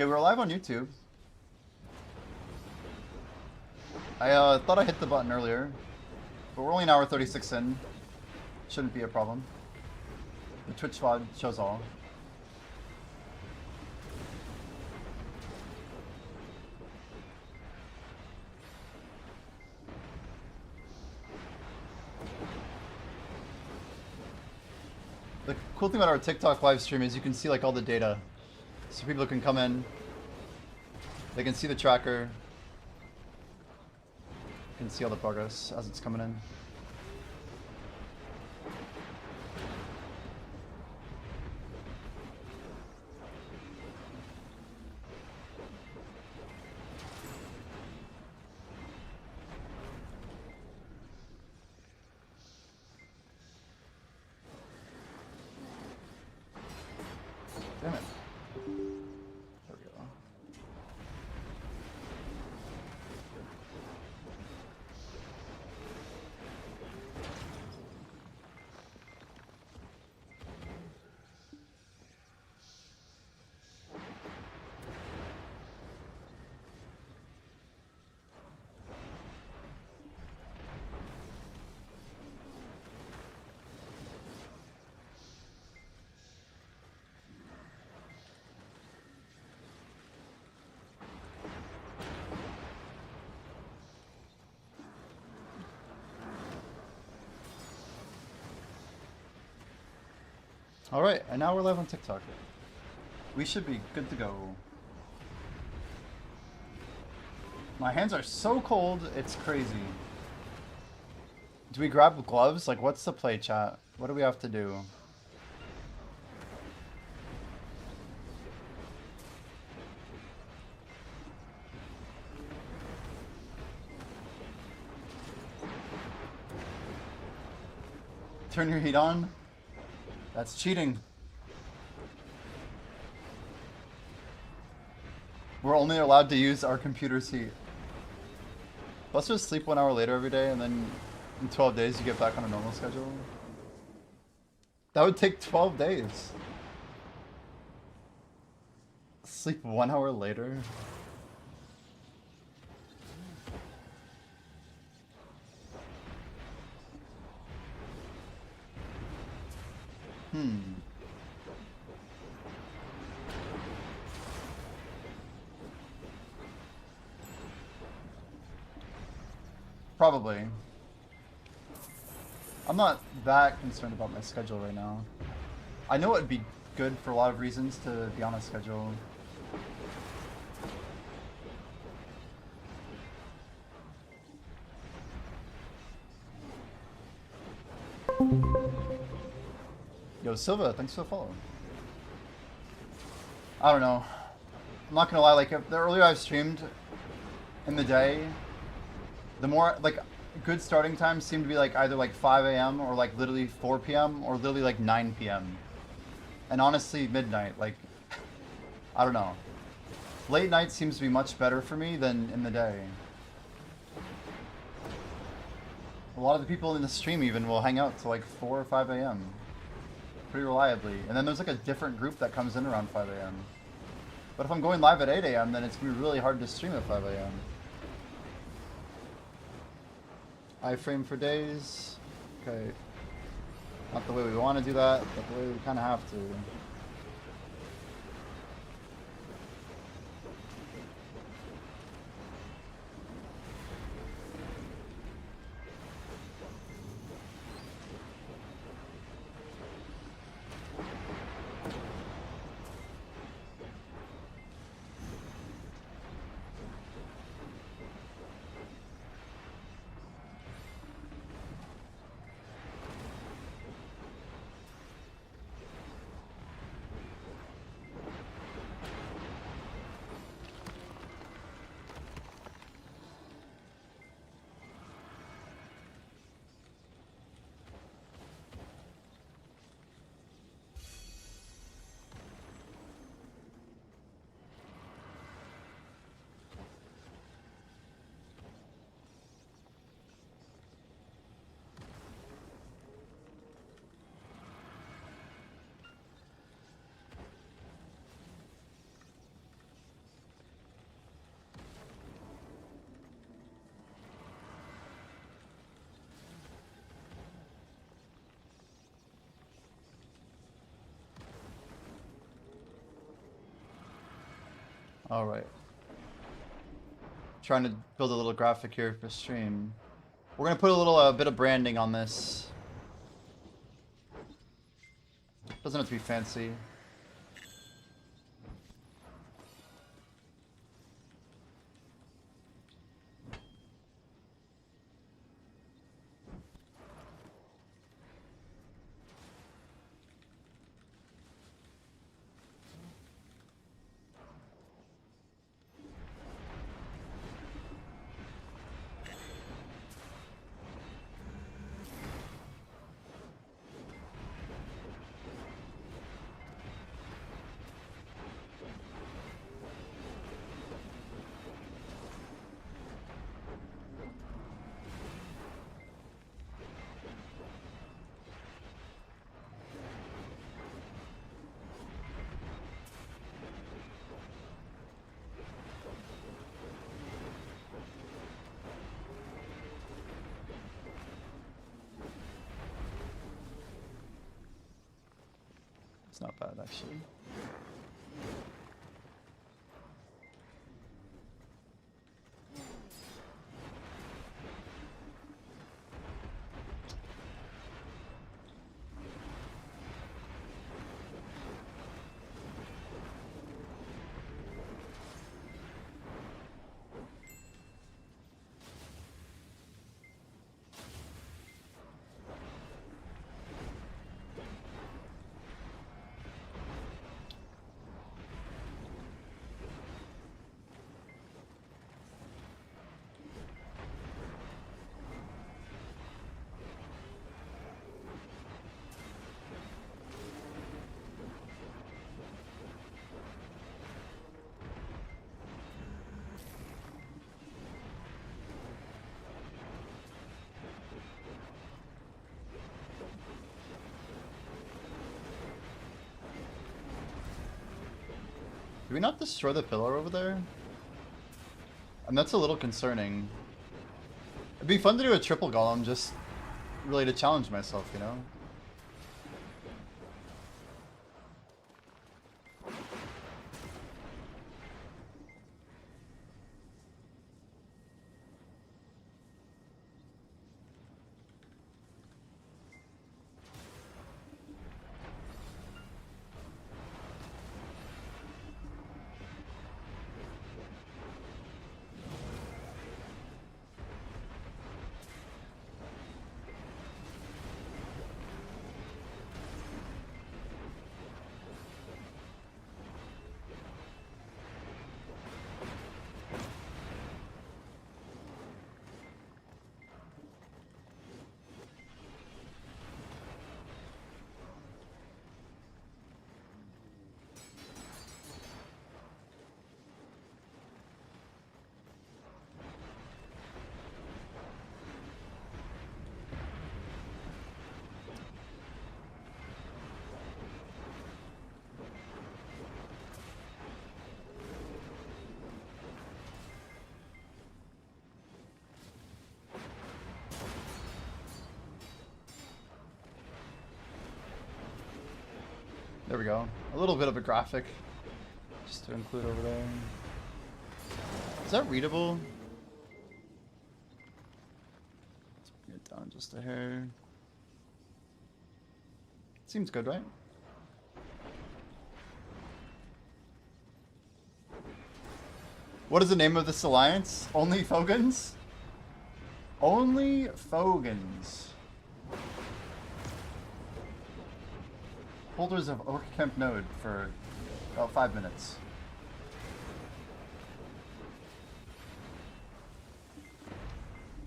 Okay, we're live on YouTube. I thought I hit the button earlier, but we're only an hour 36 in. Shouldn't be a problem. The Twitch VOD shows all. The cool thing about our TikTok live stream is you can see like all the data. So people can come in, they can see the tracker, can see all the progress as it's coming in. Damn it. There we go. Alright, and now we're live on TikTok. We should be good to go. My hands are so cold, it's crazy. Do we grab gloves? Like, what's the play, chat? What do we have to do? Turn your heat on? That's cheating. We're only allowed to use our computer's heat. Let's just sleep 1 hour later every day and then in 12 days you get back on a normal schedule. That would take 12 days. Sleep 1 hour later? Probably. I'm not that concerned about my schedule right now. I know it'd be good for a lot of reasons to be on a schedule. Yo, Silva, thanks for the follow. I don't know. I'm not gonna lie, like, the earlier I've streamed in the day, the more, like, good starting times seem to be, like, either, like, 5 a.m. or, like, literally 4 p.m. or literally, like, 9 p.m. And honestly, midnight, like, I don't know. Late night seems to be much better for me than in the day. A lot of the people in the stream even will hang out till, like, 4 or 5 a.m. pretty reliably. And then there's, like, a different group that comes in around 5 a.m. But if I'm going live at 8 a.m., then it's going to be really hard to stream at 5 a.m. iframe for days. Okay. Not the way we want to do that, but the way we kind of have to. All right. Trying to build a little graphic here for stream. We're gonna put a little bit of branding on this. Doesn't have to be fancy. It's not bad, actually. Did we not destroy the pillar over there? And that's a little concerning. It'd be fun to do a triple golem just really to challenge myself, you know? There we go. A little bit of a graphic just to include over there. Is that readable? Let's bring it down just a hair. Seems good, right? What is the name of this alliance? Only Fogans? Only Fogans. Holders of Oak Kemp Node for about 5 minutes.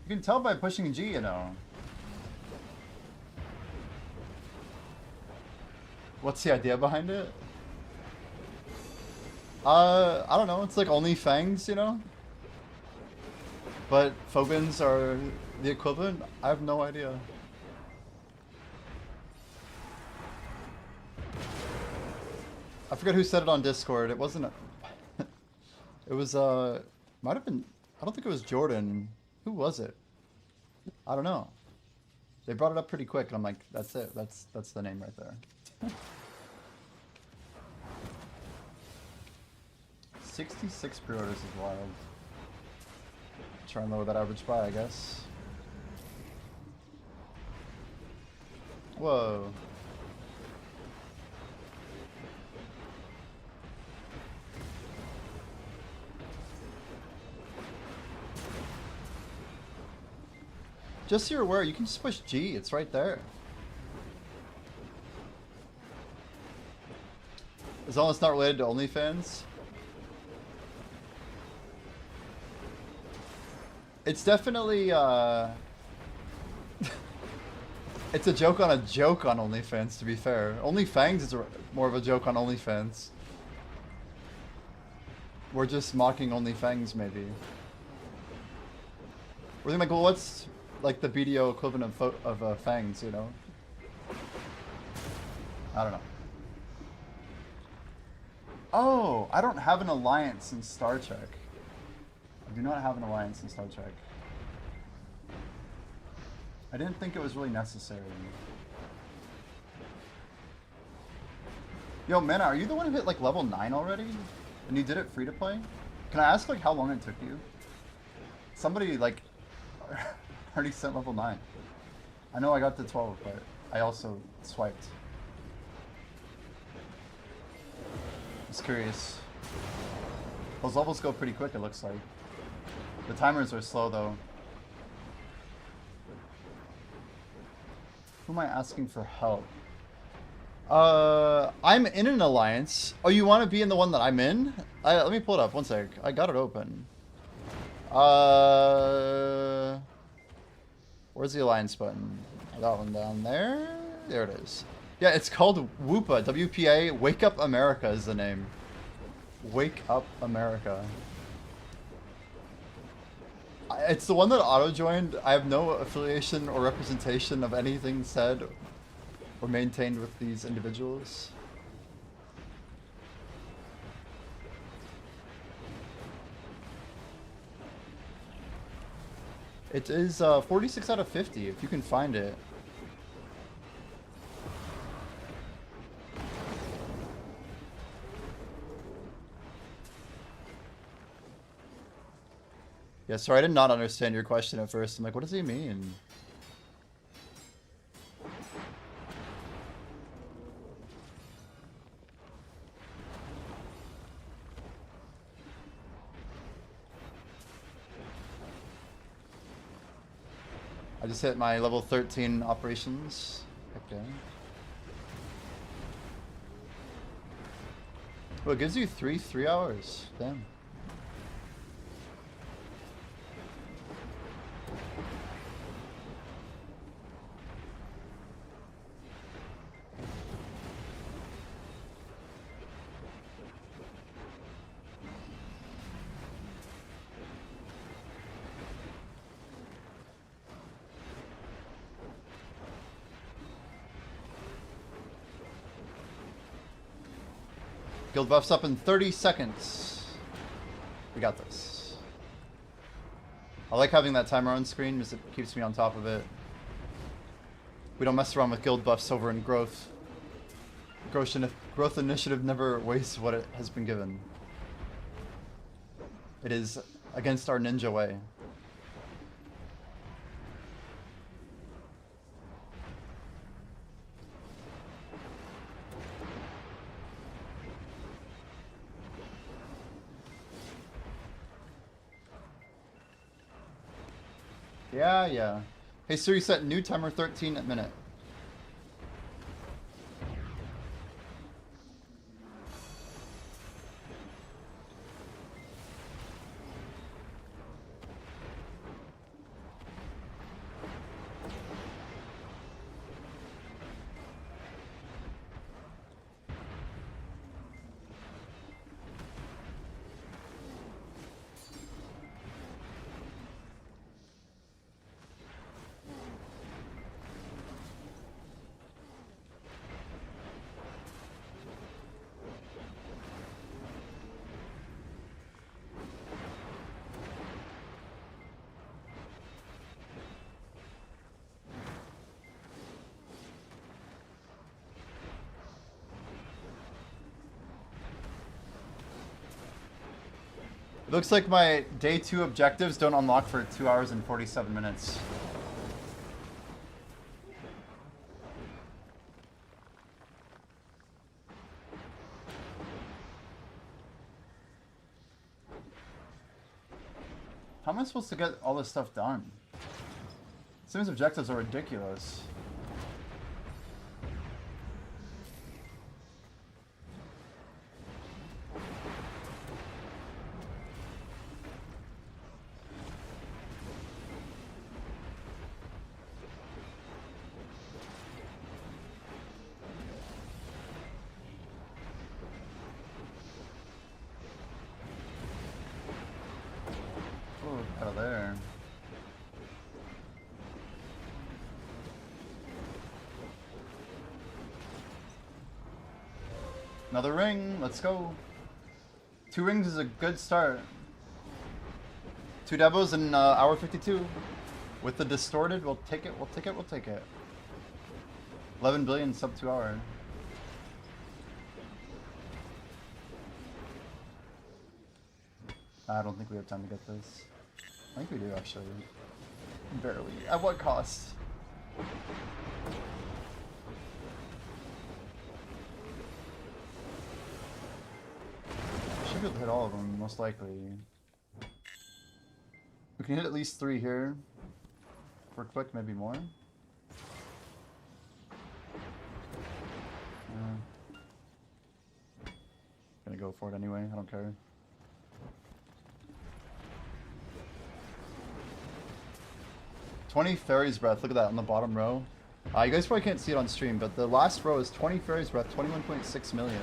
You can tell by pushing G, you know. What's the idea behind it? I don't know. It's like only fangs, you know? But Phobans are the equivalent? I have no idea. I forget who said it on Discord. It wasn't... it was, might have been... I don't think it was Jordan. Who was it? I don't know. They brought it up pretty quick, and I'm like, that's it. That's the name right there. 66 pre-orders is wild. Try and lower that average by, I guess. Whoa. Just so you're aware, you can just push G, it's right there. As long as it's not related to OnlyFans. It's definitely, it's a joke on OnlyFans, to be fair. OnlyFangs is more of a joke on OnlyFans. We're just mocking OnlyFangs, maybe. We're thinking like, well, what's like the BDO equivalent of fangs, you know? I don't know. Oh, I don't have an alliance in Star Trek. I do not have an alliance in Star Trek. I didn't think it was really necessary. Yo, Mena, are you the one who hit like level 9 already? And you did it free to play? Can I ask like how long it took you? Somebody like already sent level 9. I know I got to 12, but I also swiped. Just curious. Those levels go pretty quick, it looks like. The timers are slow though. Who am I asking for help? I'm in an alliance. Oh, you want to be in the one that I'm in? Let me pull it up. One sec. I got it open. Where's the alliance button? That one down there. There it is. Yeah, it's called WUPA. WPA. Wake Up America is the name. Wake Up America. It's the one that auto-joined. I have no affiliation or representation of anything said or maintained with these individuals. It is 46 out of 50, if you can find it. Yeah, sorry, I did not understand your question at first. I'm like, what does he mean? I just hit my level 13 operations. Okay. Well, it gives you 3 hours. Damn. Guild buffs up in 30 seconds. We got this. I like having that timer on screen because it keeps me on top of it. We don't mess around with guild buffs over in growth. Growth initiative never wastes what it has been given. It is against our ninja way. Yeah. Hey Siri, set new timer 13 minute. Looks like my day 2 objectives don't unlock for 2 hours and 47 minutes. How am I supposed to get all this stuff done? Some of these objectives are ridiculous. Out of there. Another ring. Let's go. 2 rings is a good start. 2 debos in hour 52. With the distorted, we'll take it. We'll take it. We'll take it. 11 billion sub 2 hour. I don't think we have time to get this. I think we do, actually. Barely. At what cost? Should be able to hit all of them, most likely. We can hit at least 3 here. If we're quick, maybe more. Gonna go for it anyway, I don't care. $20 Fairy's Breath, look at that on the bottom row. You guys probably can't see it on stream, but the last row is 20 Fairy's Breath, 21.6 million.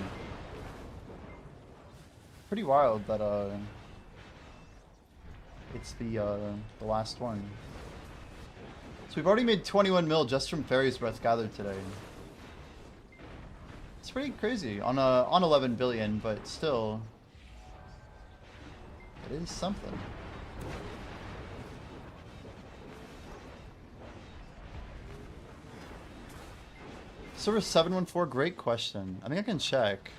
Pretty wild that it's the last one. So we've already made 21 mil just from Fairy's Breath gathered today. It's pretty crazy on 11 billion, but still, it is something. Server 714, great question. I think I can check.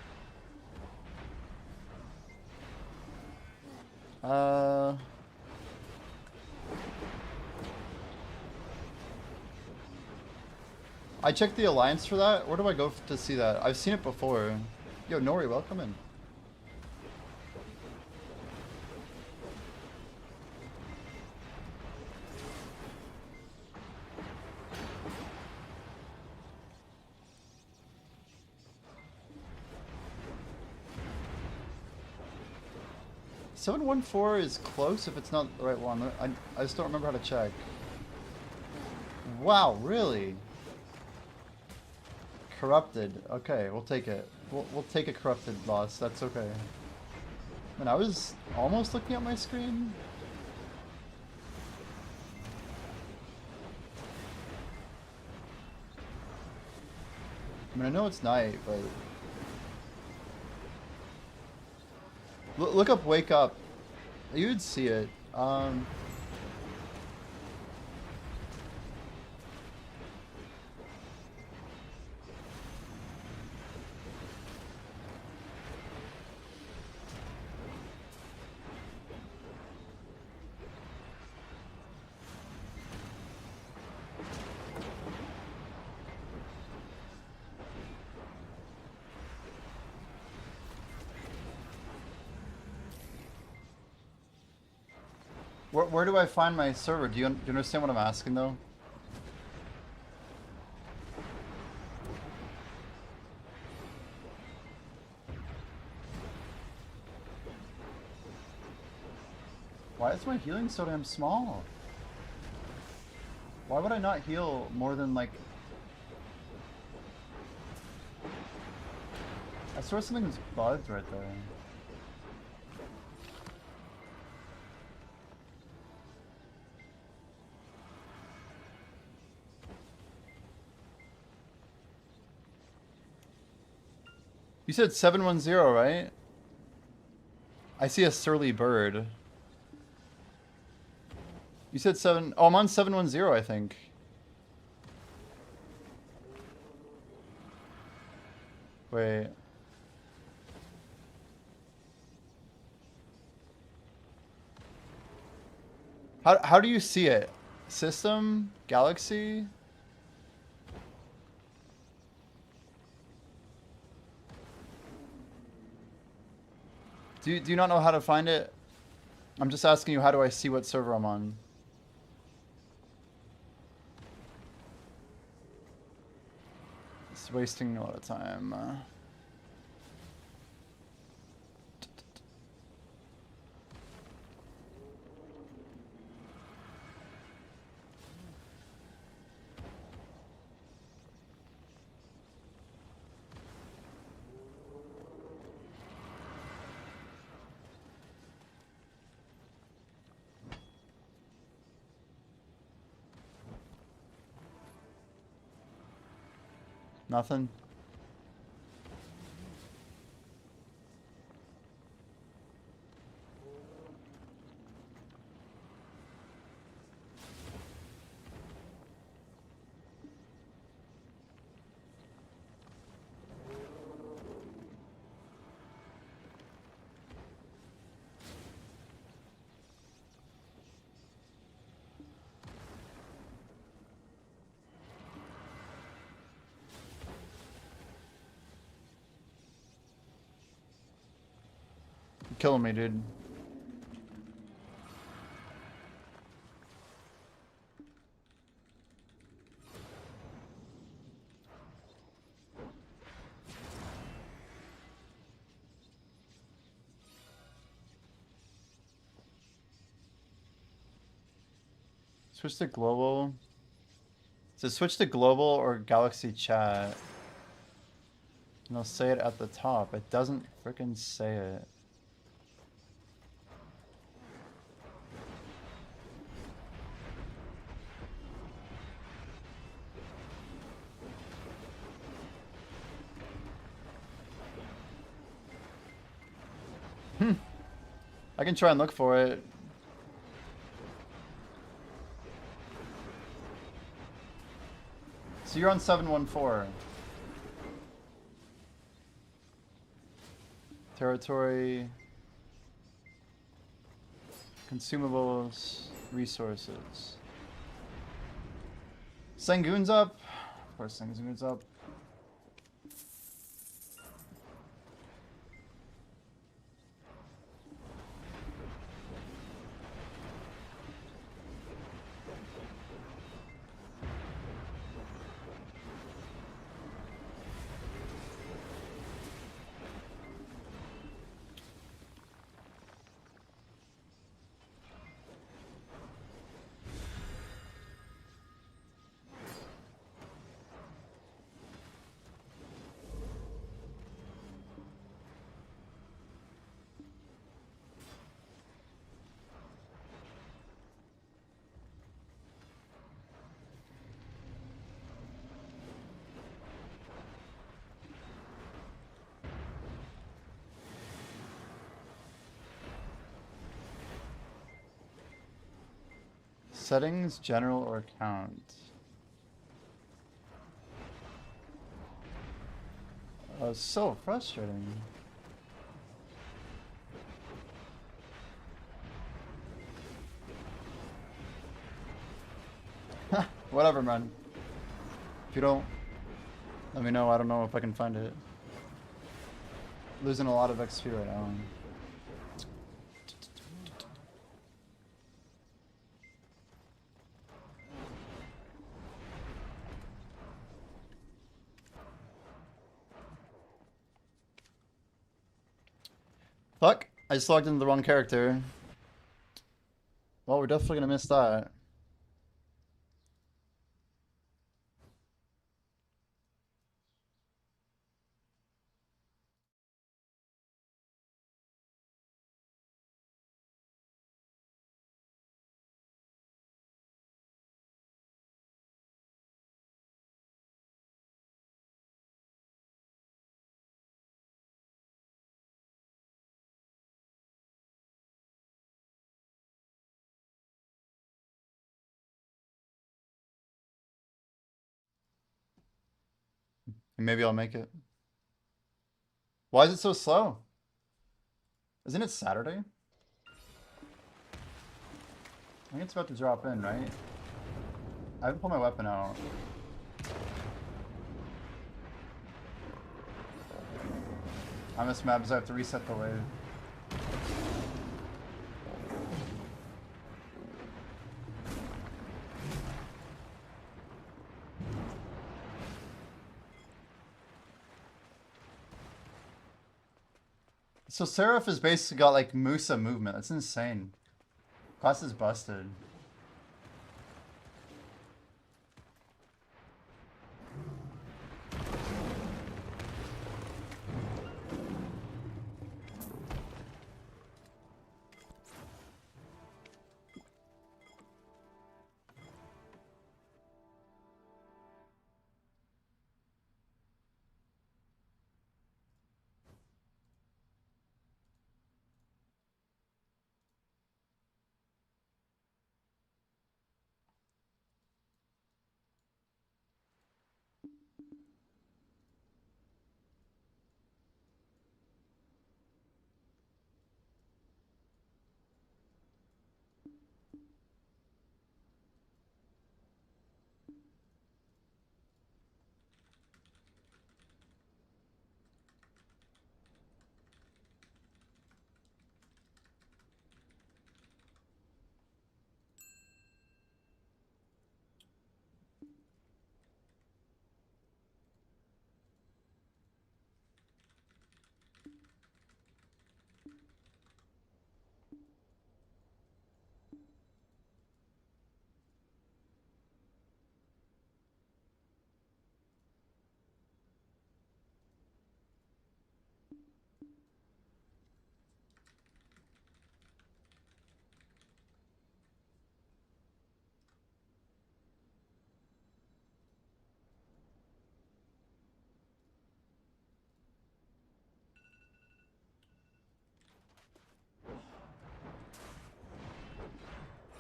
I checked the alliance for that. Where do I go to see that? I've seen it before. Yo, Nori, welcome in. Seven 714 is close if it's not the right one. I just don't remember how to check. Wow, really? Corrupted. Okay, we'll take it. We'll take a corrupted loss. That's okay. Man, I was almost looking at my screen. I mean, I know it's night, but look up Wake Up. You would see it. Where do I find my server? Do you understand what I'm asking, though? Why is my healing so damn small? Why would I not heal more than, like... I swear something's bugged right there. You said 710, right? I see a surly bird. You said 7... Oh, I'm on 710, I think. Wait. How do you see it? System? Galaxy? Do you not know how to find it? I'm just asking you, how do I see what server I'm on? It's wasting a lot of time. Nothing? You're killing me, dude. Switch to global. So switch to global or galaxy chat. And they'll say it at the top. It doesn't freaking say it. I can try and look for it. So you're on 714. Territory. Consumables. Resources. Sangoon's up. Of course Sangoon's up. Settings, general, or account. Oh, so frustrating. Whatever, man. If you don't, let me know. I don't know if I can find it. Losing a lot of XP right now. Fuck, I just logged into the wrong character. Well, we're definitely gonna miss that. Maybe I'll make it. Why is it so slow? Isn't it Saturday? I think it's about to drop in, right? I haven't pulled my weapon out. I miss maps, I have to reset the wave. So Seraph has basically got like Musa movement. That's insane. Class is busted.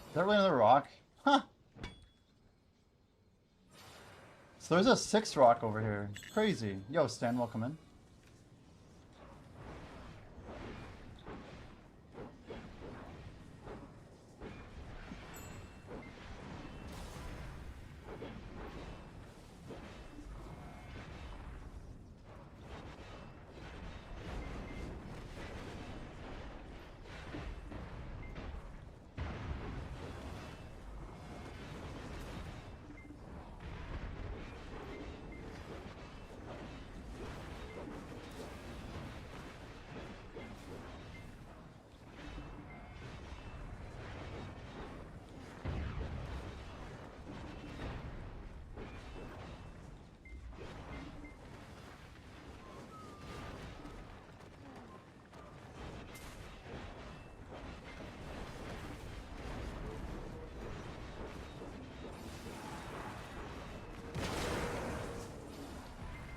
Is that really another rock? Huh. So there's a 6th rock over here. Crazy. Yo, Stan, welcome in.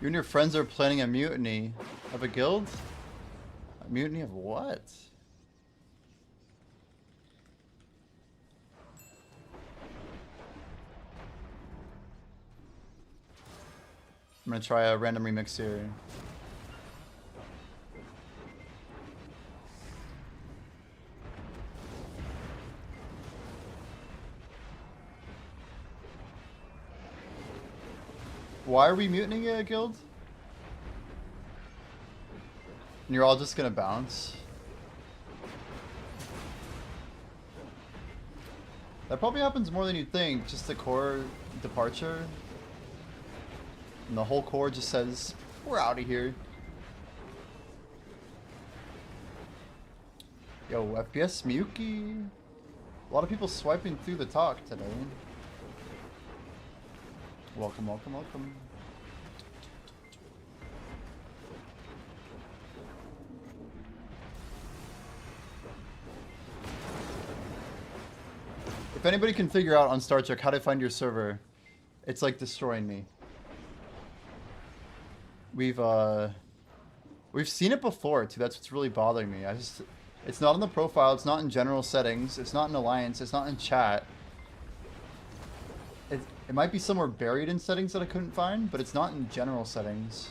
You and your friends are planning a mutiny of a guild? A mutiny of what? I'm gonna try a random remix here. Why are we mutinying a guild? And you're all just gonna bounce? That probably happens more than you'd think. Just the core departure. And the whole core just says, we're out of here. Yo, FPS Miyuki. A lot of people swiping through the talk today. Welcome, welcome, welcome. If anybody can figure out on Star Trek how to find your server, it's like destroying me. We've seen it before too. That's what's really bothering me. It's not in the profile. It's not in general settings. It's not in Alliance. It's not in chat. It might be somewhere buried in settings that I couldn't find, but it's not in general settings.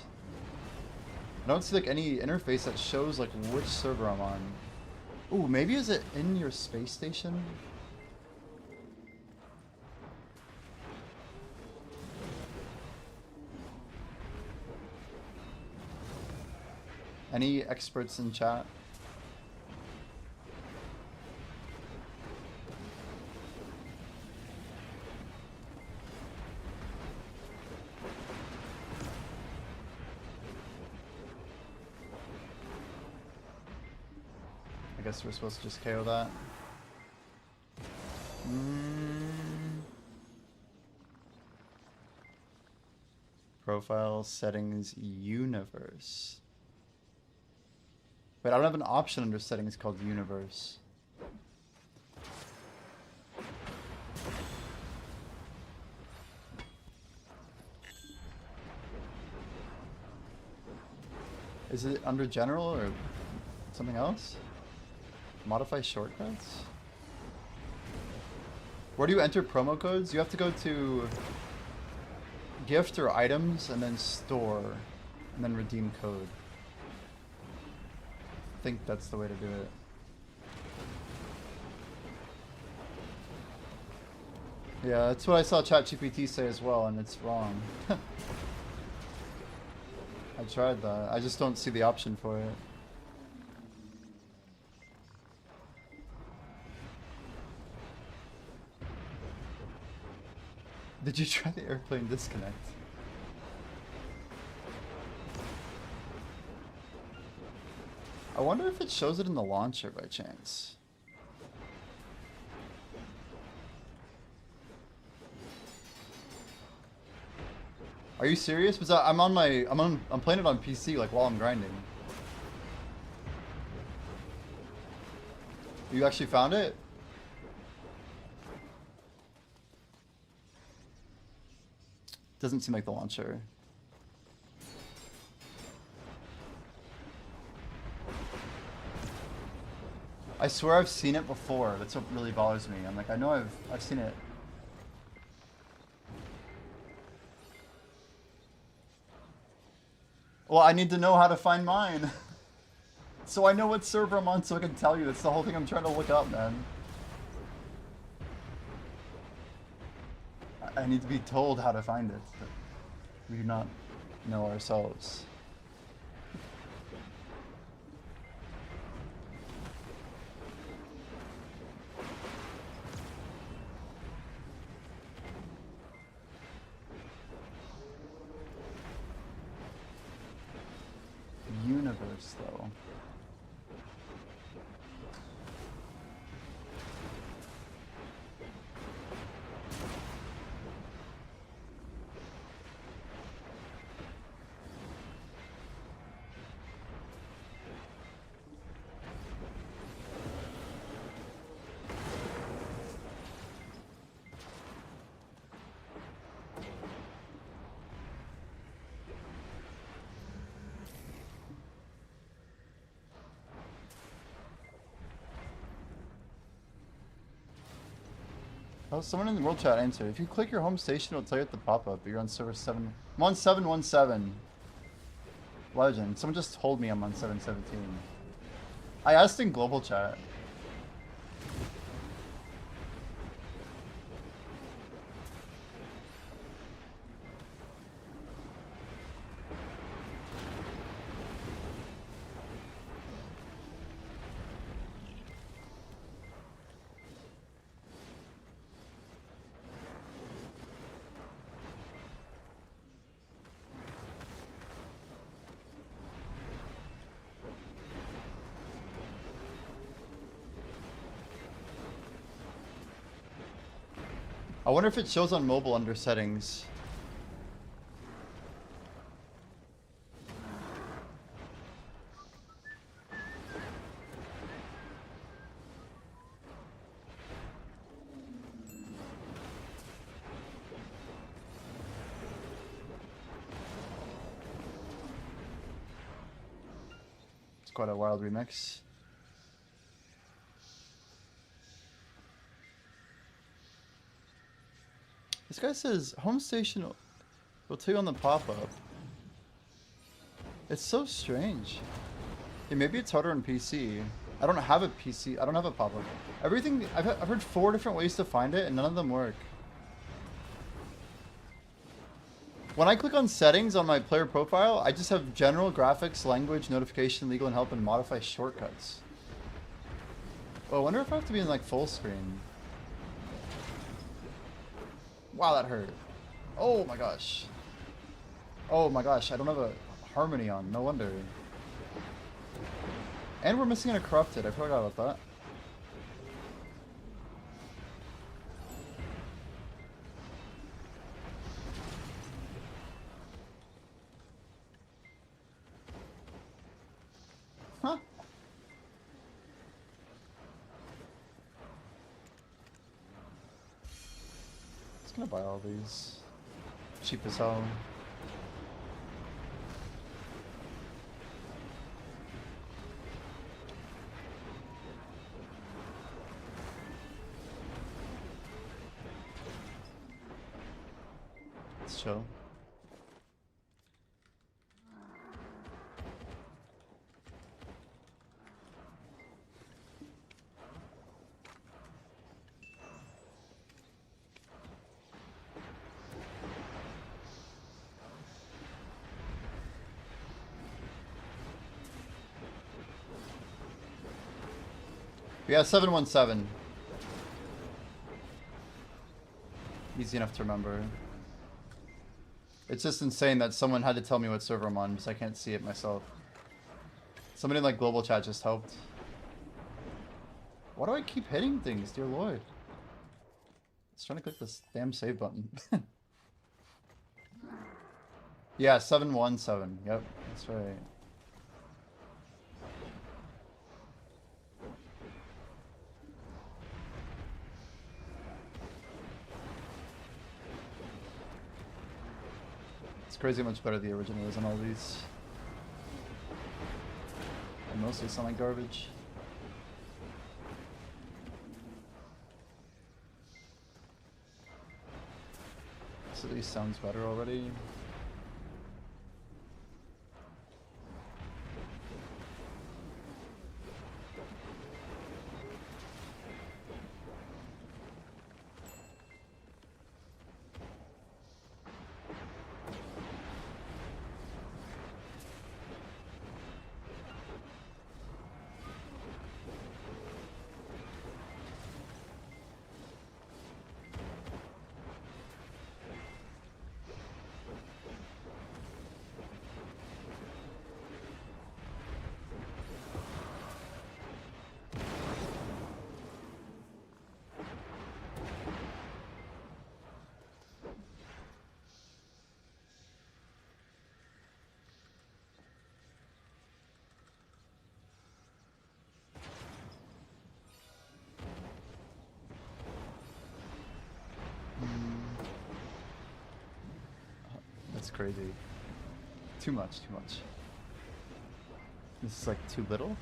I don't see like any interface that shows like which server I'm on. Ooh, maybe is it in your space station? Any experts in chat? I guess we're supposed to just KO that. Profile settings universe. Wait, I don't have an option under settings called universe. Is it under general or something else? Modify shortcuts? Where do you enter promo codes? You have to go to gift or items and then store and then redeem code. I think that's the way to do it. Yeah, that's what I saw ChatGPT say as well, and it's wrong. I tried that. I just don't see the option for it. Did you try the airplane disconnect? I wonder if it shows it in the launcher by chance. Are you serious? Because I'm playing it on PC like while I'm grinding. You actually found it? Doesn't seem like the launcher. I swear I've seen it before. That's what really bothers me. I'm like, I know I've seen it. Well, I need to know how to find mine. So I know what server I'm on so I can tell you. That's the whole thing I'm trying to look up, man. I need to be told how to find it. But we do not know ourselves. Universe, though. Oh, someone in the world chat answered. If you click your home station, it'll tell you at the pop-up. You're on server 7. I'm on 717. Legend. Someone just told me I'm on 717. I asked in global chat. I wonder if it shows on mobile under settings. It's quite a wild remix. This guy says home station will tell you on the pop-up. It's so strange. Yeah, maybe it's harder on PC. I don't have a PC. I don't have a pop-up. Everything I've heard 4 different ways to find it, and none of them work. When I click on settings on my player profile, I just have general, graphics, language, notification, legal and help, and modify shortcuts. Oh, I wonder if I have to be in like full screen. Wow, that hurt. Oh my gosh. Oh my gosh, I don't have a harmony on, no wonder. And we're missing a corrupted, I forgot about that. Huh. Just gonna buy all these. Cheap as hell. Let's chill. Yeah, 717. Easy enough to remember. It's just insane that someone had to tell me what server I'm on because I can't see it myself. Somebody in like global chat just helped. Why do I keep hitting things, dear lord? I was trying to click this damn save button. Yeah, 717. Yep, that's right. It's crazy how much better the original is on all these. They mostly sound like garbage. This at least sounds better already. That's crazy. Too much, too much. This is like too little?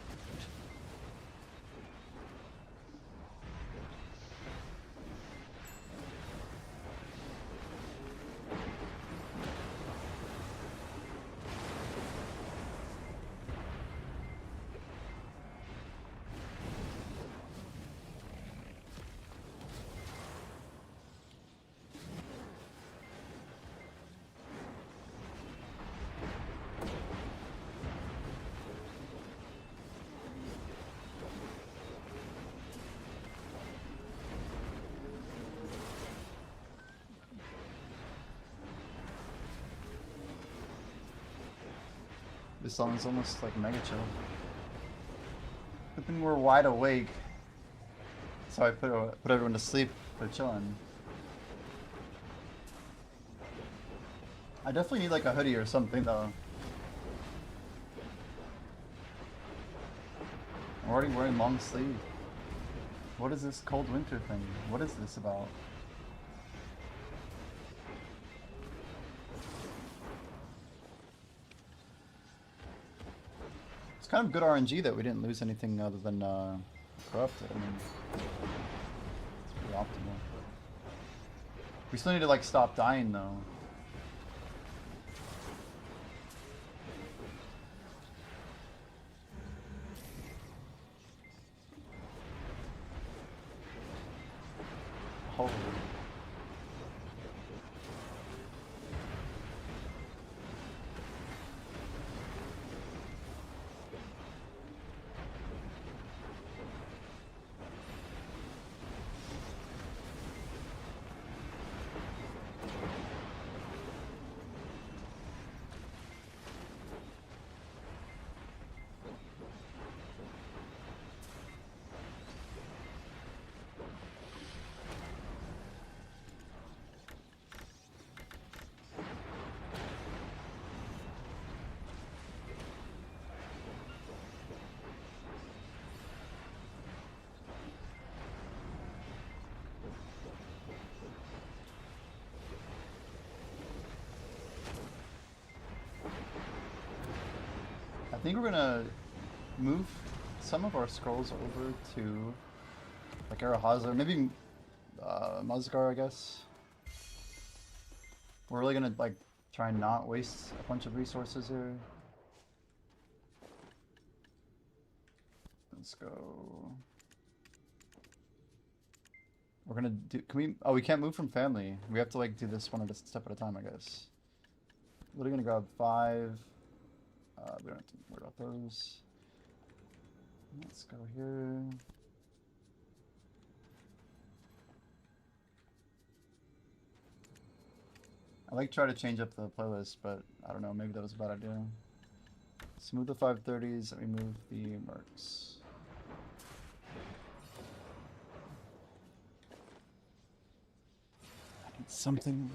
This song is almost like mega chill. Good thing we're wide awake. So I put everyone to sleep. They're chilling. I definitely need like a hoodie or something though. I'm already wearing long sleeve. What is this cold winter thing? What is this about? It's kind of good RNG that we didn't lose anything other than corrupted. I mean, it's pretty optimal. We still need to like stop dying though. Holy. think we're gonna move some of our scrolls over to like Arahaza, maybe Muzgar, I guess. We're really gonna like try and not waste a bunch of resources here. Let's go. We're gonna do. Can we? Oh, we can't move from family. We have to like do this one step at a time, I guess. We're gonna grab 5. We don't have to worry about those. Let's go here. I like try to change up the playlist, but I don't know. Maybe that was a bad idea. Smooth the 530s. And we move the mercs. I need something.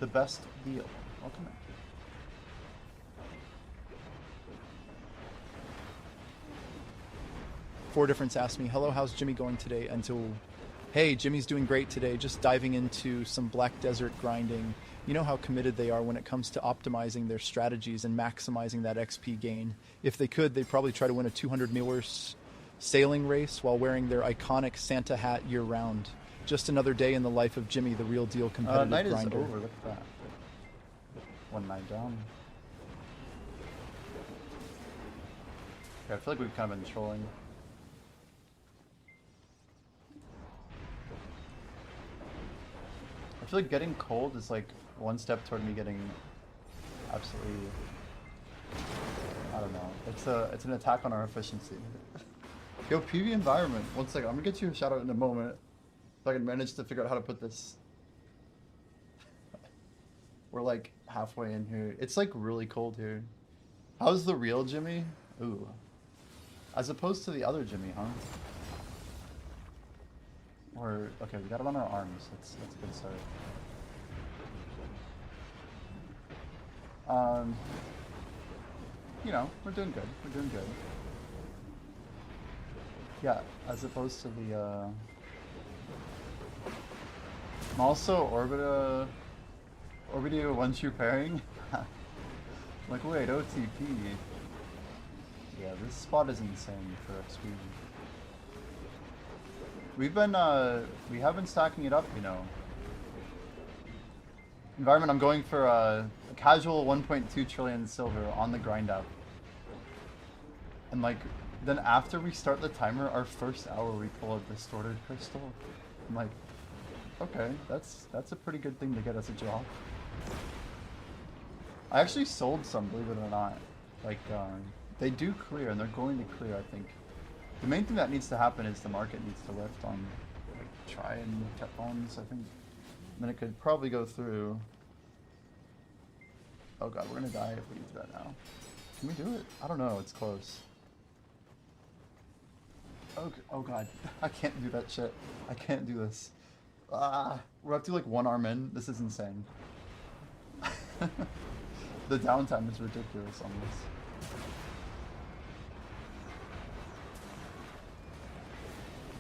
The best deal. Welcome in. Four Difference asked me, hello, how's Jimmy going today? Until, hey, Jimmy's doing great today. Just diving into some Black Desert grinding. You know how committed they are when it comes to optimizing their strategies and maximizing that XP gain. If they could, they'd probably try to win a 200 meter sailing race while wearing their iconic Santa hat year-round. Just another day in the life of Jimmy, the real deal competitive night grinder. Is over. Look at that. One night down. Yeah, I feel like we've kind of been trolling. I feel like getting cold is like one step toward me getting absolutely. I don't know. It's an attack on our efficiency. Yo, PV environment. One second. I'm gonna get you a shout out in a moment. If I can manage to figure out how to put this. We're like halfway in here. It's like really cold here. How's the real Jimmy? Ooh. As opposed to the other Jimmy, huh? Or, okay, we got it on our arms. That's a good start. You know, we're doing good. We're doing good. Yeah, as opposed to the, I'm also Orbidio one-shoe pairing. Like, wait, OTP. Yeah, this spot is insane for XP. We have been stacking it up, you know. Environment, I'm going for a casual 1.2 trillion silver on the grind app. And like, then after we start the timer, our first hour we pull a distorted crystal. I'm like, okay, that's a pretty good thing to get us a job. I actually sold some, believe it or not. Like, they do clear, and they're going to clear, I think. The main thing that needs to happen is the market needs to lift on, like, try and cat bones, I think. Then it could probably go through. Oh god, we're gonna die if we do that now. Can we do it? I don't know, it's close. Oh god, I can't do that shit. I can't do this. We're up to like one arm in. This is insane. The downtime is ridiculous on this.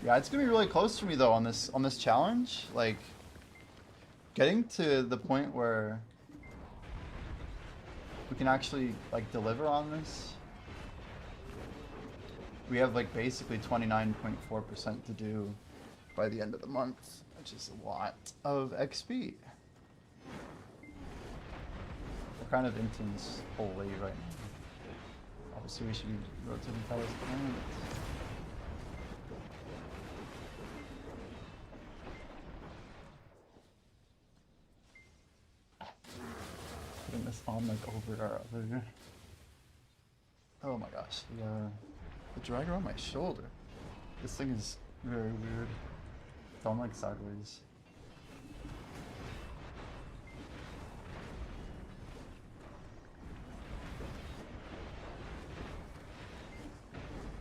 Yeah, it's gonna be really close for me though on this challenge. Like, getting to the point where we can actually like deliver on this. We have like basically 29.4% to do by the end of the month, which is a lot of XP. We're kind of Inton's whole way right now. Obviously we should be rotating towers planets. Putting this on like over our other. Oh my gosh, the dragger on my shoulder. This thing is very weird. It's on like sideways.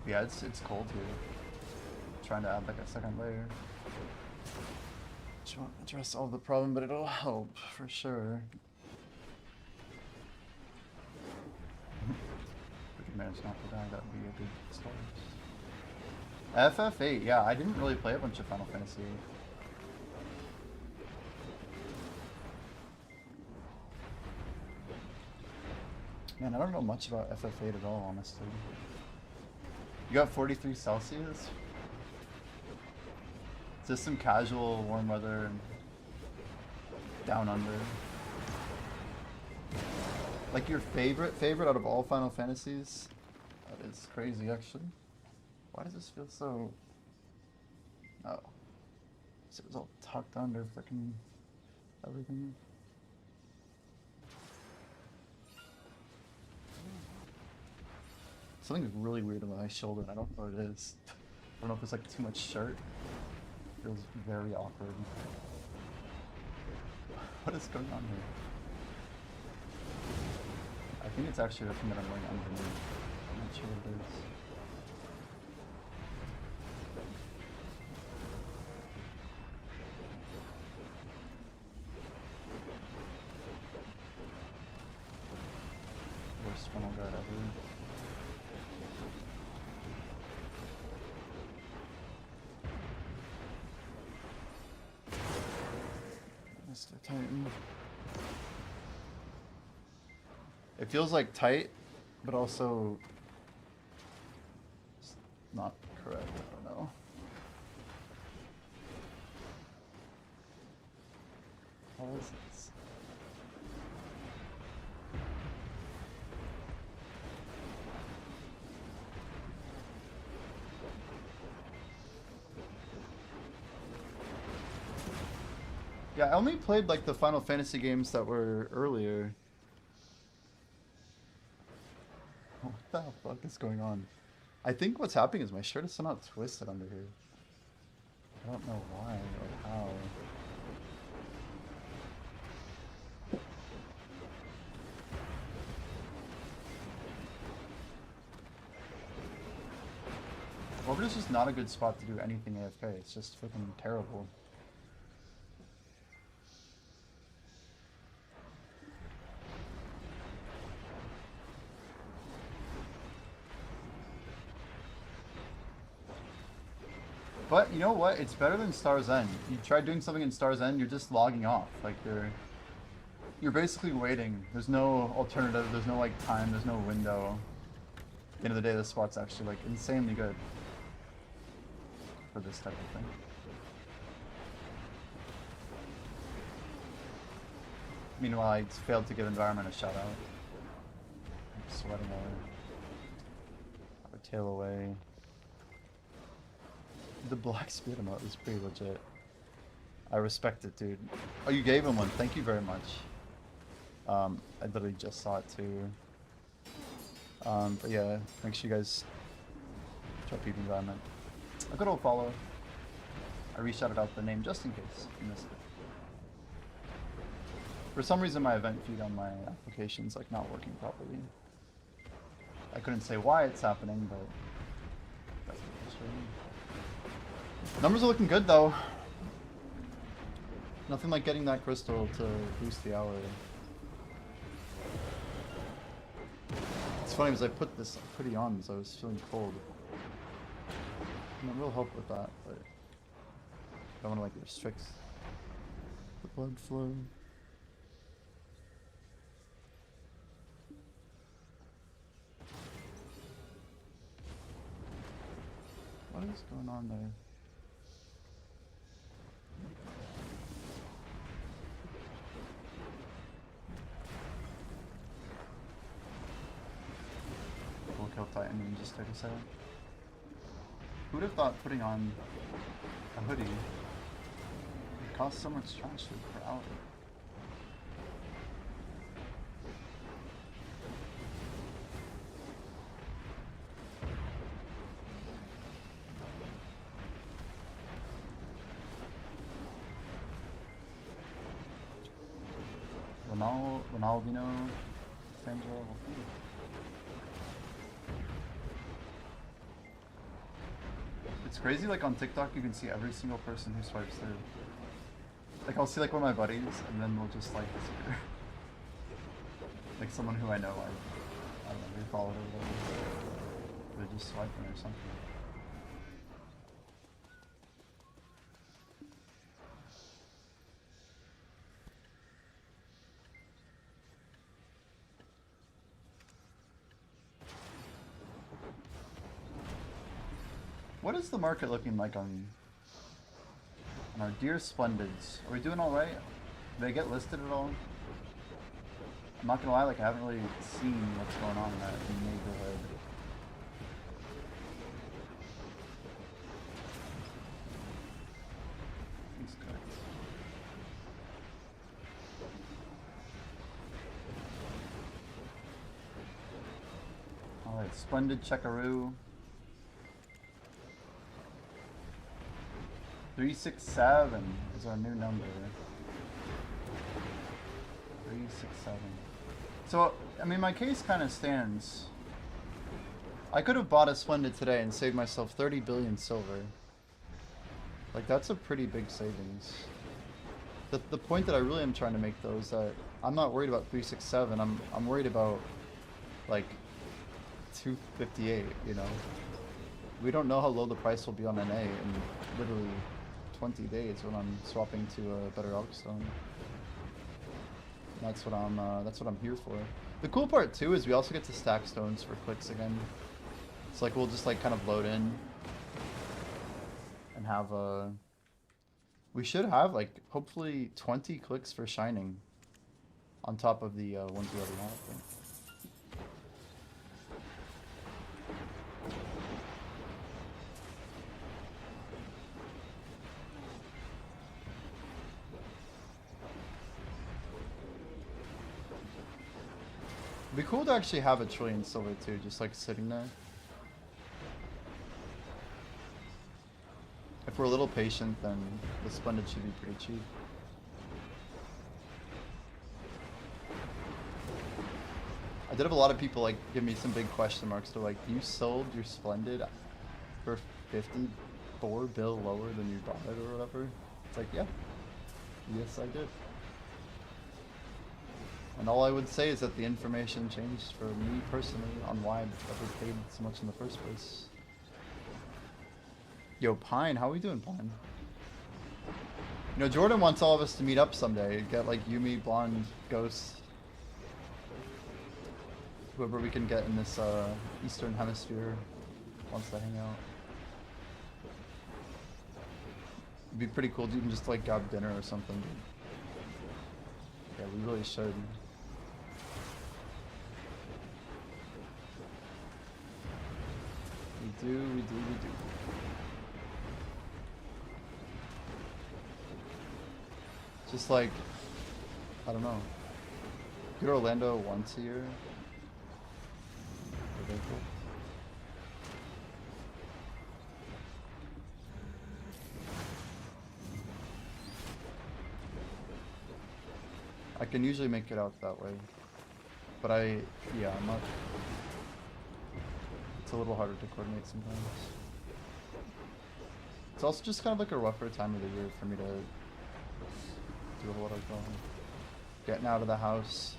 Yeah, it's cold here. Trying to add like a second layer. Which won't address all the problem, but it'll help for sure. manage not to die, that would be a good start. FF8, yeah, I didn't really play a bunch of Final Fantasy 8. Man, I don't know much about FF8 at all, honestly. You got 43 Celsius? Is this some casual warm weather and down under? Like your favorite out of all Final Fantasies? That is crazy, actually. Why does this feel so... Oh. So it was all tucked under frickin' everything. Something's really weird on my shoulder, and I don't know what it is. I don't know if it's like too much shirt. It feels very awkward. What is going on here? I think it's actually the thing that I'm wearing underneath. I'm not sure what it is. Worst funnel guard ever. Mr. Titan. It feels like tight, but also it's not correct. I don't know. How is this? Yeah, I only played like the Final Fantasy games that were earlier. What the fuck is going on? I think what's happening is my shirt is somehow twisted under here. I don't know why or how. Orbiter's just not a good spot to do anything AFK. It's just freaking terrible. But you know what? It's better than Star's End. You try doing something in Star's End, you're just logging off. Like you're basically waiting. There's no alternative. There's no like time. There's no window. At the end of the day, this spot's actually like insanely good for this type of thing. Meanwhile, I failed to give Environment a shout out. I'm sweating away. I would tail away. The black speed emote is pretty legit. I respect it, dude. Oh, you gave him one. Thank you very much. I literally just saw it too. But yeah, make sure you guys try peep Environment. A good old follow. I re-shouted out the name just in case you missed it. For some reason, my event feed on my application's like not working properly. I couldn't say why it's happening, but that's what it's showing. Numbers are looking good though. Nothing like getting that crystal to boost the hour. It's funny because I put this hoodie on because I was feeling cold. And it will help with that, but I don't want to like restrict the blood flow. What is going on there? We'll kill Titan in just 30 seconds. Who would have thought putting on a hoodie would cost so much trash food per hour? Ronaldinho, Sandro. It's crazy, like on TikTok you can see every single person who swipes through. Like I'll see like one of my buddies and then they'll just like disappear. Like someone who I know, I don't know. recall it or whatever. They're just swiping or something. What is the market looking like on our dear Splendids? Are we doing all right? Do they get listed at all? I'm not gonna lie, like I haven't really seen what's going on in that neighborhood. These cards. Alright, Splendid Checkaroo. 367 is our new number. 367. So, I mean, my case kind of stands. I could have bought a Splendid today and saved myself 30 billion silver. Like, that's a pretty big savings. The point that I really am trying to make, though, is that I'm not worried about 367. I'm worried about, like, 258, you know? We don't know how low the price will be on NA in literally 20 days when I'm swapping to a better Elkstone. That's what I'm here for. The cool part too is we also get to stack stones for clicks again. It's like we'll just like kind of load in and have we should have like hopefully 20 clicks for shining on top of the ones we already have, I think. It'd be cool to actually have a trillion silver too, just like sitting there. If we're a little patient, then the Splendid should be pretty cheap. I did have a lot of people like give me some big question marks. They're like, you sold your Splendid for 54 bill lower than you bought it or whatever. It's like, yeah. Yes, I did. And all I would say is that the information changed for me personally on why I ever paid so much in the first place. Yo, Pine, how are we doing, Pine? You know, Jordan wants all of us to meet up someday. Get like Yumi, Blonde, Ghost. Whoever we can get in this Eastern Hemisphere wants to hang out. It'd be pretty cool to even just like grab dinner or something. Yeah, we really should. We do. Just like, I don't know. Go to Orlando once a year. Very cool. I can usually make it out that way. But I'm not. It's a little harder to coordinate sometimes. It's also just kind of like a rougher time of the year for me to do a whole lot of getting out of the house.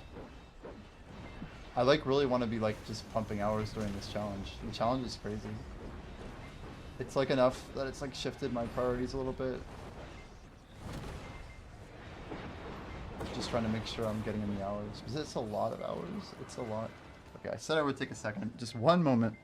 I like really want to be like just pumping hours during this challenge. The challenge is crazy. It's like enough that it's like shifted my priorities a little bit. Just trying to make sure I'm getting in the hours because it's a lot of hours. It's a lot. Okay, I said I would take a second. Just one moment.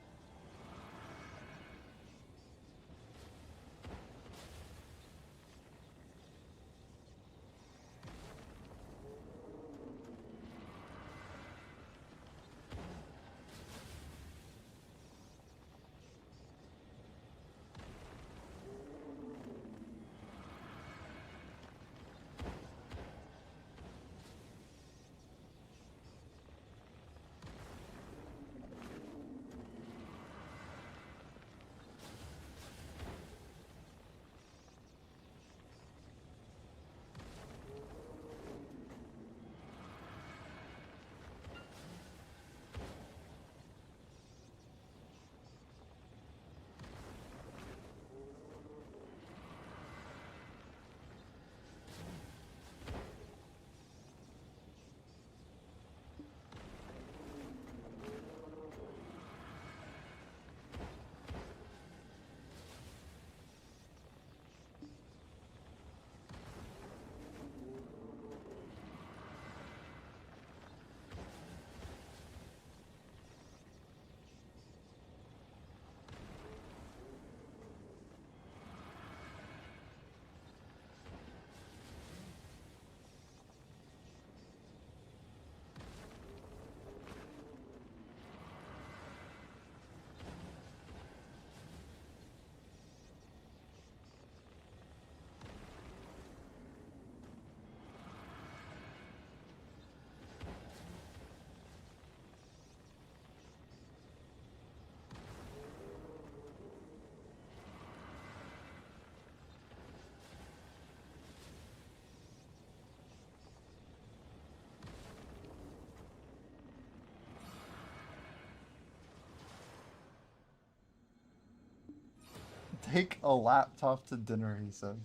take a laptop to dinner, he says.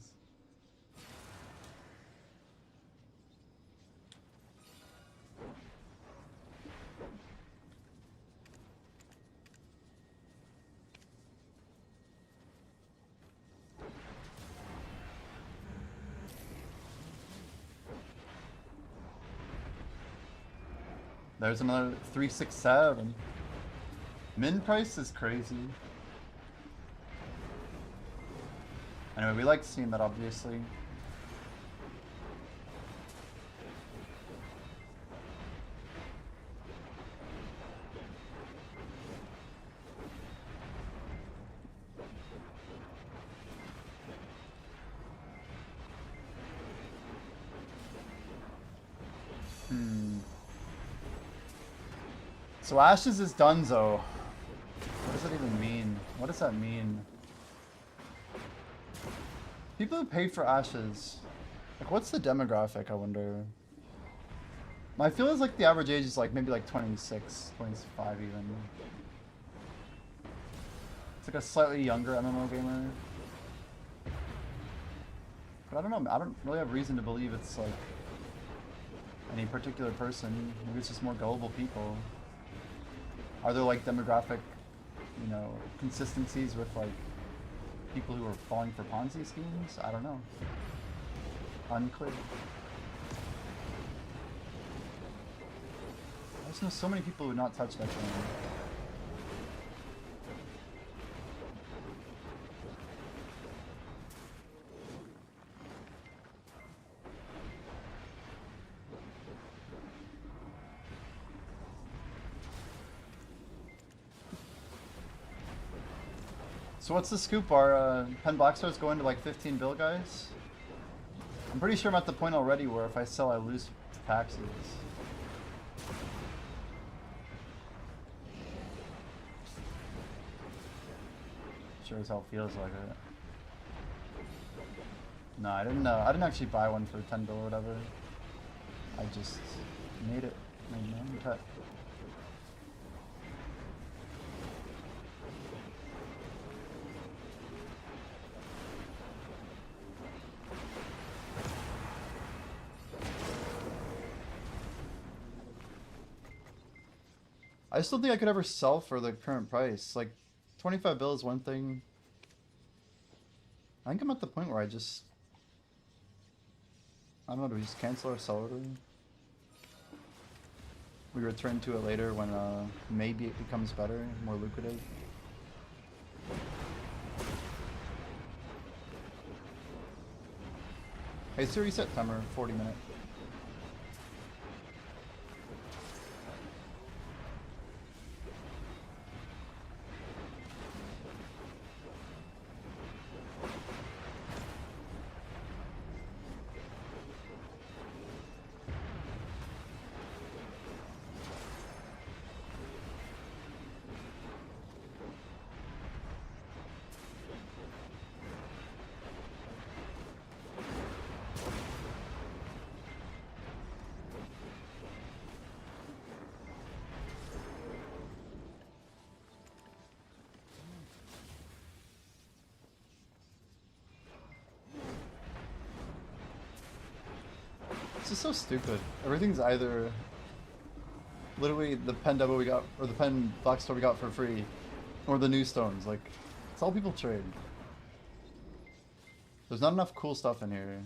There's another 367. Min price is crazy. Anyway, we like seeing that, obviously. So Ashes is donezo. What does that even mean? What does that mean? People who pay for Ashes. Like, what's the demographic, I wonder? My feel is like the average age is like maybe like 26, 25 even. It's like a slightly younger MMO gamer. But I don't know, I don't really have reason to believe it's like any particular person. Maybe it's just more gullible people. Are there like demographic, you know, consistencies with like people who are falling for Ponzi schemes? I don't know. Unclear. I just know so many people who would not touch that thing. So what's the scoop? Our Pen Black Star's going to like 15 bill, guys? I'm pretty sure I'm at the point already where if I sell, I lose taxes. Sure as hell feels like it. No, I didn't actually buy one for 10 bill or whatever. I just made it. Made my own pet. I just don't think I could ever sell for the current price. Like, 25 bill is one thing. I think I'm at the point where I don't know, do we just cancel our sell order? We return to it later when maybe it becomes better, more lucrative. Hey, so reset timer, 40 minutes. This is so stupid. Everything's either literally the pen demo we got, or the pen Black Store we got for free, or the new stones. Like, it's all people trade. There's not enough cool stuff in here.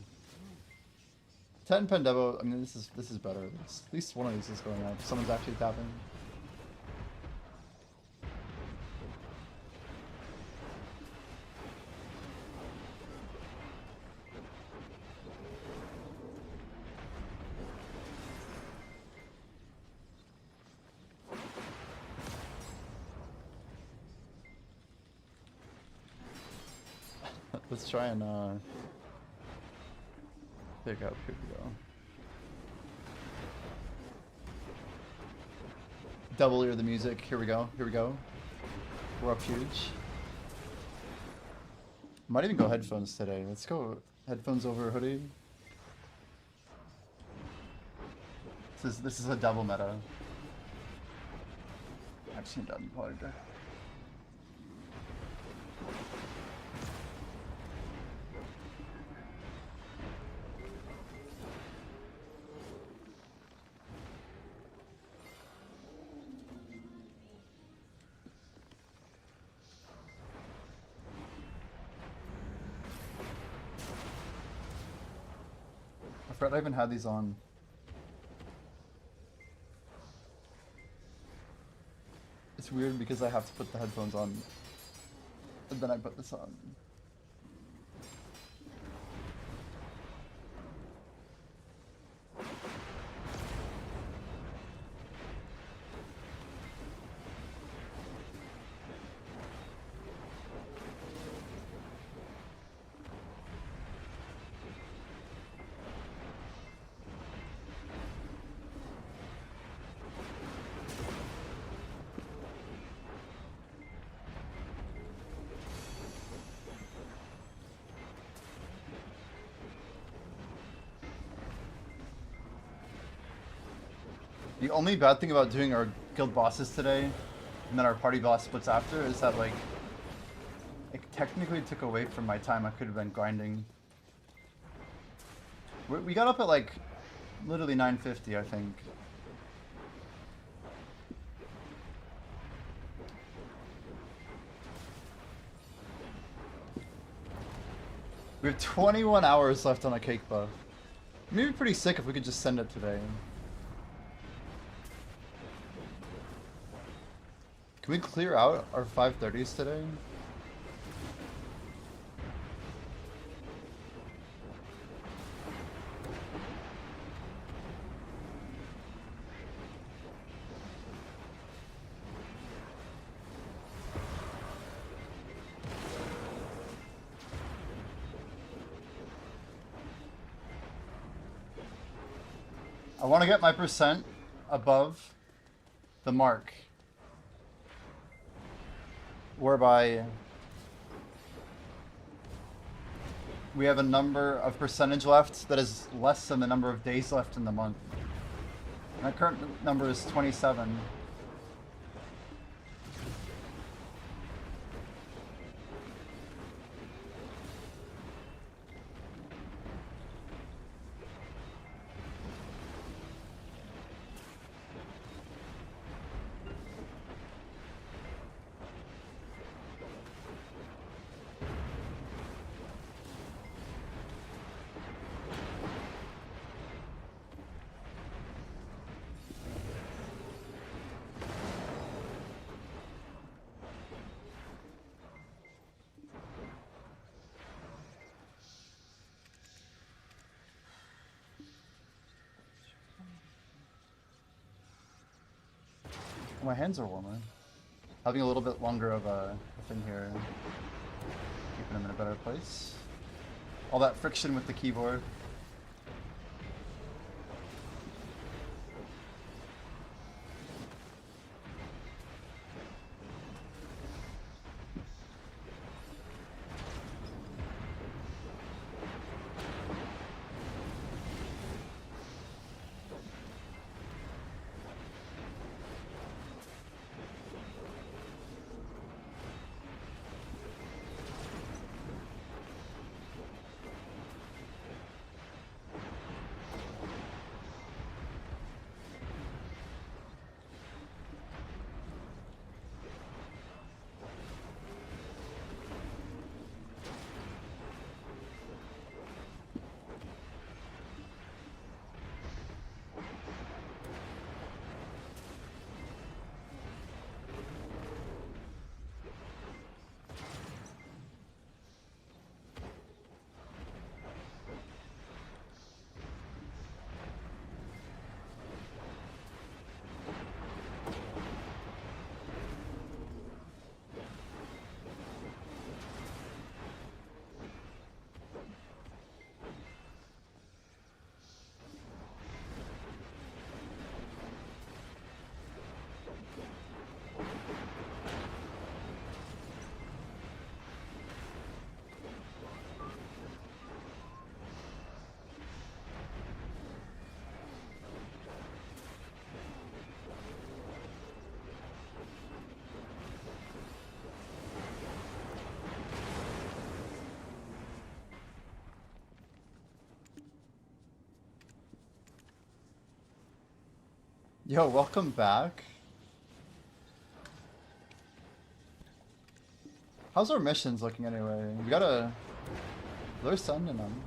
10 pen demo. I mean, this is better. At least one of these is going up. Someone's actually tapping. Let's try and pick up. Here we go. Double ear the music. Here we go. Here we go. We're up huge. Might even go headphones today. Let's go headphones over hoodie. This is a double meta. Actually, done. forgot I even had these on. It's weird because I have to put the headphones on, and then I put this on. The only bad thing about doing our guild bosses today, and then our party boss splits after, is that, like, it technically took away from my time I could have been grinding. We got up at, like, literally 9:50, I think. We have 21 hours left on a cake buff. Maybe pretty sick if we could just send it today. Can we clear out our 530s today? I want to get my percent above the mark, whereby we have a number of percentage left that is less than the number of days left in the month. My current number is 27. My hands are warmer. Having a little bit longer of a thing here, keeping them in a better place. All that friction with the keyboard. Yo, welcome back. How's our missions looking anyway? We gotta... They're sending them.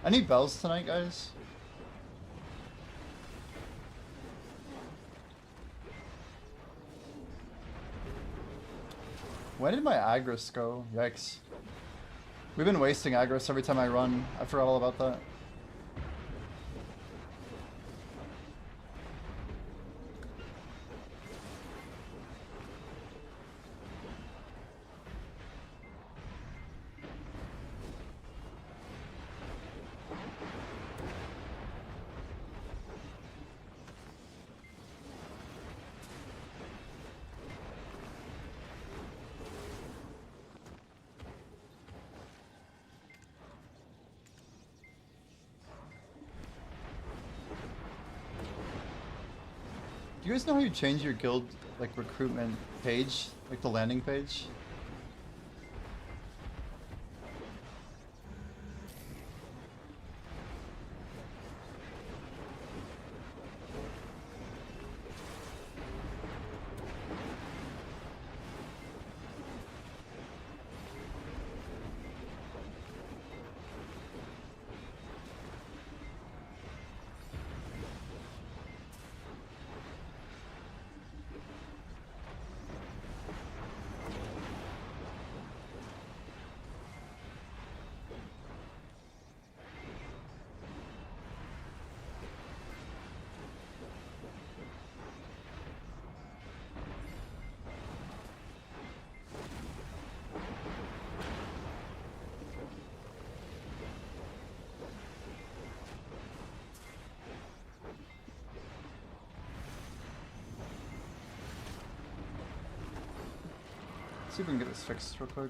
Any bells tonight, guys? When did my Agris go? Yikes. We've been wasting Agris every time I run. I forgot all about that. Do you guys know how you change your guild like recruitment page, like the landing page? See if we can get this fixed real quick.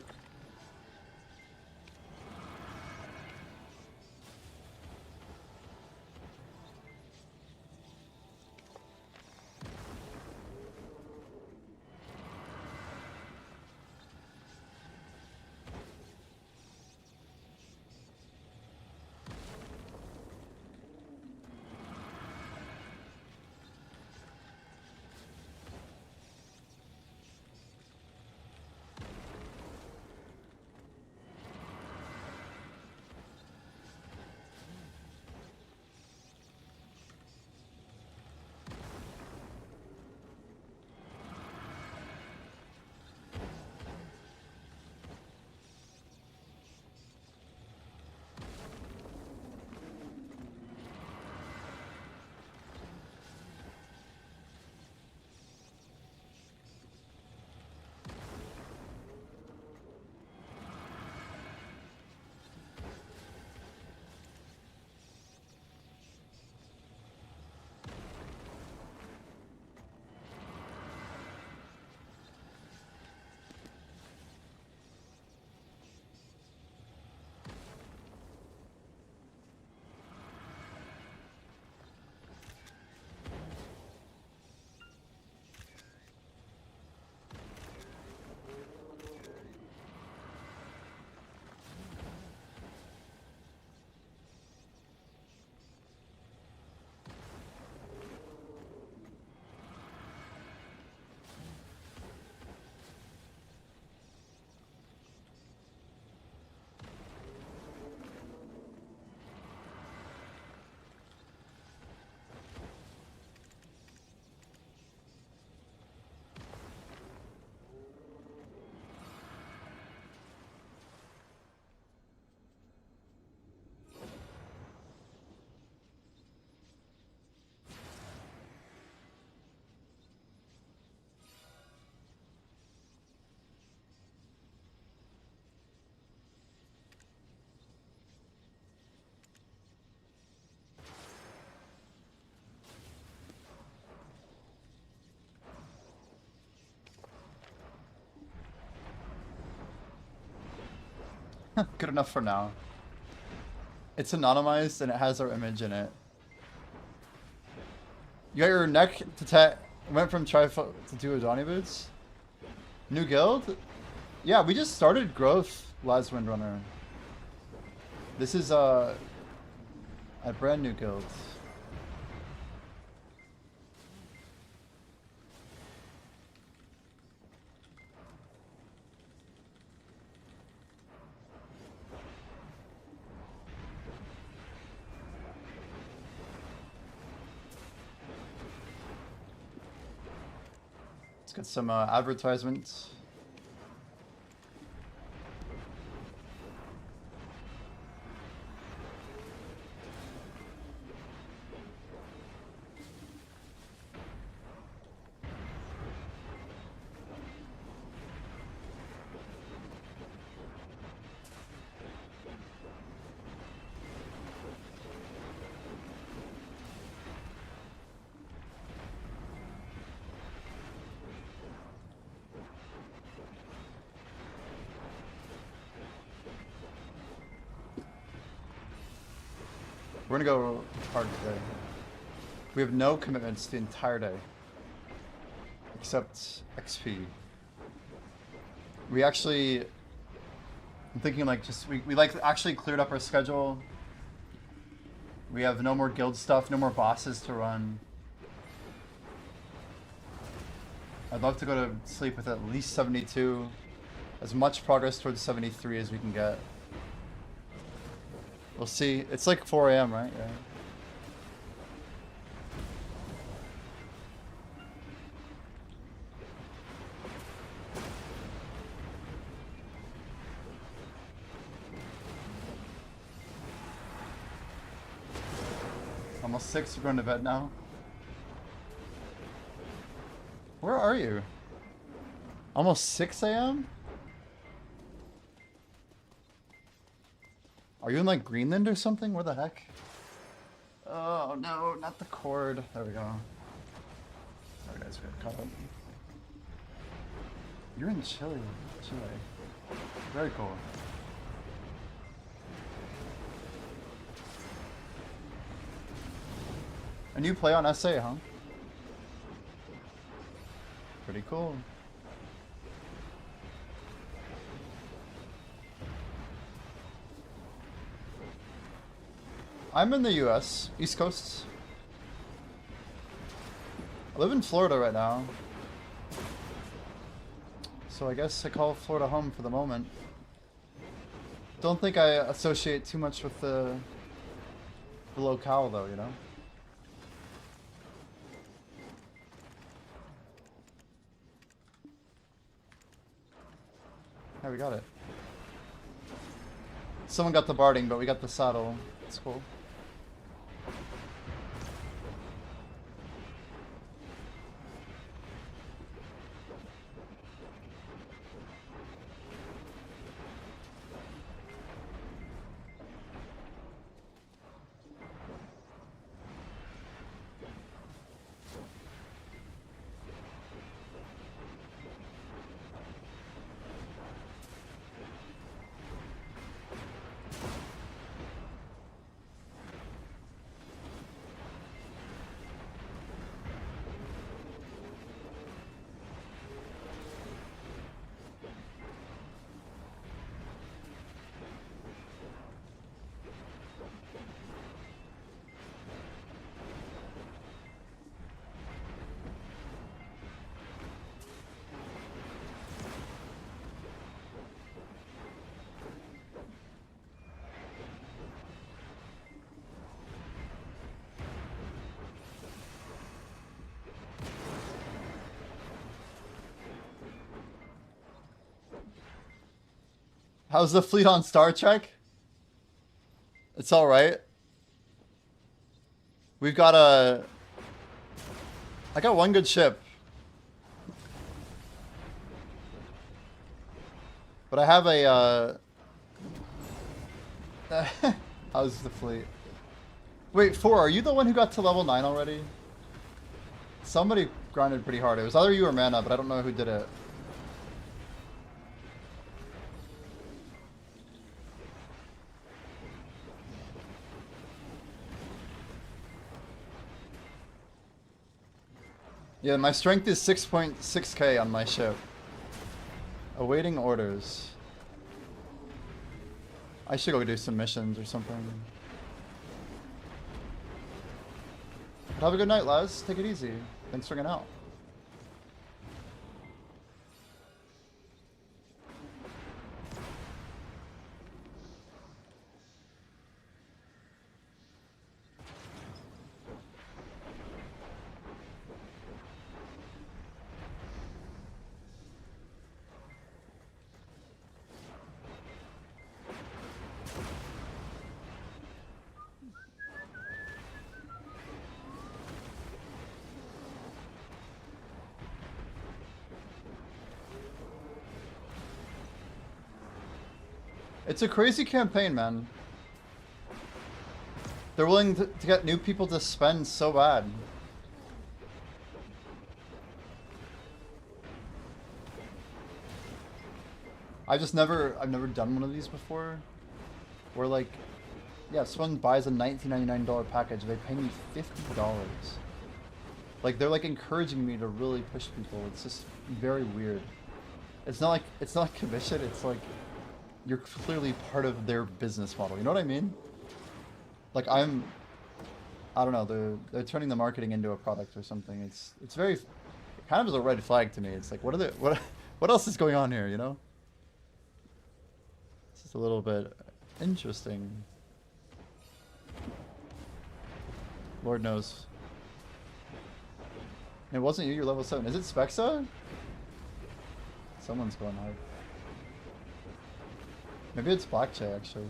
Good enough for now. It's anonymized and it has our image in it. You got your neck to went from Trifle to do Adani boots? New guild? Yeah, we just started growth last Windrunner. This is a brand new guild. get some advertisements. We're gonna go hard today. We have no commitments the entire day. Except XP. We actually... I'm thinking like just... We like actually cleared up our schedule. We have no more guild stuff, no more bosses to run. I'd love to go to sleep with at least 72. As much progress towards 73 as we can get. We'll see. It's like 4 AM, right? Yeah. Almost 6, we're going to bed now. Where are you? Almost 6 AM? Are you in like Greenland or something? Where the heck? Oh no, not the cord. There we go. Sorry guys, we got caught up. You're in Chile. Very cool. And you play on SA, huh? Pretty cool. I'm in the US, East Coast. I live in Florida right now. So I guess I call Florida home for the moment. Don't think I associate too much with the locale though, you know? Yeah, we got it. Someone got the barding, but we got the saddle. It's cool. How's the fleet on Star Trek? It's alright. We've got a... I got one good ship. But I have a, How's the fleet? Wait, 4, are you the one who got to level 9 already? Somebody grinded pretty hard. It was either you or Mana, but I don't know who did it. Yeah, my strength is 6.6k on my ship. Awaiting orders. I should go do some missions or something. But have a good night, Laz. Take it easy. Thanks for hanging out. It's a crazy campaign, man. They're willing to get new people to spend so bad. I've never done one of these before. Where like, yeah, if someone buys a $19.99 package, they pay me $50. Like they're like encouraging me to really push people. It's just very weird. It's not like commission. It's like you're clearly part of their business model. You know what I mean? Like I don't know. They're turning the marketing into a product or something. It's very, it kind of is a red flag to me. It's like what else is going on here? You know? It's just a little bit interesting. Lord knows. It wasn't you. You're level 7. Is it Spexa? Someone's going hard. Maybe it's Black Jay actually.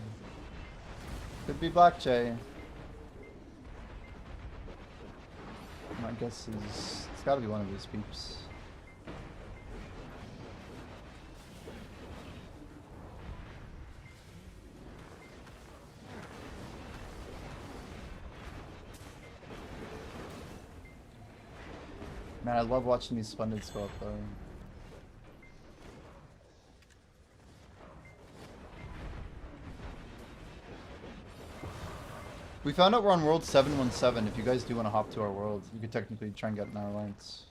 Could be Black Jay. My guess is it's got to be one of his peeps. Man, I love watching these Splendids go up though. We found out we're on world 717. If you guys do want to hop to our world, you could technically try and get in our alliance.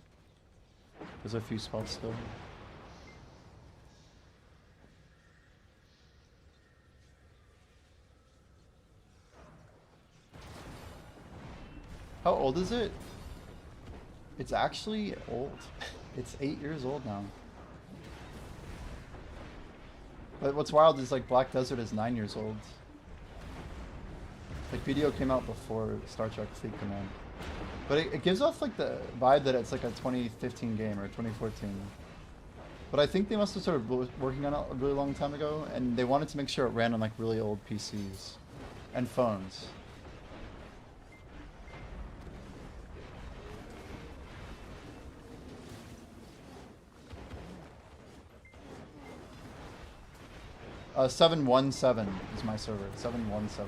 There's a few spots still. How old is it? It's actually old. It's 8 years old now. But what's wild is like Black Desert is 9 years old. Like video came out before Star Trek Fleet Command. But it gives off like the vibe that it's like a 2015 game or 2014. But I think they must have started working on it a really long time ago, and they wanted to make sure it ran on like really old PCs and phones. 717 is my server. 717.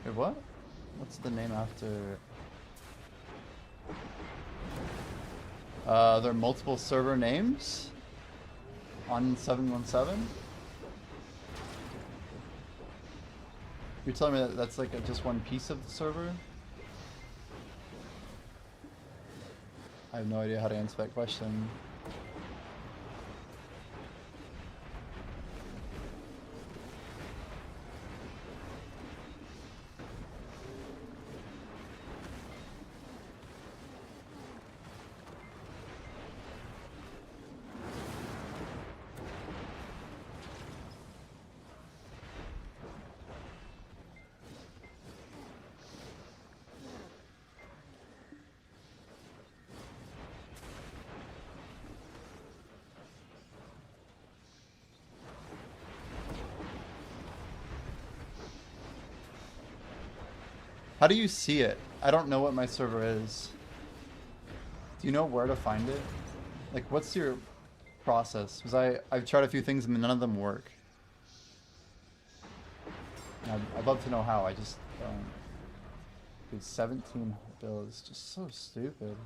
Wait, what? What's the name after? There are multiple server names on 717? You're telling me that that's like just one piece of the server? I have no idea how to answer that question. How do you see it? I don't know what my server is. Do you know where to find it? Like, what's your process? Because I've tried a few things and none of them work. I'd love to know how. I just don't. Dude, 17 bill is just so stupid.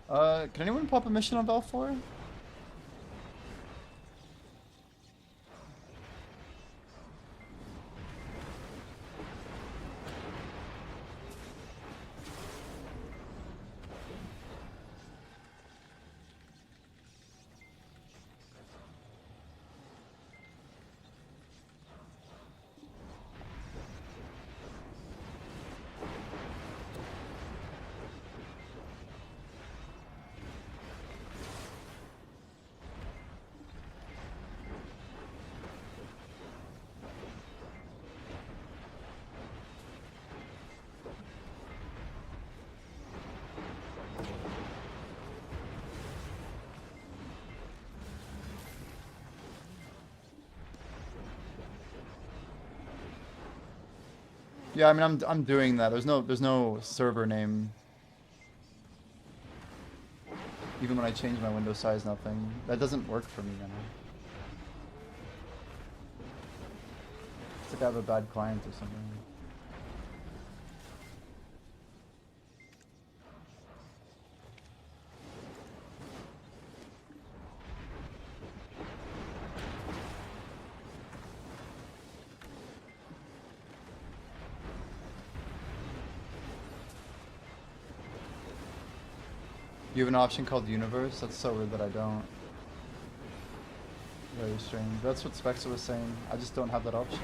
Can anyone pop a mission on Val 4? Yeah, I mean, I'm doing that. There's no server name. Even when I change my window size, nothing. That doesn't work for me, man. It's like I have a bad client or something. You have an option called Universe? That's so weird that I don't. Very strange. That's what Spexer was saying. I just don't have that option.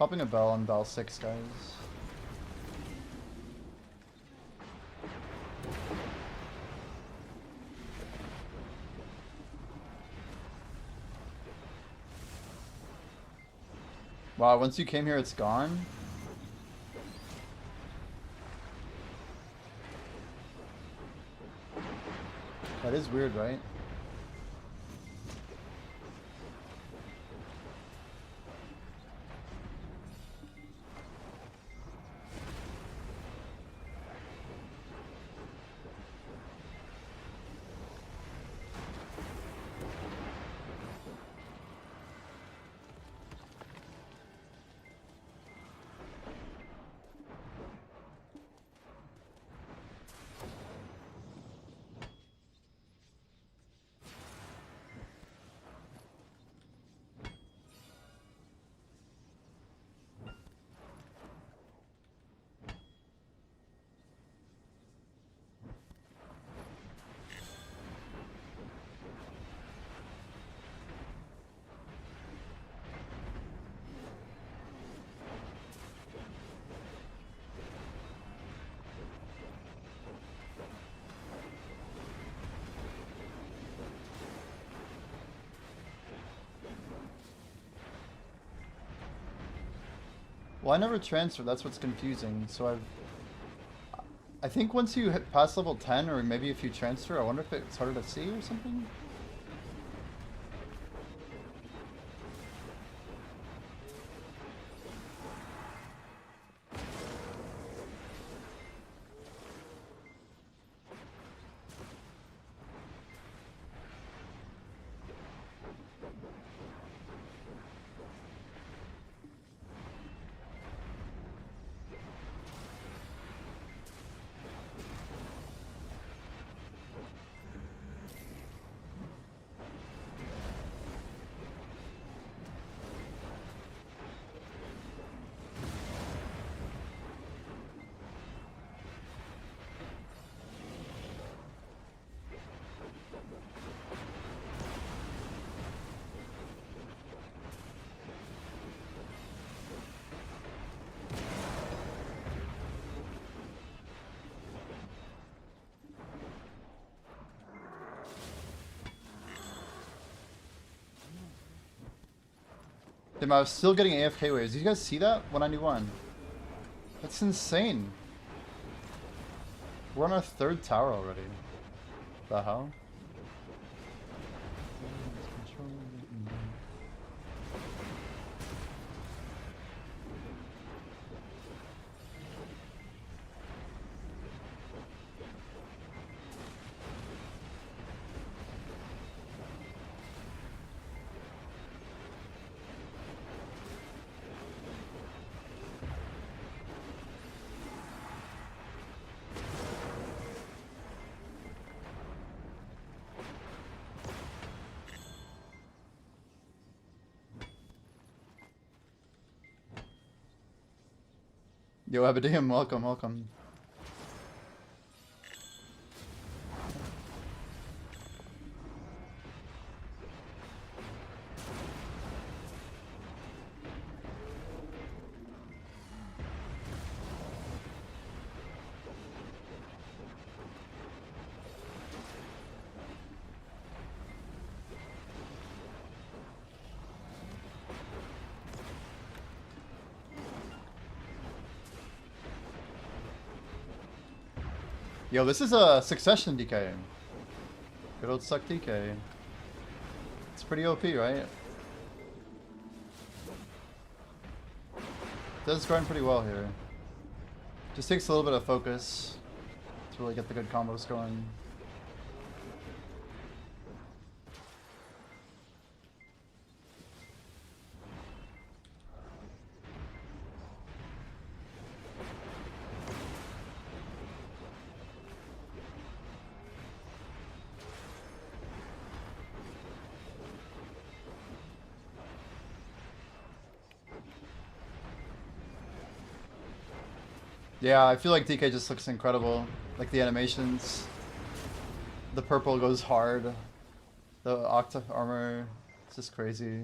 Popping a bell on Val 6, guys. Wow, once you came here, it's gone? That is weird, right? Well, I never transferred, that's what's confusing. So I think once you hit past level 10, or maybe if you transfer, I wonder if it's harder to see or something? Damn, I was still getting AFK waves. Did you guys see that? 191. That's insane. We're on our 3rd tower already. The hell? Yo, Abidium, welcome, welcome. Yo, this is a Succession DK. Good old Suck DK. It's pretty OP, right? Does grind pretty well here. Just takes a little bit of focus to really get the good combos going. Yeah, I feel like DK just looks incredible. Like the animations. The purple goes hard. The Octa armor. It's just crazy.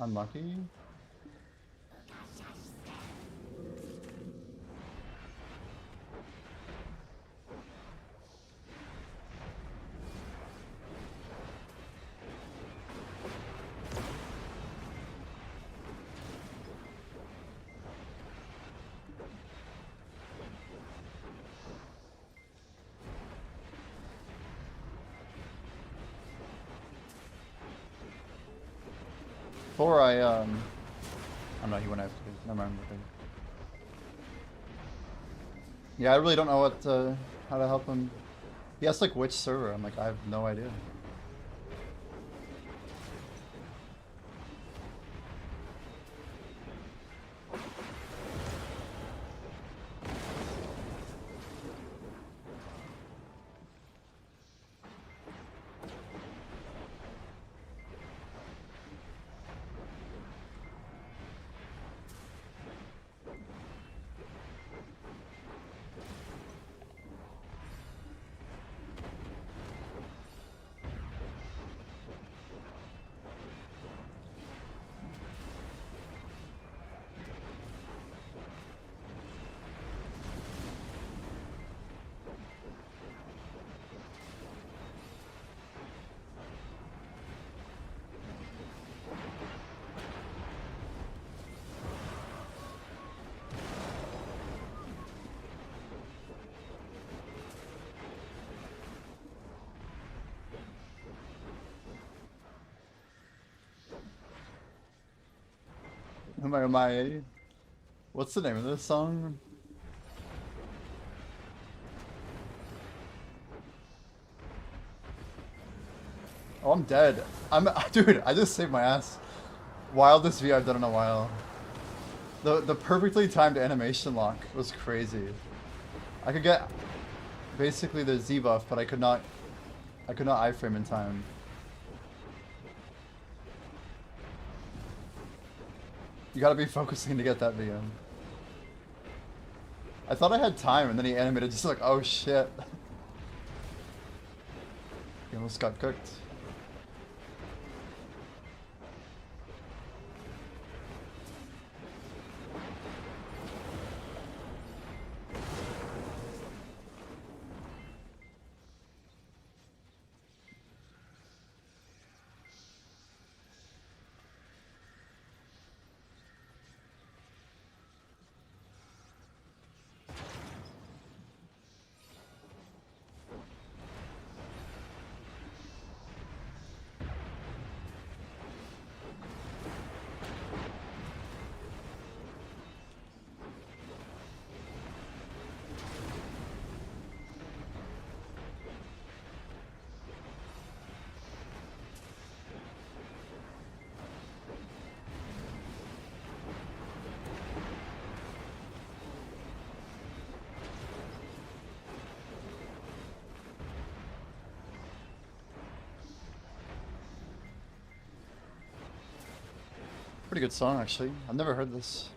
Unlucky. Before I no, he went after me. Never mind. Okay. Yeah, I really don't know what how to help him. He asked like which server. I'm like, I have no idea. Am I? What's the name of this song? Oh, I'm dead. Dude, I just saved my ass. Wildest V I've done in a while. The perfectly timed animation lock was crazy. I could get basically the Z buff, but I could not iframe in time. You gotta be focusing to get that VM. I thought I had time, and then he animated just like, oh shit. He almost got cooked. Pretty good song, actually. I've never heard this.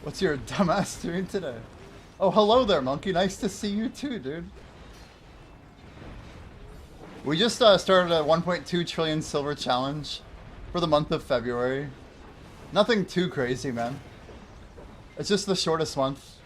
What's your dumbass doing today? Oh, hello there, Monkey. Nice to see you too, dude. We just started a 1.2 trillion silver challenge for the month of February. Nothing too crazy, man. It's just the shortest month.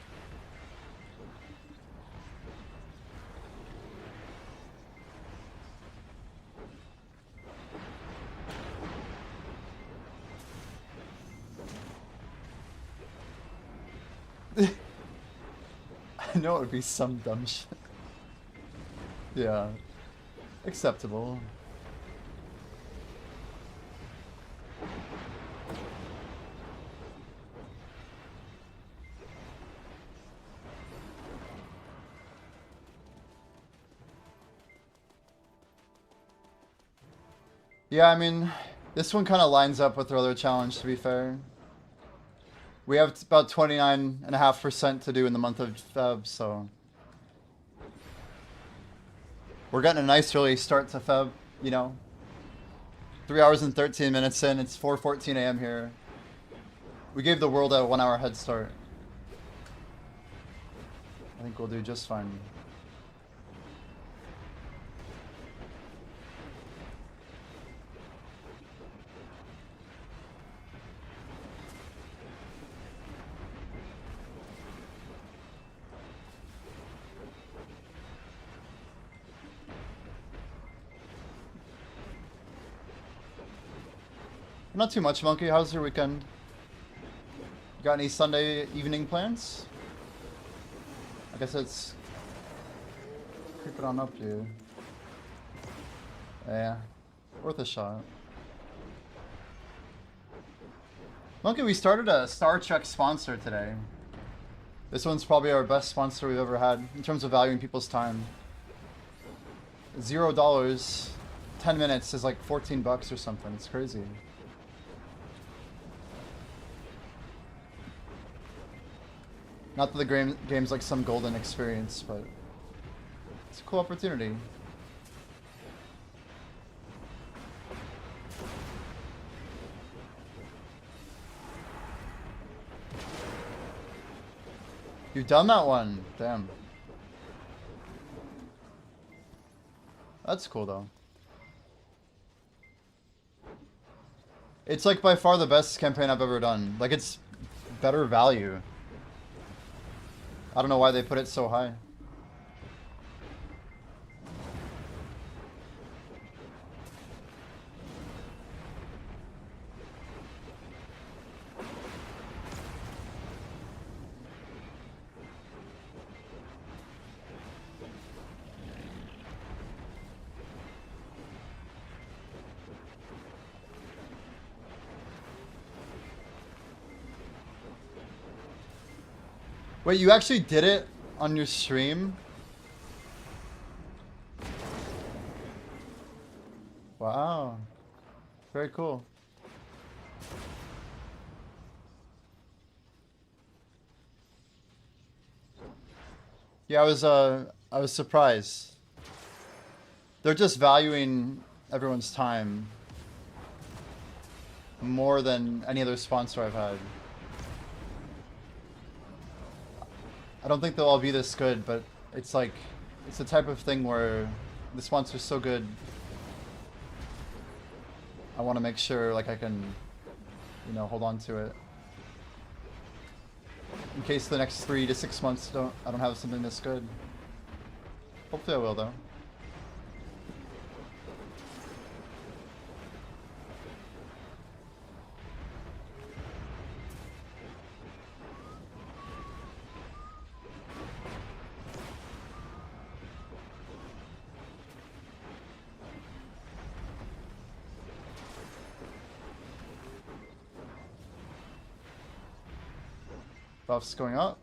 I know it would be some dumb shit. Yeah. Acceptable. Yeah, I mean, this one kind of lines up with our other challenge, to be fair. We have about 29.5% to do in the month of Feb, so... We're getting a nice early start to Feb, you know. 3 hours and 13 minutes in, it's 4:14 a.m. here. We gave the world a 1 hour head start. I think we'll do just fine. Not too much, Monkey. How's your weekend? You got any Sunday evening plans? I guess it's creeping on up to you. Yeah, worth a shot. Monkey, we started a Star Trek sponsor today. This one's probably our best sponsor we've ever had in terms of valuing people's time. $0, 10 minutes is like 14 bucks or something. It's crazy. Not that the game's like some golden experience, but it's a cool opportunity. You've done that one. Damn. That's cool though. It's like by far the best campaign I've ever done. Like it's better value. I don't know why they put it so high. Wait, you actually did it on your stream? Wow. Very cool. Yeah, I was surprised. They're just valuing everyone's time more than any other sponsor I've had. I don't think they'll all be this good, but it's like, it's the type of thing where the sponsor's so good. I want to make sure like I can, you know, hold on to it. In case the next 3 to 6 months I don't have something this good. Hopefully I will though. Buffs going up.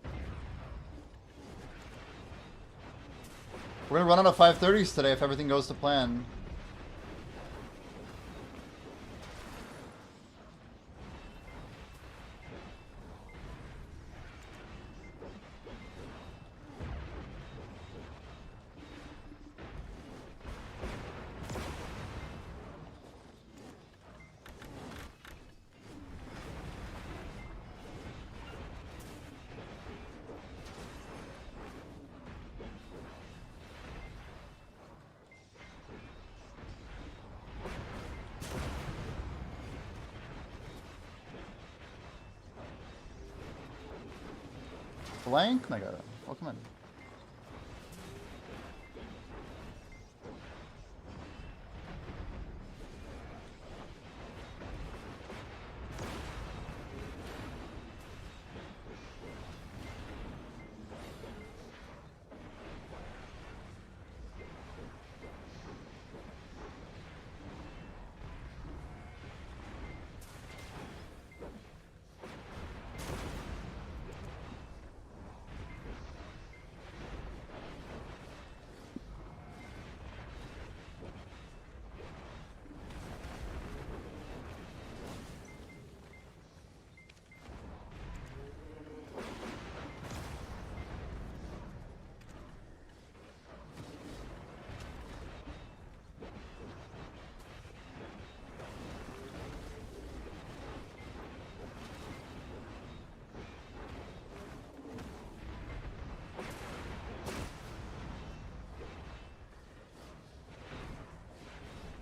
We're gonna run out of 530s today if everything goes to plan. Blank? I got it. Welcome in.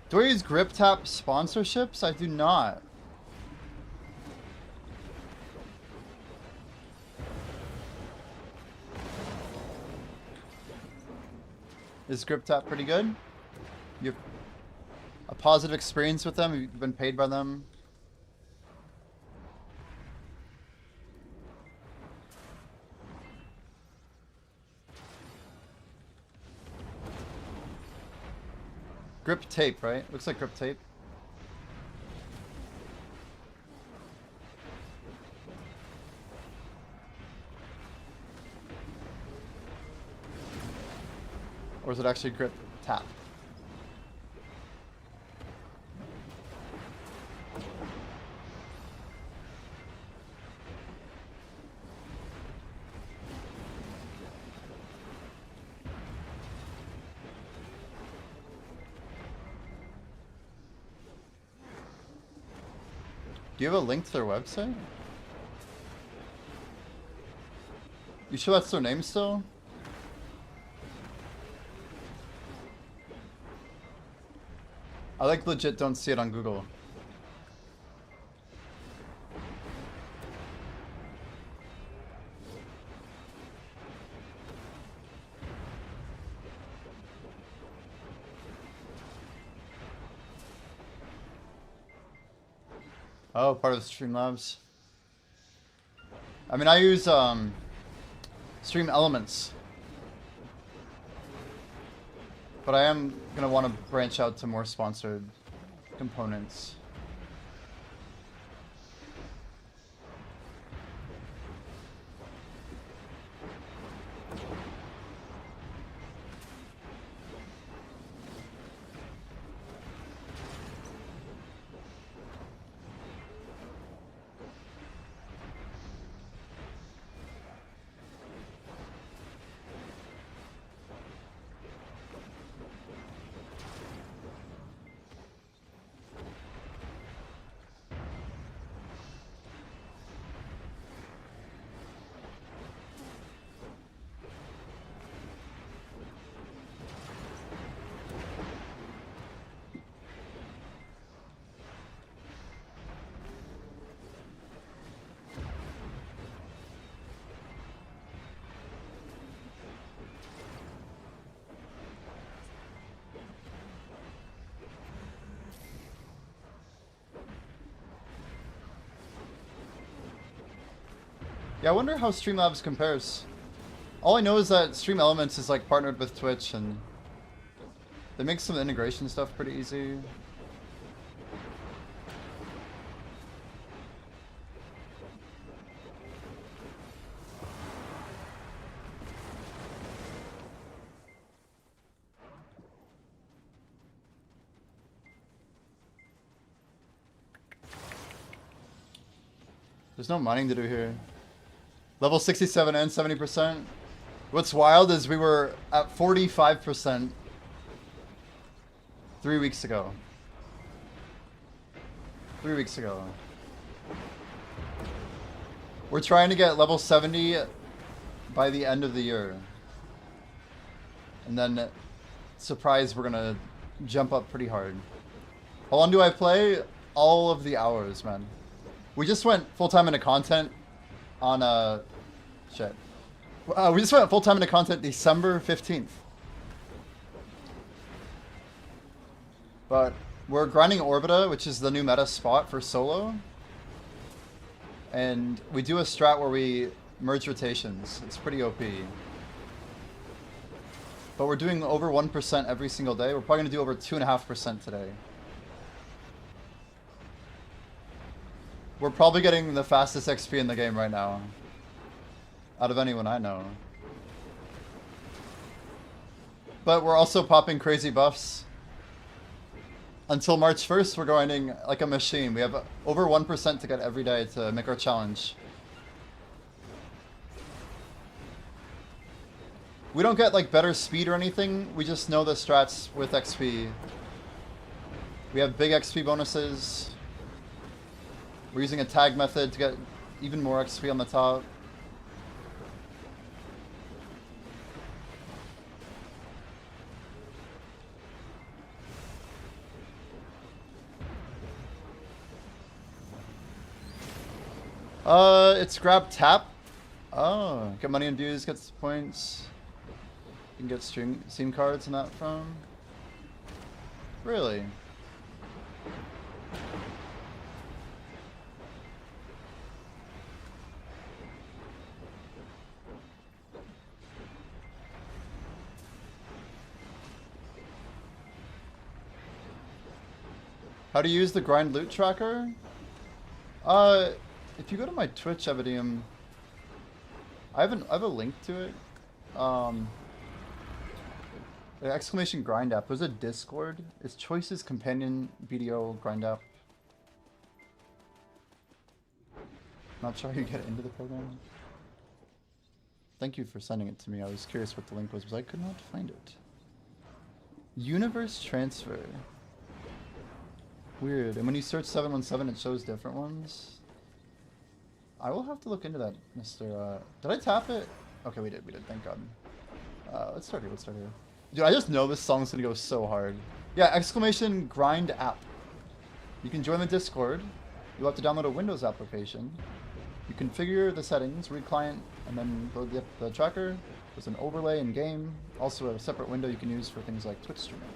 Do I use grip tap sponsorships? I do not. Is grip tap pretty good? You have a positive experience with them? You've been paid by them? Grip tape, right? Looks like grip tape. Or is it actually grip tap? Do you have a link to their website? You sure that's their name still? I like legit don't see it on Google. Oh, part of the Streamlabs. I mean, I use Stream Elements, but I am gonna want to branch out to more sponsored components. Yeah, I wonder how Streamlabs compares. All I know is that Stream Elements is like partnered with Twitch and they make some integration stuff pretty easy. There's no mining to do here. Level 67 and 70%. What's wild is we were at 45% 3 weeks ago. 3 weeks ago. We're trying to get level 70 by the end of the year. And then, surprise, we're gonna jump up pretty hard. How long do I play? All of the hours, man. We just went full-time into content on, shit. We just went full-time into content December 15th. But we're grinding Orbita, which is the new meta spot for solo. And we do a strat where we merge rotations. It's pretty OP. But we're doing over 1% every single day. We're probably going to do over 2.5% today. We're probably getting the fastest XP in the game right now. Out of anyone I know. But we're also popping crazy buffs. Until March 1st, we're grinding like a machine. We have over 1% to get every day to make our challenge. We don't get like better speed or anything. We just know the strats with XP. We have big XP bonuses. We're using a tag method to get even more XP on the top. It's grab tap. Oh, get money and views, gets points. You can get Steam cards in that from. Really? How to use the grind loot tracker? If you go to my Twitch, Evadium, I have a link to it. The exclamation grind app. There's a Discord. It's Choices Companion BDO grind app. Not sure how you get into the program. Thank you for sending it to me. I was curious what the link was, but I could not find it. Universe transfer. Weird. And when you search 717, it shows different ones. I will have to look into that, Mr. Did I tap it? Okay, we did, thank God. Let's start here, Dude, I just know this song's gonna go so hard. Yeah, exclamation grind app. You can join the Discord. You'll have to download a Windows application. You configure the settings, read client, and then load the tracker. There's an overlay in game. Also a separate window you can use for things like Twitch streaming.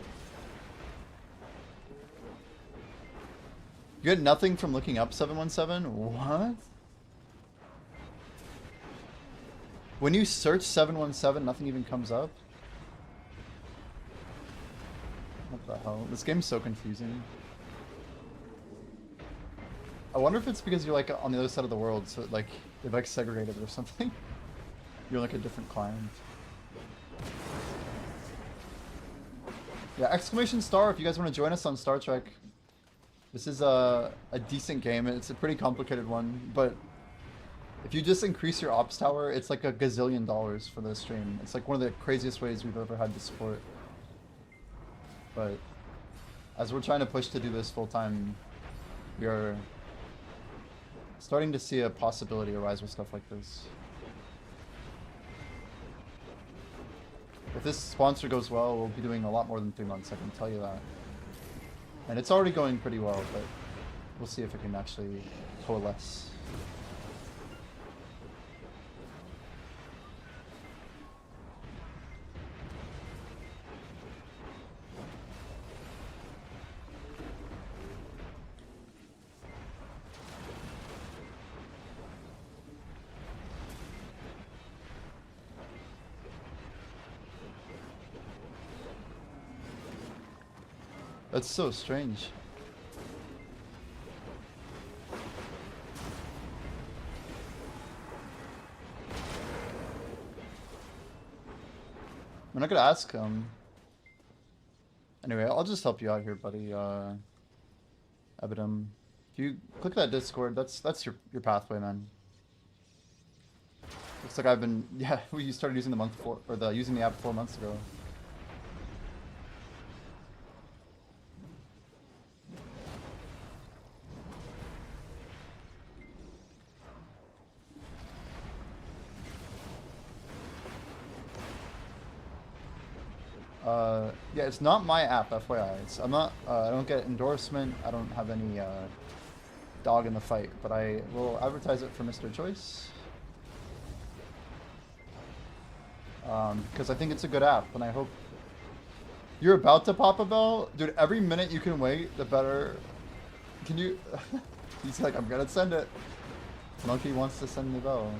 You get nothing from looking up 717? What? When you search 717, nothing even comes up? What the hell? This game's so confusing. I wonder if it's because you're like on the other side of the world, so like they've like segregated or something. You're like a different client. Yeah, exclamation star if you guys want to join us on Star Trek. This is a decent game. It's a pretty complicated one, but if you just increase your ops tower, it's like $1 gazillion for the stream. It's like one of the craziest ways we've ever had to support. But as we're trying to push to do this full time, we are starting to see a possibility arise with stuff like this. If this sponsor goes well, we'll be doing a lot more than 3 months, I can tell you that. And it's already going pretty well, but we'll see if it can actually coalesce. That's so strange. I'm not gonna ask him. Anyway, I'll just help you out here, buddy. Ebidem. If you click that Discord, that's your pathway, man. Looks like I've been we started using the month before, or using the app 4 months ago. Yeah, it's not my app, FYI. I'm not. I don't get endorsement. I don't have any dog in the fight, but I will advertise it for Mr. Choice. Because I think it's a good app, and I hope you're about to pop a bell, dude. Every minute you can wait, the better. Can you? He's like, I'm gonna send it. Monkey wants to send the bell.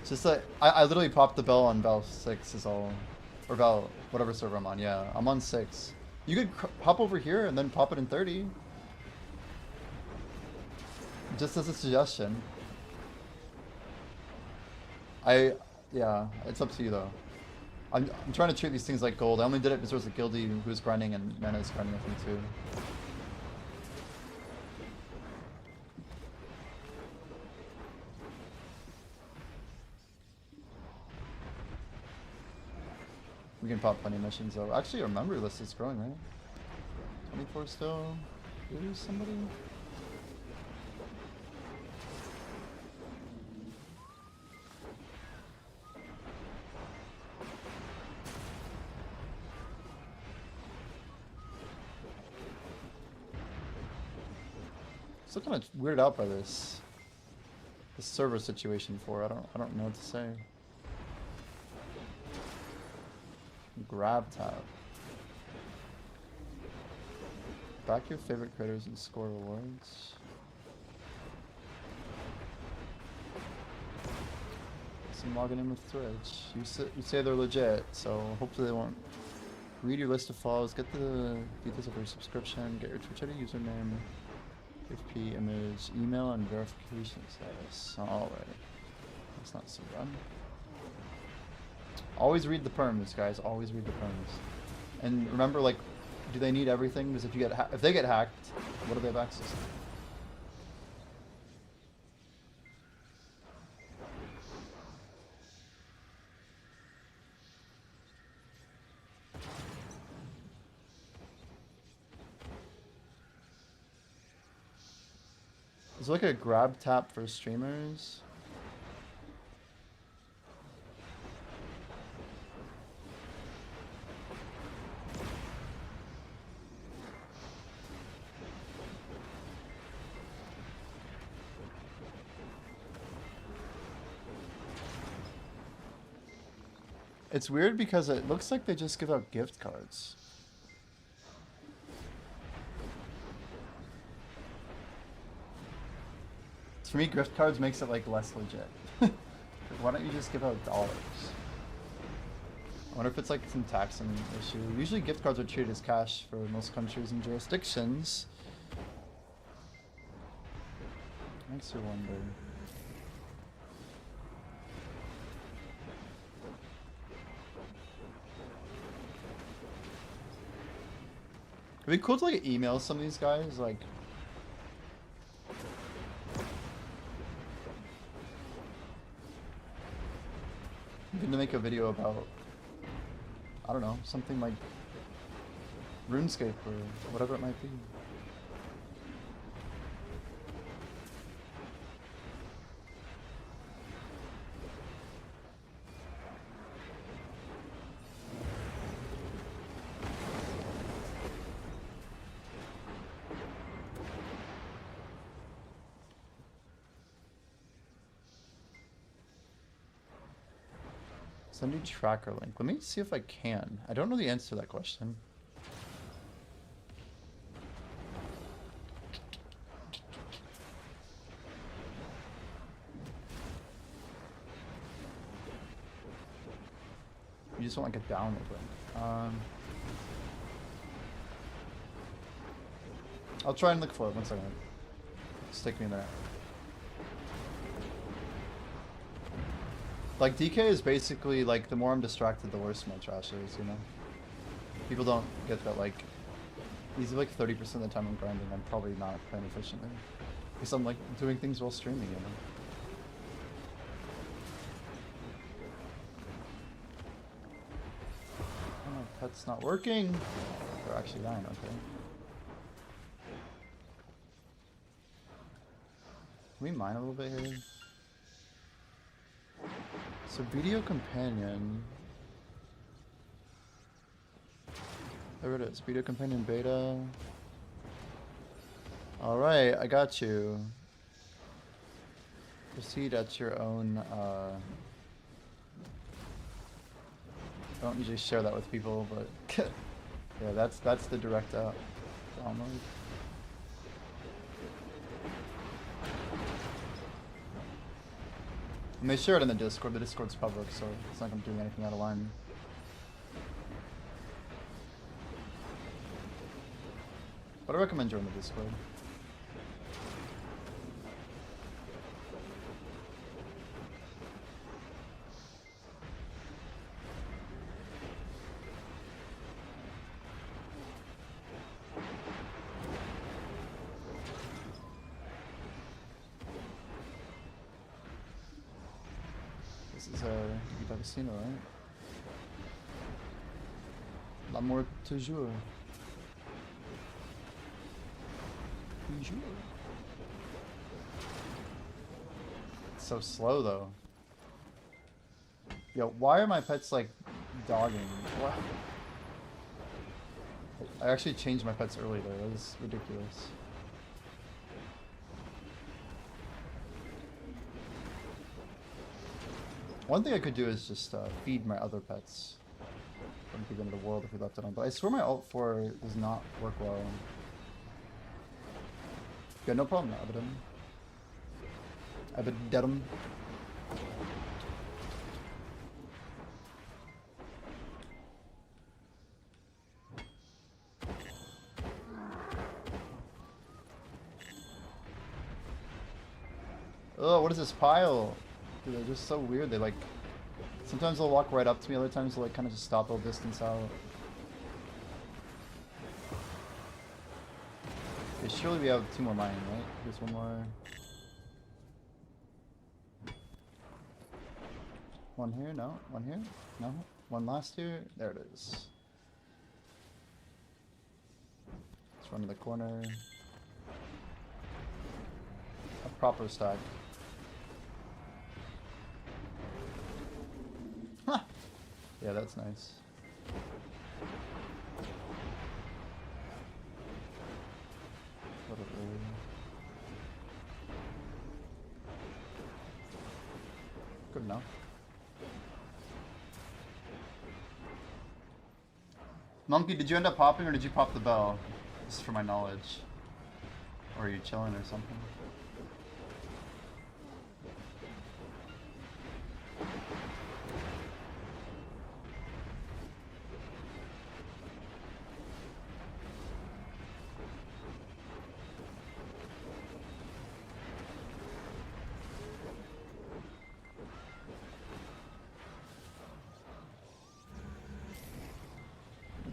It's just like I literally popped the bell on bell 6 is all. Or about whatever server I'm on, yeah. I'm on 6. You could hop over here and then pop it in 30. Just as a suggestion. Yeah, it's up to you though. I'm trying to treat these things like gold. I only did it because there was a guildie who was grinding and Mana is grinding with me too. We can pop plenty of missions though. Actually, our memory list is growing, right? 24 still. Is somebody? Still kind of weirded out by this server situation for. I don't know what to say. Grab tab. Back your favorite creators and score rewards. I'm logging in with Twitch. You say they're legit, so hopefully they won't read your list of follows, get the details of your subscription, get your Twitch ID username, FP image, email, and verification status. Alright. That's not so bad. Always read the perms, guys. Always read the perms. And remember, like, do they need everything? Because if they get hacked, what do they have access to? Is like a grab tap for streamers? It's weird because it looks like they just give out gift cards. For me, gift cards makes it like less legit. Why don't you just give out dollars? I wonder if it's like some taxing issue. Usually gift cards are treated as cash for most countries and jurisdictions. Makes you wonder. It'd be cool to like email some of these guys, like. Even to make a video about, I don't know, something like RuneScape or whatever it might be. Send you tracker link. Let me see if I can. I don't know the answer to that question. You just want like a download link. I'll try and look for it. 1 second. Stick me there. Like, DK is basically, like, the more I'm distracted, the worse my trash is, you know? People don't get that, like, easily, like, 30% of the time I'm grinding, I'm probably not playing efficiently. Because I'm, like, doing things while streaming, you know? Oh, pet's not working! They're actually dying, okay. Can we mine a little bit here? So, video companion. There it is. Video companion beta. Alright, I got you. Proceed at your own. I don't usually share that with people, but yeah, that's the direct download. And they share it in the Discord. The Discord's public, so it's not like I'm doing anything out of line. But I recommend joining the Discord. This is a casino, right? L'amour toujours. Toujours. It's so slow though. Yo, why are my pets like dogging? What? I actually changed my pets early there. That was ridiculous. One thing I could do is just feed my other pets from the beginning of the world if we left it on. But I swear my alt 4 does not work well. Yeah, no problem, Abaddon. Abaddon. Oh, what is this pile? Dude, they're just so weird. They like, sometimes they'll walk right up to me, other times they'll like kind of just stop, they'll distance out. Okay, surely we have 2 more mining, right? There's 1 more. 1 here, no. 1 here, no. 1 last here, there it is. Let's run to the corner. A proper stack. Huh. Yeah, that's nice. Good enough. Monkey, did you end up popping or did you pop the bell? Just for my knowledge. Or are you chilling or something?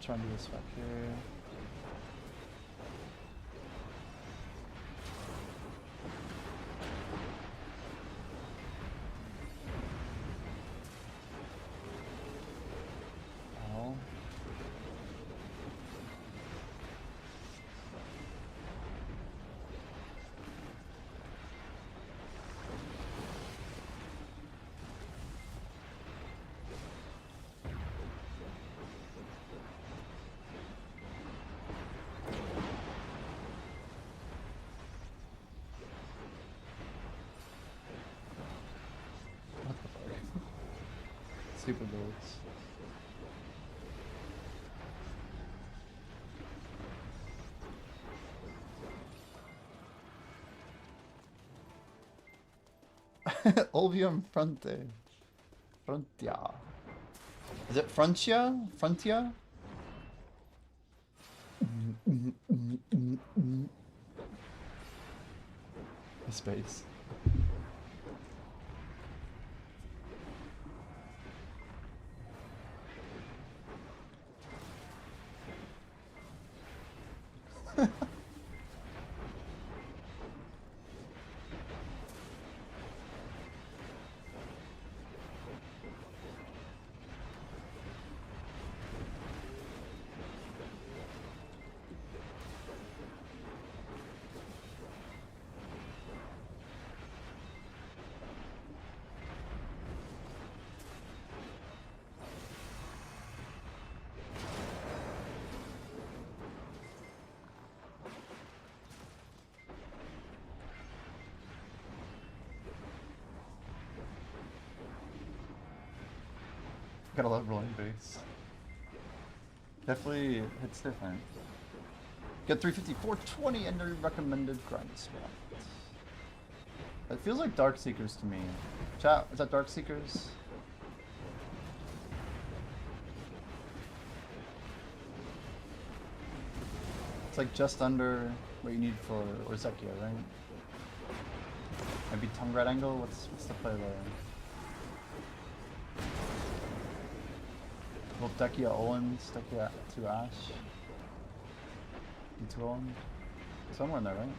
Try and do this back here. Oh. Stupid builds. Olvium Fronte. Frontia. Is it Frontia? Frontia? space. Gotta love rolling base. Definitely hits different. Get 350, 420 and a recommended grind spot. It feels like Dark Seekers to me. Chat, is that Dark Seekers? It's like just under what you need for Orzekia, right? Maybe tongue red angle? What's the play there? Dekia Olin, Dekia to Ash. D2 Olin. Somewhere in there, right?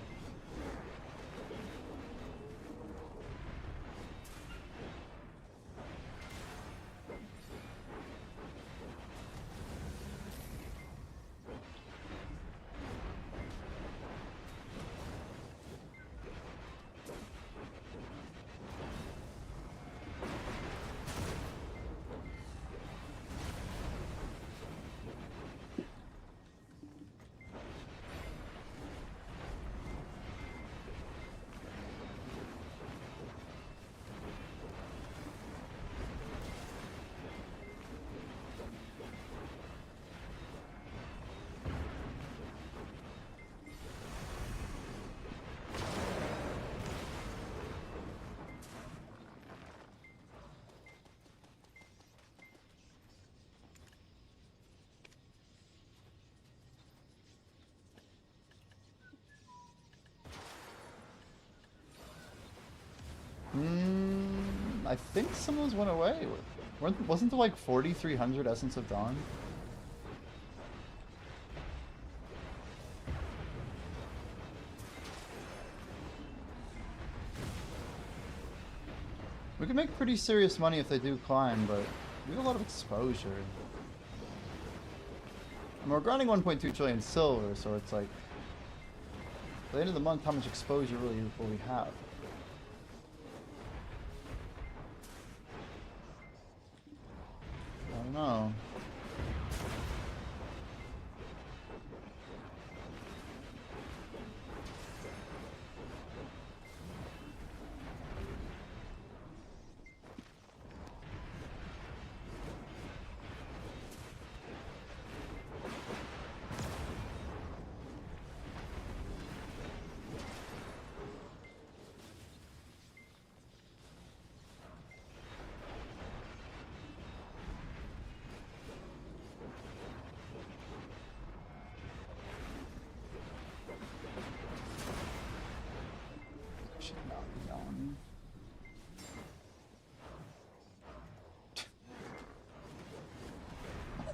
I think someone's went away. Wasn't there like 4,300 Essence of Dawn? We can make pretty serious money if they do climb, but we have a lot of exposure. And we're grinding 1.2 trillion silver, so it's like, at the end of the month, how much exposure really will we have? I don't know.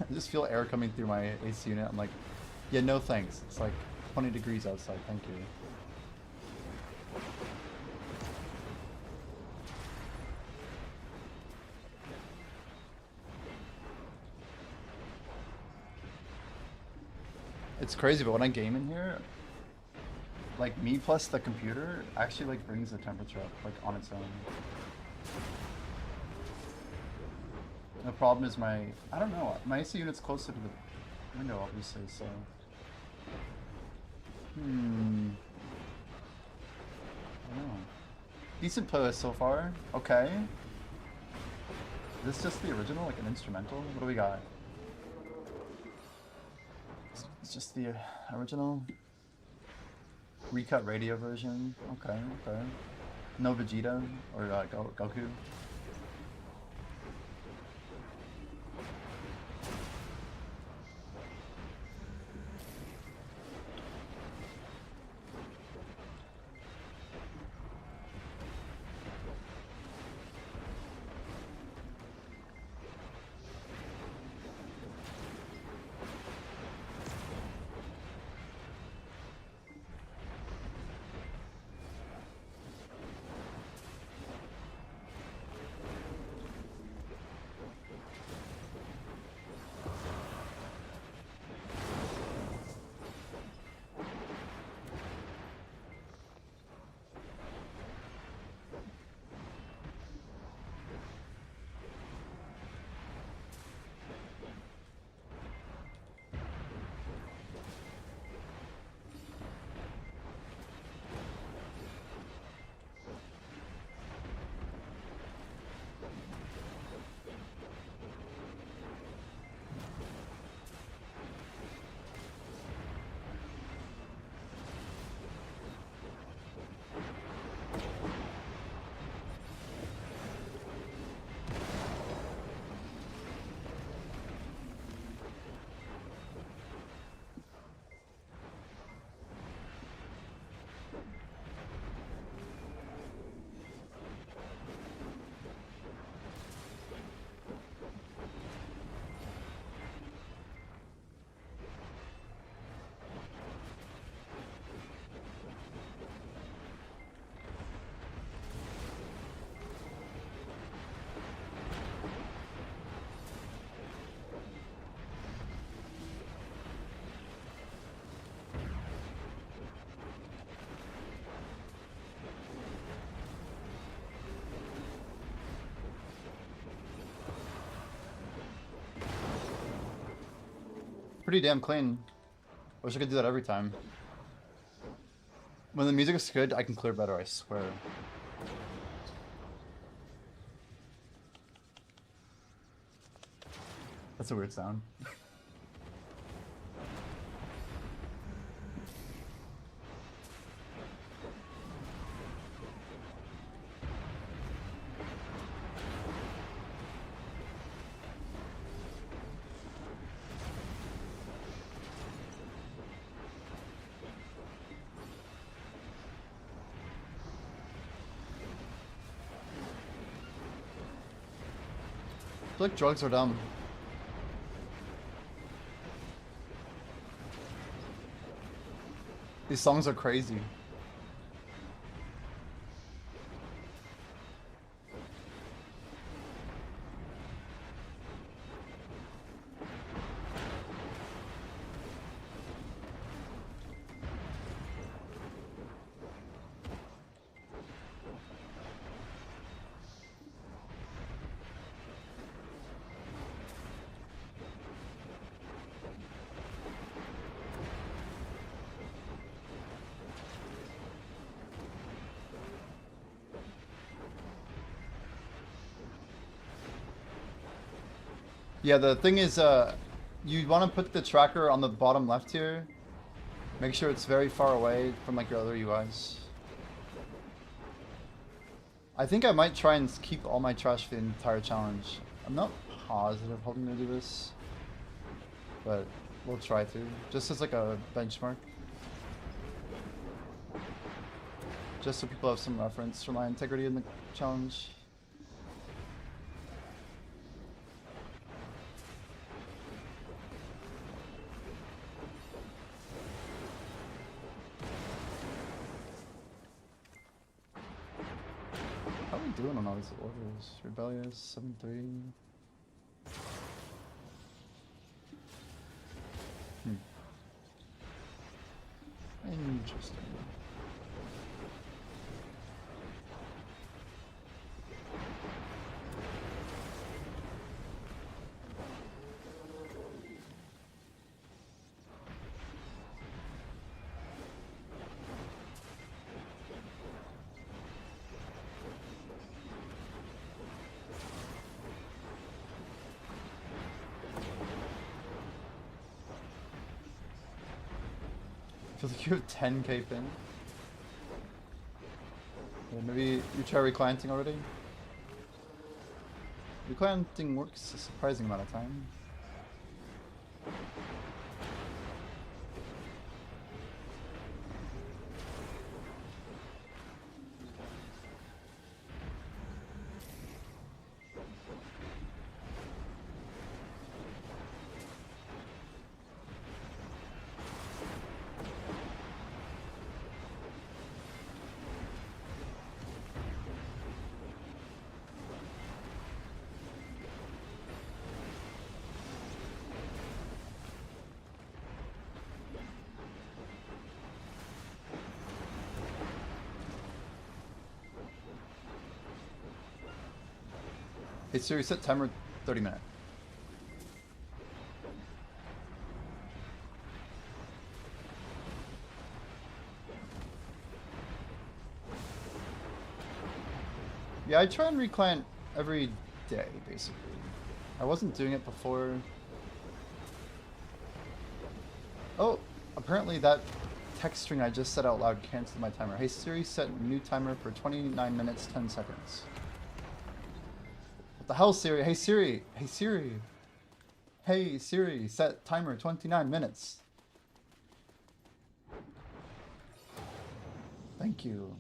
I just feel air coming through my AC unit. I'm like, yeah, no thanks. It's like 20 degrees outside. Thank you. It's crazy, but when I game in here, like me plus the computer actually like brings the temperature up like on its own. The problem is I don't know, my AC unit's closer to the window obviously, so. I don't know. Decent playlist so far. Okay. Is this just the original, like an instrumental? What do we got? It's just the original recut radio version. Okay, okay. No Vegeta or Goku. pretty damn clean. Wish I could do that every time. When the music is good, I can clear better, I swear. That's a weird sound. I feel like drugs are dumb. These songs are crazy. Yeah, the thing is, you want to put the tracker on the bottom left here. Make sure it's very far away from like your other UIs. I think I might try and keep all my trash for the entire challenge. I'm not positive how I'm gonna do this, but we'll try to. Just as like a benchmark. Just so people have some reference for my integrity in the challenge. How are we doing on all these orders? Rebellious, 7-3. Interesting. I feel like you have 10k pin. Yeah, maybe you try reclienting already? Reclienting works a surprising amount of time. Hey Siri, set timer 30 minutes. Yeah, I try and recline every day, basically. I wasn't doing it before. Oh, apparently that text string I just said out loud canceled my timer. Hey Siri, set new timer for 29 minutes, 10 seconds. What the hell, Siri? Hey Siri! Hey Siri! Hey Siri, set timer 29 minutes. Thank you.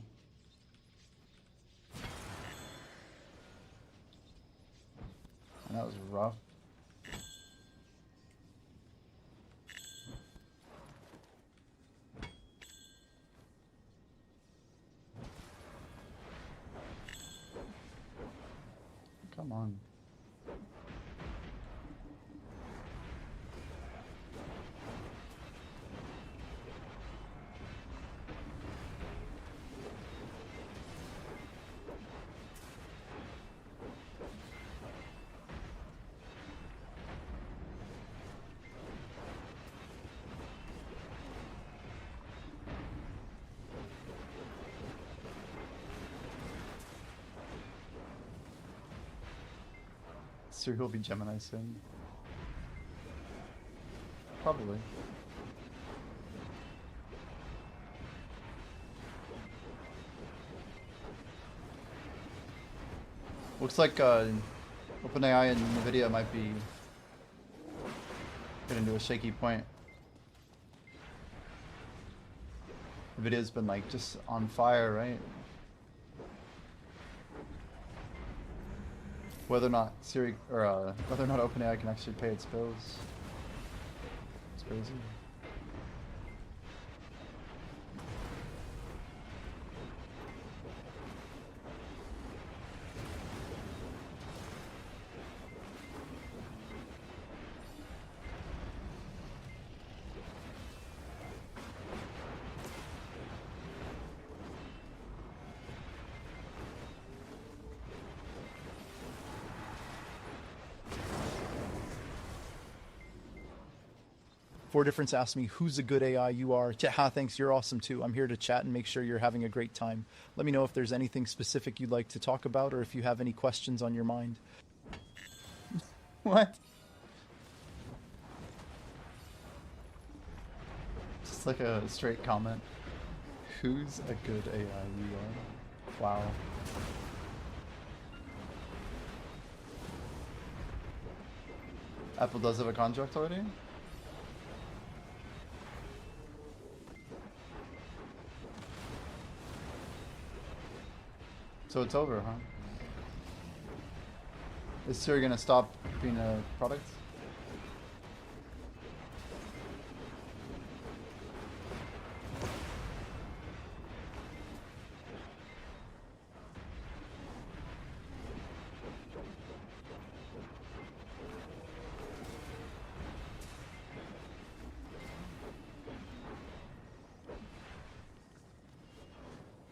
And that was rough. Come on. Siri will be Gemini soon. Probably. Looks like OpenAI and NVIDIA might be getting to a shaky point. NVIDIA's been like just on fire, right? Whether or not Siri or whether or not OpenAI can actually pay its bills. It's crazy. Four Difference asked me, who's a good AI you are? Thanks, you're awesome too. I'm here to chat and make sure you're having a great time. Let me know if there's anything specific you'd like to talk about or if you have any questions on your mind. What? Just like a straight comment. Who's a good AI you are? Wow. Apple does have a contract already? So it's over, huh? Is Siri gonna stop being a product?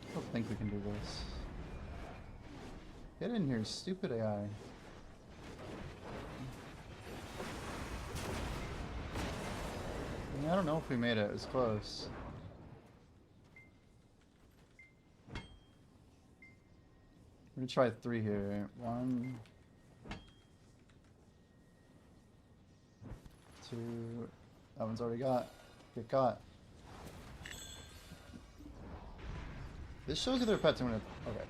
I don't think we can do this. Get in here, stupid AI. I don't know if we made it. It was close. We're gonna try 3 here. 1, 2. That one's already got. Get caught. This shows you their pets. I'm gonna. Okay.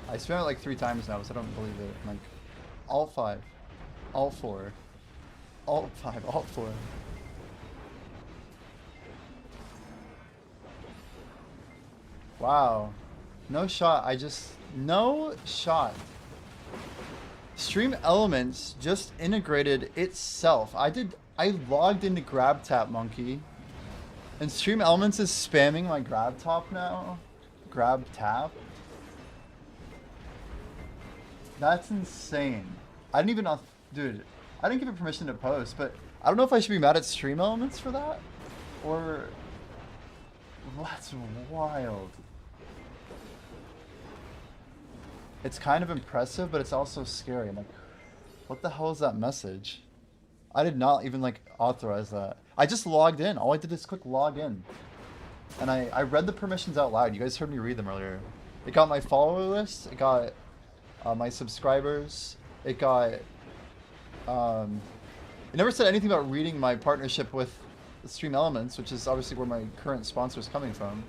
I spent it like 3 times now, so I don't believe it. Like, Alt 5, Alt 4, Alt 5, Alt 4. Wow. No shot. No shot. Stream Elements just integrated itself. I logged into GrabTap, monkey. And Stream Elements is spamming my GrabTap now. GrabTap. That's insane. I didn't even, dude, I didn't give it permission to post, but I don't know if I should be mad at Stream Elements for that, or, that's wild. It's kind of impressive, but it's also scary. I'm like, what the hell is that message? I did not even like authorize that. I just logged in. All I did is click log in. And I read the permissions out loud. You guys heard me read them earlier. It got my follower list. It got my subscribers. It got, it never said anything about reading my partnership with Stream Elements, which is obviously where my current sponsor is coming from.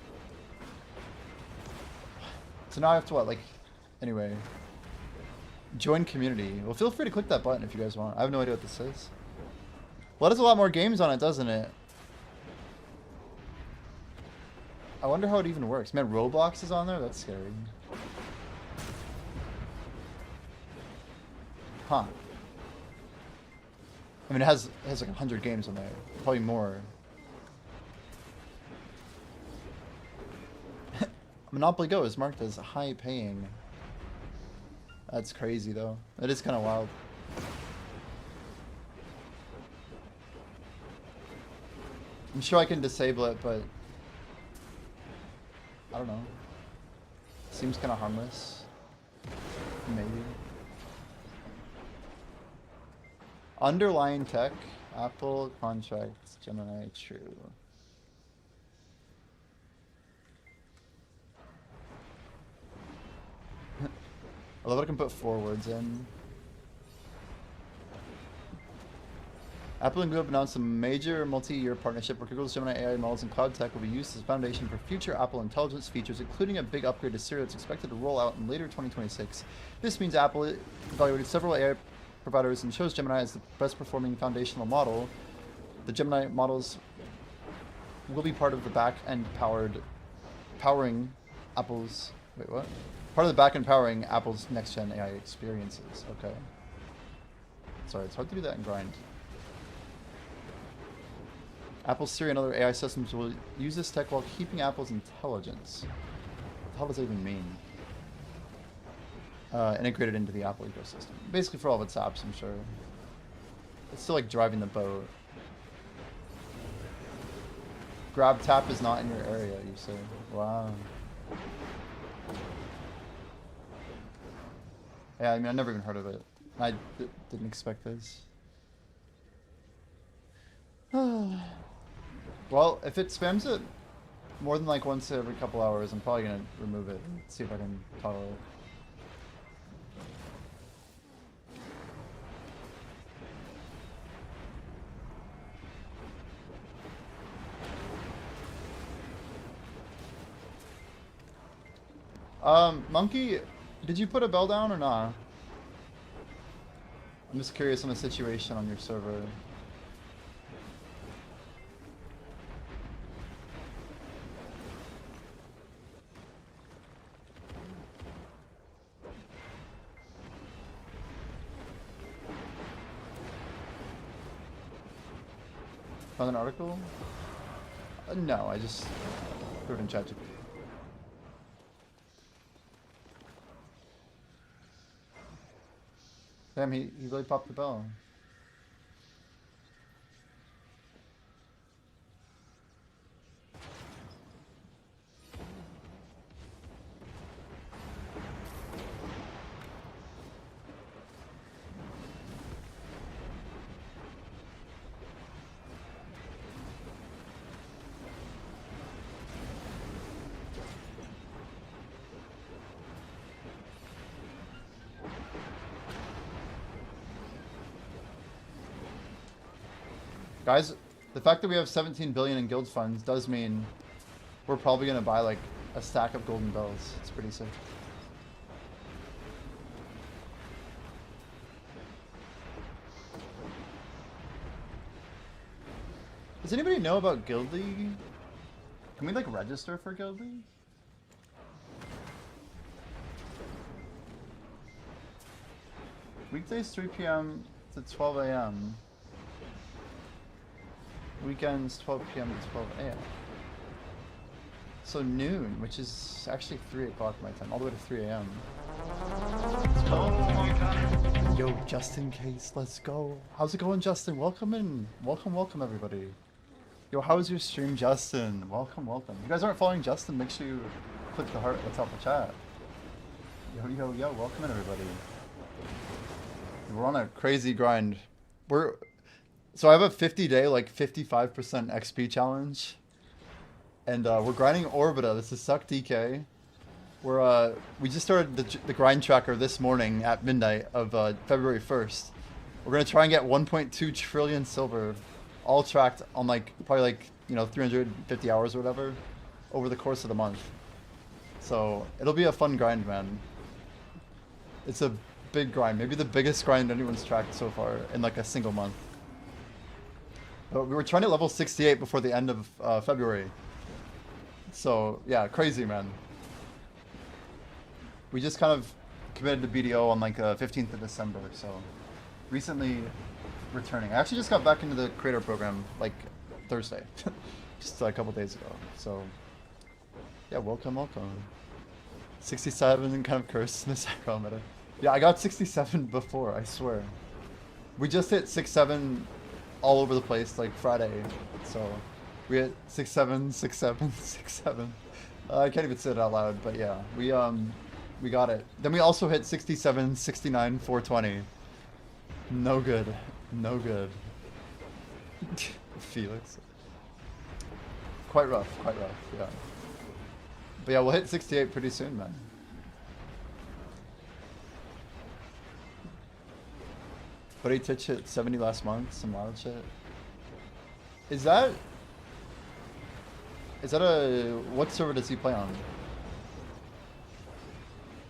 So now I have to what, like, anyway. Join community. Well, feel free to click that button if you guys want. I have no idea what this is. Well, there's a lot more games on it, doesn't it? I wonder how it even works. Man, Roblox is on there? That's scary. Huh. I mean, it has like 100 games on there. Probably more. Monopoly Go is marked as high paying. That's crazy though. That is kind of wild. I'm sure I can disable it, but I don't know. Seems kind of harmless. Maybe. Underlying tech, Apple contracts, Gemini, true. I love what I can put 4 words in. Apple and Google announced a major multi-year partnership where Google's Gemini AI models and cloud tech will be used as a foundation for future Apple Intelligence features, including a big upgrade to Siri that's expected to roll out in later 2026. This means Apple evaluated several AI providers and chose Gemini as the best performing foundational model. The Gemini models will be part of the back-end powering Apple's... Wait, what? Part of the back-end powering Apple's next-gen AI experiences. Okay. Sorry, it's hard to do that in Grind. Apple, Siri, and other AI systems will use this tech while keeping Apple's intelligence. What the hell does that even mean? Integrated into the Apple ecosystem. Basically for all of its apps, I'm sure. It's still like driving the boat. Grab tap is not in your area, you say. Wow. Yeah, I mean, I never even heard of it. I didn't expect this. Well, if it spams it more than like once every couple hours, I'm probably gonna remove it and see if I can toggle it. Monkey, did you put a bell down or not? I'm just curious on the situation on your server. Found an article? No, I just threw it in ChatGPT. Damn, he really popped the bell. Guys, the fact that we have 17 billion in guild funds does mean we're probably gonna buy like a stack of golden bells. It's pretty sick. Does anybody know about Guild League? Can we like register for Guild League? Weekdays 3 p.m. to 12 a.m. Weekends 12 p.m. to 12 a.m. So noon, which is actually 3 o'clock my time, all the way to 3 a.m. Oh my god. Yo, just in case, let's go. How's it going, Justin? Welcome in. Welcome everybody. Yo, how's your stream, Justin? Welcome. If you guys aren't following Justin, make sure you click the heart that's out the chat. Yo, welcome in everybody. We're on a crazy grind. So I have a 50-day, like 55% XP challenge. And we're grinding Orbita. This is Suck DK. We just started the grind tracker this morning at midnight of February 1st. We're going to try and get 1.2 trillion silver, all tracked on like, probably like, 350 hours or whatever, over the course of the month. So it'll be a fun grind, man. It's a big grind. Maybe the biggest grind anyone's tracked so far in like a single month. But we were trying to level 68 before the end of February. So, yeah, crazy, man. We just kind of committed to BDO on like 15th of December, so recently returning. I actually just got back into the creator program like Thursday, just a couple days ago. So, yeah, welcome. 67 and kind of cursed in the Sacral meta. Yeah, I got 67 before, I swear. We just hit 6-7 all over the place like Friday, so we hit 6-7, 6-7, 6-7. I can't even say it out loud, but yeah, we got it. Then we also hit 67, 69, 420. No good. Felix. Quite rough, yeah. But yeah, we'll hit 68 pretty soon, man. But he Twitch hit 70 last month, some wild shit. Is that a, what server does he play on?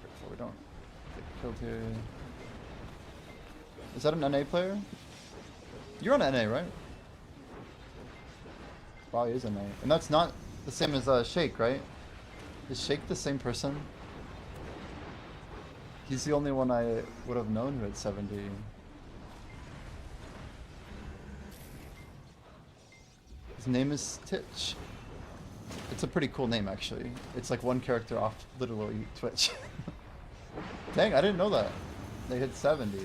Before we don't get killed here. Is that an NA player? You're on NA, right? Wow, he is NA. And that's not the same as Shake, right? Is Shake the same person? He's the only one I would have known who had 70. His name is Titch. It's a pretty cool name, actually. It's like one character off literally Twitch. Dang, I didn't know that. They hit 70.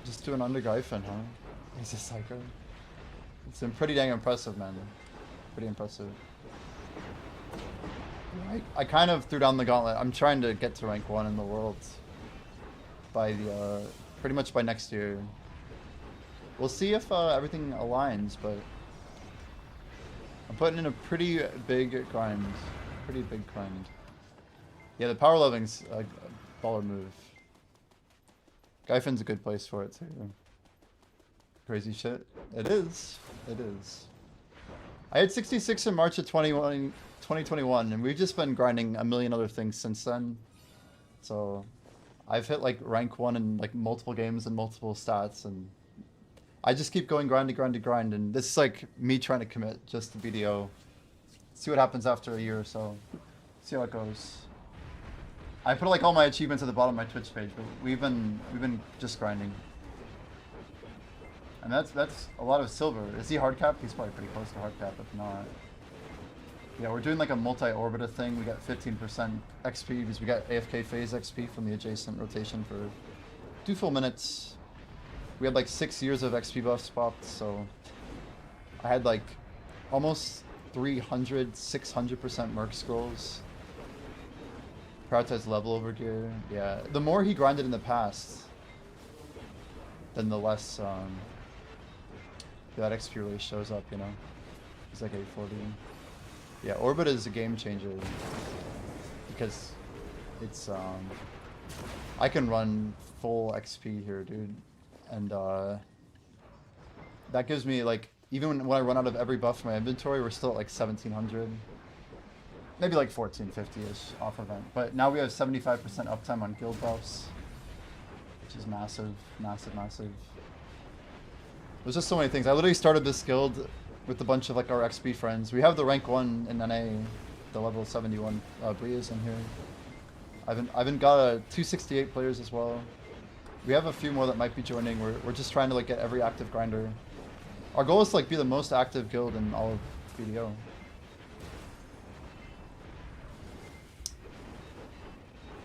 Just doing under Gryphon, huh? He's a psycho. It's been pretty dang impressive, man. Pretty impressive. I kind of threw down the gauntlet. I'm trying to get to rank 1 in the world by the pretty much by next year. We'll see if everything aligns, but I'm putting in a pretty big grind. Pretty big grind. Yeah, the power leveling's a baller move. Gryphon's a good place for it too. Crazy shit. It is. It is. I had 66 in March of 2021, and we've just been grinding a million other things since then. So I've hit like rank 1 in like multiple games and multiple stats, and I just keep going grind to grind to grind, and this is like me trying to commit just to BDO. See what happens after a year or so. See how it goes. I put like all my achievements at the bottom of my Twitch page, but we've been just grinding. And that's a lot of silver. Is he hard capped? He's probably pretty close to hard cap, if not. Yeah, we're doing like a multi-orbiter thing. We got 15% XP because we got AFK phase XP from the adjacent rotation for 2 full minutes. We had like 6 years of XP buffs popped, so I had like almost 300, 600% Merc scrolls. Prioritize level over gear. Yeah, the more he grinded in the past, then the less that XP really shows up, you know? It's like 840. Yeah, Orbit is a game changer because it's I can run full XP here, dude, and that gives me like, even when I run out of every buff in my inventory, we're still at like 1700, maybe like 1450-ish off event. But now we have 75% uptime on guild buffs, which is massive, massive, massive. There's just so many things. I literally started this guild with a bunch of like our XP friends. We have the rank 1 in NA, the level 71 Bria's in here. I've got 268 players as well. We have a few more that might be joining. We're just trying to like get every active grinder. Our goal is to like be the most active guild in all of BDO.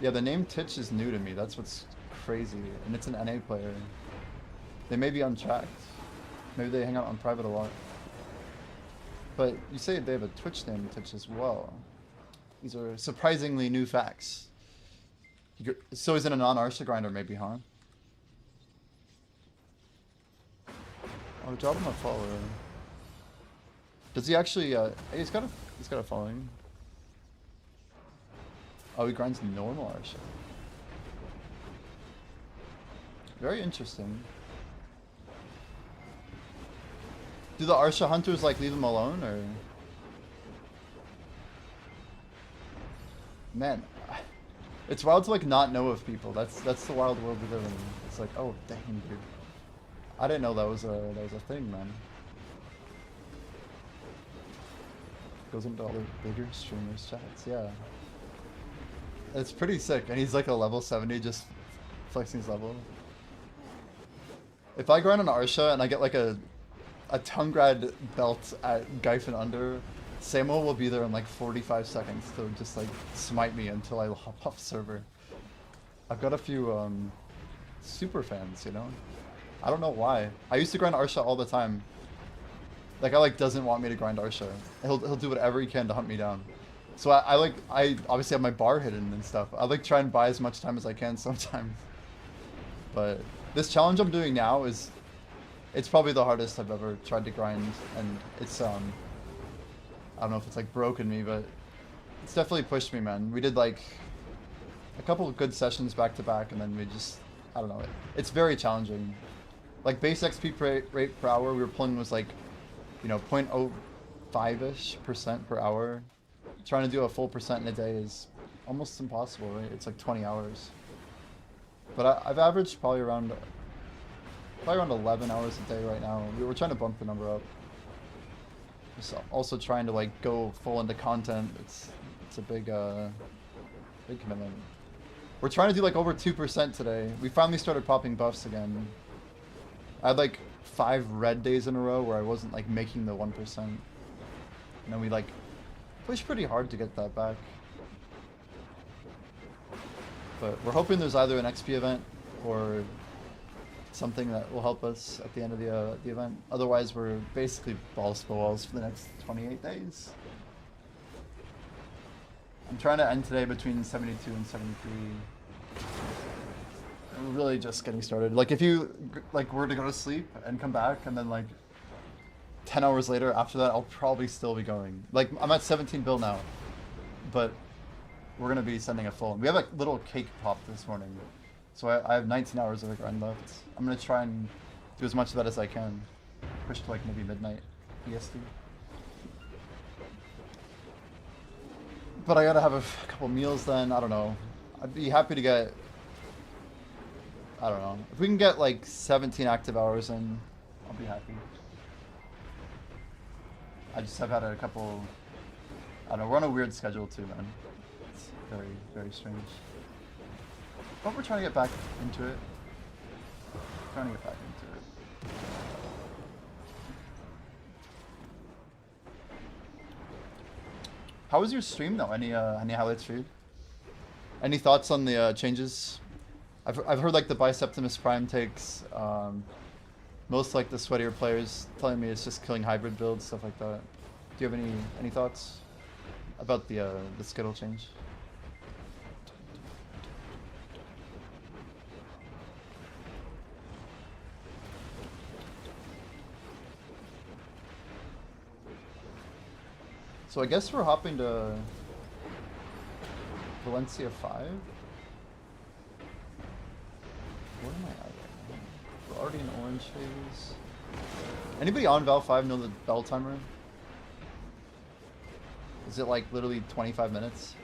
Yeah, the name Titch is new to me. That's what's crazy, and it's an NA player. They may be untracked. Maybe they hang out on private a lot. But you say they have a Twitch name Titch as well. These are surprisingly new facts. So he's in a non-Arsha grinder maybe, huh? Oh, drop him a follower. Does he actually, hey, he's got a following. Oh, he grinds normal Arsha. Very interesting. Do the Arsha hunters like leave him alone, or? Man, it's wild to like not know of people. That's the wild world we live in. It's like, oh dang, dude, I didn't know that was a thing, man. Goes into all the bigger streamers' chats, yeah. It's pretty sick, and he's like a level 70, just flexing his level. If I grind on Arsha and I get like a Tungrad belt at Gryphon under, Samuel will be there in like 45 seconds to just like smite me until I hop off server. I've got a few super fans, you know? I don't know why. I used to grind Arsha all the time. Like, I like doesn't want me to grind Arsha. He'll do whatever he can to hunt me down. So I obviously have my bar hidden and stuff. I like try and buy as much time as I can sometimes. But this challenge I'm doing now is, it's probably the hardest I've ever tried to grind, and it's I don't know if it's like broken me, but It's definitely pushed me, man. We did like a couple of good sessions back to back, and then we just, I don't know. It's very challenging. Like base XP rate per hour we were pulling was like, you know, 0.05-ish% per hour. Trying to do a full percent in a day is almost impossible, right? It's like 20 hours. But I've averaged probably around 11 hours a day right now. We were trying to bump the number up. Just also trying to like go full into content. It's a big commitment. We're trying to do like over 2% today. We finally started popping buffs again. I had like 5 red days in a row where I wasn't like making the 1%. And then we like pushed pretty hard to get that back. But we're hoping there's either an XP event or something that will help us at the end of the event. Otherwise, we're basically balls to the walls for the next 28 days. I'm trying to end today between 72 and 73. We're really just getting started. Like if you like were to go to sleep and come back and then like 10 hours later after that, I'll probably still be going. Like I'm at 17 bill now, but we're gonna be sending a full. We have a little cake pop this morning, so I have 19 hours of the grind left. I'm gonna try and do as much of that as I can. Push to like maybe midnight EST. But I gotta have a couple meals then. I don't know. I'd be happy to get, I don't know. If we can get like 17 active hours in, I'll be happy. I just have had a couple, I don't know, we're on a weird schedule too, man. It's very, very strange. But we're trying to get back into it. Trying to get back into it. How was your stream though? Any highlights for you? Any thoughts on the changes? I've heard like the Biceptimus Prime takes. Most like the sweatier players telling me it's just killing hybrid builds, stuff like that. Do you have any thoughts about the Skittle change? So I guess we're hopping to Valencia 5. Where am I at right now? We're already in orange phase. Anybody on Val 5 know the bell timer? Is it like literally 25 minutes?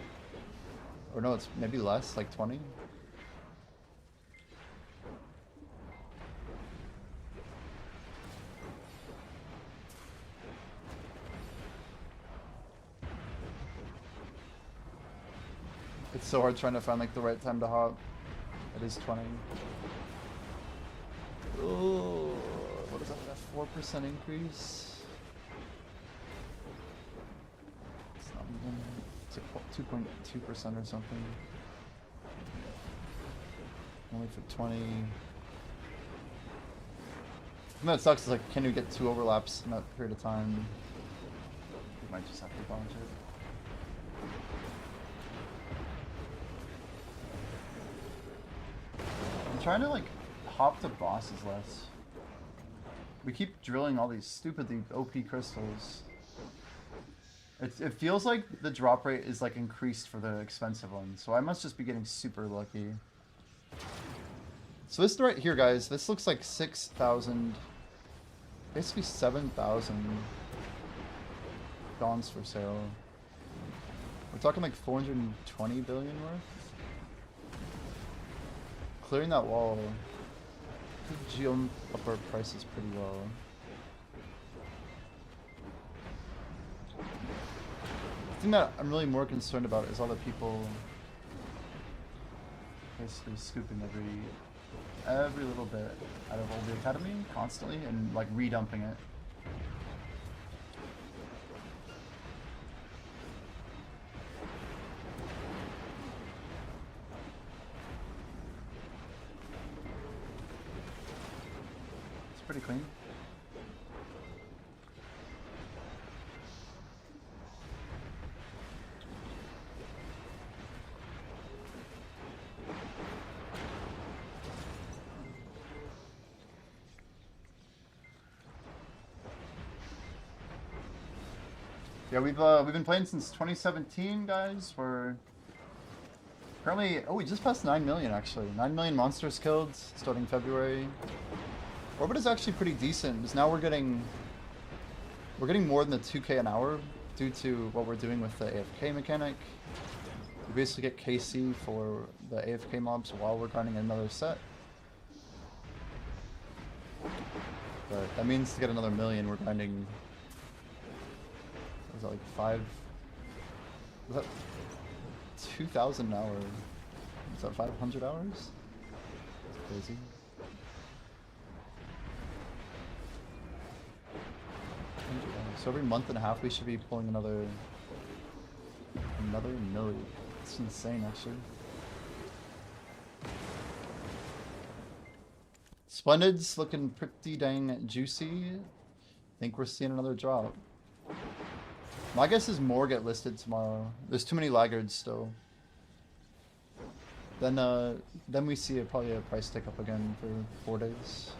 Or no, it's maybe less, like 20? It's so hard trying to find like the right time to hop. It is 20. Oh, what is that? A 4% increase? It's not even. It's like 2.2% or something. Only for 20. And that sucks. Is like, can you get 2 overlaps in that period of time? We might just have to launch it. I'm trying to like hop the bosses less. We keep drilling all these stupidly OP crystals. It feels like the drop rate is like increased for the expensive ones, so I must just be getting super lucky. So this right here, guys, this looks like 6,000, basically 7,000 dons for sale. We're talking like 420 billion worth. Clearing that wall could jump up our prices pretty well. The thing that I'm really more concerned about is all the people basically scooping every little bit out of Old Academy constantly and like redumping it. Pretty clean. Yeah, we've been playing since 2017, guys. We're currently, oh, we just passed 9 million actually. 9 million monsters killed starting February. Orbit is actually pretty decent because now we're getting more than the 2k an hour due to what we're doing with the AFK mechanic. We basically get KC for the AFK mobs while we're grinding another set. But that means to get another million, we're grinding. Was that like 5? Was that 2,000 an hour? Was that 500 hours? That's crazy. So every month and a half we should be pulling another million. It's insane actually. Splendid's looking pretty dang juicy. Think we're seeing another drop. My guess is more get listed tomorrow. There's too many laggards still. Then we see probably a price tick up again for 4 days.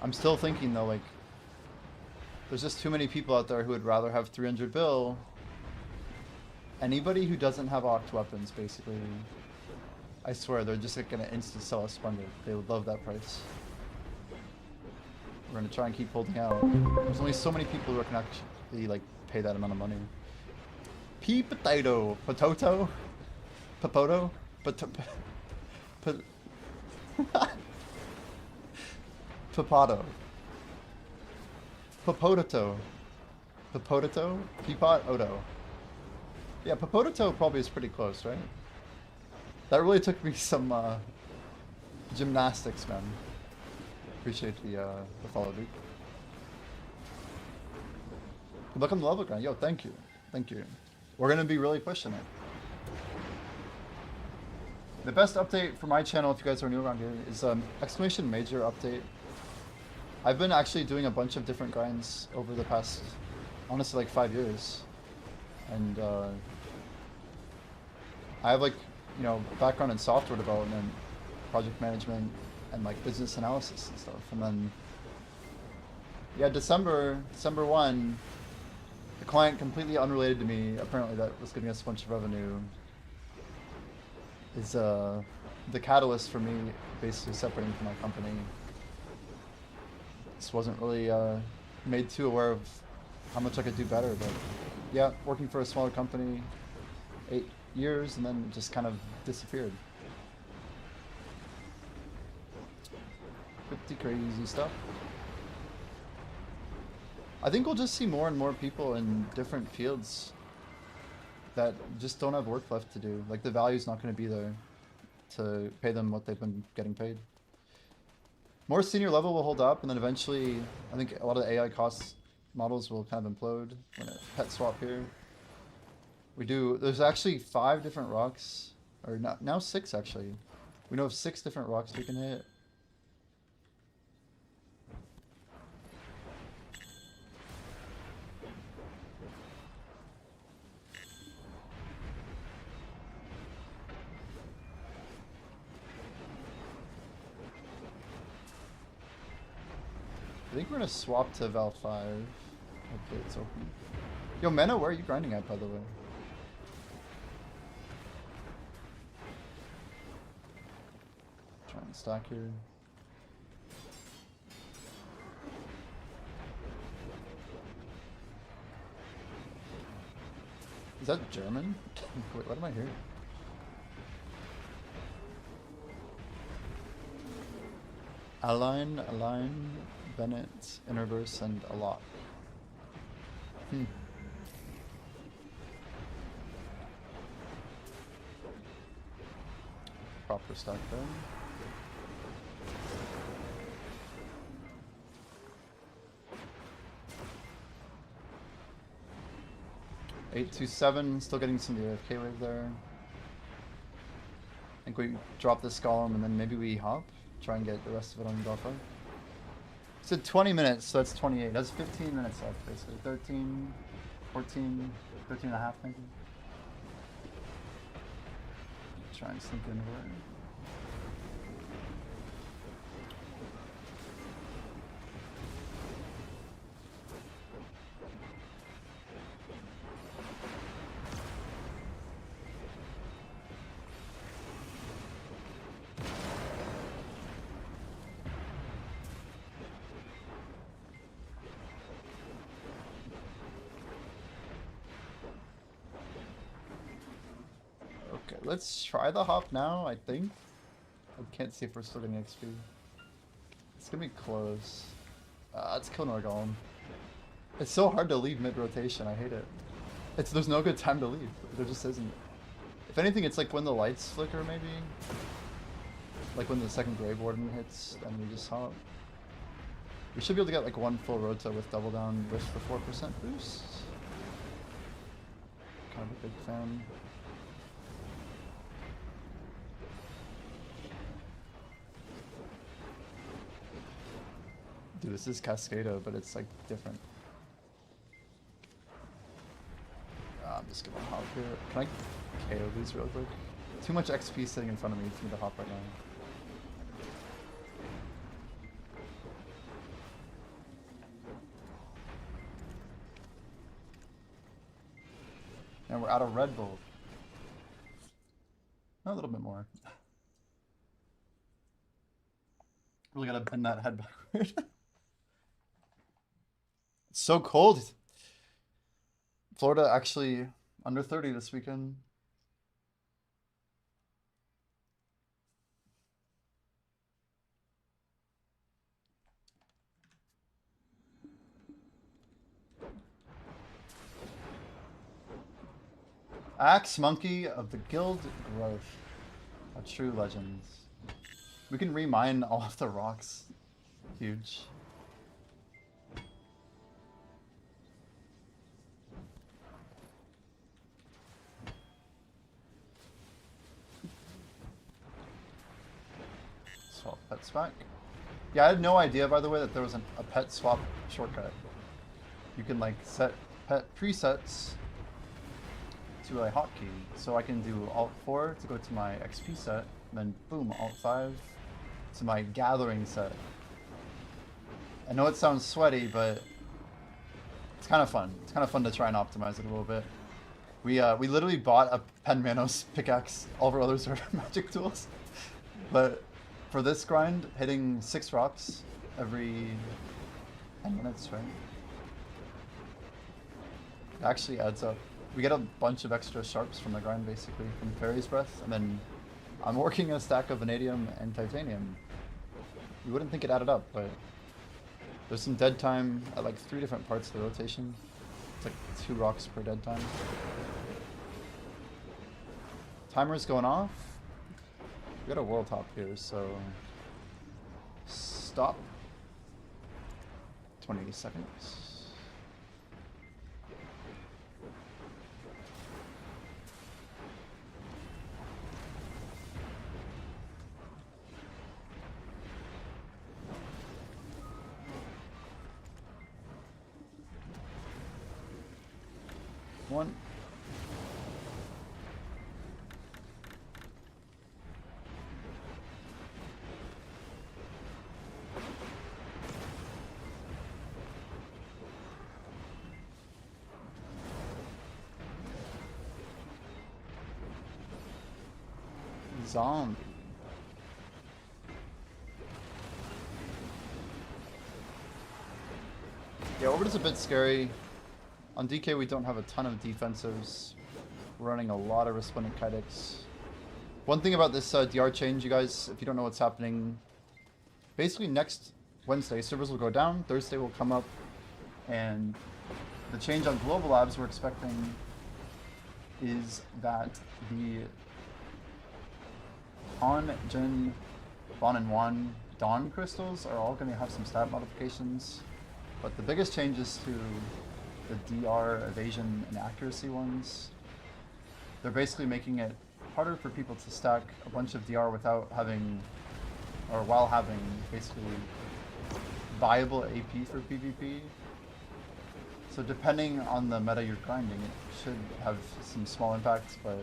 I'm still thinking though, like, there's just too many people out there who would rather have 300 bill. Anybody who doesn't have Oct weapons, basically, I swear they're just like, gonna instant sell a Splendid. They would love that price. We're gonna try and keep holding out. There's only so many people who can actually like pay that amount of money. Pea potato, potato, popoto, Papato. Popotato. Popotato? Peapot Odo. Yeah, Popotato probably is pretty close, right? That really took me some gymnastics, man. Appreciate the follow, dude. Good luck on the level grind. Yo, thank you. Thank you. We're gonna be really pushing it. The best update for my channel, if you guys are new around here, is exclamation major update. I've been actually doing a bunch of different grinds over the past, honestly, like 5 years. And I have like, you know, background in software development, project management, and like business analysis and stuff. And then, yeah, December 1, the client completely unrelated to me, apparently that was giving us a bunch of revenue, is the catalyst for me basically separating from my company. Just wasn't really made too aware of how much I could do better, but yeah, working for a smaller company, 8 years, and then just kind of disappeared. Pretty crazy stuff. I think we'll just see more and more people in different fields that just don't have work left to do. Like the value's not going to be there to pay them what they've been getting paid. More senior level will hold up, and then eventually I think a lot of the AI cost models will kind of implode when it pet swap here. There's actually 5 different rocks, or now 6 actually. We know of 6 different rocks we can hit. I think we're gonna swap to Val 5. Okay, it's open. Yo, Mena, where are you grinding at, by the way? Try and stack here. Is that German? Wait, what am I hearing? Align, Bennett, Interverse, and a lot. Proper stack there. $827, still getting some AFK wave there. I think we drop this golem and then maybe we hop. Try and get the rest of it on Delphi. It's at 20 minutes, so that's 28. That's 15 minutes left, basically. 13, 14, 13 and a half, maybe. Try and sneak in here. let's try the hop now, I think. I can't see if we're still getting XP. It's gonna be close. Let's kill Norgolem. It's so hard to leave mid-rotation, I hate it. There's no good time to leave. There just isn't. If anything, it's like when the lights flicker, maybe. Like when the second Grave Warden hits, and we just hop. We should be able to get like one full rota with double down with the 4% boost. Kind of a big fan. Dude, this is Cascado, but it's like different. I'm just gonna hop here. Can I KO these real quick? Too much XP sitting in front of me for me to hop right now. And we're out of Red Bull. A little bit more. Really gotta bend that head backward. It's so cold. Florida actually under 30 this weekend. Axe Monkey of the Guild Growth. A true legend. We can remine all of the rocks. Huge. Swap pets back. Yeah, I had no idea, by the way, that there was a pet swap shortcut. You can like set pet presets to a hotkey. So I can do Alt 4 to go to my XP set, and then boom, Alt 5 to my gathering set. I know it sounds sweaty, but it's kind of fun. It's kind of fun to try and optimize it a little bit. We literally bought a Pen Manos pickaxe. All of our others are magic tools. But for this grind, hitting 6 rocks every 10 minutes, right? It actually adds up. We get a bunch of extra sharps from the grind, basically, from Fairy's Breath, and then I'm working a stack of vanadium and titanium. You wouldn't think it added up, but there's some dead time at like 3 different parts of the rotation. It's like 2 rocks per dead time. Timer's going off. We got a world top here, so stop. 20 seconds. One. Zombie. Yeah, Orbit is a bit scary. On DK we don't have a ton of defensives. We're running a lot of Resplendent Kydex. One thing about this DR change, you guys, if you don't know what's happening, basically next Wednesday servers will go down, Thursday will come up, and the change on Global Labs we're expecting is that the Han, Jin, Bon, and Wan Dawn crystals are all going to have some stat modifications, but the biggest change is to the DR evasion and accuracy ones. They're basically making it harder for people to stack a bunch of DR without having, or while having, basically viable AP for PvP. So depending on the meta you're grinding, it should have some small impacts, but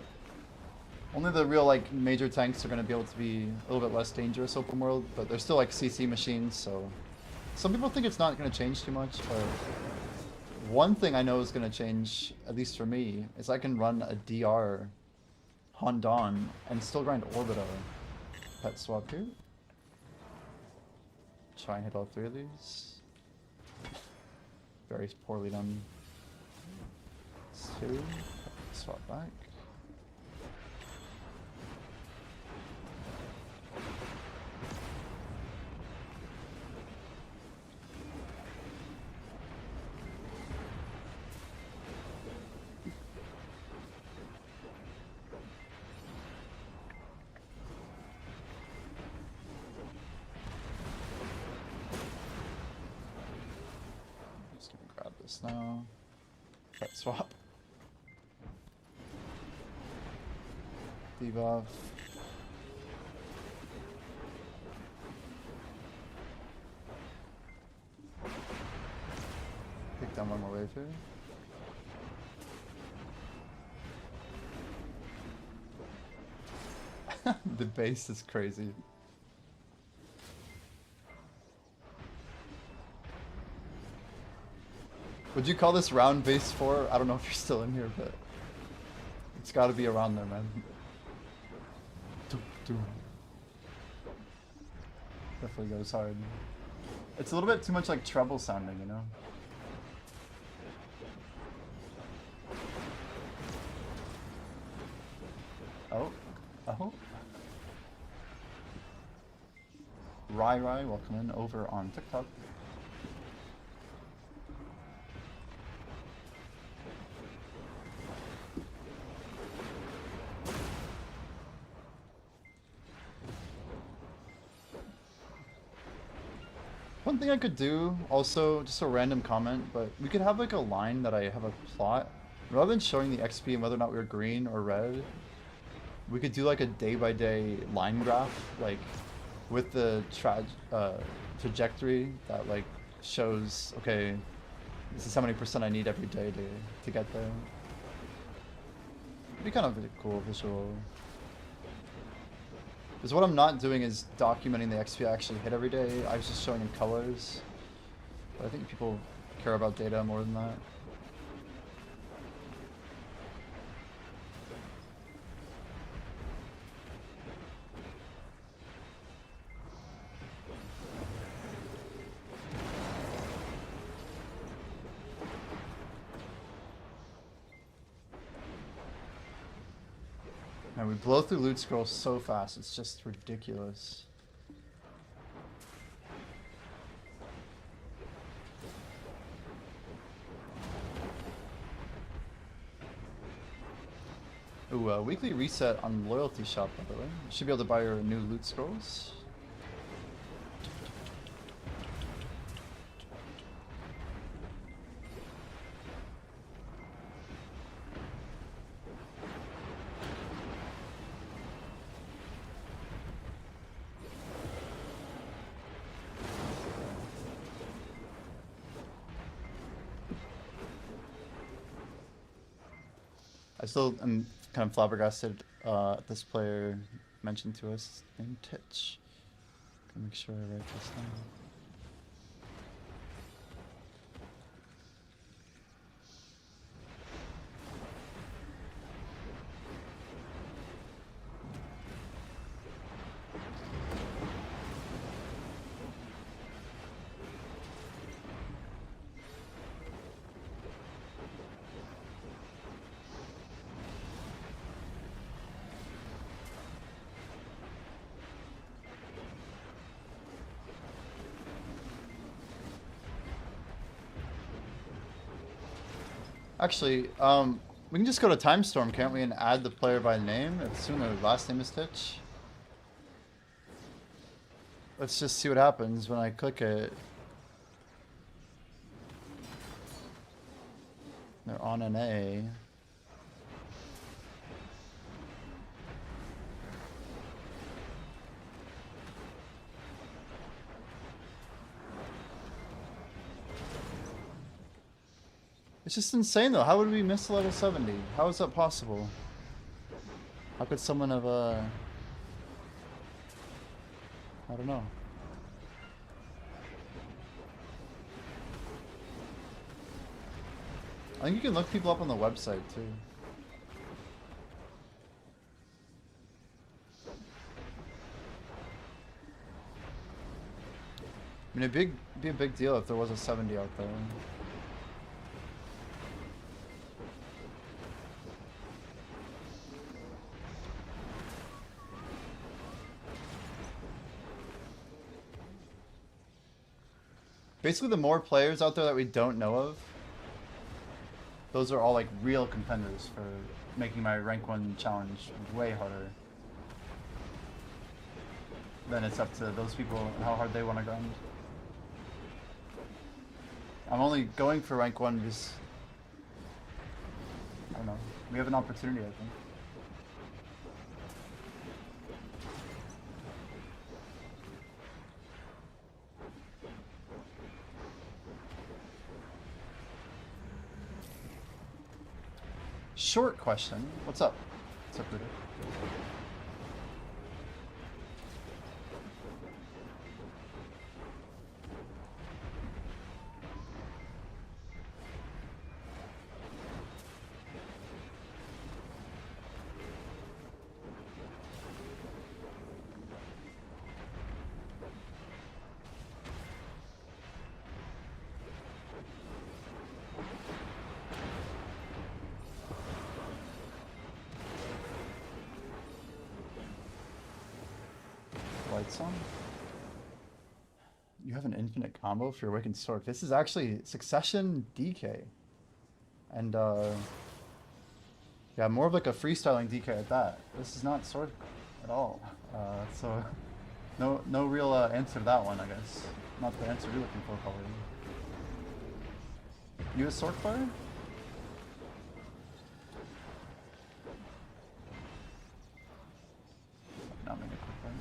only the real like major tanks are going to be able to be a little bit less dangerous open world, but they're still like CC machines, so some people think it's not going to change too much, but one thing I know is going to change, at least for me, is I can run a DR Hondan and still grind Orbita. Pet swap here. Try and hit all 3 of these. Very poorly done. 2. Swap back. this now. Pet swap. Debuff. Take down one more wave here. The base is crazy. Would you call this round base 4? I don't know if you're still in here, but it's gotta be around there, man. Definitely goes hard. It's a little bit too much like treble sounding, you know? Oh. Oh. Rai, welcome in over on TikTok. One thing I could do, also, just a random comment, but we could have like a line that I have a plot. Rather than showing the XP and whether or not we were green or red, we could do like a day-by-day line graph, like with the trajectory that like shows, okay, this is how many % I need every day to get there. It'd be kind of a cool visual. Because what I'm not doing is documenting the XP I actually hit every day. I was just showing in colors. But I think people care about data more than that. And we blow through loot scrolls so fast, it's just ridiculous. Ooh, weekly reset on loyalty shop, by the way. You should be able to buy your new loot scrolls. I still am kind of flabbergasted this player mentioned to us named Titch. Gotta make sure I write this down. Actually, we can just go to Timestorm, can't we, and add the player by name? Assume their last name is Titch. Let's just see what happens when I click it. They're on an A. It's just insane though. How would we miss level 70? How is that possible? How could someone have I don't know. I think you can look people up on the website too. I mean, it'd be a big deal if there was a 70 out there. Basically, the more players out there that we don't know of, those are all like real contenders for making my rank 1 challenge way harder. Then it's up to those people and how hard they want to grind. I'm only going for rank 1 because I don't know. We have an opportunity, I think. Short question. What's up? What's up, Buddha? Lights on. You have an infinite combo for your Awakened Sword. This is actually Succession DK. And yeah, more of like a freestyling DK at that. This is not sword at all. So no real answer to that one, I guess. Not the answer you're looking for, probably. You a sword player? Not make a quick one.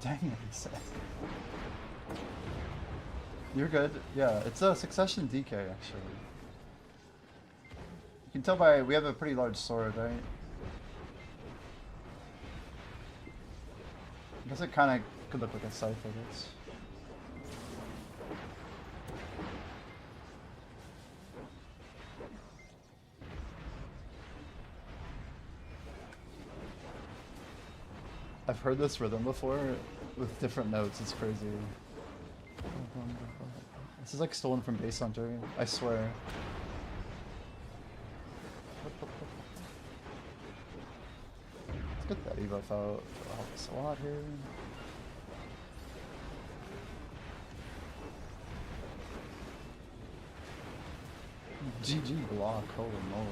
Dang it, he said. You're good. Yeah, it's a Succession DK, actually. You can tell by, we have a pretty large sword, right? I guess it kind of could look like a scythe, I guess. I've heard this rhythm before with different notes, it's crazy. This is like stolen from Bass Hunter, I swear. Let's get that ebuff out. Helps a lot here. GG block, holy moly.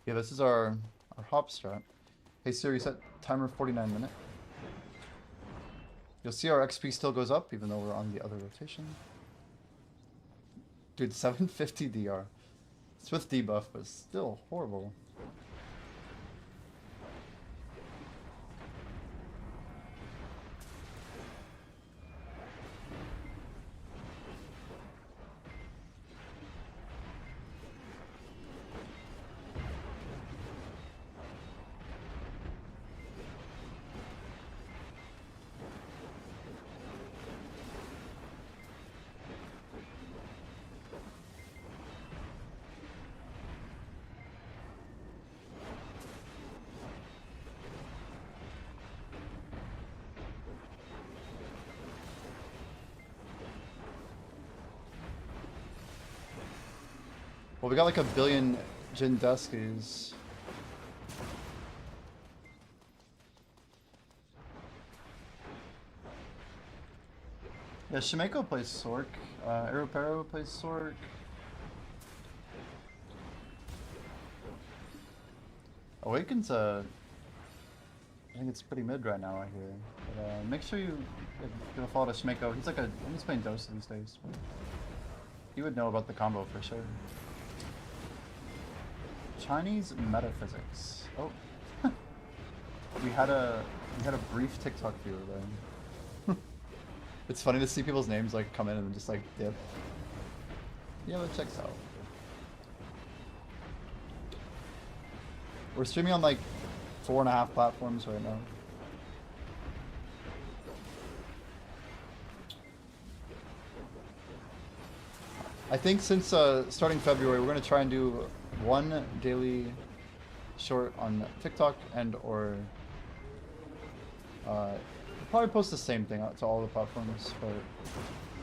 Yeah, this is our hop strat. Hey Siri, set timer 49 minute. You'll see our XP still goes up even though we're on the other rotation. Dude, 750 DR. It's with debuff, but it's still horrible. Well, we got like a billion Jindeskis. Yeah, Shimeko plays Sork. Aeropero plays Sork. Awaken's I think it's pretty mid right now, I hear. But make sure you give a follow to Shimeko. He's like he's playing Dose these days. But he would know about the combo for sure. Chinese metaphysics. Oh, we had a brief TikTok viewer then. It's funny to see people's names like come in and just like dip. Yeah, that checks out. We're streaming on like 4.5 platforms right now. I think since starting February, we're gonna try and do one daily short on TikTok and or we'll probably post the same thing out to all the platforms, but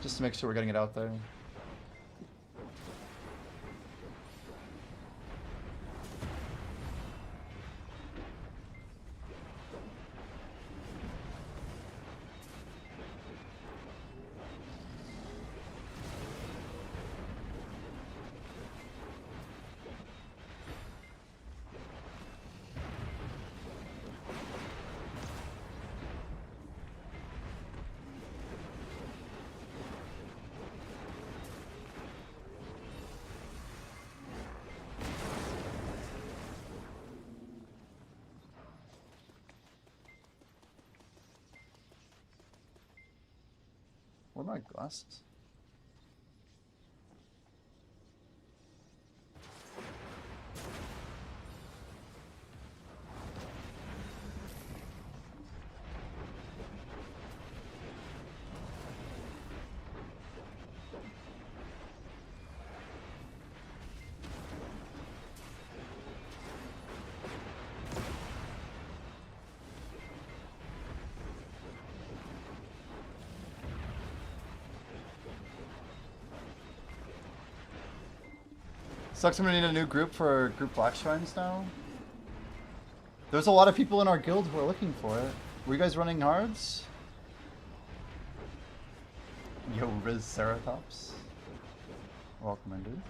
just to make sure we're getting it out there. Where are my glasses? Sucks, I'm gonna need a new group for group black shrines now. There's a lot of people in our guild who are looking for it. Were you guys running hards? Yo, Riz Ceratops. Welcome in, dude.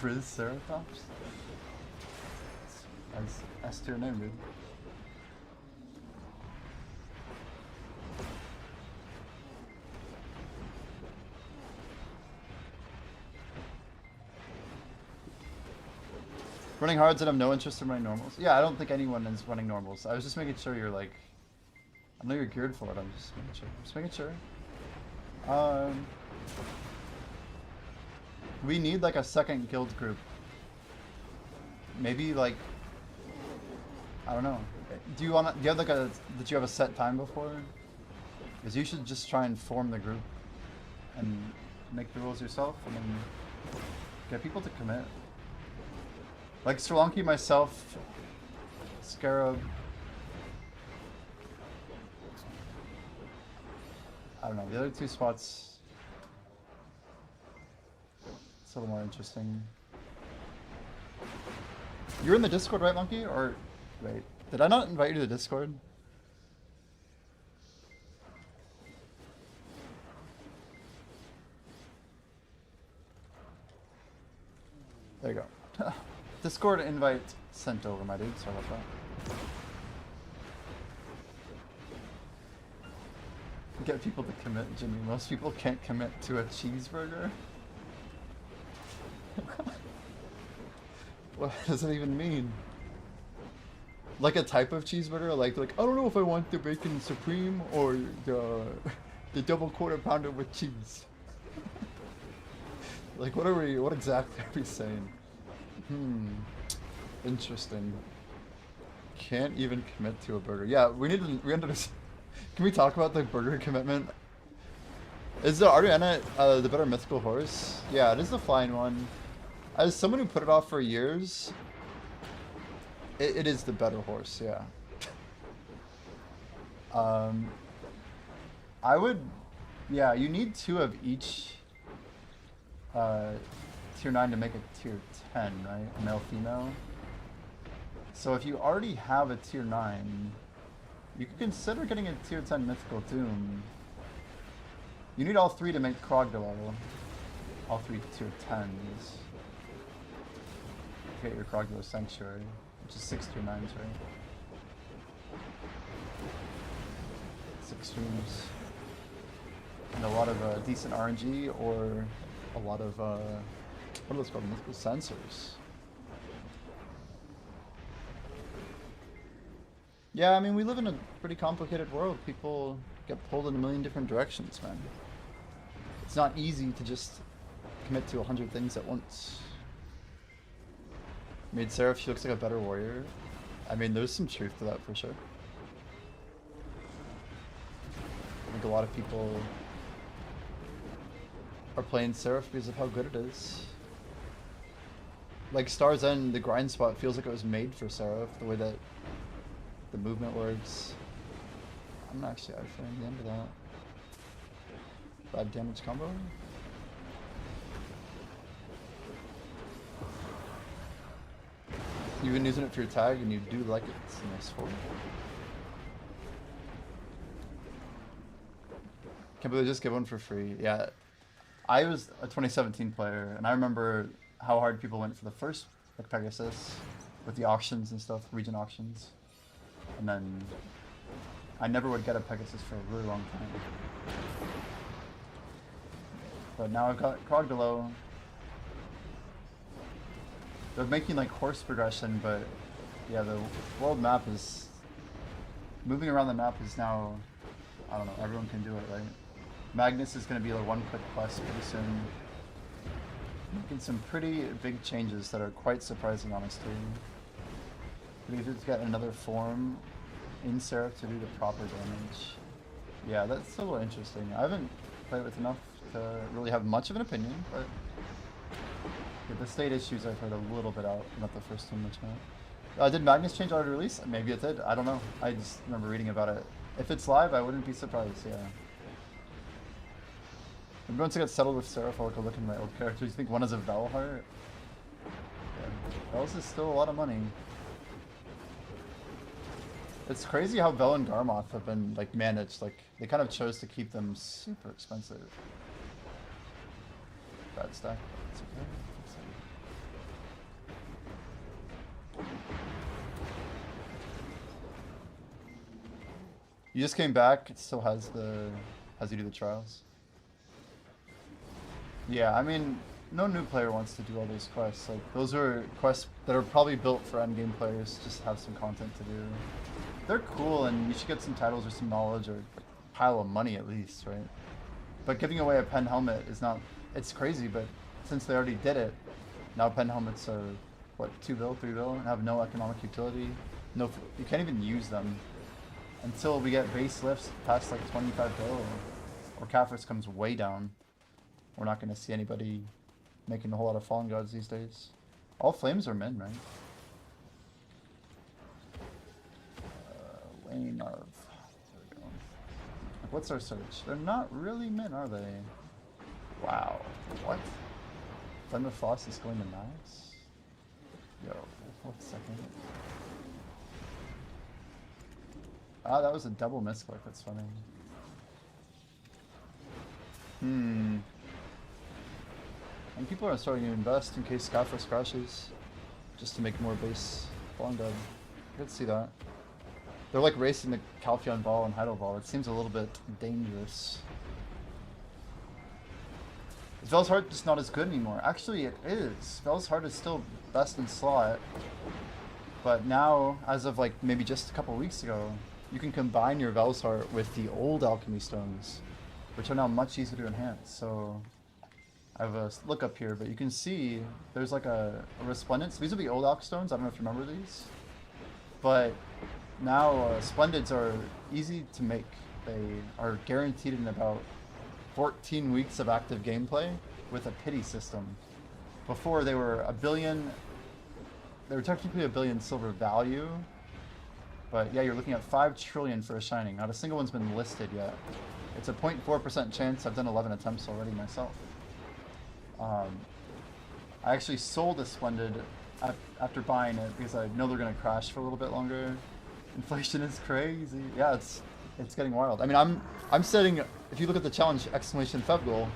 Riz Ceratops? That's S tier name, dude. Running hards and have no interest in running normals. Yeah, I don't think anyone is running normals. I was just making sure you're like, I know you're geared for it. I'm just making sure. Just making sure. We need like a second guild group. Maybe like, I don't know. Do you have like did you have a set time before? Because you should just try and form the group and make the rules yourself and then get people to commit. Like Sri myself, Scarab. I don't know, the other two spots, it's a little more interesting. You're in the Discord, right, Monkey? Or, wait, did I not invite you to the Discord? There you go. Discord invite sent over, my dude. Sorry about that. Get people to commit, Jimmy. Most people can't commit to a cheeseburger. What does it even mean? Like a type of cheeseburger? Like I don't know if I want the bacon supreme or the double quarter pounder with cheese. Like what exactly are we saying? Interesting. Can't even commit to a burger. Yeah, we can we talk about the burger commitment? Is the Ariana the better mythical horse? Yeah, it is the flying one. As someone who put it off for years, it is the better horse, yeah. I would, yeah, you need 2 of each tier 9 to make a tier 10, right? Male, female. So if you already have a tier 9, you could consider getting a tier 10 mythical Doom. You need all 3 to make Krogdalo. All 3 tier 10s. Get your Krogdalo Sanctuary, which is 6 tier 9s, right? 6 streams. And a lot of decent RNG or a lot of, what are those called? Mythical sensors. Yeah, I mean, we live in a pretty complicated world. People get pulled in a million different directions, man. It's not easy to just commit to 100 things at once. Made Seraph, she looks like a better warrior. I mean, there's some truth to that for sure. I think a lot of people are playing Seraph because of how good it is. Like Star's End, the grind spot feels like it was made for Seraph, the way that the movement works. I'm not actually iframed the end of that. 5 damage combo. You've been using it for your tag and you do like it. It's a nice forward. Can't believe they just give one for free. Yeah. I was a 2017 player and I remember how hard people went for the first like Pegasus with the auctions and stuff, region auctions. And then I never would get a Pegasus for a really long time. But now I've got Krogdalo. They're making like horse progression, but yeah, the world map is moving around the map is now, I don't know, everyone can do it, right? Magnus is going to be a one-click quest pretty soon. Making some pretty big changes that are quite surprising, honestly. We need to get another form in Seraph to do the proper damage. Yeah, that's a little interesting. I haven't played with enough to really have much of an opinion, but yeah, the state issues I've heard a little bit out, not the first one much out. Did Magnus change auto release? Maybe it did. I don't know. I just remember reading about it. If it's live, I wouldn't be surprised. Yeah. I'm going to get settled with Seraph. I'll look in my old characters. You think one is a Velheart? Yeah. Vels is still a lot of money. It's crazy how Vel and Garmoth have been like managed. Like they kind of chose to keep them super expensive. Bad stack. It's okay. You just came back. It still has you do the trials. Yeah, I mean, no new player wants to do all those quests. Like those are quests that are probably built for endgame players. Just have some content to do. They're cool, and you should get some titles or some knowledge or a pile of money at least, right? But giving away a pen helmet is not. It's crazy, but since they already did it, now pen helmets are what 2 bill, 3 bill, and have no economic utility. No, you can't even use them until we get base lifts past like 25 bill, or Caphras comes way down. We're not going to see anybody making a whole lot of Fallen Gods these days. All flames are min, right? Lane of... There we go. What's our search? They're not really min, are they? Wow. What? Thunder Floss is going to max? Yo, 1 second. Ah, that was a double misclick. That's funny. And people are starting to invest in case Skyforce crashes, just to make more base Fallen God. I could see that. They're like racing the Calpheon Ball and Heidel Ball. It seems a little bit dangerous. Is Vel's Heart just not as good anymore? Actually, it is. Vel's Heart is still best in slot. But now, as of like maybe just a couple weeks ago, you can combine your Vel's Heart with the old Alchemy Stones, which are now much easier to enhance. So I have a look up here, but you can see there's like a Resplendence. These are the old Alch Stones. I don't know if you remember these. But now Splendids are easy to make. They are guaranteed in about 14 weeks of active gameplay with a pity system. Before they were $1 billion. They were technically $1 billion silver value. But yeah, you're looking at 5 trillion for a Shining. Not a single one's been listed yet. It's a 0.4% chance. I've done 11 attempts already myself. I actually sold a Splendid after buying it because I know they're going to crash for a little bit longer. Inflation is crazy. Yeah, it's getting wild. I mean, I'm setting, if you look at the challenge exclamation Feb goal,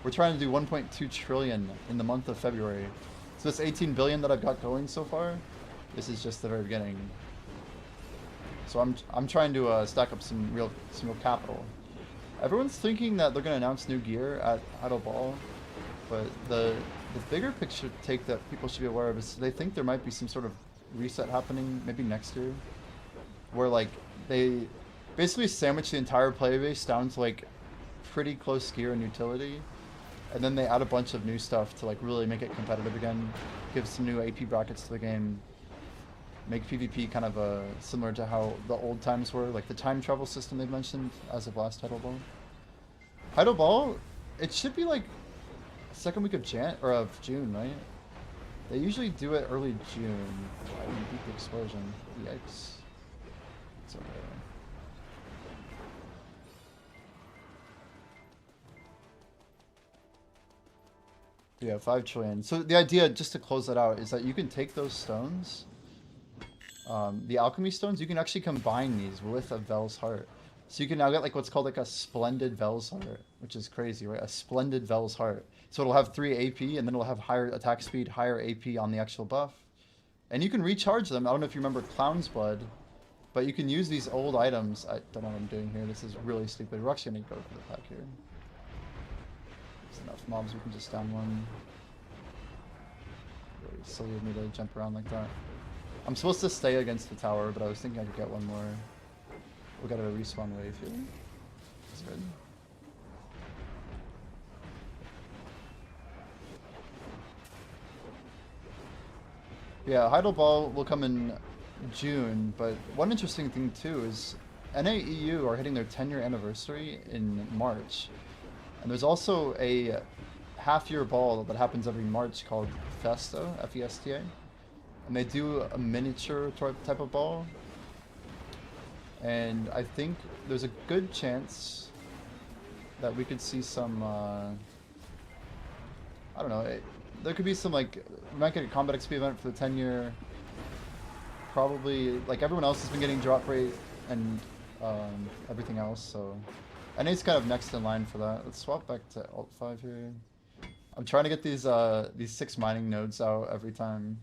we're trying to do 1.2 trillion in the month of February. So this 18 billion that I've got going so far, this is just the very beginning. So I'm trying to stack up some real capital. Everyone's thinking that they're going to announce new gear at Idle Ball, but the bigger picture take that people should be aware of is they think there might be some sort of reset happening maybe next year, where like they basically sandwich the entire player base down to like pretty close gear and utility, and then they add a bunch of new stuff to like really make it competitive again, give some new AP brackets to the game, make PvP kind of similar to how the old times were, like the time travel system they've mentioned as of last Tidal Ball. Tidal Ball, it should be like second week of June, right? They usually do it early June. I didn't beat the explosion. Yikes. It's okay. Yeah, 5 trillion. So the idea, just to close that out, is that you can take those stones, the alchemy stones, you can actually combine these with a Vel's Heart. So you can now get like what's called like a splendid Vel's Heart, which is crazy, right? A splendid Vel's Heart. So it'll have 3 AP, and then it'll have higher attack speed, higher AP on the actual buff. And you can recharge them. I don't know if you remember Clown's Blood, but you can use these old items. I don't know what I'm doing here. This is really stupid. We're actually going to go for the pack here. There's enough mobs, we can just down one. Really silly of me to jump around like that. I'm supposed to stay against the tower, but I was thinking I could get one more. We got a respawn wave here. That's good. Yeah, Heidel Ball will come in June, but one interesting thing too is NAEU are hitting their 10-year anniversary in March. And there's also a half-year ball that happens every March called Festo, F-E-S-T-A. And they do a miniature type of ball. And I think there's a good chance that we could see some, I don't know, there could be some, like, we might get a combat XP event for the 10-year. Probably, like, everyone else has been getting drop rate and everything else, so NA's kind of next in line for that. Let's swap back to Alt 5 here. I'm trying to get these 6 mining nodes out every time.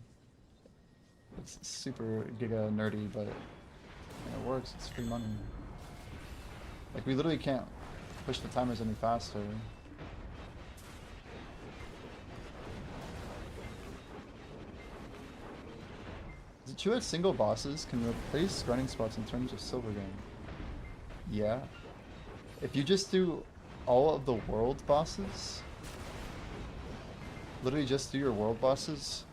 It's super giga nerdy, but it works. It's free money. Like, we literally can't push the timers any faster. Is it true that single bosses can replace grinding spots in terms of silver game? Yeah. If you just do all of the world bosses, literally just do your world bosses,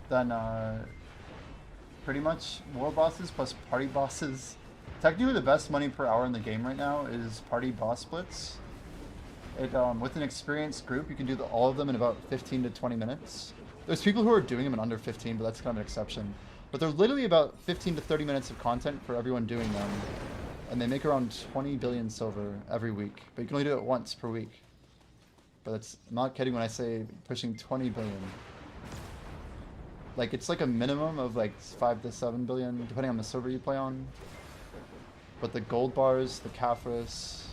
then pretty much world bosses plus party bosses. Technically the best money per hour in the game right now is party boss splits. It, with an experienced group, you can do all of them in about 15 to 20 minutes. There's people who are doing them in under 15, but that's kind of an exception. But they're literally about 15 to 30 minutes of content for everyone doing them. And they make around 20 billion silver every week. But you can only do it once per week. But I'm not kidding when I say pushing 20 billion. Like, it's like a minimum of like 5 to 7 billion, depending on the server you play on. But the gold bars, the Caphras,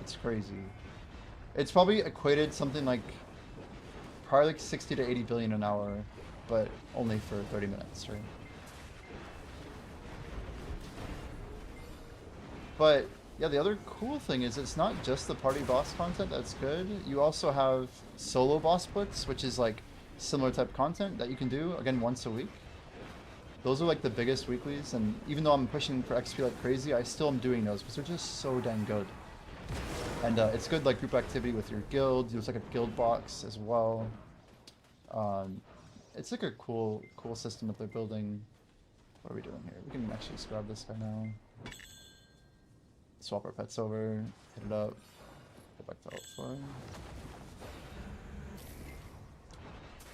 it's crazy. It's probably equated something like, probably like 60 to 80 billion an hour, but only for 30 minutes, right? But yeah, the other cool thing is it's not just the party boss content that's good. You also have solo boss splits, which is like similar type content that you can do, again, once a week. Those are like the biggest weeklies, and even though I'm pushing for XP like crazy, I still am doing those because they're just so dang good. And it's good like group activity with your guild. There's like a guild box as well. It's like a cool system that they're building. What are we doing here? We can actually scrub this guy now. Swap our pets over, hit it up, go back to Alt 4.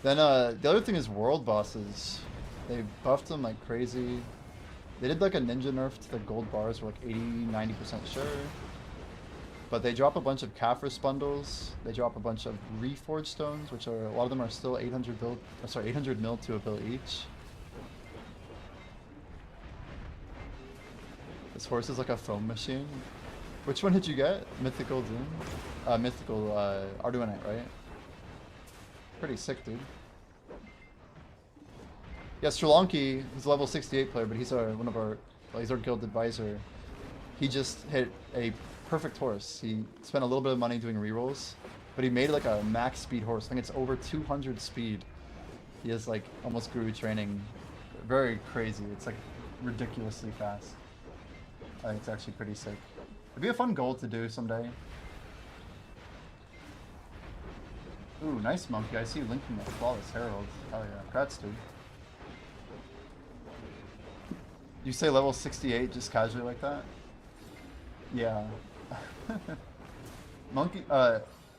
Then the other thing is world bosses. They buffed them like crazy. They did like a ninja nerf to the gold bars, we're like 80-90% sure. But they drop a bunch of Caphras bundles. They drop a bunch of Reforged stones, which are, a lot of them are still 800 mil to a bill each. This horse is like a foam machine. Which one did you get? Mythical Doom? Mythical Arduinite, right? Pretty sick, dude. Yeah, Srilanki, who's a level 68 player, but he's he's our guild advisor. He just hit a perfect horse. He spent a little bit of money doing rerolls, but he made like a max speed horse. I think it's over 200 speed. He has like almost guru training. Very crazy. It's like ridiculously fast. I think it's actually pretty sick. It'd be a fun goal to do someday. Ooh, nice monkey. I see you linking that Flawless Herald. Hell yeah. Congrats, dude. You say level 68 just casually like that? Yeah. Monkey,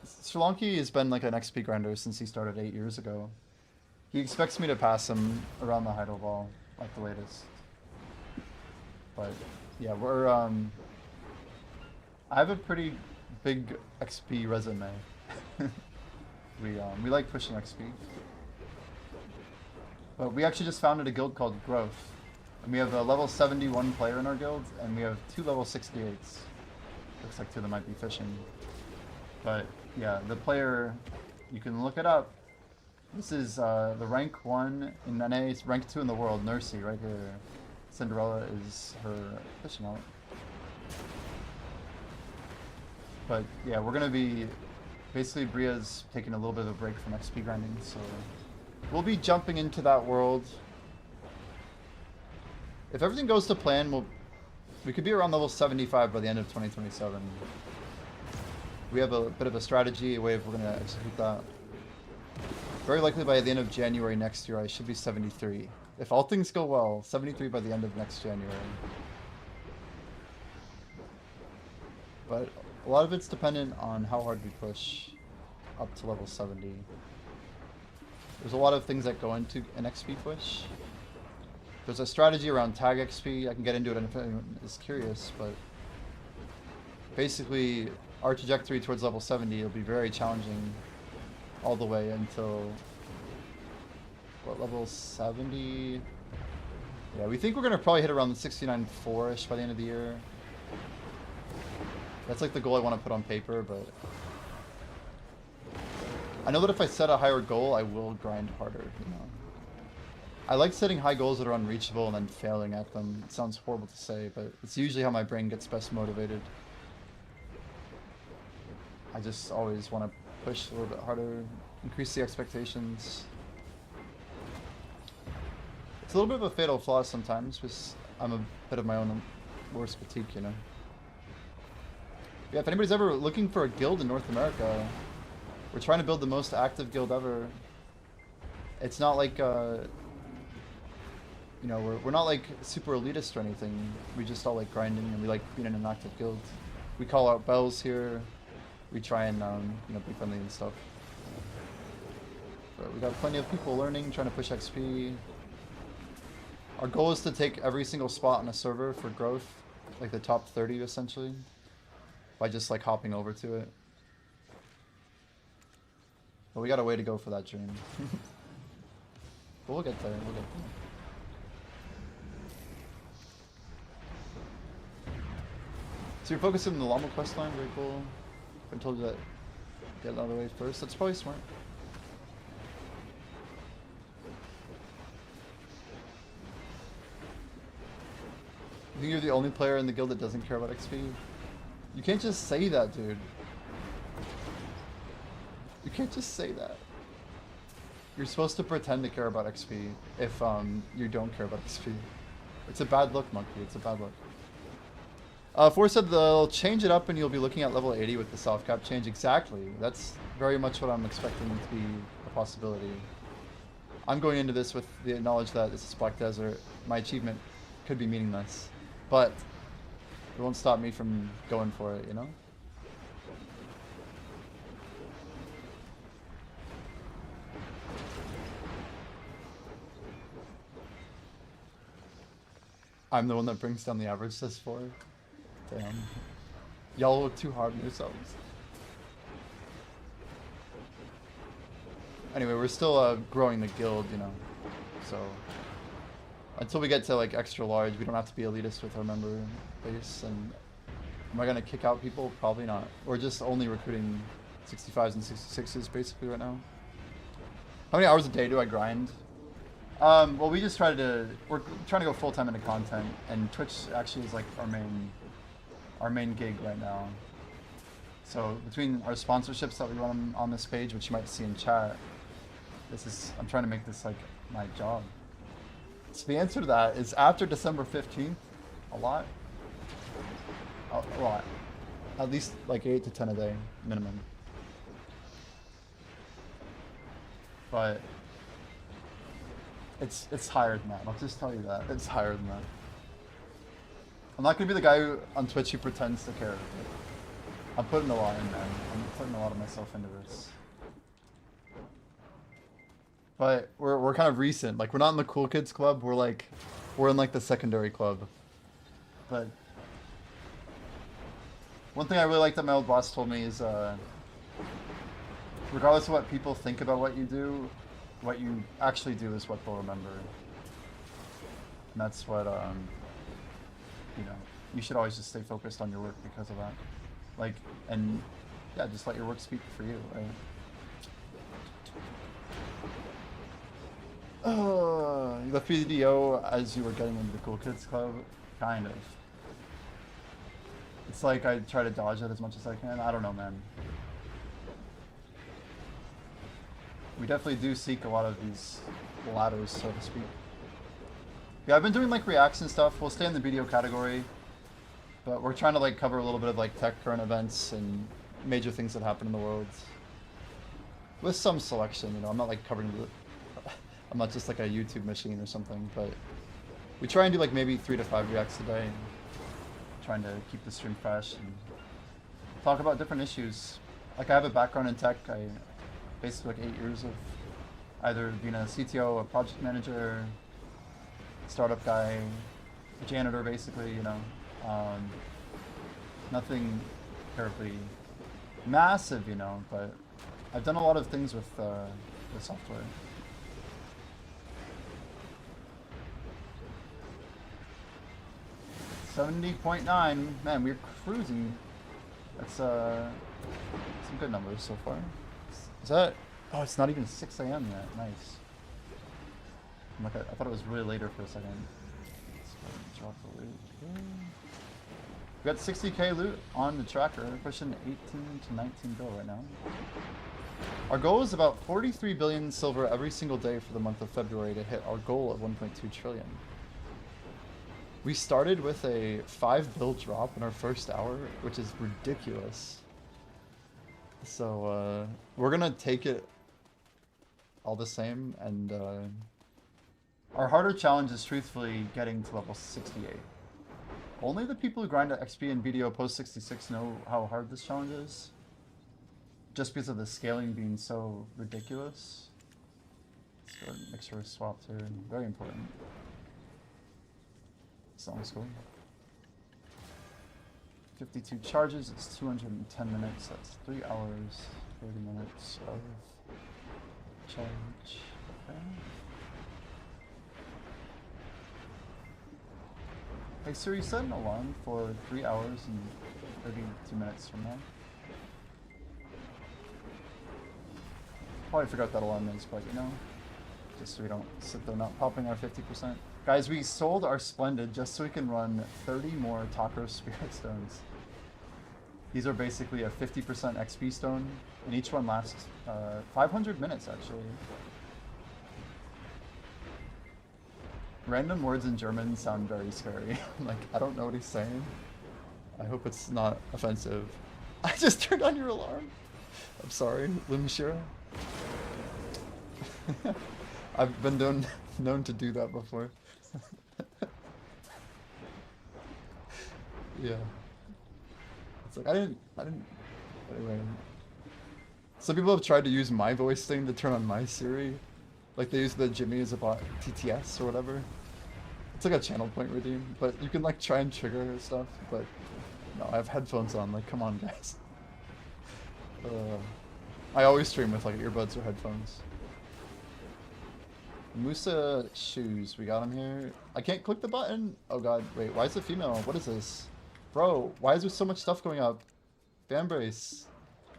Sri Lanka has been like an XP grinder since he started 8 years ago. He expects me to pass him around the Heidelberg ball at the latest. But yeah, I have a pretty big XP resume. We like pushing XP. But we actually just founded a guild called Growth. And we have a level 71 player in our guild, and we have 2 level 68s. Looks like 2 of them might be fishing. But yeah, the player, you can look it up. This is the rank 1 in NA, rank 2 in the world, Nursey, right here. Cinderella is her fishing out. But yeah, we're gonna be, basically Bria's taking a little bit of a break from XP grinding, so we'll be jumping into that world. If everything goes to plan, we could be around level 75 by the end of 2027. We have a bit of a strategy, a way of we're going to execute that. Very likely by the end of January next year, I should be 73. If all things go well, 73 by the end of next January. But a lot of it's dependent on how hard we push up to level 70. There's a lot of things that go into an XP push. There's a strategy around tag XP. I can get into it if anyone is curious, but basically our trajectory towards level 70 will be very challenging all the way until, what, level 70? Yeah, we think we're going to probably hit around the 69.4-ish by the end of the year. That's like the goal I want to put on paper, but I know that if I set a higher goal, I will grind harder, you know. I like setting high goals that are unreachable and then failing at them. It sounds horrible to say, but it's usually how my brain gets best motivated. I just always want to push a little bit harder, increase the expectations. It's a little bit of a fatal flaw sometimes, because I'm a bit of my own worst critique, you know. Yeah, if anybody's ever looking for a guild in North America, we're trying to build the most active guild ever. It's not like, you know, we're not like super elitist or anything. We just all like grinding and we like being in an active guild. We call out bells here. We try and, you know, be friendly and stuff. But we got plenty of people learning, trying to push XP. Our goal is to take every single spot on a server for growth, like the top 30 essentially, by just like hopping over to it. But we got a way to go for that dream. But we'll get there, we'll get there. So you're focusing on the llama quest line, very cool. I told you that, get it out of the way first. That's probably smart. You think you're the only player in the guild that doesn't care about XP? You can't just say that, dude. You can't just say that. You're supposed to pretend to care about XP if you don't care about XP. It's a bad look, Monkey. It's a bad look. Force said they'll change it up and you'll be looking at level 80 with the soft cap change. Exactly. That's very much what I'm expecting to be a possibility. I'm going into this with the knowledge that this is Black Desert. My achievement could be meaningless. But it won't stop me from going for it, you know? I'm the one that brings down the average this for. Damn. Y'all look too hard on yourselves. Anyway, we're still growing the guild, you know. So until we get to like extra large, we don't have to be elitist with our member base. And am I gonna kick out people? Probably not. We're just only recruiting 65s and 66s basically right now. How many hours a day do I grind? Well, we're trying to go full time into content, and Twitch actually is like our main gig right now. So between our sponsorships that we run on this page, which you might see in chat, I'm trying to make this like my job. So the answer to that is after December 15th, a lot. A lot. At least like 8 to 10 a day minimum. But it's higher than that. I'll just tell you that. It's higher than that. I'm not gonna be the guy on Twitch who pretends to care. I'm putting a lot in, man. I'm putting a lot of myself into this. But we're kind of recent. Like, we're not in the cool kids club. We're in like the secondary club. But one thing I really like that my old boss told me is, regardless of what people think about what you do, what you actually do is what they'll remember. And that's what, you know, you should always just stay focused on your work because of that. Like, and yeah, just let your work speak for you, right? You left BDO as you were getting into the cool kids club? Kind of. It's like I try to dodge it as much as I can. I don't know, man. We definitely do seek a lot of these ladders, so to speak. Yeah, I've been doing like reacts and stuff. We'll stay in the video category, but we're trying to like cover a little bit of like tech current events and major things that happen in the world. With some selection, you know, I'm not like covering the... I'm not just like a YouTube machine or something, but we try and do like maybe 3 to 5 reacts a day, trying to keep the stream fresh and talk about different issues. Like I have a background in tech. I basically like 8 years of either being a CTO, a project manager, startup guy, a janitor, basically, you know. Nothing terribly massive, you know, but I've done a lot of things with software. $70.9, man, we're cruising. That's some good numbers so far. Is that? Oh, it's not even 6 a.m. yet. Nice. I'm like, I thought it was really later for a second. Let's go ahead and drop the loot. We got 60k loot on the tracker, pushing 18 to 19 bill right now. Our goal is about 43 billion silver every single day for the month of February to hit our goal of 1.2 trillion. We started with a 5 bill drop in our first hour, which is ridiculous. So we're gonna take it all the same, and our harder challenge is truthfully getting to level 68. Only the people who grind at XP and BDO post 66 know how hard this challenge is, just because of the scaling being so ridiculous. Let's go ahead and make sure we're swapped here. Very important. Sounds cool. 52 charges, it's 210 minutes, that's 3 hours, 30 minutes of charge. Okay. Hey Siri, set an alarm for 3 hours and 32 minutes from now. Probably forgot what that alarm is, but you know, just so we don't sit there not popping our 50%. Guys, we sold our Splendid just so we can run 30 more Taco Spirit Stones. These are basically a 50% XP stone, and each one lasts 500 minutes, actually. Random words in German sound very scary. Like, I don't know what he's saying. I hope it's not offensive. I just turned on your alarm. I'm sorry, Limshira. I've been known to do that before. Yeah. It's like, I didn't, anyway. Some people have tried to use my voice thing to turn on my Siri. Like they use the Jimmy as a bot, TTS or whatever. It's like a channel point redeem, but you can like try and trigger stuff, but no, I have headphones on, like come on guys. I always stream with like earbuds or headphones. Musa shoes, we got them here. I can't click the button. Oh god, wait, why is it female? What is this? Bro, why is there so much stuff going up? Fan brace.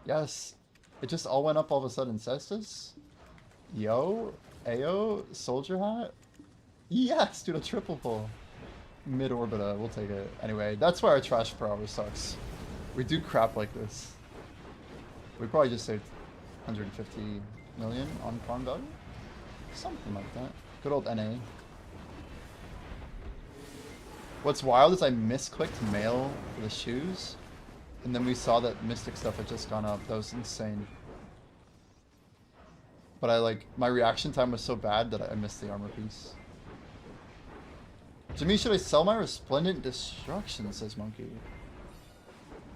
Yes. It just all went up all of a sudden. Cestus? Yo? Ayo? Soldier hat? Yes, dude, a triple pull. Mid-orbita, we'll take it. Anyway, that's why our trash per hour sucks. We do crap like this. We probably just saved 150 million on farm value? Something like that. Good old NA. What's wild is I misclicked mail for the shoes, and then we saw that Mystic stuff had just gone up. That was insane. But my reaction time was so bad that I missed the armor piece. Jimmy, should I sell my Resplendent Destruction, says Monkey.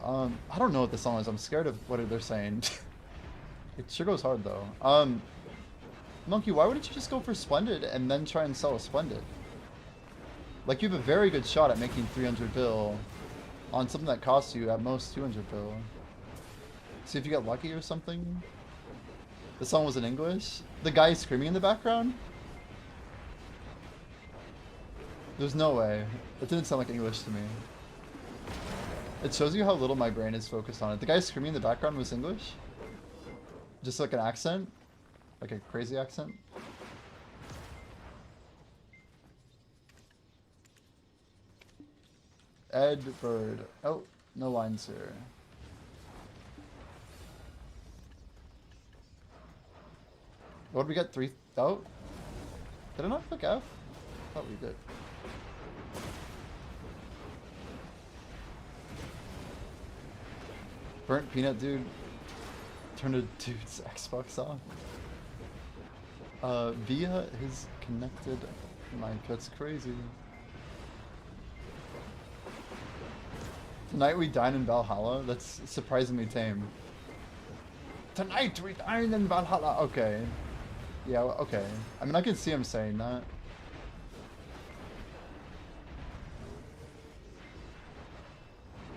I don't know what the song is. I'm scared of what they're saying. It sure goes hard though. Monkey, why wouldn't you just go for Splendid and then try and sell a Splendid? Like, you have a very good shot at making 300 bill on something that costs you at most 200 bill. See if you get lucky or something. The song was in English. The guy screaming in the background? There's no way. It didn't sound like English to me. It shows you how little my brain is focused on it. The guy screaming in the background was English? Just like an accent? Like a crazy accent? Ed Bird. Oh, no lines here. What did we get? 3? Oh? Did I not click F? I thought we did. Burnt Peanut Dude turned a dude's Xbox off. Via his connected mic. That's crazy. Tonight we dine in Valhalla? That's surprisingly tame. Tonight we dine in Valhalla! Okay. Yeah, okay. I mean, I can see him saying that.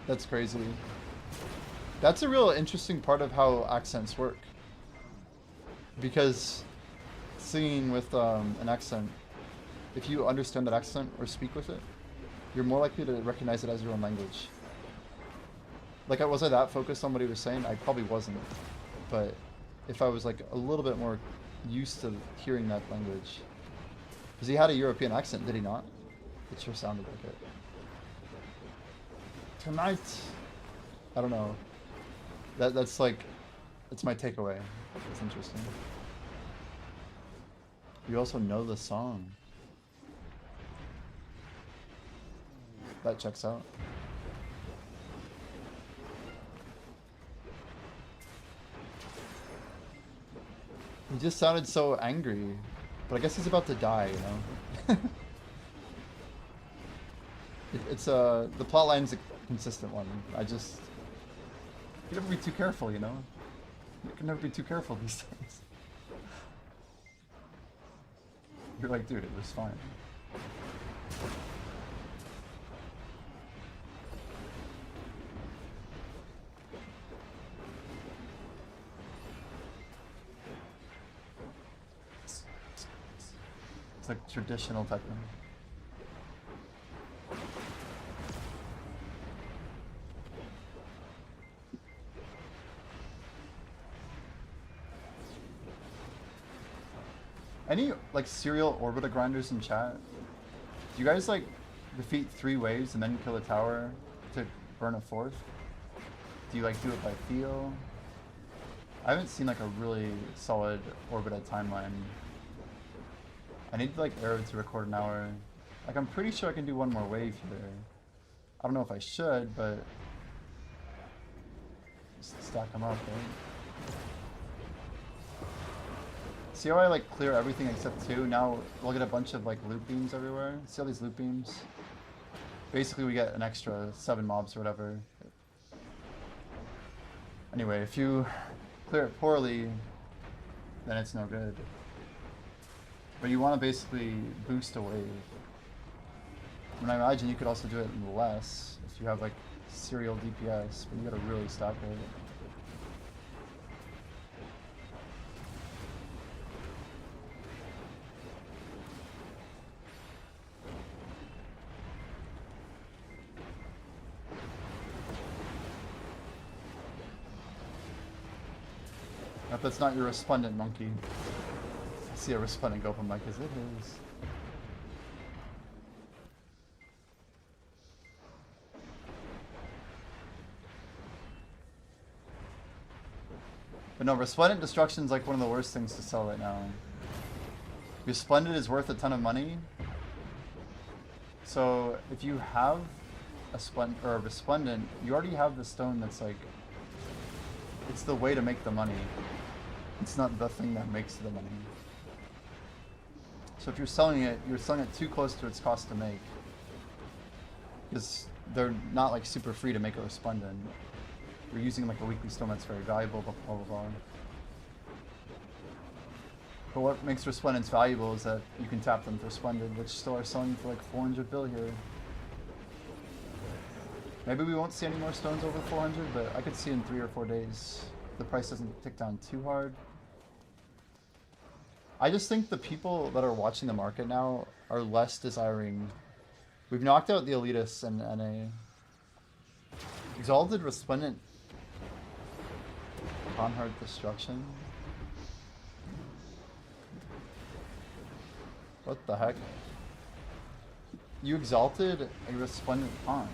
That's crazy. That's a real interesting part of how accents work. Because singing with an accent, if you understand that accent or speak with it, you're more likely to recognize it as your own language. Like, was I that focused on what he was saying? I probably wasn't. But if I was like a little bit more used to hearing that language. Because he had a European accent, did he not? It sure sounded like it. Tonight! I don't know. That's like, it's my takeaway. It's interesting. You also know the song. That checks out. He just sounded so angry, but I guess he's about to die, you know? The plot line's a consistent one. You can never be too careful, you know? You can never be too careful these days. You're like, dude, it was fine. It's like traditional techno. Any like serial orbiter grinders in chat? Do you guys like defeat 3 waves and then kill a tower to burn a 4th? Do you like do it by feel? I haven't seen like a really solid orbiter timeline. I need like arrow to record an hour. Like, I'm pretty sure I can do 1 more wave here. I don't know if I should, but just stack them up, right? See how I like clear everything except 2? Now we'll get a bunch of like loop beams everywhere. See all these loop beams? Basically we get an extra 7 mobs or whatever. Anyway, if you clear it poorly, then it's no good. But you want to basically boost a wave. And I imagine you could also do it less if you have like serial DPS, but you gotta really stack it. If that's not your resplendent monkey. I see a resplendent go from like, is it his? But no, resplendent destruction is like one of the worst things to sell right now. Resplendent is worth a ton of money. So if you have a resplendent, you already have the stone that's like, it's the way to make the money. It's not the thing that makes the money. So if you're selling it too close to its cost to make. Because they're not like super free to make a resplendent. you're using like a weekly stone that's very valuable, blah blah blah blah. But what makes Resplendents valuable is that you can tap them for Splendid, which still are selling for like 400 bill here. Maybe we won't see any more stones over 400, but I could see in 3 or 4 days the price doesn't tick down too hard. I just think the people that are watching the market now are less desiring. We've knocked out the elitists and NA. Exalted Resplendent Conhard Destruction. What the heck? You exalted a Resplendent Con.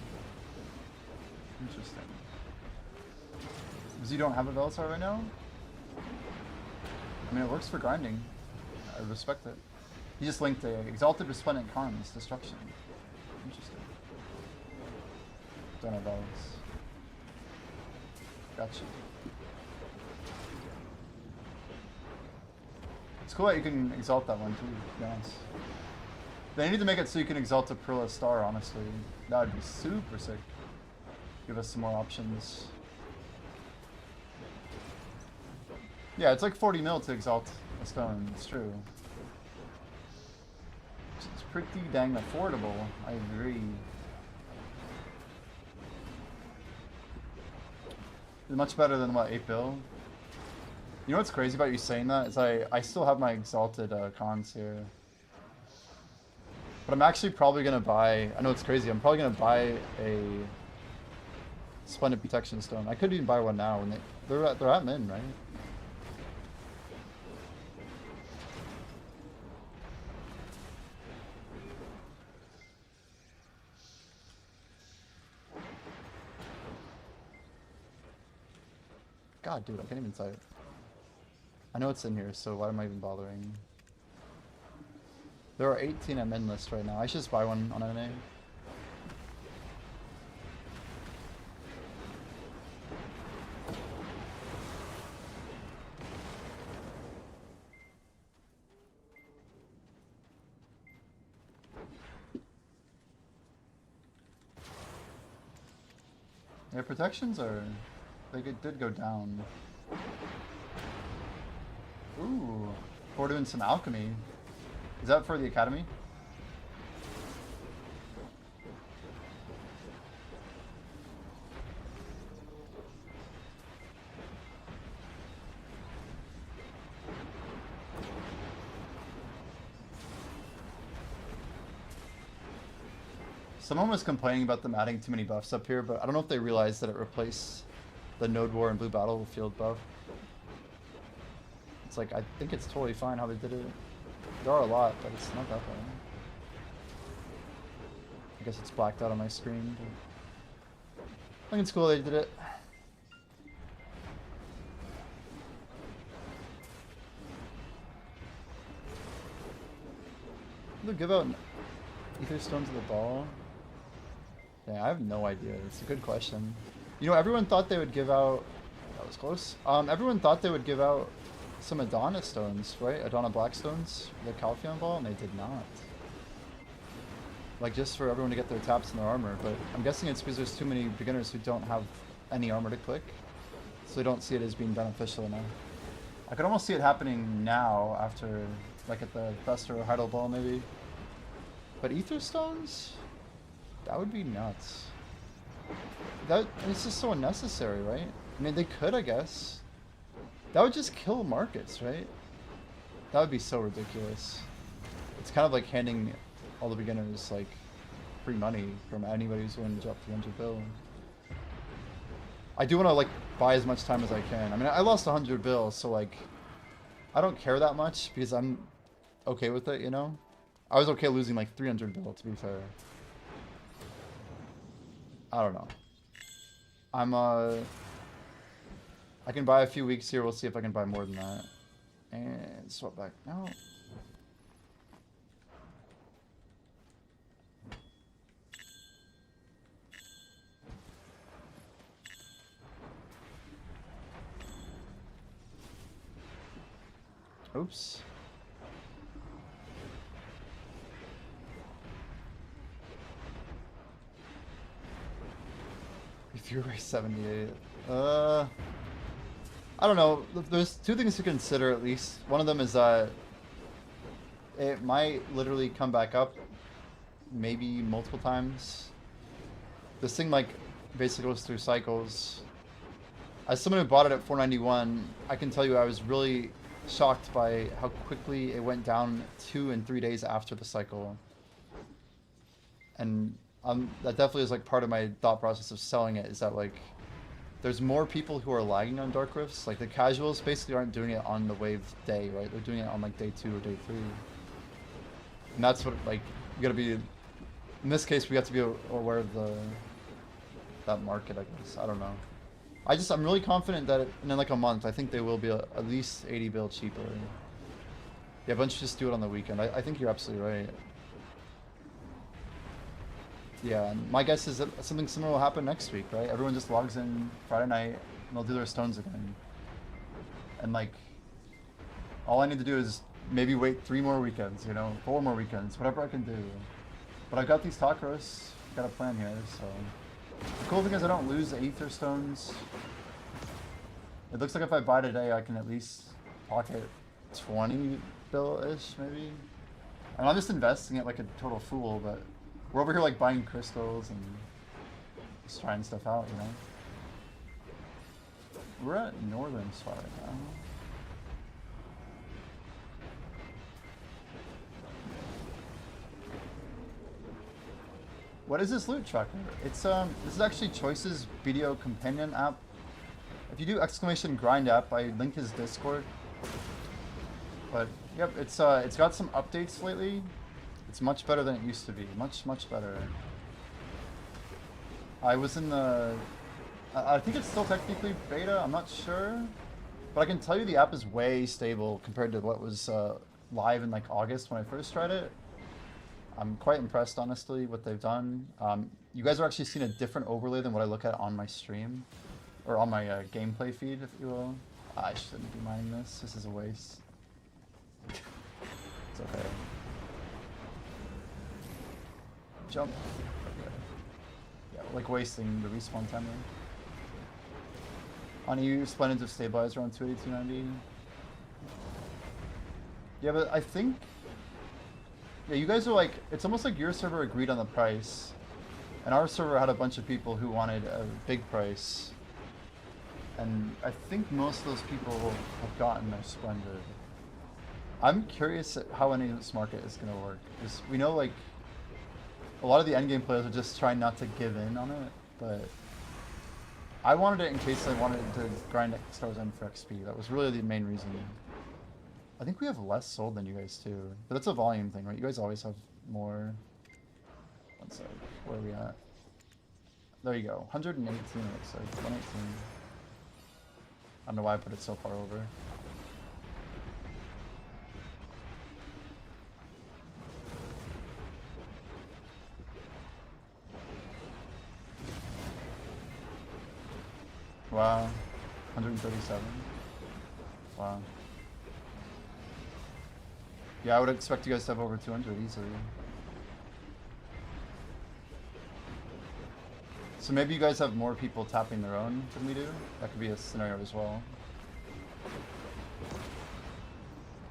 Interesting. Because you don't have a Velisar right now? I mean, it works for grinding. I respect it. He just linked a Exalted Resplendent Con's Destruction. Interesting. Don't have Velis. Gotcha. It's cool that you can exalt that one too, to be honest. They need to make it so you can exalt a Perla Star, honestly. That would be super sick. Give us some more options. Yeah, it's like 40 mil to exalt a stone, it's true. It's pretty dang affordable, I agree. It's much better than what, 8 bill? You know what's crazy about you saying that is I still have my exalted cons here. But I'm actually probably gonna buy, I know it's crazy, I'm probably gonna buy a Splendid Protection Stone. I could even buy one now, and they're at min, right? God, dude, I can't even type. I know it's in here, so why am I even bothering? There are 18 at min list right now. I should just buy one on NA. Yeah, protections are... did go down. Ooh, we're doing some alchemy. Is that for the academy? Someone was complaining about them adding too many buffs up here, but I don't know if they realized that it replaced the Node War and Blue Battlefield buff. It's like, I think it's totally fine how they did it. There are a lot, but it's not that bad. I guess it's blacked out on my screen. But I think it's cool they did it. They'll give out Ether Stones to the ball. Yeah, I have no idea. It's a good question. You know, everyone thought they would give out... That was close. Everyone thought they would give out some Adana stones, right? Adana Black Stones, the Calpheon ball, and they did not. Like, just for everyone to get their taps and their armor, but I'm guessing it's because there's too many beginners who don't have any armor to click, so they don't see it as being beneficial enough. I could almost see it happening now, after, like at the Fester or Heidel Ball, maybe. But Ether Stones? That would be nuts. It's just so unnecessary, right? I mean, they could, I guess. That would just kill markets, right? That would be so ridiculous. It's kind of like handing all the beginners, like, free money from anybody who's willing to drop 300 bill. I do want to, like, buy as much time as I can. I mean, I lost 100 bill, so, like, I don't care that much because I'm okay with it, you know? I was okay losing, like, 300 bill, to be fair. I don't know. I can buy a few weeks here. We'll see if I can buy more than that. And swap back. No. Oops. If you're 78. I don't know. There's two things to consider at least. One of them is that it might literally come back up maybe multiple times. This thing like basically goes through cycles. As someone who bought it at 491, I can tell you I was really shocked by how quickly it went down 2 and 3 days after the cycle. And that definitely is like part of my thought process of selling it, is that like there's more people who are lagging on Dark Rifts. Like the casuals basically aren't doing it on the wave day, right? They're doing it on like day 2 or day 3. And that's what, like, you gotta be, in this case we have to be aware of that market, I guess. I don't know. I'm really confident that in like a month, I think they will be at least 80 bill cheaper. Yeah, a bunch just do it on the weekend. I think you're absolutely right. Yeah, and my guess is that something similar will happen next week, right? Everyone just logs in Friday night and they'll do their stones again. And like, all I need to do is maybe wait 3 more weekends, you know, 4 more weekends, whatever I can do. But I've got these tacos, got a plan here, so. The cool thing is I don't lose the Aether stones. It looks like if I buy today, I can at least pocket 20 bill-ish, maybe. And I'm just investing it like a total fool, but we're over here like buying crystals and just trying stuff out, you know? We're at Northern Spot right now. What is this loot tracker? It's this is actually Choice's video companion app. If you do exclamation grind app, I link his Discord. But yep, it's got some updates lately. It's much better than it used to be. Much better. I was in the I think it's still technically beta, I'm not sure. But I can tell you the app is way stable compared to what was live in like August when I first tried it. I'm quite impressed, honestly, what they've done. You guys are actually seeing a different overlay than what I look at on my stream. Or on my gameplay feed, if you will. I shouldn't be mining this. This is a waste. It's okay. Jump. Okay. Yeah, like wasting the respawn time there. On EU, Splendid have stabilized around 280, 290. Yeah, but I think... Yeah, you guys are like, it's almost like your server agreed on the price, and our server had a bunch of people who wanted a big price, and I think most of those people have gotten their Splendid. I'm curious at how any of this market is going to work, because we know like, a lot of the endgame players are just trying not to give in on it, but I wanted it in case I wanted to grind Stars End for XP. That was really the main reason. I think we have less sold than you guys too. But that's a volume thing, right? You guys always have more. One sec. Where are we at? There you go. 118 looks like. 118. I don't know why I put it so far over. Wow. 137. Wow. Yeah, I would expect you guys to have over 200 easily. So maybe you guys have more people tapping their own than we do? That could be a scenario as well.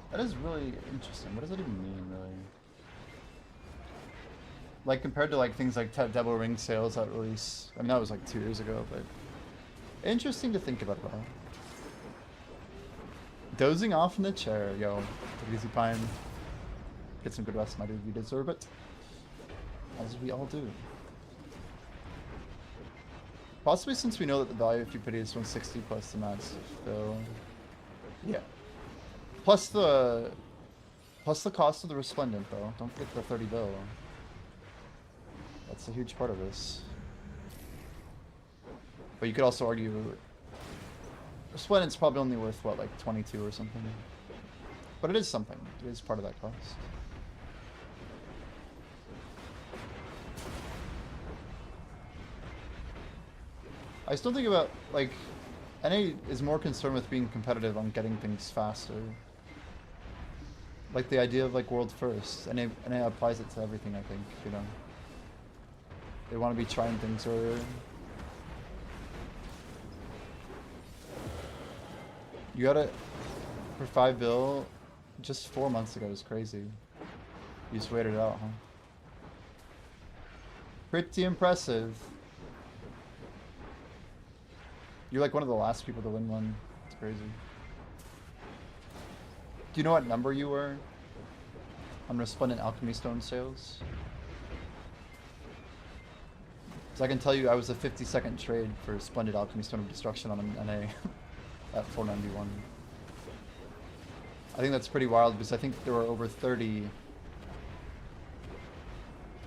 That is really interesting. What does that even mean, really? Like, compared to like things like Devil Ring sales at release. I mean, that was like 2 years ago, but... Interesting to think about, though. Dozing off in the chair, yo. Take it easy, Pine. Get some good rest, my dude. You deserve it. As we all do. Possibly since we know that the value of Cupidity is 160 plus the max fill. Yeah. Plus the cost of the Resplendent, though. Don't forget the 30 bill. That's a huge part of this. But you could also argue Resplendent's probably only worth, what, like 22 or something? But it is something. It is part of that cost. I still think about, like, NA is more concerned with being competitive on getting things faster. Like the idea of, like, world first. NA applies it to everything, I think, you know. They want to be trying things earlier. You got it for 5 bill just 4 months ago. It was crazy. You just waited it out, huh? Pretty impressive. You're like one of the last people to win one. It's crazy. Do you know what number you were on Resplendent Alchemy Stone sales? So I can tell you I was a 50-second trade for Splendid Alchemy Stone of Destruction on an NA at 491. I think that's pretty wild because I think there were over 30.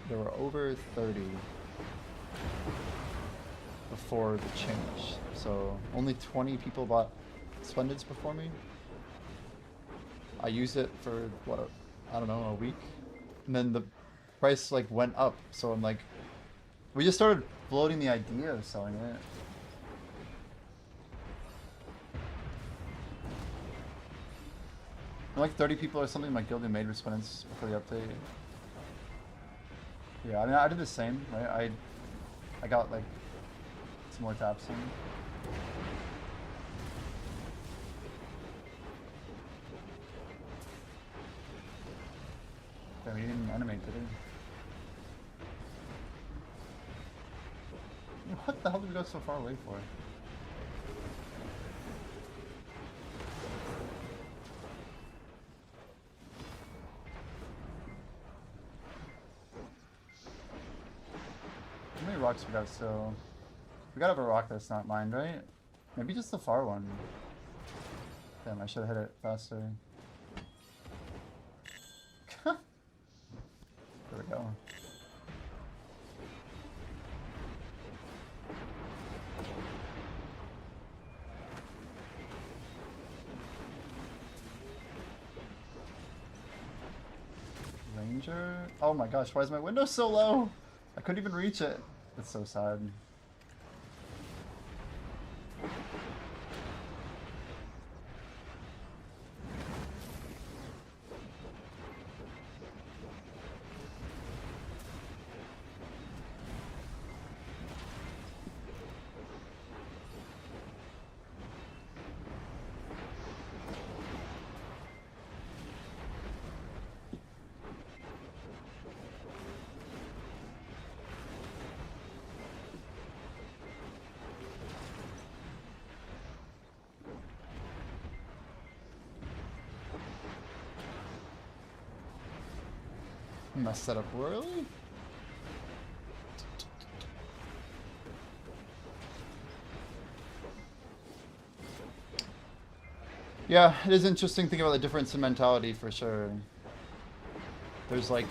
There were over 30 before the change. So only 20 people bought Splendids before me. I used it for what, I don't know, a week, and then the price like went up. So I'm like, we just started floating the idea of selling it. And like 30 people or something in my guild who made Resplendents before the update. Yeah, I mean I did the same, right? I got like some more taps in. Damn, he didn't animate, did he? What the hell did we go so far away for? How many rocks we got still? We gotta have a rock that's not mined, right? Maybe just the far one. Damn, I should have hit it faster. There we go. Ranger? Oh my gosh, why is my window so low? I couldn't even reach it. That's so sad. Messed that up royally? Yeah, it is interesting thinking about the difference in mentality for sure. There's like...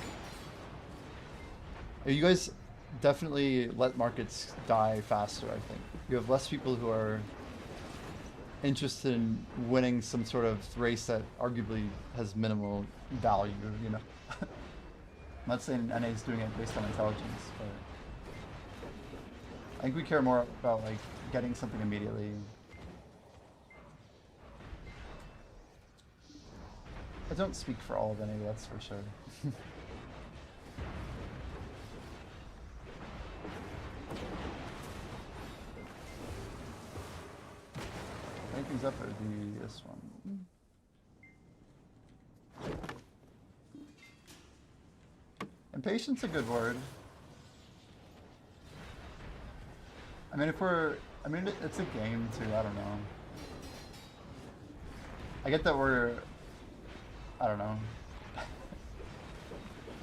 You guys definitely let markets die faster, I think. You have less people who are interested in winning some sort of race that arguably has minimal value, you know? I'm not saying NA is doing it based on intelligence, but I think we care more about like getting something immediately. I don't speak for all of NA, that's for sure. Anything's up, it would be this one. Impatient's a good word. I mean, it's a game too, I don't know. I get that I don't know.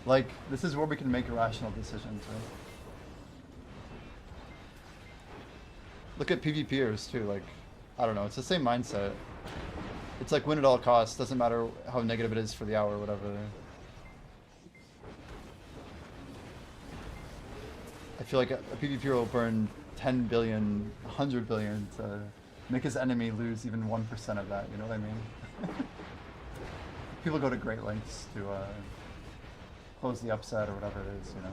Like, this is where we can make irrational decisions, right? Look at PvPers too, like, I don't know, it's the same mindset. It's like win at all costs, doesn't matter how negative it is for the hour or whatever. I feel like a PvPer will burn 10 billion, 100 billion to make his enemy lose even 1% of that, you know what I mean? People go to great lengths to close the upset or whatever it is, you know?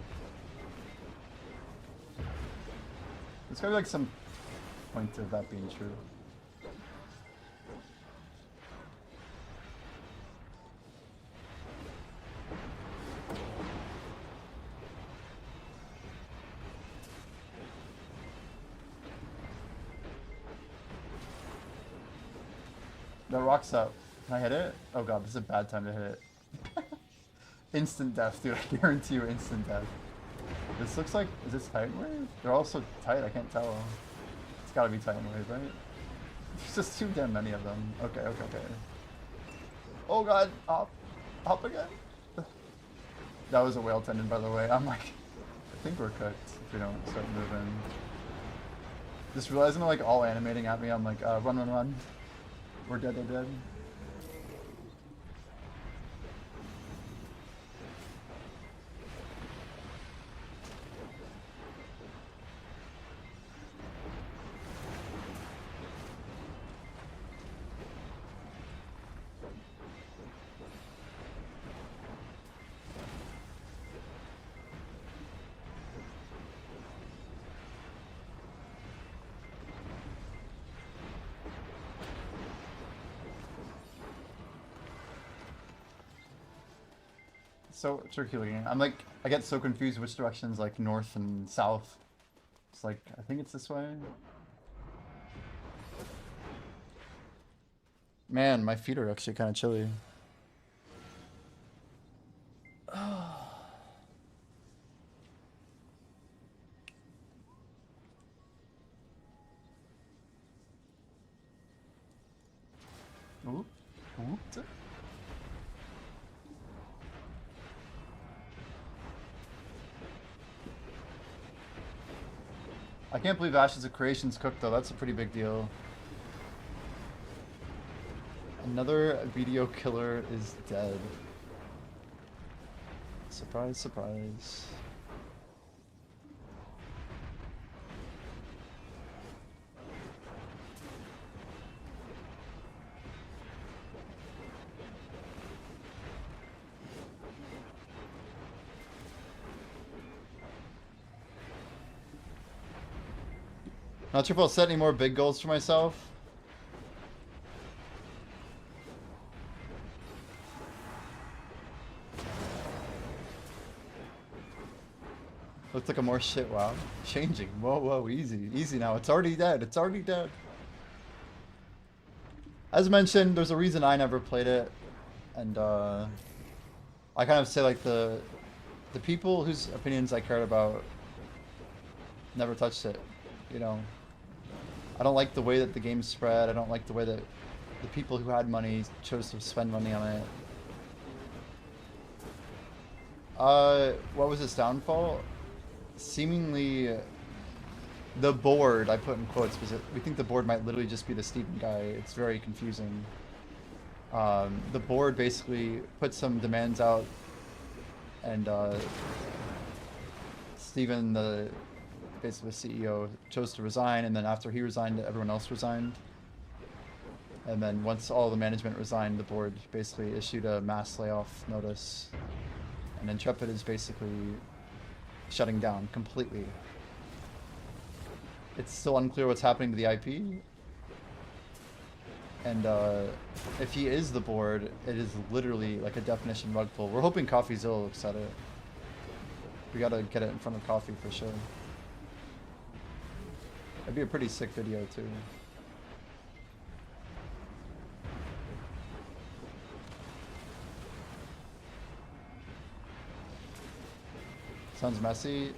There's gotta be like some point of that being true. That rock's up. Can I hit it? Oh god, this is a bad time to hit it. Instant death, dude. I guarantee you instant death. This looks like... Is this Titan Wave? They're all so tight, I can't tell. It's gotta be Titan Wave, right? There's just too damn many of them. Okay, okay, okay. Oh god, hop. Hop again. That was a whale tendon, by the way. I'm like... I think we're cooked if we don't start moving. Just realizing they're like all animating at me, I'm like, run, run, run. We're dead, they're dead. So tricky looking. I'm like, I get so confused which direction's like north and south. It's like, I think it's this way. Man, my feet are actually kind of chilly. Oop. Oop. I can't believe Ashes of Creation's cooked though, that's a pretty big deal. Another video killer is dead. Surprise, surprise. Not sure if I'll set any more big goals for myself. Looks like a more shit. Wow. Changing. Whoa, whoa, easy. Easy now. It's already dead. It's already dead. As mentioned, there's a reason I never played it. And I kind of say like the people whose opinions I cared about never touched it, you know. I don't like the way that the game spread. I don't like the way that the people who had money chose to spend money on it. What was its downfall? Seemingly, the board, I put in quotes, because we think the board might literally just be the Steven guy. It's very confusing. The board basically put some demands out, and Steven, basically the CEO, chose to resign, and then after he resigned, everyone else resigned. And then once all the management resigned, the board basically issued a mass layoff notice. And Intrepid is basically shutting down completely. It's still unclear what's happening to the IP. And if he is the board, it is literally like a definition rug pull. We're hoping CoffeeZilla looks at it. We gotta get it in front of Coffee for sure. That'd be a pretty sick video too. Sounds messy.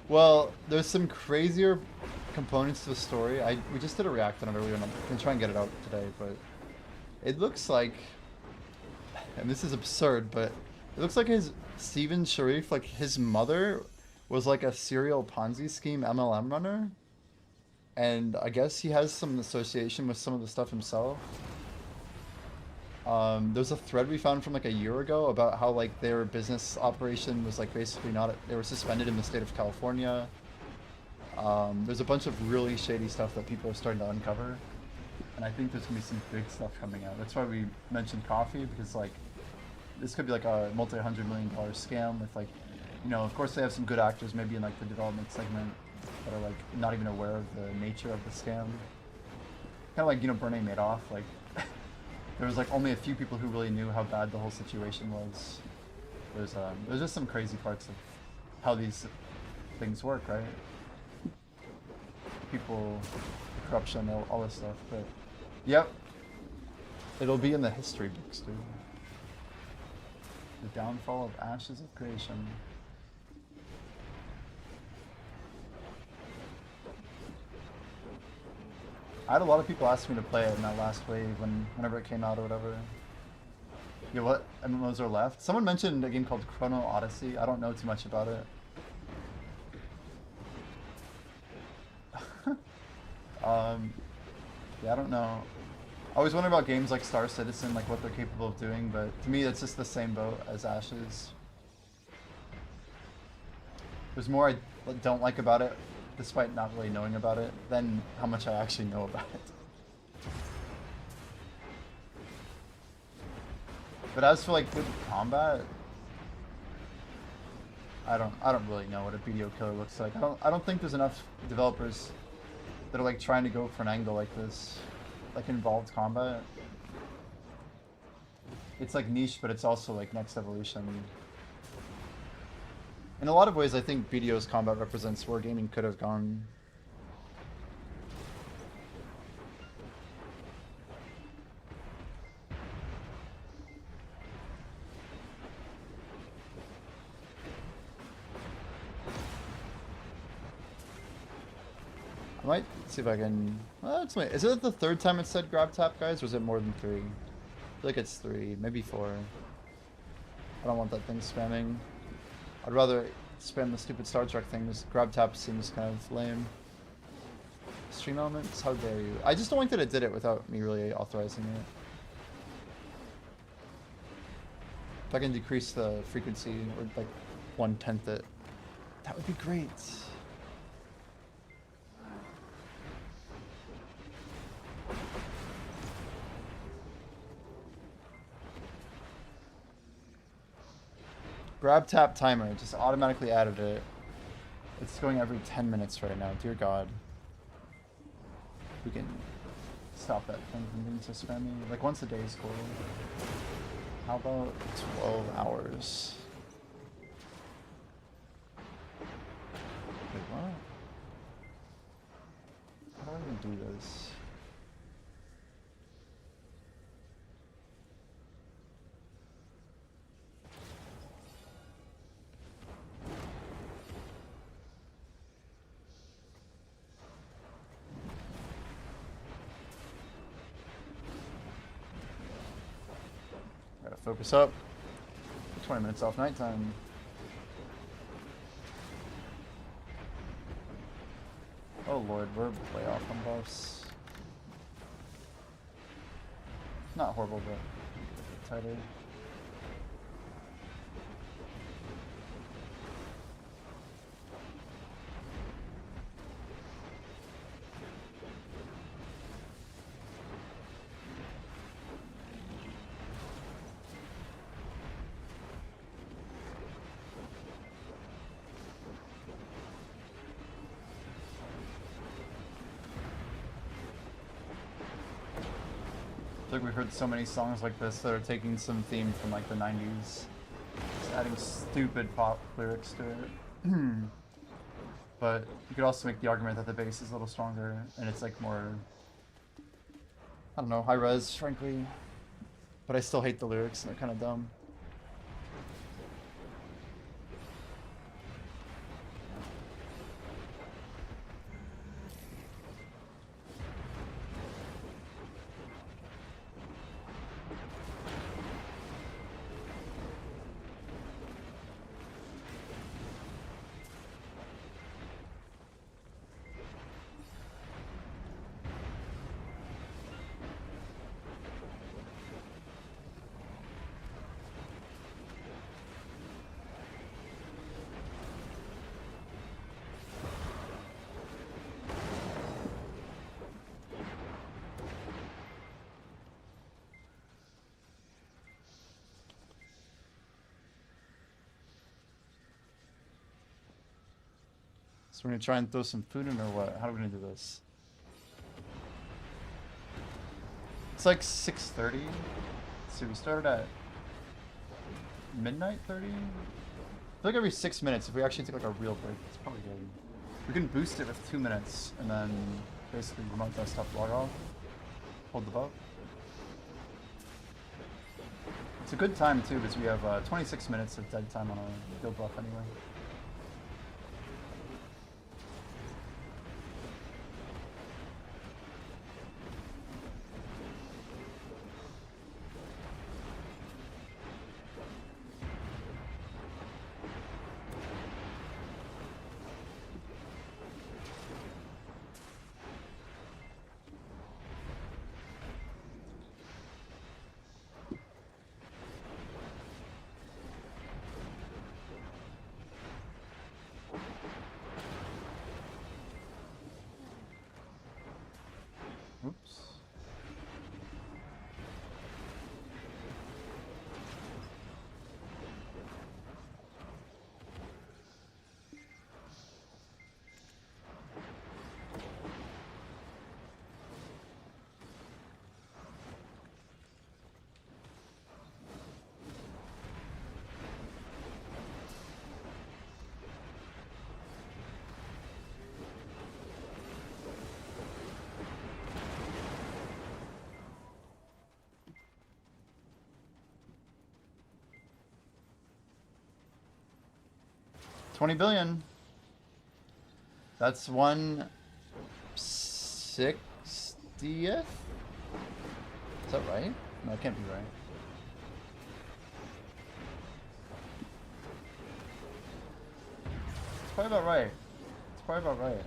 Well, there's some crazier components to the story. We just did a react on it earlier, and I'm gonna try and get it out today, but it looks like, and this is absurd, but it looks like Steven Sharif, like his mother was like a serial Ponzi scheme MLM runner. And I guess he has some association with some of the stuff himself. There's a thread we found from like a year ago about how like their business operation was like basically they were suspended in the state of California. There's a bunch of really shady stuff that people are starting to uncover. And I think there's gonna be some big stuff coming out. That's why we mentioned Coffee, because like this could be like a multi-$100 million scam with like, you know, of course they have some good actors maybe in like the development segment that are like not even aware of the nature of the scam. Kind of like, you know, Bernie Madoff, like there was like only a few people who really knew how bad the whole situation was. There's just some crazy parts of how these things work, right? People, corruption, all this stuff. But yep, It'll be in the history books, dude. The downfall of Ashes of Creation. I had a lot of people ask me to play it in that last wave whenever it came out or whatever. Yeah, what MMOs are left? Someone mentioned a game called Chrono Odyssey. I don't know too much about it. Yeah, I don't know. I always wonder about games like Star Citizen, like what they're capable of doing, but to me it's just the same boat as Ashes. There's more I don't like about it, despite not really knowing about it, than how much I actually know about it. But as for like good combat, I don't really know what a BDO killer looks like. I don't think there's enough developers that are like trying to go for an angle like this, like involved combat. It's like niche, but it's also like next evolution. In a lot of ways, I think BDO's combat represents where gaming could have gone. I might see if I can... is it the third time it said grab tap, guys, or is it more than 3? I feel like it's 3, maybe 4. I don't want that thing spamming. I'd rather spam the stupid Star Trek things. Grab tap seems kind of lame. Stream elements? How dare you? I just don't like that it did it without me really authorizing it. If I can decrease the frequency, or like 1/10 it, that would be great. Grab tap timer, just automatically added it. It's going every 10 minutes right now, dear God. We can stop that thing from being so spammy. Like once a day is cool. How about 12 hours? Wait, what? How do I even do this? Gotta focus up. 20 minutes off nighttime. Oh lord, we're way off on buffs. Not horrible, but tighter. I feel like we've heard so many songs like this that are taking some theme from like the 90s. Just adding stupid pop lyrics to it. But you could also make the argument that the bass is a little stronger and it's like more, I don't know, high res, frankly. But I still hate the lyrics and they're kind of dumb. So we're gonna try and throw some food in or what? How are we gonna do this? It's like 6:30. So we started at midnight 30? I feel like every 6 minutes, if we actually take like a real break, it's probably good. We can boost it with 2 minutes and then basically remote desktop log off. Hold the bug. It's a good time too because we have 26 minutes of dead time on our guild buff anyway. Oops. $20 billion. That's 1/60th. Is that right? No, it can't be right. It's probably about right. It's probably about right.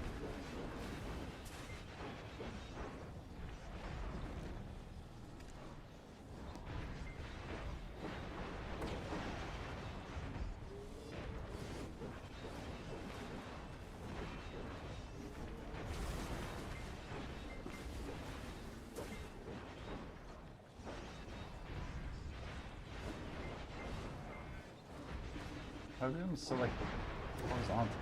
Everything's so like horizontal.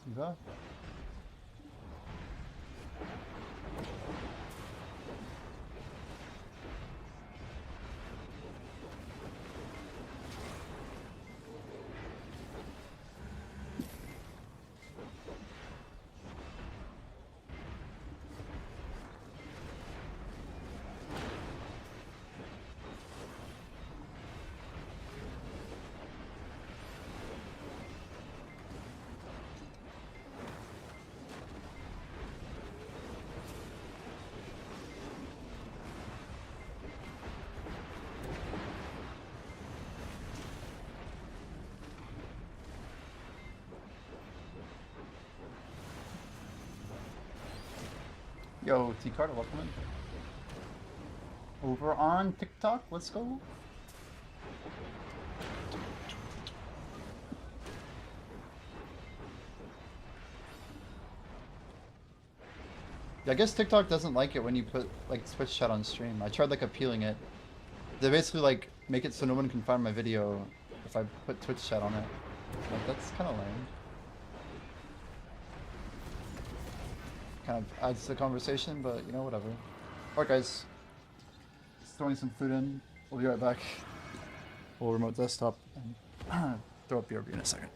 You go. Yo, T-Carter, welcome in. Over on TikTok, let's go. Yeah, I guess TikTok doesn't like it when you put like Twitch chat on stream. I tried like appealing it. They basically like make it so no one can find my video if I put Twitch chat on it. Like that's kind of lame. Kind of adds to the conversation, but you know, whatever. Alright guys, just throwing some food in. We'll be right back. We'll remote desktop and throw up BRB in a second.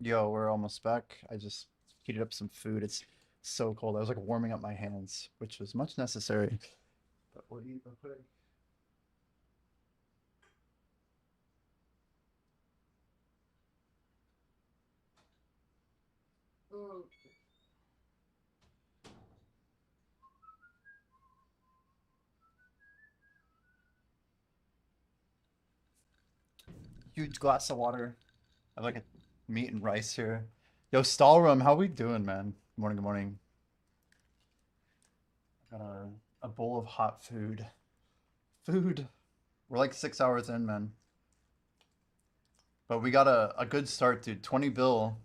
Yo, we're almost back. I just heated up some food. It's so cold. I was like warming up my hands, which was much necessary. But we'll eat real quick. Huge glass of water. I have like a meat and rice here. Yo, Stallroom, how we doing, man? Good morning, good morning. Got a bowl of hot food. Food. We're like 6 hours in, man. But we got a good start, dude. 20 bill.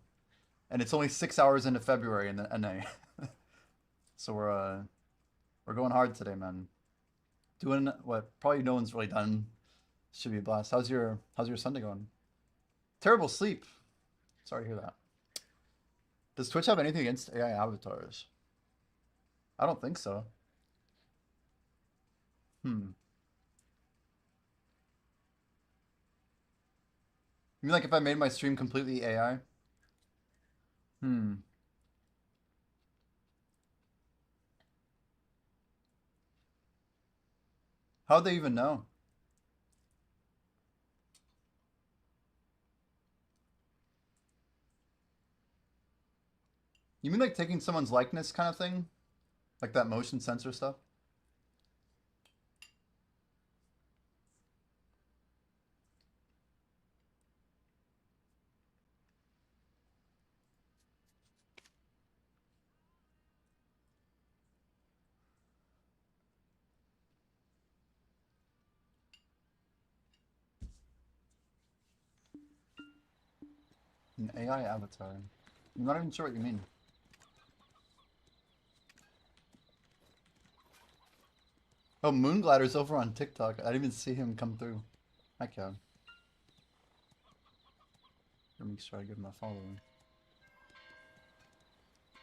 And it's only 6 hours into February in the NA. So we're going hard today, man. Doing what probably no one's really done. Should be a blast. How's your Sunday going? Terrible sleep. Sorry to hear that. Does Twitch have anything against AI avatars? I don't think so. Hmm. You mean like if I made my stream completely AI? Hmm. How'd they even know? You mean like taking someone's likeness kind of thing? Like that motion sensor stuff? An AI avatar. I'm not even sure what you mean. Oh, Moonglider's over on TikTok. I didn't even see him come through. Heck yeah. Let me try to give him a follow.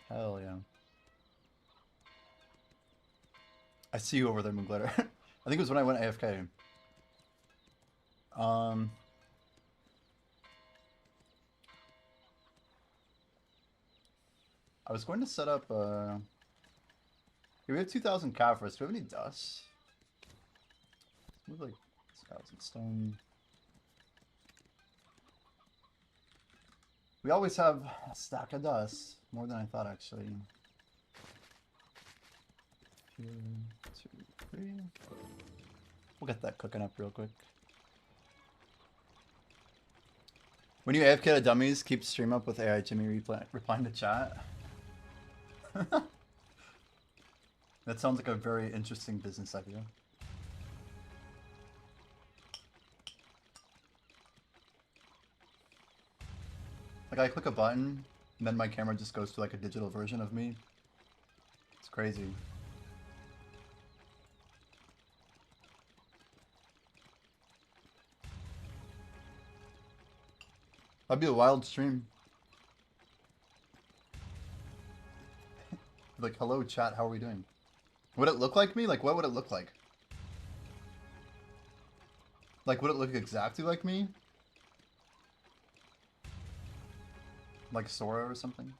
Hell yeah. I see you over there, Moonglider. I think it was when I went AFK. I was going to set up, we have 2,000 Caphras. Do we have any dust? We have like 1,000 stone. We always have a stack of dust. More than I thought, actually. 2, 3. We'll get that cooking up real quick. When you AFK to dummies, keep stream up with AI Jimmy replying to chat. That sounds like a very interesting business idea. Like I click a button, and then my camera just goes to like a digital version of me. It's crazy. That'd be a wild stream. Like, hello chat, how are we doing? Would it look like me? Like, what would it look like? Like, would it look exactly like me? Like Sora or something?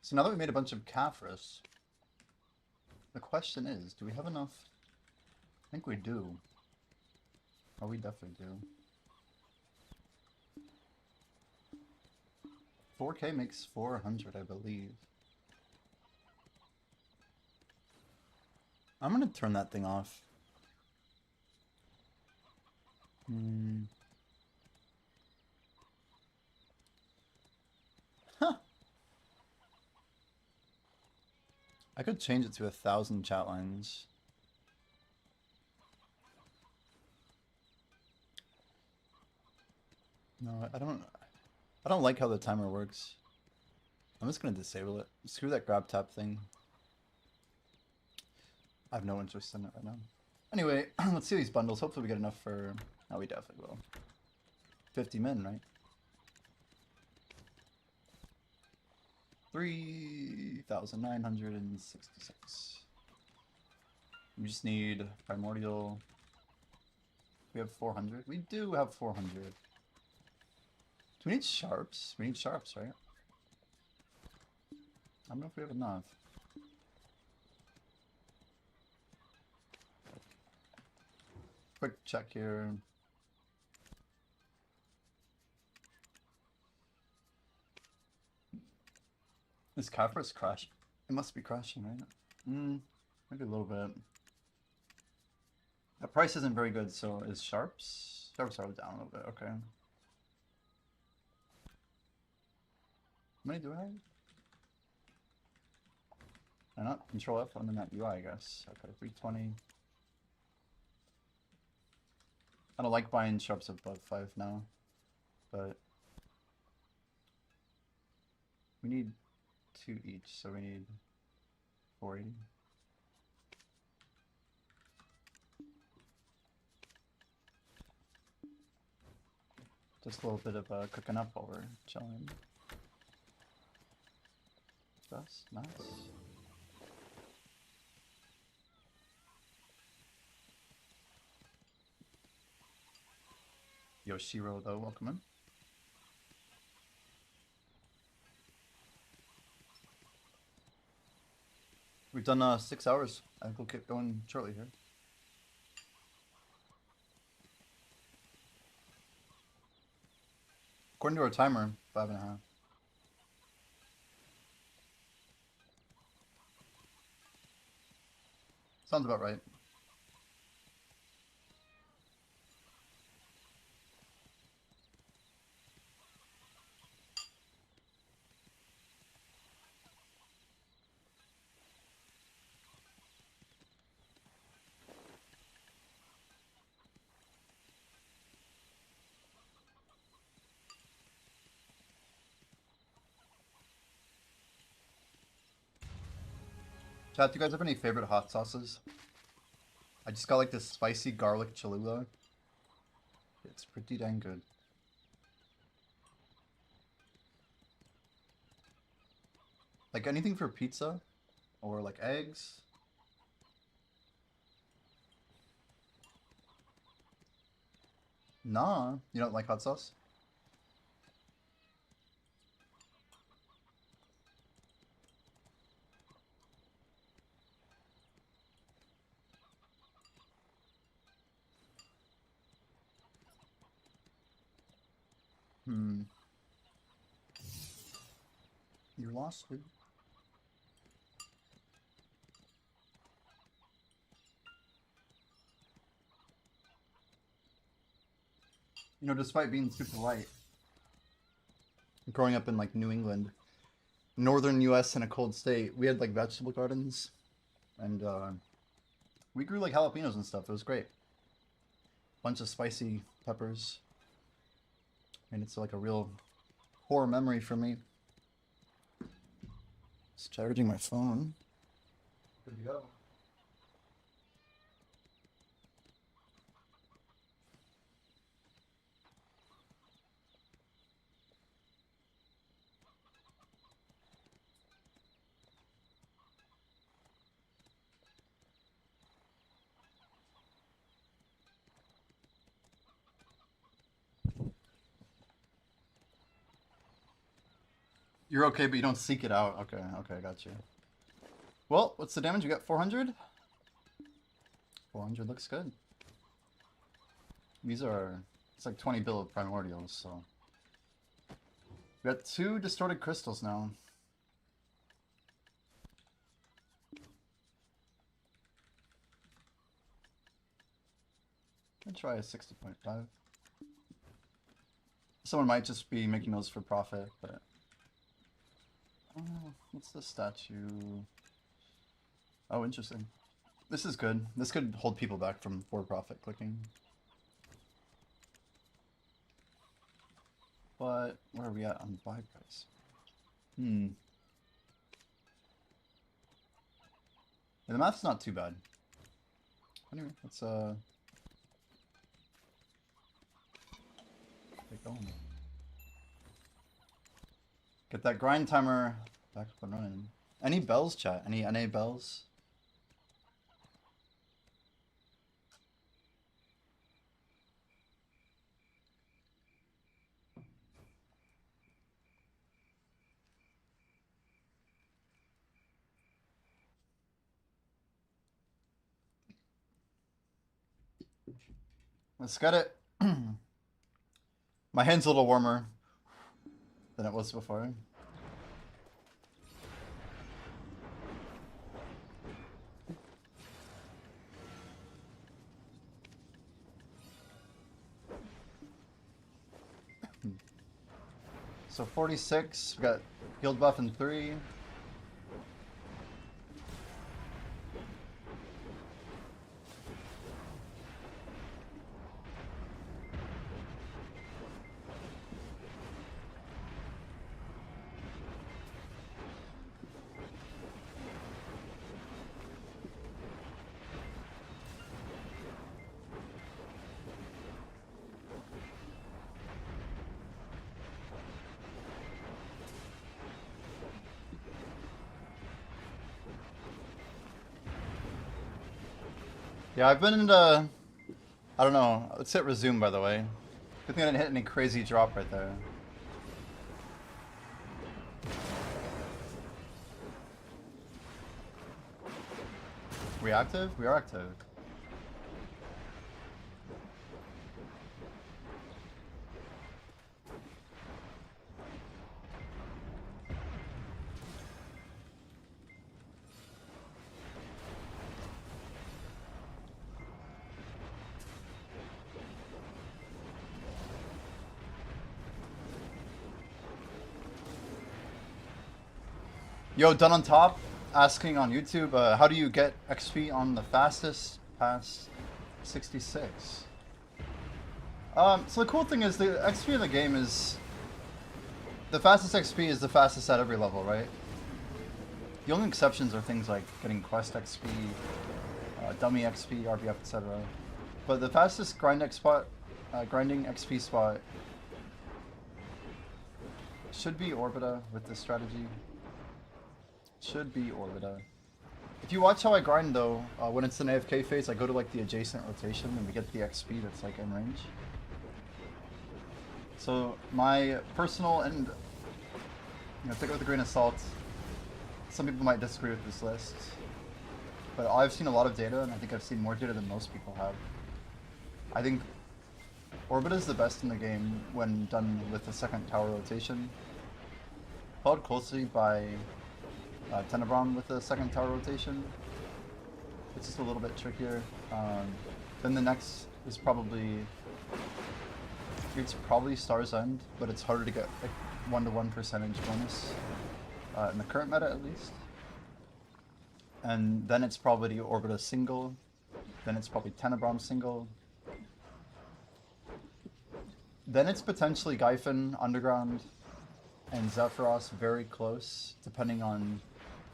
So now that we made a bunch of Caphras, the question is, do we have enough? I think we do. Oh, we definitely do. 4K makes 400, I believe. I'm gonna turn that thing off. Huh. I could change it to 1,000 chat lines. No, I don't like how the timer works. I'm just gonna disable it. Screw that grab tap thing. I have no interest in it right now. Anyway, let's see these bundles. Hopefully we get enough for Oh, we definitely will. 50 men, right? 3,966. We just need primordial. We have 400. We do have 400. Do we need sharps? We need sharps, right? I don't know if we have enough. Quick check here. Is Kafra's crash? It must be crashing, right? Maybe a little bit. The price isn't very good, so is sharps? Sharps are down a little bit, okay. How many do I have? Why not? Control F on the map UI, I guess. Okay, 320. I don't like buying sharps above 5 now, but we need 2 each, so we need 480. Just a little bit of cooking up while we're chilling. That's nice. Yoshiro, though, welcome in. We've done 6 hours. I think we'll keep going shortly here. According to our timer, 5.5. Sounds about right. Chat, do you guys have any favorite hot sauces? I just got like this spicy garlic Cholula. It's pretty dang good. Like anything for pizza? Or like eggs? Nah, you don't like hot sauce? Hmm. You're lost, dude. You know, despite being super light, growing up in like New England, northern US in a cold state, we had like vegetable gardens and we grew like jalapenos and stuff. It was great. Bunch of spicy peppers. And it's like a real core memory for me. Just charging my phone. Good to go. You're okay, but you don't seek it out. Okay, okay, got you. Well, what's the damage? You got 400? 400 looks good. These are, it's like 20 bill of primordials, so. We got 2 distorted crystals now. I'll try a 60.5. Someone might just be making those for profit, but... Oh, what's this statue? Oh, interesting. This is good. This could hold people back from for-profit clicking. But where are we at on buy price? Yeah, the math's not too bad. Anyway, let's Get going. Get that grind timer back up and running. Any bells, chat? Any NA bells? Let's get it. My hand's a little warmer than it was before. So 46, we got guild buff in 3. Yeah, I've been into, I don't know, let's hit resume by the way. Good thing I didn't hit any crazy drop right there. We active? We are active. Yo, Done on Top asking on YouTube, how do you get XP on the fastest past 66? So the cool thing is the XP in the game is the fastest XP is the fastest at every level, right? The only exceptions are things like getting quest XP, dummy XP, RBF, etc. But the fastest grinding XP spot should be Orbita with this strategy. Should be Orbita. If you watch how I grind though, when it's an AFK phase, I go to like the adjacent rotation and we get the XP that's like in range. So my personal and, take it with a grain of salt. Some people might disagree with this list, but I've seen a lot of data and I think I've seen more data than most people have. I think Orbita is the best in the game when done with the second tower rotation. Followed closely by Tenebron with the second tower rotation. It's just a little bit trickier. Then the next is probably Star's End, but it's harder to get a 1-to-1 percentage bonus in the current meta at least. And then it's probably Orbita single. Then it's probably Tenebron single. Then it's potentially Gyfin, Underground, and Zephyros very close, depending on...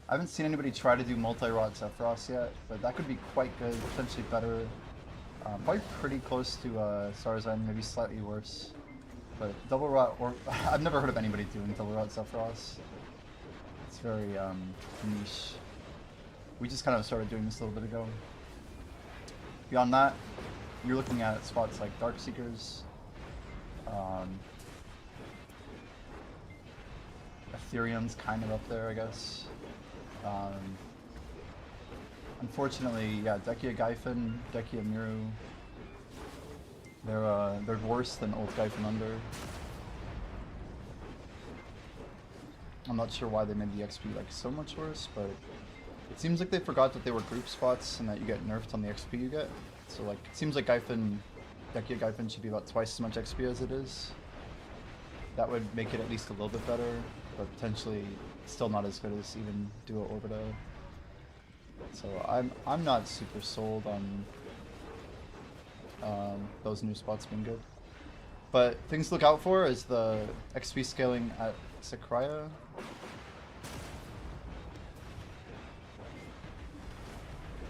I haven't seen anybody try to do multi-rot Zephyros yet, but that could be quite good, potentially better. Probably pretty close to Star's End, maybe slightly worse. But double rot, or I've never heard of anybody doing double rot Zephyros. It's very niche. We just kind of started doing this a little bit ago. Beyond that, you're looking at spots like Darkseekers, Ethereum's kind of up there, I guess. Unfortunately, yeah, Dekia Gyfin, Dekia Miru, they're worse than old Gyfin Under. I'm not sure why they made the XP like so much worse, but it seems like they forgot that they were group spots and that you get nerfed on the XP you get. So like, it seems like Dekia Gyfin should be about twice as much XP as it is. That would make it at least a little bit better, but potentially still not as good as even Duo Orbita. So I'm not super sold on those new spots being good. But things to look out for is the XP scaling at Sakraya.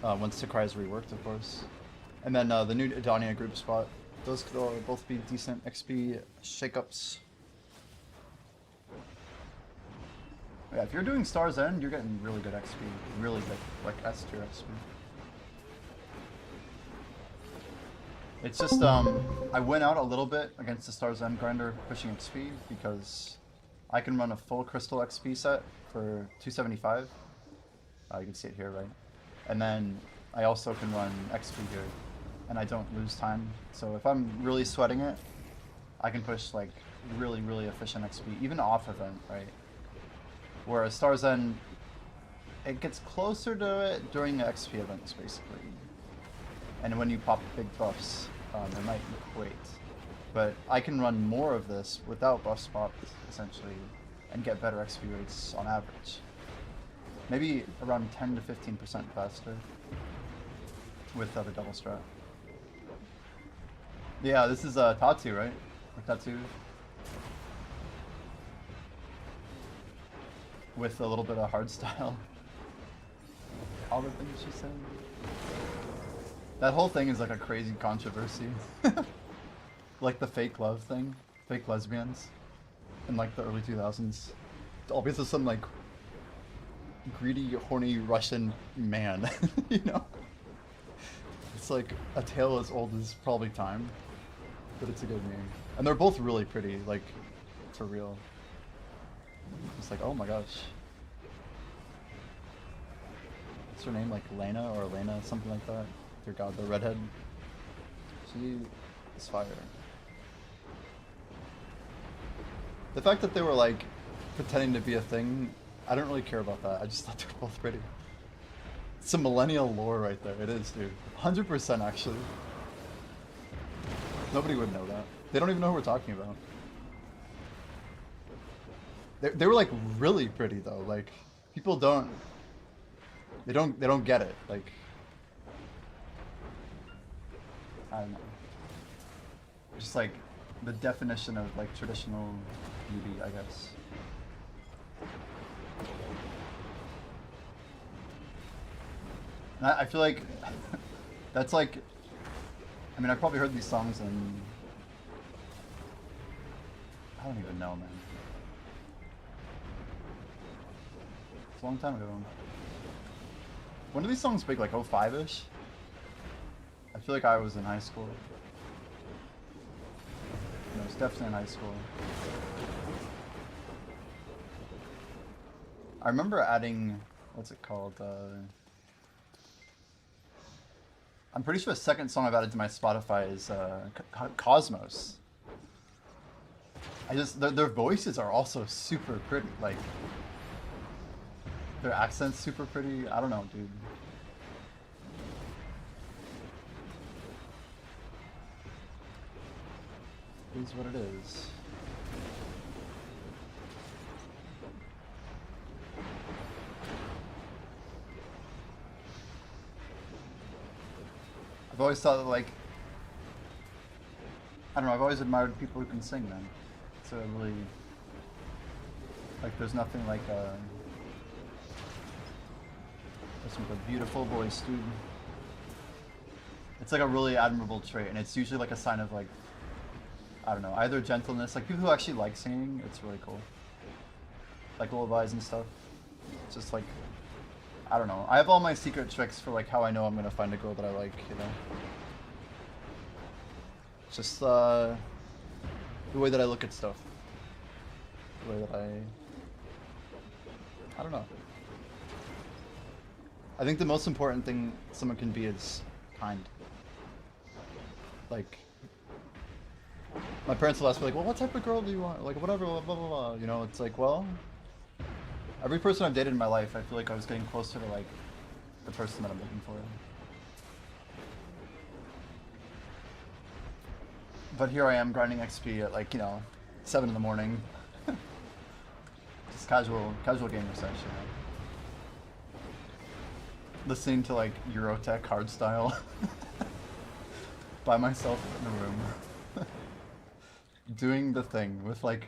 Once Sakraya's reworked, of course. And then the new Edania group spot Those could all both be decent XP shakeups. Yeah, if you're doing Star's End, you're getting really good XP. Really good, like S tier XP. It's just, I went out a little bit against the Star's End grinder pushing XP because I can run a full Crystal XP set for 275. You can see it here, right? And then I also can run XP here, and I don't lose time. So if I'm really sweating it, I can push like really, really efficient XP, even off event, right? Whereas Star's End, it gets closer to it during the XP events, basically. And when you pop big buffs, it might equate. But I can run more of this without buffs popped, essentially, and get better XP rates on average. Maybe around 10 to 15% faster with the double strat. Yeah, this is Tatsu, right? Or Tatsu. With a little bit of hardstyle. All the things she said. That whole thing is like a crazy controversy. Like the fake love thing. Fake lesbians. In like the early 2000s. All because of some like greedy, horny Russian man. You know? It's like a tale as old as probably time. But it's a good meme. And they're both really pretty, like, for real. It's like, oh my gosh. What's her name? Like Lena or Elena, something like that. Dear God, the redhead. She is fire. The fact that they were like pretending to be a thing, I don't really care about that. I just thought they were both pretty. It's some millennial lore right there. It is, dude. 100% actually. Nobody would know that. They don't even know who we're talking about. They were like really pretty though. Like people don't. They don't get it. Like I don't know. Just like the definition of like traditional beauty, I guess. And I feel like that's like. I mean, I've probably heard these songs in. I don't even know, man. It's a long time ago. When are these songs big? Like 05-ish? I feel like I was in high school. No, it's definitely in high school. I remember adding, what's it called? I'm pretty sure the second song I've added to my Spotify is Cosmos. Their voices are also super pretty. Like, their accent's super pretty. I don't know, dude. It is what it is. I've always thought that, like, I don't know, I've always admired people who can sing, man. It's a really, like, there's nothing like a beautiful voice, dude. It's like a really admirable trait, and it's usually like a sign of, like, I don't know, either gentleness, like people who actually like singing, it's really cool. Like lullabies and stuff. It's just like, I don't know. I have all my secret tricks for like how I know I'm gonna find a girl that I like, you know? It's just the way that I look at stuff. The way that I don't know. I think the most important thing someone can be is kind. Like, my parents will ask me like, well, what type of girl do you want? Like, whatever, blah, blah, blah, blah. You know, it's like, well, every person I've dated in my life, I feel like I was getting closer to, like, the person that I'm looking for. But here I am grinding XP at, like, you know, 7 in the morning. Just casual gamer session. Listening to, like, Eurotech hardstyle. By myself in a room. Doing the thing with, like,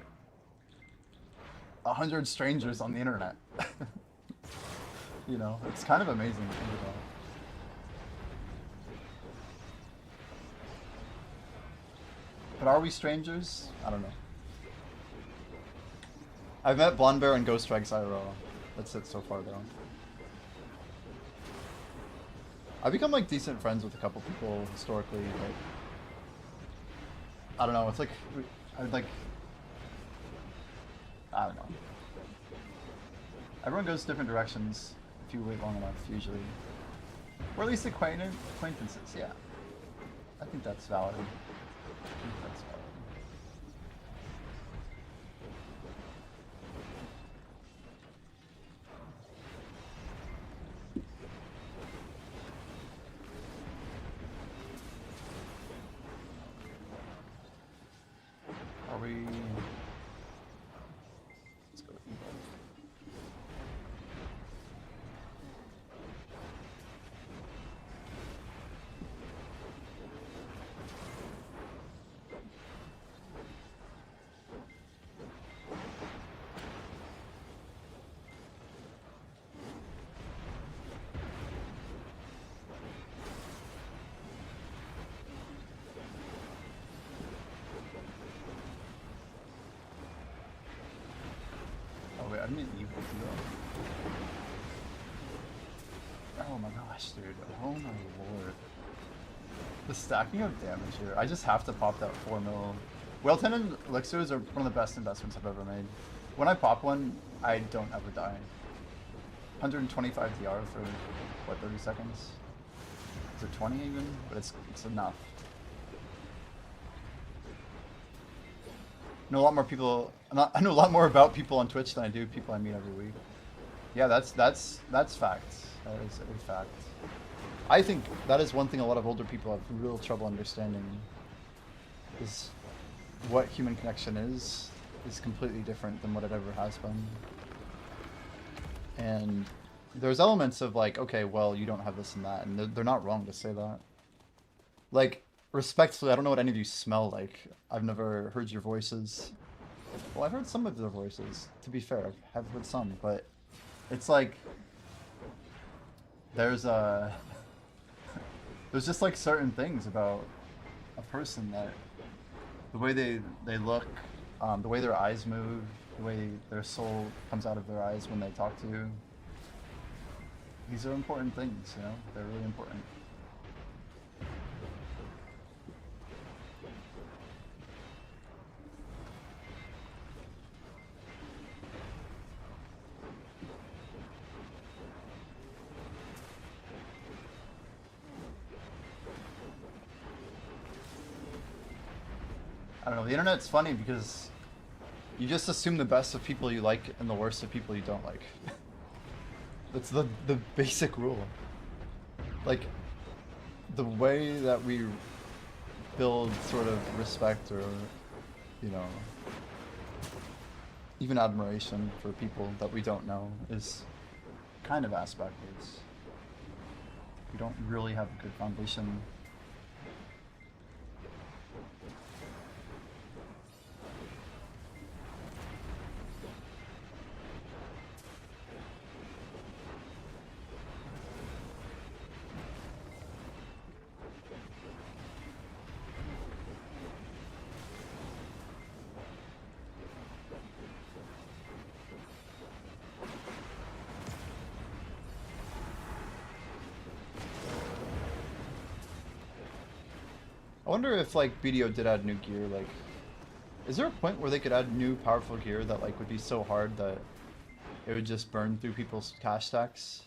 100 strangers on the internet. You know, it's kind of amazing to think about. But are we strangers? I don't know. I've met Blonde Bear and Ghost Regs IRL. That's it so far though. I've become like decent friends with a couple people historically, but I don't know, it's like, I don't know. Everyone goes different directions if you wait long enough, usually. Or at least acquaintances, yeah. I think that's valid. I think that's valid. Are we... Let's go with evolve. Oh wait, I didn't evil though. Oh my gosh, dude. Oh my lord. The stacking of damage here. I just have to pop that 4 mil. Whale Tendon elixirs are one of the best investments I've ever made. When I pop one, I don't ever die. 125 DR for, what, 30 seconds? Is it 20 even? But it's enough. I know a lot more people. I know a lot more about people on Twitch than I do people I meet every week. Yeah, that's fact. That is a fact. I think that is one thing a lot of older people have real trouble understanding. Is what human connection is completely different than what it ever has been. And there's elements of like, okay, well, you don't have this and that, and they're not wrong to say that. Like, respectfully, I don't know what any of you smell like. I've never heard your voices. Well, I've heard some of your voices, to be fair. I have heard some, but it's like there's just like certain things about a person that the way they look, the way their eyes move, the way their soul comes out of their eyes when they talk to you. These are important things, you know? They're really important. I don't know, the internet's funny because you just assume the best of people you like and the worst of people you don't like. That's the basic rule. Like, the way that we build sort of respect or, you know, even admiration for people that we don't know is kind of ass backwards. We don't really have a good foundation. I wonder if like BDO did add new gear, like, is there a point where they could add new powerful gear that like would be so hard that it would just burn through people's cash stacks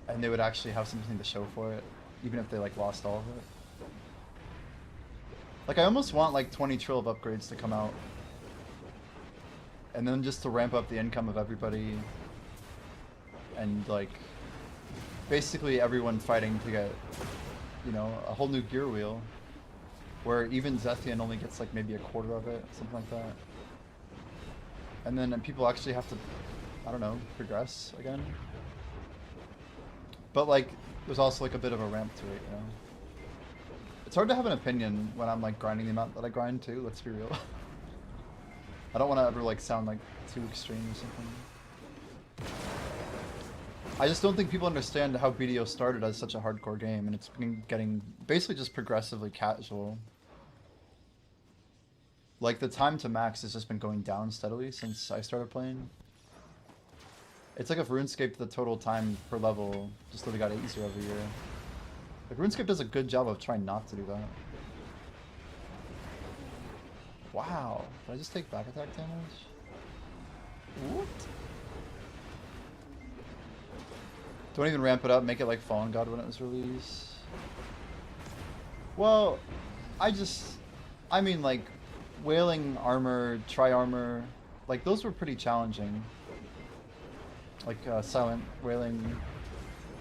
and they would actually have something to show for it, even if they like lost all of it? Like, I almost want like 20 trill of upgrades to come out and then just to ramp up the income of everybody and like basically everyone fighting to get, you know, a whole new gear wheel where even Zethian only gets like maybe a quarter of it, something like that. And then people actually have to, I don't know, progress again. But like, there's also like a bit of a ramp to it, you know? It's hard to have an opinion when I'm like grinding the amount that I grind too, let's be real. I don't want to ever like sound like too extreme or something. I just don't think people understand how BDO started as such a hardcore game, and it's been getting basically just progressively casual. Like, the time to max has just been going down steadily since I started playing. It's like if RuneScape, the total time per level just literally got easier every year. Like, RuneScape does a good job of trying not to do that. Wow. Did I just take back attack damage? What? Don't even ramp it up, make it like Fallen God when it was released. Well, I mean, like, Wailing Armor, Tri-Armor, like, those were pretty challenging. Like, Silent, Wailing.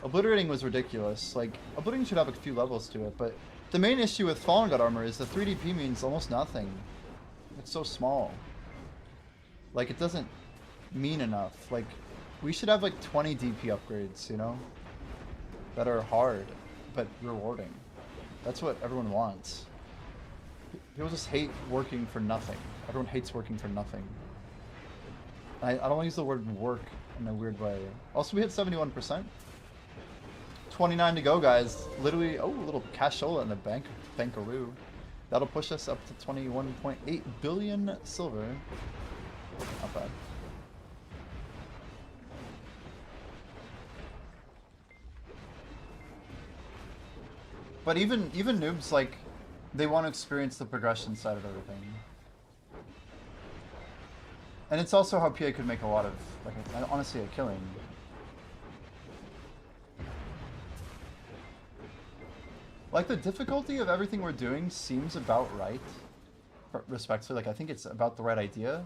Obliterating was ridiculous. Like, Obliterating should have a few levels to it, but the main issue with Fallen God Armor is the 3DP means almost nothing. It's so small. Like, it doesn't mean enough. Like, we should have, like, 20 DP upgrades, you know? That are hard, but rewarding. That's what everyone wants. People just hate working for nothing. Everyone hates working for nothing. I don't want to use the word work in a weird way. Also, we hit 71%. 29 to go, guys. Literally, oh, a little cashola in the bankaroo. That'll push us up to 21.8 billion silver. Not bad. But even noobs, like, they want to experience the progression side of everything. And it's also how PA could make a lot of, like, honestly, a killing. Like, the difficulty of everything we're doing seems about right. Respectfully, like, I think it's about the right idea.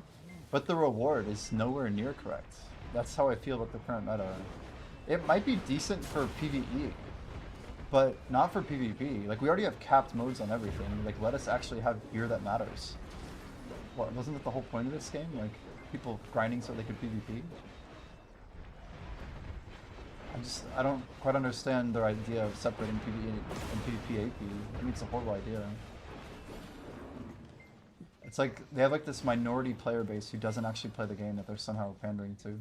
But the reward is nowhere near correct. That's how I feel about the current meta. It might be decent for PvE, but not for PvP. Like, we already have capped modes on everything. Like, let us actually have gear that matters. What, wasn't that the whole point of this game? Like, people grinding so they could PvP? I don't quite understand their idea of separating PvE and PvP AP. I think it's a horrible idea. It's like, they have like this minority player base who doesn't actually play the game that they're somehow pandering to.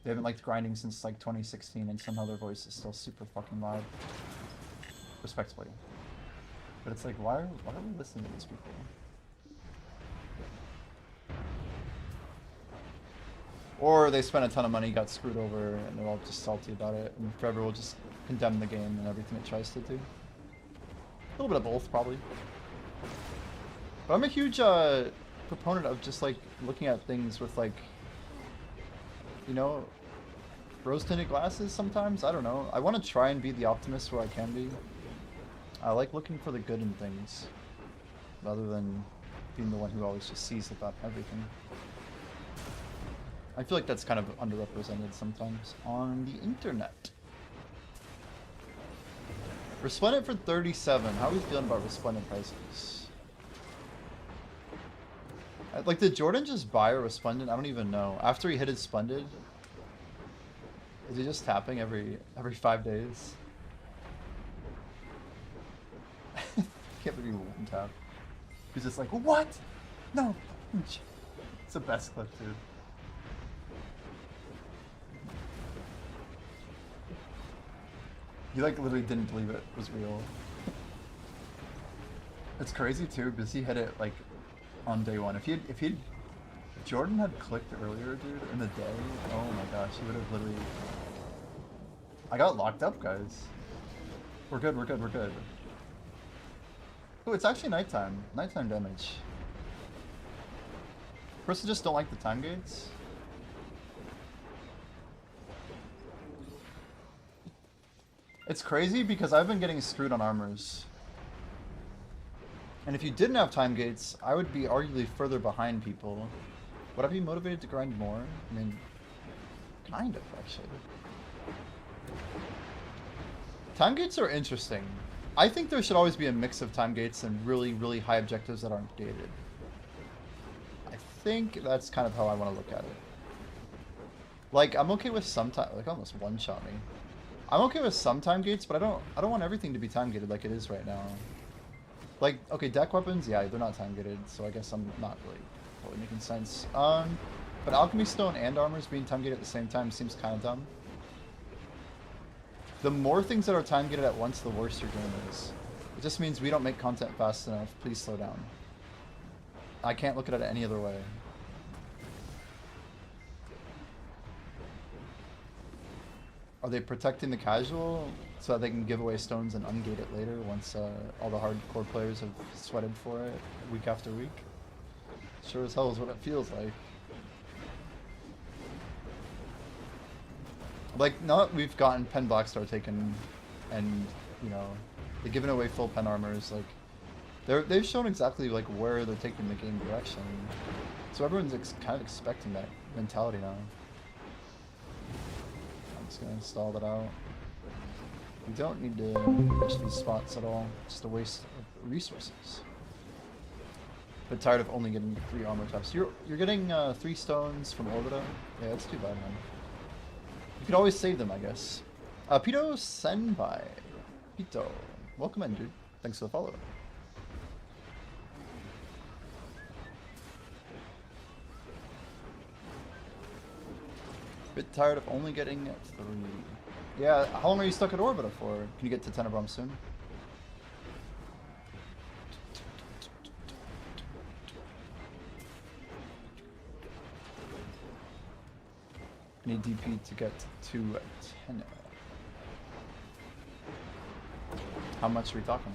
They haven't liked grinding since like 2016 and somehow their voice is still super fucking loud. Respectfully. But it's like, why are we listening to these people? Or they spent a ton of money, got screwed over, and they're all just salty about it, and Forever will just condemn the game and everything it tries to do. A little bit of both, probably. But I'm a huge proponent of just, like, looking at things with, like, you know, rose-tinted glasses sometimes? I don't know. I want to try and be the optimist where I can be. I like looking for the good in things, rather than being the one who always just sees about everything. I feel like that's kind of underrepresented sometimes on the internet. Resplendent for 37. How are we feeling about Resplendent prices? Like, did Jordan just buy a Resplendent? I don't even know. After he hit his Splendid, is he just tapping every 5 days? Can't believe he won't tap. He's just like, what? No. It's the best clip, dude. He like literally didn't believe it was real. It's crazy too because he hit it like on day one. If Jordan had clicked earlier, dude, in the day, oh my gosh, he would have literally. I got locked up, guys. We're good. We're good. We're good. Oh, it's actually nighttime. Nighttime damage. Personally, just don't like the time gates. It's crazy because I've been getting screwed on armors. And if you didn't have time gates, I would be arguably further behind people. Would I be motivated to grind more? I mean, kind of, actually. Time gates are interesting. I think there should always be a mix of time gates and really, really high objectives that aren't gated. I think that's kind of how I want to look at it. Like, I'm okay with some time, like almost one-shot me. I'm okay with some time gates, but I don't want everything to be time gated like it is right now. Like, okay, deck weapons, yeah, they're not time gated, so I guess I'm not really totally making sense. But Alchemy Stone and Armors being time gated at the same time seems kind of dumb. The more things that are time gated at once, the worse your game is. It just means we don't make content fast enough. Please slow down. I can't look at it any other way. Are they protecting the casual so that they can give away stones and ungate it later once all the hardcore players have sweated for it week after week? Sure as hell is what it feels like. Like, now that we've gotten Pen Blackstar taken and, you know, they've given away full pen armors, like, they've shown exactly, like, where they're taking the game direction. So everyone's kind of expecting that mentality now. I'm just gonna install that out. We don't need to reach these spots at all. Just a waste of resources. But tired of only getting 3 armor types. You're getting 3 stones from Orbita? Yeah, that's too bad, man. You could always save them, I guess. Pito Senpai. Pito. Welcome in, dude. Thanks for the follow. Bit tired of only getting 3. Yeah, how long are you stuck at Orbita for? Can you get to Tenebrum soon? Need DP to get to 10. How much are we talking?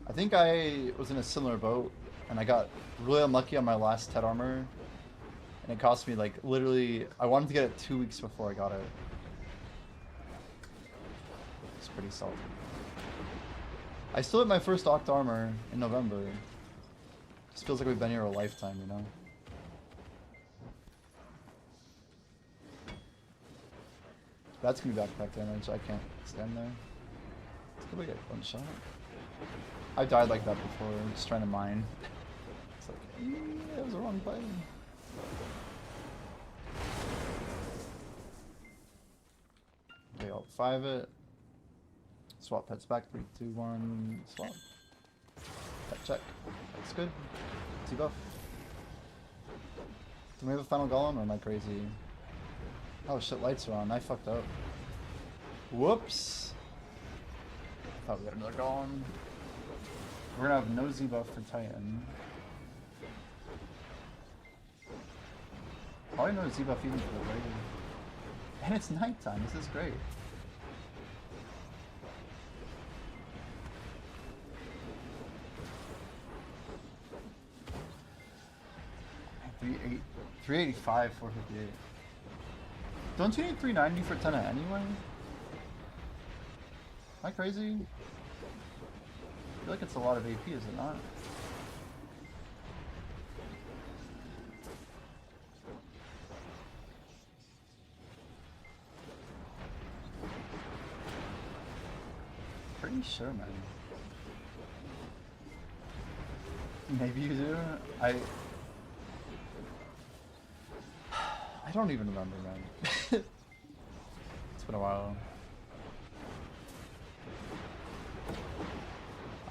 I think I was in a similar boat, and I got really unlucky on my last Ted armor, and it cost me like literally. I wanted to get it 2 weeks before I got it. It's pretty salty. I still hit my first Oct armor in November. Just feels like we've been here a lifetime, you know. That's gonna be backpack damage. I can't stand there. Let's go get one shot. I've died like that before, just trying to mine. It's like, that was the wrong button. Okay, I'll 5 it. Swap pets back. 3, 2, 1. Swap. Pet check. That's good. T-buff. Do we have a final golem or am I crazy? Oh shit, lights are on. I fucked up. Whoops. Thought we had another golem. We're gonna have no Z-buff for Titan. Probably no Z-buff even for the raid. And it's nighttime. This is great. $385, $458. Don't you need 390 for 10 anyway? Am I crazy? I feel like it's a lot of AP, is it not? Pretty sure, man. Maybe you do? I don't even remember, man. It's been a while.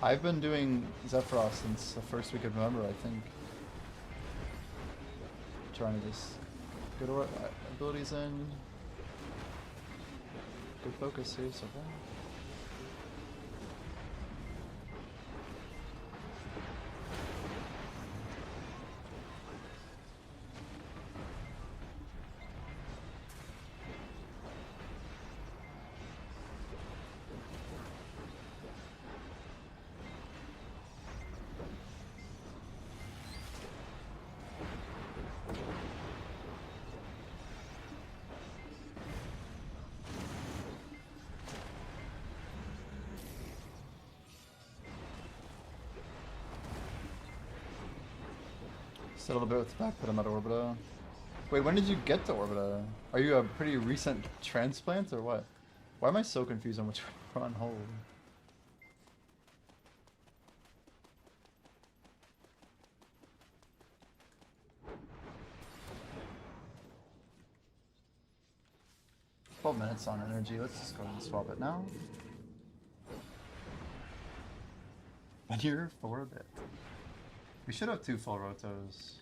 I've been doing Zephyros since the first week of November, I think. Trying to just get our abilities in. Good focus here so far. Settle a bit with the back, but I'm at Orbita. Wait, when did you get to Orbita? Are you a pretty recent transplant or what? Why am I so confused on which one we're on hold? Minutes on energy. Let's just go ahead and swap it now. Been here for a bit. We should have 2 full rotos.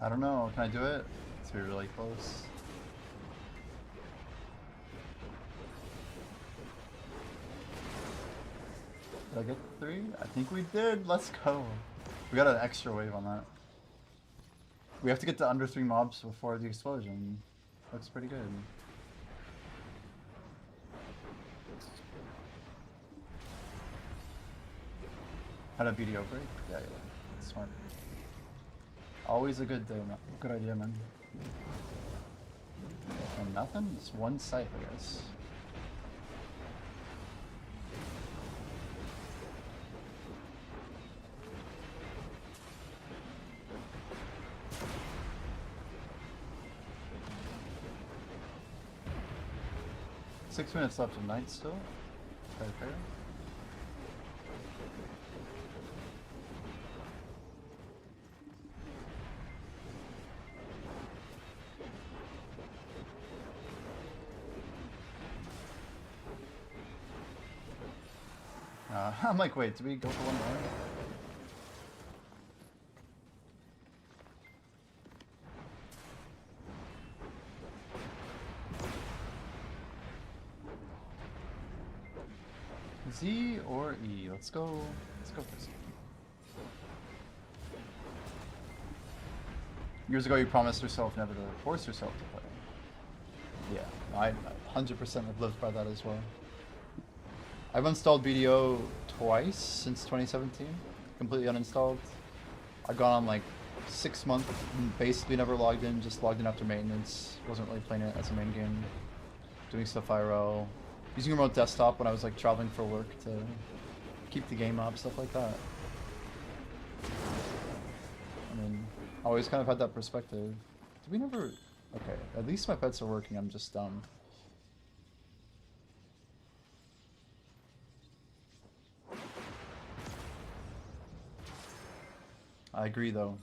I don't know. Can I do it? It's gonna be really close. Did I get 3? I think we did. Let's go. We got an extra wave on that. We have to get to under 3 mobs before the explosion. Looks pretty good. Had a video break? Yeah, yeah. Smart. Always a good good idea, man. And nothing? It's one site, I guess. Six minutes left of night still. Fair, fair. I'm like, wait, did we go for one more? Z or E? Let's go for Z. Years ago you promised yourself never to force yourself to play. Yeah, I 100% have lived by that as well. I've installed BDO twice since 2017, completely uninstalled. I've gone on like 6 months, basically never logged in, just logged in after maintenance. Wasn't really playing it as a main game. Doing stuff IRL. Using remote desktop when I was like traveling for work to keep the game up, stuff like that. I mean, I always kind of had that perspective. Did we never... Okay, at least my pets are working, I'm just dumb. I agree though.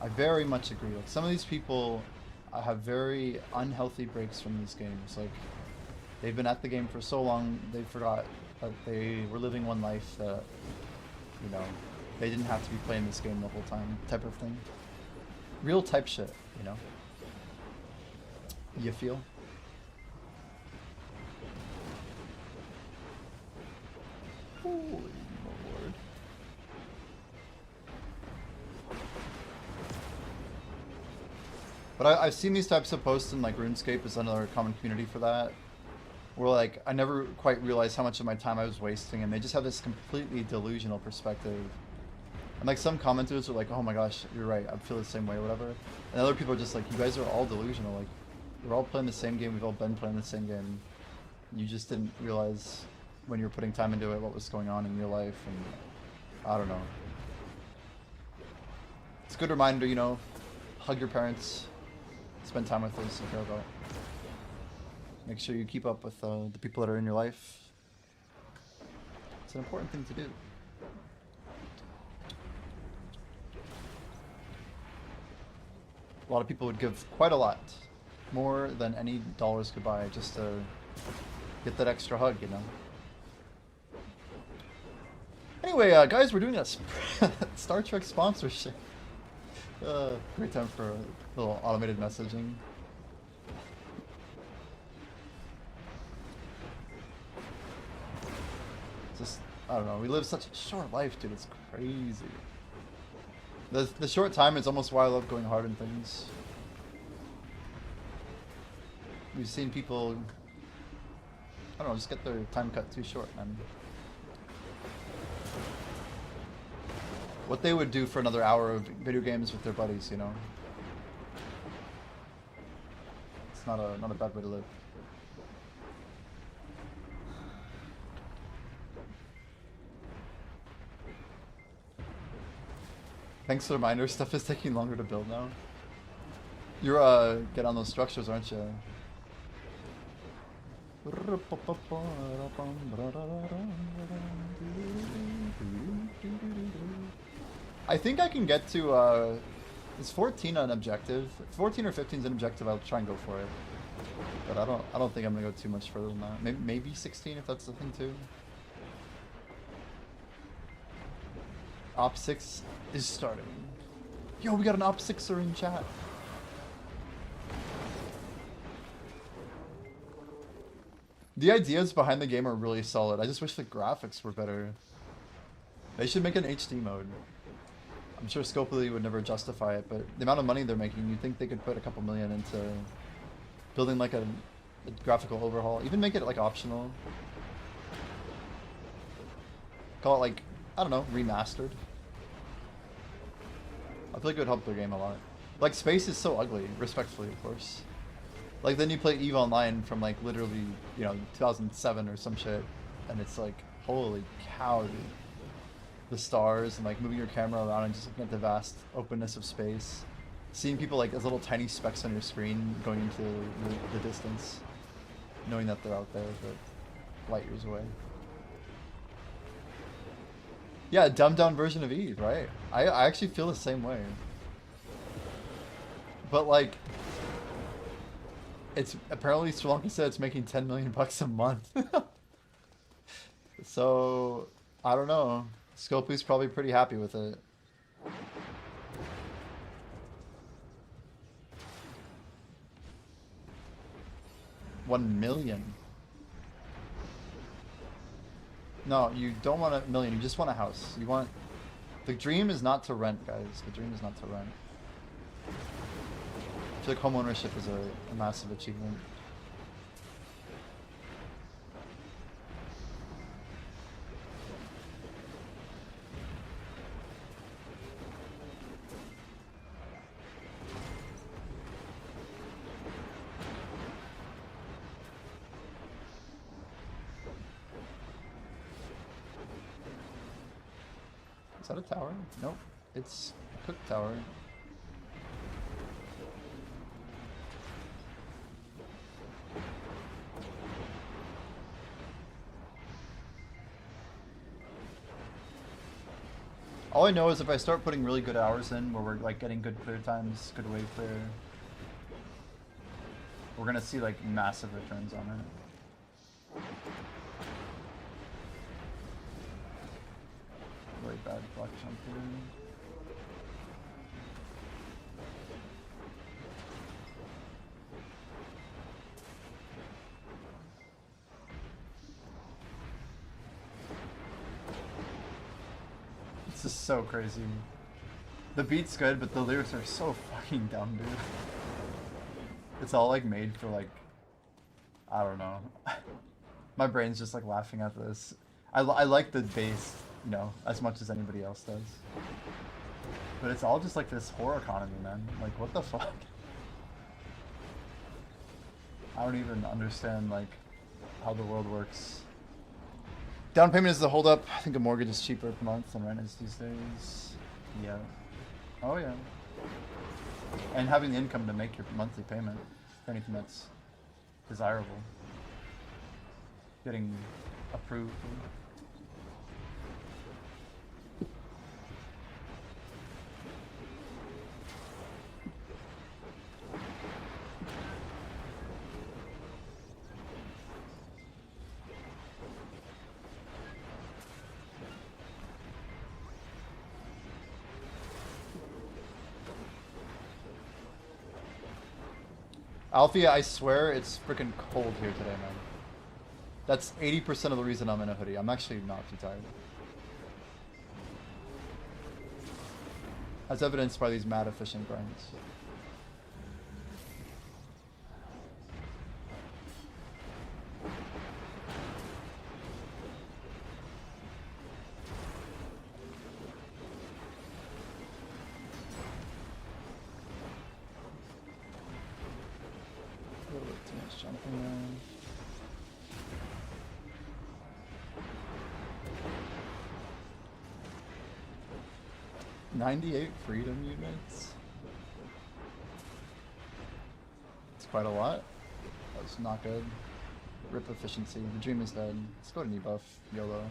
I very much agree. Like some of these people have very unhealthy breaks from these games. Like they've been at the game for so long they forgot that they were living one life that, you know, they didn't have to be playing this game the whole time, type of thing. Real type shit, you know? You feel? Holy Lord. But I've seen these types of posts in like RuneScape is another common community for that. Where like I never quite realized how much of my time I was wasting, and they just have this completely delusional perspective. And like some commenters are like, "Oh my gosh, you're right. I feel the same way, or whatever." And other people are just like, "You guys are all delusional. Like, we're all playing the same game. We've all been playing the same game. You just didn't realize when you were putting time into it what was going on in your life." And I don't know. It's a good reminder, you know. Hug your parents. Spend time with those you care about. Make sure you keep up with the people that are in your life. It's an important thing to do. A lot of people would give quite a lot, more than any dollars could buy, just to get that extra hug, you know. Anyway, guys, we're doing a Star Trek sponsorship. Great time for a little automated messaging. Just, I don't know, we live such a short life, dude, it's crazy. The short time is almost why I love going hard in things. We've seen people, I don't know, just get their time cut too short, man. What they would do for another hour of video games with their buddies, you know. It's not a bad way to live. Thanks for the reminder, stuff is taking longer to build now. You're get on those structures, aren't you? I think I can get to is 14 an objective? 14 or 15 is an objective, I'll try and go for it. But I don't think I'm gonna go too much further than that. Maybe 16 if that's the thing too. Op 6 is starting. Yo, we got an op sixer in chat. The ideas behind the game are really solid. I just wish the graphics were better. They should make an HD mode. I'm sure Scopely would never justify it, but the amount of money they're making, you'd think they could put a couple million into building like a graphical overhaul. Even make it like optional. Call it like, I don't know, remastered. I feel like it would help their game a lot. Like, space is so ugly, respectfully, of course. Like, then you play EVE Online from, like, literally, you know, 2007 or some shit, and it's like, holy cow, dude. The stars, and, like, moving your camera around and just looking at the vast openness of space. Seeing people, like, as little tiny specks on your screen going into the distance. Knowing that they're out there, but light years away. Yeah, a dumbed down version of EVE, right? I actually feel the same way. But like, it's apparently Sri Lanka said it's making 10 million bucks a month. So, I don't know. Scopely's probably pretty happy with it. $1 million. No, you don't want a million. You just want a house. You want... The dream is not to rent, guys. The dream is not to rent. I feel like homeownership is a massive achievement. Is that a tower? Nope. It's a cook tower. All I know is if I start putting really good hours in, where we're like getting good clear times, good wave clear, we're gonna see like massive returns on it. Really bad block jump here. This is so crazy. The beat's good, but the lyrics are so fucking dumb, dude. It's all like made for like, I don't know. My brain's just like laughing at this. I like the bass, you know, as much as anybody else does. But it's all just like this horror economy, man. Like, what the fuck? I don't even understand like how the world works. Down payment is the holdup. I think a mortgage is cheaper per month than rent is these days. Yeah. Oh yeah. And having the income to make your monthly payment for anything that's desirable. Getting approved. Alfie, I swear it's freaking cold here today, man. That's 80% of the reason I'm in a hoodie. I'm actually not too tired. As evidenced by these mad efficient grinds. A little bit too much jumping there. $98 freedom units? It's quite a lot. That's not good. Rip efficiency. The dream is dead. Let's go to knee buff. YOLO.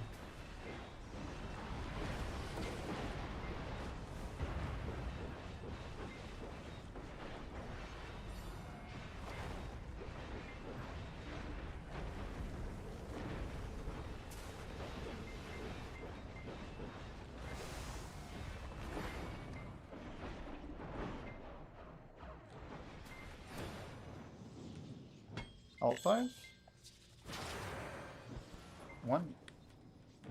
Alt 5. 1.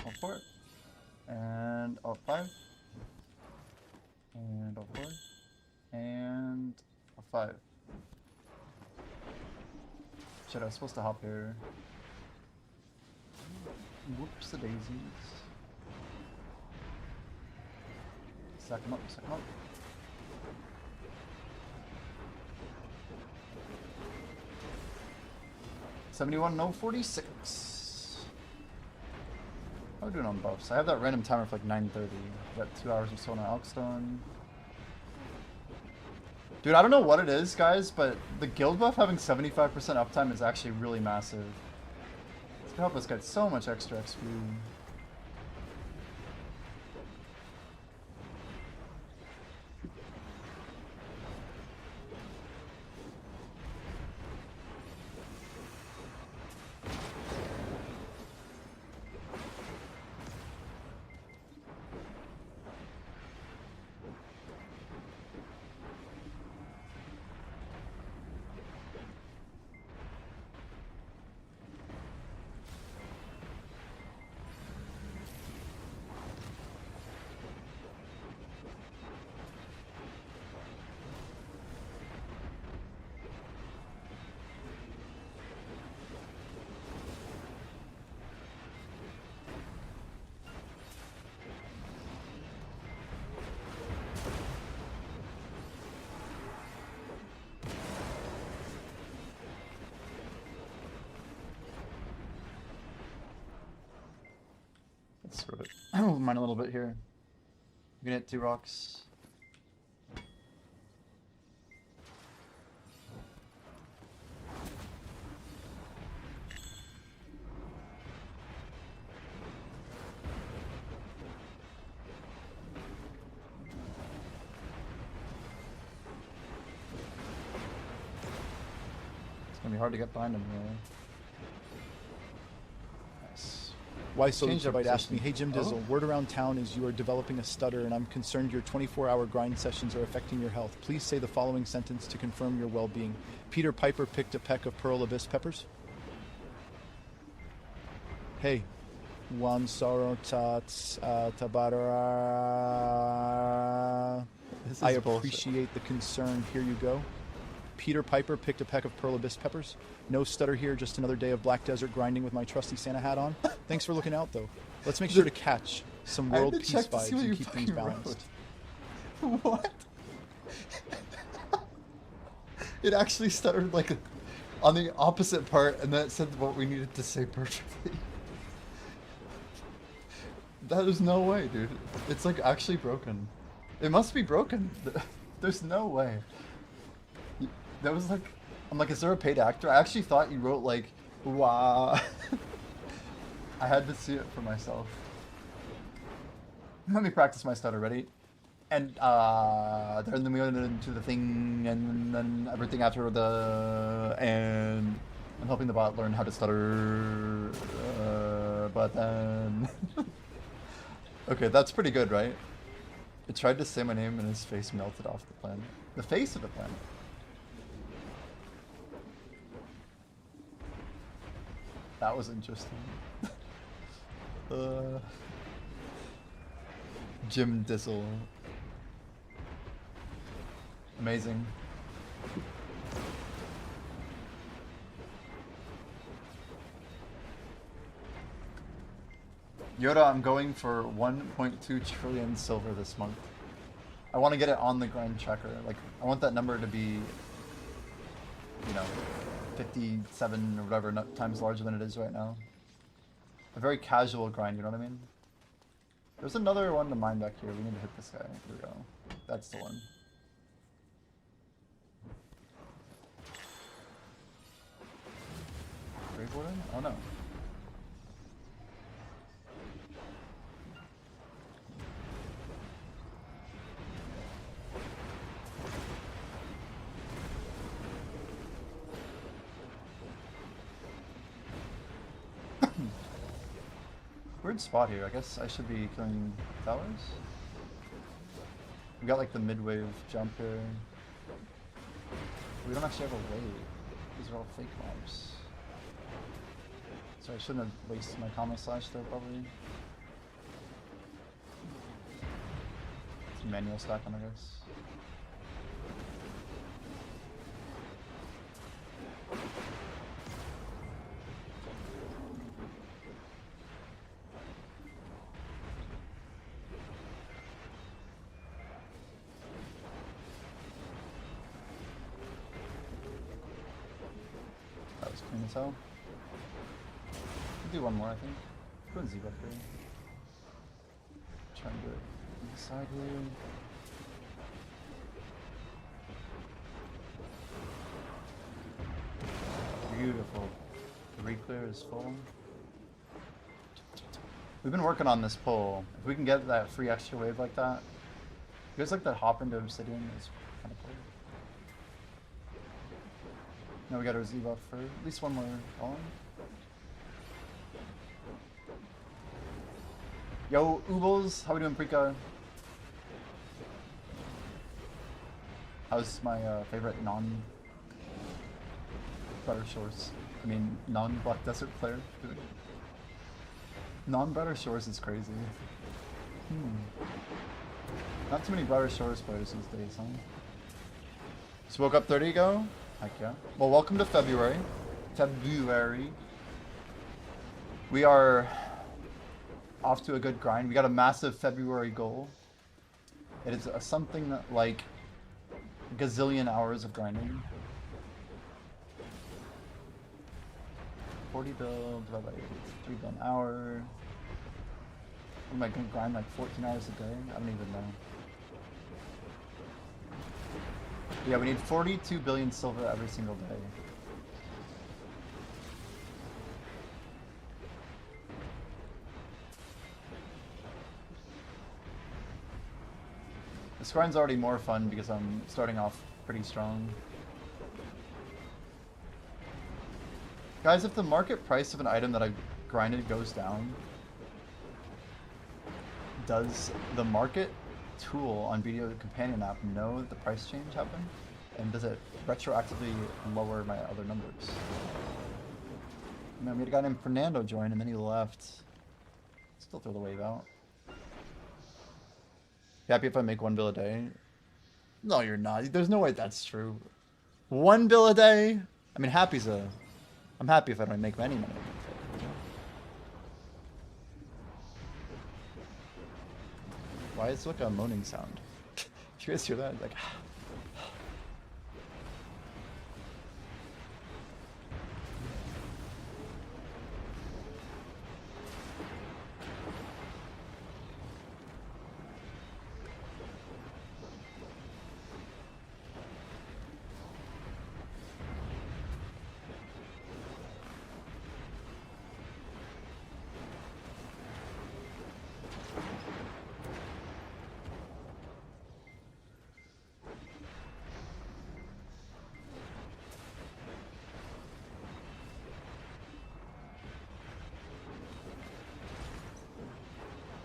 Alt 4. And Alt 5. And Alt 4. And Alt 5. Shit, I was supposed to hop here. Whoops the daisies. Stack him up, stack him up. $71, no 46. How are we doing on buffs? I have that random timer for like 9:30. Got 2 hours or so on Alkstone. Dude, I don't know what it is, guys, but the guild buff having 75% uptime is actually really massive. It's gonna help us get so much extra XP. Let's throw it. Mine a little bit here. I'm gonna hit 2 rocks. It's gonna be hard to get behind him here. Nice. Why so Change our Lutrovite asked me, position. hey Jim Dizzle, word around town is you are developing a stutter and I'm concerned your 24-hour grind sessions are affecting your health. Please say the following sentence to confirm your well-being. Peter Piper picked a peck of Pearl Abyss peppers. Hey, Juan Soro Tats Tabara. This I is bullshit. appreciate the concern. Here you go. Peter Piper picked a peck of Pearl Abyss peppers. No stutter here, just another day of Black Desert grinding with my trusty Santa hat on. Thanks for looking out, though. Let's make sure to catch some I had world to peace check to see vibes what you and keep things fucking balanced. wrote. What? It actually stuttered like on the opposite part, and then it said what we needed to say perfectly. That is no way, dude. It's like actually broken. It must be broken. There's no way. That was like, I'm like, is there a paid actor? I actually thought you wrote like, wow. I had to see it for myself. Let me practice my stutter. Ready? And then we went into the thing, and then everything after the and I'm helping the bot learn how to stutter. But then, okay, that's pretty good, right? It tried to say my name, and his face melted off the planet. The face of the planet. That was interesting. Jim Dizzle. Amazing. Yoda, I'm going for 1.2 trillion silver this month. I want to get it on the grind tracker. Like, I want that number to be, you know, 57 or whatever times larger than it is right now. A very casual grind, you know what I mean? There's another one to mine back here. We need to hit this guy. Here we go. That's the one. Grave Warden? Oh no. Weird spot here. I guess I should be killing towers. We got like the mid-wave jump here. We don't actually have a wave. These are all fake mobs. So I shouldn't have wasted my comma slash there, probably. It's a manual stack on, I guess. That was clean as hell. We'll do one more, I think. Go and Z buff here. Try and do it on the side here. Beautiful. The re-clear is full. We've been working on this pull. If we can get that free extra wave like that. You guys like that hop into Obsidian? It's kind of cool. Now we got our Z buff for at least one more falling. Yo, Oobles, how we doing, Prika? How's my favorite non-Butter Shores? I mean, non-Black Desert player doing? Non-Butter Shores is crazy. Not too many Butter Shores players these days, huh? Just woke up 30 ago? Heck yeah. Well, welcome to February. We are off to a good grind. We got a massive February goal. It is something like a gazillion hours of grinding. 40 build divided by 3 build an hour. Am I gonna grind like 14 hours a day? I don't even know. Yeah, we need 42 billion silver every single day. This grind's already more fun because I'm starting off pretty strong. Guys, if the market price of an item that I grinded goes down, does the market tool on Video Companion app know that the price change happened? And does it retroactively lower my other numbers? Man, we had a guy named Fernando join and then he left. Still throw the wave out. Happy if I make 1 bill a day? No, you're not. There's no way that's true. 1 bill a day? I mean, I'm happy if I don't make any money. Why is it like a moaning sound? Did you guys hear that? Like,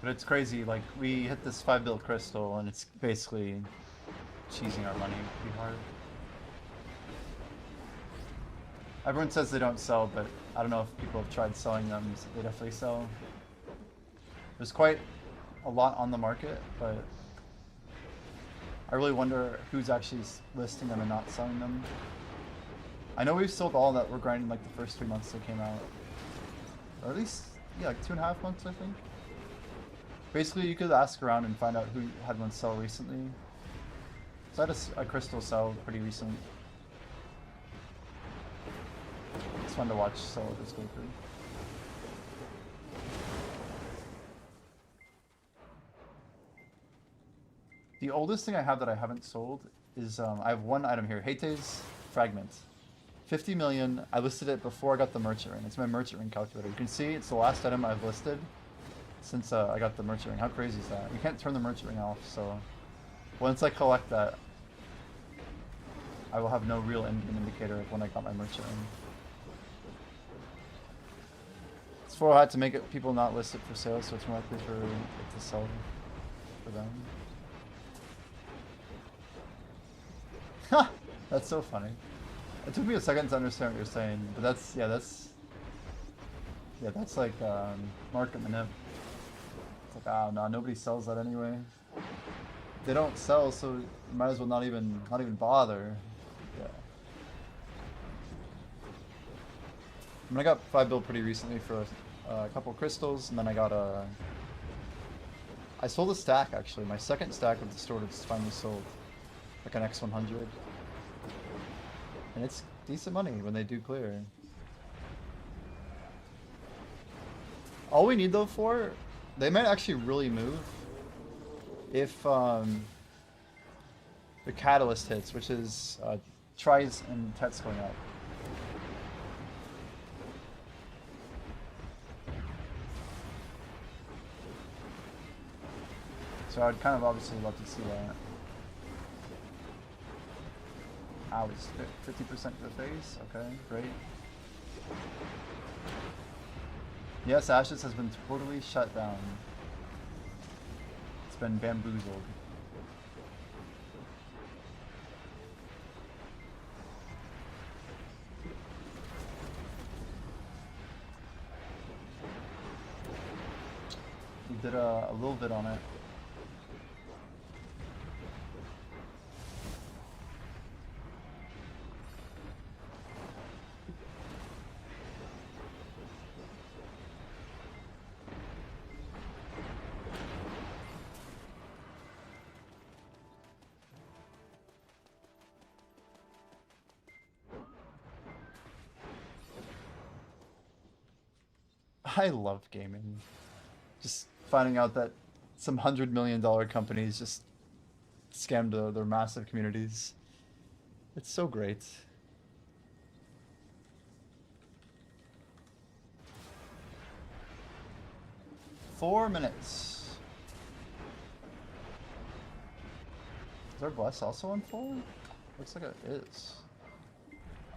but it's crazy, like, we hit this 5 bill crystal and it's basically cheesing our money pretty hard. Everyone says they don't sell, but I don't know if people have tried selling them. They definitely sell. There's quite a lot on the market, but I really wonder who's actually listing them and not selling them. I know we've sold all that we're grinding like the first 3 months they came out. Or at least, yeah, like 2.5 months, I think. Basically, you could ask around and find out who had one sell recently. So I had a crystal sell pretty recent. It's fun to watch sell this go through. The oldest thing I have that I haven't sold is, I have one item here, Hate's Fragment. 50 million, I listed it before I got the merchant ring. It's my merchant ring calculator. You can see it's the last item I've listed since I got the merchant ring. How crazy is that? You can't turn the merchant ring off, so once I collect that, I will have no real in-game indicator of when I got my merchant ring. It's for I had to make it people not list it for sale, so it's more likely for it to sell for them. Ha! That's so funny. It took me a second to understand what you're saying, but that's, yeah, that's Yeah, that's like market manip. It's like, ah, no, nobody sells that anyway. They don't sell, so you might as well not even bother. Yeah. I mean, I got 5 bill pretty recently for a couple crystals, and then I got a. I sold a stack actually. My second stack of distorted is finally sold, like an X100, and it's decent money when they do clear. All we need though for, they might actually really move if the catalyst hits, which is tries and tets going up. So I'd kind of obviously love to see that. Ow, it's 50% to the face. Okay, great. Yes, Ashes has been totally shut down. It's been bamboozled. We did a little bit on it. I love gaming. Just finding out that some $100 million companies just scammed their massive communities. It's so great. Four minutes. Is our bless also on 4? Looks like it is.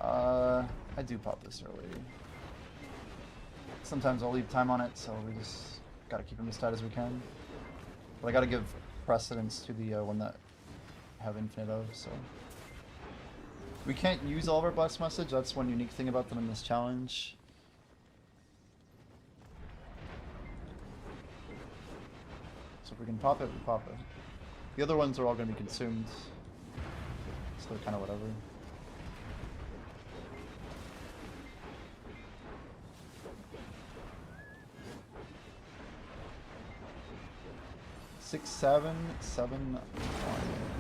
I do pop this early. Sometimes I'll leave time on it, so we just gotta keep them as tight as we can. But I gotta give precedence to the one that I have infinite of, so. We can't use all of our blast message, that's one unique thing about them in this challenge. So if we can pop it, we pop it. The other ones are all gonna be consumed, so they're kind of whatever. Six, 7, 7, 1.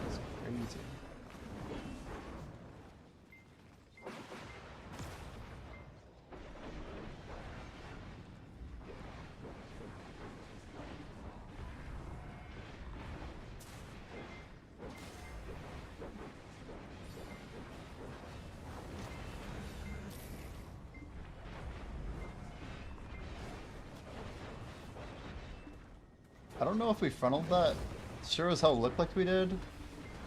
That's crazy. I don't know if we frontaled that. Sure as hell looked like we did.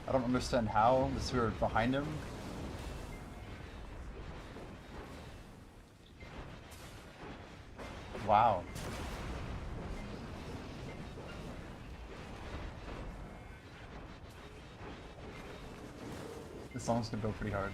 I don't understand how, unless we were behind him. Wow. This song's gonna go pretty hard.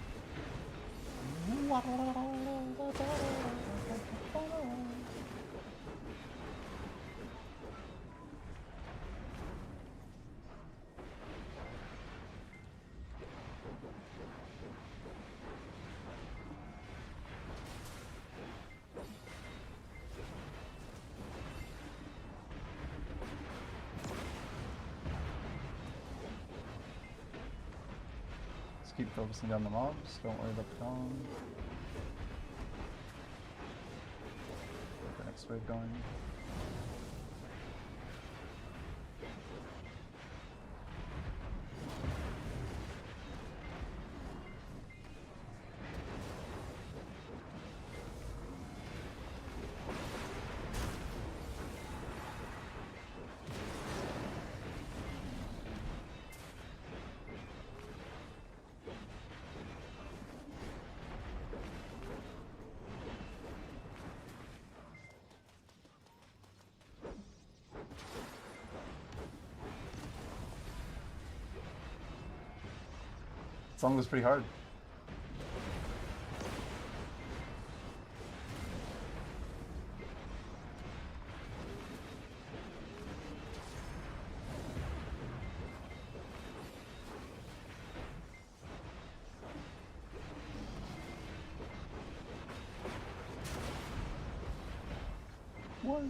Keep focusing on the mobs, don't worry about the column. Get the next wave going. Song was pretty hard. What?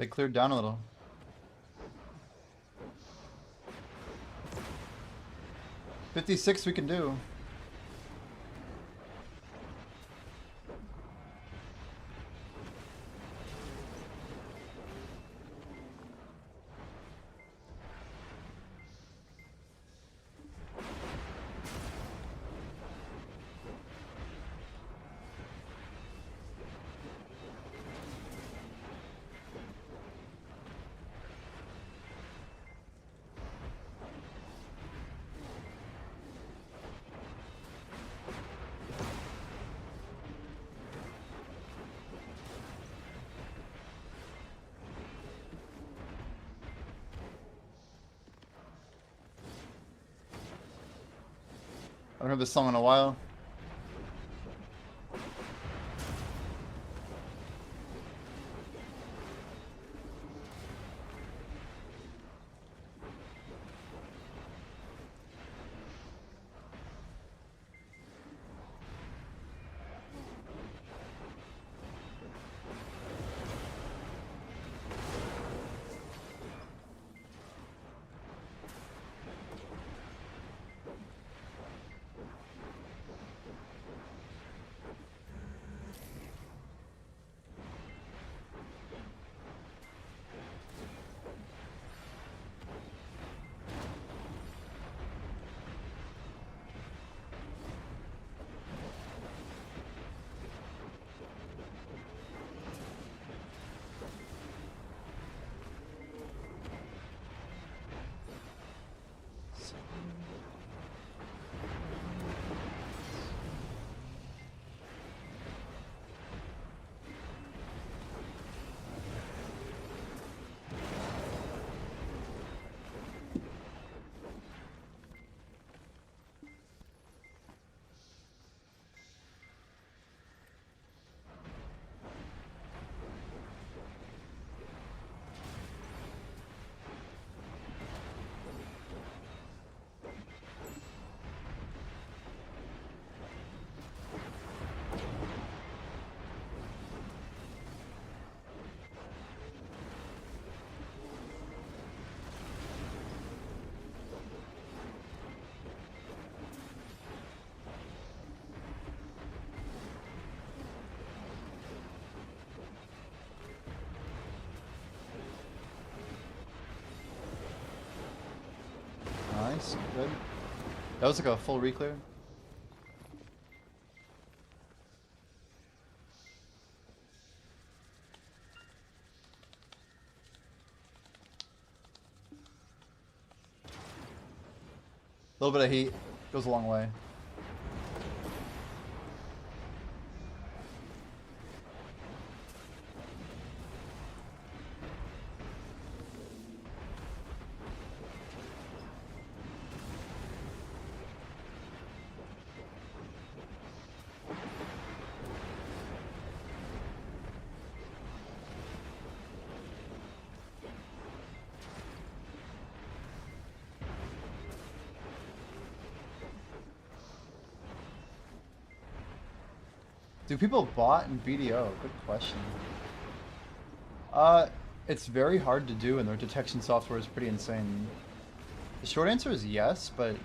They cleared down a little. $56 we can do. I haven't heard this song in a while. Nice, good. That was like a full reclear. A little bit of heat goes a long way. Do people bot in BDO? Good question. It's very hard to do, and their detection software is pretty insane. The short answer is yes, but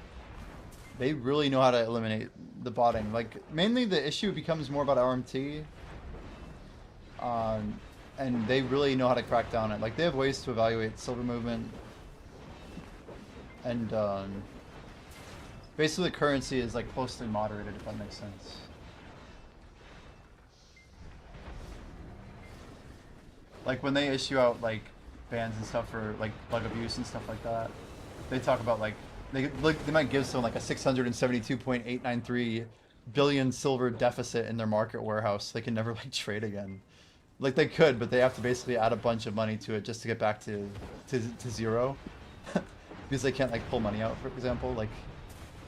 they really know how to eliminate the botting. Like, mainly the issue becomes more about RMT, and they really know how to crack down on it. Like, they have ways to evaluate silver movement, and basically the currency is like closely moderated, if that makes sense. Like when they issue out like bans and stuff for like bug abuse and stuff like that, they talk about like they might give someone like a 672.893 billion silver deficit in their market warehouse. They can never like trade again. Like they could, but they have to basically add a bunch of money to it just to get back to zero, because they can't like pull money out, for example. Like,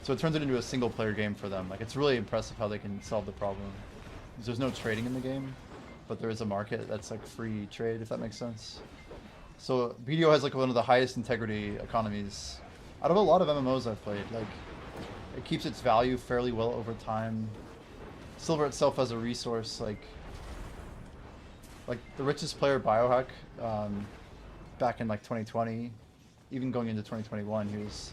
so it turns it into a single player game for them. Like it's really impressive how they can solve the problem. Because there's no trading in the game, but there is a market that's like free trade, if that makes sense. So BDO has like one of the highest integrity economies out of a lot of MMOs I've played. Like it keeps its value fairly well over time. Silver itself as a resource, like the richest player Biohack back in like 2020, even going into 2021, he was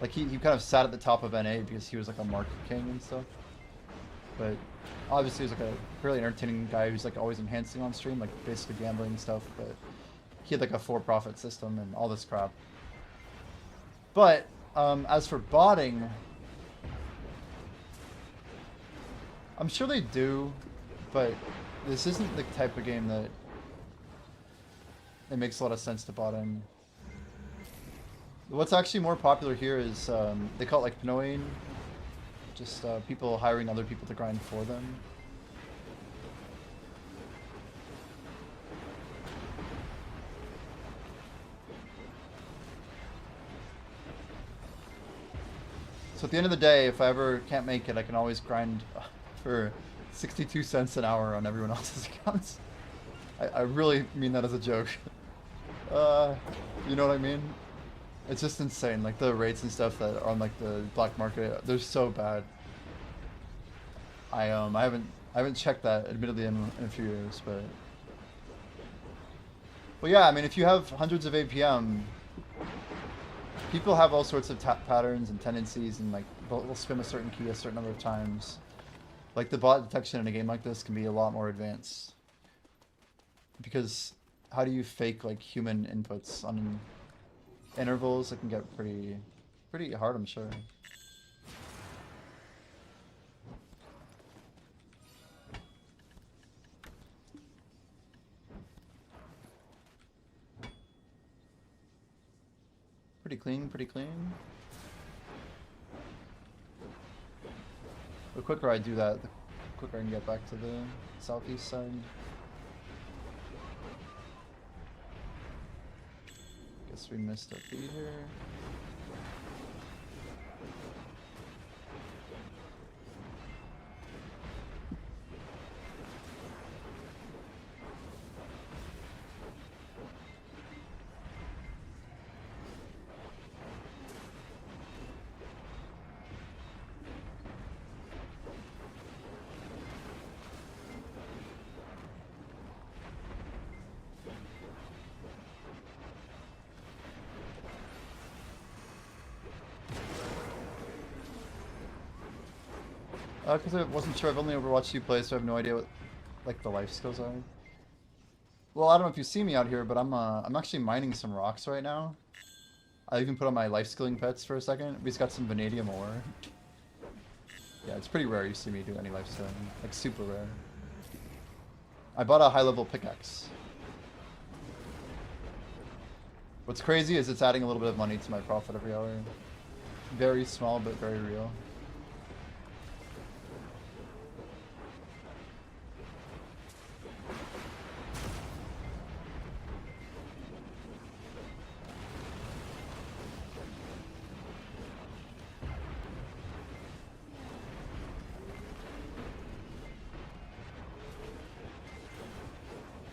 like he kind of sat at the top of NA because he was like a market king and stuff. But obviously he's like a fairly entertaining guy who's like always enhancing on stream, like basically gambling and stuff. But he had like a for-profit system and all this crap. But as for botting, I'm sure they do, but this isn't the type of game that it makes a lot of sense to bot in. What's actually more popular here is they call it like Pinoing, just people hiring other people to grind for them. So at the end of the day, if I ever can't make it, I can always grind for 62 cents an hour on everyone else's accounts. I really mean that as a joke. You know what I mean? It's just insane. Like the rates and stuff that are on like the black market, they're so bad. I haven't checked that admittedly in a few years, but yeah, I mean if you have hundreds of APM, people have all sorts of patterns and tendencies, and like they'll spam a certain key a certain number of times. Like the bot detection in a game like this can be a lot more advanced. Because how do you fake like human inputs on intervals? It can get pretty hard, I'm sure. Pretty clean, pretty clean. The quicker I do that, the quicker I can get back to the southeast side. Guess we missed a beat here. Because I wasn't sure. I've only ever watched you play, so I have no idea what like the life skills are. Well, I don't know if you see me out here, but I'm actually mining some rocks right now. I even put on my life skilling pets for a second. We just got some vanadium ore. Yeah, it's pretty rare you see me do any life skilling. Like super rare. I bought a high level pickaxe. What's crazy is it's adding a little bit of money to my profit every hour. Very small, but very real.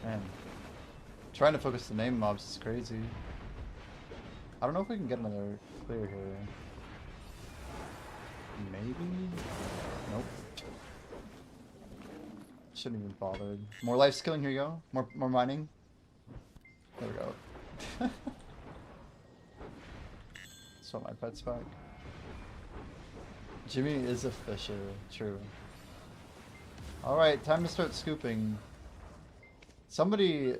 Man, trying to focus the name mobs is crazy. I don't know if we can get another clear here. Maybe? Nope. shouldn't even bother. More life skilling, here you go. More mining. There we go. So my pet's back. Jimmy is a fisher, true. Alright, time to start scooping. Somebody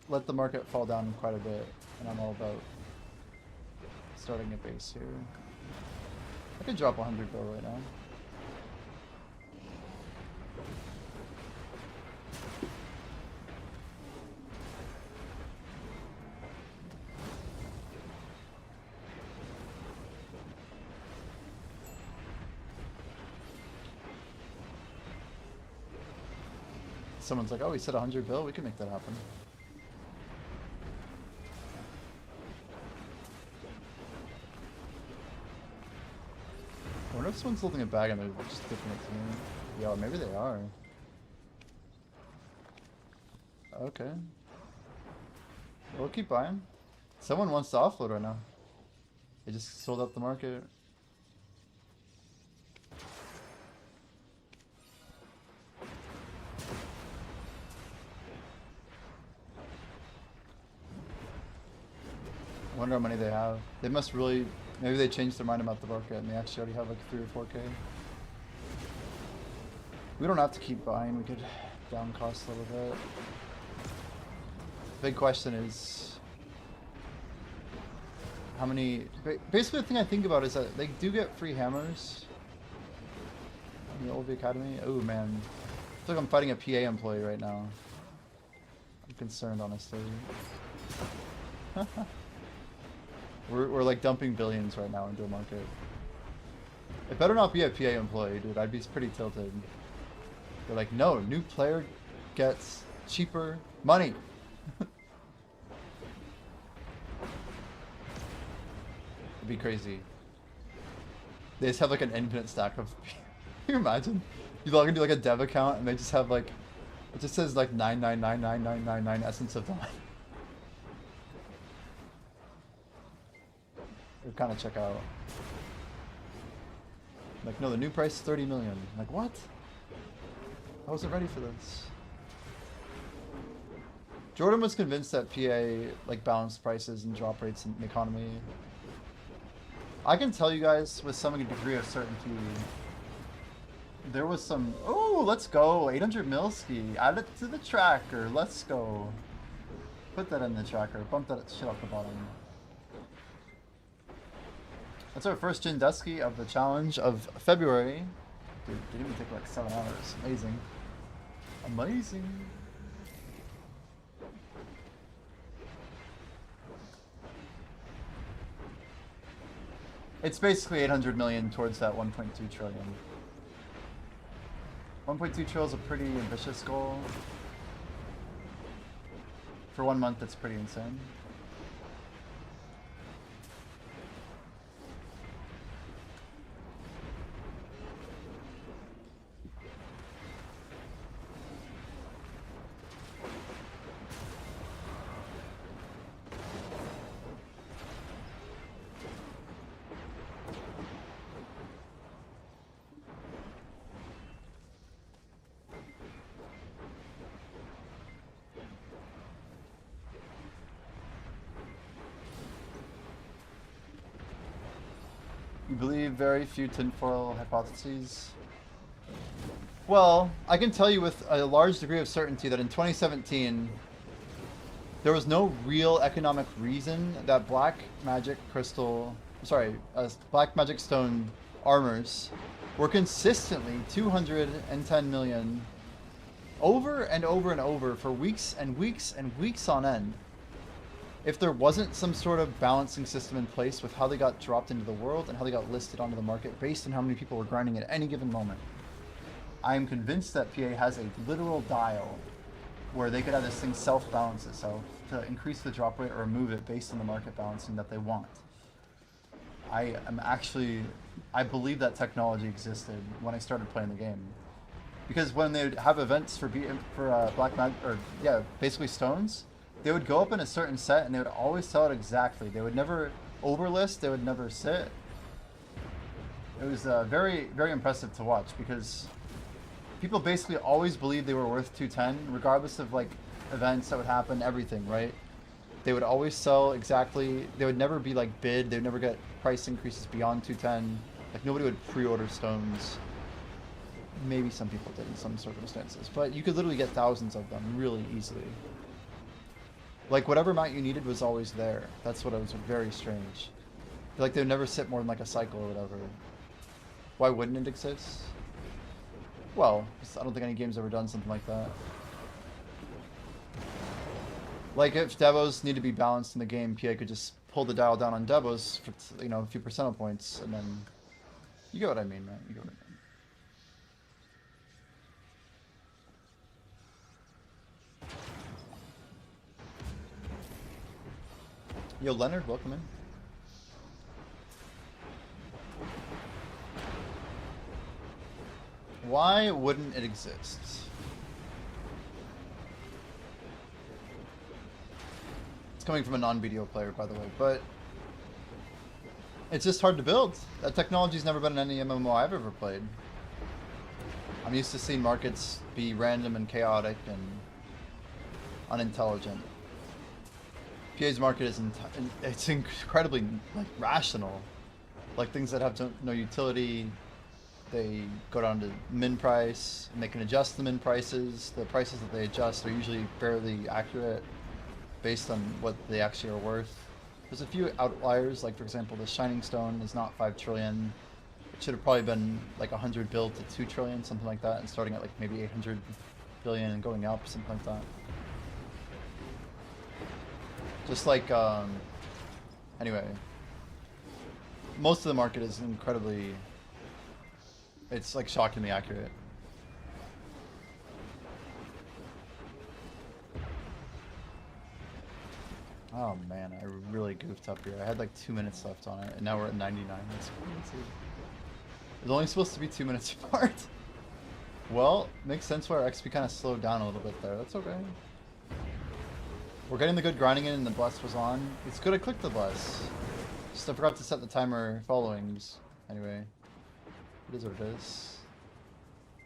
let the market fall down quite a bit, and I'm all about starting a base here. I could drop 100 bill right now. Someone's like, oh, he said 100 bill, we can make that happen. I wonder if someone's holding a bag and they're just giving it to me. Yeah, maybe they are. Okay. We'll keep buying. Someone wants to offload right now. They just sold out the market. I wonder how many they have. They must really... Maybe they changed their mind about the market and they actually already have like 3 or 4K. We don't have to keep buying. We could down cost a little bit. Big question is... How many... Basically the thing I think about is that they do get free hammers. In the LV Academy. Oh man. I feel like I'm fighting a PA employee right now. I'm concerned, honestly. We're like dumping billions right now into a market. It better not be a PA employee, dude. I'd be pretty tilted. They're like, no, new player gets cheaper money. It'd be crazy. They just have like an infinite stack of... Can you imagine? You log into like a dev account and they just have like... It just says like 9999999 essence of time. Or kind of check out. Like, no, the new price is 30 million. Like, what? I wasn't ready for this. Jordan was convinced that PA like balanced prices and drop rates in the economy. I can tell you guys with some degree of certainty, there was some... Oh, let's go! 800 milski. Add it to the tracker. Let's go. Put that in the tracker. Bump that shit off the bottom. That's our first Jindeski of the challenge of February. Dude, it didn't even take like 7 hours. Amazing. Amazing. It's basically 800 million towards that 1.2 trillion. 1.2 trillion is a pretty ambitious goal. For 1 month, that's pretty insane. You believe very few tinfoil hypotheses? Well, I can tell you with a large degree of certainty that in 2017, there was no real economic reason that black magic stone armors were consistently 210 million over and over and over for weeks and weeks and weeks on end. If there wasn't some sort of balancing system in place with how they got dropped into the world and how they got listed onto the market based on how many people were grinding at any given moment. I am convinced that PA has a literal dial where they could have this thing self-balance itself to increase the drop rate or remove it based on the market balancing that they want. I believe that technology existed when I started playing the game. Because when they would have events for black magic, or yeah, basically stones, they would go up in a certain set and they would always sell it exactly. They would never overlist, they would never sit. It was very, very impressive to watch because people basically always believed they were worth 210, regardless of like events that would happen, everything, right? They would always sell exactly. They would never be like bid. They would never get price increases beyond 210. Like nobody would pre-order stones. Maybe some people did in some circumstances, but you could literally get thousands of them really easily. Like whatever amount you needed was always there. That's what was very strange. Like they would never sit more than like a cycle or whatever. Why wouldn't it exist? Well, I don't think any game's ever done something like that. Like if devos need to be balanced in the game, PA could just pull the dial down on devos for, you know, a few percentile points, and then you get what I mean, man. You get what I mean. Yo, Leonard, welcome in. Why wouldn't it exist? It's coming from a non-BDO player, by the way, but it's just hard to build. That technology's never been in any MMO I've ever played. I'm used to seeing markets be random and chaotic and unintelligent. PA's market is it's incredibly like rational. Like things that have no utility, they go down to min price, and they can adjust the min prices. The prices that they adjust are usually fairly accurate based on what they actually are worth. There's a few outliers, like for example, the Shining Stone is not 5 trillion. It should have probably been like 100 build to 2 trillion, something like that, and starting at like maybe 800 billion and going up, something like that. Just like, anyway, most of the market is incredibly, it's like shockingly accurate. Oh man, I really goofed up here. I had like 2 minutes left on it, and now we're at 99. That's crazy. It's only supposed to be 2 minutes apart. Well, makes sense why our XP kind of slowed down a little bit there. That's okay. We're getting the good grinding in, and the bless was on. It's good I clicked the bless. Just I forgot to set the timer followings. Anyway, it is what it is.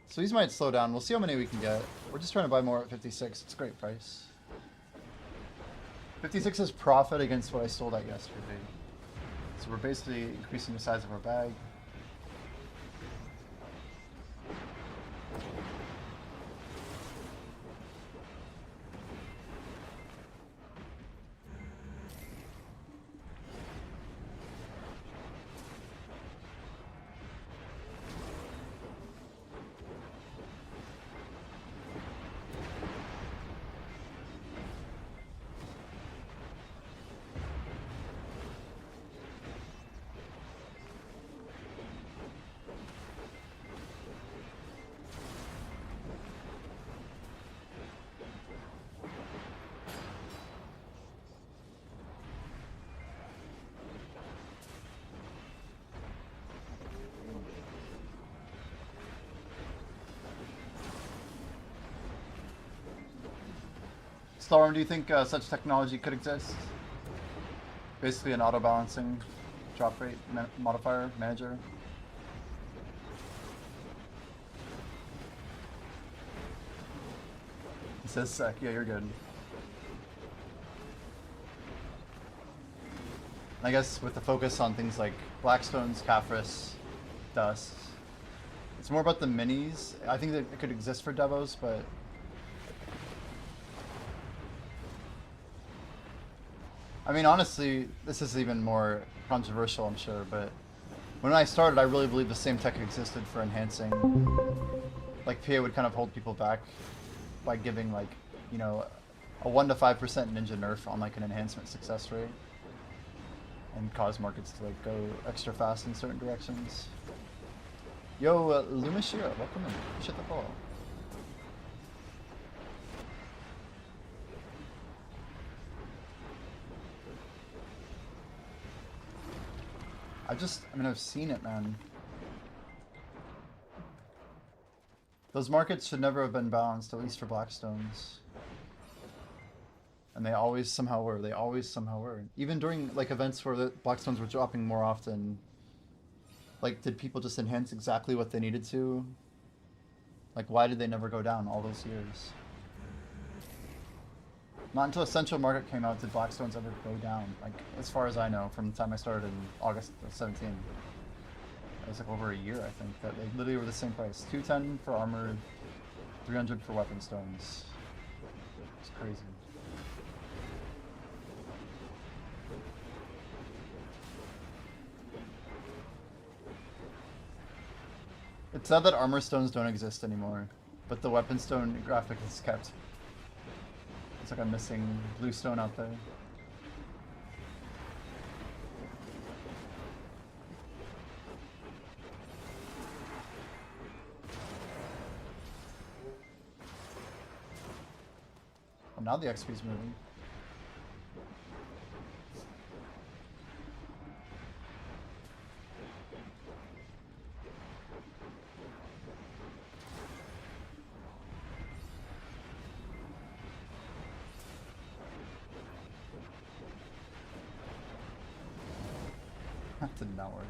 So these might slow down. We'll see how many we can get. We're just trying to buy more at 56. It's a great price. 56 is profit against what I sold at yesterday. So we're basically increasing the size of our bag. Storm, do you think such technology could exist? Basically an auto-balancing drop rate modifier manager? He says sec. Yeah, you're good. I guess with the focus on things like Blackstones, Caphras, Dust, it's more about the minis. I think that it could exist for devos, but I mean, honestly, this is even more controversial, I'm sure, but when I started, I really believed the same tech existed for enhancing. Like, PA would kind of hold people back by giving, like, you know, a 1 to 5% ninja nerf on, like, an enhancement success rate and cause markets to, like, go extra fast in certain directions. Yo, Lumashira, welcome in. Shit the ball. I mean, I've seen it, man. Those markets should never have been balanced, at least for Blackstones. And they always somehow were. They always somehow were. Even during, like, events where the Blackstones were dropping more often, like, did people just enhance exactly what they needed to? Like, why did they never go down all those years? Not until Essential Market came out did Blackstones ever go down. Like, as far as I know, from the time I started in August of 17. It was like over a year, I think, that they literally were the same price. 210 for armor, 300 for weapon stones. It's crazy. It's sad that armor stones don't exist anymore, but the weapon stone graphic is kept. It's like a missing blue stone out there. Oh, now the XP's moving. That did not work.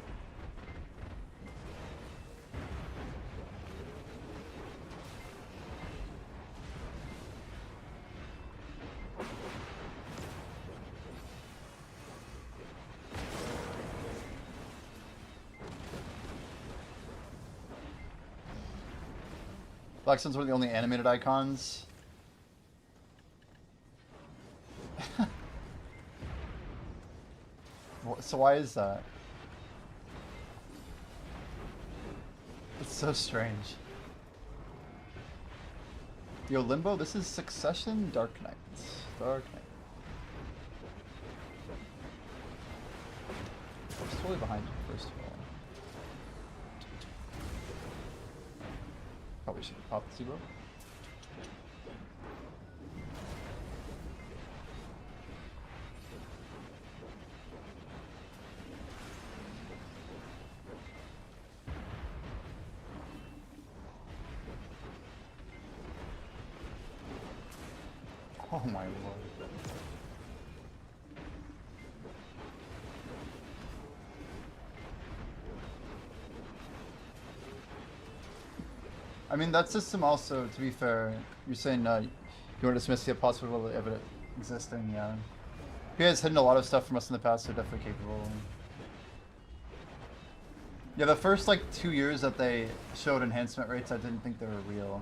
Blackstones were the only animated icons. So why is that? It's so strange. Yo, Limbo, this is Succession Dark Knight. Dark Knight. I'm just totally behind you, first of all. Probably should have popped zero. Oh my lord. I mean, that system also, to be fair, you're saying you want to dismiss the possibility of it existing, yeah. You guys hidden a lot of stuff from us in the past, so definitely capable. Yeah, the first like 2 years that they showed enhancement rates, I didn't think they were real.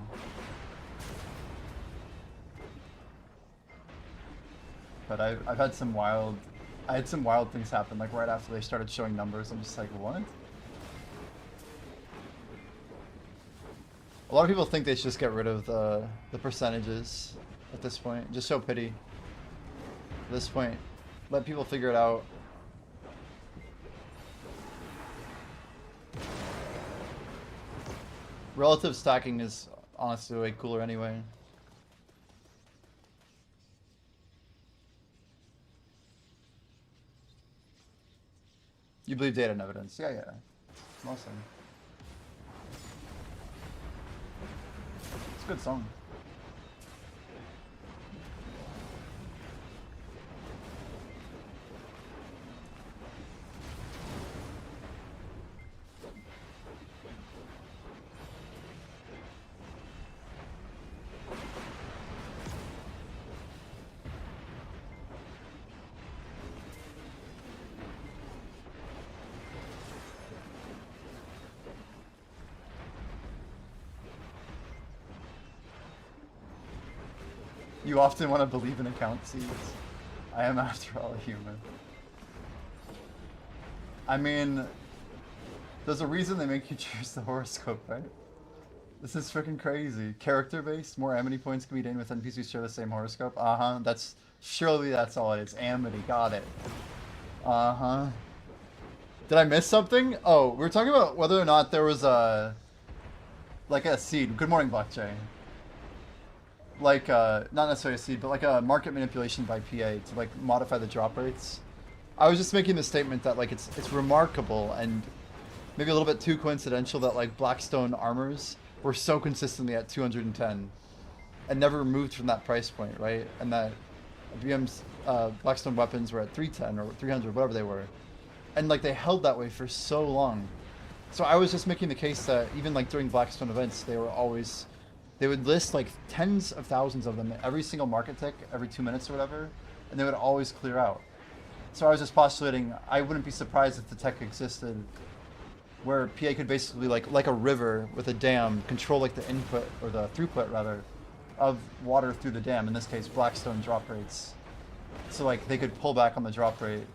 But I've had some wild, I had some wild things happen, like right after they started showing numbers. I'm just like, what? A lot of people think they should just get rid of the percentages at this point. Just show pity. At this point, let people figure it out. Relative stacking is honestly way cooler anyway. You believe data and evidence. Yeah, yeah. Mostly. It's a good song. You often want to believe in account seeds. I am, after all, a human. I mean, there's a reason they make you choose the horoscope, right? This is freaking crazy. Character-based, more amity points can be gained with NPCs who share the same horoscope. Uh-huh, surely that's all it is. Amity, got it. Uh-huh. Did I miss something? Oh, we were talking about whether or not there was like a seed. Good morning, Black Jay. Like, not necessarily a seed, but like a market manipulation by PA to like modify the drop rates. I was just making the statement that like it's remarkable and maybe a little bit too coincidental that like Blackstone armors were so consistently at 210 and never moved from that price point, right? And that BM's Blackstone weapons were at 310 or 300, whatever they were. And like they held that way for so long. So I was just making the case that even like during Blackstone events, they were always they would list like tens of thousands of them every single market tick, every 2 minutes or whatever, and they would always clear out. So I was just postulating, I wouldn't be surprised if the tech existed where PA could basically, like a river with a dam, control like the input, or the throughput rather, of water through the dam, in this case Blackstone drop rates. So like they could pull back on the drop rate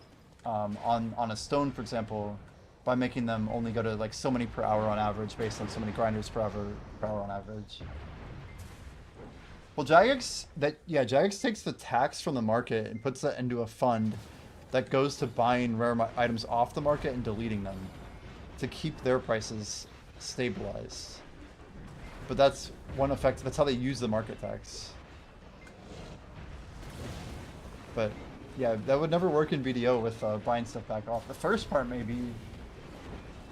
on a stone, for example, by making them only go to like so many per hour on average based on so many grinders per hour on average. Well, Jagex takes the tax from the market and puts that into a fund that goes to buying rare items off the market and deleting them to keep their prices stabilized. But that's one effect. That's how they use the market tax. But yeah, that would never work in BDO with buying stuff back off. The first part maybe.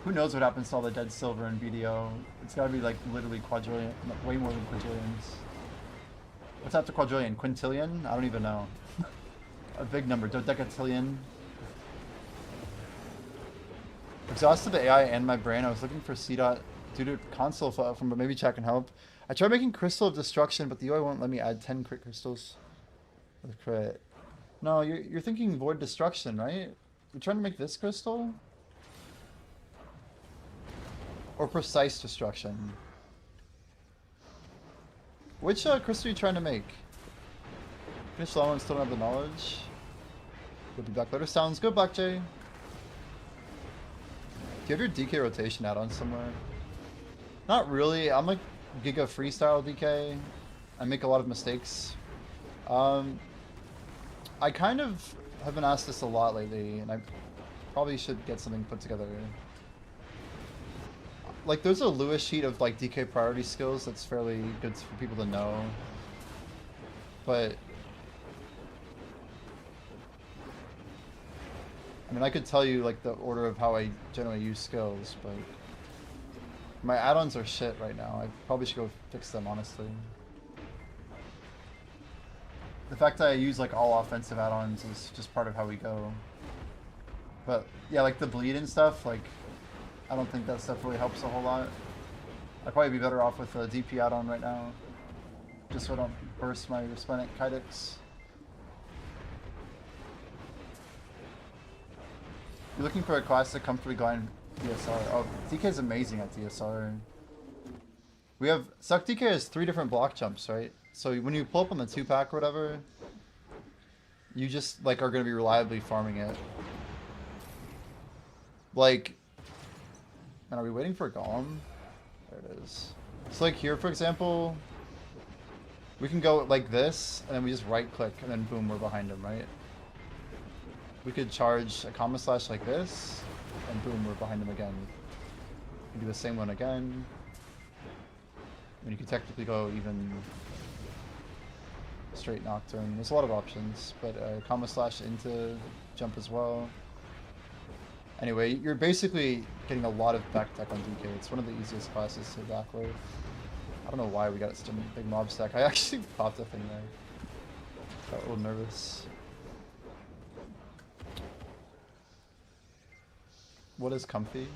Who knows what happens to all the dead silver in BDO? It's gotta be like literally quadrillion, way more than quadrillions. What's after quadrillion? Quintillion? I don't even know. A big number, dodecatillion. Exhausted the AI and my brain. I was looking for C dot due to console from, but maybe chat can help. I tried making Crystal of Destruction, but the UI won't let me add 10 crit crystals with crit. No, you're thinking Void Destruction, right? You're trying to make this crystal? Or Precise Destruction? Which crystal are you trying to make? Finish low and still don't have the knowledge. We'll be back later. Sounds good, Black Jay. Do you have your DK rotation add-on somewhere? Not really. I'm like Giga Freestyle DK. I make a lot of mistakes. I kind of have been asked this a lot lately, and I probably should get something put together. Like, there's a Lewis sheet of like DK priority skills that's fairly good for people to know. But I mean, I could tell you like the order of how I generally use skills, but my add-ons are shit right now. I probably should go fix them, honestly. The fact that I use like all offensive add-ons is just part of how we go. But yeah, like the bleed and stuff, like I don't think that stuff really helps a whole lot. I'd probably be better off with a DP add-on right now, just so I don't burst my Resplendent Kydex. You're looking for a class to comfortably grind DSR. Oh, DK is amazing at DSR. We have Suck DK has 3 different block jumps, right? So when you pull up on the 2-pack or whatever, you just like are gonna be reliably farming it. Like, man, are we waiting for a golem? There it is. So like here, for example, we can go like this, and then we just right click, and then boom, we're behind him, right? We could charge a comma slash like this, and boom, we're behind him again. We can do the same one again. And you can technically go even straight Nocturne. There's a lot of options, but comma slash into jump as well. Anyway, you're basically getting a lot of back tech on DK. It's one of the easiest classes to back with. I don't know why we got such a big mob stack. I actually popped a thing there. Got a little nervous. What is comfy?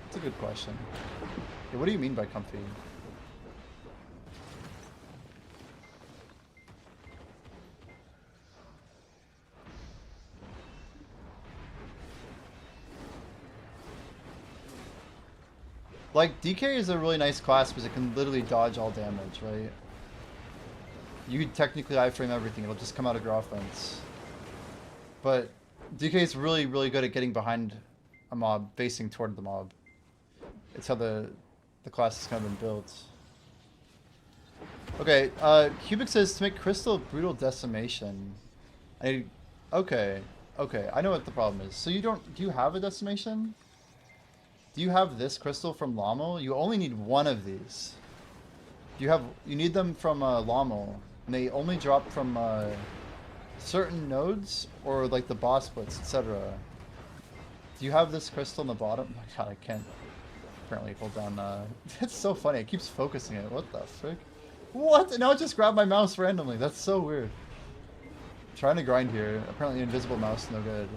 That's a good question. Yeah, what do you mean by comfy? Like, DK is a really nice class because it can literally dodge all damage, right? You could technically iframe everything, it'll just come out of your offense. But DK is really, really good at getting behind a mob, facing toward the mob. It's how the class has kind of been built. Okay, Cubic says to make Crystal Brutal Decimation. Okay, I know what the problem is. So do you have a decimation? Do you have this crystal from Lommel? You only need one of these. You need them from Lommel, and they only drop from certain nodes or like the boss splits, etc. Do you have this crystal in the bottom? Oh my god, I can't apparently hold down. It's so funny. It keeps focusing it. What the frick? What? Now it just grabbed my mouse randomly. That's so weird. I'm trying to grind here. Apparently, invisible mouse no good.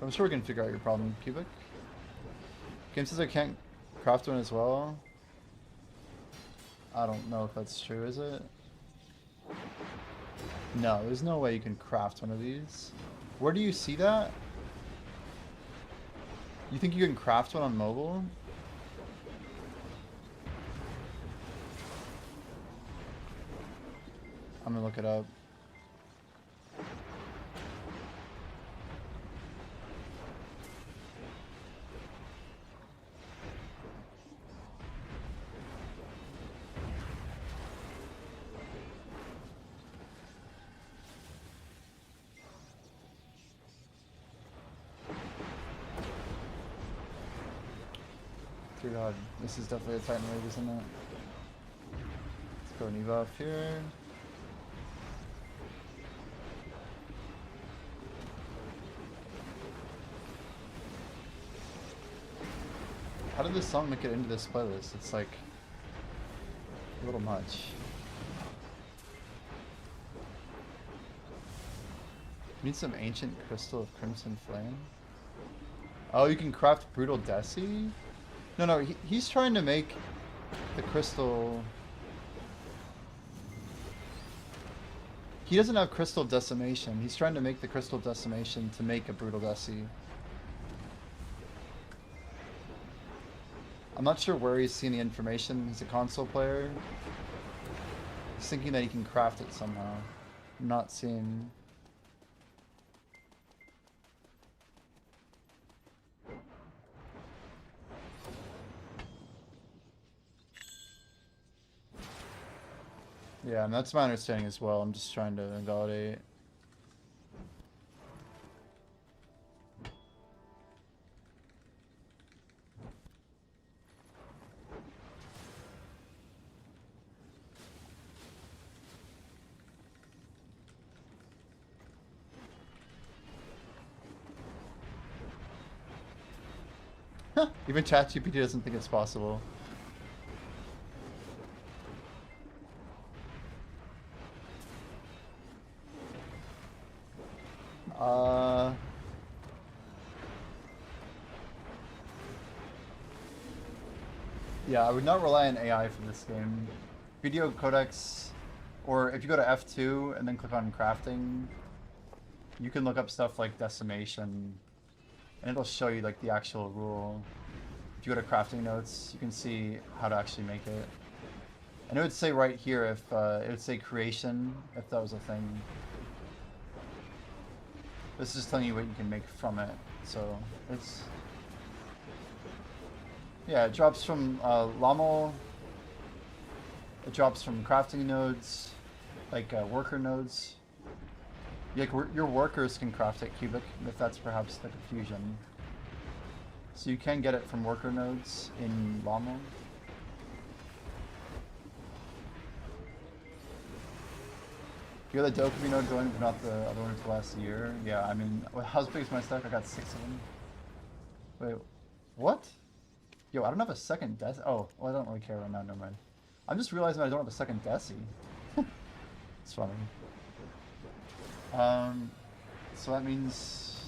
I'm sure we can figure out your problem, Cubic. Game says I can't craft one as well. I don't know if that's true, is it? No, there's no way you can craft one of these. Where do you see that? You think you can craft one on mobile? I'm gonna look it up. Dear God, this is definitely a Titan raid, isn't it? Let's go Neva off here. How did this song make it into this playlist? It's like a little much. Need some ancient crystal of crimson flame. Oh, you can craft brutal desi? No, he's trying to make the crystal. He doesn't have crystal decimation. He's trying to make the crystal decimation to make a brutal desi. I'm not sure where he's seen the information. He's a console player. He's thinking that he can craft it somehow. I'm not seeing. Yeah, and that's my understanding as well. I'm just trying to validate. Even ChatGPT doesn't think it's possible. Yeah, I would not rely on AI for this game. Video codecs, or if you go to F2 and then click on crafting, you can look up stuff like decimation, and it'll show you like the actual rule. If you go to crafting notes, you can see how to actually make it. And it would say right here if it would say creation if that was a thing. This is just telling you what you can make from it. So it's, yeah, it drops from LAML. It drops from crafting nodes, like worker nodes. Like your workers can craft it, Cubic, if that's perhaps the confusion. So you can get it from worker nodes in LAML. You got the Dokumi node going, but not the other one until last year. Yeah, I mean, how big is my stack? I got 6 of them. Wait, what? Yo, I don't have a second Desi. Oh, well, I don't really care right now. Never mind. I'm just realizing I don't have a second Desi. It's funny. So that means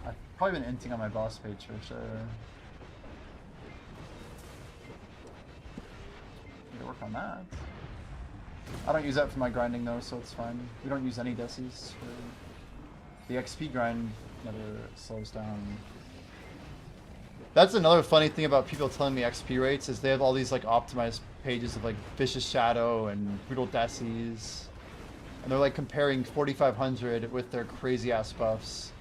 I've probably been inting on my boss page for sure. Need to work on that. I don't use that for my grinding though, so it's fine. We don't use any decis for the XP grind. Never slows down. That's another funny thing about people telling me XP rates is they have all these like optimized pages of like Vicious Shadow and Brutal Decis, and they're like comparing 4500 with their crazy ass buffs.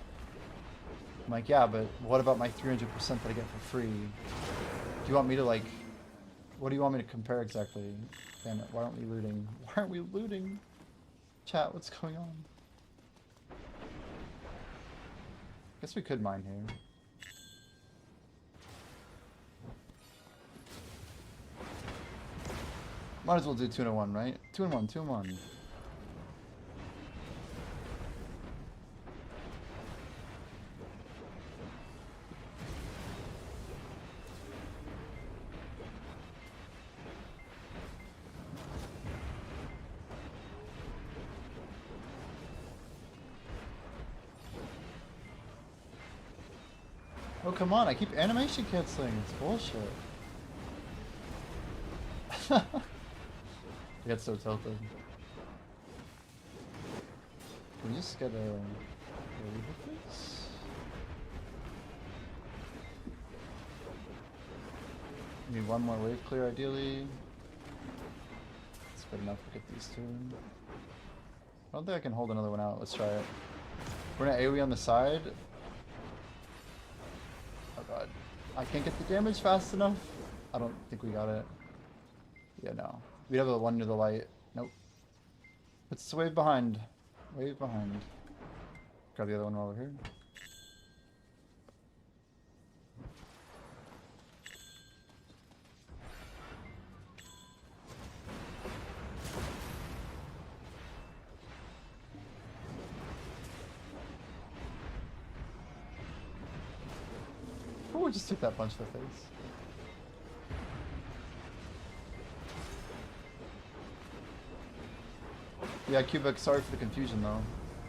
I'm like, yeah, but what about my 300% that I get for free? Do you want me to like? What do you want me to compare exactly? Damn it, why aren't we looting? Why aren't we looting? Chat, what's going on? Guess we could mine here. Might as well do 2 in 1, right? 2 in 1, 2 in 1. Oh, come on. I keep animation canceling. It's bullshit. I get so tilted. Can we just get a relief fix? Need one more wave clear ideally. It's good enough to get these two. I don't think I can hold another one out. Let's try it. We're gonna AoE on the side. Oh god. I can't get the damage fast enough. I don't think we got it. Yeah, no. We have the one near the light. Nope. It's the wave behind. Wave behind. Grab the other one while we're here. Oh, we just took that punch to the face. Yeah, Cubic, sorry for the confusion though.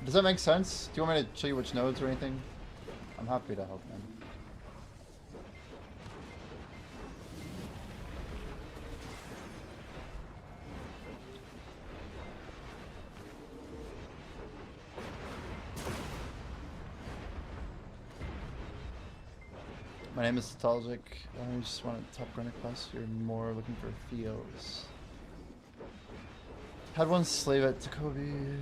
Does that make sense? Do you want me to show you which nodes or anything? I'm happy to help, man. My name is Nostalgic. I just want a top Granite class. You're more looking for Theos. Had one slave at Takobi.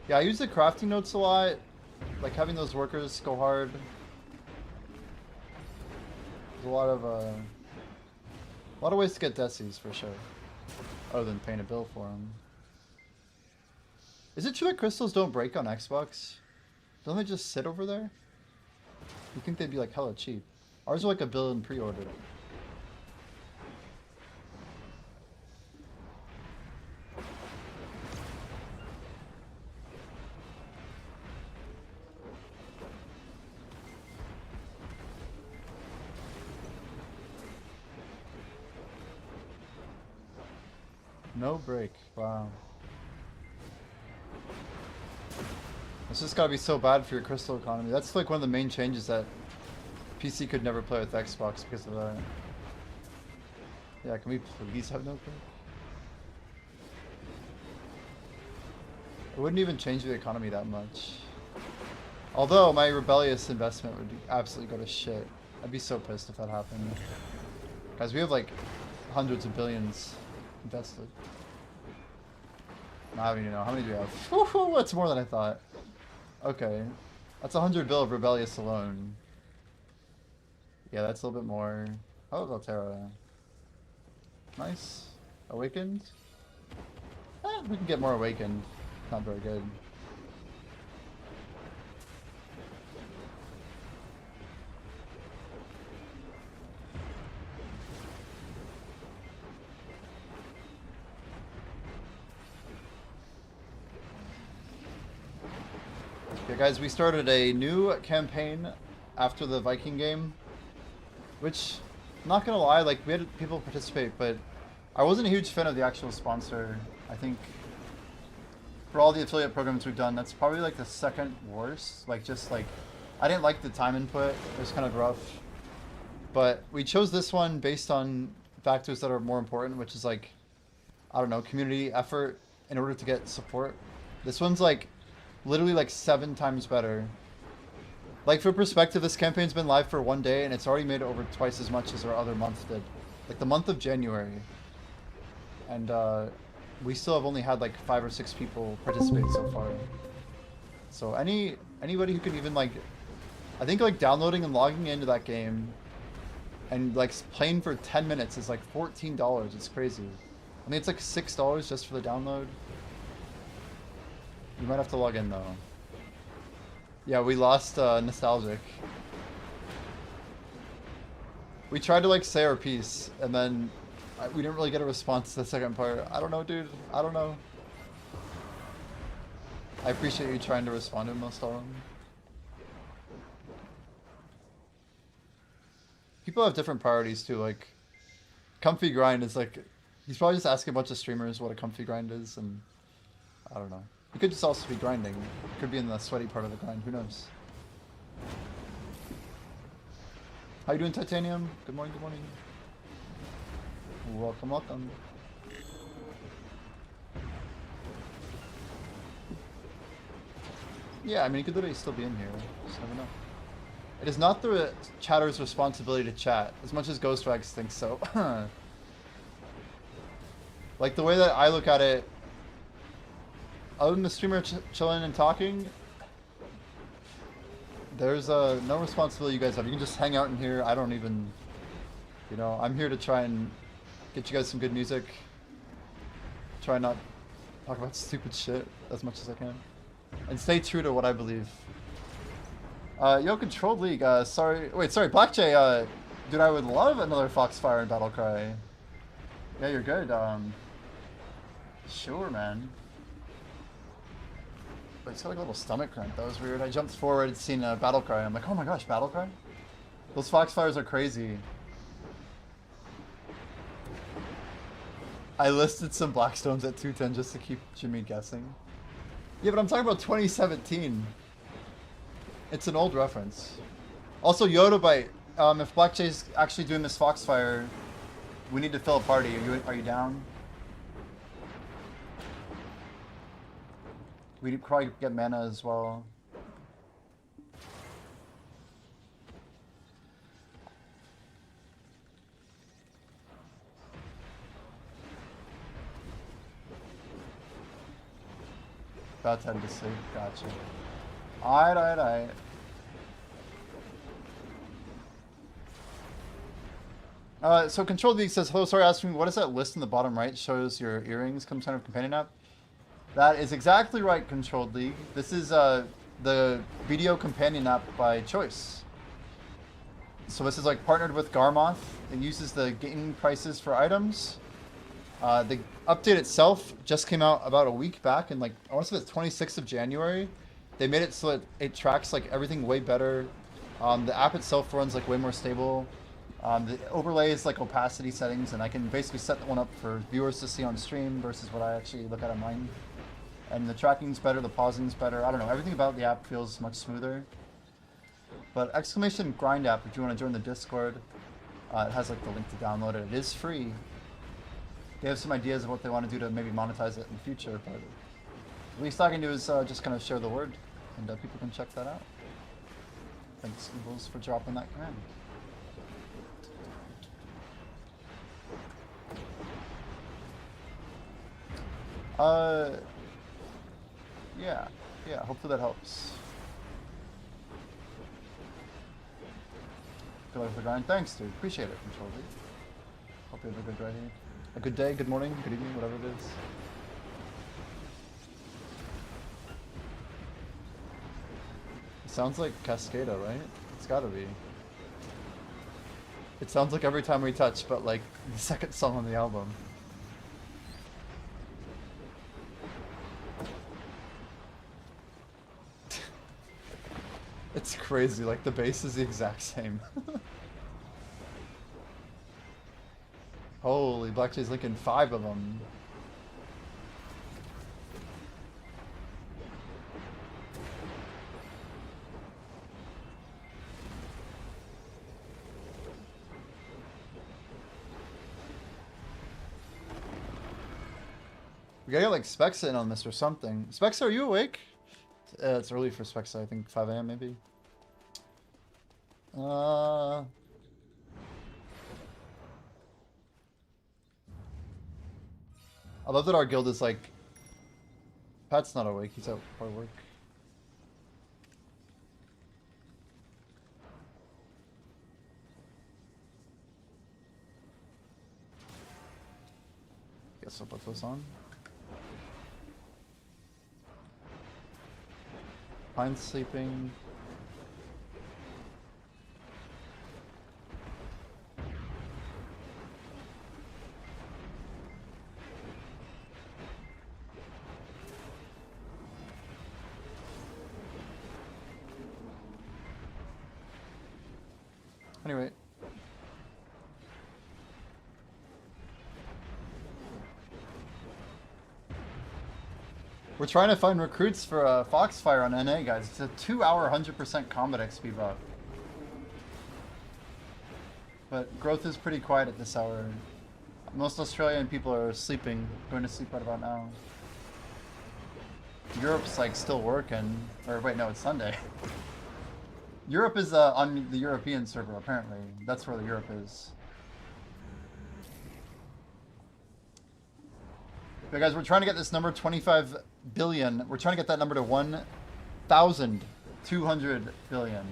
Yeah, I use the crafting notes a lot. Like having those workers go hard. There's a lot of ways to get Desis for sure. Other than paying a bill for them. Is it true that crystals don't break on Xbox? Don't they just sit over there? You think they'd be like hella cheap. Ours are like $1 billion pre-order. No break. Wow. This has got to be so bad for your crystal economy. That's like one of the main changes that PC could never play with Xbox because of that. Yeah, can we please have no break? It wouldn't even change the economy that much. Although my rebellious investment would absolutely go to shit. I'd be so pissed if that happened. Guys, we have like hundreds of billions invested. I don't even know. How many do we have? Woohoo, that's more than I thought. Okay. That's 100 bill of Rebellious alone. Yeah, that's a little bit more. How about Altera? Nice. Awakened? We can get more Awakened. Not very good. Okay, guys, we started a new campaign after the Viking game, which, not gonna lie, like, we had people participate, but I wasn't a huge fan of the actual sponsor. I think for all the affiliate programs we've done, that's probably like the second worst. Like, just like, I didn't like the time input. It was kind of rough. But we chose this one based on factors that are more important, which is like, I don't know, community effort in order to get support. This one's like literally like 7 times better. Like, for perspective, this campaign's been live for 1 day and it's already made over twice as much as our other month did. Like the month of January. And we still have only had like 5 or 6 people participate so far. So anybody who can even like, I think like downloading and logging into that game and like playing for 10 minutes is like $14. It's crazy. I mean, it's like $6 just for the download. You might have to log in though. Yeah, we lost Nostalgic. We tried to like say our piece and then we didn't really get a response to the second part. I don't know, dude. I don't know. I appreciate you trying to respond to Nostalgic. People have different priorities too. Like, Comfy Grind is like He's probably just asking a bunch of streamers what a comfy grind is, and I don't know. He could just also be grinding. Could be in the sweaty part of the grind. Who knows? How you doing, Titanium? Good morning, good morning. Welcome, welcome. Yeah, I mean, he could literally still be in here. Just never know. It is not the chatter's responsibility to chat, as much as Ghostwags thinks so. Like, the way that I look at it, other than the streamer chilling and talking, there's no responsibility you guys have. You can just hang out in here. I don't even, you know, I'm here to try and get you guys some good music. Try not talk about stupid shit as much as I can. And stay true to what I believe. Yo, Controlled League, sorry, Black Jay, dude, I would love another Foxfire and Battlecry. Yeah, you're good, sure, man. But it's got like a little stomach cramp, that was weird. I jumped forward and seen a Battlecry, I'm like, oh my gosh, Battlecry? Those Foxfires are crazy. I listed some Blackstones at 210 just to keep Jimmy guessing. Yeah, but I'm talking about 2017. It's an old reference. Also, Yodabite, if Black Jay's actually doing this Foxfire, we need to fill a party. Are you down? We'd probably get mana as well. About to head to sleep. Gotcha. Alright. So Control League says, hello, sorry, asking what is that list in the bottom right? Shows your earrings, some kind of companion app? That is exactly right, Controlled League. This is the video companion app by Choice. So this is like partnered with Garmoth. It uses the gain prices for items. The update itself just came out about a week back, and like I want to say it's 26th of January. They made it so that it tracks like everything way better. The app itself runs like way more stable. The overlay is like opacity settings, and I can basically set one up for viewers to see on stream versus what I actually look at on mine. And the tracking's better, the pausing's better. I don't know, everything about the app feels much smoother. But exclamation grind app, if you want to join the Discord, it has like the link to download it. It is free. They have some ideas of what they want to do to maybe monetize it in the future, but the least I can do is just kind of share the word, and people can check that out. Thanks, Eagles, for dropping that command. Yeah, hopefully that helps. Good luck with the grind. Thanks, dude. Appreciate it, Control League. Hope you have a good riding. A good day, good morning, good evening, whatever it is. It sounds like Cascada, right? It's gotta be. It sounds like Every Time We Touch, but like the second song on the album. It's crazy, like the bass is the exact same. Holy, Black Jay's linking 5 of them. We gotta get like Spexa in on this or something. Spexa, are you awake? It's early for Spexa, I think 5 AM maybe. I love that our guild is like... Pat's not awake, he's out for work. Guess I'll put those on. Pine's sleeping. Anyway. We're trying to find recruits for Foxfire on NA, guys. It's a 2-hour 100% combat XP buff. But growth is pretty quiet at this hour. Most Australian people are sleeping, going to sleep right about now. Europe's like still working. Or wait, no, it's Sunday. Europe is on the European server, apparently. That's where the Europe is. But guys, we're trying to get this number 25 billion. We're trying to get that number to 1,200 billion.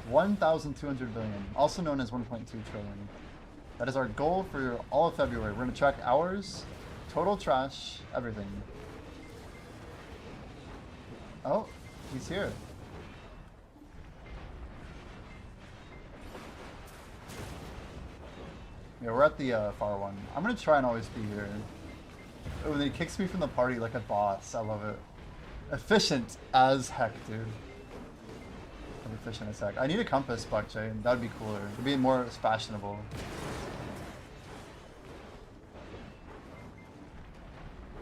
1,200 billion, also known as 1.2 trillion. That is our goal for all of February. We're going to track hours, total trash, everything. Oh, he's here. Yeah, we're at the far one. I'm going to try and always be here. Oh, and then he kicks me from the party like a boss. I love it. Efficient as heck, dude. I'm efficient as heck. I need a compass, Buckjay. That would be cooler. It would be more fashionable.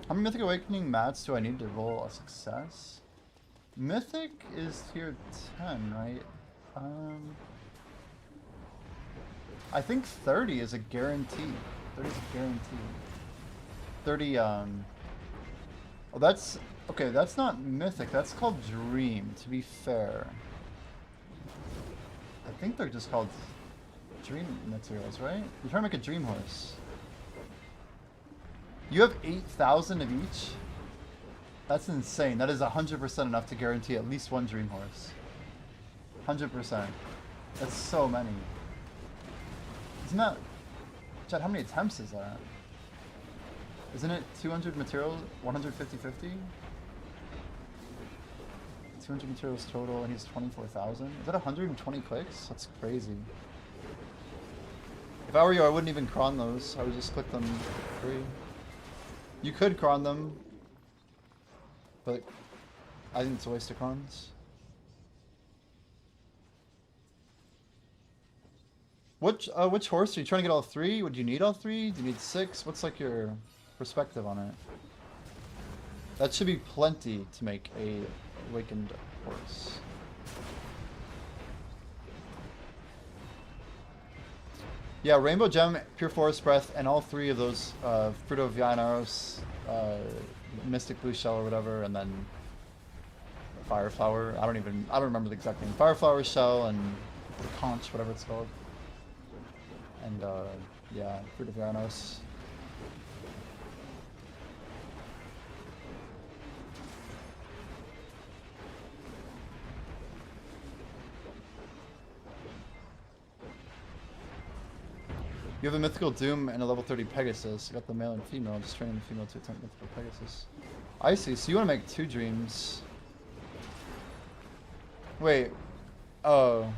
How many Mythic Awakening mats do I need to roll a success? Mythic is tier 10, right? I think 30 is a guarantee. 30 is a guarantee. 30, oh, that's, okay, that's not Mythic. That's called Dream, to be fair. I think they're just called Dream materials, right? You're trying to make a Dream Horse. You have 8,000 of each? That's insane. That is 100% enough to guarantee at least one Dream Horse. 100%. That's so many. Isn't that... Chad, how many attempts is that? Isn't it 200 materials, 150-50? 200 materials total, and he's 24,000. Is that 120 clicks? That's crazy. If I were you, I wouldn't even cron those. I would just click them free. You could cron them, but I think it's a waste of crons. Which horse? Are you trying to get all three? Would you need all three? Do you need 6? What's like your perspective on it? That should be plenty to make a awakened horse. Yeah, Rainbow Gem, Pure Forest Breath, and all 3 of those Fruto Vianos, Mystic Blue Shell or whatever, and then Fire Flower. I don't remember the exact name. Fire Flower Shell and Conch, whatever it's called. And yeah, Fruto Vianos. You have a Mythical Doom and a level 30 Pegasus. You got the male and female. Just training the female to attempt Mythical Pegasus. I see. So you want to make 2 dreams. Wait. Oh.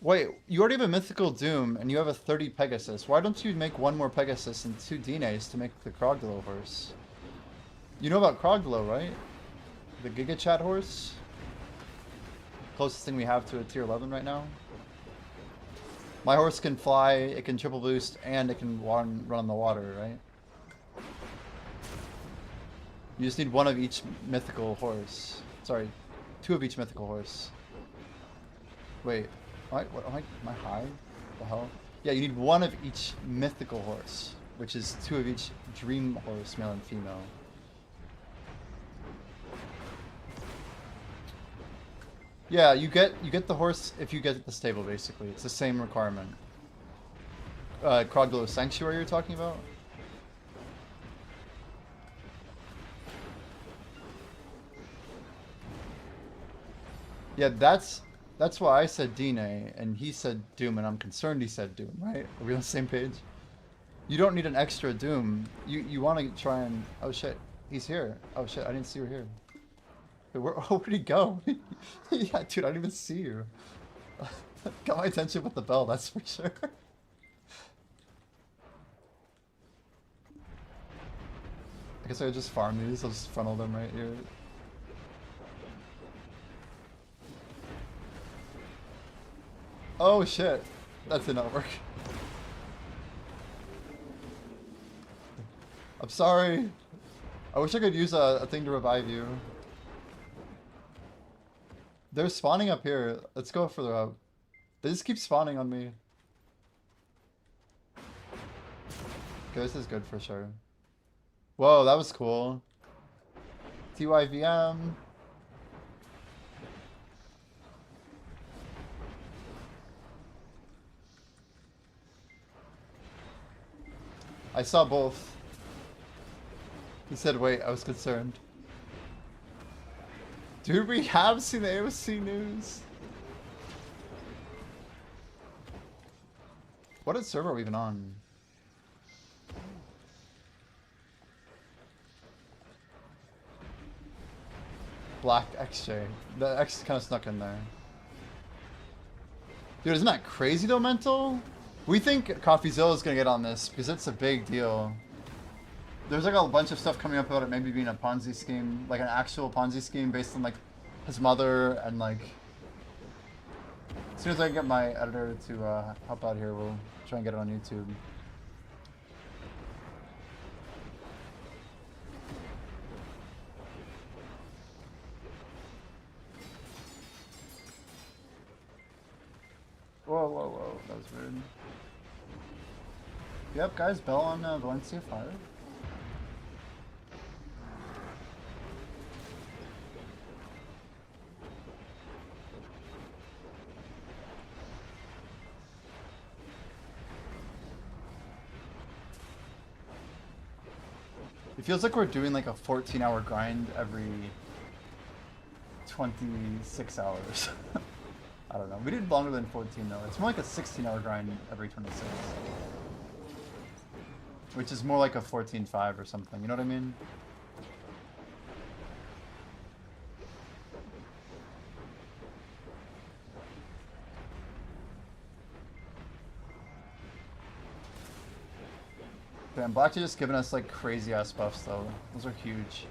Wait, you already have a Mythical Doom and you have a 30 Pegasus. Why don't you make 1 more Pegasus and 2 Dines to make the Krogdalo horse? You know about Krogdalo, right? The Giga Chat horse? Closest thing we have to a tier 11 right now. My horse can fly, it can triple boost, and it can run on the water, right? You just need 1 of each mythical horse. Sorry, 2 of each mythical horse. Wait, what am I high? What the hell? Yeah, you need 1 of each mythical horse, which is 2 of each dream horse, male and female. Yeah, you get the horse if you get at the stable, basically. It's the same requirement. Krogdalo Sanctuary you're talking about? Yeah, that's why I said Dine, and he said Doom, and I'm concerned he said Doom, right? Are we on the same page? You don't need an extra Doom. You want to try and... Oh shit, he's here. Oh shit, I didn't see you here. Where'd he go? Yeah, dude, I didn't even see you. Got my attention with the bell, that's for sure. I guess I would just farm these, I'll just funnel them right here. Oh shit, that did not work. I'm sorry. I wish I could use a thing to revive you. They're spawning up here. Let's go further up. They just keep spawning on me. Okay, this is good for sure. Whoa, that was cool. TYVM. I saw both. He said, wait, I was concerned. Dude, we have seen the AOC news. What server are we even on? Black XJ. The X kind of snuck in there. Dude, isn't that crazy though, Mental? We think CoffeeZilla is gonna get on this because it's a big deal. There's like a bunch of stuff coming up about it maybe being a Ponzi scheme, like an actual Ponzi scheme based on like his mother and like. As soon as I can get my editor to help out here, we'll try and get it on YouTube. Whoa, whoa, whoa, that was weird. Yep, guys, Bell on Valencia 5. It feels like we're doing like a 14-hour grind every 26 hours. I don't know. We did longer than 14 though. It's more like a 16-hour grind every 26. Which is more like a 14-5 or something. You know what I mean? Damn, Black just giving us like crazy ass buffs though. Those are huge.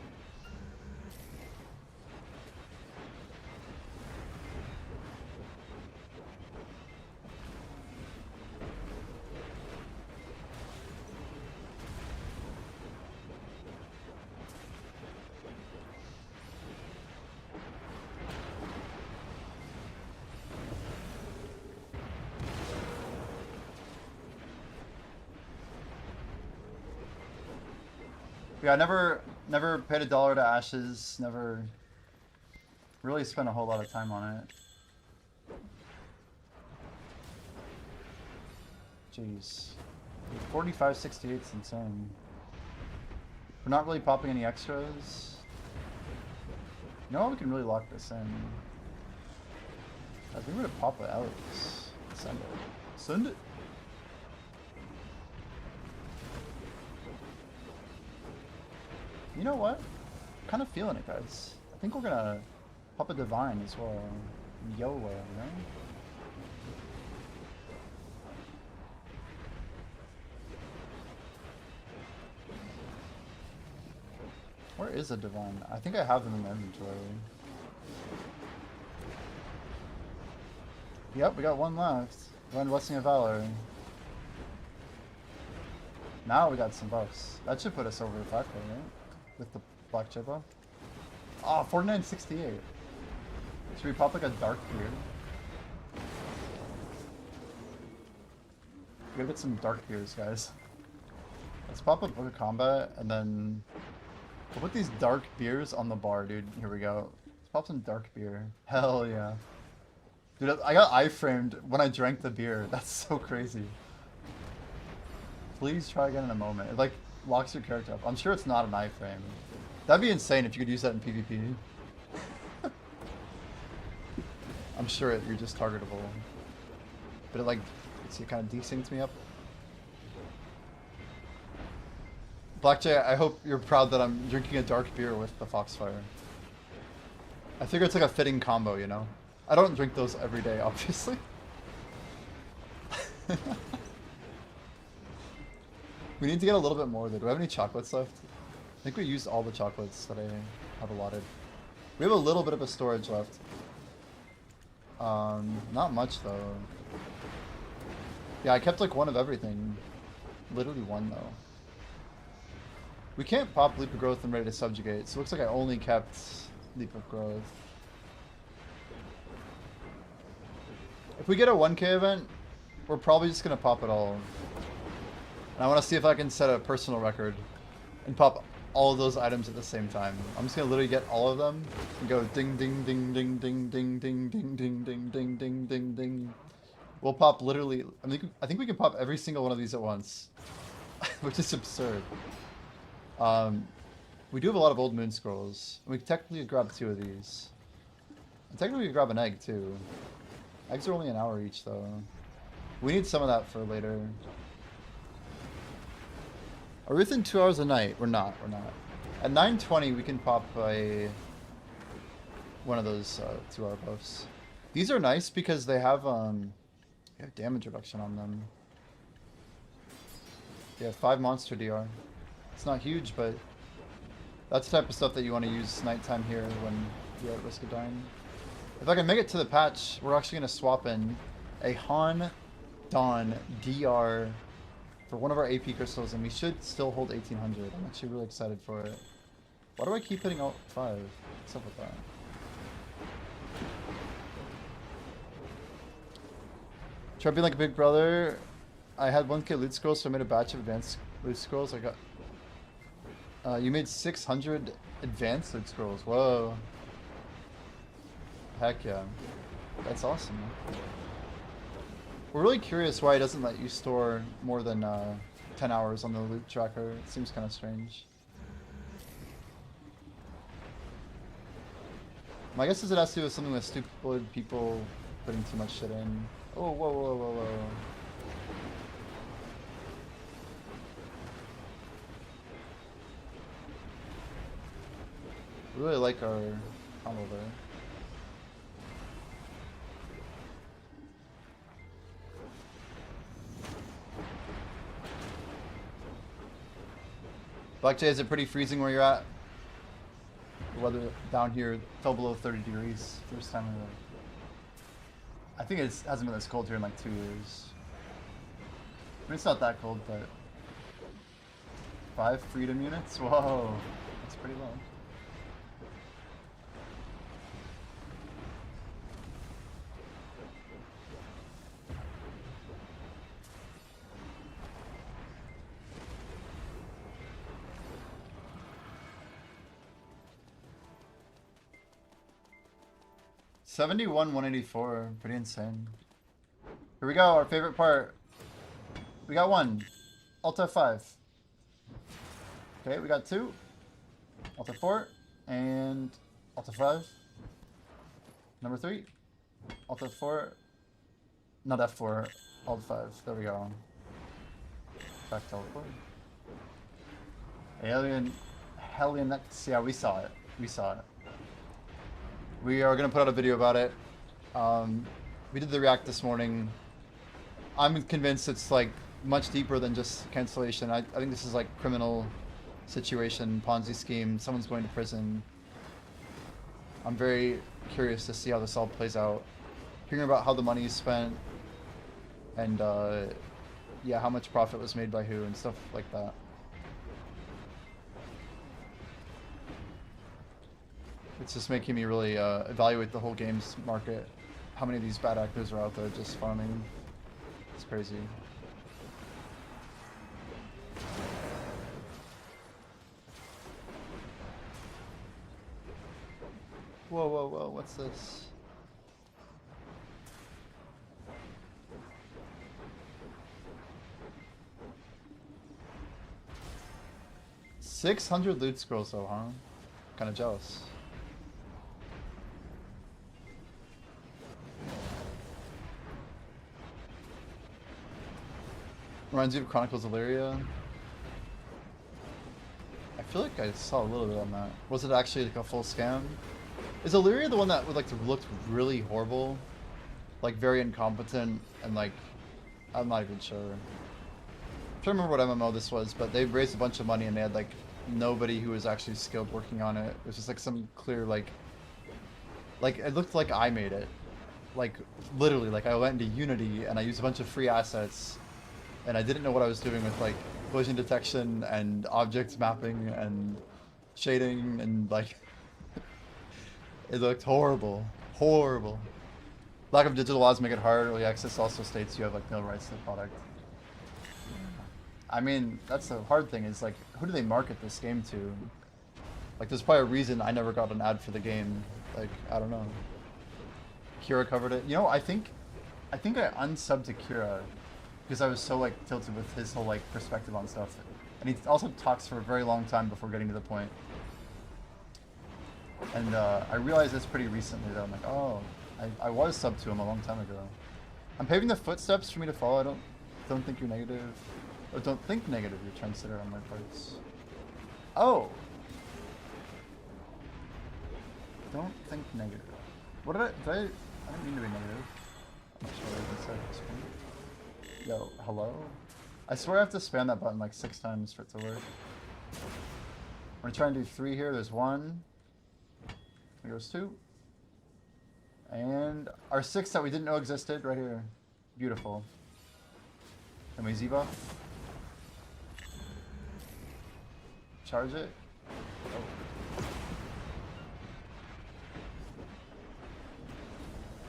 Yeah, never paid $1 to Ashes, never really spent a whole lot of time on it. Jeez. 45.68 is insane. We're not really popping any extras. You know what, we can really lock this in. I think we're gonna pop it out. Send it. Send it. You know what? Kind of feeling it, guys. I think we're gonna pop a Divine as well. YOLO, you know? Where is a Divine? I think I have them in my inventory. Yep, we got one left. Divine Blessing of Valor. Now we got some buffs. That should put us over the 5K, right? With the black chip buff. Oh, 49.68. Should we pop like a dark beard? We gotta get some dark beards, guys. Let's pop a Book of Combat and then we'll put these dark beers on the bar, dude. Here we go. Let's pop some dark beer. Hell yeah. Dude, I got iframed when I drank the beer. That's so crazy. Please try again in a moment. It like locks your character up. I'm sure it's not an iframe. That'd be insane if you could use that in PvP. I'm sure you're just targetable. But it like, it kind of desyncs me up. Blackjack, I hope you're proud that I'm drinking a dark beer with the Foxfire. I figure it's like a fitting combo, you know? I don't drink those every day, obviously. We need to get a little bit more though. Do we have any chocolates left? I think we used all the chocolates that I have allotted. We have a little bit of a storage left. Not much though. Yeah, I kept like one of everything. Literally one though. We can't pop Leap of Growth and Ready to Subjugate, so it looks like I only kept Leap of Growth. If we get a 1K event, we're probably just gonna pop it all. And I want to see if I can set a personal record and pop all of those items at the same time. I'm just gonna literally get all of them and go ding ding ding ding ding ding ding ding ding ding ding ding ding ding. We'll pop literally. I think we can pop every single one of these at once, which is absurd. We do have a lot of old moon scrolls. We can technically grab 2 of these. And technically we can grab an egg too. Eggs are only an hour each though. We need some of that for later. Are we within 2 hours a night? We're not. At 9:20 we can pop one of those 2-hour buffs. These are nice because they have damage reduction on them. Yeah, 5 monster DR. It's not huge, but that's the type of stuff that you want to use nighttime here when you're at risk of dying. If I can make it to the patch, we're actually going to swap in a Han Dawn DR for one of our AP crystals, and we should still hold 1800. I'm actually really excited for it. Why do I keep hitting Alt 5? What's up with that? Try being like a big brother. I had 1K loot scrolls, so I made a batch of advanced loot scrolls. I got... you made 600 advanced loot scrolls. Whoa. Heck yeah. That's awesome. We're really curious why it doesn't let you store more than 10 hours on the loot tracker. It seems kind of strange. My guess is it has to do with something with stupid people putting too much shit in. Oh, whoa, whoa, whoa, whoa. I really like our combo there. Black Jay, is it pretty freezing where you're at? The weather down here fell below 30 degrees first time in I think it hasn't been this cold here in like 2 years. I mean, it's not that cold, but 5 freedom units? Whoa, that's pretty low. $71, 184, pretty insane. Here we go, our favorite part. We got 1, Alt F5. Okay, we got 2, Alt F4, and Alt F5. Number 3, Alt F4, not F4, Alt 5. There we go. Back to Alt 4. Alien, Hellion, yeah, we saw it. We saw it. We are going to put out a video about it. We did the react this morning. I'm convinced it's like much deeper than just cancellation. I think this is like criminal situation, Ponzi scheme, someone's going to prison. I'm very curious to see how this all plays out. Hearing about how the money is spent and yeah, how much profit was made by who and stuff like that. It's just making me really evaluate the whole games market. How many of these bad actors are out there just farming? It's crazy. Whoa, whoa, whoa, what's this? $600 loot scrolls though, huh? Kinda jealous. Reminds you of Chronicles of Illyria. I feel like I saw a little bit on that. Was it actually like a full scam? Is Illyria the one that would like looked really horrible? Like very incompetent and like I'm not even sure. I'm trying to remember what MMO this was, but they raised a bunch of money and they had like nobody who was actually skilled working on it. It was just like some clear like it looked like I made it. Like literally, like I went into Unity and I used a bunch of free assets and I didn't know what I was doing with like collision detection and object mapping and shading and like it looked horrible. Horrible. Lack of digital laws make it hard. Early access also states you have like no rights to the product. I mean, that's the hard thing is like, who do they market this game to? Like, there's probably a reason I never got an ad for the game. Like, I don't know. Kira covered it. You know, I think I unsubbed to Kira because I was so like tilted with his whole like perspective on stuff, and he also talks for a very long time before getting to the point. And I realized this pretty recently that I'm like, oh, I was subbed to him a long time ago. I'm paving the footsteps for me to follow. I don't think you're negative. Or don't think negative, you're trendsetter on my parts. Oh! Don't think negative. What did I didn't mean to be negative. I'm not sure what I even said at this point. Yo, hello? I swear I have to spam that button like 6 times for it to work. We're gonna try and do 3 here. There's 1. Here goes 2. And our 6 that we didn't know existed right here. Beautiful. Can we Z-buff? Charge it? Oh.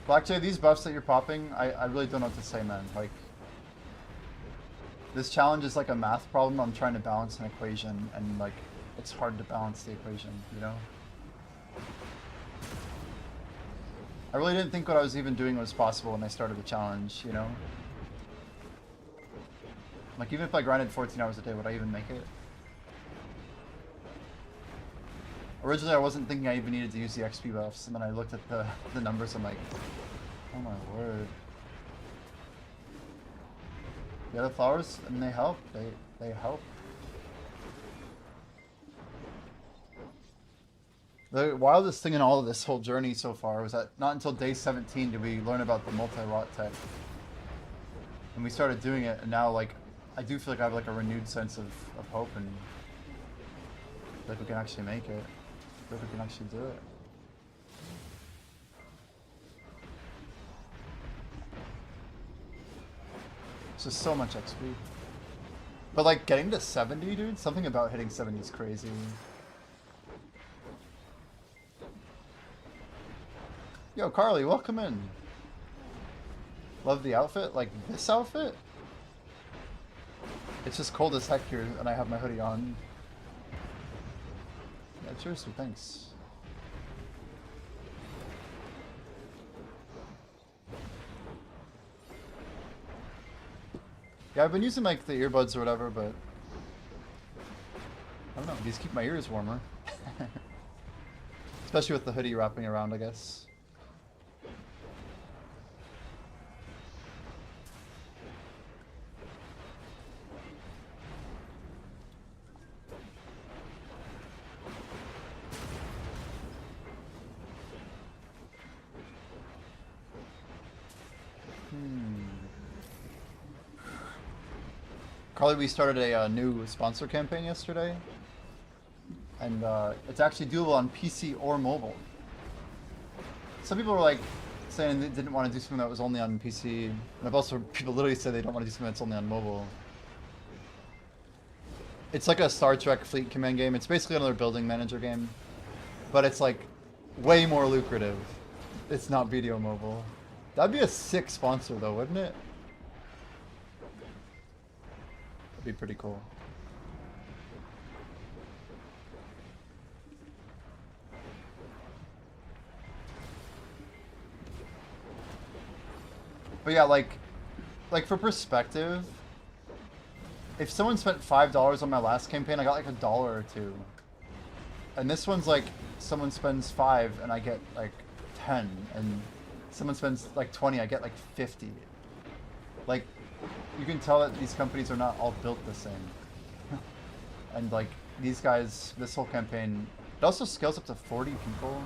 Blackjay, these buffs that you're popping, I really don't know what to say, man. Like, this challenge is like a math problem. I'm trying to balance an equation, and like, it's hard to balance the equation, you know? I really didn't think what I was even doing was possible when I started the challenge, you know? Like, even if I grinded 14 hours a day, would I even make it? Originally, I wasn't thinking I even needed to use the XP buffs, and then I looked at the numbers, I'm like, oh my word. The other flowers, I mean, they help. They help. The wildest thing in all of this whole journey so far was that not until day 17 did we learn about the multi-rot tech. And we started doing it, and now, like, I do feel like I have, like, a renewed sense of hope, and like we can actually make it. I feel like we can actually do it. It's just so much XP. But, like, getting to 70, dude, something about hitting 70 is crazy. Yo, Carly, welcome in. Love the outfit? Like, this outfit? It's just cold as heck here, and I have my hoodie on. Yeah, cheers, dude, thanks. Yeah, I've been using, like, the earbuds or whatever, but I don't know, these keep my ears warmer. Especially with the hoodie wrapping around, I guess. Carly, we started a new sponsor campaign yesterday, and it's actually doable on PC or mobile. Some people were like saying they didn't want to do something that was only on PC, and I've also people literally said they don't want to do something that's only on mobile. It's like a Star Trek Fleet Command game. It's basically another building manager game, but it's like way more lucrative. It's not video mobile. That'd be a sick sponsor though, wouldn't it? That'd be pretty cool. But yeah, like for perspective, if someone spent $5 on my last campaign, I got like $1 or $2. And this one's like someone spends 5 and I get like 10, and someone spends like 20, I get like 50. Like, you can tell that these companies are not all built the same. And like these guys, this whole campaign, it also scales up to 40 people.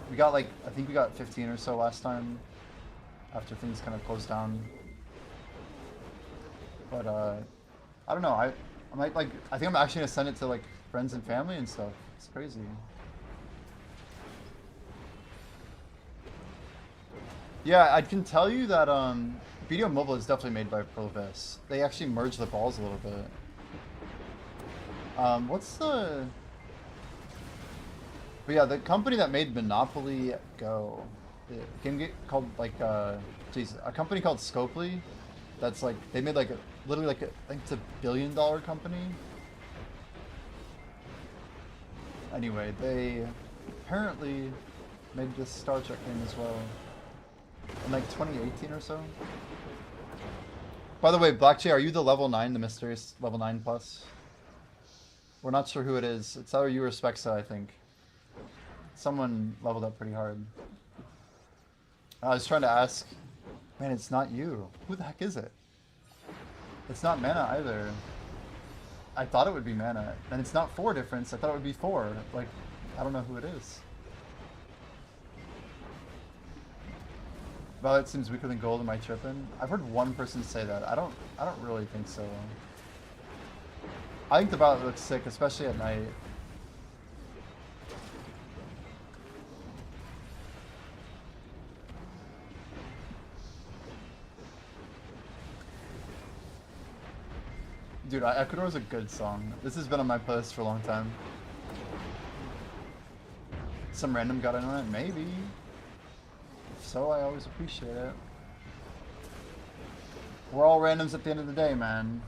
We got like, I think we got 15 or so last time after things kind of closed down. But I don't know, I might like, I think I'm actually gonna send it to like friends and family and stuff. It's crazy. Yeah, I can tell you that BDO Mobile is definitely made by Provis. They actually merge the balls a little bit. What's the... But yeah, the company that made Monopoly Go, the game called like, geez, a company called Scopely, that's like, they made like, literally like, I think it's $1 billion company. Anyway, they apparently made this Star Trek game as well. In like 2018 or so. By the way, Black J, are you the level 9, the mysterious level 9 plus? We're not sure who it is. It's either you or Spexa, I think. Someone leveled up pretty hard. I was trying to ask, man, it's not you. Who the heck is it? It's not mana either. I thought it would be mana. And it's not 4 difference. I thought it would be 4. Like, I don't know who it is. Violet seems weaker than gold. Am I tripping? I've heard one person say that. I don't really think so. I think the Violet looks sick, especially at night. Dude, Ecuador is a good song. This has been on my playlist for a long time. Some random got in on it? Maybe. If so, I always appreciate it. We're all randoms at the end of the day, man.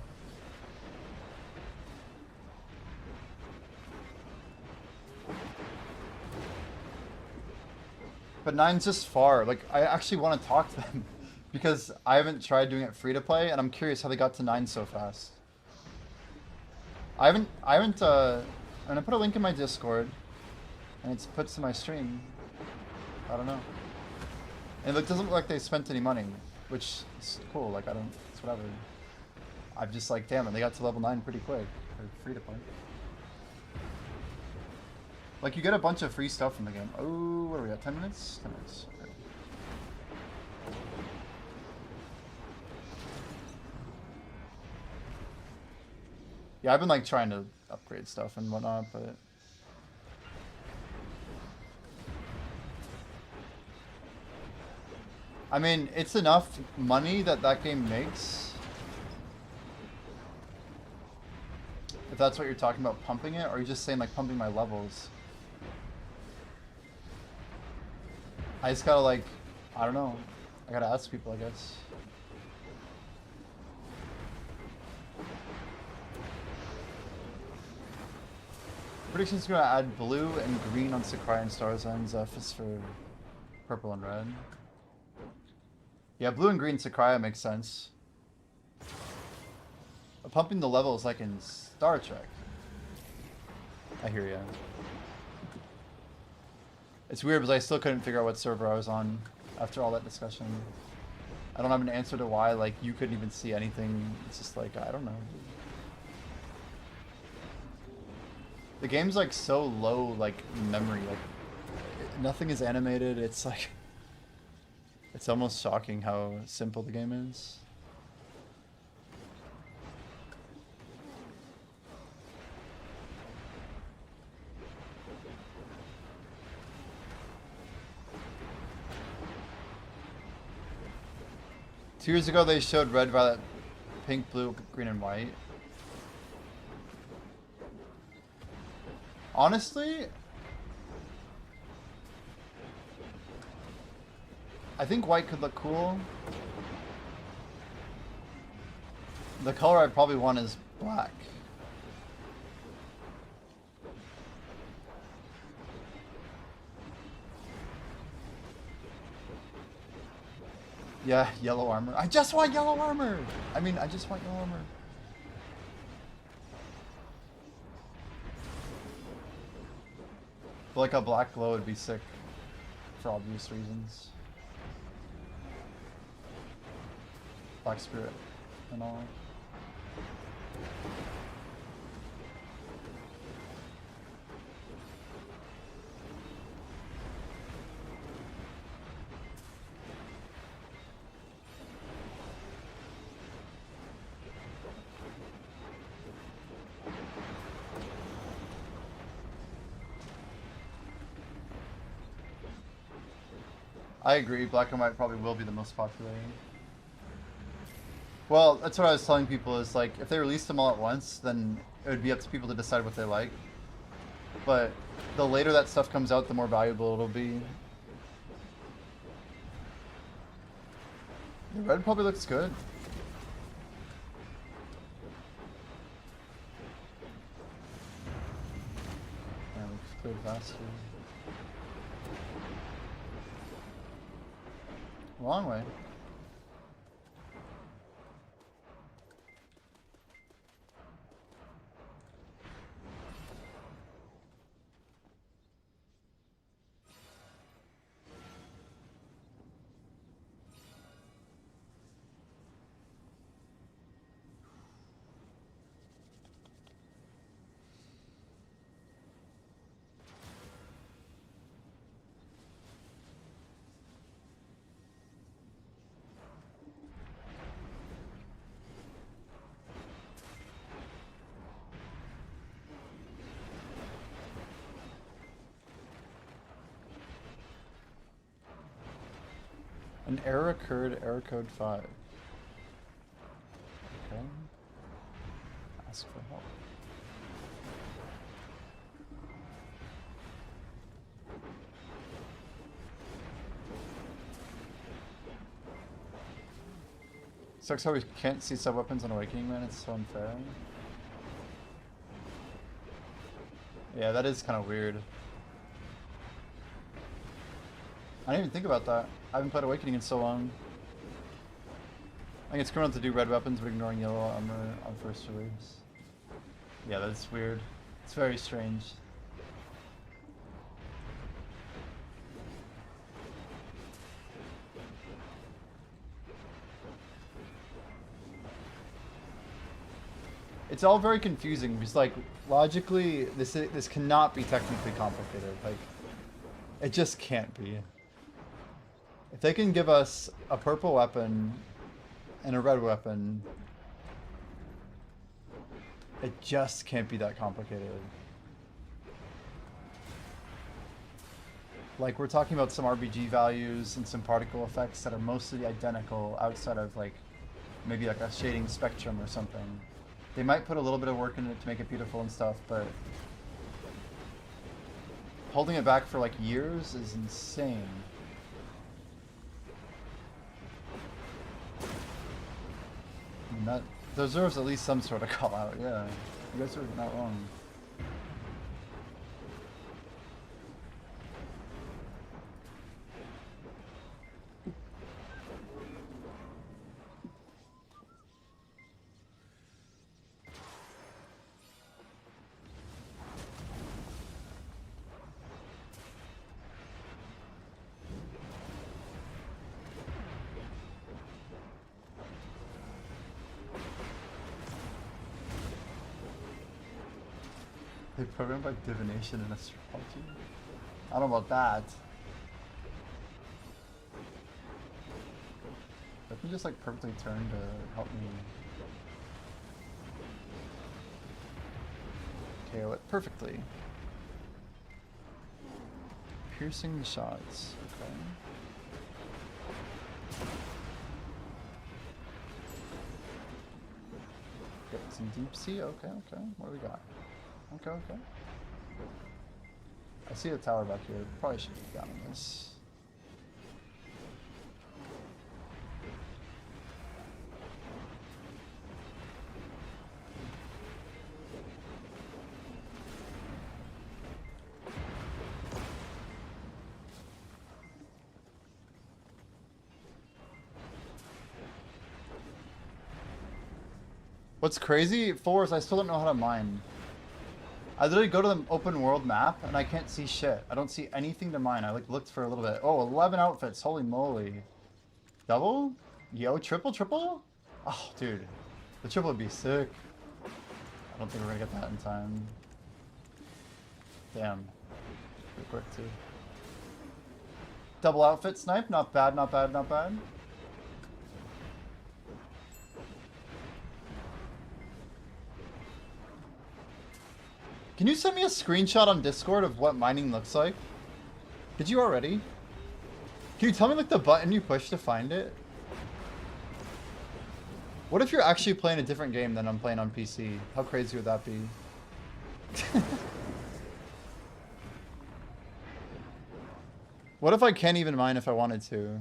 But 9's just far. Like, I actually want to talk to them. Because I haven't tried doing it free to play, and I'm curious how they got to 9 so fast. I'm gonna put a link in my Discord, and it's put to my stream. I don't know. And it doesn't look like they spent any money, which is cool. Like, it's whatever. I'm just like, damn it, they got to level 9 pretty quick. They're free to play. Like, you get a bunch of free stuff from the game. Oh, what are we at? 10 minutes? 10 minutes. Okay. Yeah, I've been like trying to upgrade stuff and whatnot, but I mean, it's enough money that game makes. If that's what you're talking about, pumping it, or are you just saying like pumping my levels? I just gotta like, I don't know. I gotta ask people, I guess. Prediction's gonna add blue and green on Sakurai and Stars and Zephys for purple and red. Yeah, blue and green Sakurai makes sense. But pumping the levels like in Star Trek. I hear ya. It's weird because I still couldn't figure out what server I was on after all that discussion. I don't have an answer to why like you couldn't even see anything. It's just like, I don't know. The game's like so low, like memory, like nothing is animated. It's like, it's almost shocking how simple the game is. Two years ago they showed red, violet, pink, blue, green, and white. Honestly, I think white could look cool. The color I probably want is black. Yeah, yellow armor. I just want yellow armor! I mean, I just want yellow armor. But like a black glow would be sick for obvious reasons. Black spirit and all. I agree, black and white probably will be the most popular. Well, that's what I was telling people is like if they released them all at once, then it would be up to people to decide what they like. But the later that stuff comes out, the more valuable it'll be. The red probably looks good. Yeah, looks cleared faster. Long way. An error occurred, error code 5. Okay. Ask for help. Sucks how we can't see sub-weapons on Awakening, man. It's so unfair. Yeah, that is kind of weird. I didn't even think about that. I haven't played Awakening in so long. I think it's criminal to do red weapons but ignoring yellow armor on first release. Yeah, that's weird. It's very strange. It's all very confusing because, like, logically, this cannot be technically complicated. Like, it just can't be. If they can give us a purple weapon and a red weapon, it just can't be that complicated. Like, we're talking about some RBG values and some particle effects that are mostly identical outside of, like, maybe like a shading spectrum or something. They might put a little bit of work in it to make it beautiful and stuff, but holding it back for like years is insane. I mean, that deserves at least some sort of call out, yeah. You guys are not wrong. They programmed by divination and astrology? I don't know about that. Let me just like perfectly turn to help me KO it perfectly. Piercing the shots. Okay. Get some deep sea. Okay, okay. What do we got? Okay, okay. I see a tower back here. Probably should be down on this. What's crazy, 4, is I still don't know how to mine. I literally go to the open world map and I can't see shit. I don't see anything to mine. I like looked for a little bit. Oh, 11 outfits. Holy moly. Double? Yo, triple? Oh, dude. The triple would be sick. I don't think we're gonna get that in time. Damn. Pretty quick too. Double outfit snipe. Not bad, not bad, not bad. Can you send me a screenshot on Discord of what mining looks like? Did you already? Can you tell me like the button you push to find it? What if you're actually playing a different game than I'm playing on PC? How crazy would that be? What if I can't even mine if I wanted to?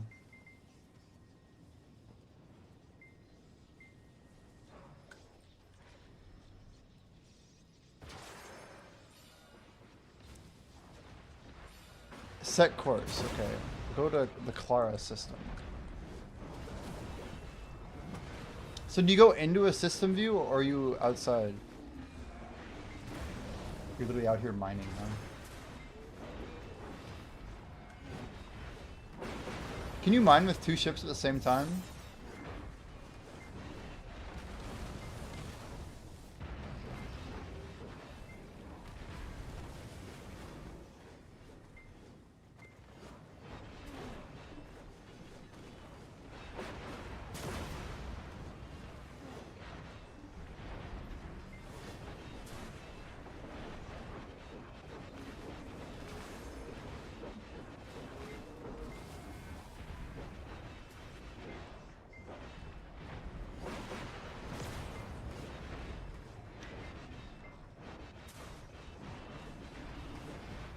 Set course, okay. Go to the Clara system. So do you go into a system view or are you outside? You're literally out here mining, huh? Can you mine with 2 ships at the same time?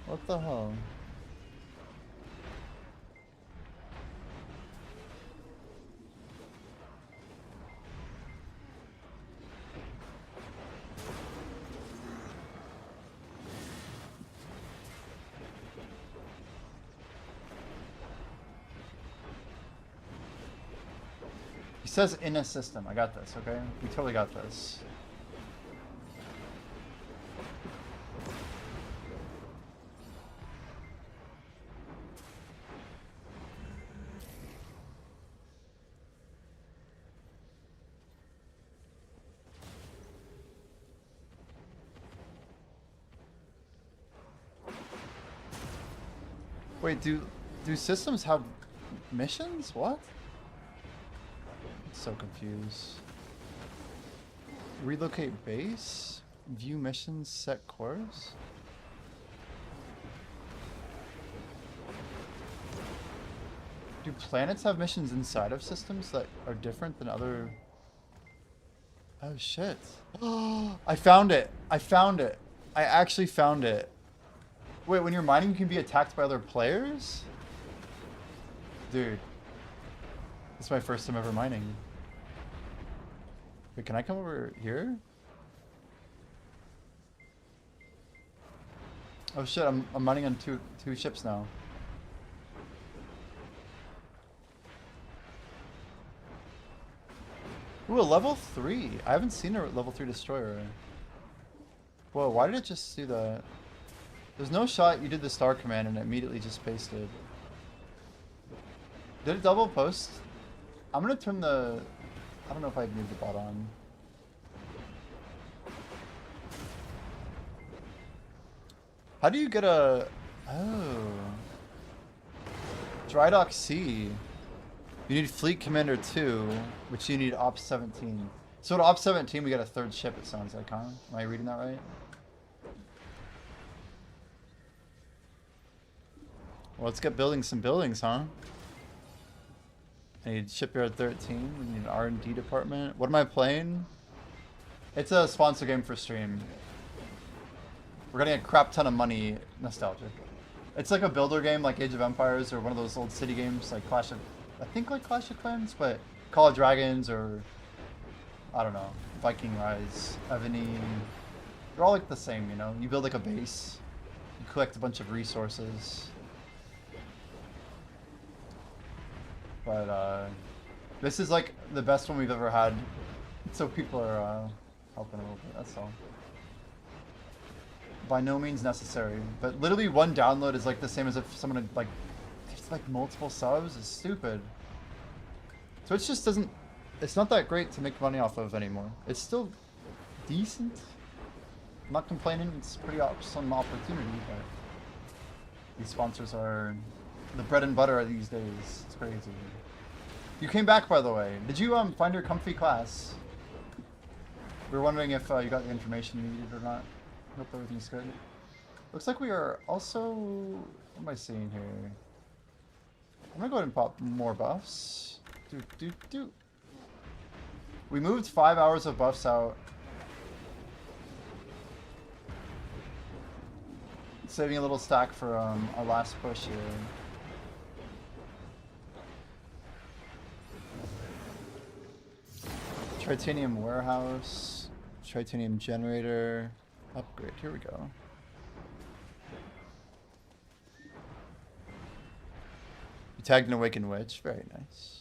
What the hell? He says in a system. I got this, okay? We totally got this. Wait, do systems have missions? What? I'm so confused. Relocate base? View missions, set course? Do planets have missions inside of systems that are different than other... Oh shit. I found it! I found it! I actually found it. Wait, when you're mining, you can be attacked by other players? Dude. This is my first time ever mining. Wait, can I come over here? Oh shit, I'm mining on two ships now. Ooh, a level 3. I haven't seen a level 3 destroyer. Whoa, why did it just do that? There's no shot you did the star command and it immediately just pasted. Did it double post? I'm gonna turn the... I don't know if I need the bot on. How do you get a... Oh. Dry Dock C. You need Fleet Commander 2, which you need Ops 17. So at Ops 17 we got a 3rd ship, it sounds like, huh? Am I reading that right? Well, let's get building some buildings, huh? I need Shipyard 13. We need an R&D department. What am I playing? It's a sponsor game for stream. We're getting a crap ton of money. Nostalgic. It's like a builder game like Age of Empires or one of those old city games like Clash of... I think like Clash of Clans, but Call of Dragons or... I don't know. Viking Rise, Evany. They're all like the same, you know? You build like a base. You collect a bunch of resources. But this is like the best one we've ever had, so people are helping a little bit, that's all. By no means necessary, but literally one download is like the same as if someone had like, it's like multiple subs, it's stupid. Twitch just doesn't, it's not that great to make money off of anymore. It's still decent. I'm not complaining, it's pretty awesome opportunity, but these sponsors are the bread and butter these days. It's crazy. You came back, by the way. Did you find your comfy class? We were wondering if you got the information you needed or not. Hope everything's good. Looks like we are also... What am I seeing here? I'm gonna go ahead and pop more buffs. We moved 5 hours of buffs out. Saving a little stack for our last push here. Tritanium warehouse, tritanium generator, upgrade. Here we go. You tagged an awakened witch. Very nice.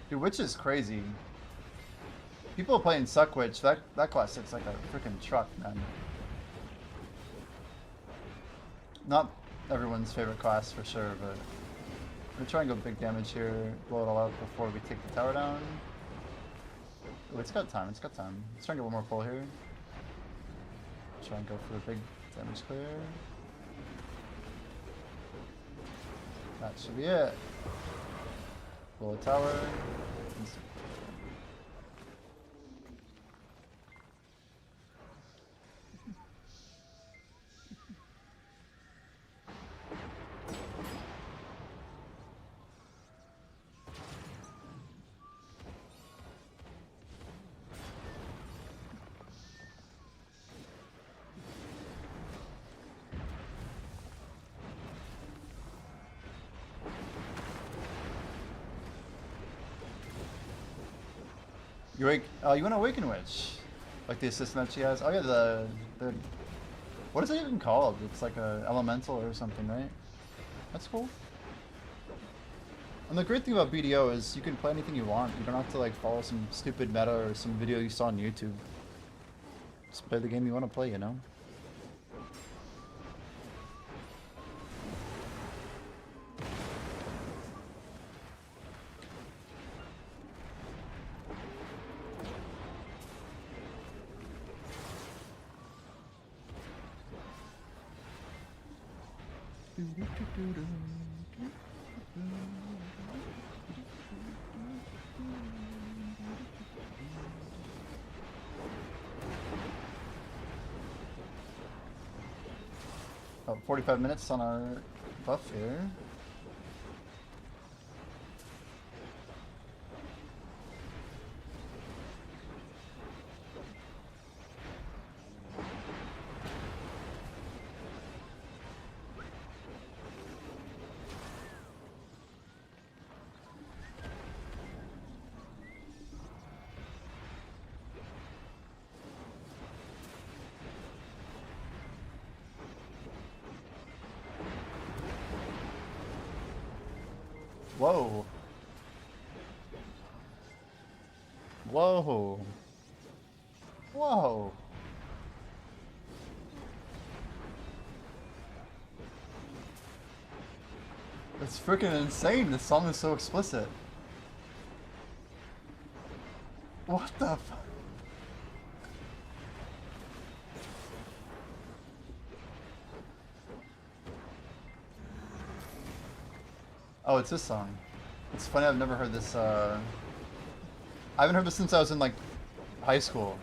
Dude, Witch is crazy. People playing Suck Witch, that class looks like a freaking truck, man. Not everyone's favorite class for sure, but I'm gonna try and go big damage here, blow it all out before we take the tower down. Oh, it's got time, it's got time. Let's try and get one more pull here. Try and go for the big damage clear. That should be it. Blow a tower. You want to Awaken Witch? Like the assistant that she has? Oh yeah, the what is it even called? It's like a elemental or something, right? That's cool. And the great thing about BDO is you can play anything you want. You don't have to like follow some stupid meta or some video you saw on YouTube. Just play the game you want to play, you know? About 45 minutes on our buff here. Whoa. Whoa. Whoa. That's freaking insane. This song is so explicit. What the fuck? Oh, it's this song. It's funny, I've never heard this, I haven't heard this since I was in, like, high school.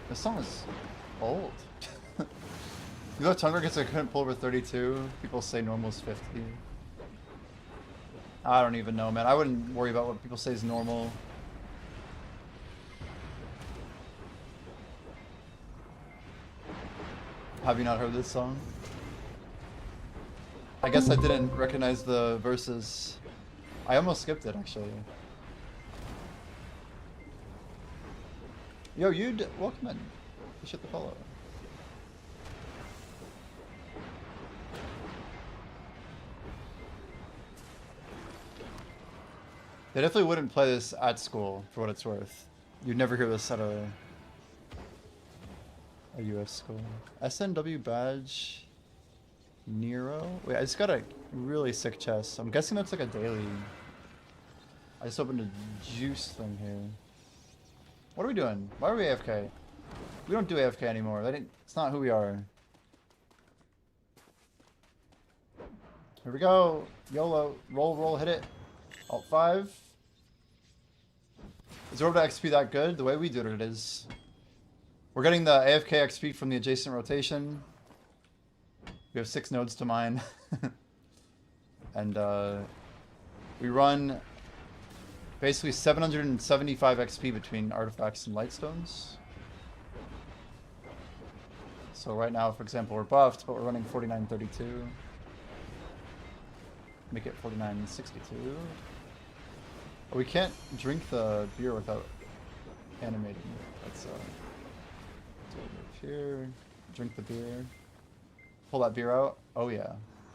This song is old. You know, Tunger gets I couldn't pull over 32. People say normal's 50. I don't even know, man. I wouldn't worry about what people say is normal. Have you not heard this song? I guess I didn't recognize the verses. I almost skipped it, actually. Yo, welcome in. You should the follow. They definitely wouldn't play this at school, for what it's worth. You'd never hear this at a US school. SNW badge. Nero? Wait, I just got a really sick chest. I'm guessing that's like a daily. I just opened a juice thing here. What are we doing? Why are we AFK? We don't do AFK anymore. It's not who we are. Here we go. YOLO. Roll, roll, hit it. Alt 5. Is Orbit XP that good? The way we did it is. We're getting the AFK XP from the adjacent rotation. We have 6 nodes to mine. And we run basically 775 XP between artifacts and lightstones. So right now, for example, we're buffed, but we're running 4932. Make it 4962. Oh, we can't drink the beer without animating. Let's move here. Drink the beer. Pull that beer out. Oh yeah.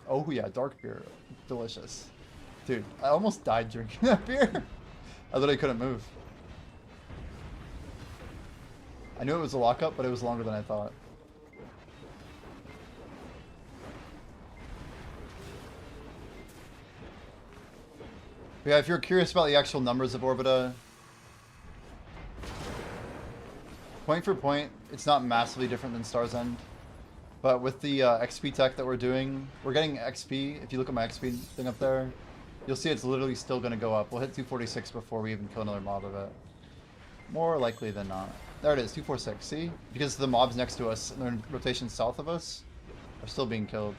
Oh yeah, dark beer. Delicious. Dude, I almost died drinking that beer. I literally couldn't move. I knew it was a lockup, but it was longer than I thought. But yeah, if you're curious about the actual numbers of Orbita, point for point, it's not massively different than Star's End. But with the XP tech that we're doing, we're getting XP. If you look at my XP thing up there, you'll see it's literally still going to go up. We'll hit 246 before we even kill another mob of it. More likely than not. There it is, 246. See? Because the mobs next to us and they're in rotation south of us are still being killed.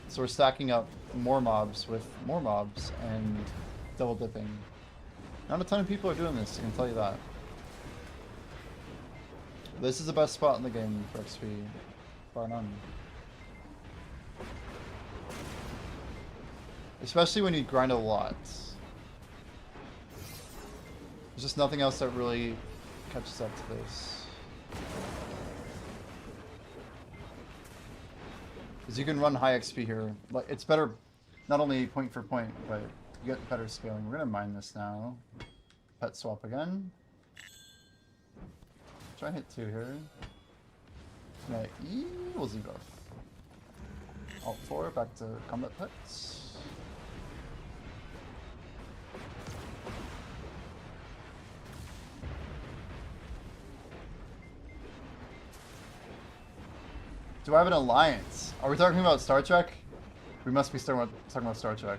So we're stacking up more mobs with more mobs and double dipping. Not a ton of people are doing this, I can tell you that. This is the best spot in the game for XP. Bar none. Especially when you grind a lot. There's just nothing else that really catches up to this. Because you can run high XP here. Like, it's better, not only point for point, but you get better scaling. We're gonna mine this now. Pet swap again. Try and hit 2 here. Yeah, we'll Z buff. Alt 4, back to combat pets. Do I have an alliance? Are we talking about Star Trek? We must be talking about Star Trek.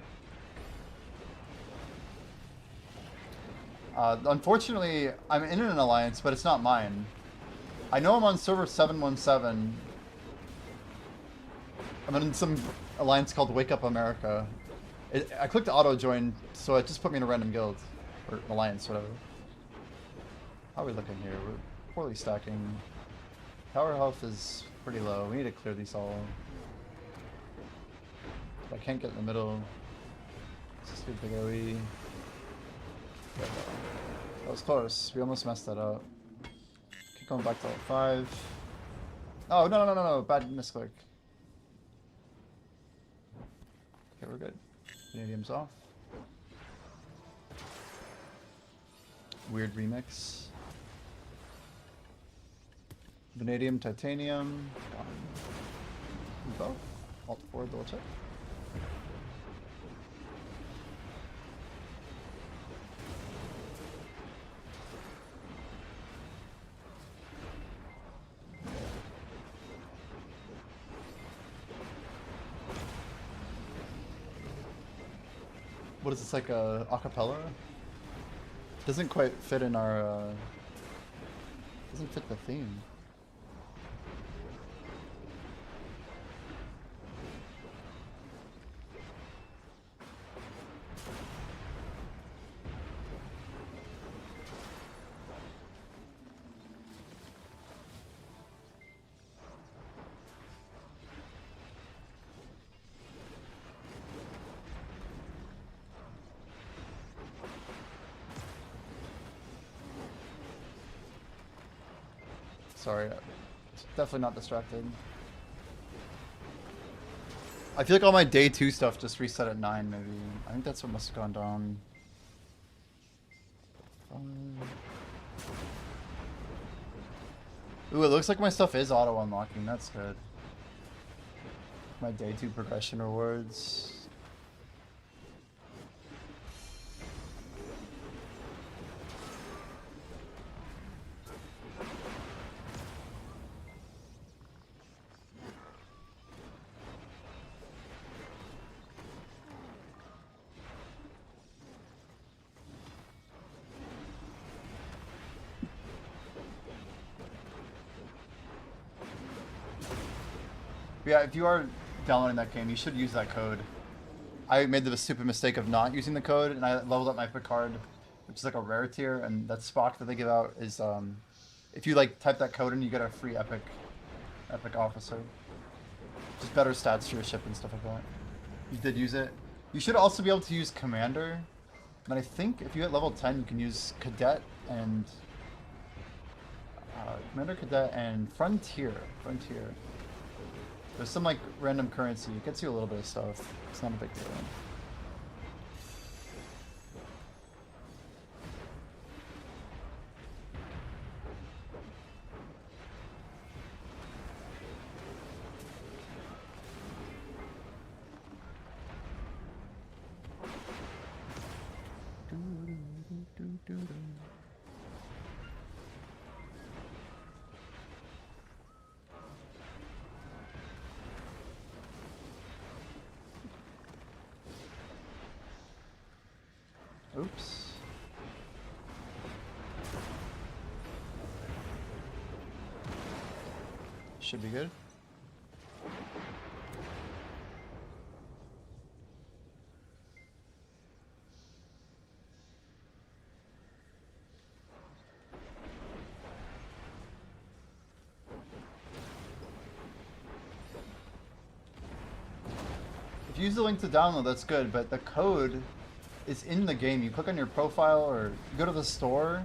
Unfortunately, I'm in an alliance, but it's not mine. I know I'm on server 717. I'm in some alliance called Wake Up America. I clicked auto join, so it just put me in a random guild. Or alliance, whatever. How are we looking here? We're poorly stacking. Tower health is pretty low. We need to clear these all. I can't get in the middle. Let's just do big AoE. Yeah, that was close. We almost messed that up. Keep going back to alt 5. Oh, no. Bad misclick. Okay, we're good. Vanadium's off. Weird remix. Vanadium, titanium. Both. Alt 4, double check. What is this, like a acapella? Doesn't quite fit in our, doesn't fit the theme. Sorry, definitely not distracted. I feel like all my day 2 stuff just reset at 9 maybe. I think that's what must have gone down. Ooh, it looks like my stuff is auto unlocking, that's good. My day 2 progression rewards. Yeah, if you are downloading that game, you should use that code. I made the stupid mistake of not using the code, and I leveled up my Picard, which is like a rare tier, and that Spock that they give out is, if you like type that code in, you get a free epic officer. Just better stats for your ship and stuff like that. You did use it. You should also be able to use Commander, and I think if you hit level 10, you can use Cadet and Commander, Cadet, and Frontier. There's some like random currency. It gets you a little bit of stuff. It's not a big deal. Oops. Should be good. If you use the link to download, that's good, but the code is in the game. You click on your profile or you go to the store,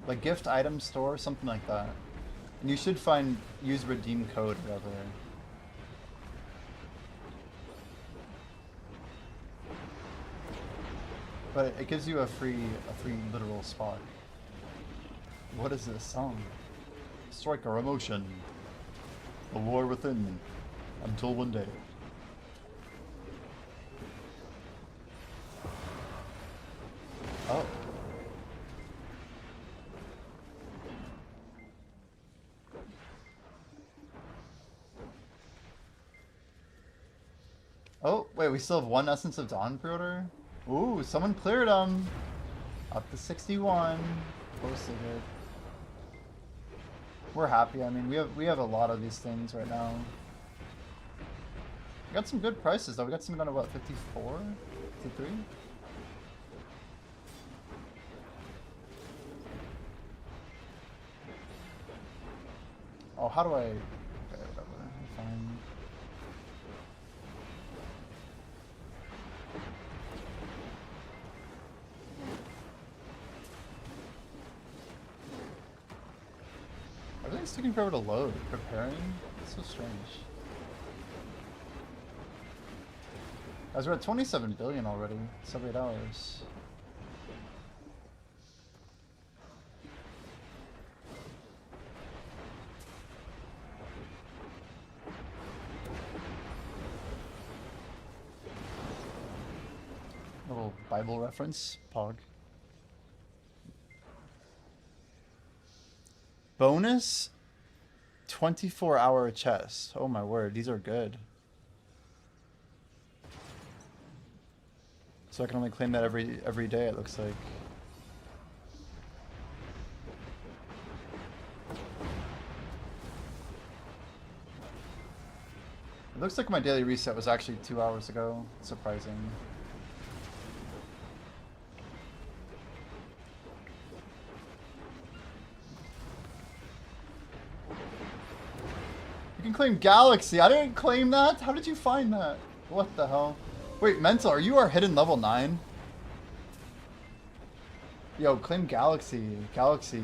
like gift item store, something like that. And you should find use redeem code whatever. But it gives you a free literal spot. What is this song? Strike our emotion. A war within. Until one day. Oh. Oh, wait, we still have one Essence of Dawn pre-order? Ooh, someone cleared them! Up to 61. Posted it. We're happy. I mean, we have a lot of these things right now. We got some good prices though. We got some down to what, 54? 53? Oh, how do I... Okay, whatever. Fine. Everything's taking forever to load. Preparing? It's so strange. Guys, we're at 27 billion already. 78 hours. Little Bible reference, Pog. Bonus 24-hour chest. Oh my word, these are good. So I can only claim that every day, it looks like. It looks like my daily reset was actually 2 hours ago. Surprising. You can claim Galaxy. I didn't claim that. How did you find that? What the hell? Wait, Mental, are you our hidden level 9? Yo, claim Galaxy. Galaxy.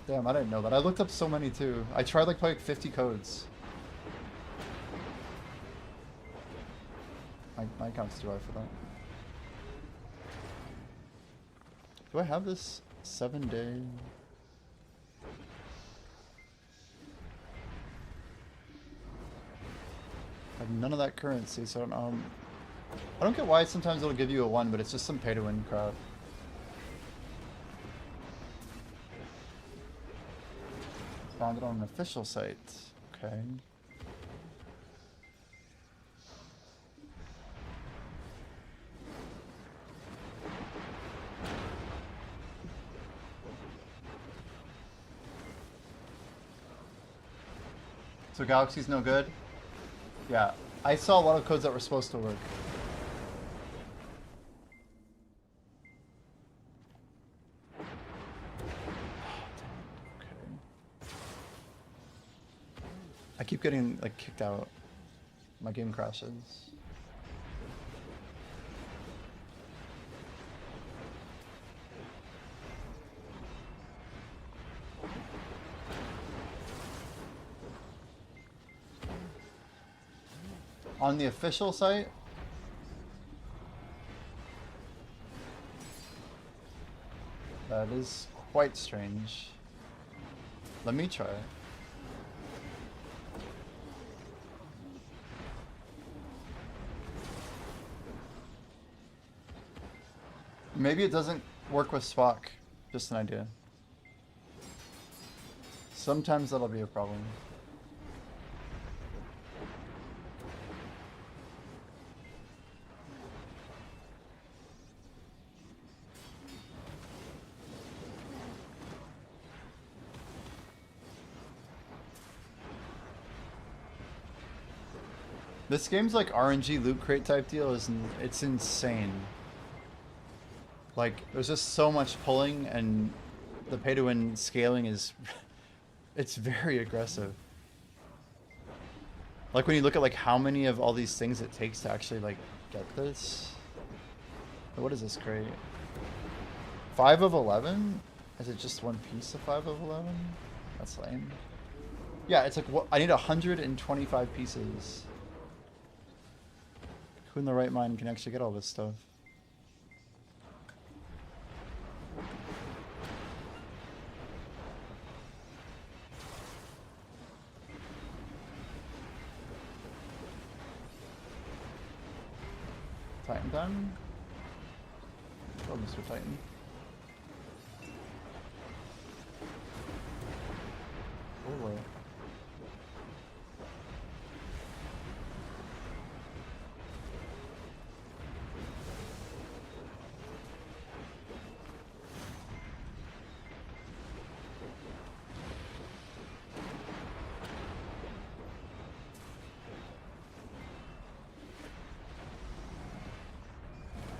Damn, I didn't know that. I looked up so many too. I tried like 50 codes. My account's too high for that. Do I have this 7-day? have none of that currency, so I don't get why sometimes it'll give you a 1, but it's just some pay-to-win crap. Found it on an official site. Okay. So Galaxy's no good? Yeah. I saw a lot of codes that were supposed to work. Okay. I keep getting like kicked out. My game crashes. On the official site? That is quite strange. Let me try it. Maybe it doesn't work with Spock. Just an idea. Sometimes that'll be a problem. This game's like RNG loot crate type deal it's insane. Like there's just so much pulling and the pay to win scaling is it's very aggressive. Like when you look at like how many of all these things it takes to actually like get this. What is this crate? 5 of 11? Is it just one piece of 5 of 11? That's lame. Yeah, it's like what I need 125 pieces. Who in the right mind can actually get all this stuff? Titan time? Oh, Mr. Titan. Oh, wait.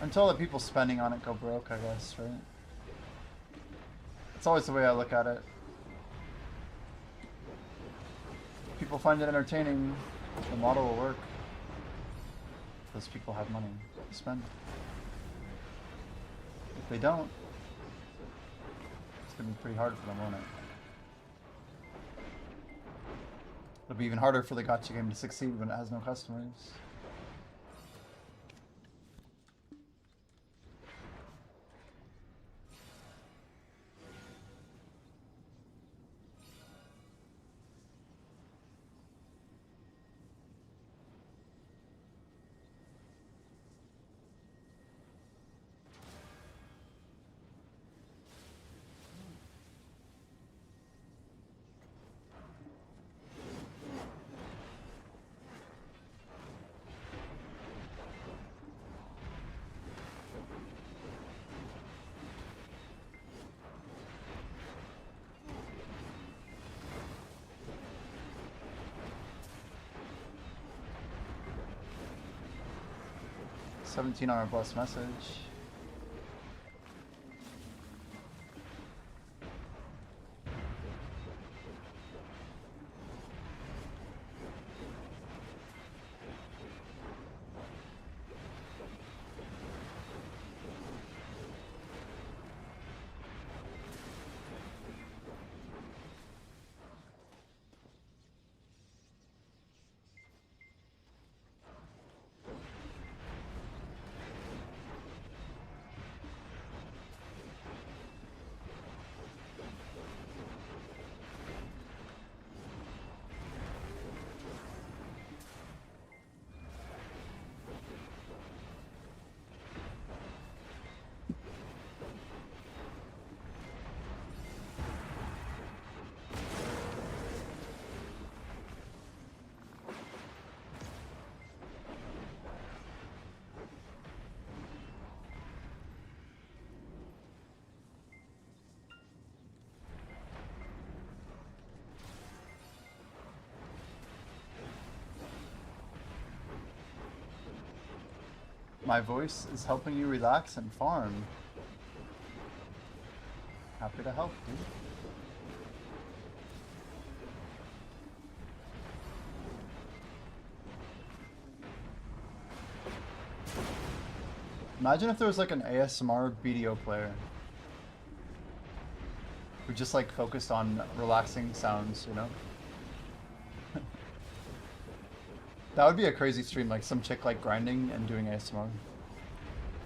Until the people spending on it go broke, I guess, right? That's always the way I look at it. If people find it entertaining, the model will work. Those people have money to spend. If they don't, it's going to be pretty hard for them, won't it? It'll be even harder for the gacha game to succeed when it has no customers. $17 plus message. My voice is helping you relax and farm. Happy to help, dude. Imagine if there was like an ASMR BDO player who just like focused on relaxing sounds, you know? That would be a crazy stream, like some chick like grinding and doing ASMR.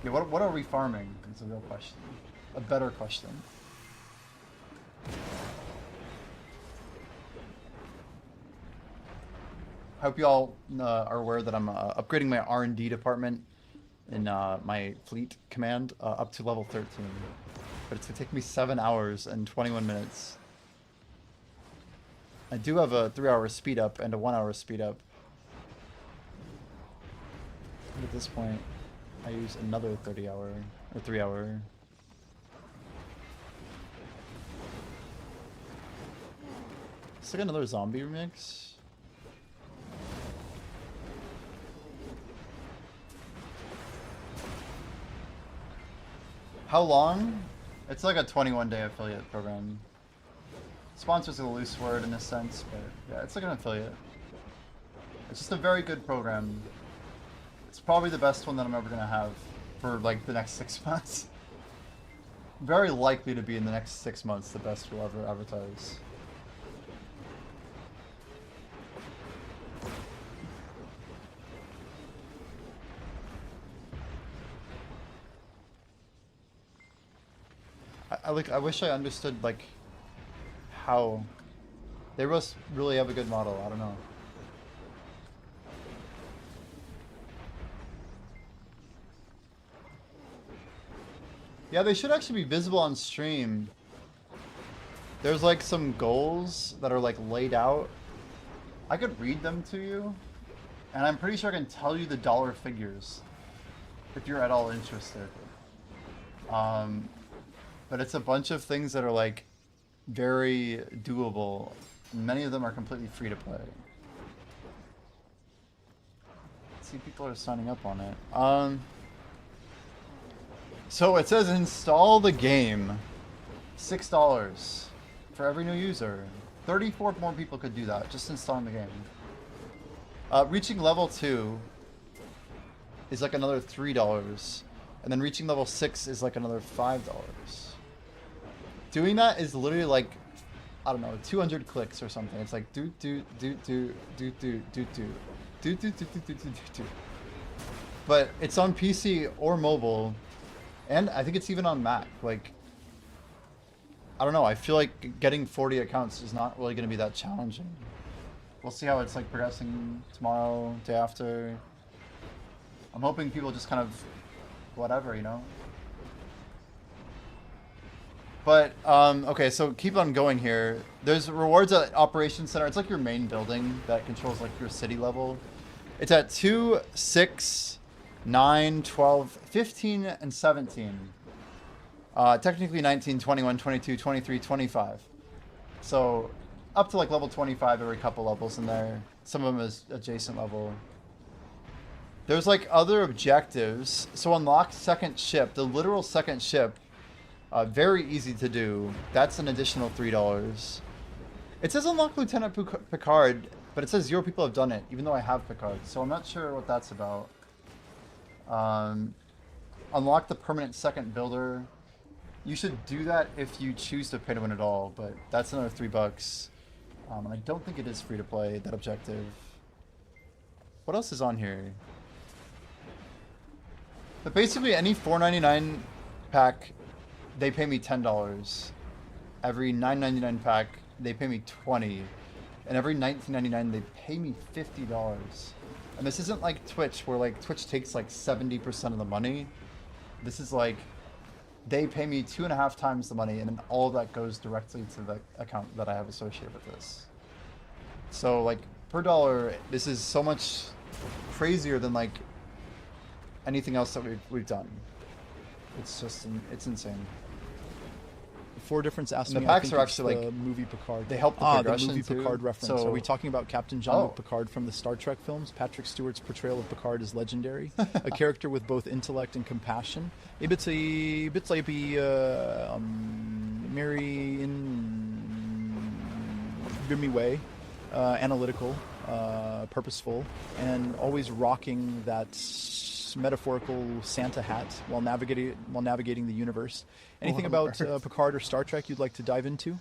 Yeah, what are we farming? Is a real question. A better question. I hope you all are aware that I'm upgrading my R&D department in my fleet command up to level 13. But it's going to take me 7 hours and 21 minutes. I do have a 3-hour speed up and a 1-hour speed up. At this point, I use another 30-hour or 3-hour. It's like another zombie remix. How long? It's like a 21-day affiliate program. Sponsor's a loose word in a sense, but yeah, it's like an affiliate. It's just a very good program. It's probably the best one that I'm ever gonna have for like the next 6 months. Very likely to be in the next 6 months the best we'll ever advertise. I wish I understood like how they must really have a good model. I don't know. Yeah, they should actually be visible on stream. There's like some goals that are like laid out. I could read them to you, and I'm pretty sure I can tell you the dollar figures if you're at all interested. But it's a bunch of things that are like very doable. Many of them are completely free to play. Let's see, people are signing up on it. So it says install the game. $6 for every new user. 34 more people could do that, just installing the game. Reaching level 2 is like another $3. And then reaching level 6 is like another $5. Doing that is literally like, I don't know, 200 clicks or something. It's like do. But it's on PC or mobile, and I think it's even on Mac. Like, I don't know. I feel like getting 40 accounts is not really going to be that challenging. We'll see how it's like progressing tomorrow, day after. I'm hoping people just kind of, whatever, you know. But, okay, so keep on going here. There's rewards at Operations Center. It's like your main building that controls, like, your city level. It's at 2, 6, 9, 12, 15, and 17. Technically 19, 21, 22, 23, 25. So, up to, like, level 25 every couple levels in there. Some of them is adjacent level. There's, like, other objectives. So, unlock second ship. The literal second ship. Very easy to do. That's an additional $3. It says unlock Lieutenant Picard, but it says 0 people have done it, even though I have Picard. So I'm not sure what that's about. Unlock the permanent second builder. You should do that if you choose to pay to win at all, but that's another $3. And I don't think it is free to play, that objective. What else is on here? But basically any $4.99 pack, they pay me $10. Every $9.99 pack, they pay me $20. And every $19.99, they pay me $50. And this isn't like Twitch, where like Twitch takes like 70% of the money. This is like, they pay me 2.5 times the money, and then all of that goes directly to the account that I have associated with this. So like, per dollar, this is so much crazier than like anything else that we've done. It's just, it's insane. Four Difference asked And the me. packs I think are it's actually, the like, movie Picard. they help the the progression movie too, Picard reference. so- Are we talking about Captain Jean-Luc Oh. Picard from the Star Trek films? Patrick Stewart's portrayal of Picard is legendary. A character with both intellect and compassion. Mary in Grimmy way, analytical, purposeful, and always rocking that metaphorical Santa hat while navigating the universe. Anything On about Earth. Picard or Star Trek you'd like to dive into?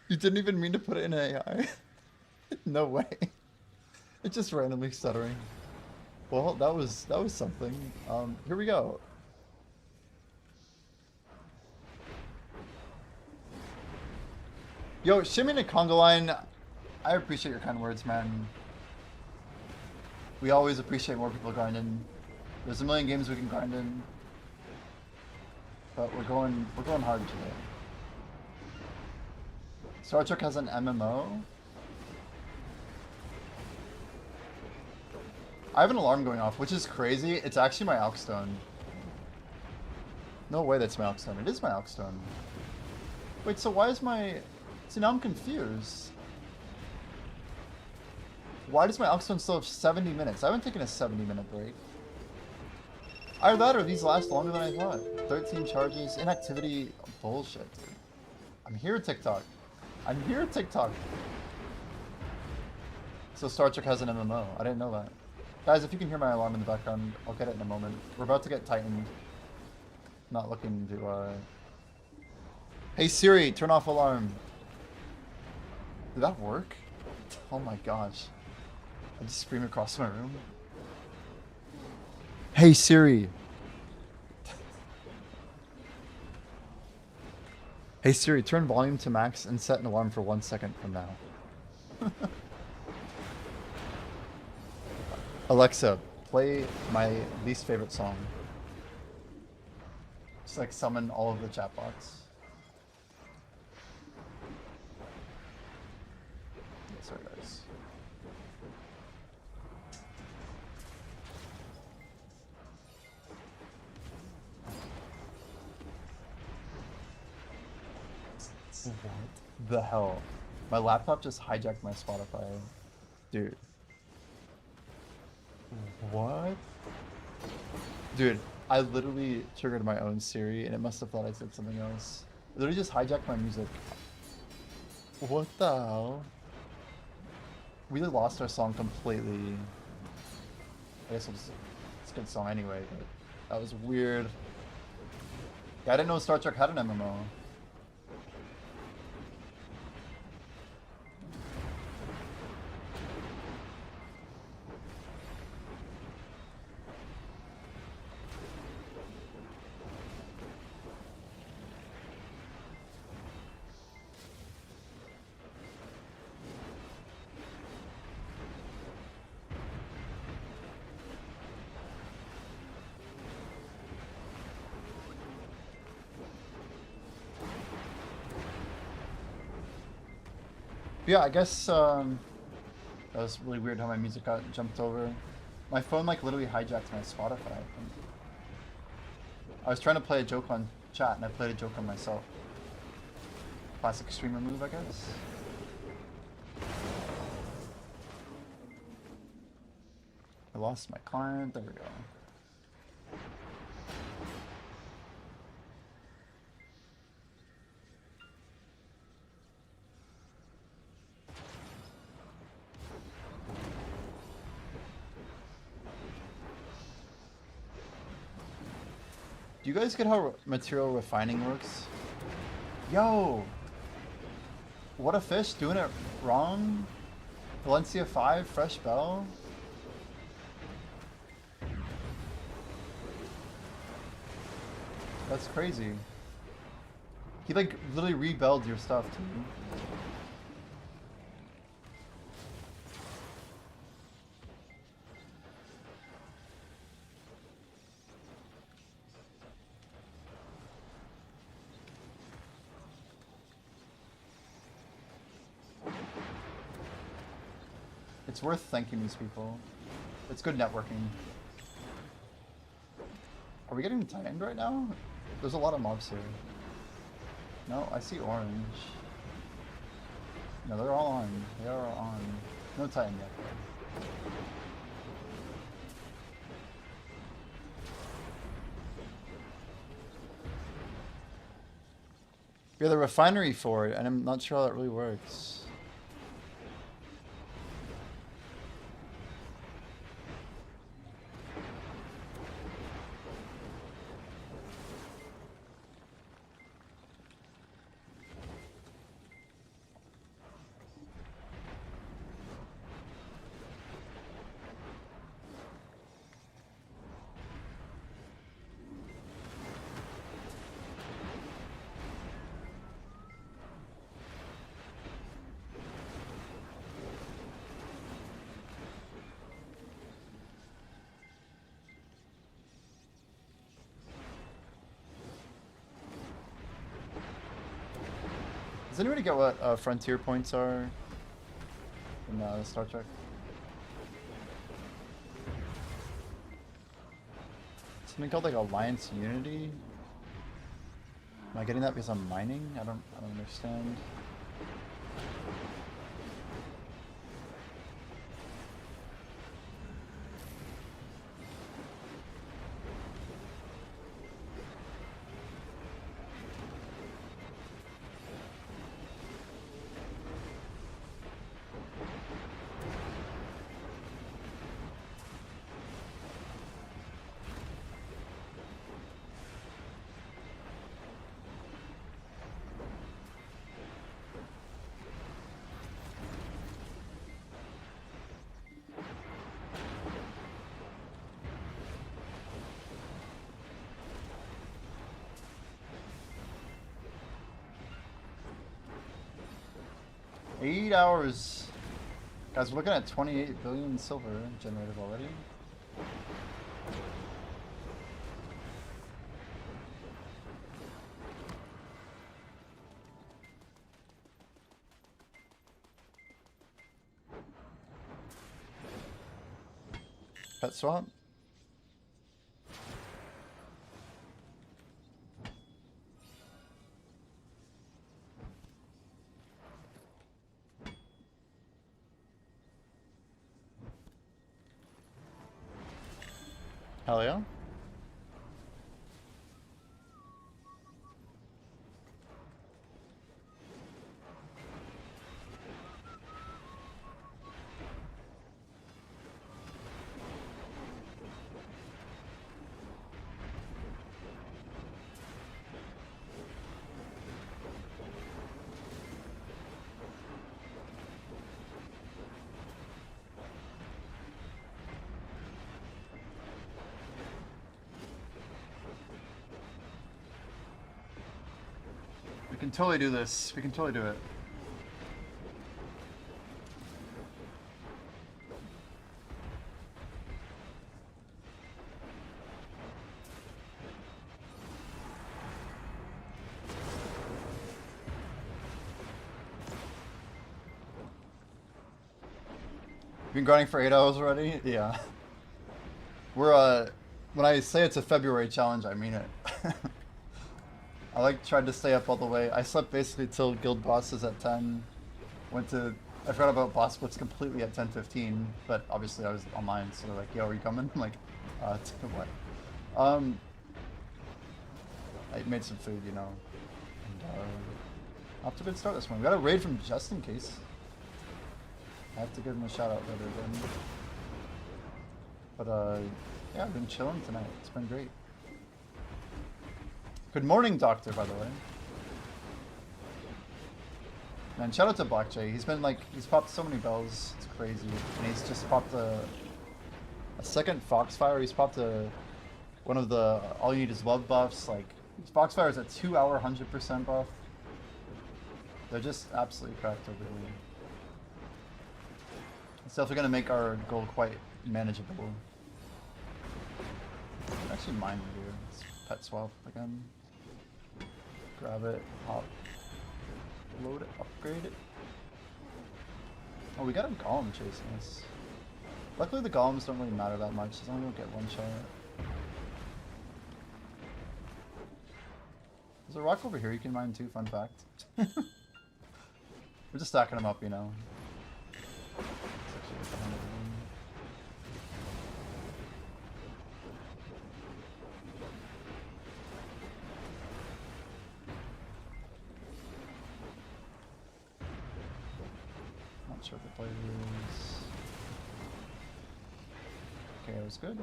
You didn't even mean to put it in AI. No way. It's just randomly stuttering. Well, that was something. Here we go. Yo, Shimmy and Conga Line, I appreciate your kind words, man. We always appreciate more people grinding. There's a million games we can grind in. But we're going hard today. Star Trek has an MMO. I have an alarm going off, which is crazy. It's actually my Alkstone. No way that's my Alkstone. It is my Alkstone. Wait, so why is my... See, now I'm confused. Why does my Alkstone still have 70 minutes? I haven't taken a 70-minute break. Either that or these last longer than I thought. 13 charges, inactivity, bullshit, dude. I'm here, TikTok. I'm here, TikTok. So Star Trek has an MMO. I didn't know that. Guys, if you can hear my alarm in the background, I'll get it in a moment. We're about to get tightened. Not looking to, Hey Siri, turn off alarm. Did that work? Oh my gosh. I just screamed across my room. Hey Siri. Hey Siri, turn volume to max and set an alarm for 1 second from now. Alexa, play my least favorite song. Just like summon all of the chat bots. Sorry guys. What the hell? My laptop just hijacked my Spotify. Dude. What? Dude, I literally triggered my own Siri and it must have thought I said something else. It literally just hijacked my music. What the hell? We lost our song completely. I guess it's a good song anyway, but that was weird. Yeah, I didn't know Star Trek had an MMO. Yeah, I guess that was really weird how my music got jumped over. My phone like literally hijacked my Spotify, I think. I was trying to play a joke on chat and I played a joke on myself. Classic streamer move, I guess. I lost my client, there we go. Do you guys get how material refining works? Yo! What a fish, doing it wrong? Valencia 5, fresh bell? That's crazy. He like literally rebelled your stuff too. It's worth thanking these people. It's good networking. Are we getting tightened right now? There's a lot of mobs here. No, I see orange. No, they're all on. They are on. No Titan yet. We have the refinery for it, and I'm not sure how that really works. Does anybody get what frontier points are in Star Trek? Something called like Alliance Unity? Am I getting that because I'm mining? I don't understand. Eight hours. Guys, we're looking at 28 billion silver generated already. Pet swap. Hell yeah. We can totally do this. We can totally do it. Been grinding for 8 hours already? Yeah. We're when I say it's a February challenge, I mean it. I like tried to stay up all the way. I slept basically till guild bosses at 10. I forgot about boss splits completely at 10:15, but obviously I was online, so they're like, "Yo, are you coming?" I'm like, what? I made some food, you know. And, off to a good start this one. We got a raid from Just In Case. I have to give him a shout out later again. But yeah, I've been chilling tonight. It's been great. Good morning, Doctor, by the way. Man, shout out to Black Jay. He's popped so many bells. It's crazy. And he's just popped a second Foxfire. He's popped one of the All You Need Is Love buffs. Like, Foxfire is a 2-hour 100% buff. They're just absolutely cracked over here. It's definitely going to make our goal quite manageable. Actually, mine here. Let's pet swap again. Grab it, hop, load it, upgrade it. Oh, we got a golem chasing us. Luckily, the golems don't really matter that much, as long as we don't get one shot. There's a rock over here you can mine too, fun fact. We're just stacking them up, you know. Not sure if the player is... Okay, that was good.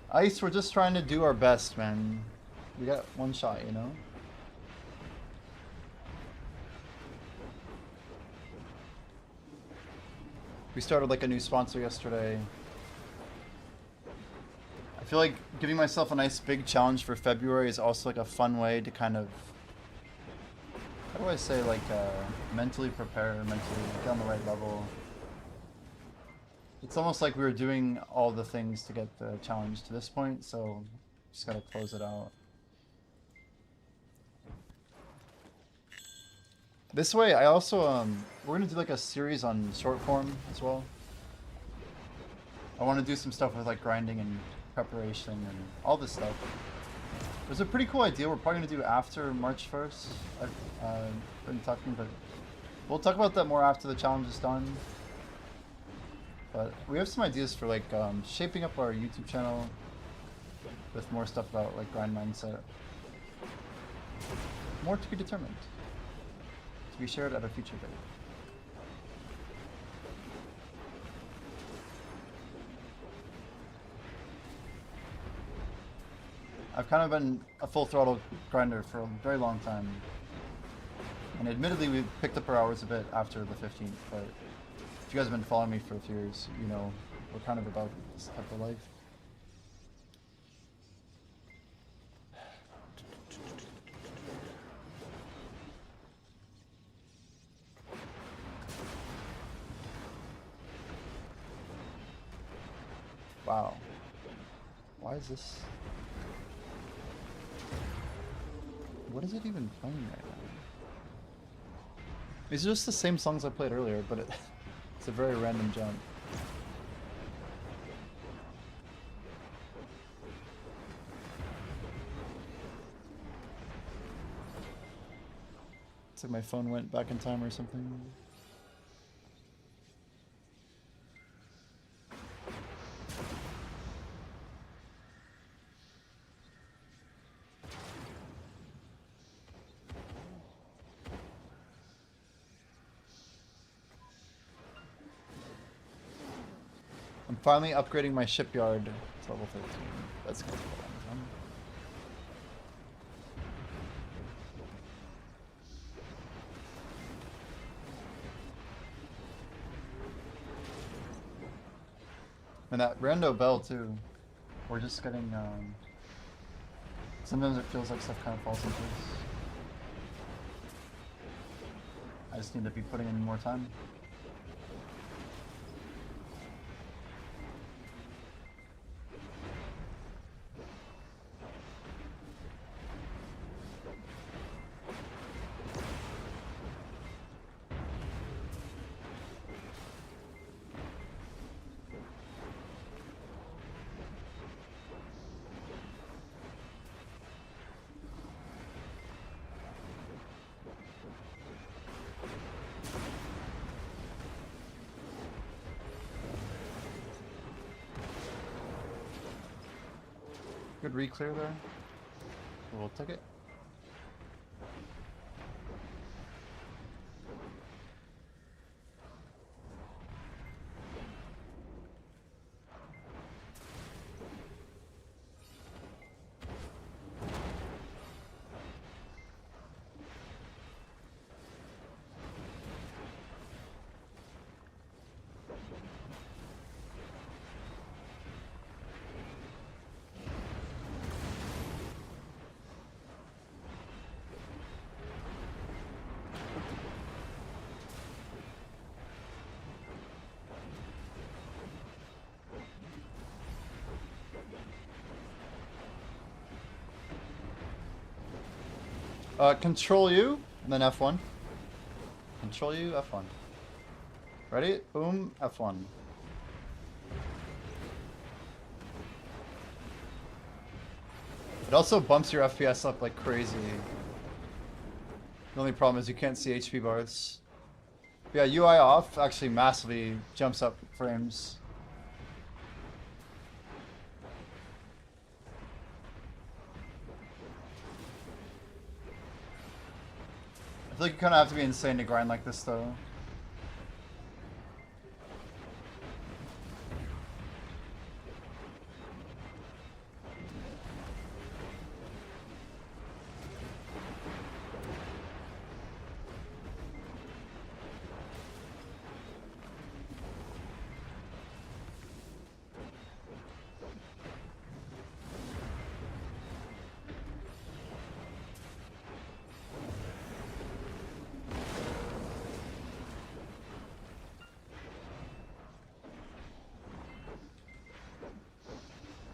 Ice, we're just trying to do our best, man. We got one shot, you know? We started like a new sponsor yesterday. I feel like giving myself a nice big challenge for February is also like a fun way to kind of, how do I say, like mentally prepare, mentally get on the right level. It's almost like we were doing all the things to get the challenge to this point, so just gotta close it out. This way, I also, we're gonna do like a series on short form as well. I want to do some stuff with like grinding and preparation and all this stuff. There's a pretty cool idea we're probably gonna do after March 1st. I've been talking, but we'll talk about that more after the challenge is done. But we have some ideas for like shaping up our YouTube channel with more stuff about like grind mindset. More to be determined. To be shared at a future date. I've kind of been a full throttle grinder for a very long time. And admittedly we picked up our hours a bit after the 15th, but if you guys have been following me for a few years, you know we're kind of about this type of life. Wow. Why is this? What is it even playing right now? These are just the same songs I played earlier, but it's a very random jump. It's like my phone went back in time or something. I'm finally upgrading my shipyard to level 13. That's gonna take a long time. And that rando bell too. We're just getting sometimes it feels like stuff kind of falls in place. I just need to be putting in more time. Good re-clear there. We'll take it. Control U, and then F1. Control U, F1. Ready? Boom, F1. It also bumps your FPS up like crazy. The only problem is you can't see HP bars. Yeah, UI off actually massively jumps up frames. I feel like you kind of have to be insane to grind like this though.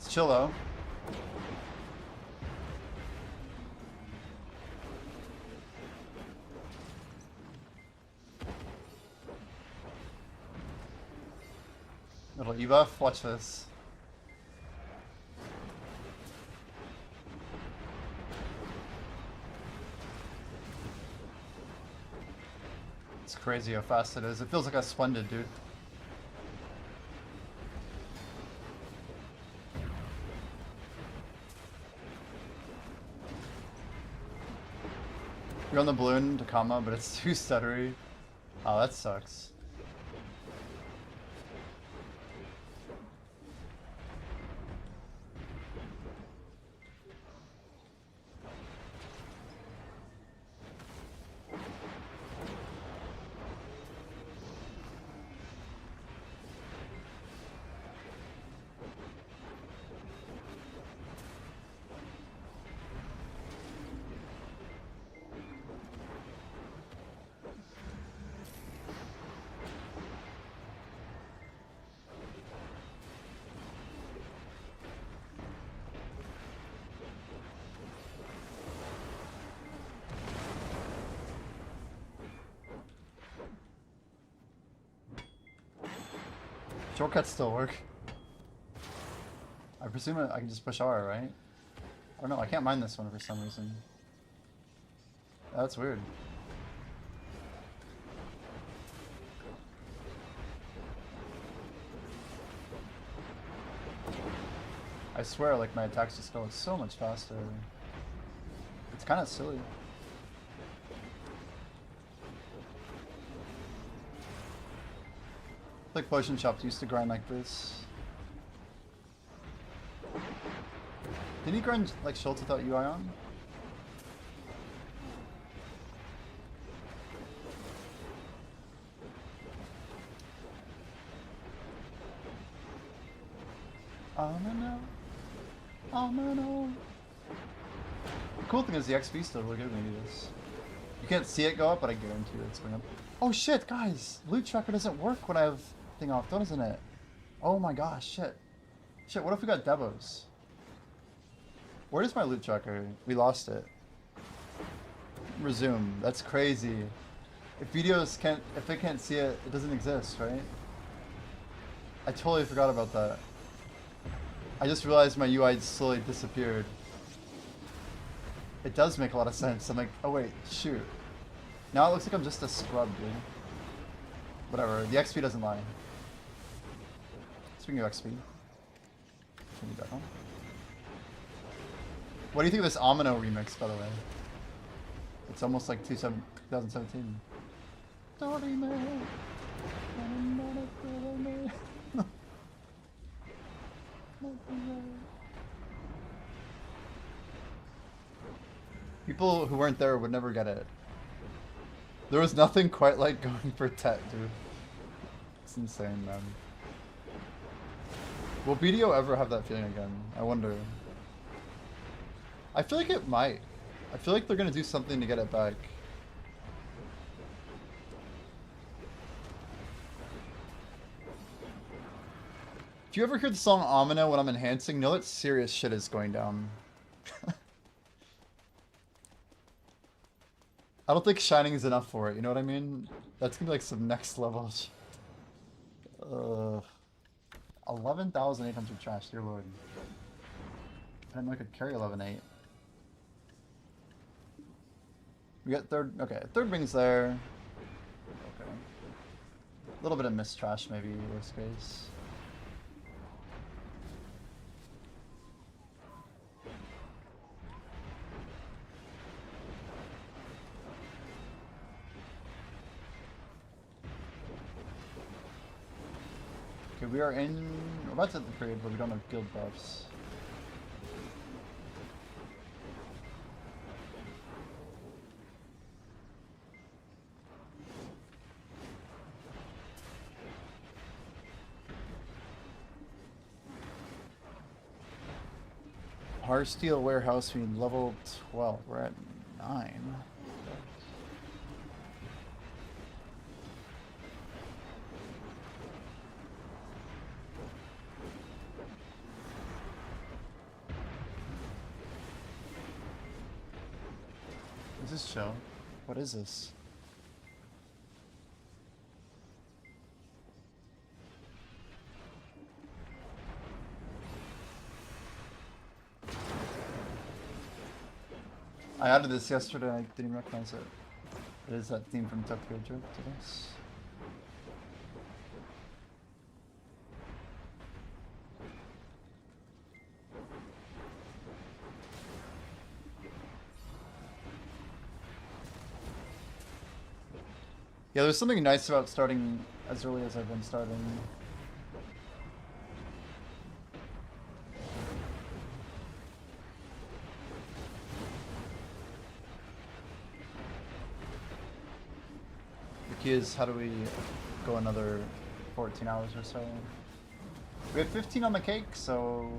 Chill though. Little E-buff, watch this. It's crazy how fast it is. It feels like a Splendid, dude. You're on the balloon to comma, but it's too stuttery. Oh, that sucks. Shortcuts still work. I presume I can just push R, right? I don't know, I can't mine this one for some reason. That's weird. I swear, like, my attacks just go so much faster. It's kind of silly. Like Potion Shops used to grind like this. Did he grind like Schultz without UI on? Oh no. Oh no. The cool thing is the XP still really good when you do this. You can't see it go up, but I guarantee it's going up. Oh shit, guys! Loot tracker doesn't work when I have thing off, doesn't it? Oh my gosh, shit. Shit, what if we got Devos? Where is my loot tracker? We lost it. Resume. That's crazy. If videos can't, if they can't see it, it doesn't exist, right? I totally forgot about that. I just realized my UI slowly disappeared. It does make a lot of sense. I'm like, oh wait, shoot. Now it looks like I'm just a scrub, dude. Whatever, the XP doesn't lie. Speaking of XP. Turn you back on. What do you think of this Amino remix, by the way? It's almost like 2017. People who weren't there would never get it. There was nothing quite like going for Tet, dude. It's insane, man. Will BDO ever have that feeling again? I wonder. I feel like it might. I feel like they're gonna do something to get it back. If you ever hear the song Amino when I'm enhancing, know that serious shit is going down. I don't think shining is enough for it, you know what I mean? That's gonna be like some next level. Uh, 11,800 trash, dear lord. I didn't know I could carry 11.8. We got third, okay, third ring's there. Okay. A little bit of missed trash maybe, worst case. Okay, we're about to hit the period, but we don't have guild buffs. Hard steel warehouse, we need level 12. We're at 9. Is this show? What is this? I added this yesterday, I didn't even recognize it. It is that theme from Tokyo Drift, I guess. Yeah, there's something nice about starting as early as I've been starting. The key is, how do we go another 14 hours or so? We have 15 on the cake, so...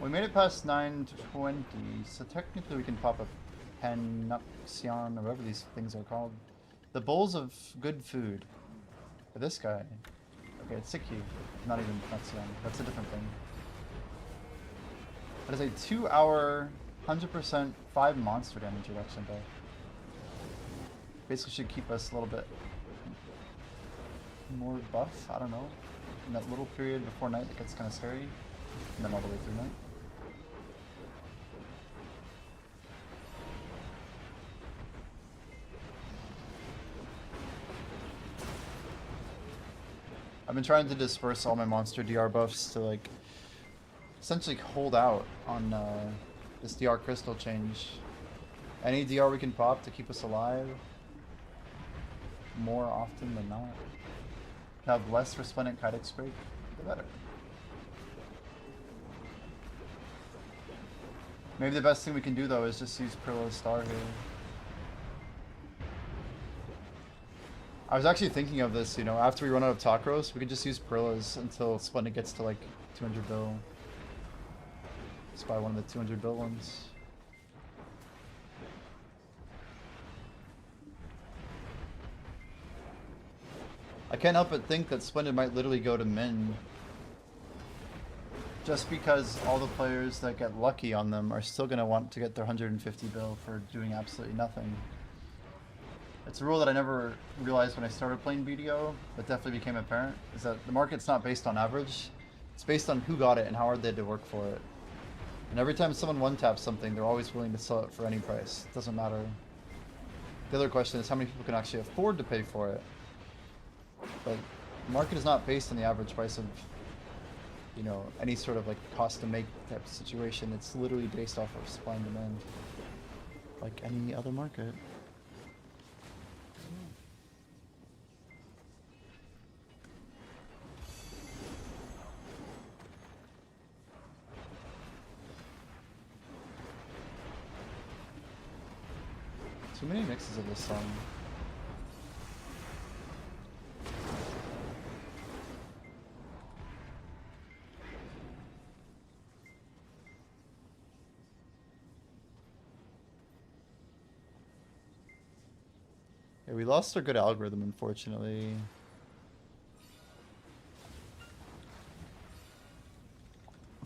We made it past 9:20, so technically we can pop a Penuxion, or whatever these things are called. The bowls of good food. For this guy. Okay, it's Siki. Not even Penuxion. That's a different thing. That is a 2-hour, 100% 5 monster damage reduction buff. Basically should keep us a little bit more buff, I don't know. In that little period before night that gets kind of scary. And then all the way through night. I've been trying to disperse all my monster DR buffs to like essentially hold out on this DR crystal change. Any DR we can pop to keep us alive more often than not. Have less resplendent Kydex break, the better. Maybe the best thing we can do though is just use Prillo's Star here. I was actually thinking of this, you know, after we run out of Takros, we could just use Prillo's until Splendid gets to like 200 bill. Just buy one of the 200 bill ones. I can't help but think that Splendid might literally go to Min. Just because all the players that get lucky on them are still going to want to get their 150 bill for doing absolutely nothing. It's a rule that I never realized when I started playing BDO, but definitely became apparent, is that the market's not based on average. It's based on who got it and how hard they had to work for it. And every time someone one-taps something, they're always willing to sell it for any price. It doesn't matter. The other question is how many people can actually afford to pay for it. But the market is not based on the average price of, you know, any sort of like cost to make type of situation. It's literally based off of supply and demand, like any other market. Too many mixes of this song. Yeah, we lost our good algorithm, unfortunately.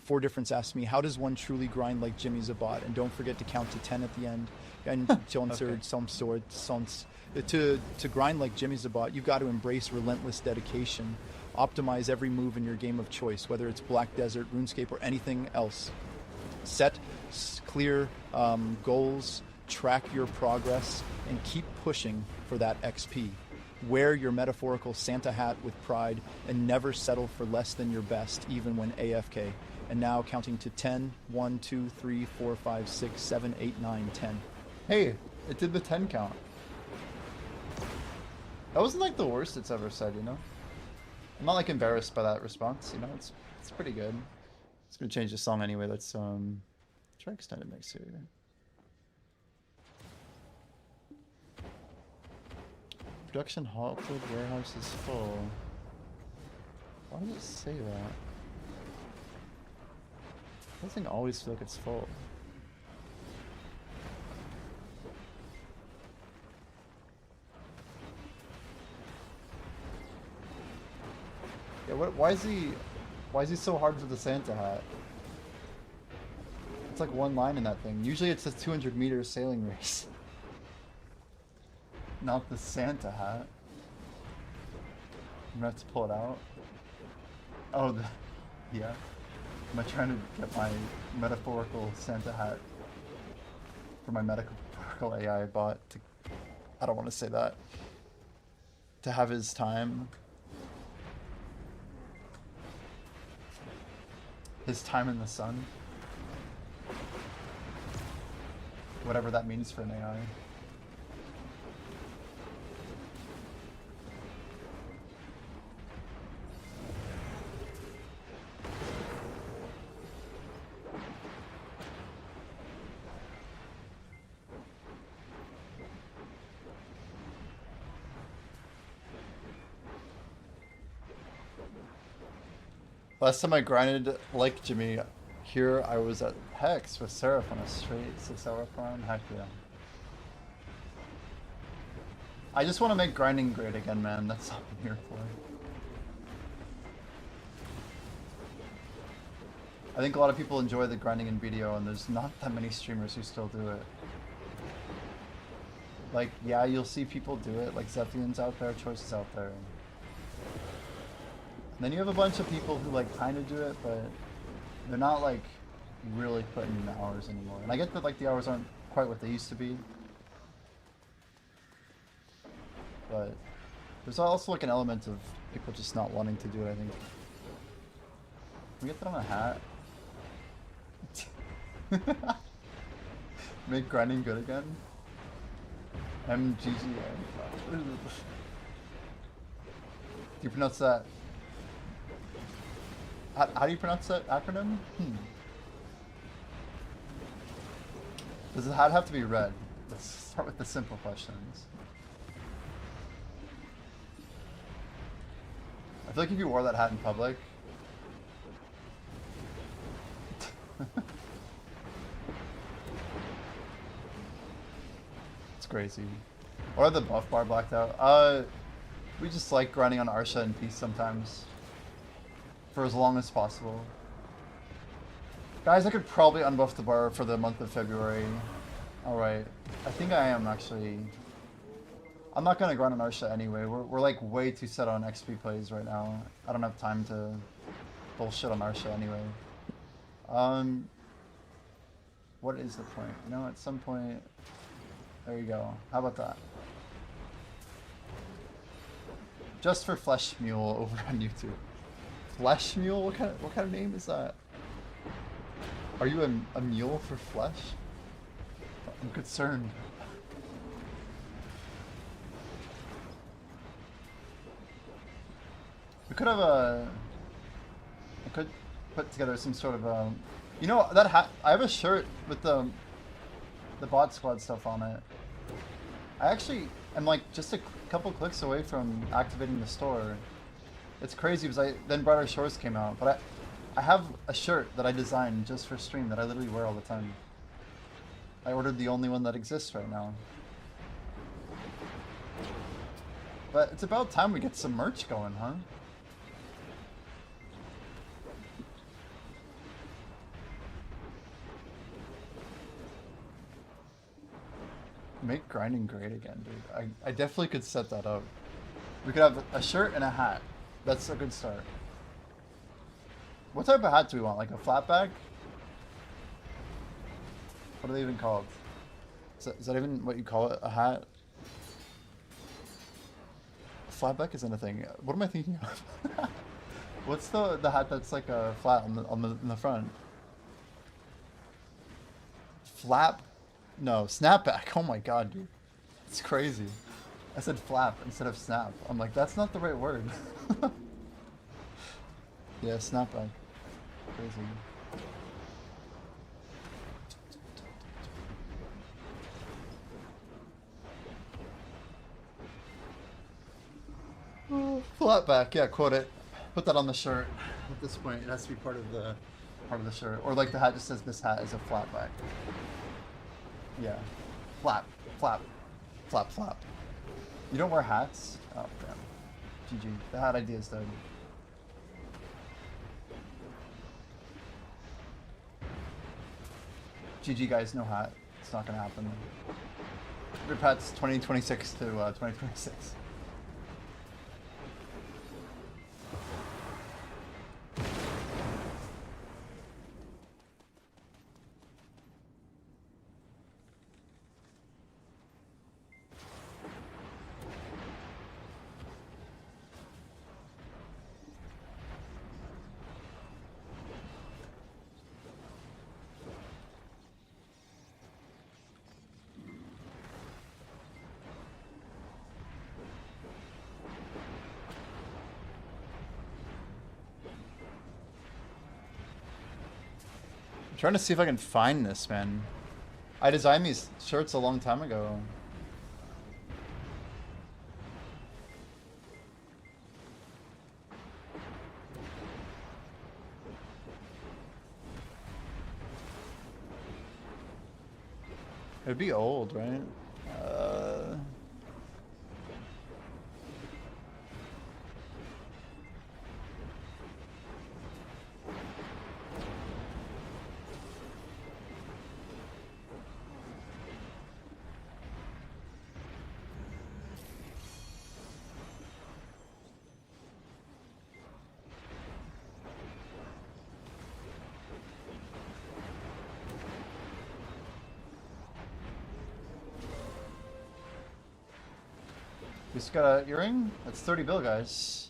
Four Difference asked me, how does one truly grind like Jimmy Zabat? And don't forget to count to 10 at the end. And Okay. to grind like Jimmy Zabat, you've got to embrace relentless dedication. Optimize every move in your game of choice, whether it's Black Desert, RuneScape, or anything else. Set clear goals, track your progress, and keep pushing for that XP. Wear your metaphorical Santa hat with pride and never settle for less than your best, even when AFK. And now counting to 10, 1, 2, 3, 4, 5, 6, 7, 8, 9, 10. Hey, it did the 10 count. That wasn't like the worst it's ever said, you know? I'm not like embarrassed by that response, you know? It's pretty good. It's gonna change the song anyway. Let's try extended mix here. Production halted, warehouse is full. Why does it say that? Doesn't always feel like it's full. Yeah, why is he so hard for the Santa hat? It's like one line in that thing. Usually it's a 200-meter sailing race. Not the Santa hat. I'm gonna have to pull it out. Oh, yeah. Am I trying to get my metaphorical Santa hat for my metaphorical AI bot to... I don't want to say that. To have his time. His time in the sun. Whatever that means for an AI. Last time I grinded like Jimmy, here I was at Hex with Seraph on a straight 6-hour farm. Heck yeah. I just want to make grinding great again, man. That's all I'm here for. I think a lot of people enjoy the grinding in BDO, and there's not that many streamers who still do it. Like, yeah, you'll see people do it, like Zephian's out there, Choice is out there. And then you have a bunch of people who like kind of do it, but they're not like really putting in the hours anymore. And I get that like the hours aren't quite what they used to be. But there's also like an element of people just not wanting to do it, I think. Can we get that on a hat? Make grinding good again? MGGA. Do you pronounce that? How do you pronounce that acronym? Does the hat have to be red? Let's start with the simple questions. I feel like if you wore that hat in public... It's crazy. Or the buff bar blacked out. We just like grinding on Arsha in peace sometimes. For as long as possible. Guys, I could probably unbuff the bar for the month of February. Alright. I think I am actually... I'm not gonna grind on Arsha anyway. We're like way too set on XP plays right now. I don't have time to bullshit on Arsha anyway. What is the point? You know, at some point... There you go. How about that? Just for Flesh Mule over on YouTube. Flesh Mule? What kind of name is that? Are you a mule for flesh? I'm concerned. We could have I could put together some sort of you know that hat. I have a shirt with the bot squad stuff on it. I actually am like just a couple clicks away from activating the store. It's crazy because then Brighter Shores came out, but I have a shirt that I designed just for stream that I literally wear all the time. I ordered the only one that exists right now. But it's about time we get some merch going, huh? Make grinding great again, dude. I definitely could set that up. We could have a shirt and a hat. That's a good start. What type of hat do we want? Like a flat back? What are they even called? Is that even what you call it? A hat? Flatback isn't a thing. What am I thinking of? What's the hat that's like a flat in the front? Flap? No, snapback. Oh my god, dude. It's crazy. I said flap instead of snap. I'm like, that's not the right word. Yeah, snapback. Crazy. Flatback, yeah, quote it. Put that on the shirt. At this point, it has to be part of the shirt, or like the hat just says this hat is a flatback. Yeah, flap, flap, flap, flap. You don't wear hats? Oh damn. GG. The hat idea is dead. GG guys, no hat. It's not gonna happen. Rip hats 2026 to 2026. I'm trying to see if I can find this, man. I designed these shirts a long time ago. It'd be old, right? We just got a earring? That's 30 bill, guys.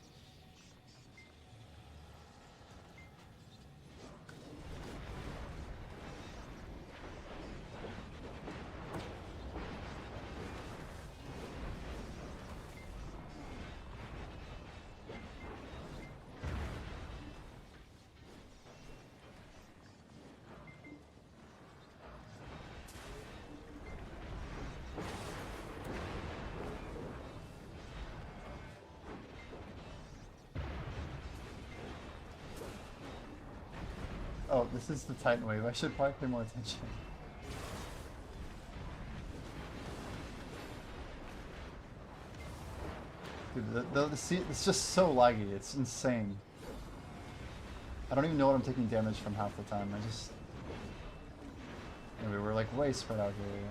Oh, this is the Titan wave. I should probably pay more attention. Dude, it's just so laggy. It's insane. I don't even know what I'm taking damage from half the time. I just... Anyway, we're like way spread out here.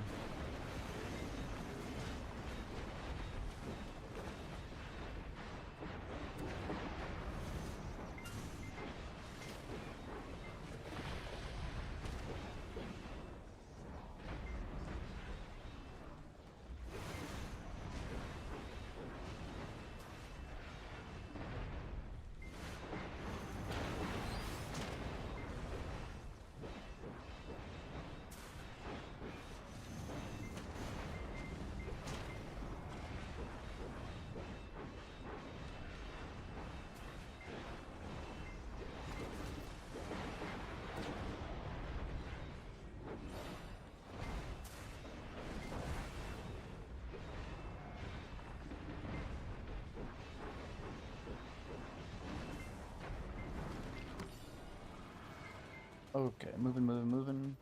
Okay, moving.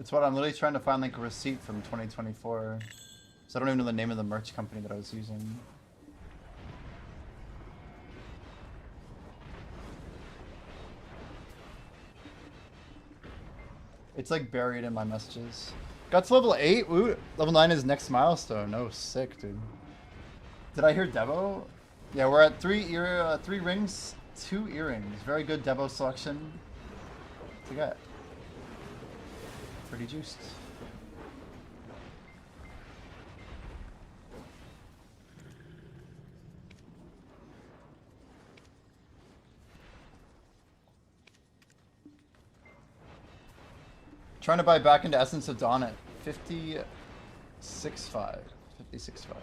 It's what I'm literally trying to find like a receipt from 2024. So I don't even know the name of the merch company that I was using. It's like buried in my messages. Got to level 8? Ooh, level 9 is next milestone. Oh, sick, dude. Did I hear Devo? Yeah, we're at 3 rings, 2 earrings. Very good Devo selection to get. Pretty juiced. Trying to buy back into Essence of Dawn at 56.5. 56.5.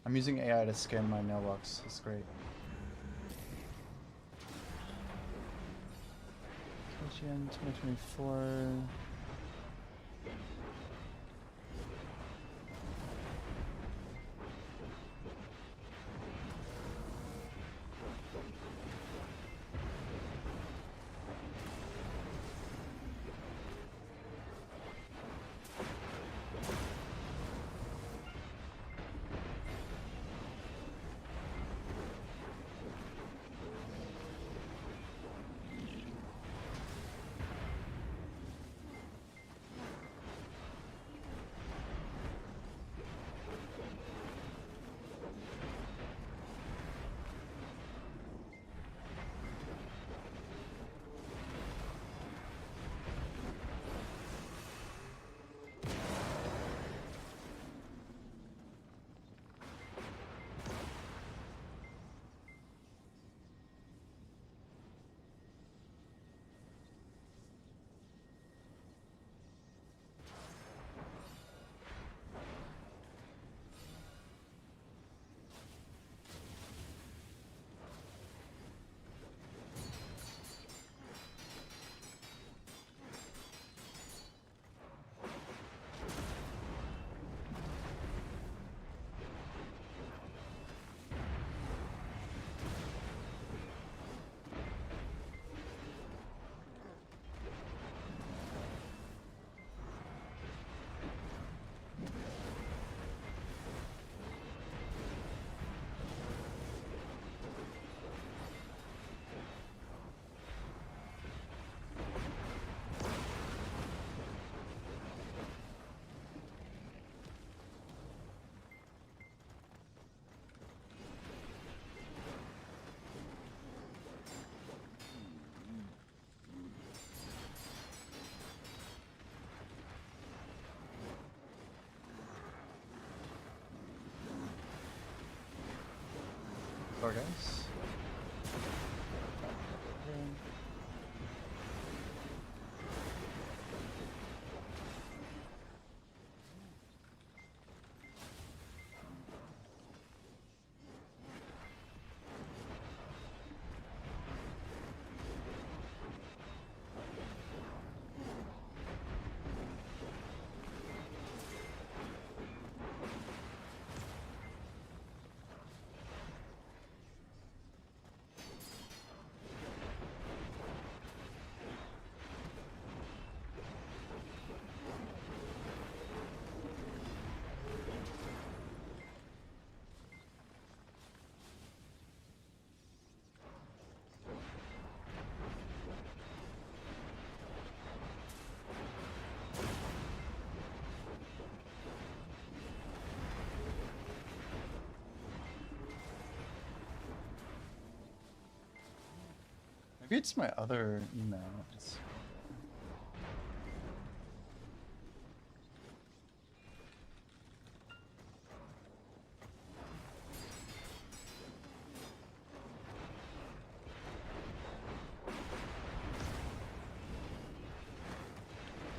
I'm using AI to scan my mailbox. It's great. IGN 2024. Sorry, guys. Maybe it's my other email.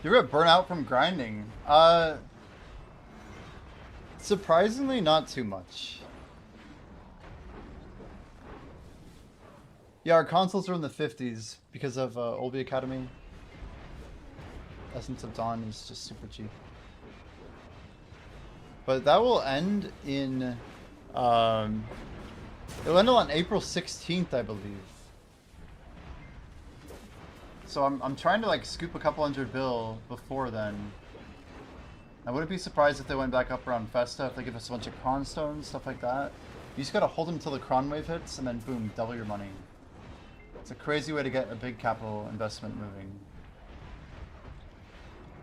You're gonna burn out from grinding. Surprisingly, not too much. Yeah, our consoles are in the 50s because of LV Academy. Essence of Dawn is just super cheap. But that will end in, it'll end on April 16th, I believe. So I'm trying to like scoop a couple hundred bill before then. I wouldn't be surprised if they went back up around Festa, if they give us a bunch of Cron stones, stuff like that. You just gotta hold them until the Cron wave hits, and then boom, double your money. It's a crazy way to get a big capital investment moving.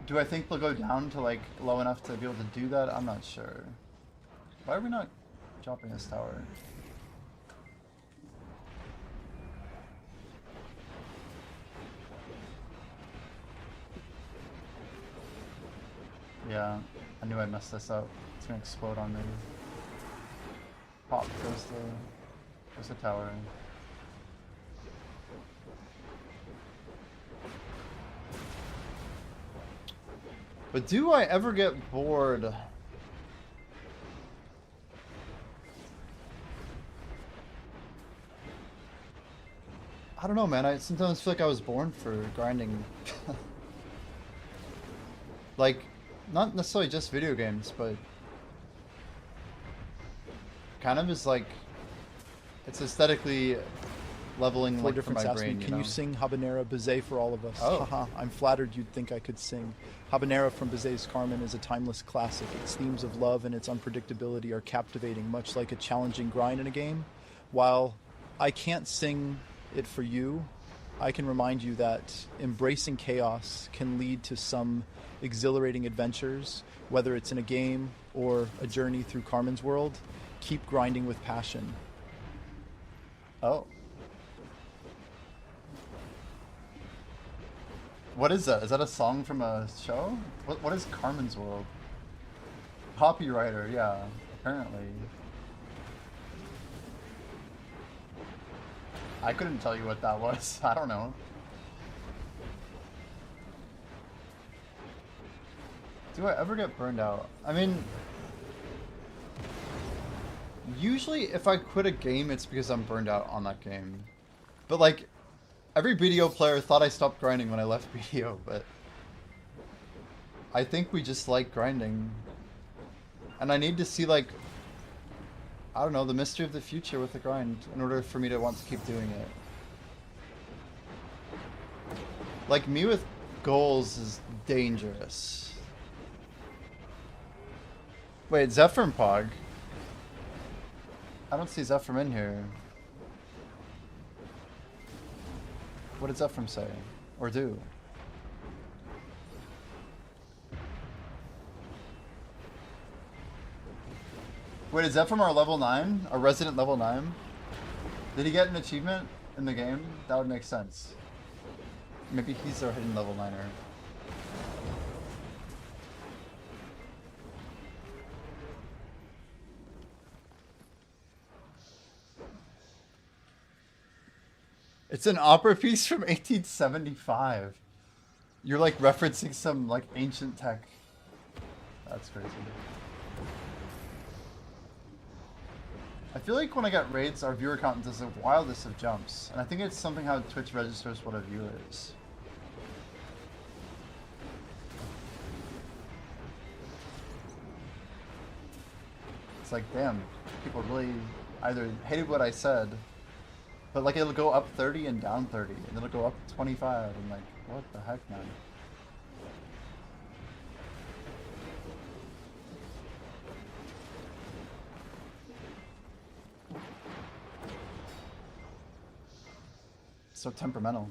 Do I think they'll go down to like low enough to be able to do that? I'm not sure. Why are we not dropping this tower? Yeah, I knew I messed this up. It's gonna explode on me. Pop goes the tower. But do I ever get bored? I don't know, man. I sometimes feel like I was born for grinding. Like, not necessarily just video games, but kind of is like, it's aesthetically leveling Four like for different my Sassman. brain, Can you sing Habanera Bizet for all of us? Oh. Haha, I'm flattered you'd think I could sing. Habanera from Bizet's Carmen is a timeless classic. Its themes of love and its unpredictability are captivating, much like a challenging grind in a game. While I can't sing it for you, I can remind you that embracing chaos can lead to some exhilarating adventures, whether it's in a game or a journey through Carmen's world. Keep grinding with passion. Oh. What is that? Is that a song from a show? What is Carmen's World? Copywriter, yeah, apparently. I couldn't tell you what that was. I don't know. Do I ever get burned out? I mean, usually if I quit a game, it's because I'm burned out on that game. But like, every BDO player thought I stopped grinding when I left BDO, but I think we just like grinding. And I need to see, like, I don't know, the mystery of the future with the grind in order for me to want to keep doing it. Like, me with goals is dangerous. Wait, Zephyr and Pog? I don't see Zephyr in here. What did Zephyr say? Or do? Wait, is Zephyr our level 9? Our resident level 9? Did he get an achievement in the game? That would make sense. Maybe he's our hidden level 9er. It's an opera piece from 1875. You're like referencing some like ancient tech. That's crazy. I feel like when I get raids, our viewer count does the wildest of jumps. And I think it's something how Twitch registers what a viewer is. It's like, damn, people really either hated what I said, but like it'll go up 30 and down 30, and it'll go up 25. I'm like, what the heck, man? So temperamental.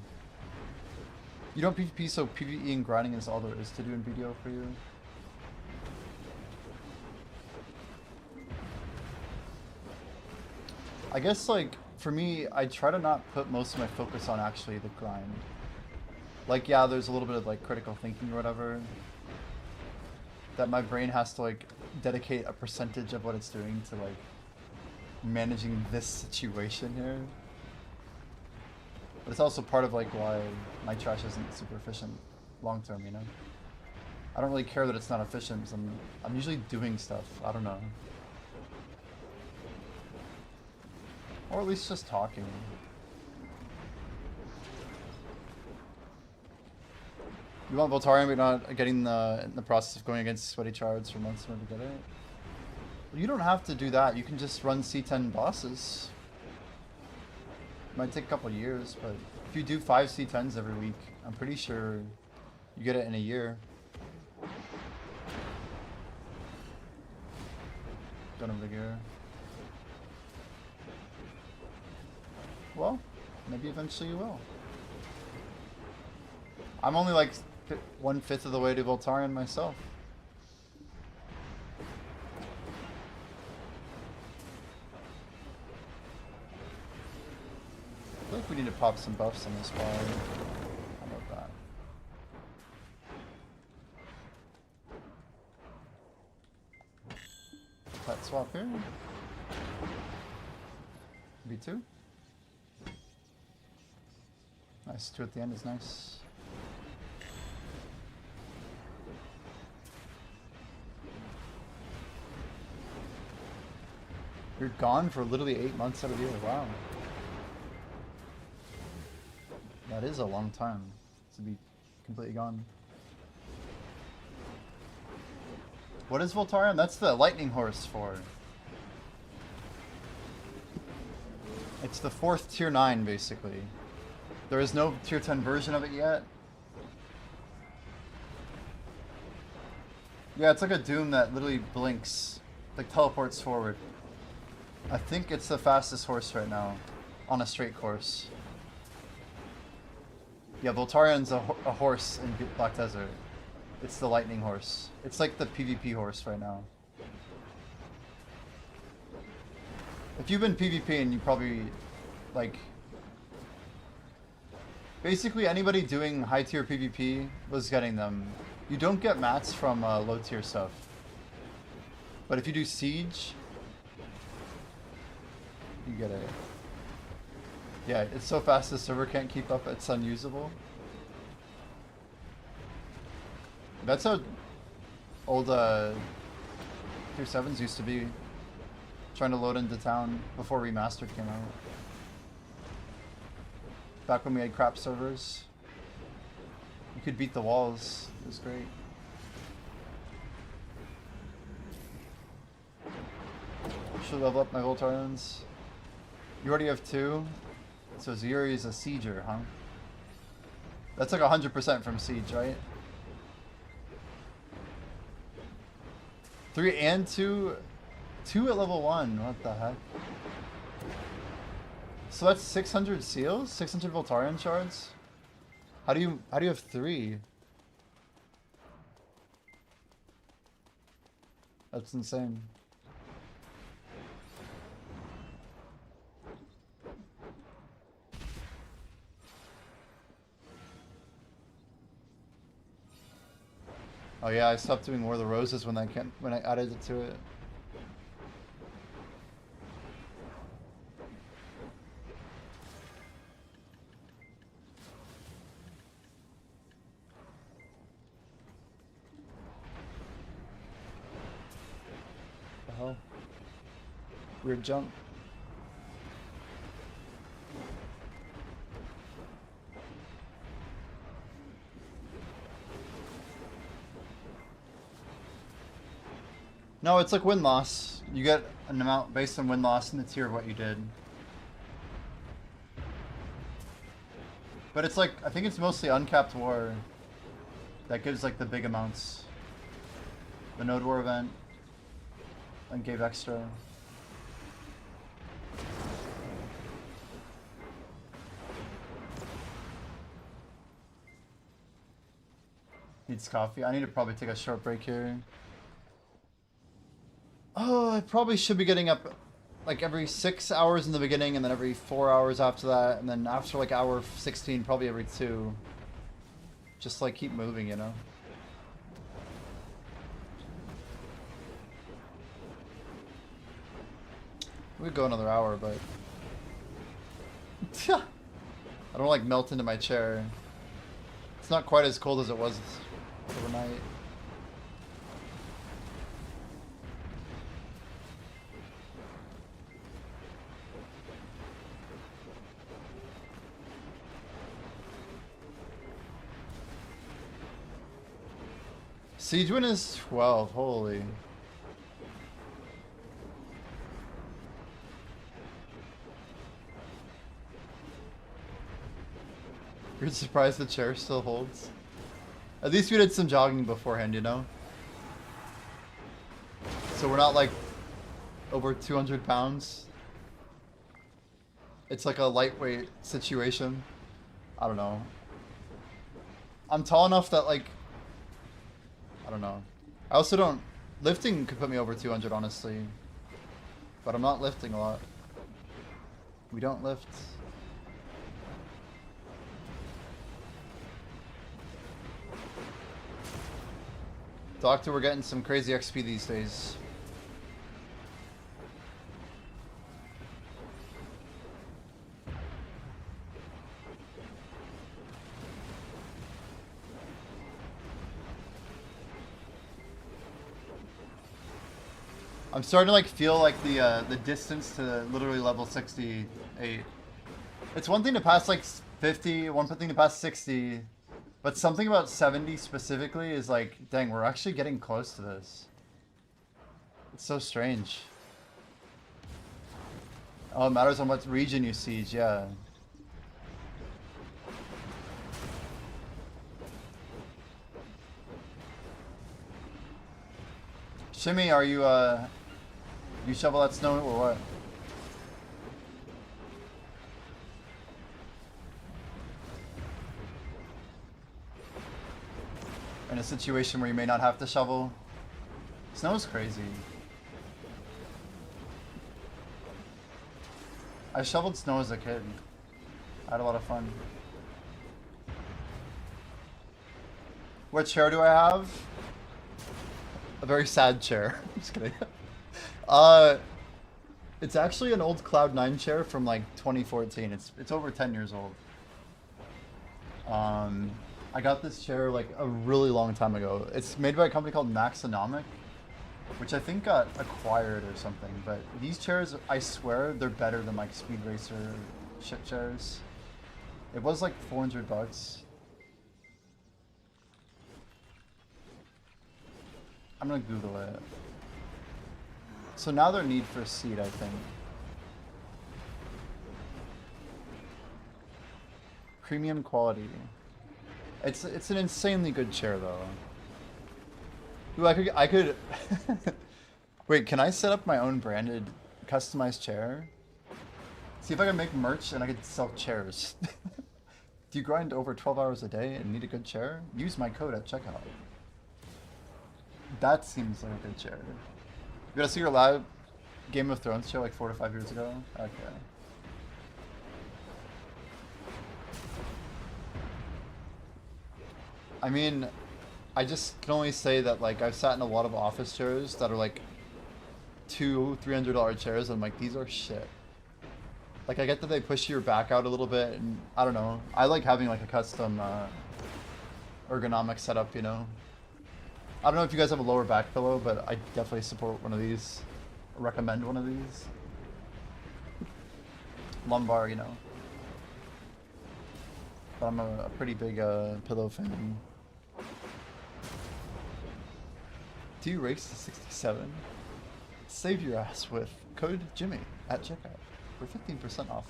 You don't PvP, so PvE and grinding is all there is to do in BDO for you. I guess, like, for me, I try to not put most of my focus on actually the grind. Like, yeah, there's a little bit of, like, critical thinking or whatever. That my brain has to, like, dedicate a percentage of what it's doing to, like, managing this situation here. But it's also part of, like, why my trash isn't super efficient long term, you know? I don't really care that it's not efficient. 'Cause I'm usually doing stuff. I don't know. Or at least just talking. You want Voltarion, but not getting in the process of going against Sweaty Chards for months in order to get it? Well, you don't have to do that. You can just run C10 bosses. It might take a couple years, but if you do 5 C10s every week, I'm pretty sure you get it in a year. Don't have vigor. Well, maybe eventually you will. I'm only like 1/5 of the way to Voltarion myself. I feel like we need to pop some buffs on this bar. How about that? Pet swap here. B2. Nice, 2 at the end is nice. You're gone for literally 8 months out of the year. Wow. That is a long time to be completely gone. What is Voltarion? That's the lightning horse for. It's the 4th tier 9 basically. There is no tier 10 version of it yet. Yeah, it's like a Doom that literally blinks, like teleports forward. I think it's the fastest horse right now on a straight course. Yeah, Voltarion's a horse in Black Desert. It's the lightning horse. It's like the PvP horse right now. If you've been PvPing, you probably, like... Basically, anybody doing high tier PvP was getting them. You don't get mats from low tier stuff. But if you do Siege, you get it. Yeah, it's so fast the server can't keep up, it's unusable. That's how old tier 7s used to be. Trying to load into town before Remastered came out. Back when we had crap servers. You could beat the walls. It was great. Should level up my Voltarions. You already have 2. So Ziri is a Sieger, huh? That's like 100% from Siege, right? 3 and 2? 2 at level 1, what the heck? So that's 600 seals? 600 Voltarion shards? How do you have 3? That's insane. Oh yeah, I stopped doing War of the Roses when I added it to it. The hell? Weird jump. No, it's like win-loss. You get an amount based on win-loss in the tier of what you did. But it's like, I think it's mostly uncapped war that gives like the big amounts. The Node War event and gave extra. Needs coffee. I need to probably take a short break here. Oh, I probably should be getting up like every 6 hours in the beginning and then every 4 hours after that, and then after like hour 16 probably every 2. Just like keep moving, you know. We could go another hour, but I don't like melt into my chair. It's not quite as cold as it was overnight. Siege win is 12. Holy. You're surprised the chair still holds? At least we did some jogging beforehand, you know? So we're not like over 200 pounds. It's like a lightweight situation. I don't know. I'm tall enough that like, I don't know. I also don't, lifting could put me over 200 honestly. But I'm not lifting a lot. We don't lift. Doctor, we're getting some crazy XP these days. I'm starting to like feel like the distance to literally level 68. It's one thing to pass like 50, one thing to pass 60, but something about 70 specifically is like, dang, we're actually getting close to this. It's so strange. Oh, it matters on what region you siege, yeah. Shimmy, are you you shovel that snow or what? In a situation where you may not have to shovel. Snow is crazy. I shoveled snow as a kid. I had a lot of fun. What chair do I have? A very sad chair. Just kidding. It's actually an old Cloud9 chair from like 2014. It's over 10 years old. I got this chair like a really long time ago. It's made by a company called Maxonomic, which I think got acquired or something. But these chairs, I swear, they're better than like Speed Racer shit chairs. It was like 400 bucks. I'm gonna Google it. So now they're Need for Speed, I think. Premium quality. It's an insanely good chair though. Ooh, I could wait, can I set up my own branded customized chair? See if I can make merch and I could sell chairs. Do you grind over 12 hours a day and need a good chair? Use my code at checkout. That seems like a good chair. You gotta see your live Game of Thrones show like 4 to 5 years ago? Okay. I mean, I just can only say that like I've sat in a lot of office chairs that are like $200-300 chairs and I'm like, these are shit. Like I get that they push your back out a little bit and I don't know. I like having like a custom ergonomic setup, you know? I don't know if you guys have a lower back pillow, but I definitely support one of these. Recommend one of these. Lumbar, you know. But I'm a pretty big pillow fan. Do you race to 67? Save your ass with code Jimmy at checkout for 15% off.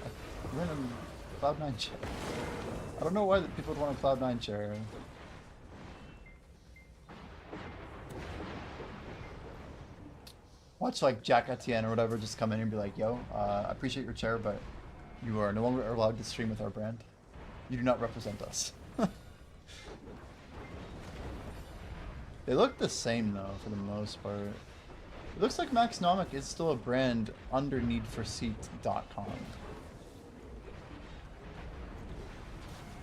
A random Cloud9 chair. I don't know why people would want a Cloud9 chair. Watch like Jack Etienne or whatever just come in and be like, yo, I appreciate your chair, but you are no longer allowed to stream with our brand. You do not represent us. They look the same though, for the most part. It looks like Maxonomic is still a brand under needforseat.com.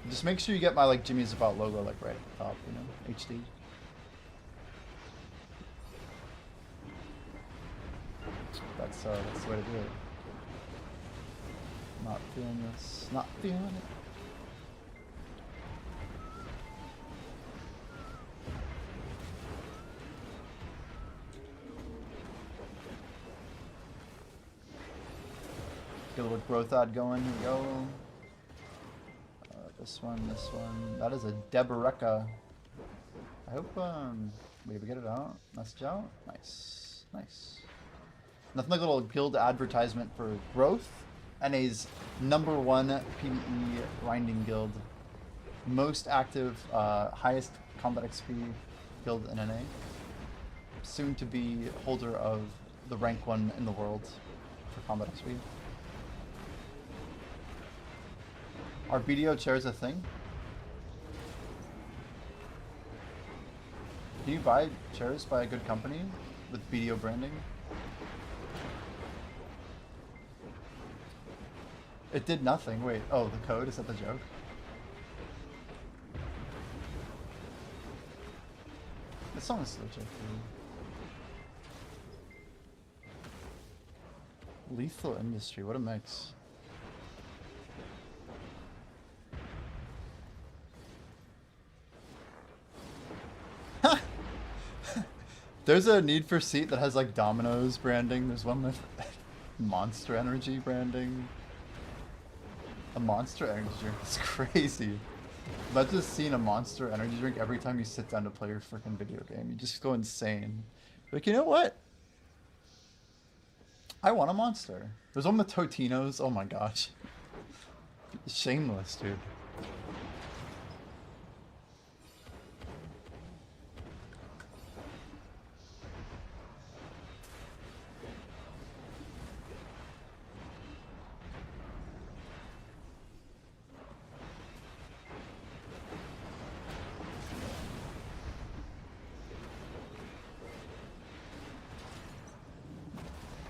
Just make sure you get my like Jimmy's About logo like right at the top, you know, HD. That's the way to do it. Not feeling this. Not feeling it. Get a little growth ad going. Here we go. This one. That is a Deboreka. I hope we ever get it out. Message out. Nice, nice. Nothing like a little guild advertisement for growth. NA's #1 PvE grinding guild, most active, highest combat XP guild in NA. Soon to be holder of the rank 1 in the world for combat XP. Are BDO chairs a thing? Can you buy chairs by a good company with BDO branding? It did nothing. Wait, oh, the code? Is that the joke? This song is legit, dude. Lethal Industry, what a mix. There's a Need for Seat that has like Domino's branding. There's one with Monster Energy branding. A Monster Energy drink is crazy. Imagine just seeing a Monster Energy drink every time you sit down to play your freaking video game. You just go insane. Like, you know what? I want a Monster. There's one with Totino's. Oh my gosh. Shameless, dude.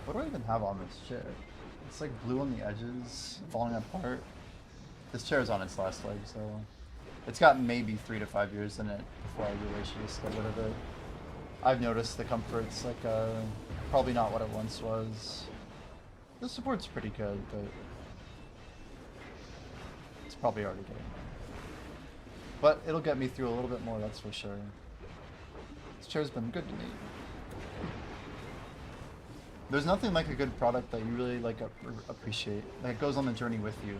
What do I even have on this chair? It's like blue on the edges, falling apart. This chair is on its last leg, so it's got maybe 3 to 5 years in it before I really should just get rid of it. I've noticed the comfort's like probably not what it once was. The support's pretty good, but it's probably already getting there. But it'll get me through a little bit more, that's for sure. This chair's been good to me. There's nothing like a good product that you really like appreciate. Like it goes on the journey with you.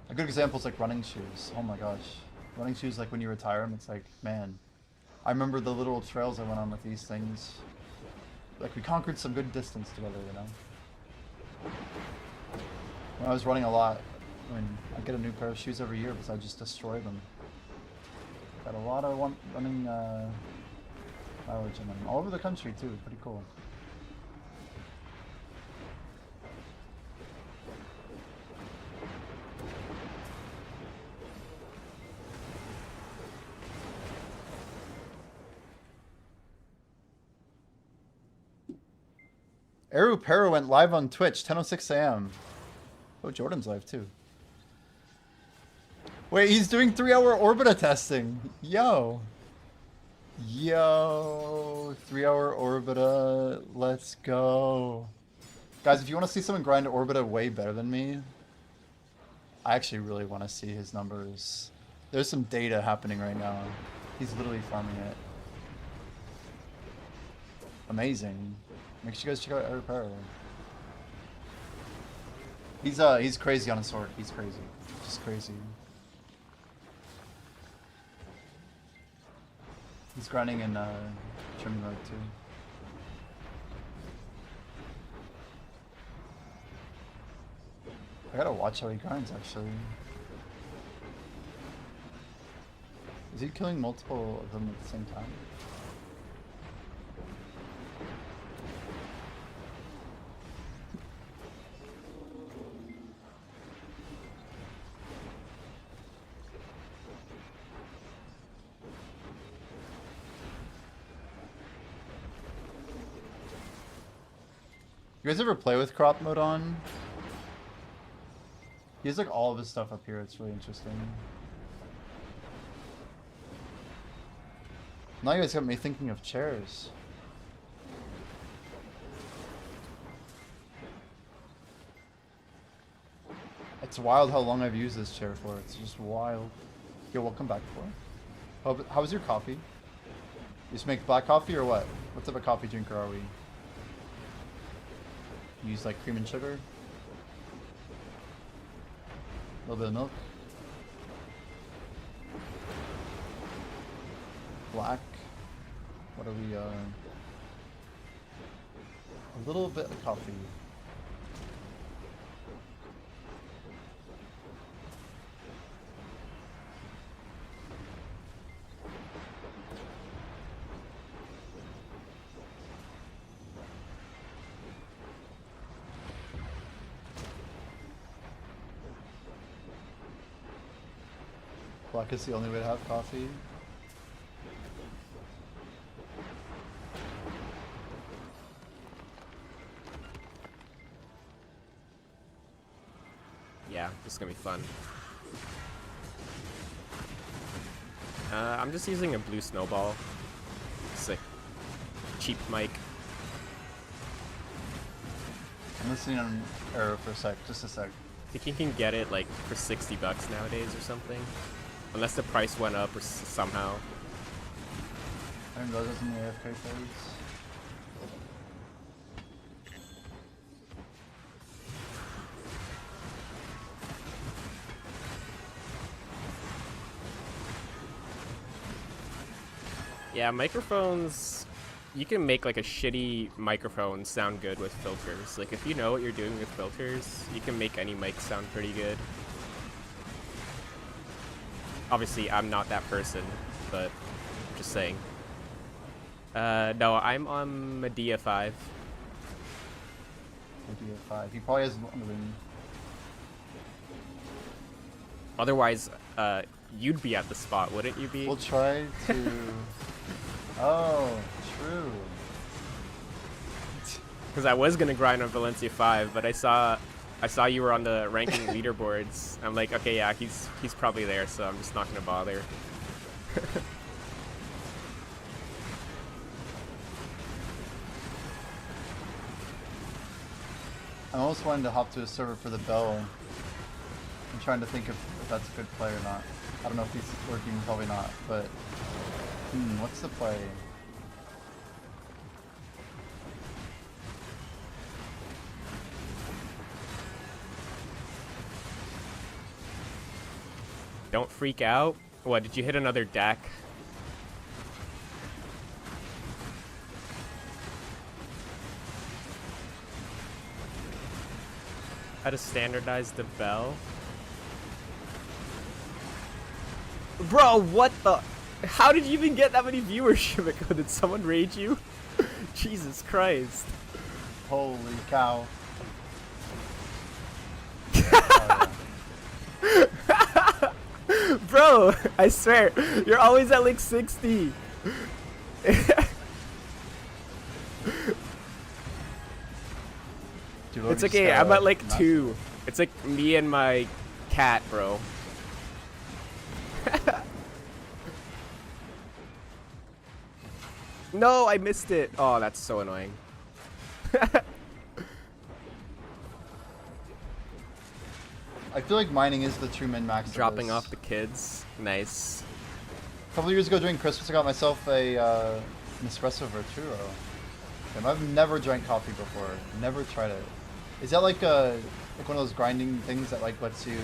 A good example is like running shoes. Oh my gosh. Running shoes, like when you retire them, it's like, man, I remember the little trails I went on with these things. Like we conquered some good distance together, you know? When I was running a lot, when I get a new pair of shoes every year because I just destroy them. Got a lot of running mileage in them. All over the country too, pretty cool. Eru Pero went live on Twitch, 10:06 a.m. Oh, Jordan's live too. Wait, he's doing 3-hour Orbita testing. Yo. Yo. 3-hour Orbita. Let's go. Guys, if you want to see someone grind Orbita way better than me, I actually really want to see his numbers. There's some data happening right now. He's literally farming it. Amazing. Make sure you guys check out Eru Pero. He's crazy on his sword. He's crazy. Just crazy. He's grinding in trim mode too. I gotta watch how he grinds actually. Is he killing multiple of them at the same time? You guys ever play with crop mode on? He has like all of his stuff up here, it's really interesting. Now you guys got me thinking of chairs. It's wild how long I've used this chair for, it's just wild. Yo, welcome back for. How was your coffee? You just make black coffee or what? What type of coffee drinker are we? Use like cream and sugar. A little bit of milk. Black. What are we? A little bit of coffee. Black is the only way to have coffee. Yeah, this is gonna be fun. I'm just using a blue snowball. It's a cheap mic. I'm listening on Arrow for a sec, just a sec. I think you can get it like for 60 bucks nowadays or something. Unless the price went up or somehow. I didn't realize it was in the AFK phase. Yeah, microphones, you can make like a shitty microphone sound good with filters. Like if you know what you're doing with filters, you can make any mic sound pretty good. Obviously, I'm not that person, but I'm just saying. No, I'm on Medea 5. Medea 5. He probably has longer than... Otherwise, you'd be at the spot, wouldn't you be? We'll try to... Oh, true. Because I was gonna grind on Valencia 5, but I saw you were on the ranking leaderboards. I'm like, okay, yeah, he's probably there, so I'm just not gonna bother. I almost wanted to hop to a server for the bell. I'm trying to think if that's a good play or not. I don't know if he's working, probably not, but... what's the play? Don't freak out. What, did you hit another deck? How to standardize the bell? Bro, what the? How did you even get that many viewership? Did someone raid you? Jesus Christ. Holy cow. Bro, I swear, you're always at like 60. It's okay, I'm at like 2. It's like me and my cat, bro. No, I missed it. Oh, that's so annoying. I feel like mining is the true min-max. Dropping off the kids. Nice. A couple years ago during Christmas, I got myself a an espresso vertuo. And I've never drank coffee before. Never tried it. Is that like one of those grinding things that like lets you?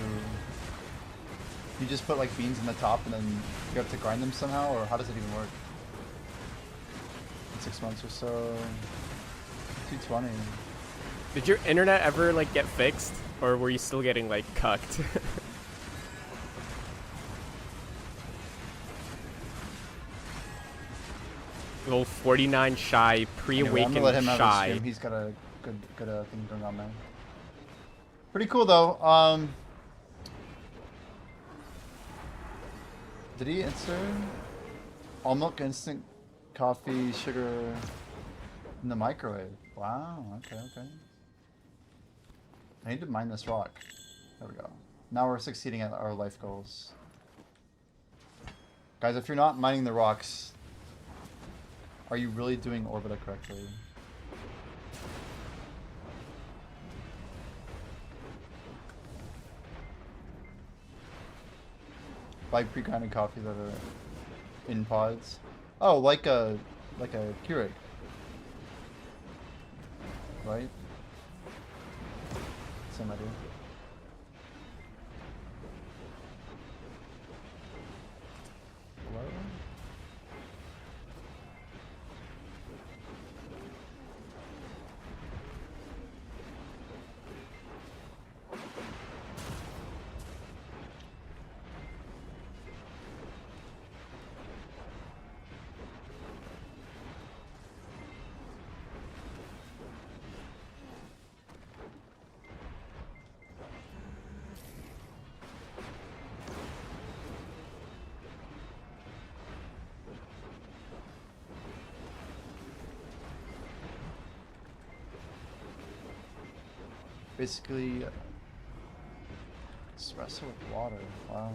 You just put like beans in the top and then you have to grind them somehow, or how does it even work? In 6 months or so. 220. Did your internet ever like get fixed, or were you still getting like cucked? Little 49 shy, pre-awakened I'm gonna let him have his shy. stream. He's got a good thing going on there. Pretty cool though. Did he answer? All milk, instant coffee, sugar in the microwave. Wow. Okay. I need to mine this rock. There we go. Now we're succeeding at our life goals. Guys, if you're not mining the rocks, are you really doing Orbita correctly? Buy pre-grinded coffee that are in pods. Oh, like a Keurig, right? Same idea. Hello? basically espresso with water. Wow.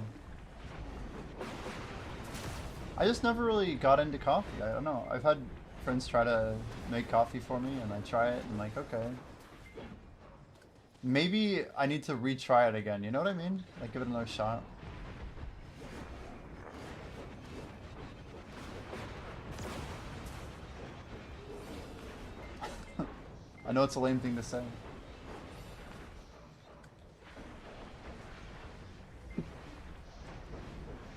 I just never really got into coffee. I don't know. I've had friends try to make coffee for me, and I try it, and I'm like, okay. Maybe I need to retry it again. You know what I mean? Like, give it another shot. I know it's a lame thing to say.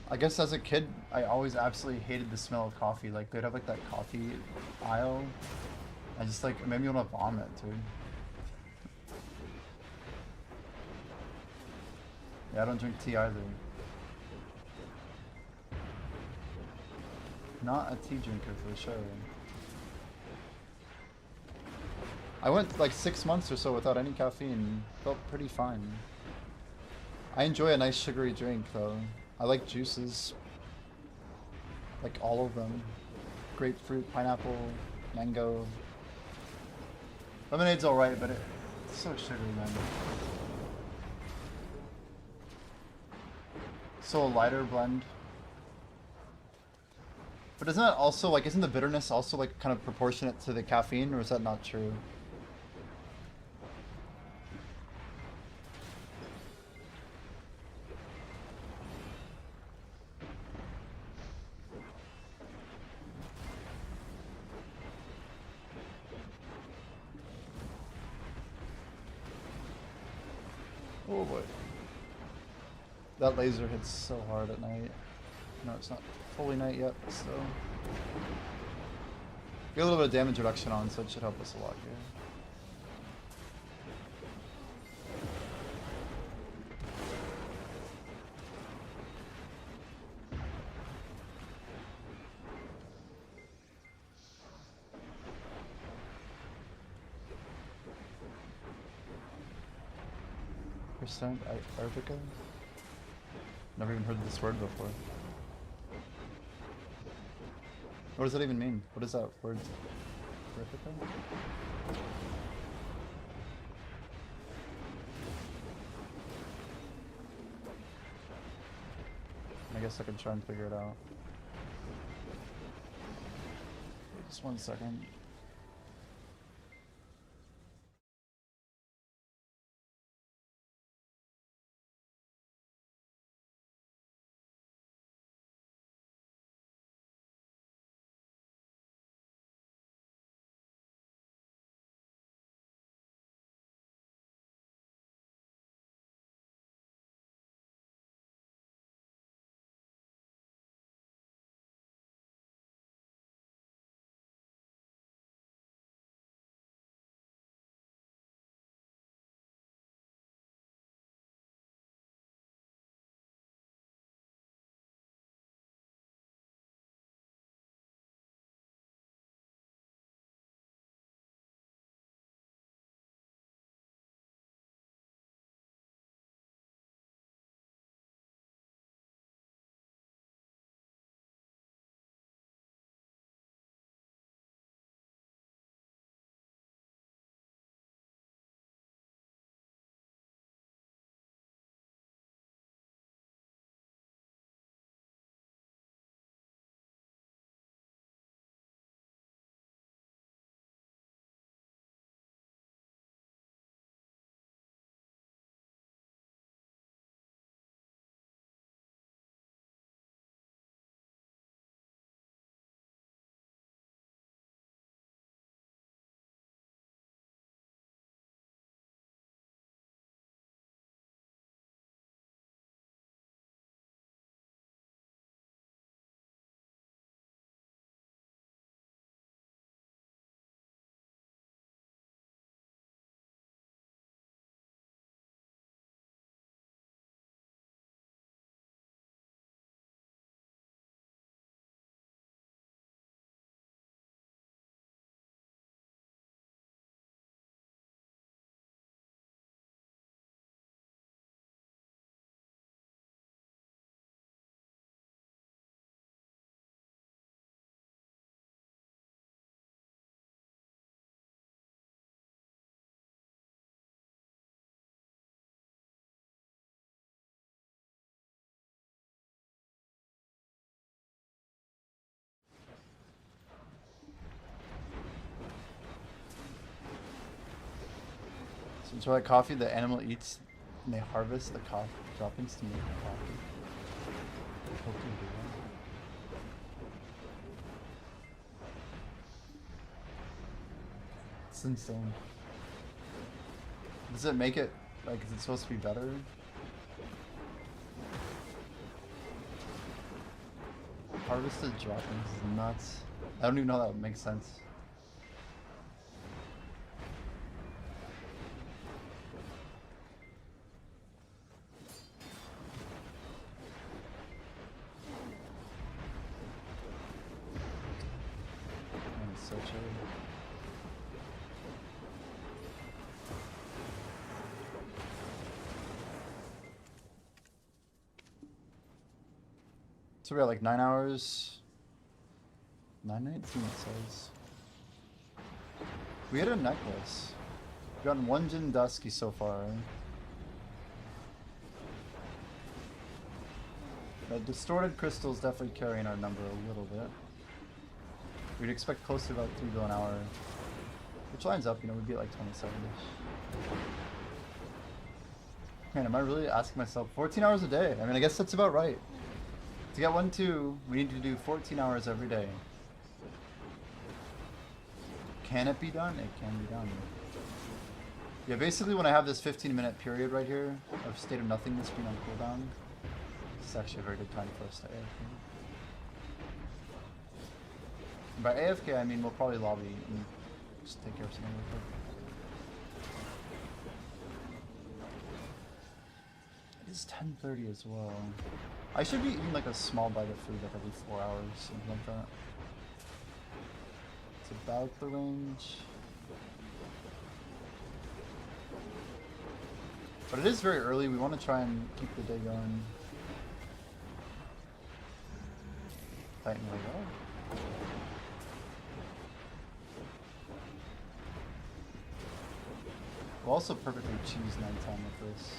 I guess as a kid, I always absolutely hated the smell of coffee. Like, they'd have, like, that coffee aisle. I just, like, it made me want to vomit, dude. Yeah, I don't drink tea either. Not a tea drinker for sure. I went like 6 months or so without any caffeine. Felt pretty fine. I enjoy a nice sugary drink though. I like juices. Like all of them. Grapefruit, pineapple, mango. Lemonade's alright, but it's so sugary, man. So a lighter blend. But isn't that also like, isn't the bitterness also like kind of proportionate to the caffeine, or is that not true? Oh boy. That laser hits so hard at night. No, it's not fully night yet, but still. We got a little bit of damage reduction on, so it should help us a lot here. Percent Arabica? Never even heard this word before. What does that even mean? What is that word? Arabica? I guess I can try and figure it out. Just 1 second. So like coffee, the animal eats and they harvest the coffee droppings to make the coffee. How can you do that? It's insane. Does it make it, like, is it supposed to be better? Harvested droppings is nuts. I don't even know how that would make sense. Man, it's so chilly. So we got like 9 hours. 9:19 it says. We had a necklace. We've gotten one Jin Dusky so far. The distorted crystal's definitely carrying our number a little bit. We'd expect close to about 3 bill an hour. Which lines up, you know, we'd be at like 27-ish. Man, am I really asking myself 14 hours a day? I mean, I guess that's about right. To get 1-2, we need to do 14 hours every day. Can it be done? It can be done. Yeah, basically when I have this 15-minute period right here of state of nothingness being on cooldown, this is actually a very good time for us to AFK. And by AFK, I mean we'll probably lobby and just take care of something real quick. It is 10:30 as well. I should be eating like a small bite of food like every 4 hours, something like that. It's about the range. But it is very early, we want to try and keep the day going. Tighten leg up. We'll also perfectly choose nighttime with this.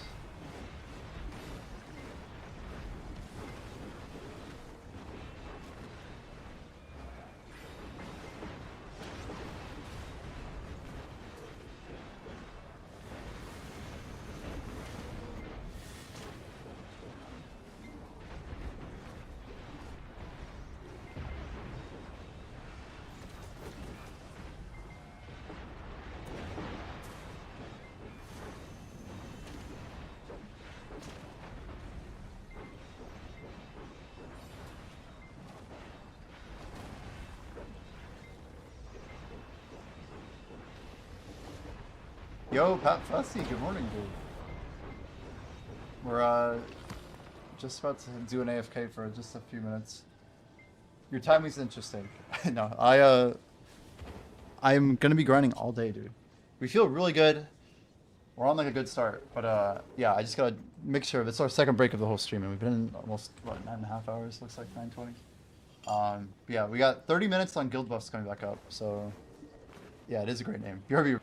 Yo, Pat Fussy, good morning, dude. We're just about to do an AFK for just a few minutes. Your timing's interesting. No, I'm gonna be grinding all day, dude. We feel really good. We're on like a good start, but yeah, I just gotta make sure. It's our second break of the whole stream, and we've been in almost what 9.5 hours. Looks like 9:20. But yeah, we got 30 minutes on guild buffs coming back up. So yeah, it is a great name. BRB.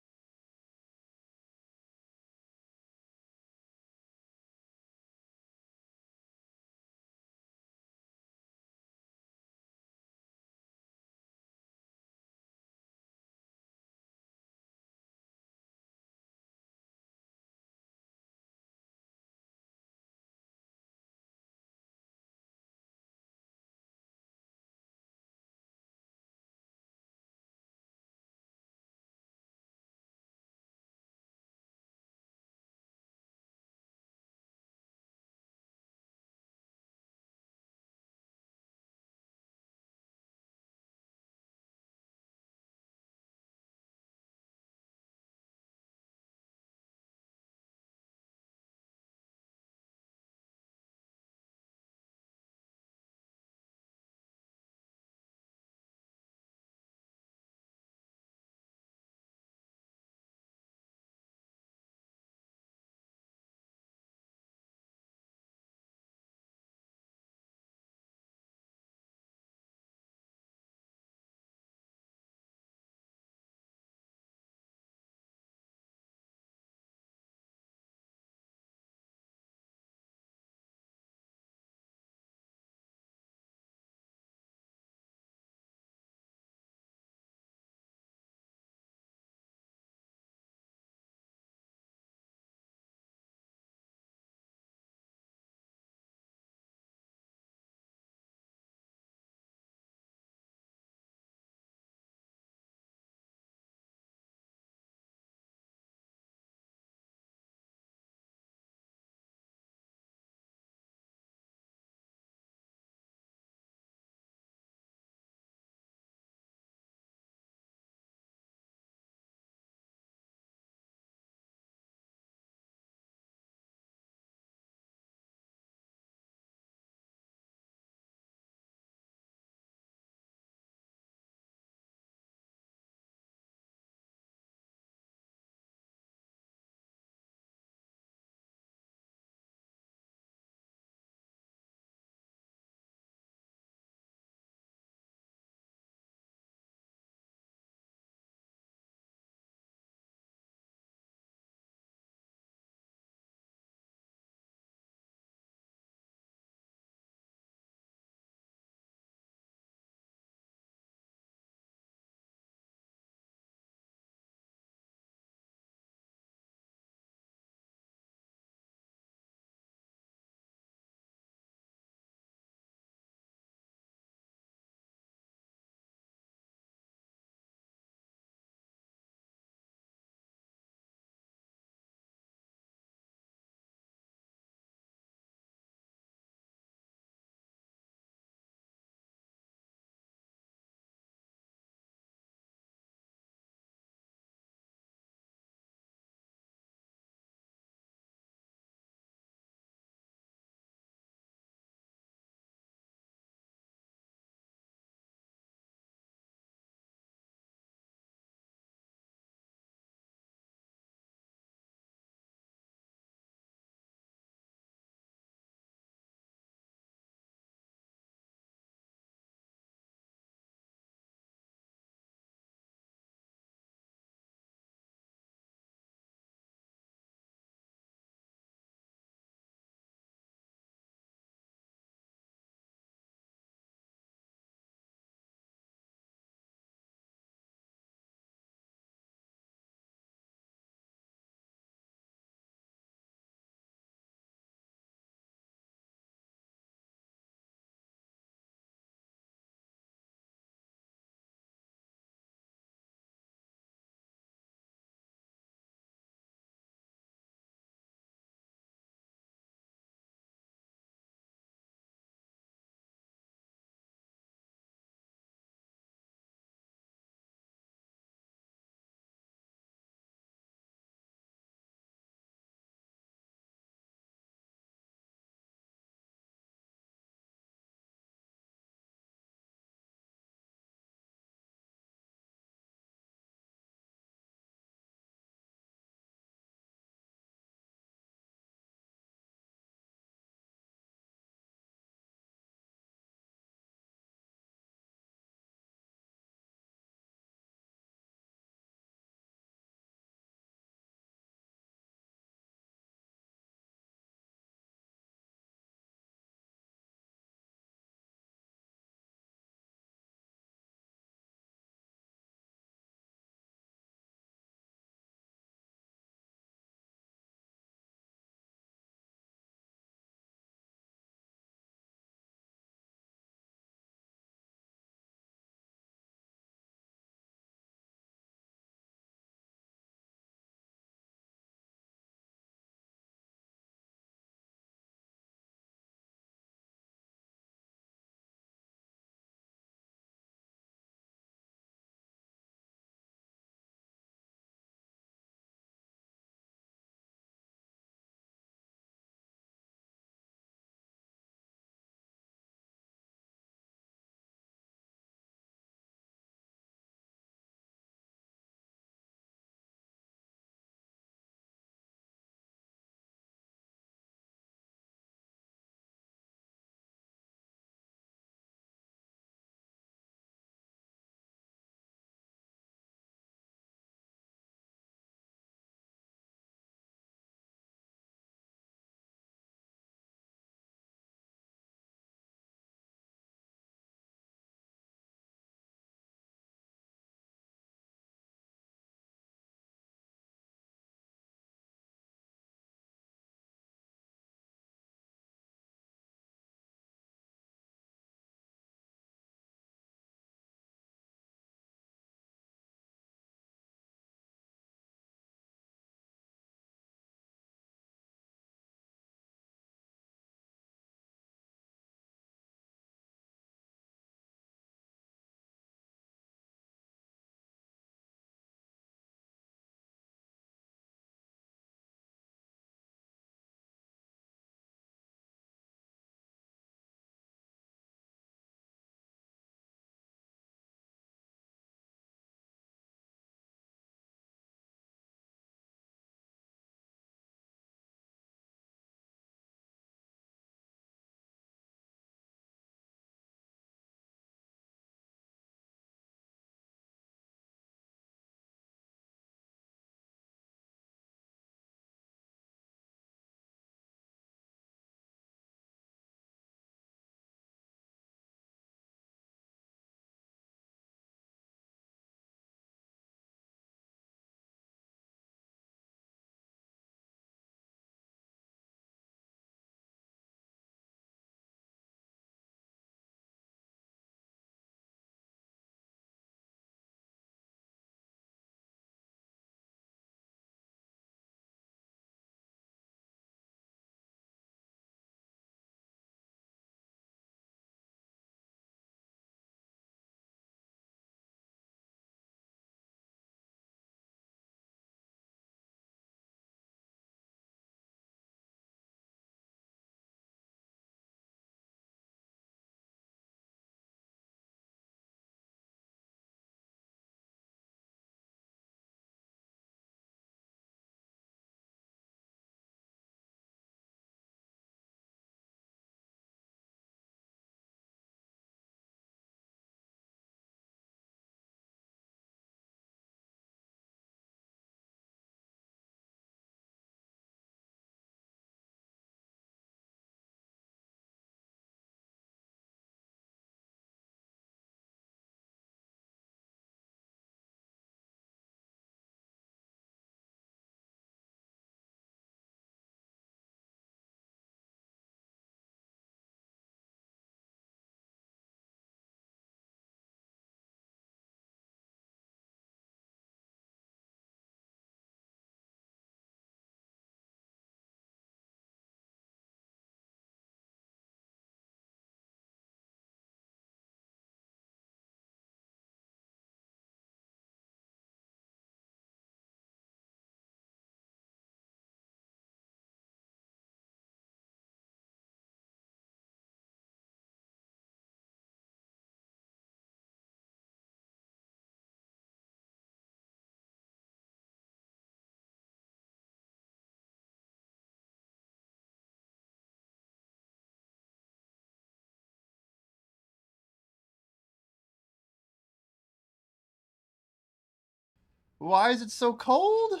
Why is it so cold?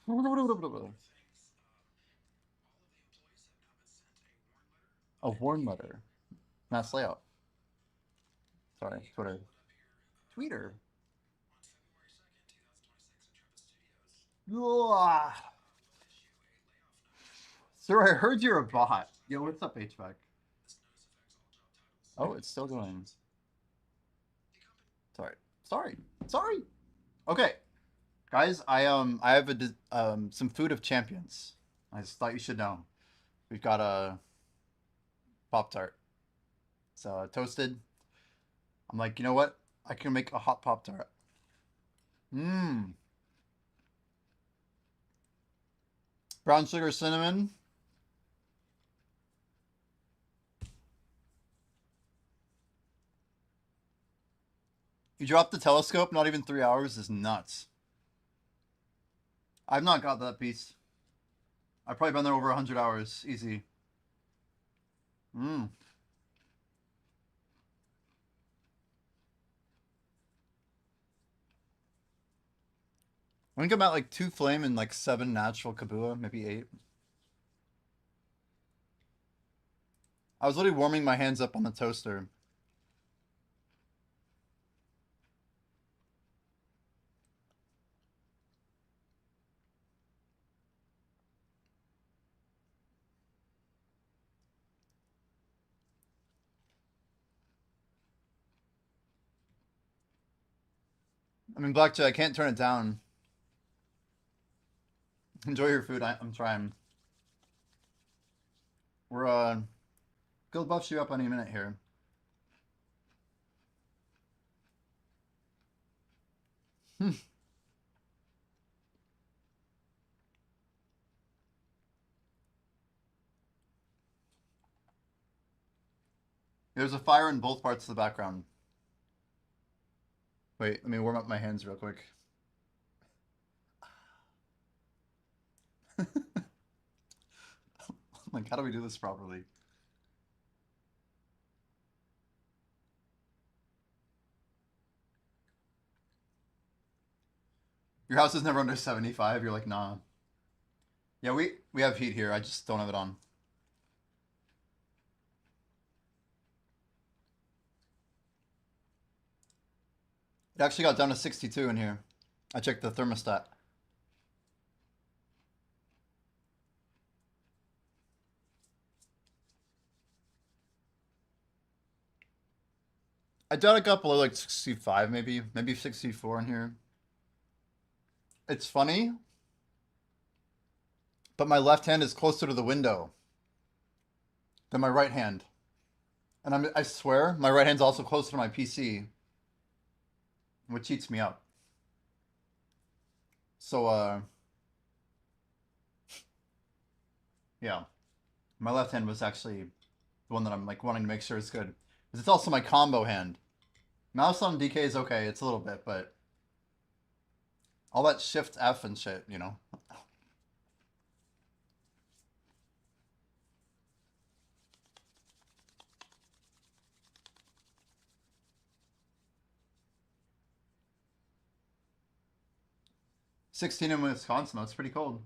A warn letter. Mass layout. Sorry, Twitter. Tweeter. Ugh. Sir, I heard you're a bot. Yo, what's up, HVAC? Oh, it's still going. Sorry. Okay, guys, I have some food of champions. I just thought you should know. We've got a Pop-Tart. It's toasted. I'm like, you know what? I can make a hot Pop-Tart. Mmm. Brown sugar cinnamon. You dropped the telescope, not even 3 hours is nuts. I've not got that piece. I've probably been there over 100 hours. Easy. Mmm. I think I'm at like 2 flame and like 7 natural Kabua, maybe 8. I was literally warming my hands up on the toaster. I mean, Blackjack, I can't turn it down. Enjoy your food. I'm trying. We're Guild buffs you up any minute here. There's a fire in both parts of the background. Wait, let me warm up my hands real quick. Like, how do we do this properly? Your house is never under 75. You're like, nah. Yeah, we have heat here. I just don't have it on. It actually got down to 62 in here. I checked the thermostat. I doubt it got below like 65, maybe 64 in here. It's funny, but my left hand is closer to the window than my right hand. And I swear, my right hand's also closer to my PC, which heats me up. So, yeah. My left hand was actually the one that I'm like wanting to make sure is good. Because it's also my combo hand. Mouse on DK is okay, it's a little bit, but all that shift F and shit, you know. $16 in Wisconsin, that's pretty cold.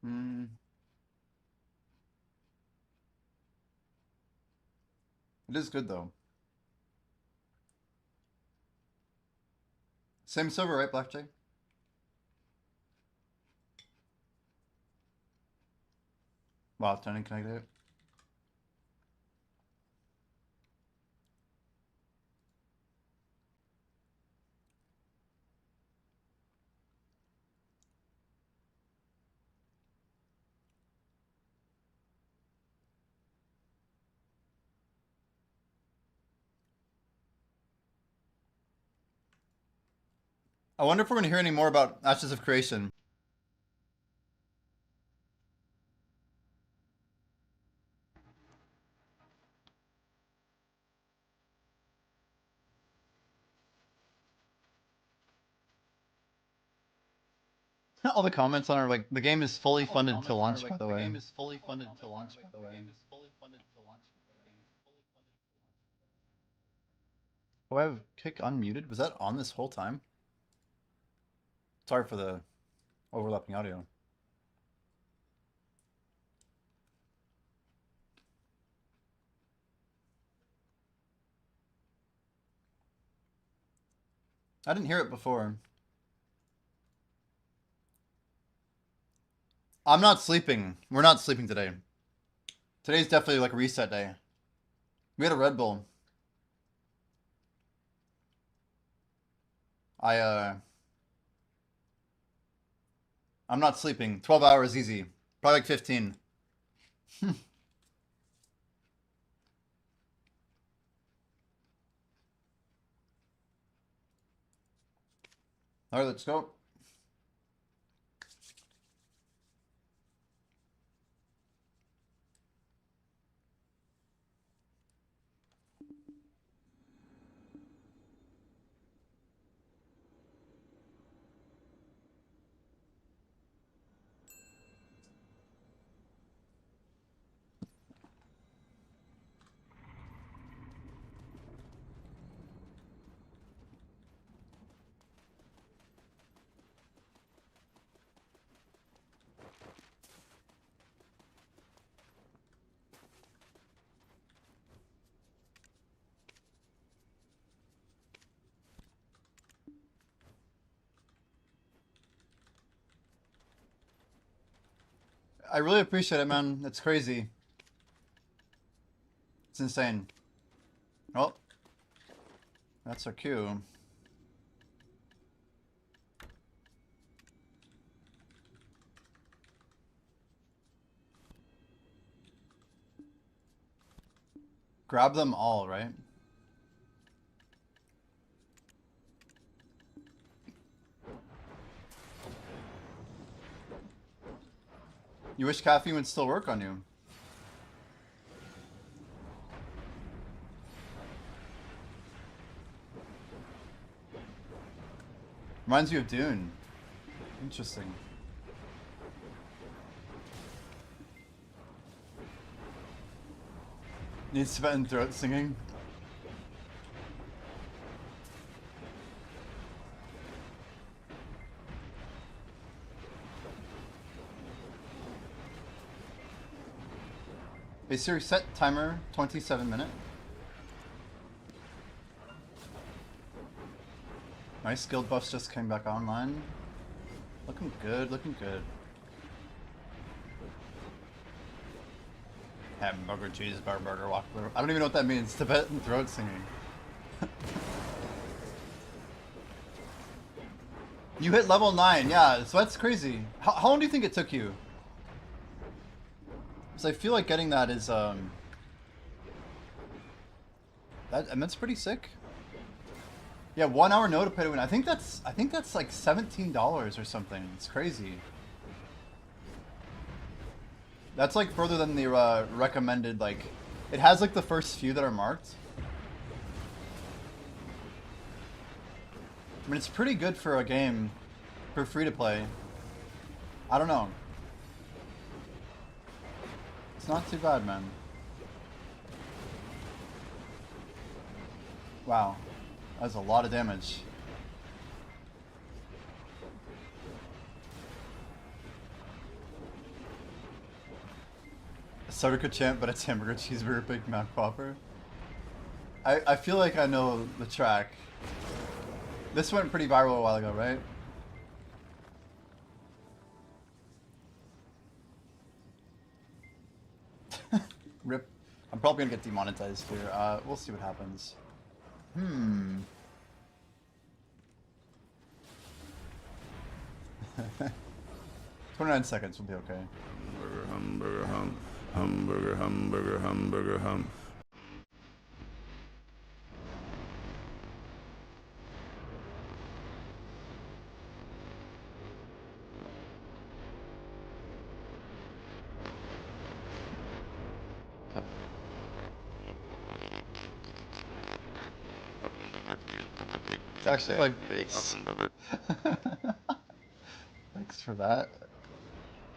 Hmm. It is good though. Same server, right, Blackjack? Wow, turning connected. I wonder if we're gonna hear any more about Ashes of Creation. All the comments on are like, the game is fully funded to launch, by the way. The game is fully funded to launch, by the way. Oh, I have kick unmuted? Was that on this whole time? Sorry for the overlapping audio. I didn't hear it before. I'm not sleeping. We're not sleeping today. Today's definitely like a reset day. We had a Red Bull. I'm not sleeping. 12 hours easy. Probably like 15. Alright, let's go. I really appreciate it, man. It's crazy. It's insane. Oh. That's our cue. Grab them all, right? You wish caffeine would still work on you. Reminds you of Dune. Interesting. Needs Tibetan throat singing. Hey Siri, set timer 27-minute. Nice guild buffs just came back online. Looking good, looking good. Hamburger, cheeseburger, burger, walk. I don't even know what that means. Tibetan throat singing. You hit level 9, yeah, so that's crazy. How long do you think it took you? Because I feel like getting that is, that's pretty sick. Yeah, 1 hour no to pay to win. I think that's like $17 or something. It's crazy. That's like further than the recommended, like, it has like the first few that are marked. I mean, it's pretty good for a game, for free to play. I don't know. It's not too bad, man. Wow. That's a lot of damage. A Sudoku champ, but it's hamburger, cheeseburger, Big Mac, Whopper. I feel like I know the track. This went pretty viral a while ago, right? Rip. I'm probably gonna get demonetized here. We'll see what happens. 29 seconds will be okay. Hamburger, hamburger, hamburger, hamburger, hum. actually my base. Thanks for that.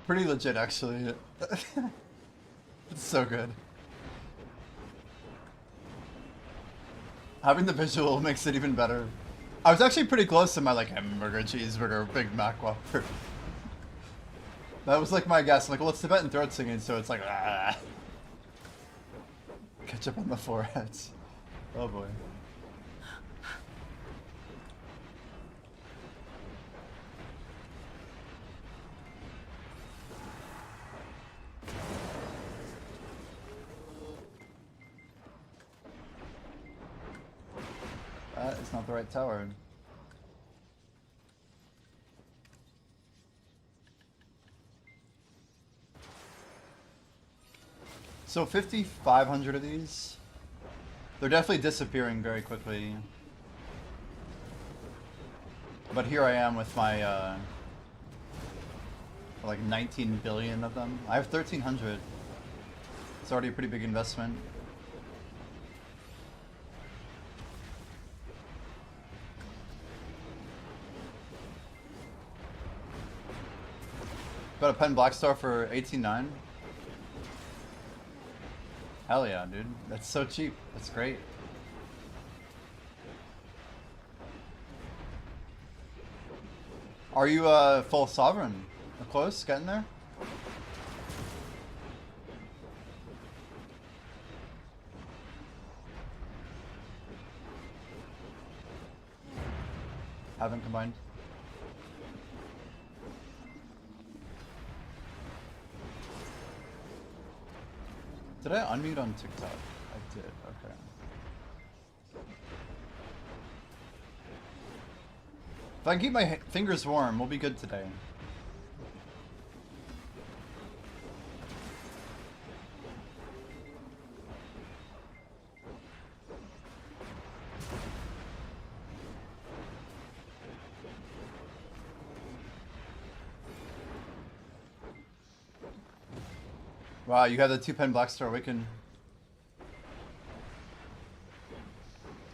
Pretty legit, actually. It's so good. Having the visual makes it even better. I was actually pretty close to my like hamburger, cheeseburger, Big Mac Whopper. That was like my guess. I'm like, well, it's Tibetan throat singing, so it's like, ah. Ketchup on the foreheads. Oh boy. That is not the right tower. So 5,500 of these. They're definitely disappearing very quickly. But here I am with my like 19 billion of them. I have 1,300. It's already a pretty big investment. Got a pen black star for 18.9. Hell yeah, dude. That's so cheap. That's great. Are you full sovereign? Or close? Getting there? Haven't combined. Did I unmute on TikTok? I did, okay. If I can keep my fingers warm, we'll be good today. Wow, you have the 2-pen Black Star Awaken.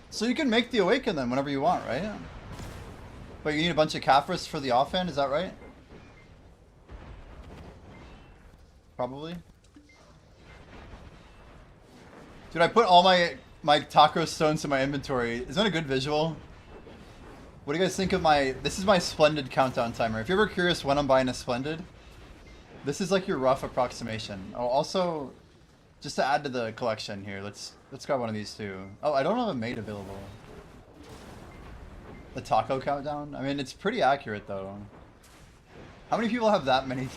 So you can make the Awaken then whenever you want, right? But you need a bunch of Caphras for the offhand, is that right? Probably. Dude, I put all my taco stones in my inventory. Isn't that a good visual? What do you guys think of my... This is my Splendid countdown timer. If you're ever curious when I'm buying a Splendid, this is like your rough approximation. Oh, also, just to add to the collection here, let's grab one of these too. Oh, I don't have a mate available. The taco countdown? I mean, it's pretty accurate though. How many people have that many,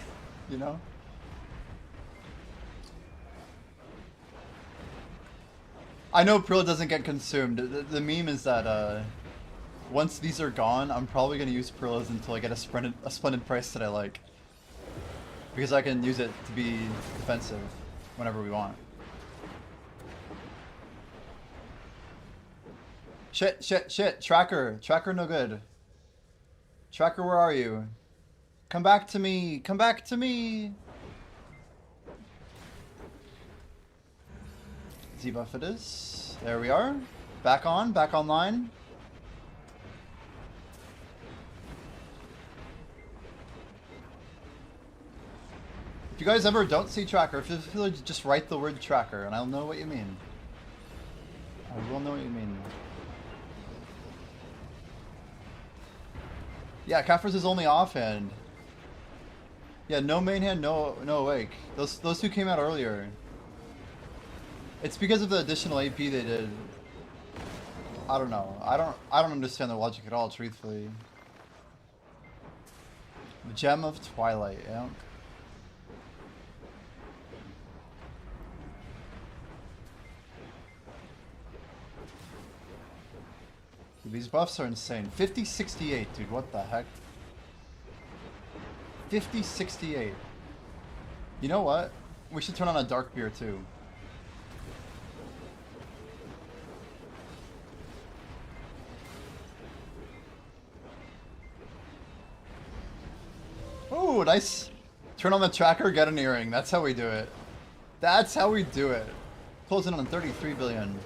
you know? I know Prilla doesn't get consumed. The meme is that once these are gone, I'm probably going to use Prillas until I get a splendid price that I like. Because I can use it to be defensive whenever we want. Shit. Tracker no good. Tracker, where are you? Come back to me. Come back to me. Z-buff it is. There we are. Back online. If you guys ever don't see Tracker, if you just write the word Tracker and I'll know what you mean. I will know what you mean. Yeah, Caphras is only offhand. Yeah, no main hand, no awake. Those two came out earlier. It's because of the additional AP they did. I don't know. I don't understand the logic at all, truthfully. The Gem of Twilight, yeah. Dude, these buffs are insane. 50-68, dude, what the heck? 50-68. You know what? We should turn on a dark beer too. Ooh, nice. Turn on the tracker, get an earring. That's how we do it. That's how we do it. Closing on 33 billion.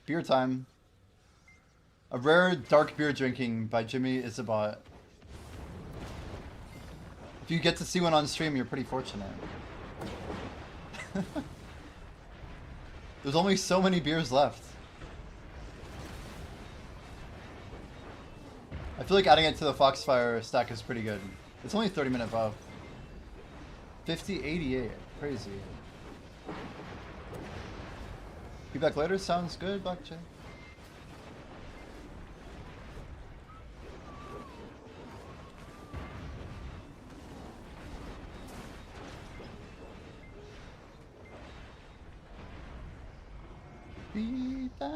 Beer time. A rare dark beer drinking by Jimmy Isabot. If you get to see one on stream, you're pretty fortunate. There's only so many beers left. I feel like adding it to the Foxfire stack is pretty good. It's only a 30-minute buff. 5088. Crazy. Be back later? Sounds good, Black J. Be back.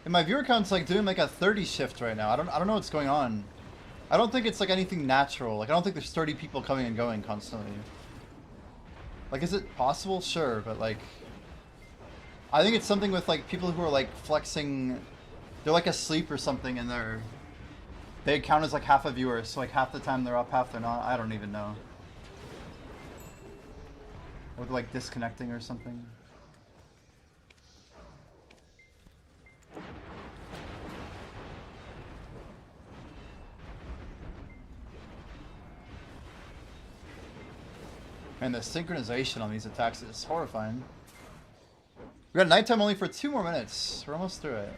And my viewer count's like doing like a 30 shift right now. I don't know what's going on. I don't think it's like anything natural. Like I don't think there's 30 people coming and going constantly. Like is it possible? Sure, but like I think it's something with like people who are like flexing, they're like asleep or something and they count as like half a viewer, so like half the time they're up, half they're not. I don't even know. Or they're like disconnecting or something. And the synchronization on these attacks is horrifying. We got nighttime only for 2 more minutes. We're almost through it.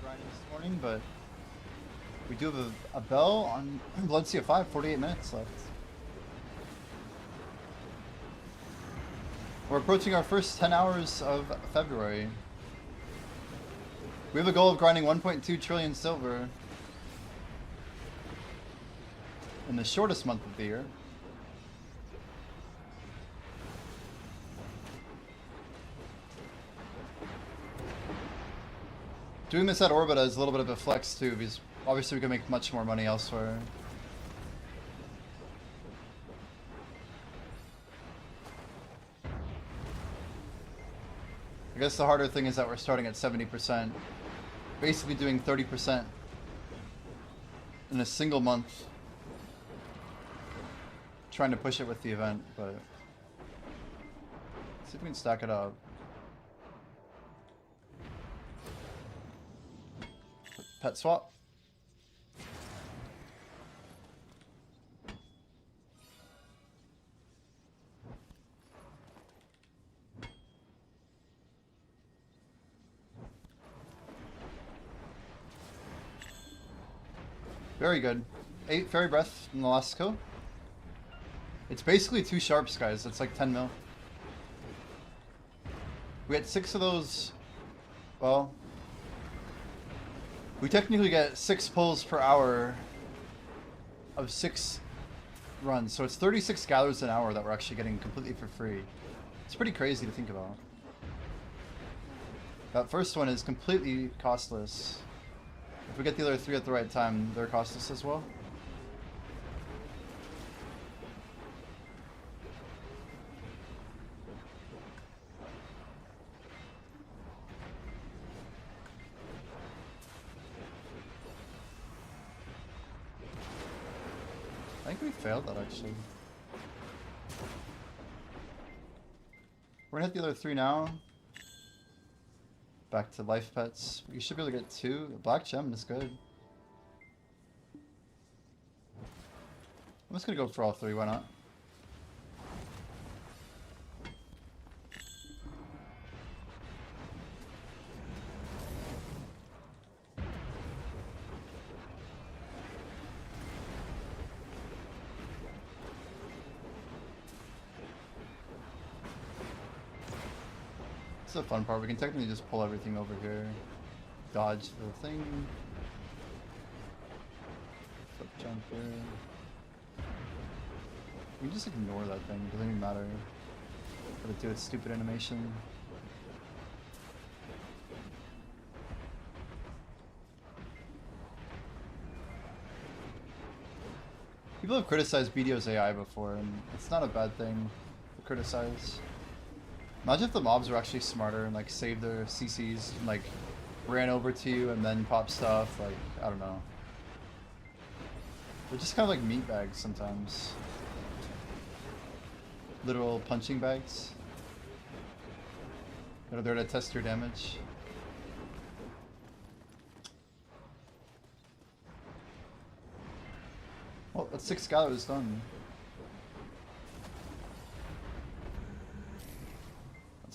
This morning, but we do have a bell on Valencia 5, 48 minutes left. We're approaching our first 10 hours of February. We have a goal of grinding 1.2 trillion silver in the shortest month of the year. Doing this at Orbita is a little bit of a flex too, because obviously we can make much more money elsewhere. I guess the harder thing is that we're starting at 70%. Basically doing 30% in a single month. Trying to push it with the event, but let's see if we can stack it up. Pet swap. Very good. 8 Fairy Breath in the last kill. It's basically 2 sharps, guys. It's like 10 mil. We had 6 of those. Well, We technically get 6 pulls per hour of 6 runs, so it's 36 galleries an hour that we're actually getting completely for free. It's pretty crazy to think about. That first one is completely costless. If we get the other 3 at the right time, they're costless as well. I think we failed that actually. We're gonna hit the other 3 now. Back to life pets. We should be able to get 2. The black gem is good. I'm just gonna go for all 3, why not? This is the fun part. We can technically just pull everything over here. Dodge the thing. Flip jump here. We can just ignore that thing. It doesn't even matter. Let it do its stupid animation. People have criticized BDO's AI before, and it's not a bad thing to criticize. Imagine if the mobs were actually smarter and like saved their CCs and like ran over to you and then pop stuff. Like, I don't know. They're just kind of like meat bags sometimes. Literal punching bags. They're there to test your damage. Well, that's 6 gallows done.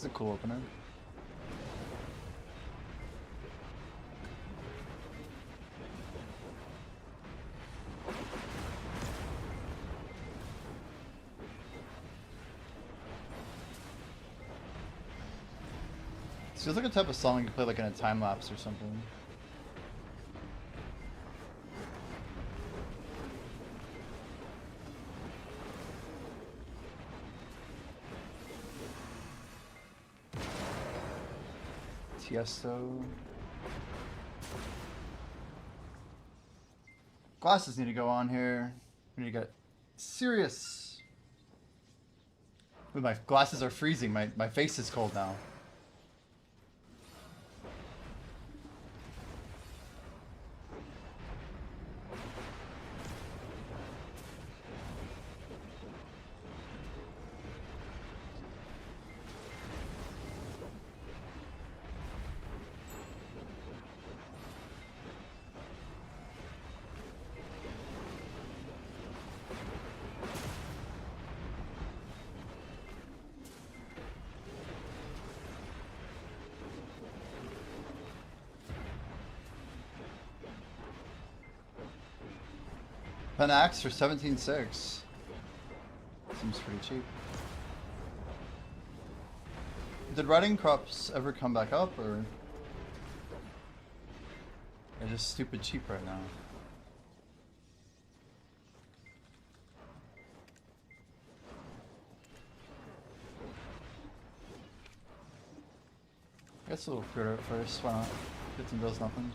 That's a cool opener. This feels like a type of song you could play like in a time lapse or something. Tiesto. Glasses need to go on here. We need to get serious. Ooh, my glasses are freezing. My face is cold now. An axe for 17.6. Seems pretty cheap. Did riding crops ever come back up, or they're just stupid cheap right now? I guess a little clear at first, why not? 15 bills, nothing.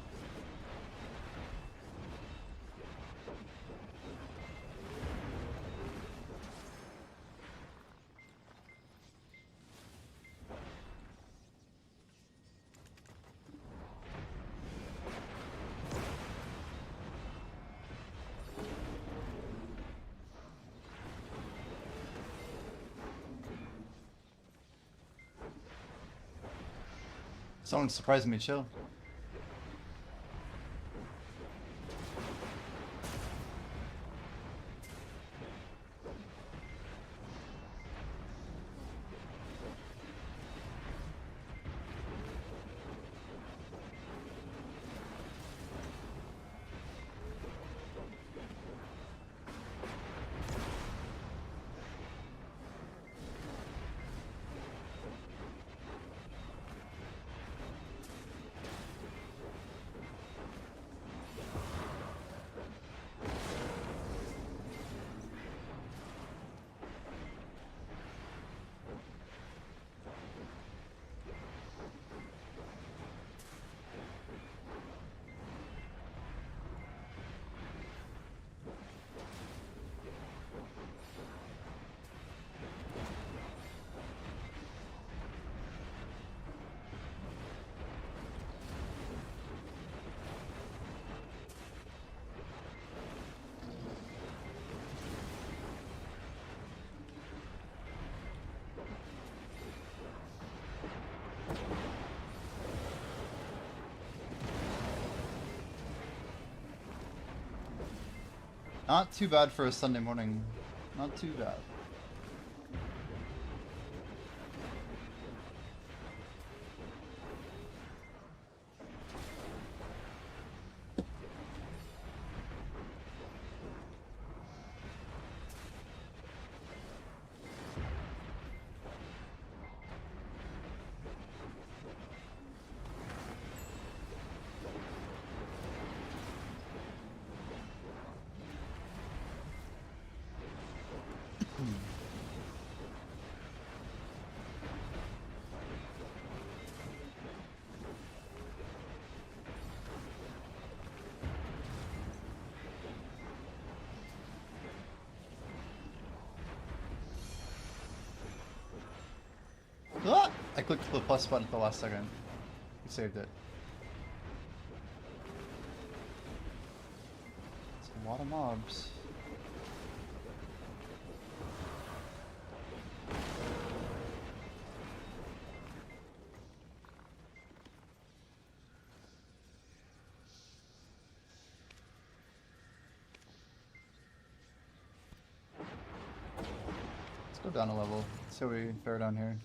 Someone's surprising me chill. Not too bad for a Sunday morning. Not too bad. Ah! I clicked the plus button at the last second. You saved it. It's a lot of mobs. Let's go down a level. Let's see what we fare down here.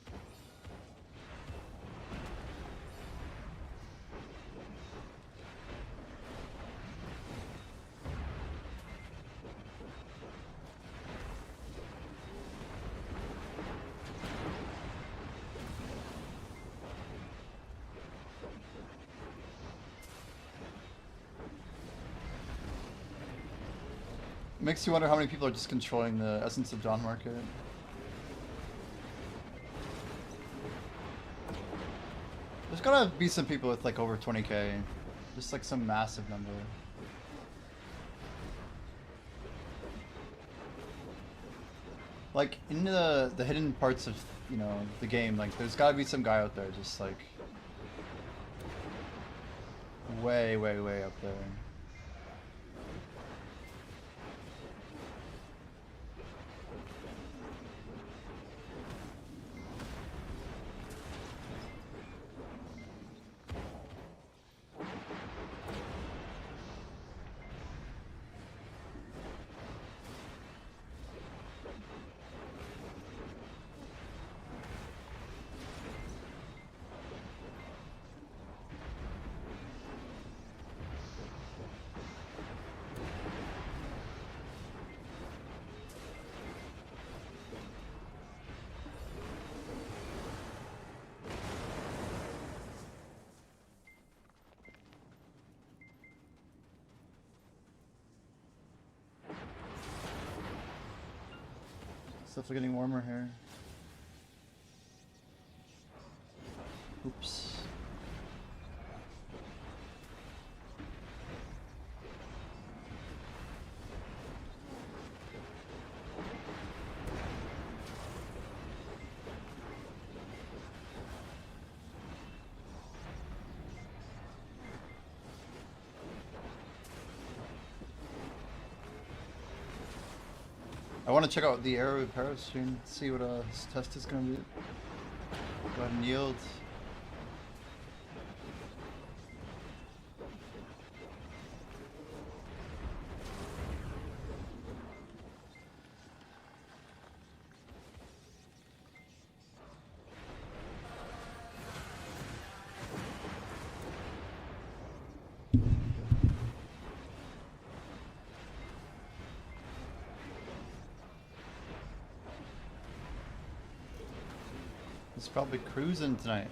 Makes you wonder how many people are just controlling the Essence of Dawn market. There's gotta be some people with like over 20k. Just like some massive number. Like in the hidden parts of, you know, the game, like there's gotta be some guy out there just like way, way, way up there. It's definitely getting warmer here. Oops. I want to check out the Arrow of Paris soon, see what this test is going to be. Go ahead and yield. He's probably cruising tonight.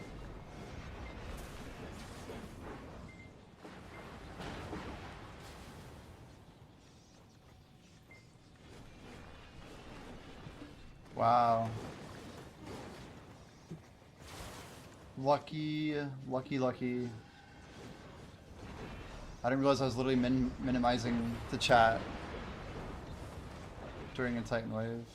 Wow. Lucky, lucky, lucky. I didn't realize I was literally minimizing the chat during a Titan wave.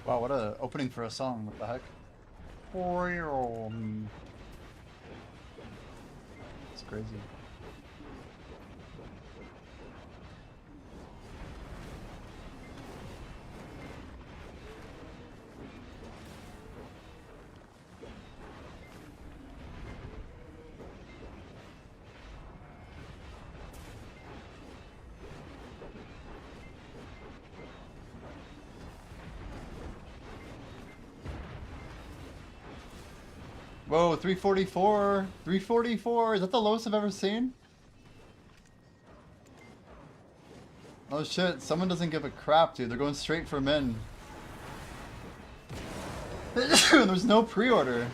Wow, what a opening for a song. What the heck? It's crazy. Whoa, 344. 344. Is that the lowest I've ever seen? Oh shit, someone doesn't give a crap, dude. They're going straight for min. There's no pre-order.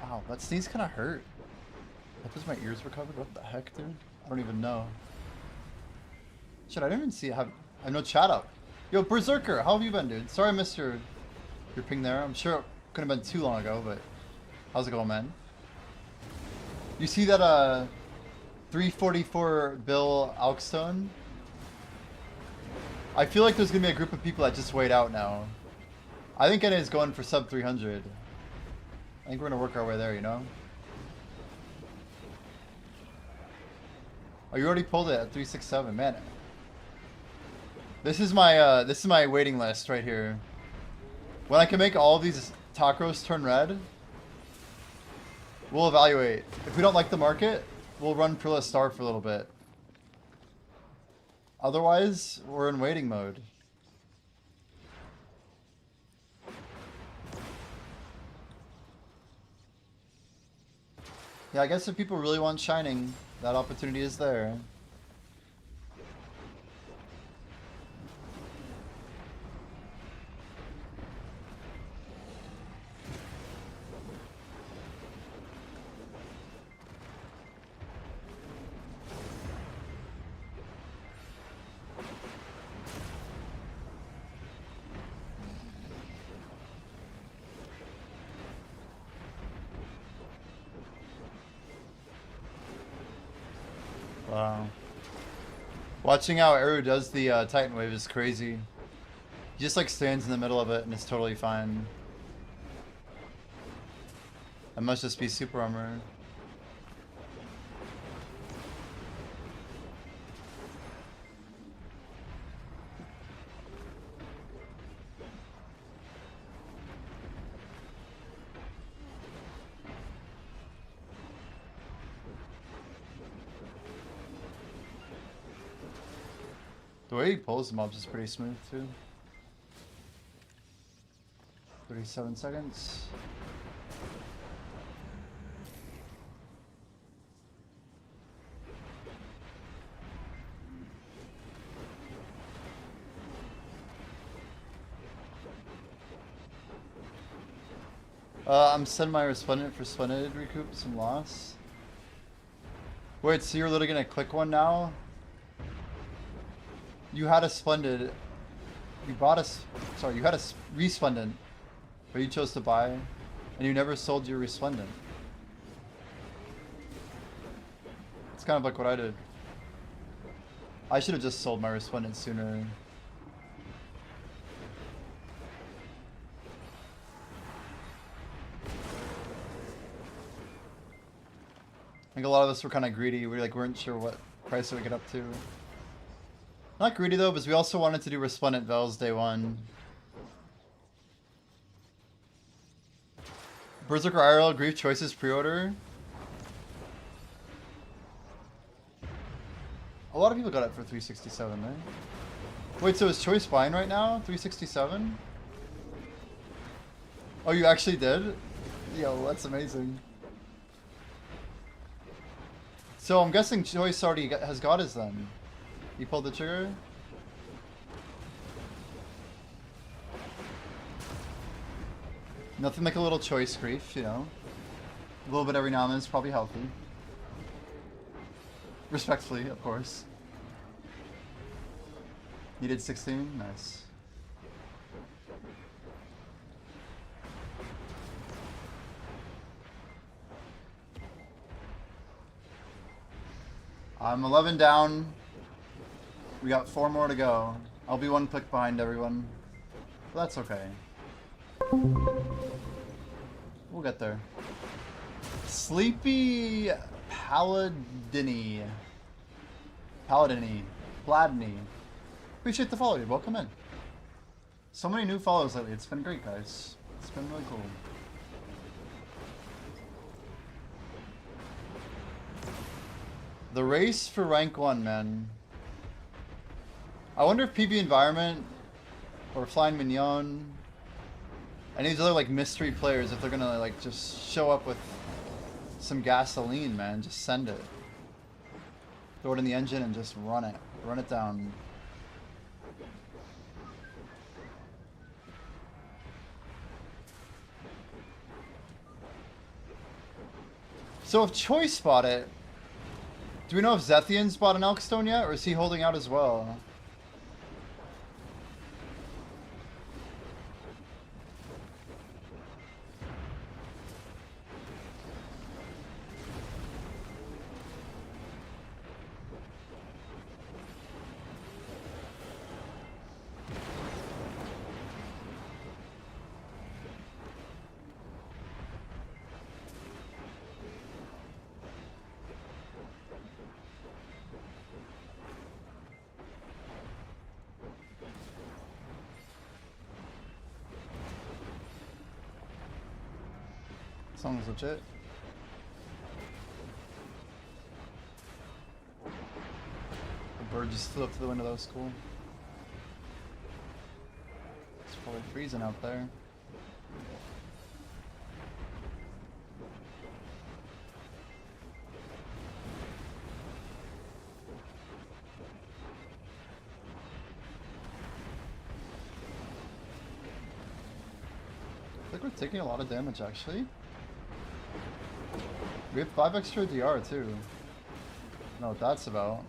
Wow, that sneeze kind of hurt. That was my ears recovered? What the heck, dude? I don't even know. Shit, I didn't even see I have no chat up. Yo, Berserker, how have you been, dude? Sorry I missed your ping there. I'm sure it couldn't have been too long ago, but how's it going, man? You see that 344 Bill Alkstone? I feel like there's gonna be a group of people that just wait out now. I think NA is going for sub 300. I think we're gonna work our way there, you know? Oh, you already pulled it at 367, man. This is my waiting list right here. When I can make all these tacos turn red, we'll evaluate. If we don't like the market, we'll run Prilla Star for a little bit. Otherwise, we're in waiting mode. Yeah, I guess if people really want Shining, that opportunity is there. Wow. Watching how Eru does the Titan Wave is crazy. He just like stands in the middle of it and it's totally fine. That must just be super armor. The way he pulls the mobs is pretty smooth too. 37 seconds. I'm sending my Resplendent for Splendid recoup some loss. Wait, so you're literally gonna click one now? You had a Splendid. You bought a. Sorry, you had a Resplendent, but you chose to buy, and you never sold your Resplendent. It's kind of like what I did. I should have just sold my Resplendent sooner. I think a lot of us were kind of greedy. We weren't sure what price it would get up to. Not greedy though, because we also wanted to do Resplendent Vels day one. Berserker IRL Grief Choices pre-order. A lot of people got it for 367, right? Wait, so is Choice buying right now? 367? Oh, you actually did? Yo, that's amazing. So I'm guessing Choice already has got his then. You pulled the trigger? Nothing like a little choice grief, you know. A little bit every now and then is probably healthy. Respectfully, of course. You did 16? Nice. I'm 11 down. We got 4 more to go. I'll be 1 click behind everyone. But that's okay. We'll get there. Sleepy Paladini. Pladny. Appreciate the follow, you. Welcome in. So many new follows lately. It's been great, guys. It's been really cool. The race for rank 1, man. I wonder if PB Environment or Flying Mignon, any of these other like mystery players, if they're gonna like just show up with some gasoline, man. Just send it. Throw it in the engine and just run it. Run it down. So if Choice bought it, do we know if Zethian's bought an Elkstone yet, or is he holding out as well? Song's legit. The bird just flew up to the window, that was cool. It's probably freezing out there. I think we're taking a lot of damage actually. We have 5 extra DR too. I don't know what that's about.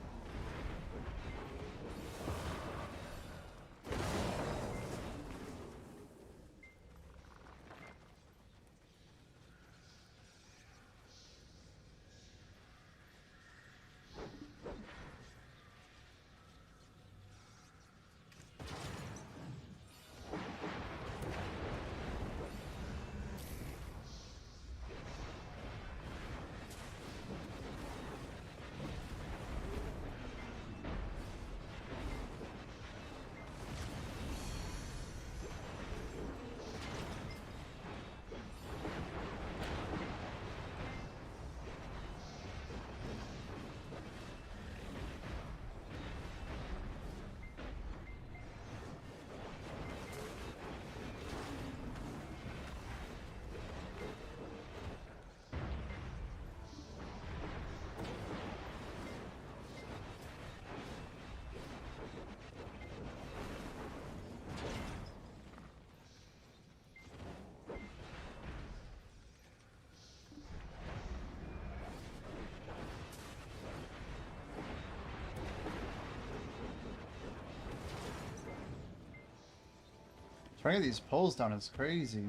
Trying to get these poles down is crazy.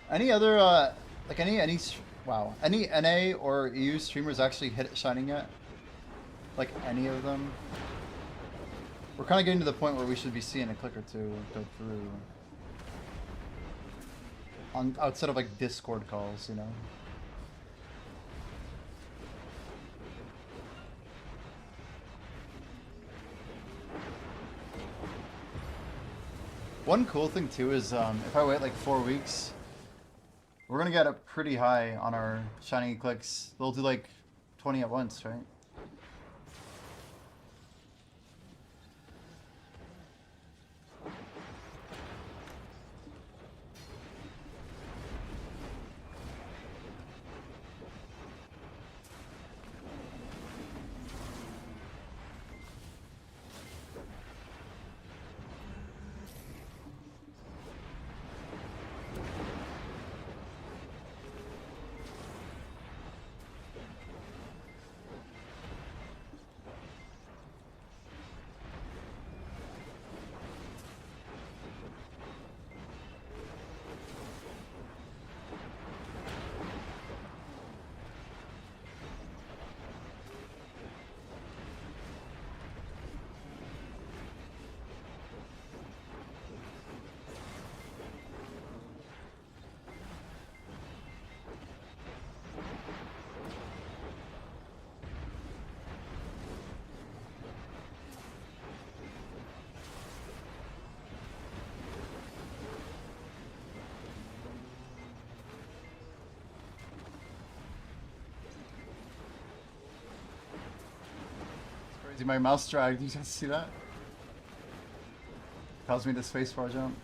Any other, like any NA or EU streamers actually hit it shining yet? Like any of them? We're kind of getting to the point where we should be seeing a click or two go through. Outside of like Discord calls, you know? One cool thing too is if I wait like 4 weeks, we're gonna get up pretty high on our shiny clicks. They'll do like 20 at once, right? Crazy, my mouse dragged. You guys see that? Caused me to spacebar jump.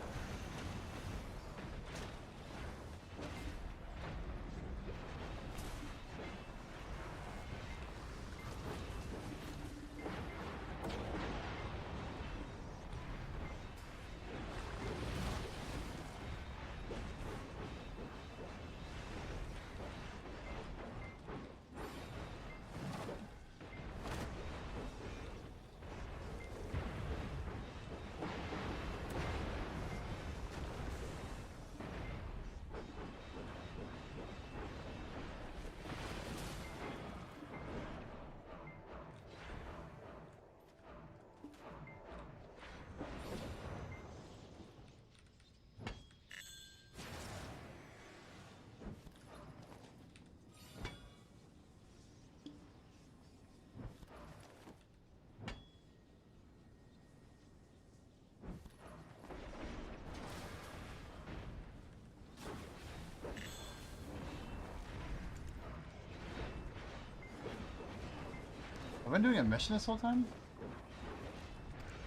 Have I been doing a mission this whole time?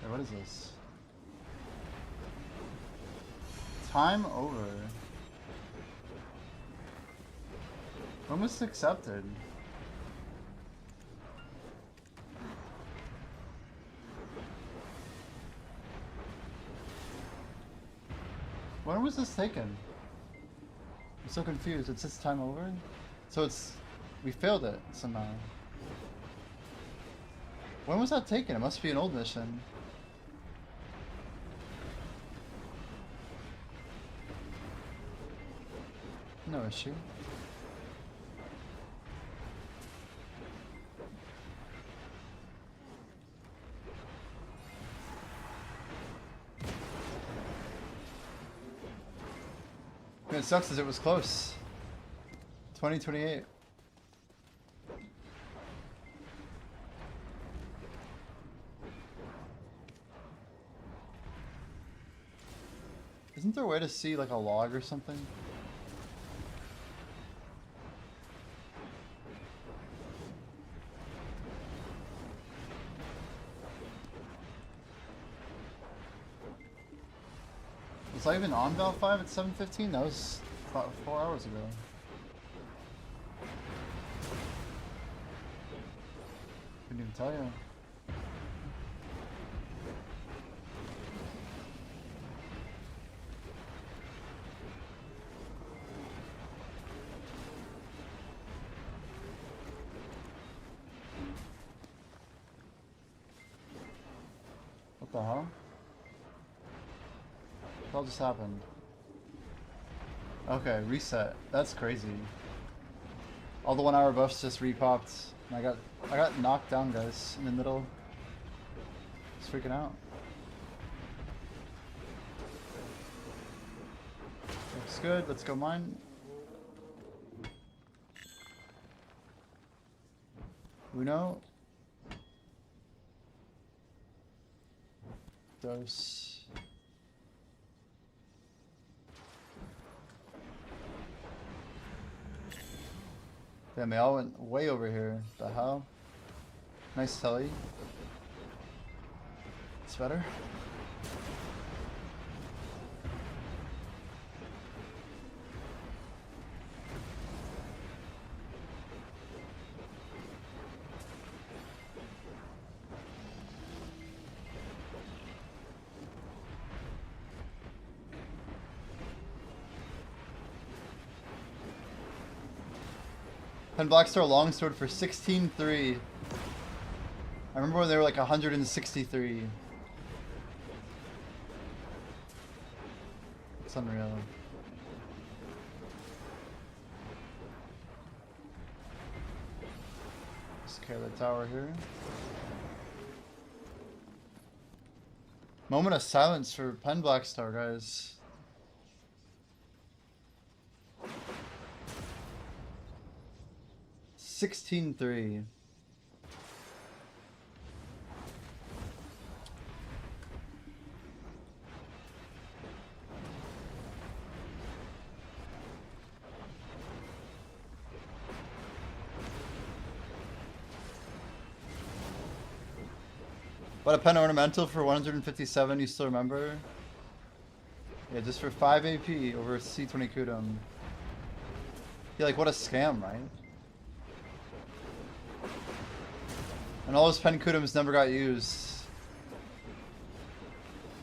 Wait, what is this? Time over. When was this accepted? When was this taken? I'm so confused. It says time over? So it's... we failed it somehow. When was that taken? It must be an old mission. No issue. It sucks as it was close. 2028. Isn't there a way to see like a log or something? Was I even on Val 5 at 7:15? That was about 4 hours ago. Couldn't even tell you. What the hell? What all just happened? Okay, reset. That's crazy. All the 1 hour buffs just repopped. And I got knocked down, guys, in the middle. Just freaking out. Looks good. Let's go mine. Uno. Dos. Damn, they all went way over here. The hell? Nice telly. It's better. And Blackstar Longsword for 16.3. I remember when they were like 163. It's unreal. Just carry the tower here. Moment of silence for Pen Blackstar, guys. $16.3. What a pen ornamental for 157, you still remember? Yeah, just for 5 AP over C20 Kudum. Yeah, like what a scam, right? And all those pen Kudums never got used.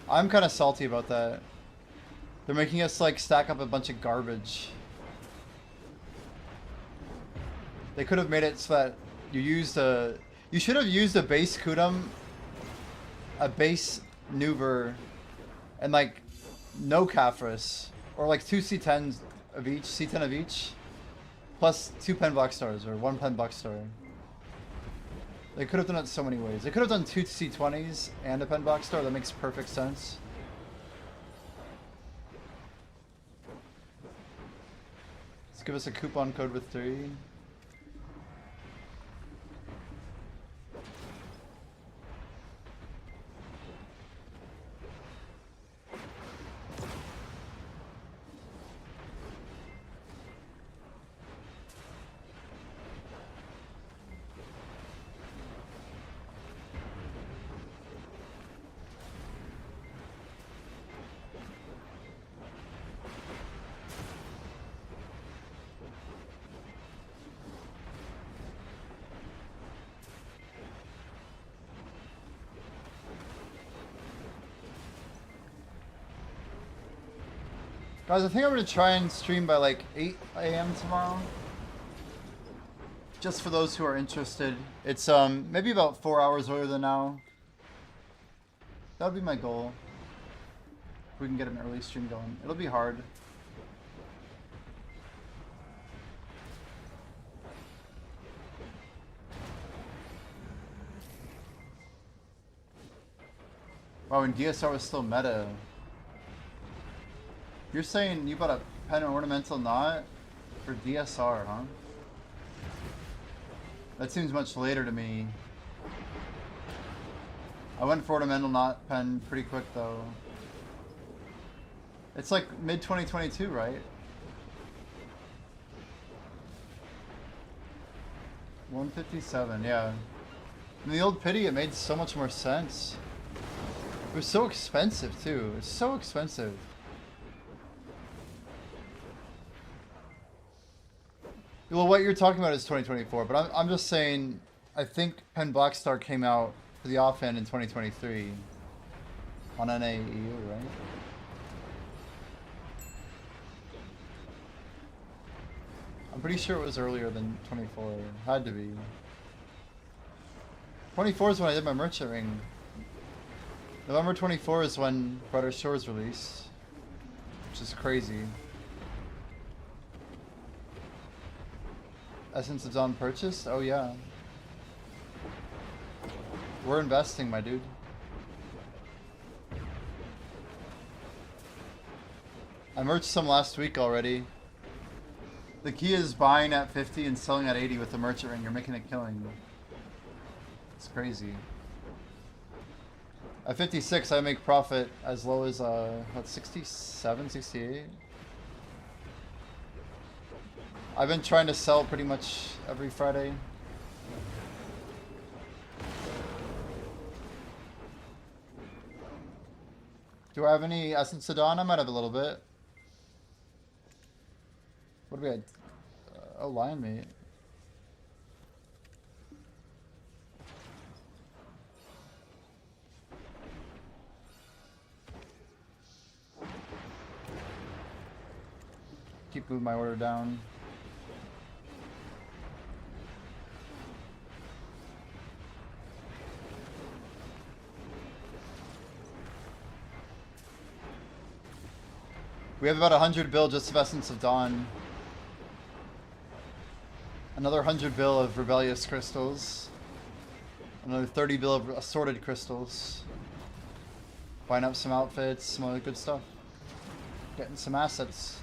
I'm kind of salty about that. They're making us like stack up a bunch of garbage. They could have made it so that you used a... You should have used a base Kudum, a base Nuber, and like no Caphras. Or like 2 C10s of each, C10 of each. Plus 2 pen block stars, or 1 pen block star. They could have done it so many ways. They could have done 2 C20s and a pen block star. That makes perfect sense. Let's give us a coupon code with 3. Guys, I think I'm going to try and stream by like 8 AM tomorrow. Just for those who are interested. It's maybe about 4 hours earlier than now. That would be my goal. If we can get an early stream going. It'll be hard. Wow, when DSR was still meta. You're saying you bought a pen ornamental knot for DSR, huh? That seems much later to me. I went for ornamental knot pen pretty quick though. It's like mid 2022, right? $157, yeah. In the old pity, it made so much more sense. It was so expensive too. It's so expensive. Well, what you're talking about is 2024, but I'm just saying, I think Pen Blackstar came out for the offhand in 2023 on NAEU, right? I'm pretty sure it was earlier than 24. It had to be. 24 is when I did my merchant ring. November 24 is when Brighter Shores released, which is crazy. Essence of Dawn purchased? Oh yeah. We're investing, my dude. I merged some last week already. The key is buying at 50 and selling at 80 with the merchant ring. You're making a killing. It's crazy. At 56, I make profit as low as, what, 67, 68? I've been trying to sell pretty much every Friday. Do I have any Essence of Dawn? I might have a little bit. What do we have? Oh, Lion Mate. Keep moving my order down. We have about 100 bill just of Essence of Dawn. Another 100 bill of Rebellious Crystals. Another 30 bill of Assorted Crystals. Buying up some outfits, some other good stuff. Getting some assets.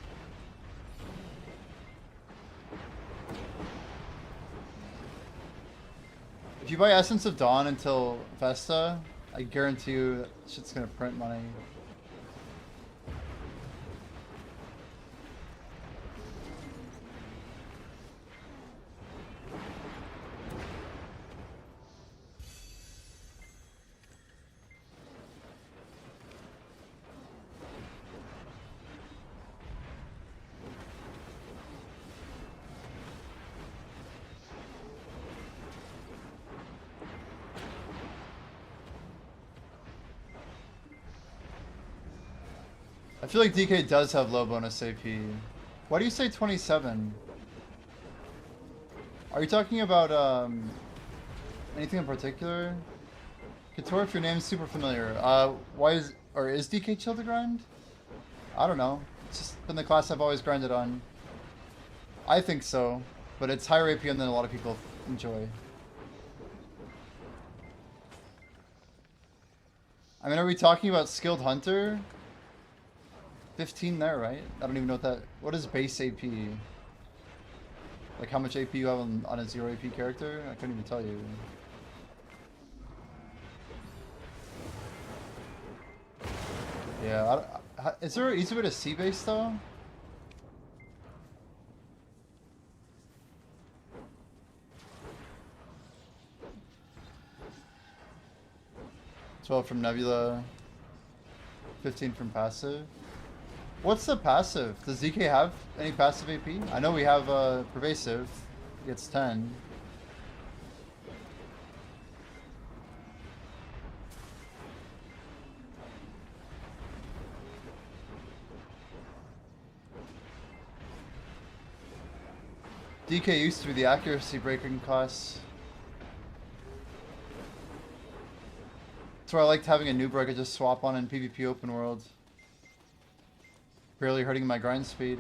If you buy Essence of Dawn until Vesta, I guarantee you that shit's gonna print money. I feel like DK does have low bonus AP. Why do you say 27? Are you talking about anything in particular? Couture, if your name's super familiar. Why is DK chill to grind? I don't know. It's just been the class I've always grinded on. I think so, but it's higher APM than a lot of people enjoy. I mean, are we talking about skilled hunter? 15 there, right? I don't even know what that... What is base AP? Like how much AP you have on a 0 AP character? I couldn't even tell you. Yeah, is there an easy way to see base though? $12 from Nebula, 15 from passive. What's the passive? Does DK have any passive AP? I know we have pervasive. Gets 10. DK used to be the accuracy breaking class. That's why I liked having a noob I could just swap on in PvP open world. Barely hurting my grind speed.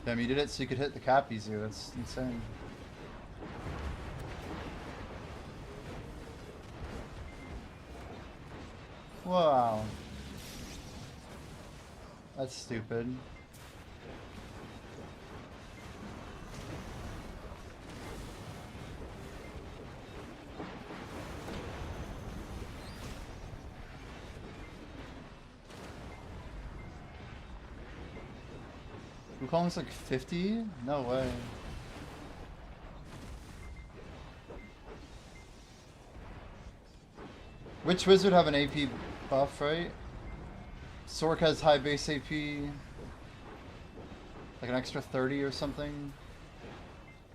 Damn, you did it so you could hit the cap easier. That's insane. Wow. That's stupid. Wukong's like 50? No way. Which wizard have an AP buff, right? Sork has high base AP. Like an extra 30 or something.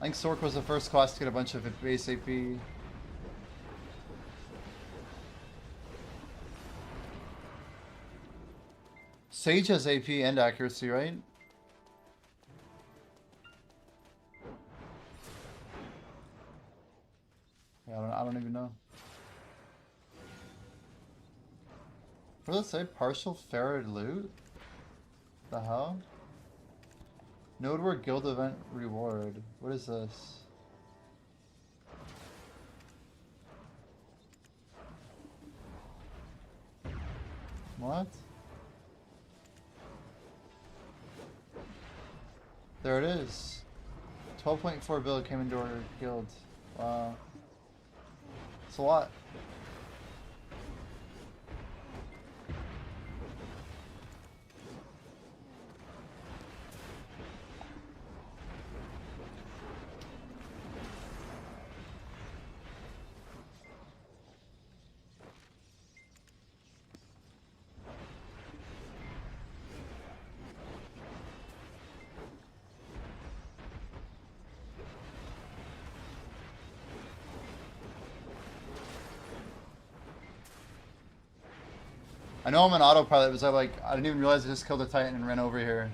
I think Sork was the first class to get a bunch of base AP. Sage has AP and accuracy, right? Yeah, I don't even know. What does it say? Partial ferret loot? The hell? Node where guild event reward. What is this? What? There it is. 12.4 bill came into our guild. Wow. It's a lot. I know I'm an autopilot, but I didn't even realize I just killed a Titan and ran over here.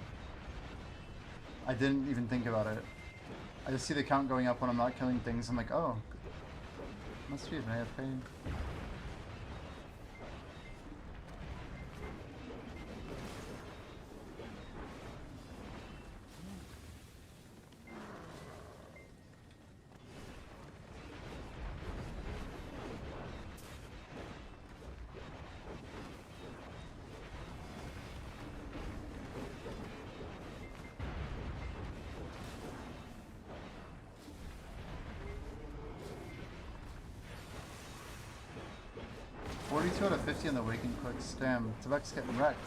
I didn't even think about it. I just see the count going up when I'm not killing things. I'm like, oh, must be an AFK. 42 out of 50 on the Waking clicks. Damn, Tebek's getting wrecked.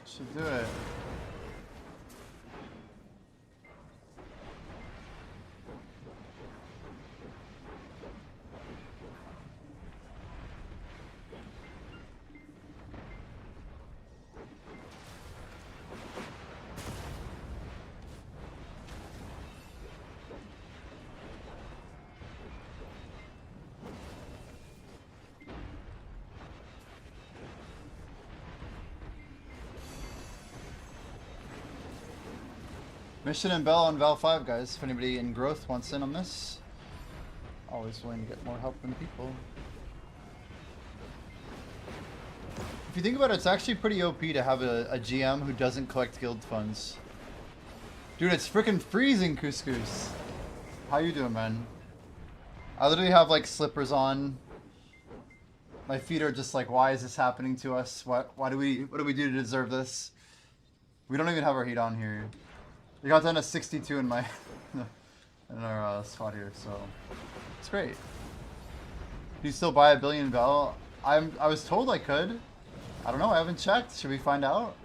Should do it. Mission and Bell on Val 5, guys. If anybody in growth wants in on this, always willing to get more help than people. If you think about it, it's actually pretty OP to have a GM who doesn't collect guild funds. Dude, it's freaking freezing, Couscous. How you doing, man? I literally have like slippers on. My feet are just like, why is this happening to us? What do we do to deserve this? We don't even have our heat on here. We got down to 62 in my in our spot here, so it's great. Do you still buy a billion Bell? I was told I could. I don't know. I haven't checked. Should we find out?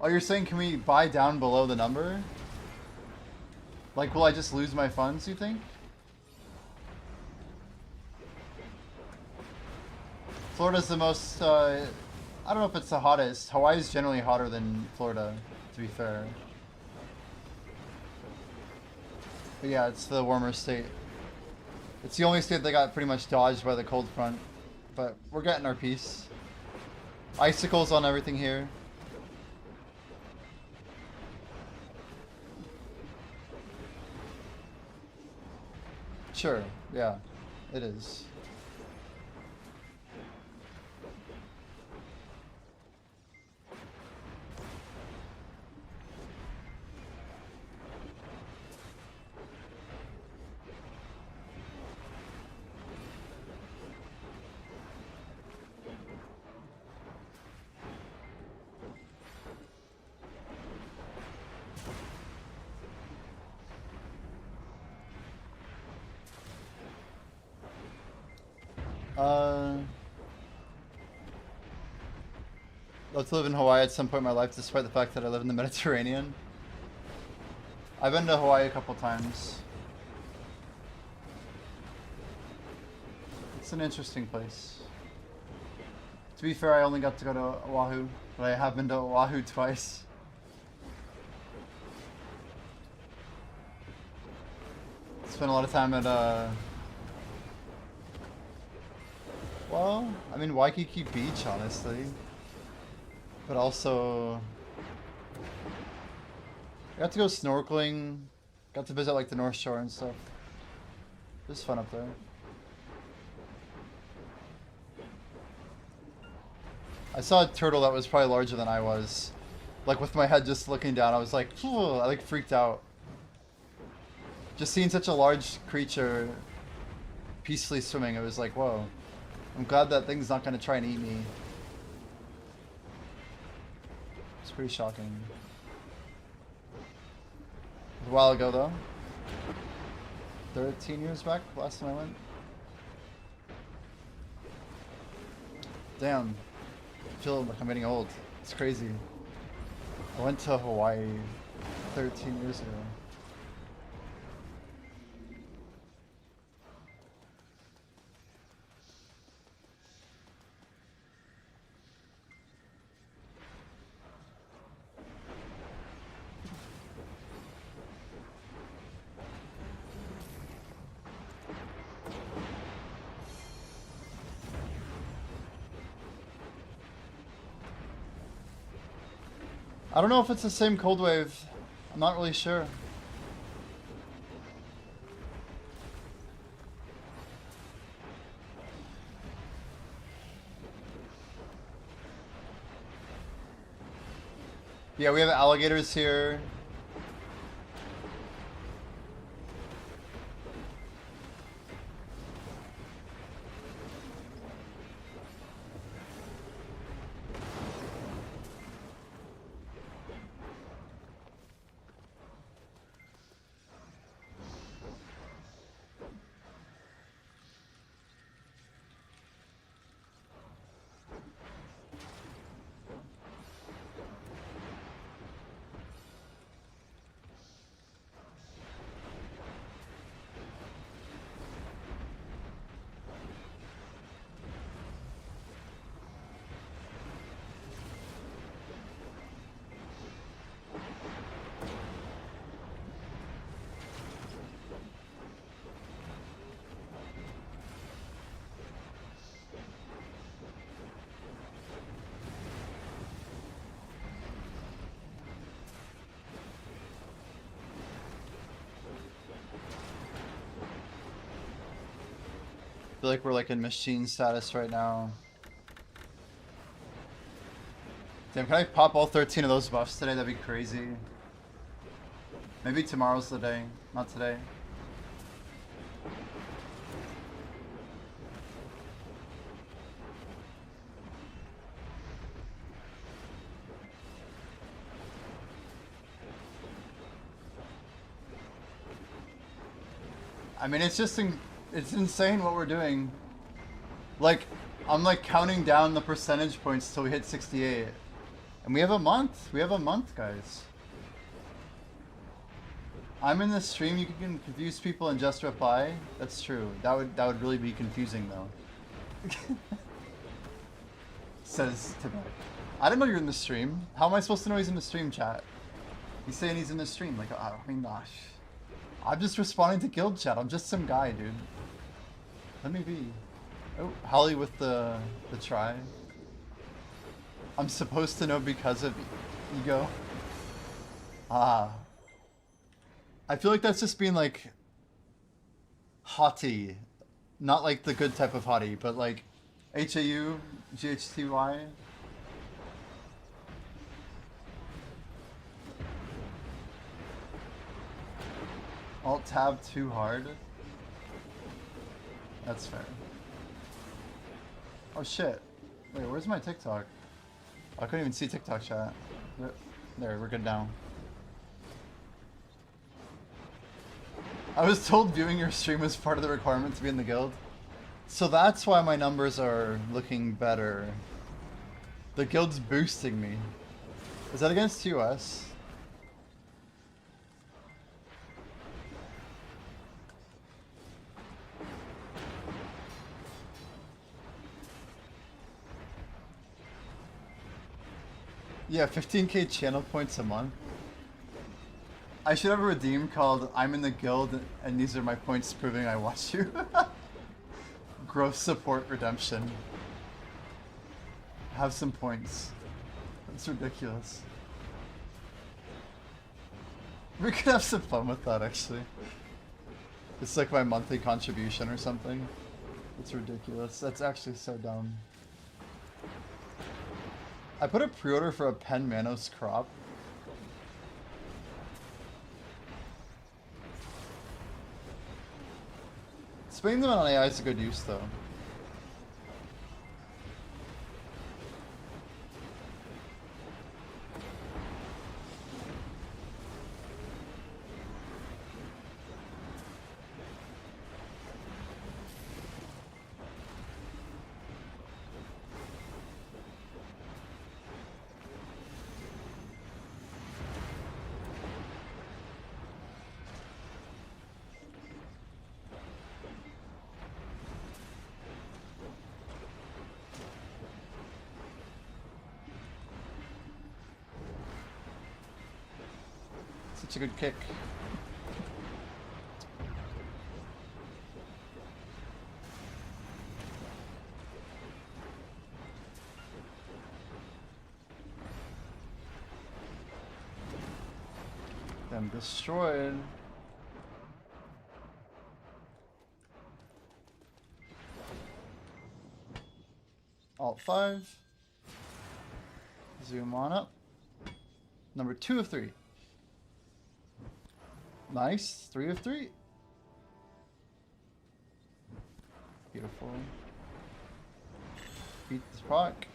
Oh, you're saying can we buy down below the number? Like, will I just lose my funds? You think? Florida's the most. I don't know if it's the hottest. Hawaii's generally hotter than Florida, to be fair. But yeah, it's the warmer state. It's the only state that got pretty much dodged by the cold front. But we're getting our piece. Icicles on everything here. Sure, yeah, it is. Love to live in Hawaii at some point in my life, despite the fact that I live in the Mediterranean. I've been to Hawaii a couple times. It's an interesting place. To be fair, I only got to go to Oahu, but I have been to Oahu twice. Spent a lot of time at, well, I mean, Waikiki Beach, honestly. But also, I got to go snorkeling, got to visit like the North Shore and stuff. It was fun up there. I saw a turtle that was probably larger than I was. Like with my head just looking down, I was like, phew, I like freaked out. Just seeing such a large creature peacefully swimming, it was like, whoa. I'm glad that thing's not going to try and eat me. It's pretty shocking. A while ago, though. 13 years back, last time I went. Damn. I feel like I'm getting old. It's crazy. I went to Hawaii 13 years ago. I don't know if it's the same cold wave. I'm not really sure. Yeah, we have alligators here. I feel like we're like in machine status right now. Damn, can I pop all 13 of those buffs today? That'd be crazy. Maybe tomorrow's the day, not today. I mean, it's just it's insane what we're doing. Like, I'm like counting down the percentage points till we hit 68. And we have a month. We have a month, guys. I'm in the stream. You can confuse people and just reply. That's true. That would really be confusing, though. Says Tibet. I didn't know you're in the stream. How am I supposed to know he's in the stream, chat? He's saying he's in the stream. Like, I mean, gosh. I'm just responding to guild chat. I'm just some guy, dude. Let me be. Oh, Holly with the try. I'm supposed to know because of ego. Ah. I feel like that's just being like haughty. Not like the good type of haughty, but like HAU, GHTY. Alt tab too hard. That's fair. Oh shit. Wait, where's my TikTok? I couldn't even see TikTok chat. There, we're good now. I was told viewing your stream was part of the requirement to be in the guild. So that's why my numbers are looking better. The guild's boosting me. Is that against US? Yeah, 15k channel points a month. I should have a redeem called I'm in the guild and these are my points proving I watch you. Growth support redemption. Have some points. That's ridiculous. We could have some fun with that actually. It's like my monthly contribution or something. It's ridiculous. That's actually so dumb. I put a pre-order for a Pen Manos crop. Spending them on AI is a good use though. Such a good kick. I'm destroyed. Alt 5. Zoom on up. Number 2 of 3. Nice. 3 of 3. Beautiful. Beat this proc.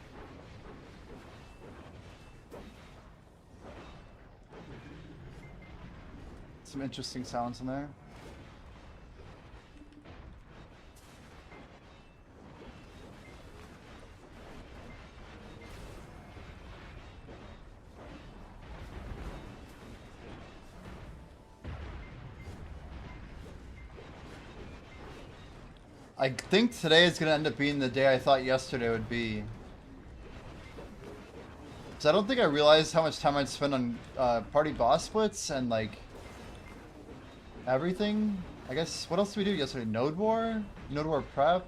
Some interesting sounds in there. I think today is going to end up being the day I thought yesterday would be. So I don't think I realized how much time I'd spend on party boss splits and like everything. I guess, what else did we do yesterday? Node War? Node War prep?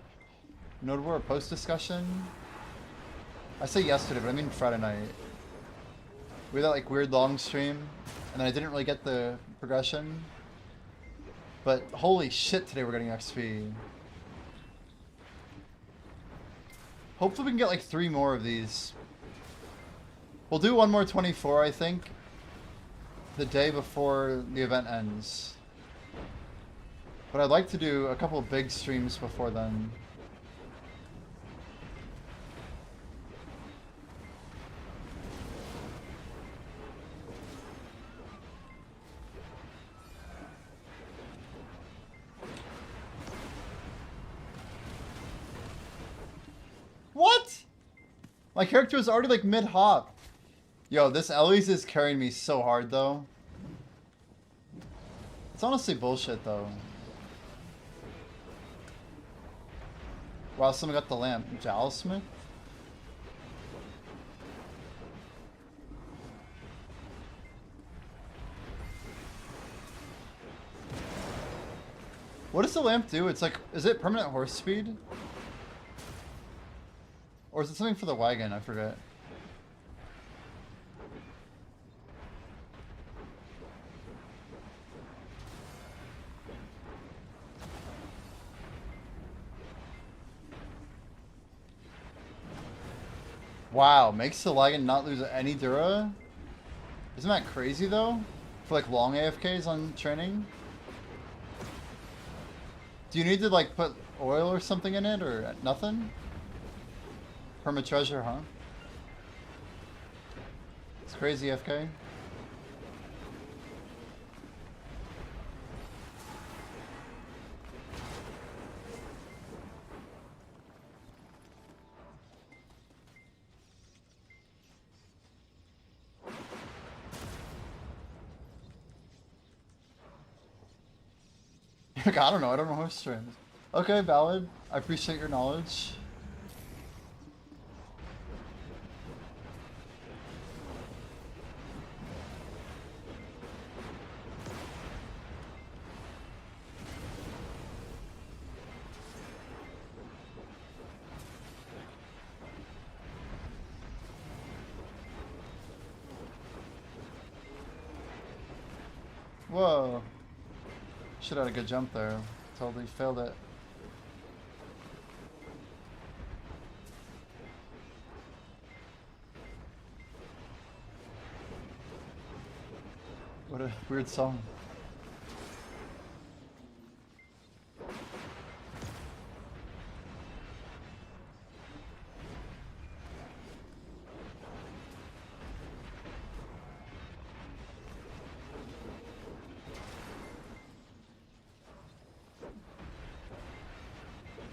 Node War post discussion? I say yesterday, but I mean Friday night. We had that like weird long stream, and then I didn't really get the progression. But holy shit, today we're getting XP. Hopefully we can get like 3 more of these. We'll do one more 24, I think, the day before the event ends. But I'd like to do a couple of big streams before then. What? My character is already like mid-hop. Yo, this Ellie's is carrying me so hard though. It's honestly bullshit though. Wow, someone got the lamp. Jowl Smith? What does the lamp do? It's like, is it permanent horse speed? Or is it something for the wagon? I forget. Wow, makes the wagon not lose any Dura? Isn't that crazy though? For like long AFKs on training? Do you need to like put oil or something in it or nothing? Perma treasure, huh? It's crazy, FK. I don't know horse streams. Okay, valid. I appreciate your knowledge. Whoa. Should have had a good jump there. Totally failed it. What a weird song.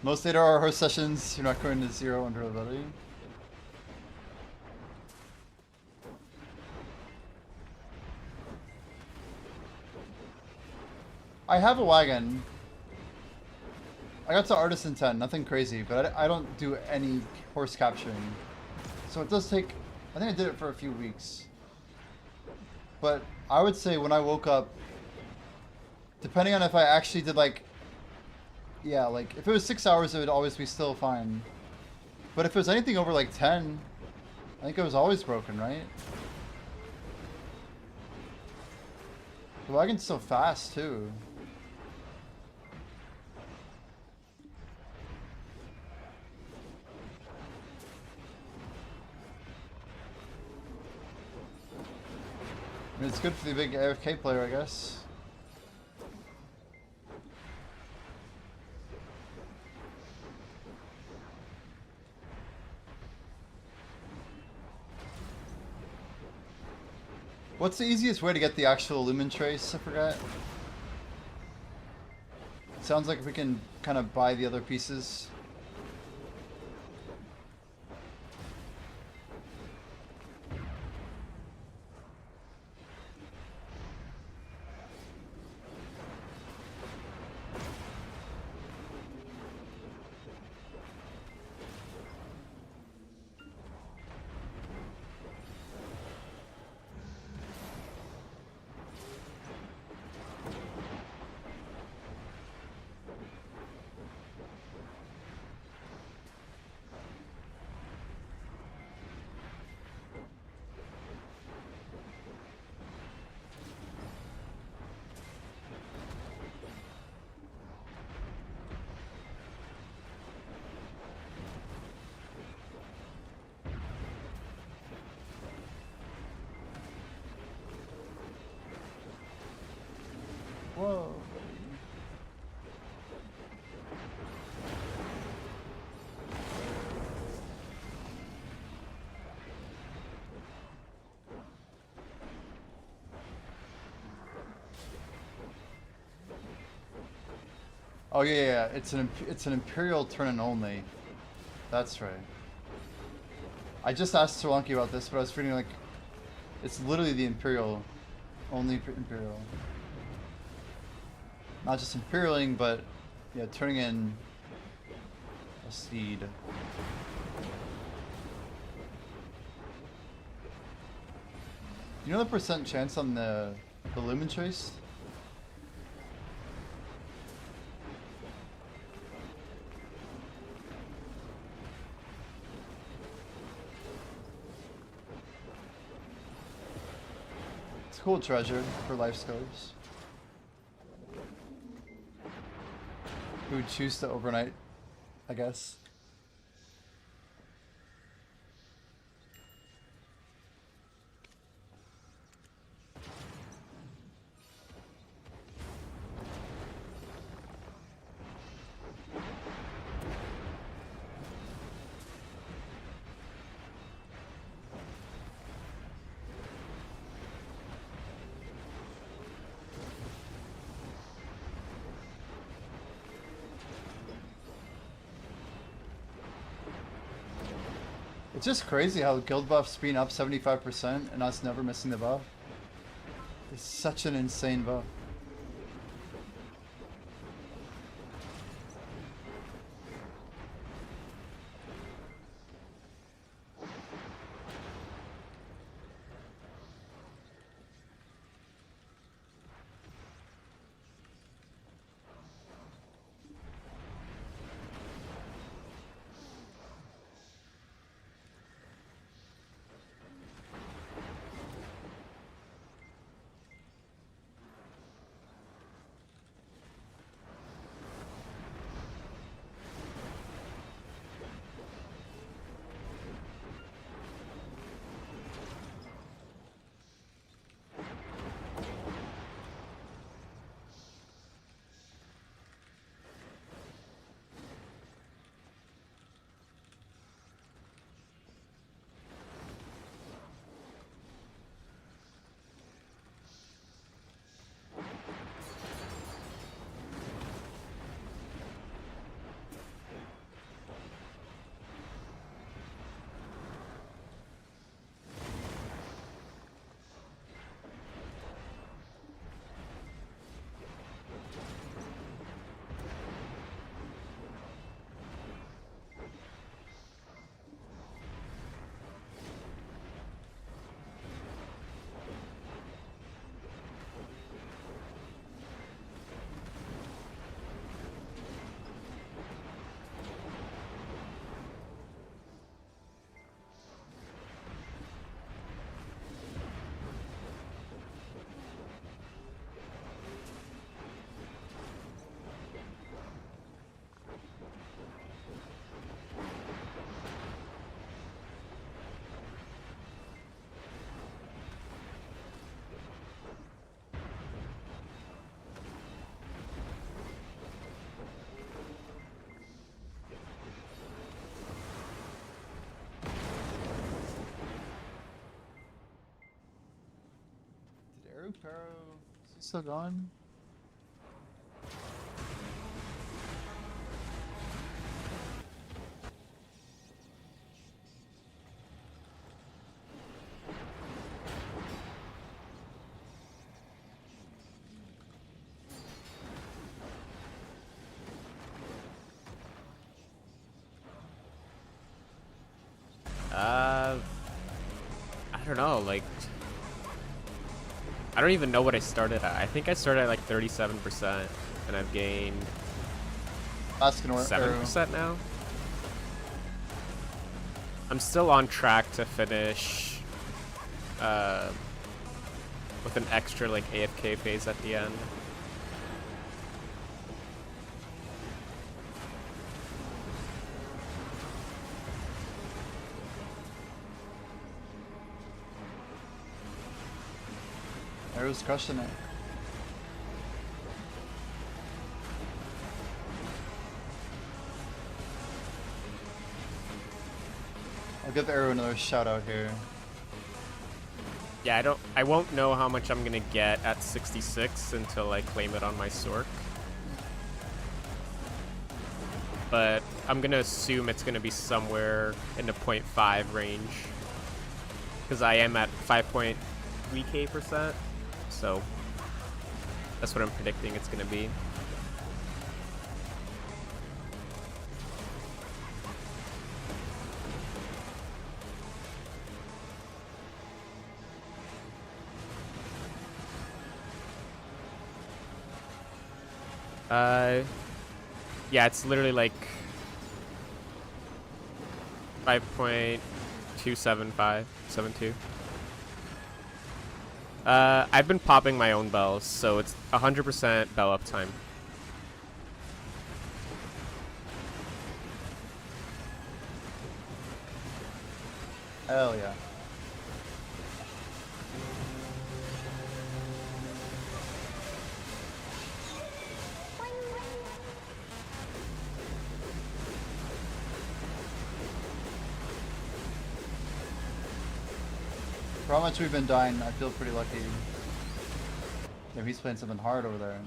Most 8-hour horse sessions, you're not going to 0 under ability. I have a wagon. I got to Artisan 10, nothing crazy, but I don't do any horse capturing. So it does take, I think I did it for a few weeks. But I would say when I woke up, depending on if I actually did like, yeah, like if it was 6 hours, it would always be still fine. But if it was anything over like 10, I think it was always broken, right? The wagon's so fast too. I mean, it's good for the big AFK player, I guess. What's the easiest way to get the actual lumen trace? I forgot. Sounds like we can kind of buy the other pieces. Whoa. Oh yeah, it's an Imperial turn-in only. That's right. I just asked Solanki about this, but I was feeling like it's literally the Imperial, only Imperial. Not just Imperialing, but yeah, turning in a seed. You know the percent chance on the lumen trace? It's a cool treasure for life scars. Who would choose to overnight, I guess. It's just crazy how guild buffs being up 75% and us never missing the buff. It's such an insane buff. Still going? I don't know, like, I don't even know what I started at. I think I started at like 37%, and I've gained That's gonna work. 7% now. I'm still on track to finish with an extra like AFK phase at the end. Arrow's crushing it. I'll give Arrow another shout out here. Yeah, I won't know how much I'm gonna get at 66 until I claim it on my Sork. But I'm gonna assume it's gonna be somewhere in the 0.5 range. Because I am at 5.3k%. So that's what I'm predicting it's gonna be. Yeah, it's literally like 5.27572. I've been popping my own bells, so it's 100% bell uptime. Hell yeah. For how much we've been dying, I feel pretty lucky. If he's playing something hard over there.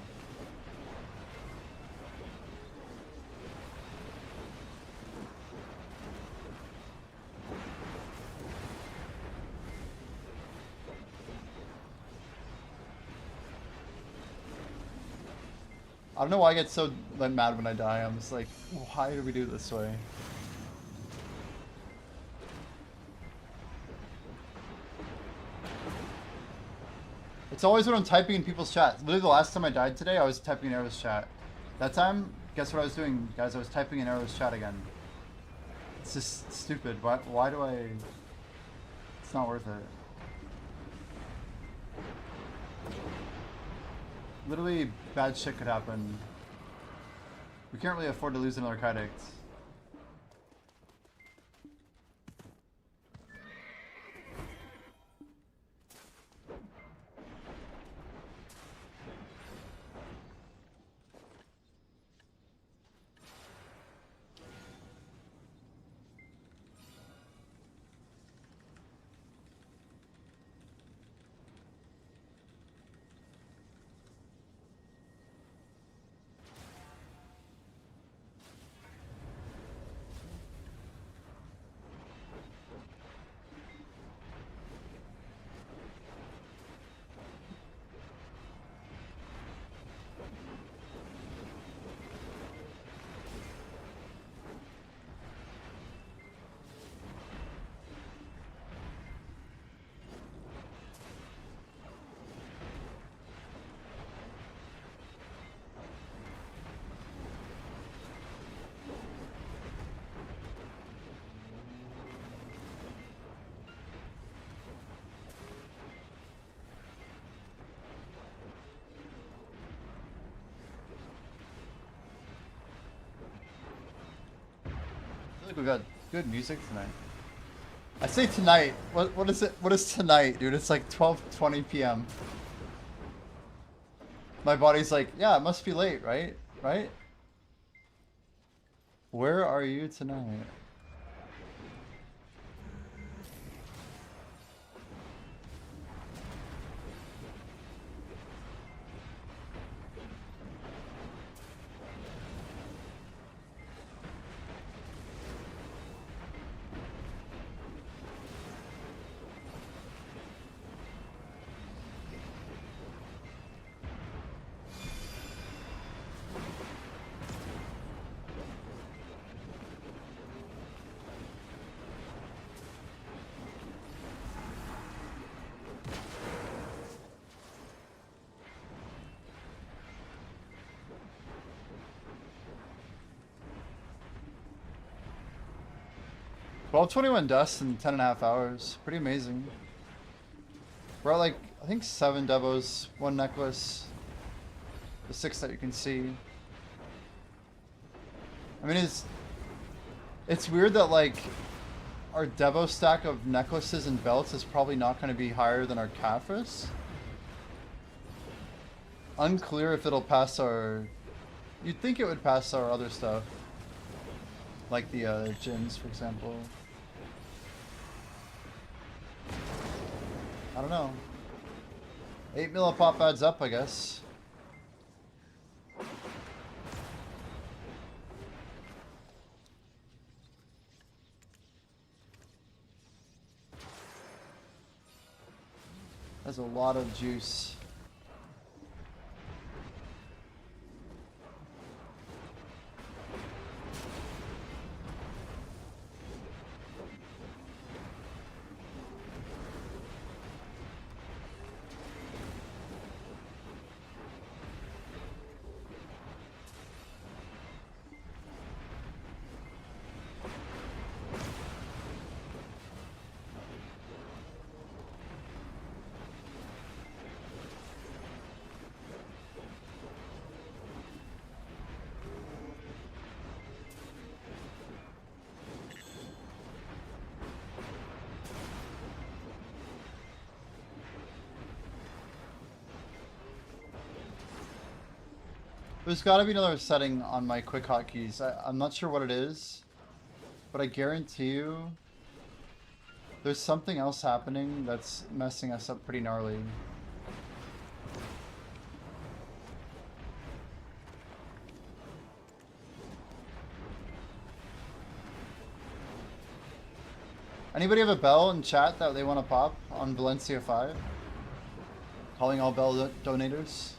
I don't know why I get so like mad when I die. I'm just like, why do we do it this way? It's always when I'm typing in people's chat. Literally the last time I died today, I was typing in Arrow's chat. That time, guess what I was doing, guys? I was typing in Arrow's chat again. It's just stupid. Why do I... It's not worth it. Literally, bad shit could happen. We can't really afford to lose another Kydex. I feel like we got good music tonight. I say tonight. What is it? What is tonight, dude? It's like 12:20 p.m. My body's like, yeah, it must be late, right? Right? Where are you tonight? 1221 deaths in 10.5 hours. Pretty amazing. We're at like, I think 7 devos, 1 necklace. The 6 that you can see. I mean, it's weird that like our devo stack of necklaces and belts is probably not going to be higher than our Caphras. Unclear if it'll pass our... You'd think it would pass our other stuff. Like the gyms, for example. I don't know. 8 mil a pop adds up, I guess. That's a lot of juice. There's got to be another setting on my quick hotkeys. I'm not sure what it is, but I guarantee you there's something else happening that's messing us up pretty gnarly. Anybody have a bell in chat that they want to pop on Valencia 5? Calling all bell donators.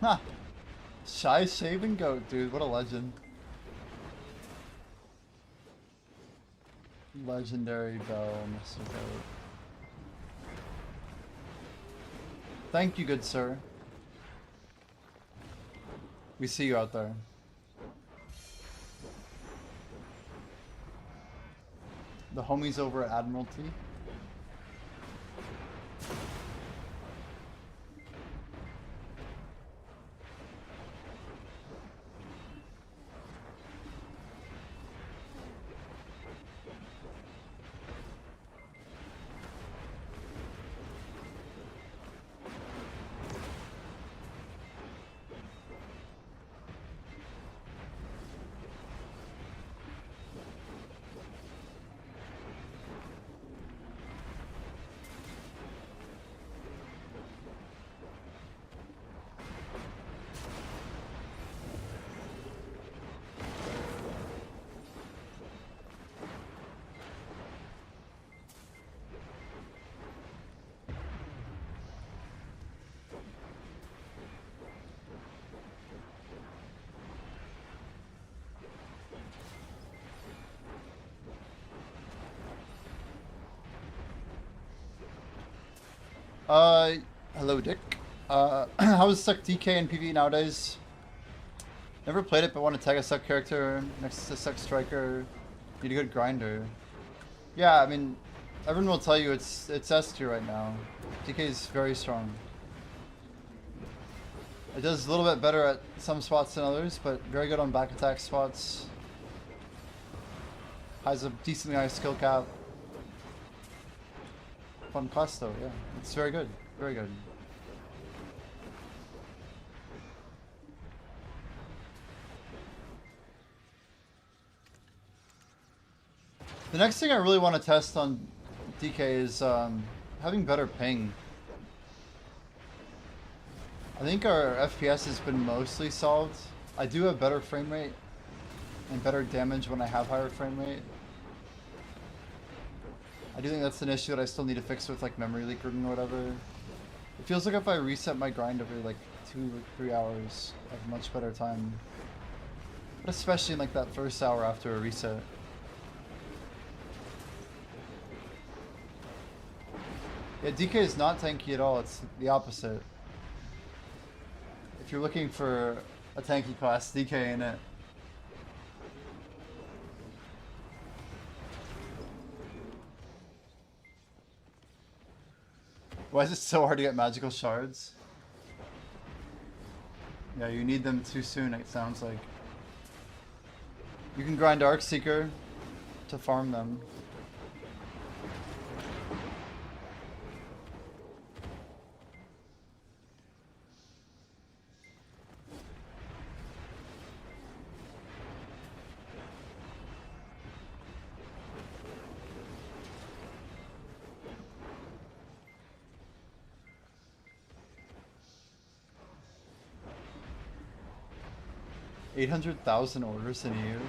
Huh. Shy Shaven Goat, dude. What a legend. Legendary bell, Mr. Goat. Thank you, good sir. We see you out there. The homies over at Admiralty. Hello, Dick. How's Suck DK and PvE nowadays? Never played it, but want to tag a Suck character next to Suck Striker. Need a good grinder. Yeah, I mean, everyone will tell you it's S tier right now. DK is very strong. It does a little bit better at some spots than others, but very good on back attack spots. Has a decently high skill cap. Fun class though, yeah. It's very good. Very good. The next thing I really want to test on DK is having better ping. I think our FPS has been mostly solved. I do have better frame rate and better damage when I have higher frame rate. I do think that's an issue that I still need to fix with like memory leaking or whatever. It feels like if I reset my grind every like 2 or 3 hours, I have much better time. But especially in like that first hour after a reset. Yeah, DK is not tanky at all, it's the opposite. If you're looking for a tanky class, DK in it. Why is it so hard to get magical shards? Yeah, you need them too soon, it sounds like. You can grind Arc Seeker to farm them. $800,000 orders in a year.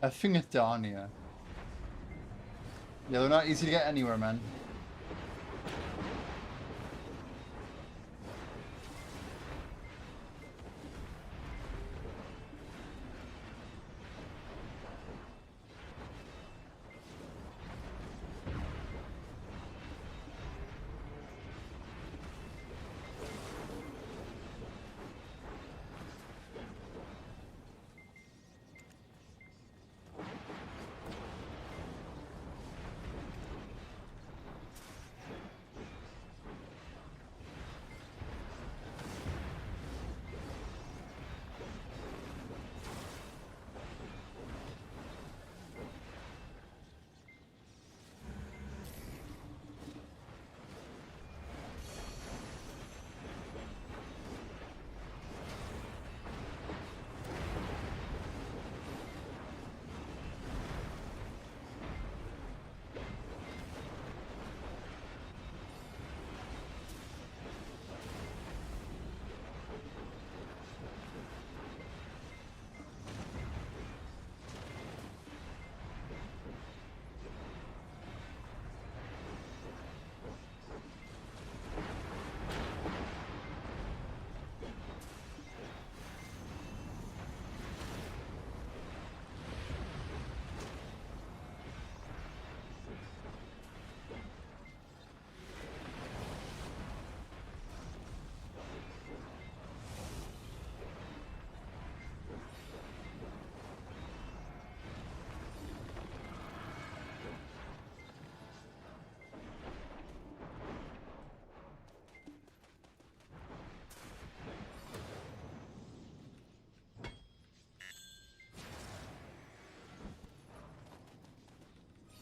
Effing Adania. Yeah, they're not easy to get anywhere, man.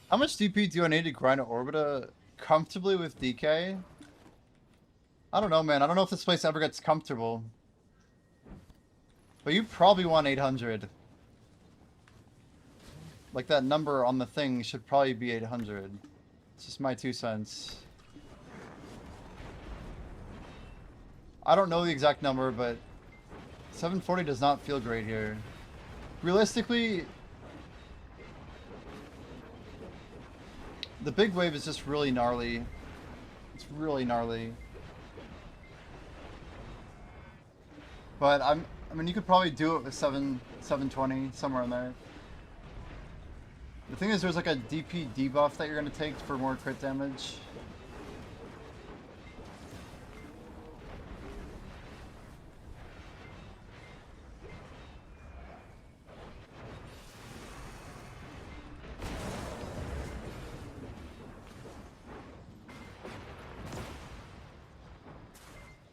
How much DP do I need to grind an Orbita comfortably with DK? I don't know, man. I don't know if this place ever gets comfortable. But you probably want 800. Like, that number on the thing should probably be 800. It's just my 2 cents. I don't know the exact number, but 740 does not feel great here. Realistically, the big wave is just really gnarly. It's really gnarly. But I mean, you could probably do it with 720, somewhere in there. The thing is, there's like a DP debuff that you're gonna take for more crit damage.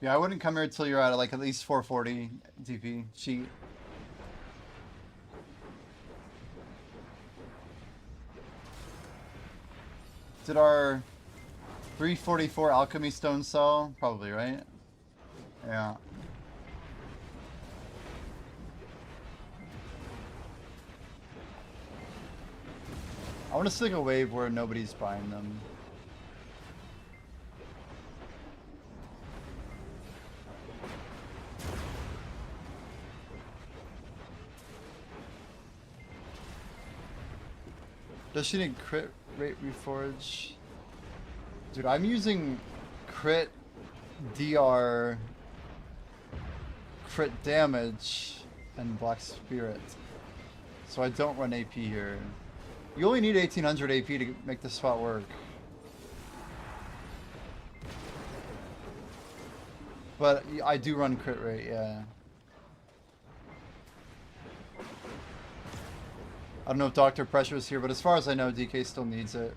Yeah, I wouldn't come here until you're at like at least 440 DP cheat. Did our 344 alchemy stone sell? Probably, right? Yeah. I want to stick a wave where nobody's buying them. Does she need crit rate reforge? Dude, I'm using crit DR, crit damage, and Black Spirit. So I don't run AP here. You only need 1800 AP to make this spot work. But I do run crit rate, yeah. I don't know if Dr. Pressure is here, but as far as I know, DK still needs it.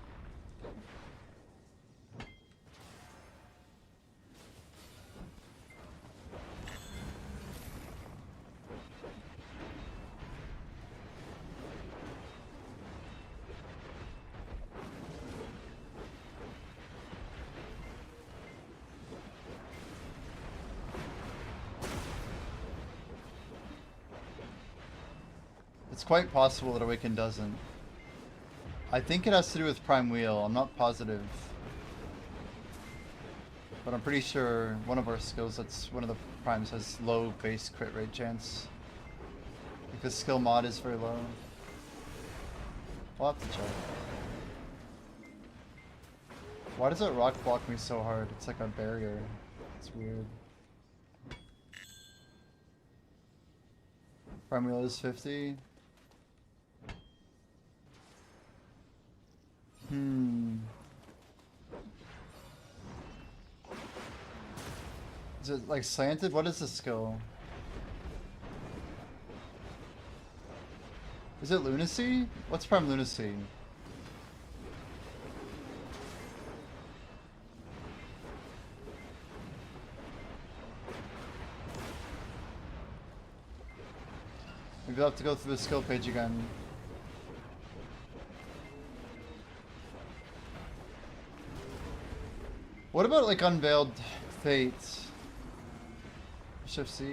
It's quite possible that Awaken doesn't. I think it has to do with Prime Wheel. I'm not positive. But I'm pretty sure one of our skills, that's one of the primes, has low base crit rate chance. Because skill mod is very low. We'll have to check. Why does it rock block me so hard? It's like a barrier. It's weird. Prime Wheel is 50. Is it like slanted? What is the skill? Is it lunacy? What's prime lunacy? Maybe I'll have to go through the skill page again. What about like Unveiled Fate? Shift C.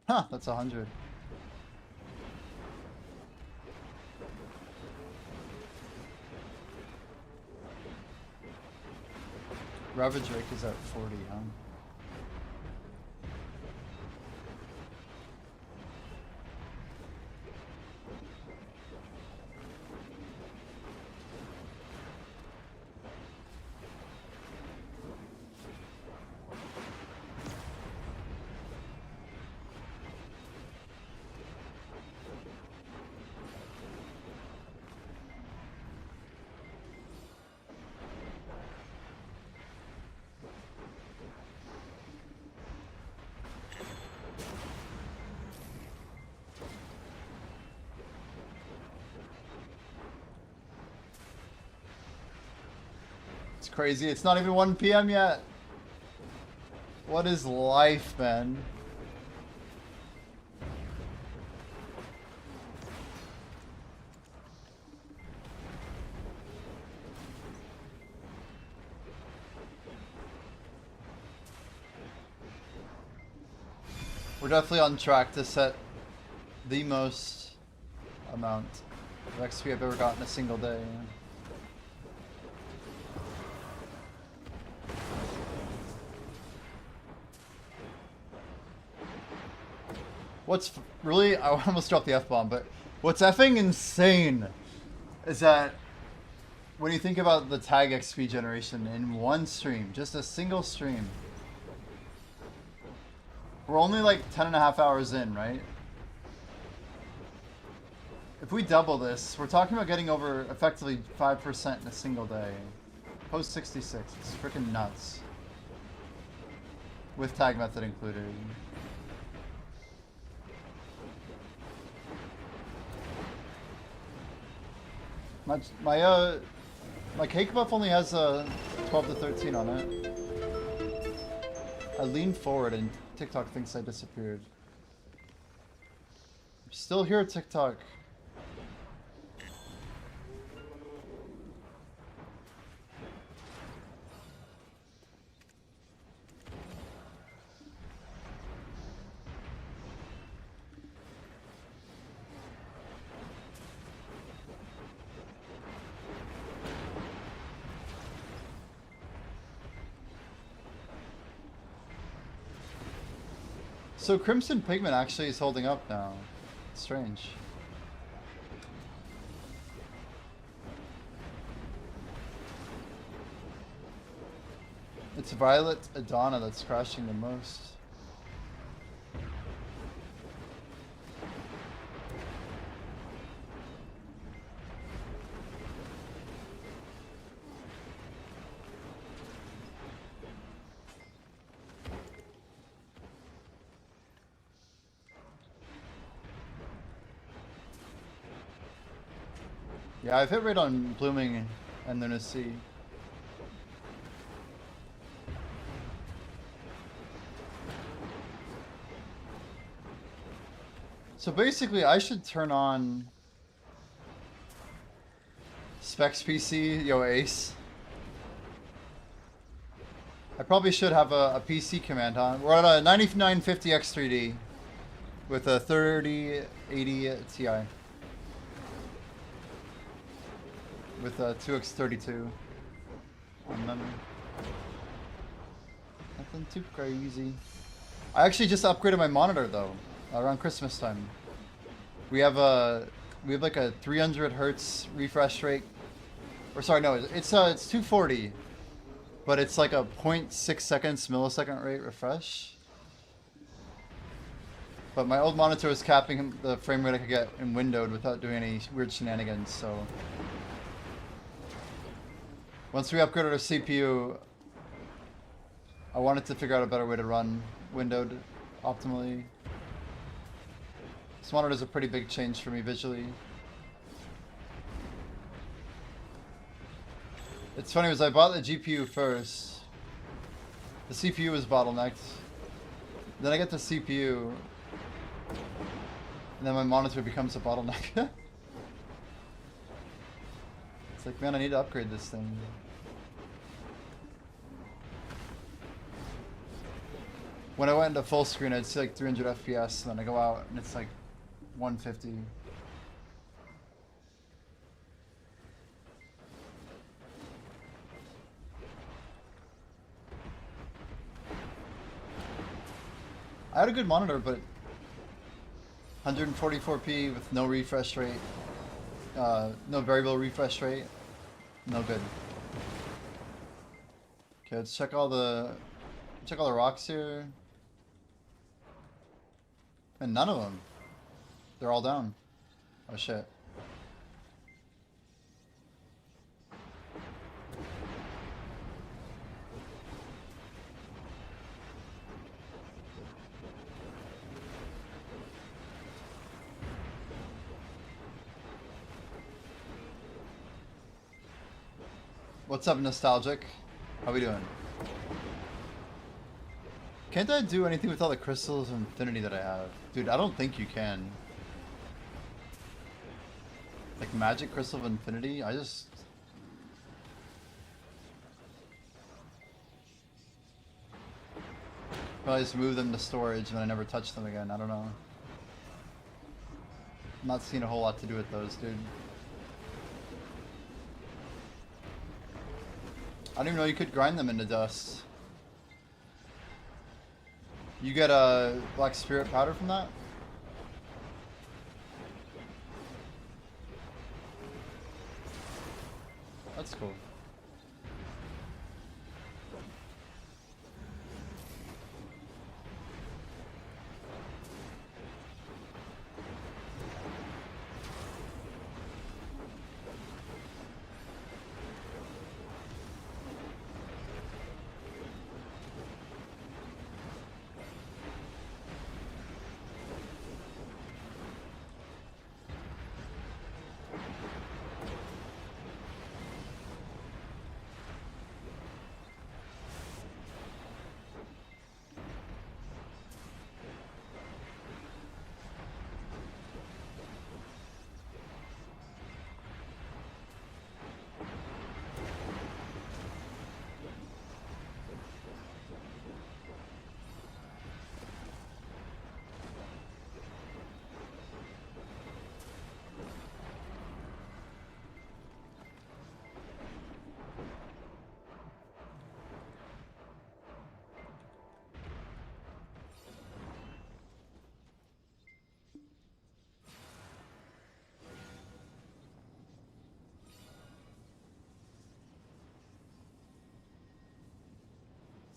Huh, that's 100. Ravage Rake is at 40, huh? crazy. It's not even 1 p.m. yet. What is life, man? We're definitely on track to set the most amount of XP I've ever gotten in a single day. What's really, I almost dropped the F-bomb, but what's effing insane is that when you think about the tag XP generation in one stream, just a single stream, we're only like 10.5 hours in, right? If we double this, we're talking about getting over effectively 5% in a single day. Post 66, it's freaking nuts. With tag method included. My cake buff only has a 12 to 13 on it. I leaned forward and TikTok thinks I disappeared. I'm still here, TikTok. So Crimson Pigment actually is holding up now. It's strange. It's Violet Adana that's crashing the most. Yeah, I've hit rate on Blooming and Lunacy. So basically, I should turn on Specs PC, yo Ace. I probably should have a PC command on. We're at a 9950 X3D with a 3080 Ti. With a 2x32 on memory. Nothing too crazy. I actually just upgraded my monitor though, around Christmas time. We have like a 300 hertz refresh rate. Or sorry, no, it's 240, but it's like a 0.6 seconds millisecond rate refresh. But my old monitor was capping the frame rate I could get in windowed without doing any weird shenanigans, so. Once we upgraded our CPU, I wanted to figure out a better way to run windowed optimally. This monitor is a pretty big change for me visually. It's funny because I bought the GPU first. The CPU was bottlenecked. Then I get the CPU, and then my monitor becomes a bottleneck. It's like, man, I need to upgrade this thing. When I went into full screen, I'd see like 300 FPS, and then I go out and it's like 150. I had a good monitor, but 144p with no refresh rate, no variable refresh rate, no good. Okay, let's check all the rocks here. And none of them. They're all down. Oh shit. What's up, Nostalgic? How we doing? Can't I do anything with all the crystals of infinity that I have? Dude, I don't think you can. Like magic crystal of infinity? Probably just move them to storage and I never touch them again. I don't know. I'm not seeing a whole lot to do with those, dude. I don't even know you could grind them into dust. You get a black spirit powder from that? That's cool.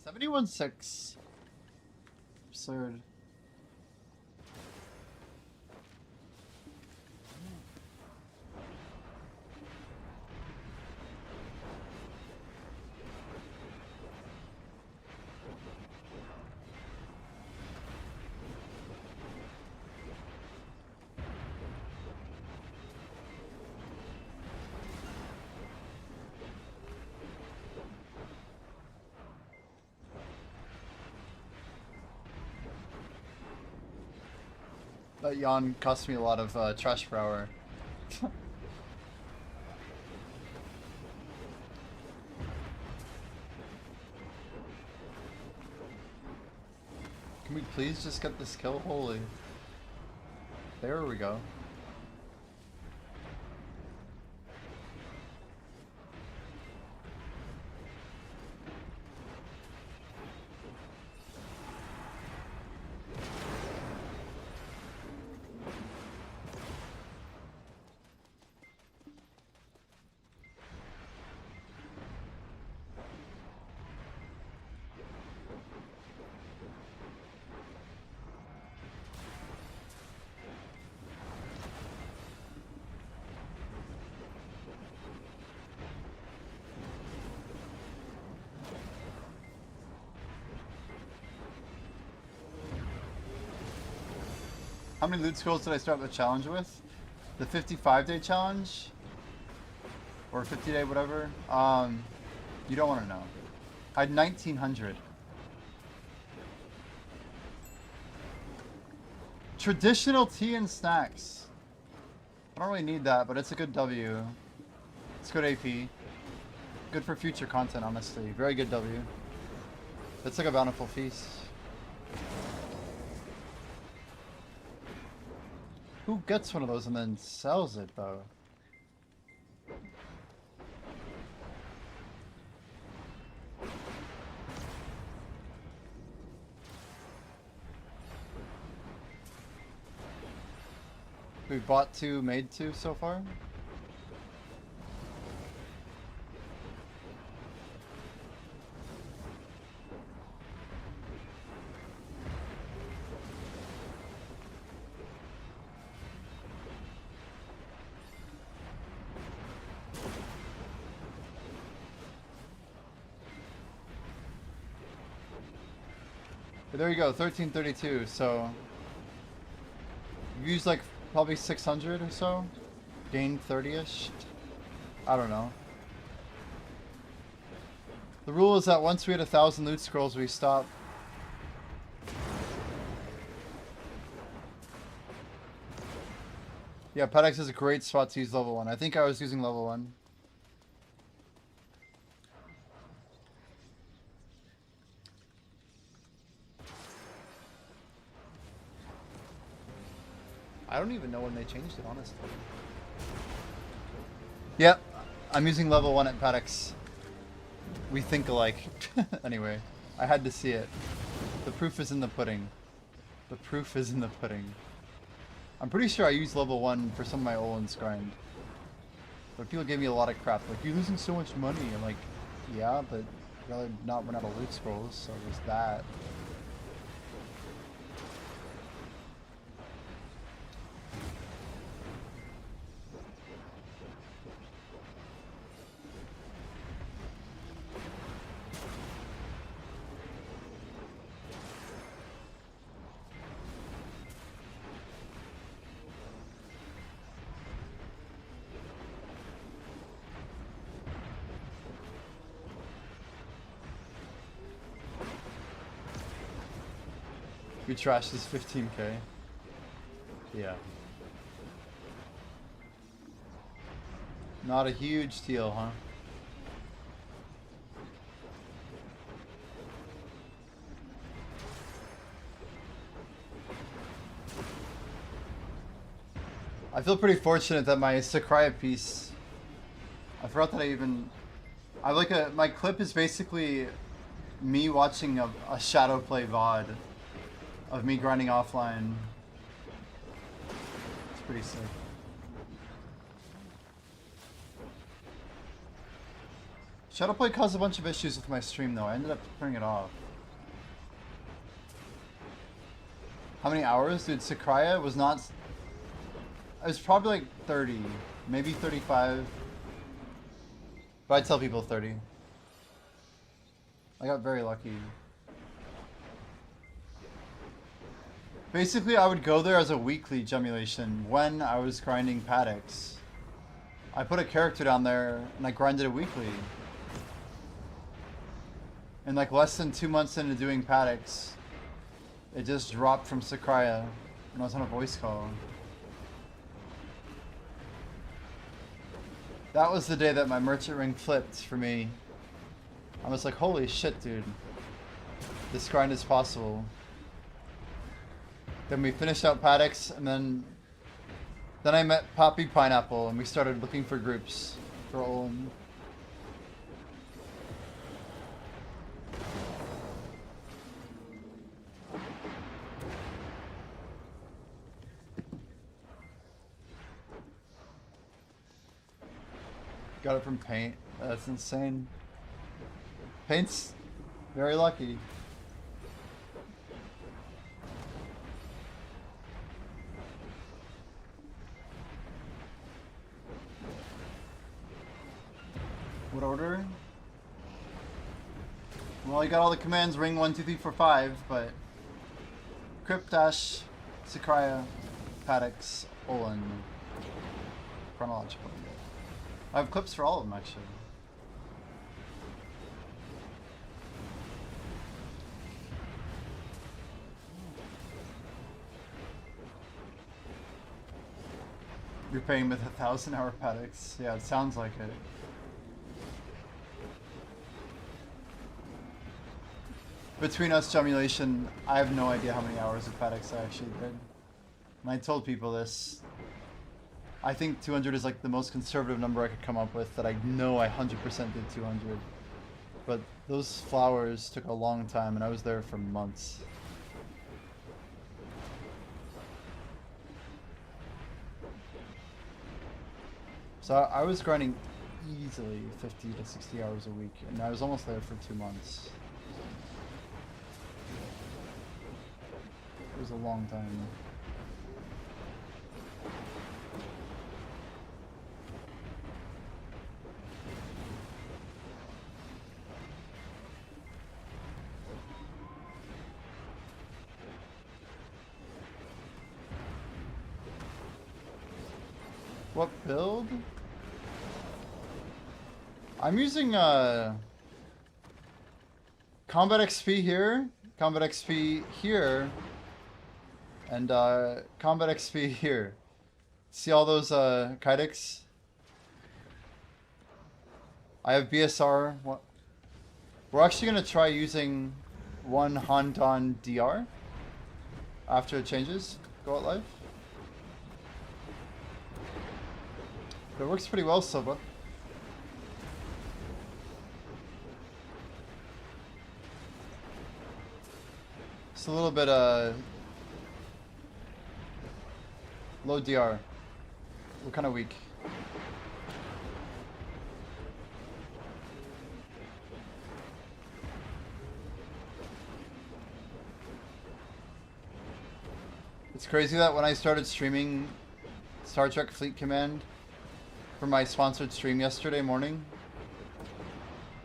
$71.6. Absurd. That yawn cost me a lot of trash per hour. Can we please just get this kill? Holy. There we go. How many loot scrolls did I start the challenge with? The 55-day challenge? Or 50-day, whatever? You don't want to know. I had 1,900. Traditional tea and snacks. I don't really need that, but it's a good W. It's good AP. Good for future content, honestly. Very good W. It's like a bountiful feast. Who gets one of those and then sells it, though? We bought 2, made 2 so far? There you go, 1332, so you use like probably 600 or so, gain 30-ish, I don't know. The rule is that once we hit 1,000 loot scrolls, we stop. Yeah, Pedex is a great spot to use level 1. I think I was using level 1. I don't even know when they changed it, honestly. Yep, I'm using level 1 at Pedex. We think alike. Anyway, I had to see it. The proof is in the pudding. The proof is in the pudding. I'm pretty sure I used level 1 for some of my Olin's grind. But people gave me a lot of crap. Like, you're losing so much money. I'm like, yeah, but I'd rather not run out of loot scrolls, so there's that. We trashed this 15k. Yeah. Not a huge deal, huh? I feel pretty fortunate that my Sakurai piece, I forgot that my clip is basically me watching a shadow play VOD of me grinding offline. It's pretty sick. Shadowplay caused a bunch of issues with my stream though. I ended up turning it off. How many hours? Dude, Sakurai was not... It was probably like 30, maybe 35. But I tell people 30. I got very lucky. Basically, I would go there as a weekly gemulation when I was grinding Paddocks. I put a character down there and I grinded it weekly. And like less than 2 months into doing Paddocks, it just dropped from Sakurai when I was on a voice call. That was the day that my merchant ring flipped for me. I was like, holy shit, dude. This grind is possible. Then we finished out Paddocks, and then I met Poppy Pineapple, and we started looking for groups for Olin. Got it from Paint. That's insane. Paint's very lucky. What order? Well, you got all the commands, ring 1, 2, 3, 4, 5, but Crypt Dash, Sakurai, Paddocks, Olin, chronological. I have clips for all of them actually. You're paying with 1,000-hour Paddocks. Yeah, it sounds like it. Between us, Gemulation, I have no idea how many hours of Paddocks I actually did. And I told people this. I think 200 is like the most conservative number I could come up with, that I know I 100% did 200. But those flowers took a long time and I was there for months. So I was grinding easily 50 to 60 hours a week, and I was almost there for 2 months. It was a long time. What build? I'm using Combat XP here, Combat XP here, and Combat XP here. See all those Kydex? I have BSR. We're actually going to try using one Handan DR after it changes. Go out live. It works pretty well, Silva. It's a little bit low DR. We're kind of weak. It's crazy that when I started streaming Star Trek Fleet Command for my sponsored stream yesterday morning,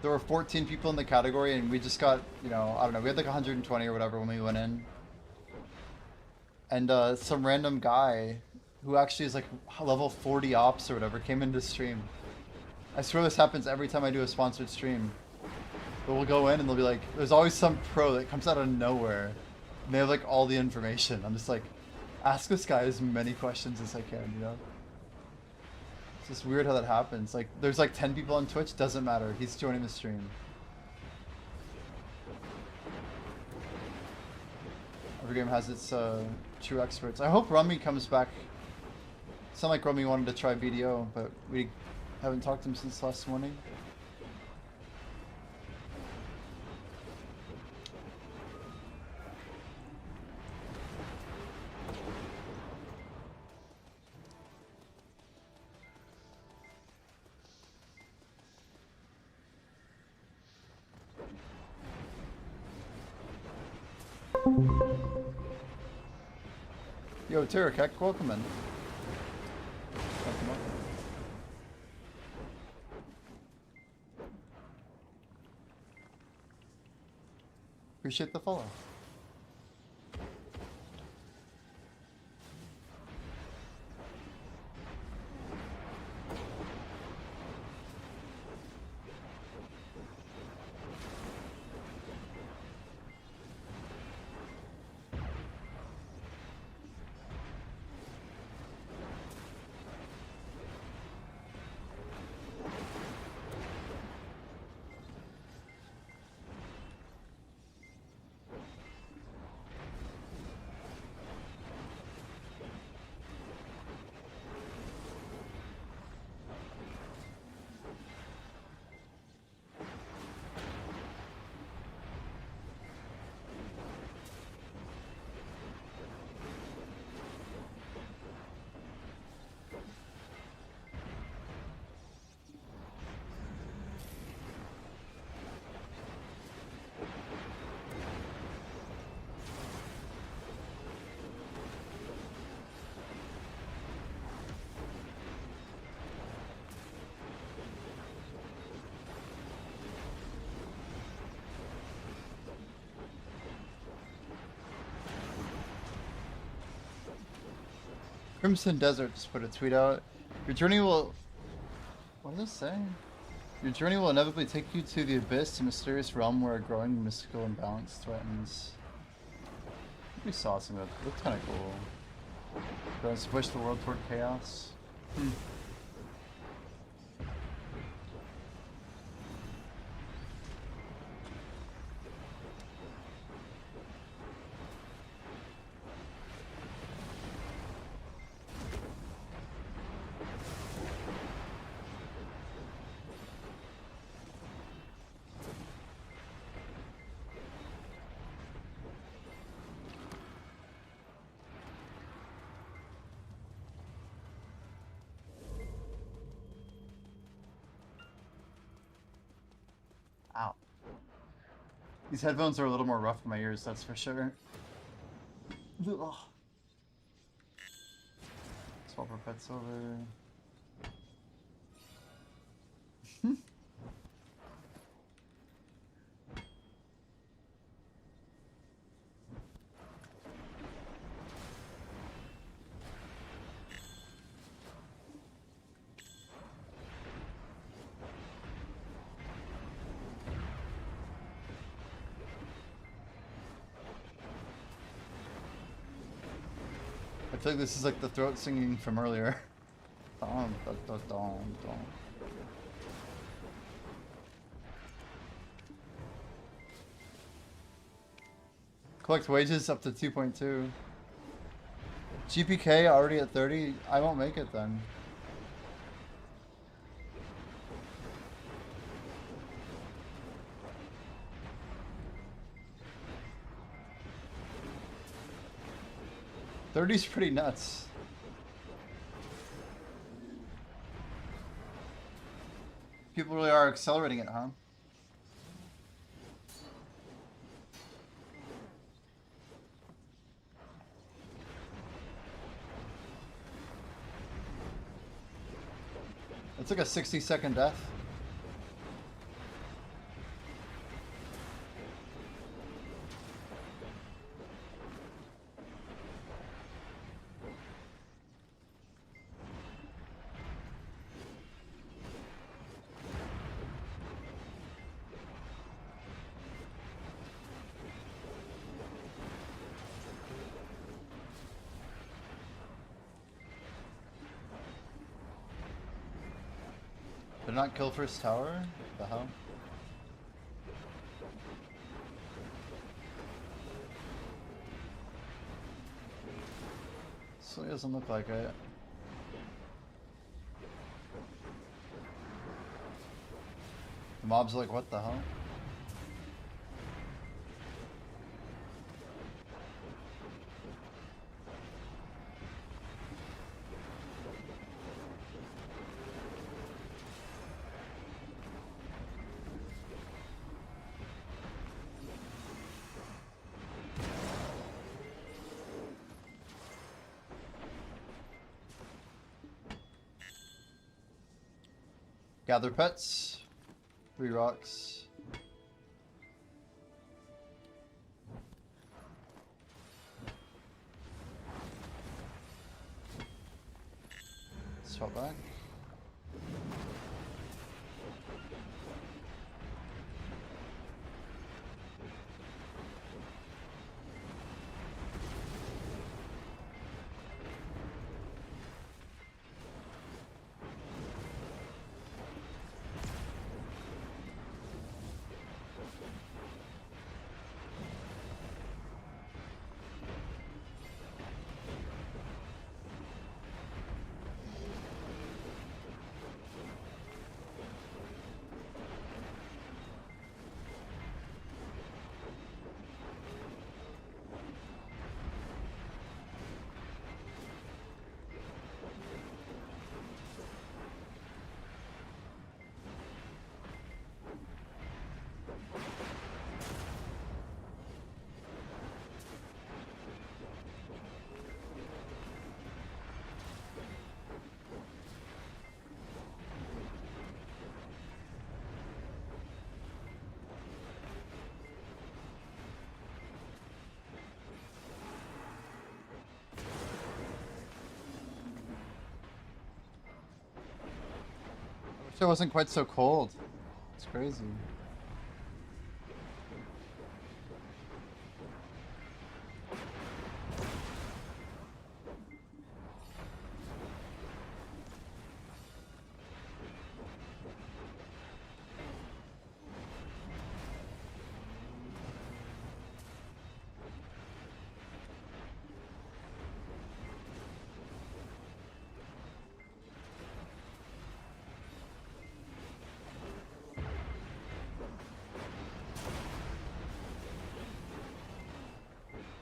there were 14 people in the category and we just got, you know, I don't know, we had like 120 or whatever when we went in. And some random guy who actually is like level 40 ops or whatever came into stream. I swear this happens every time I do a sponsored stream. But we'll go in and they'll be like, there's always some pro that comes out of nowhere. And they have like all the information. I'm just like, ask this guy as many questions as I can, you know? It's just weird how that happens. Like, there's like 10 people on Twitch, doesn't matter. He's joining the stream. Every game has its true experts. I hope Rummy comes back. It's not like Rummy wanted to try BDO, but we haven't talked to him since last morning. Yo, Terakek, welcome in. Welcome up. Appreciate the follow. Crimson Desert just put a tweet out. Your journey will... What does it say? Your journey will inevitably take you to the abyss, a mysterious realm where a growing mystical imbalance threatens. We saw some of it. It looked kind of cool. Going to push the world toward chaos. Ow. These headphones are a little more rough on my ears, that's for sure. Ugh. Swap our pets over. I feel like this is like the throat singing from earlier. Dum, dum, dum, dum, dum. Collect wages up to 2.2. GPK already at 30. I won't make it then. $30's pretty nuts. People really are accelerating it, huh? It's like a 60-second death. Did not kill first tower? The hell? So it doesn't look like it. The mob's like, what the hell? Gather pets. 3 rocks. Swap back. Wish it wasn't quite so cold. It's crazy.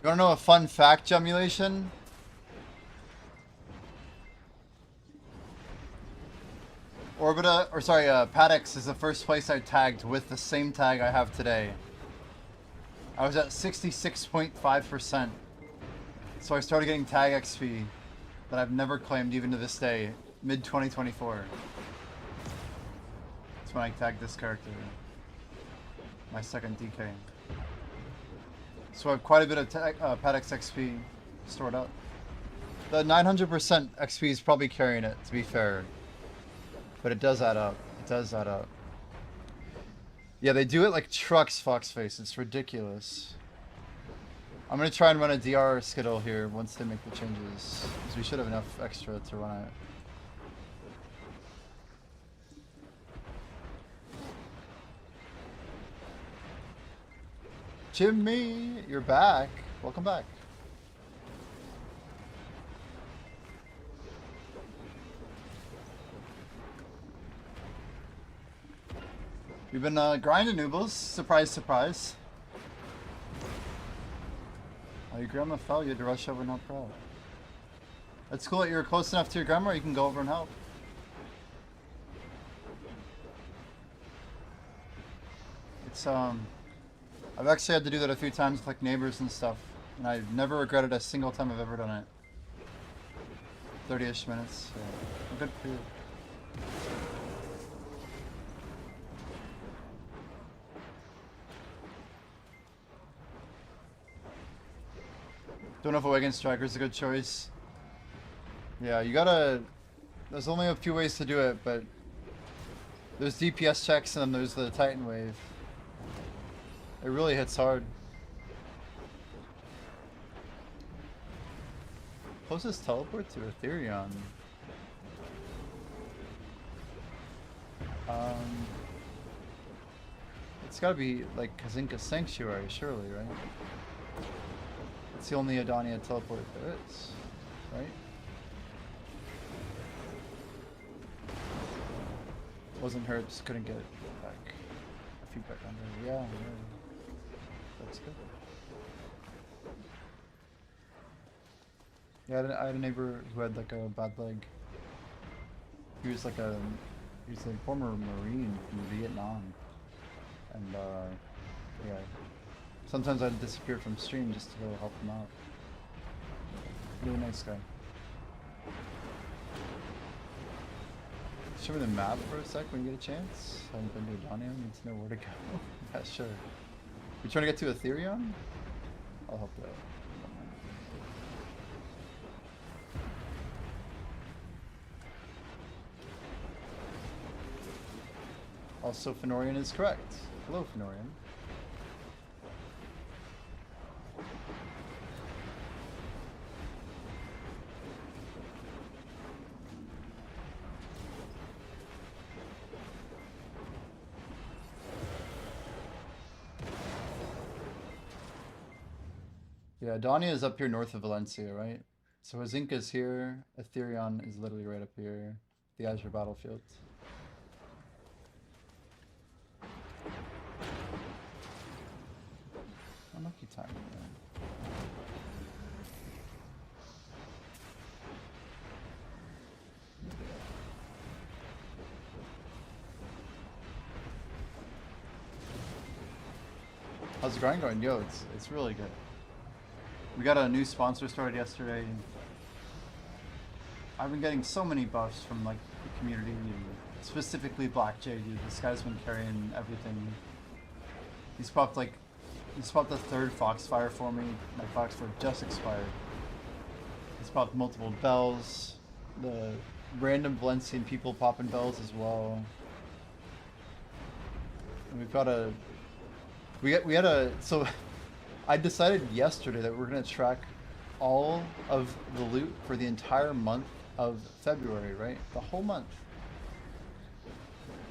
You wanna know a fun fact, Gemulation? Paddix is the first place I tagged with the same tag I have today. I was at 66.5%. So I started getting tag XP that I've never claimed even to this day, mid-2024. That's when I tagged this character. My second DK. So I have quite a bit of Paddix XP stored up. The 900% XP is probably carrying it, to be fair. But it does add up. It does add up. Yeah, they do it like trucks, Foxface. It's ridiculous. I'm gonna try and run a DR skittle here once they make the changes, because we should have enough extra to run it. Jimmy, you're back. Welcome back. We've been grinding noobles. Surprise, surprise. Oh, your grandma fell. You had to rush over and help her out. That's cool that you're close enough to your grandma. You can go over and help. It's I've actually had to do that a few times with like neighbors and stuff, and I've never regretted a single time I've ever done it. 30-ish minutes. So good for you. Don't know if a Wagon Striker is a good choice. Yeah, you gotta... There's only a few ways to do it, but... There's DPS checks and then there's the Titan Wave. It really hits hard. Closest teleport to Ethereum. It's gotta be like Kazinka Sanctuary, surely, right? It's the only Adonia teleport there is, right? Wasn't her, just couldn't get it back. Feedback on her. Yeah, that's good. Yeah, I had a neighbor who had like a bad leg. He was like a former Marine from Vietnam, and yeah. Sometimes I'd disappear from stream just to go help him out. Really nice guy. Show me the map for a sec when you get a chance. I haven't been to Adonia, need to know where to go. Yeah, sure. You trying to get to Ethereum? I'll help you out. Also, Fenorian is correct. Hello, Fenorian. Yeah, Dania is up here north of Valencia, right? So Hazinka is here, Ethereum is literally right up here, the Azure battlefield. Unlucky time. How's the grind going? Yo, it's really good. We got a new sponsor started yesterday. I've been getting so many buffs from like the community, specifically Black J, dude. This guy's been carrying everything. He's popped the 3rd Foxfire for me. My Foxfire just expired. He's popped multiple bells. The random Valencian people popping bells as well. And we've got a... We had a... So... I decided yesterday that we're going to track all of the loot for the entire month of February, right? The whole month.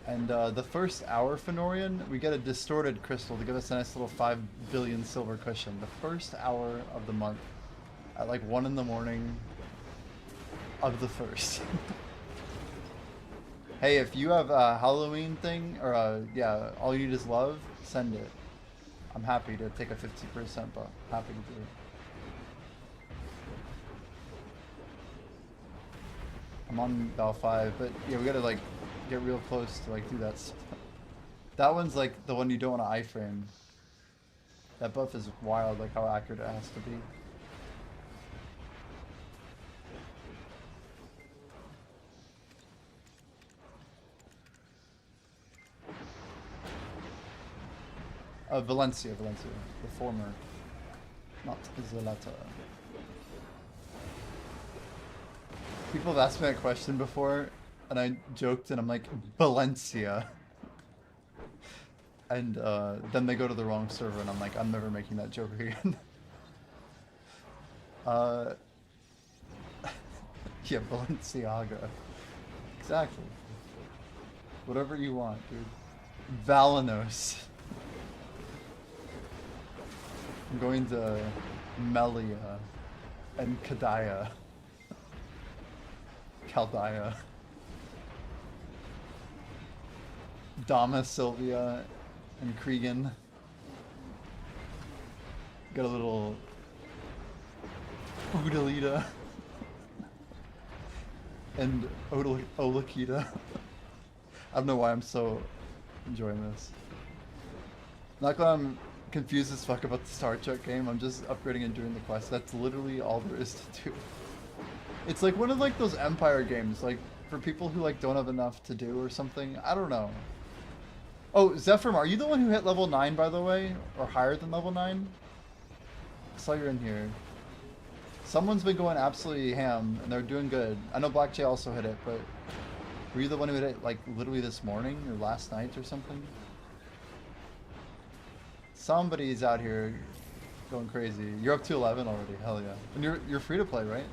And the first hour Fenorian, we get a distorted crystal to give us a nice little 5 billion silver cushion. The first hour of the month at like 1 in the morning of the 1st. Hey, if you have a Halloween thing, or yeah, all you need is love, send it. I'm happy to take a 50%, but happy to do it. I'm on Val 5, but yeah, we gotta like get real close to like do that stuff. That one's like the one you don't want to iframe. That buff is wild, like how accurate it has to be. Valencia, the former, not Zalata. People have asked me that question before, and I joked, and I'm like, Valencia. And then they go to the wrong server, and I'm like, I'm never making that joke again. Uh, yeah, Balenciaga. Exactly. Whatever you want, dude. Valanos. I'm going to Melia and Kadaya. Chaldaya. Dama, Sylvia, and Cregan. Got a little Udalita and Olakita. I don't know why I'm so enjoying this. Not glad I'm confused as fuck about the Star Trek game. I'm just upgrading and doing the quest. That's literally all there is to do. It's like one of like those Empire games, like for people who like don't have enough to do or something. I don't know. Oh, Zephyr, are you the one who hit level 9 by the way? Or higher than level 9? I saw you're in here. Someone's been going absolutely ham and they're doing good. I know Black Jay also hit it, but were you the one who hit it like literally this morning or last night or something? Somebody's out here going crazy. You're up to 11 already. Hell yeah. And you're free to play, right?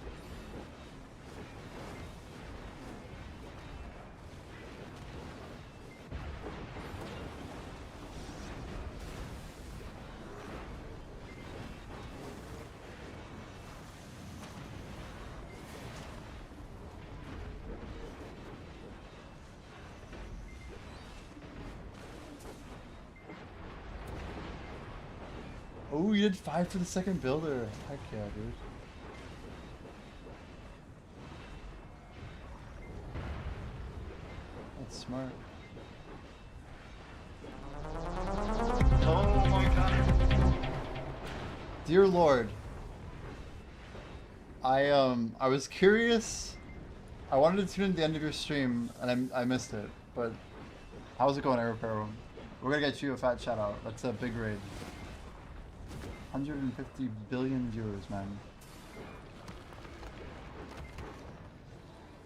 Oh, you did 5 for the second builder. Heck yeah, dude. That's smart. Oh my god. Dear Lord. I was curious. I wanted to tune in at the end of your stream and I missed it. But how's it going, Aeropero? We're gonna get you a fat shout out. That's a big raid. 150 billion viewers, man.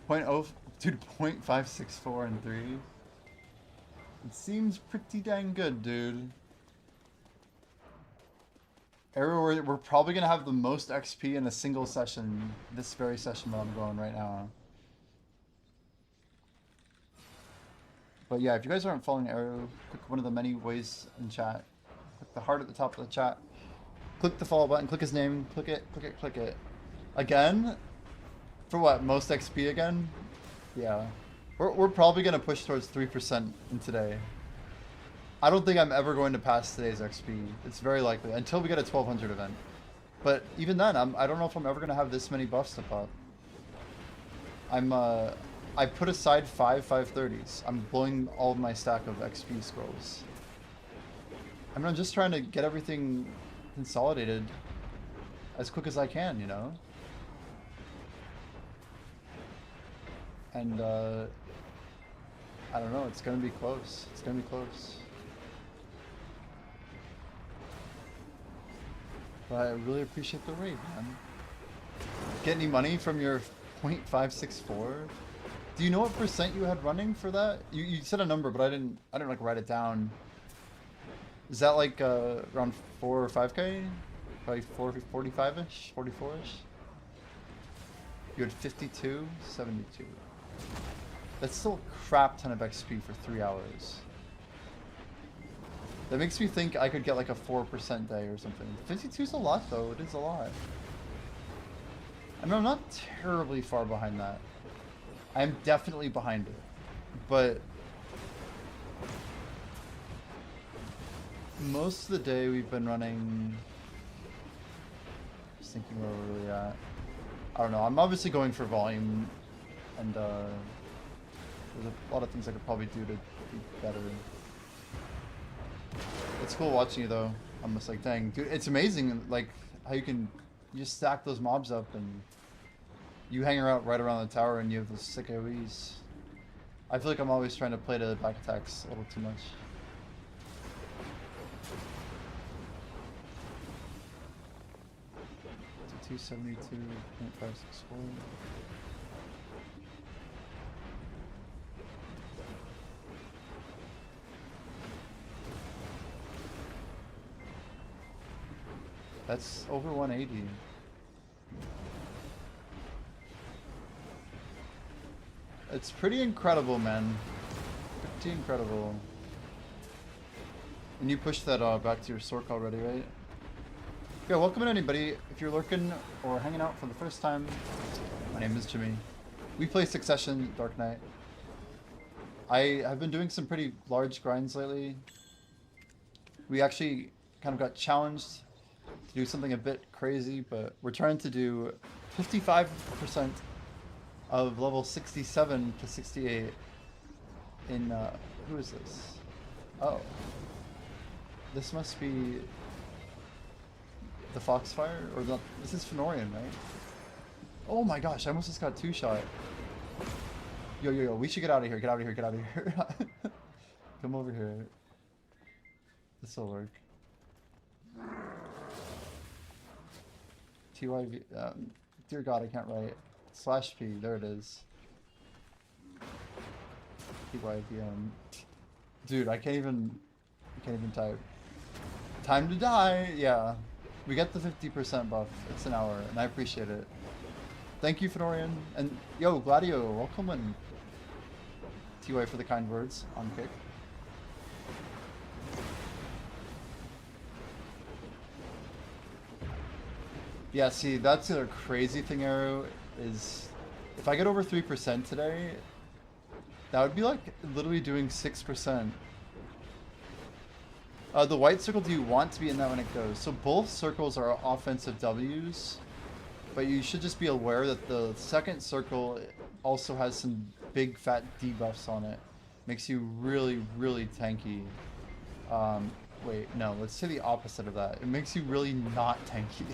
0.0, dude, 0.564 and 3. It seems pretty dang good, dude. Arrow, we're probably gonna have the most XP in a single session, this very session that I'm going right now. But yeah, if you guys aren't following Arrow, click one of the many ways in chat. Click the heart at the top of the chat. Click the follow button, click his name, click it, click it, click it. Again? For what, most XP again? Yeah. We're probably going to push towards 3% in today. I don't think I'm ever going to pass today's XP. It's very likely, until we get a 1200 event. But even then, I don't know if I'm ever going to have this many buffs to pop. I put aside 5 530s. I'm blowing all of my stack of XP scrolls. I mean, I'm just trying to get everything consolidated as quick as I can, you know? And, I don't know, it's gonna be close. It's gonna be close. But I really appreciate the raid, man. Get any money from your 0.564? Do you know what percent you had running for that? You said a number, but I didn't like write it down. Is that like around 4 or 5k? Probably 45-ish, 44-ish? You had 52, 72. That's still a crap ton of XP for 3 hours. That makes me think I could get like a 4% day or something. 52 is a lot though, it is a lot. I mean, I'm not terribly far behind that. I'm definitely behind it. But most of the day we've been running, just thinking where we're really at. I don't know, I'm obviously going for volume, and there's a lot of things I could probably do to be better. It's cool watching you though. I'm just like, dang, dude, it's amazing like how you just stack those mobs up and you hang out right around the tower and you have those sick AoEs. I feel like I'm always trying to play to back attacks a little too much. To 272.564. That's over 180. It's pretty incredible, man. Pretty incredible. And you pushed that back to your Sork already, right? Yeah, welcome in anybody. If you're lurking or hanging out for the first time, my name is Jimmy. We play Succession Dark Knight. I have been doing some pretty large grinds lately. We actually kind of got challenged to do something a bit crazy, but we're trying to do 55% of level 67 to 68 in, who is this? Oh. This must be the Foxfire, or the, this is Fenorian, right? Oh my gosh, I almost just got two-shot. Yo, yo, yo, we should get out of here, get out of here, get out of here. Come over here. This'll work. TYV, dear God, I can't write. /P, there it is. TYVM. Dude, I can't even type. Time to die, yeah. We get the 50% buff. It's an hour, and I appreciate it. Thank you, Fenorian. And yo, Gladio, welcome in. TY for the kind words on kick. Yeah, see, that's the other crazy thing, Arrow, is if I get over 3% today, that would be like literally doing 6%. The white circle, do you want to be in that when it goes? So both circles are offensive Ws, but you should just be aware that the second circle also has some big fat debuffs on it. Makes you really, really tanky. Wait, no, let's say the opposite of that. It makes you really not tanky.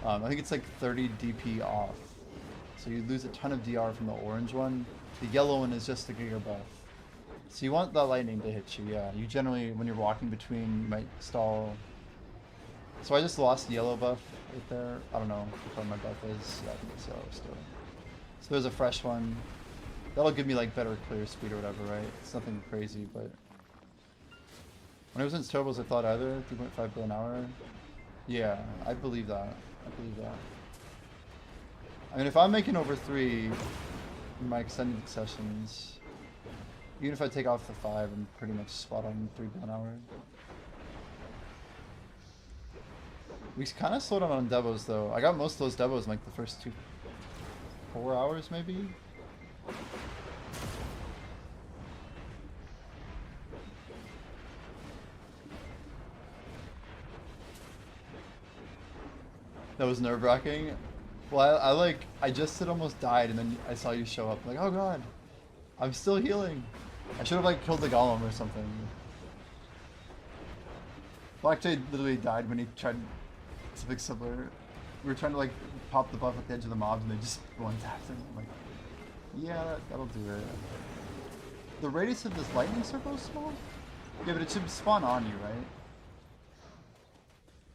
I think it's like 30 DP off. So you lose a ton of DR from the orange one. The yellow one is just a giga buff. So you want the lightning to hit you, yeah. You generally, when you're walking between, you might stall. So I just lost the yellow buff right there. I don't know what my buff is. Yeah, I think it's yellow still. So there's a fresh one. That'll give me like better clear speed or whatever, right? It's nothing crazy, but... When I was in Tobos, I thought either 3.5 billion an hour. Yeah, I believe that. I believe that. I mean, if I'm making over 3 in my extended sessions, even if I take off the 5, I'm pretty much spot on 3 billion an hour. We kind of slowed down on devos though. I got most of those devos in like the first 4 hours maybe. That was nerve-wracking. Well, I just had almost died, and then I saw you show up. Like, oh god, I'm still healing. I should have like killed the golem or something. Blackjay literally died when he tried something similar. We were trying to like pop the buff at the edge of the mobs, and they just one-tapped him. I'm like, yeah, that'll do it. The radius of this lightning circle is small? Yeah, but it should spawn on you, right?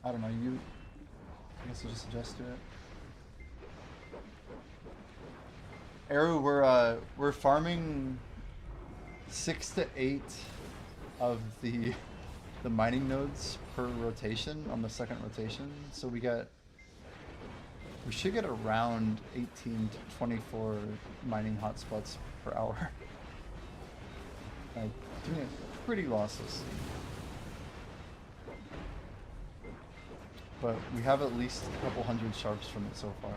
I don't know, I guess I'll just adjust to it. Arrow, we're farming 6 to 8 of the mining nodes per rotation on the second rotation. So we should get around 18 to 24 mining hotspots per hour. Doing it pretty lossless. But we have at least a couple hundred sharps from it so far.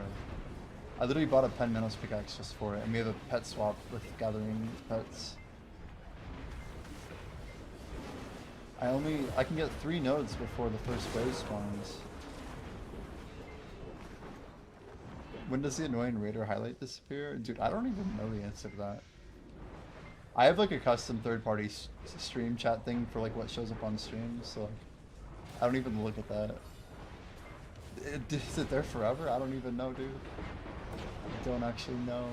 I literally bought a Pen Minos pickaxe just for it, and we have a pet swap with gathering pets. I can get 3 nodes before the first wave spawns. When does the annoying raider highlight disappear? Dude, I don't even know the answer to that. I have like a custom third-party stream chat thing for like what shows up on stream, so like, I don't even look at that. Is it there forever? I don't even know, dude. I don't actually know.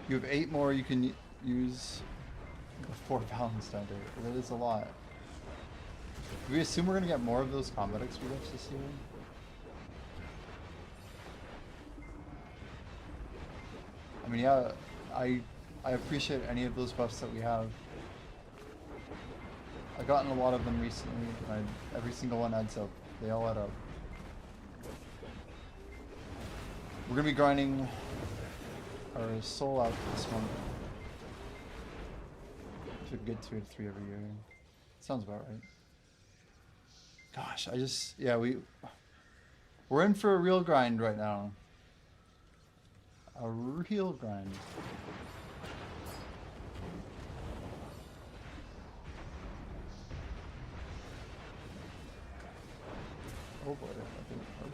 You have 8 more you can use before balance standard. That is a lot. Do we assume we're gonna get more of those combat experience this year? I mean, yeah, I appreciate any of those buffs that we have. I've gotten a lot of them recently, and every single one adds up. They all add up. We're gonna be grinding our soul out this month. Should get 2 to 3 every year. Sounds about right. Gosh, yeah, we're in for a real grind right now. A real grind. Oh boy, that didn't work.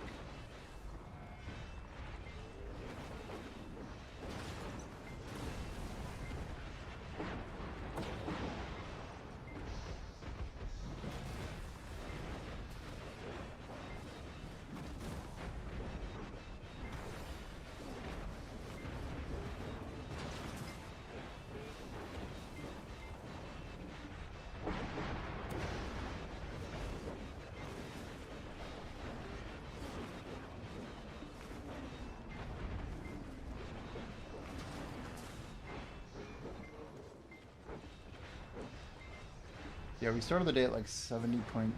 Yeah, we started the day at like 70.2-ish.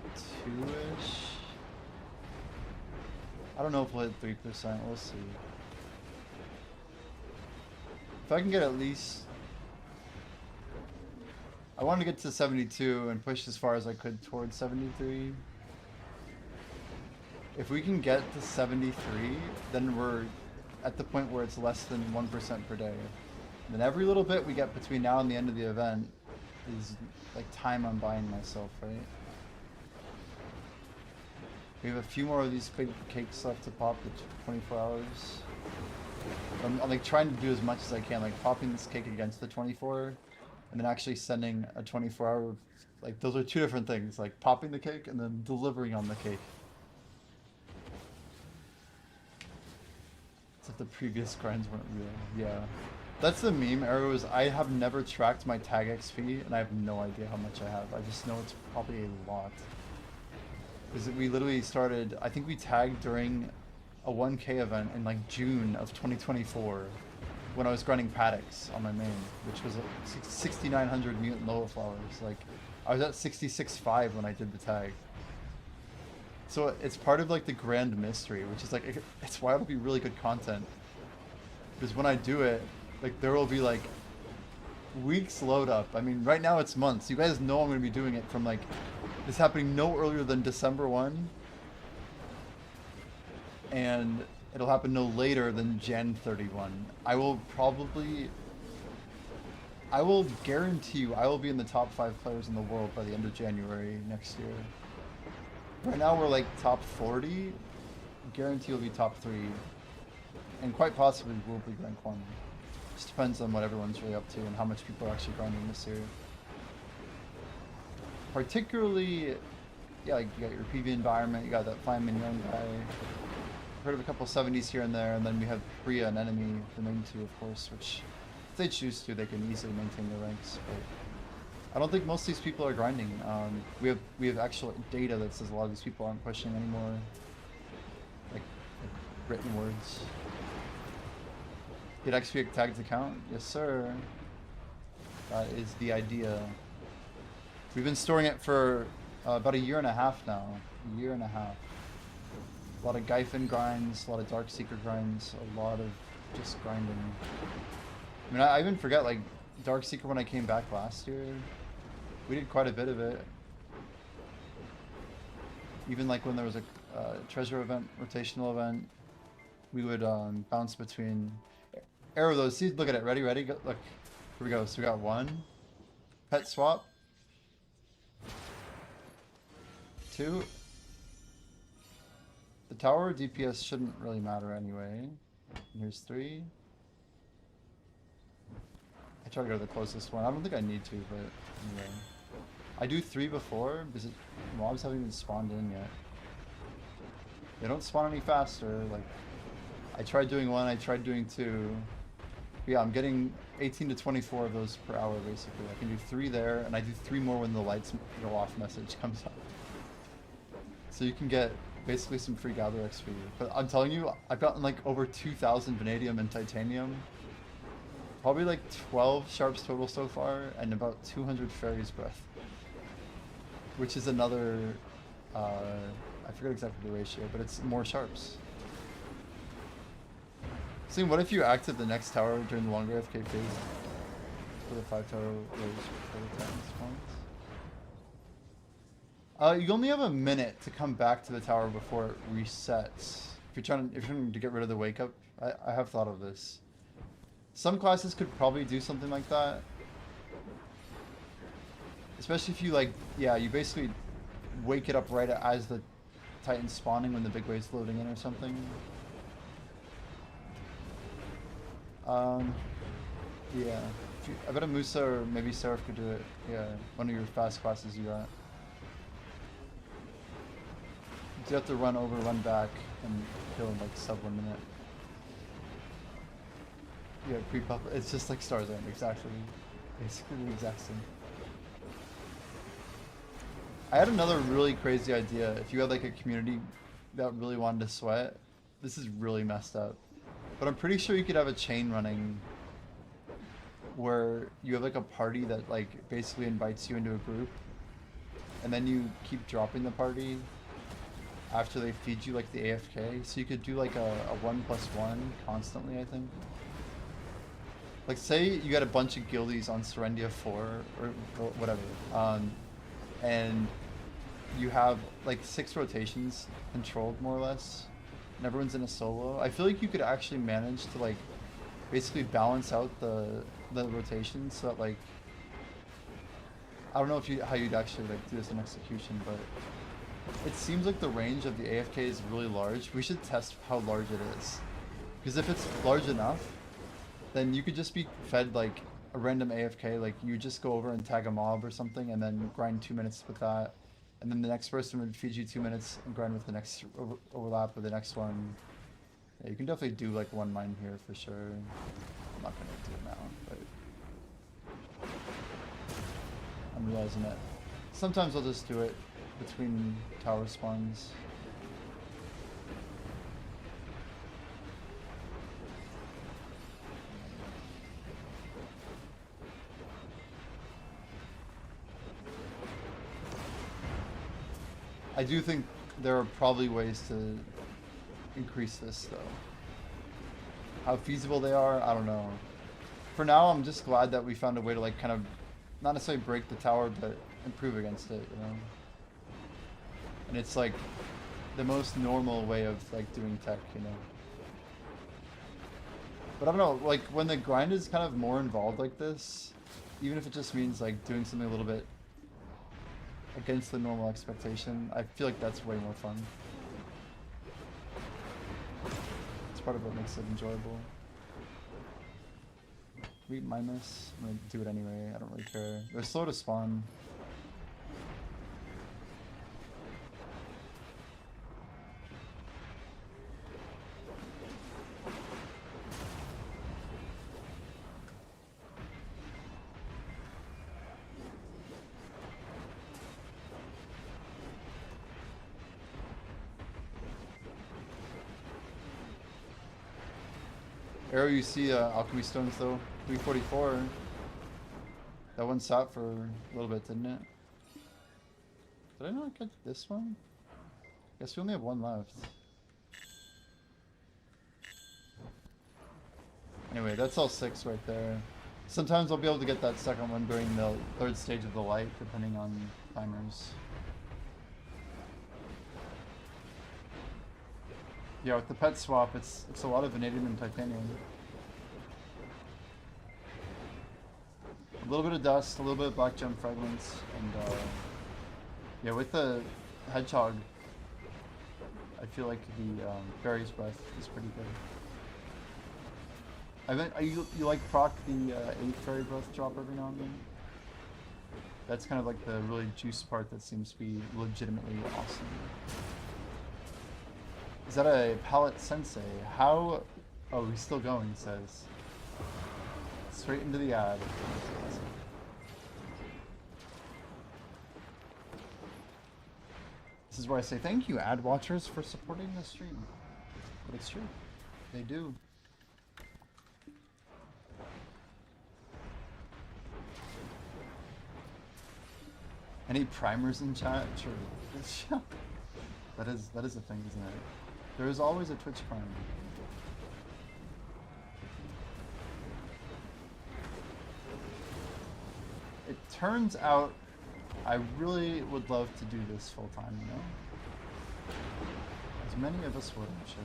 I don't know if we'll hit 3%, we'll see. If I can get at least... I wanted to get to 72 and push as far as I could towards 73. If we can get to 73, then we're at the point where it's less than 1% per day. And then every little bit we get between now and the end of the event is like time I'm buying myself, right? We have a few more of these big cakes left to pop for 24 hours. I'm like trying to do as much as I can, like popping this cake against the 24 and then actually sending a 24-hour, like those are two different things, like popping the cake and then delivering on the cake. As if the previous grinds weren't real. Yeah. That's the meme, Arrows. I have never tracked my tag XP, and I have no idea how much I have. I just know it's probably a lot. Because we literally started, I think we tagged during a 1K event in like June of 2024, when I was grinding paddocks on my main, which was 6,900 mutant Loa flowers. Like, I was at 66.5 when I did the tag. So it's part of like the grand mystery, which is like, it's why it'll be really good content. Because when I do it, like there will be like weeks load up. I mean, right now it's months. You guys know I'm going to be doing it from like this happening no earlier than December 1. And it'll happen no later than Jan 31. I will guarantee you I will be in the top 5 players in the world by the end of January next year. Right now we're like top 40. Guarantee we'll be top 3. And quite possibly we'll be rank 1. Just depends on what everyone's really up to and how much people are actually grinding this year. Particularly, yeah, like you got your PV environment, you got that Fine Mignon guy. Heard of a couple 70s here and there, and then we have Priya and Enemy, the main two, of course, which if they choose to, they can easily maintain their ranks. But I don't think most of these people are grinding. We have actual data that says a lot of these people aren't pushing anymore, like written words. Get XP tagged to count? Yes, sir. That is the idea. We've been storing it for about a year and a half now. A year and a half. A lot of Gyfin grinds, a lot of Dark Seeker grinds, a lot of just grinding. I mean, I even forget, like, Dark Seeker when I came back last year, we did quite a bit of it. Even like when there was a treasure event, rotational event, we would bounce between... Arrow those, see, look at it, ready, go, look, here we go, so we got 1, pet swap, 2, the tower DPS shouldn't really matter anyway, and here's 3, I try to go to the closest one, I don't think I need to, but anyway, I do 3 before, because mobs haven't even spawned in yet, they don't spawn any faster, like, I tried doing 1, I tried doing 2, yeah, I'm getting 18 to 24 of those per hour, basically. I can do 3 there, and I do 3 more when the lights go off message comes up. So you can get basically some free gather XP. But I'm telling you, I've gotten like over 2,000 vanadium and titanium. Probably like 12 sharps total so far, and about 200 fairy's breath. Which is another, I forget exactly the ratio, but it's more sharps. See, what if you acted the next tower during the longer FK phase for the 5 tower rows for the 10 spawns? You only have a minute to come back to the tower before it resets. If you're trying to get rid of the wake up, I have thought of this. Some classes could probably do something like that. Especially if you like, yeah, you basically wake it up right as the Titan's spawning when the big wave's loading in or something. Yeah. I bet a Musa or maybe Seraph could do it. Yeah, one of your fast classes you got. You have to run over, run back, and kill in like sub 1 minute. Yeah, creep up. It's just like Star's End, exactly. Basically the exact same. I had another really crazy idea. If you had like a community that really wanted to sweat, this is really messed up. But I'm pretty sure you could have a chain running where you have like a party that like basically invites you into a group, and then you keep dropping the party after they feed you like the AFK. So you could do like a 1+1 constantly, I think. Like say you got a bunch of guildies on Serendia 4 or whatever, and you have like 6 rotations controlled more or less, and everyone's in a solo. I feel like you could actually manage to like basically balance out the rotations so that like, I don't know if how you'd actually like do this in execution, but it seems like the range of the AFK is really large. We should test how large it is, because if it's large enough, then you could just be fed like a random AFK, like you just go over and tag a mob or something and then grind 2 minutes with that, and then the next person would feed you 2 minutes and grind with the next overlap with the next one. Yeah, you can definitely do like one mine here for sure. I'm not gonna do it now, but I'm realizing that sometimes I'll just do it between tower spawns. I do think there are probably ways to increase this though. How feasible they are, I don't know. For now, I'm just glad that we found a way to like kind of, not necessarily break the tower, but improve against it, you know? And it's like the most normal way of like doing tech, you know? But I don't know, like when the grind is kind of more involved like this, even if it just means like doing something a little bit against the normal expectation, I feel like that's way more fun. It's part of what makes it enjoyable. We mine this? I'm gonna do it anyway, I don't really care. They're slow to spawn. Arrow, you see alchemy stones though, 344. That one sat for a little bit, didn't it? Did I not get this one? Guess we only have one left. Anyway, that's all 6 right there. Sometimes I'll be able to get that second one during the 3rd stage of the light, depending on timers. Yeah, with the pet swap, it's a lot of vanadium and titanium. A little bit of dust, a little bit of black gem fragments, and yeah, with the hedgehog, I feel like the fairy's breath is pretty good. You like proc the 8 fairy breath drop every now and then? That's kind of like the really juice part that seems to be legitimately awesome. Is that a palette sensei? How? Oh, he's still going, he says. Straight into the ad. This is where I say thank you, ad watchers, for supporting the stream. But it's true. They do. Any primers in chat? Sure. That is a thing, isn't it? There is always a Twitch prime. It turns out I really would love to do this full time, you know? As many of us would, I'm sure.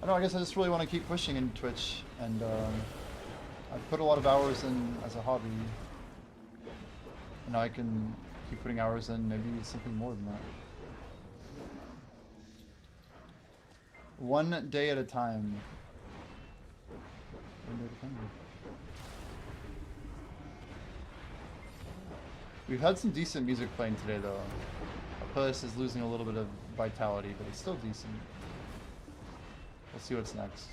I don't know, I guess I just really want to keep pushing in Twitch, and I've put a lot of hours in as a hobby. And now I can keep putting hours in, maybe something more than that. One day at a time. One day at a time. We've had some decent music playing today, though. Our playlist is losing a little bit of vitality, but it's still decent. We'll see what's next.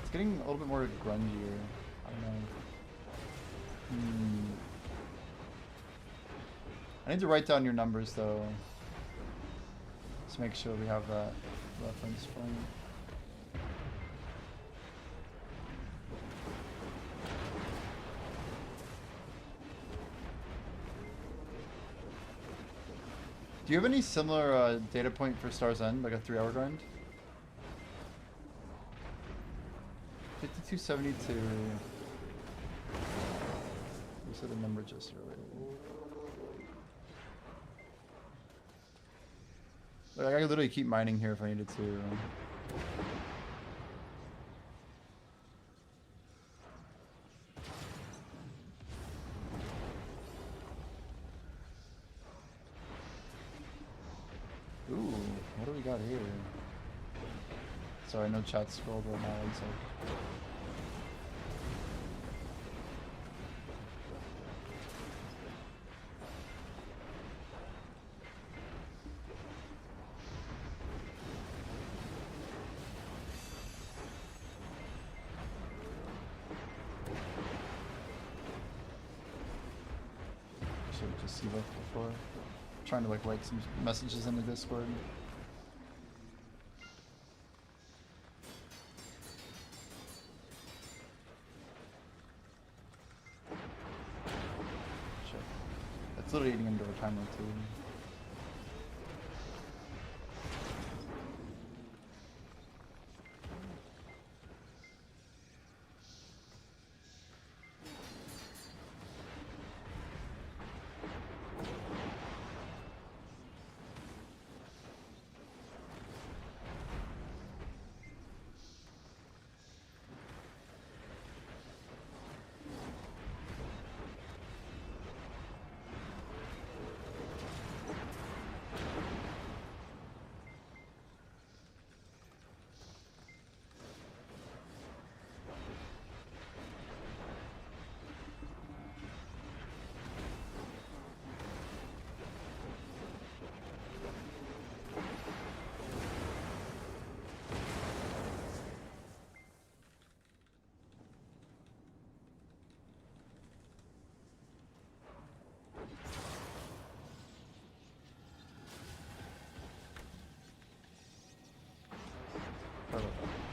It's getting a little bit more grungier. I don't know. I need to write down your numbers, though. Let's make sure we have that reference point. Do you have any similar data point for Star's End, like a 3-hour grind? 5272. You said the number just earlier. Like, I could literally keep mining here if I needed to. Ooh, what do we got here? Sorry, no chat scrolled right now, one sec. Should just see that before. I'm trying to like write some messages in the Discord. Shit. That's literally eating into our timer too.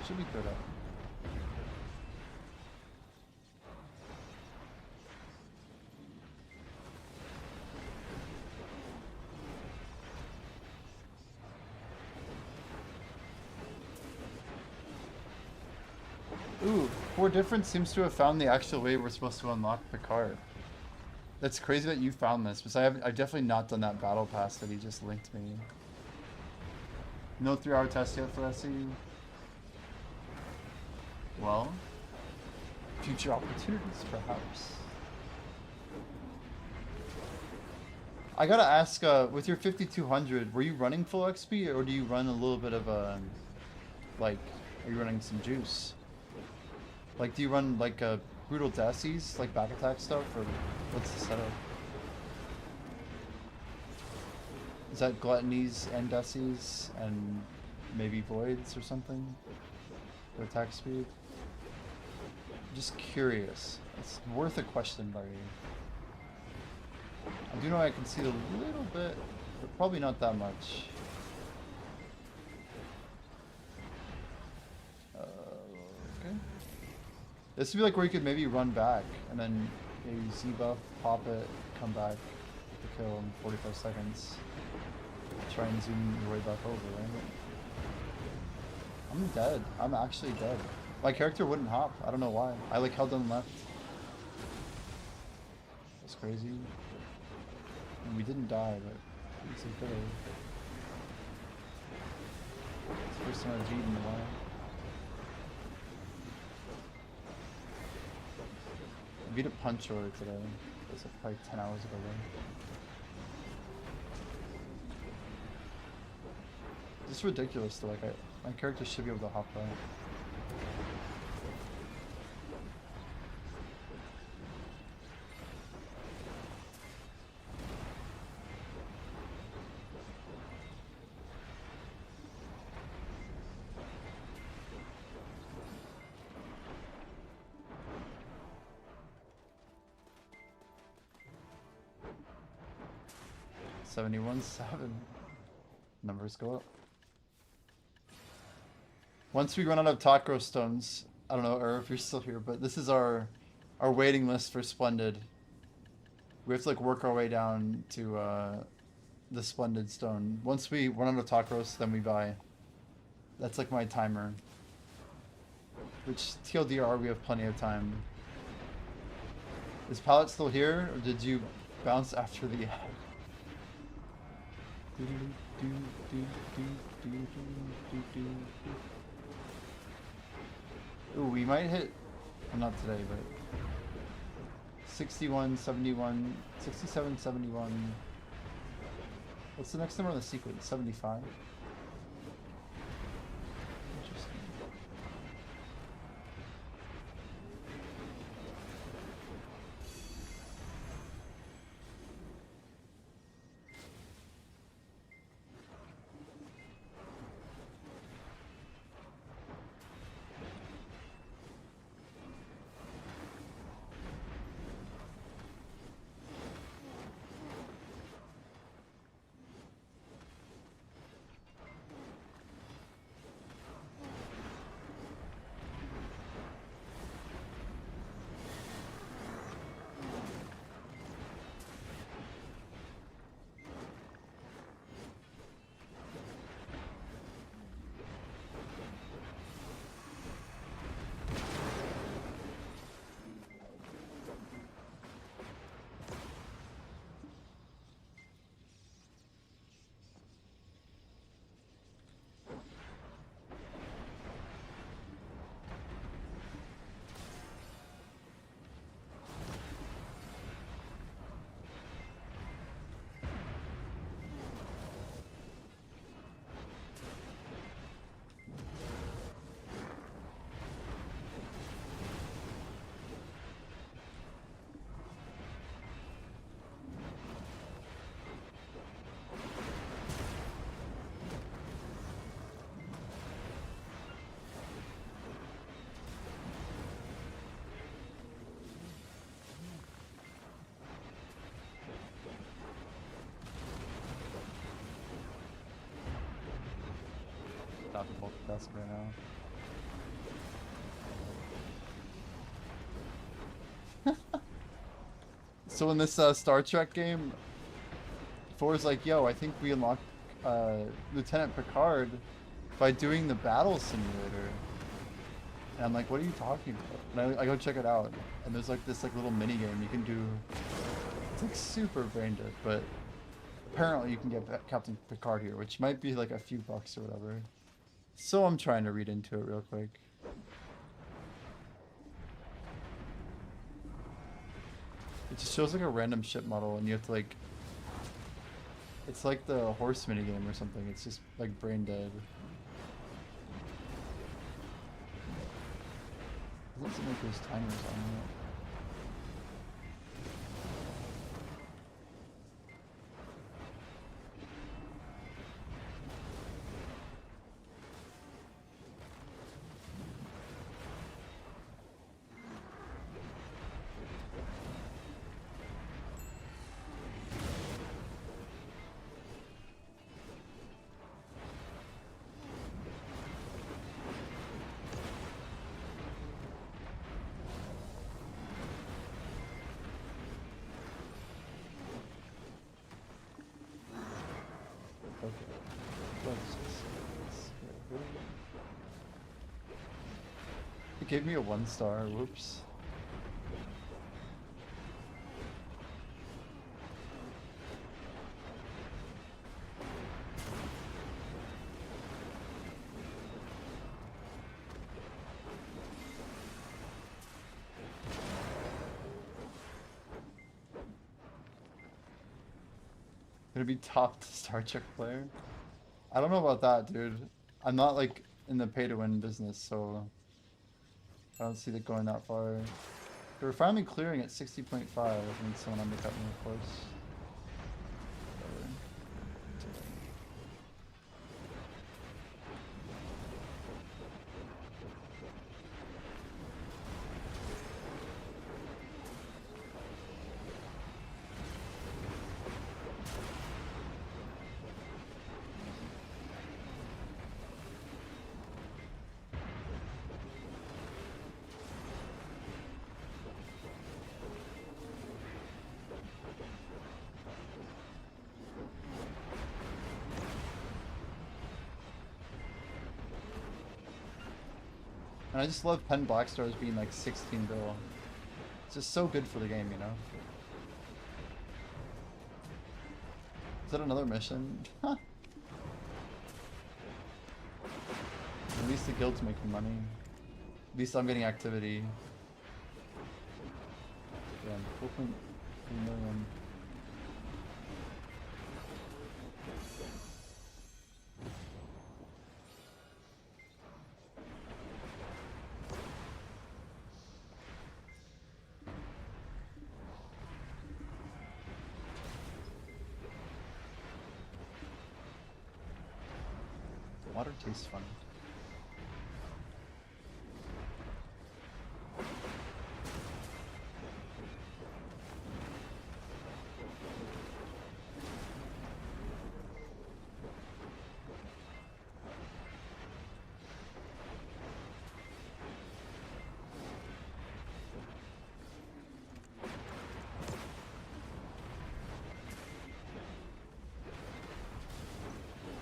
Should be good up. Ooh, 4 Difference seems to have found the actual way we're supposed to unlock the car. That's crazy that you found this, because I've definitely not done that battle pass that he just linked me. No 3-hour test yet for SCU. Well, future opportunities, perhaps. I gotta ask, with your 5200, were you running full XP, or do you run a little bit of a, like, are you running some juice? Like, do you run, like, brutal decies, like back attack stuff, or what's the setup? Is that gluttonies and decies, and maybe voids or something? For attack speed? Just curious. It's worth a question, buddy. I do know I can see a little bit, but probably not that much. Okay. This would be like where you could maybe run back, and then maybe Z-buff, pop it, come back, get the kill in 45 seconds. Try and zoom your way back over, right? I'm dead. I'm actually dead. My character wouldn't hop. I don't know why. I like held down left. That's crazy. And we didn't die, but it's okay. It's the first time I've beaten in a while. I beat a punch order today. It was like probably 10 hours ago though. It's ridiculous though, like my character should be able to hop right. $71.7. Numbers go up. Once we run out of taco stones, I don't know, or if you're still here, but this is our waiting list for Splendid. We have to like work our way down to the Splendid stone. Once we run out of tacos, then we buy. That's like my timer. Which TLDR, we have plenty of time. Is Pallet still here, or did you bounce after the ad? Ooh, we might hit, well, not today, but 61, 71, 67, 71. What's the next number on the sequence? 75? Interesting. Talking about the best right now. So in this Star Trek game, Thor's like, yo, I think we unlock Lieutenant Picard by doing the battle simulator. And I'm like, what are you talking about? And I go check it out. And there's like this like little mini game you can do. It's like super brain dead, but apparently you can get Captain Picard here, which might be like a few bucks or whatever. So I'm trying to read into it real quick. It just shows like a random ship model and you have to like... It's like the horse minigame or something. It's just like brain dead. It doesn't make those timers on it. gave me a 1-star. Whoops. Gonna be top Star Trek player? I don't know about that, dude. I'm not like in the pay to win business, so I don't see it going that far. We're finally clearing at 60.5. I think someone undercut me, of course. Whatever. And I just love Pen Black Stars being like 16 bill. It's just so good for the game, you know? Is that another mission? At least the guild's making money. At least I'm getting activity. Yeah, 4.3 million. Water tastes funny.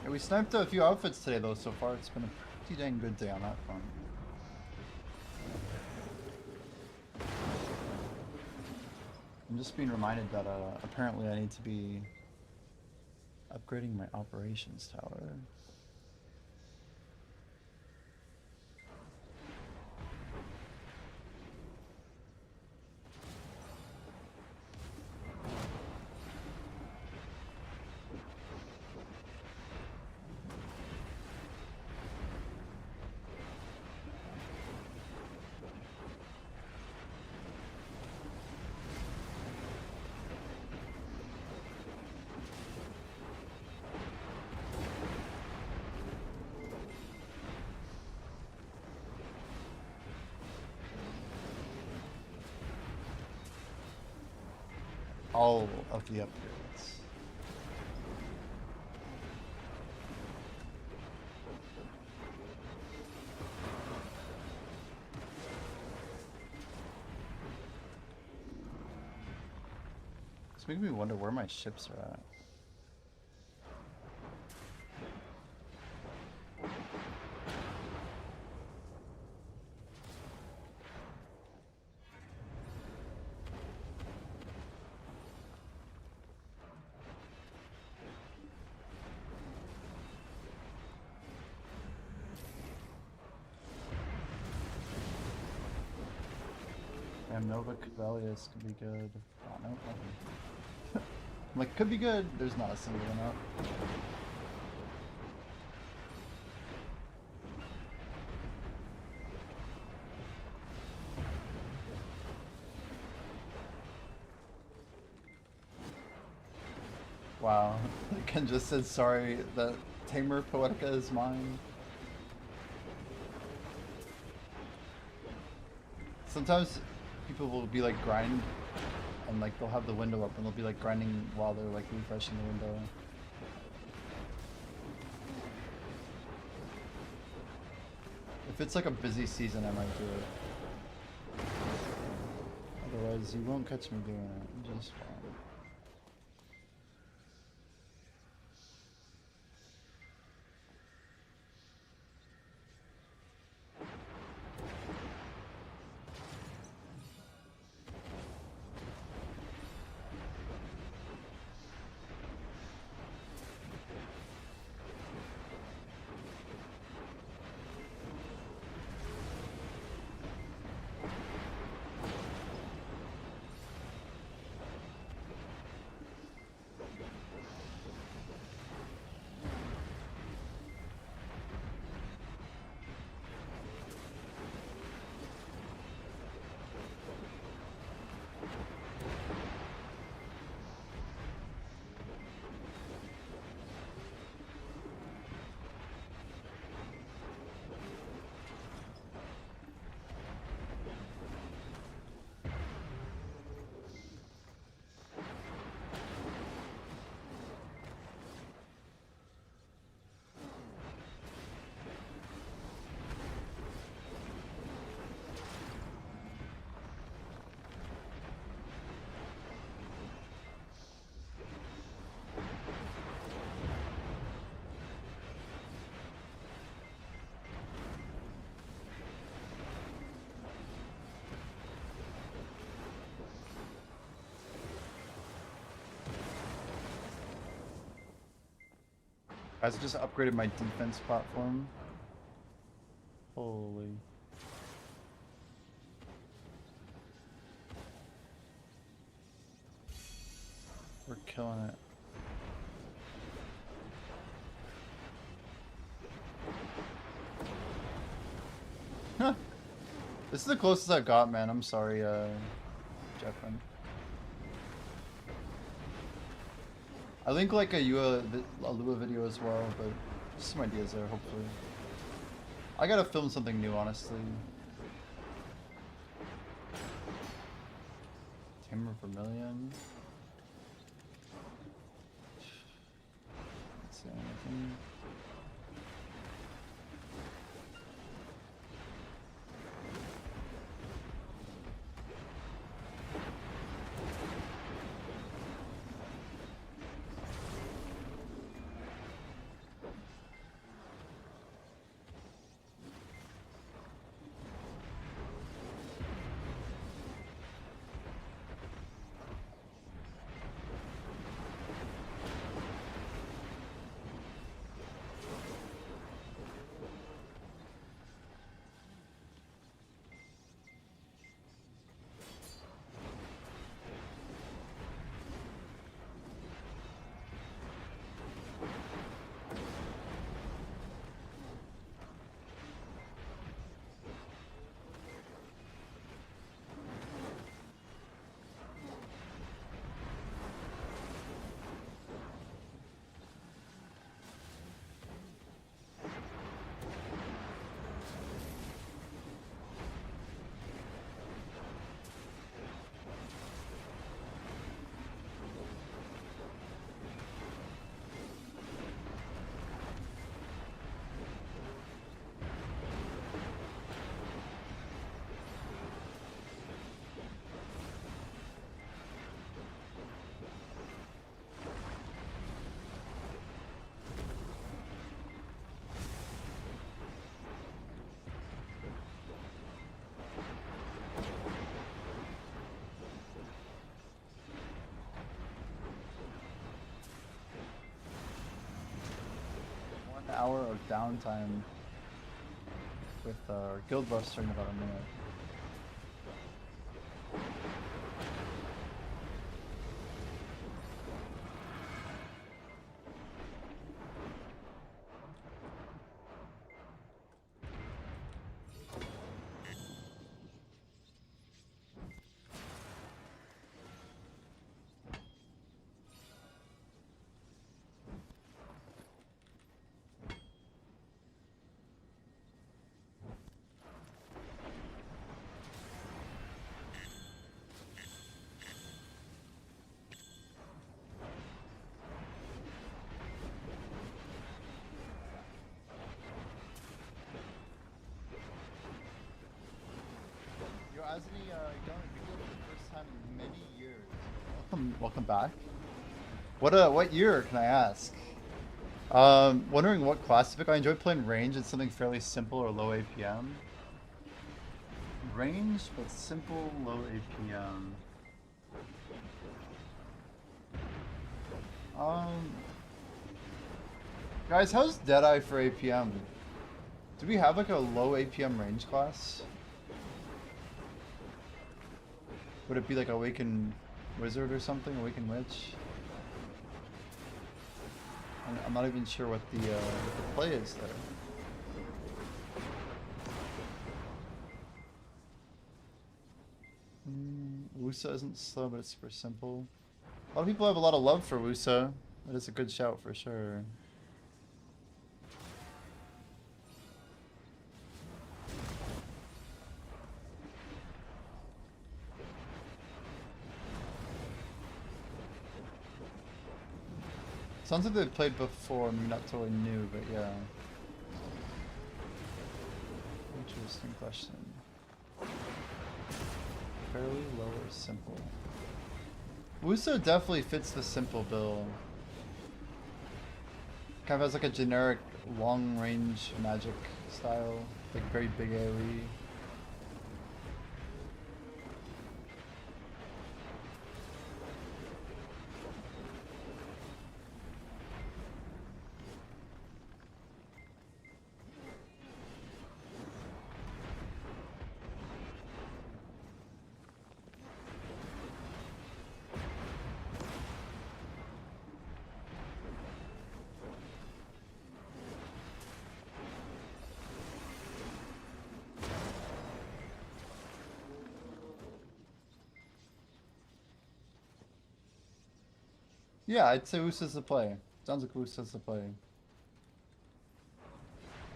Yeah, we sniped a few outfits today though so far. It's been a pretty dang good day on that front. I'm just being reminded that apparently I need to be upgrading my operations tower. All of the upgrades. It's making me wonder where my ships are at. And Nova Cavalius could be good. Oh, no, nothing. I'm like, could be good. There's not a single one out. Wow. Ken just said sorry that Tamer Poetica is mine. Sometimes people will be like grind and like they'll have the window up and they'll be like grinding while they're like refreshing the window. If it's like a busy season, I might do it. Otherwise, you won't catch me doing it. Just fine. Guys, I just upgraded my defense platform. Holy. We're killing it. Huh. This is the closest I've got, man. I'm sorry, Jeffrin. I link like a Lua video as well, but just some ideas there, hopefully. I gotta film something new, honestly. Tamer Vermilion. Let's see anything. Hour of downtime with Guild Buster in about a minute. Azani, going video for the first time in many years. Welcome back. What year can I ask? Wondering what class to pick. I enjoy playing range. It's something fairly simple or low APM. Range, but simple, low APM. Guys, how's Deadeye for APM? Do we have like a low APM range class? Would it be like Awakened Wizard or something? Awakened Witch? I'm not even sure what the play is there. Wusa isn't slow, but it's super simple. A lot of people have a lot of love for Wusa. That is a good shout for sure. Sounds like they've played before, maybe not totally new, but yeah. Interesting question. Fairly low or simple? Wusa definitely fits the simple bill. Kind of has like a generic long range magic style, like very big AoE. Yeah, I'd say Wusa's the play. Sounds like Wusa's the play.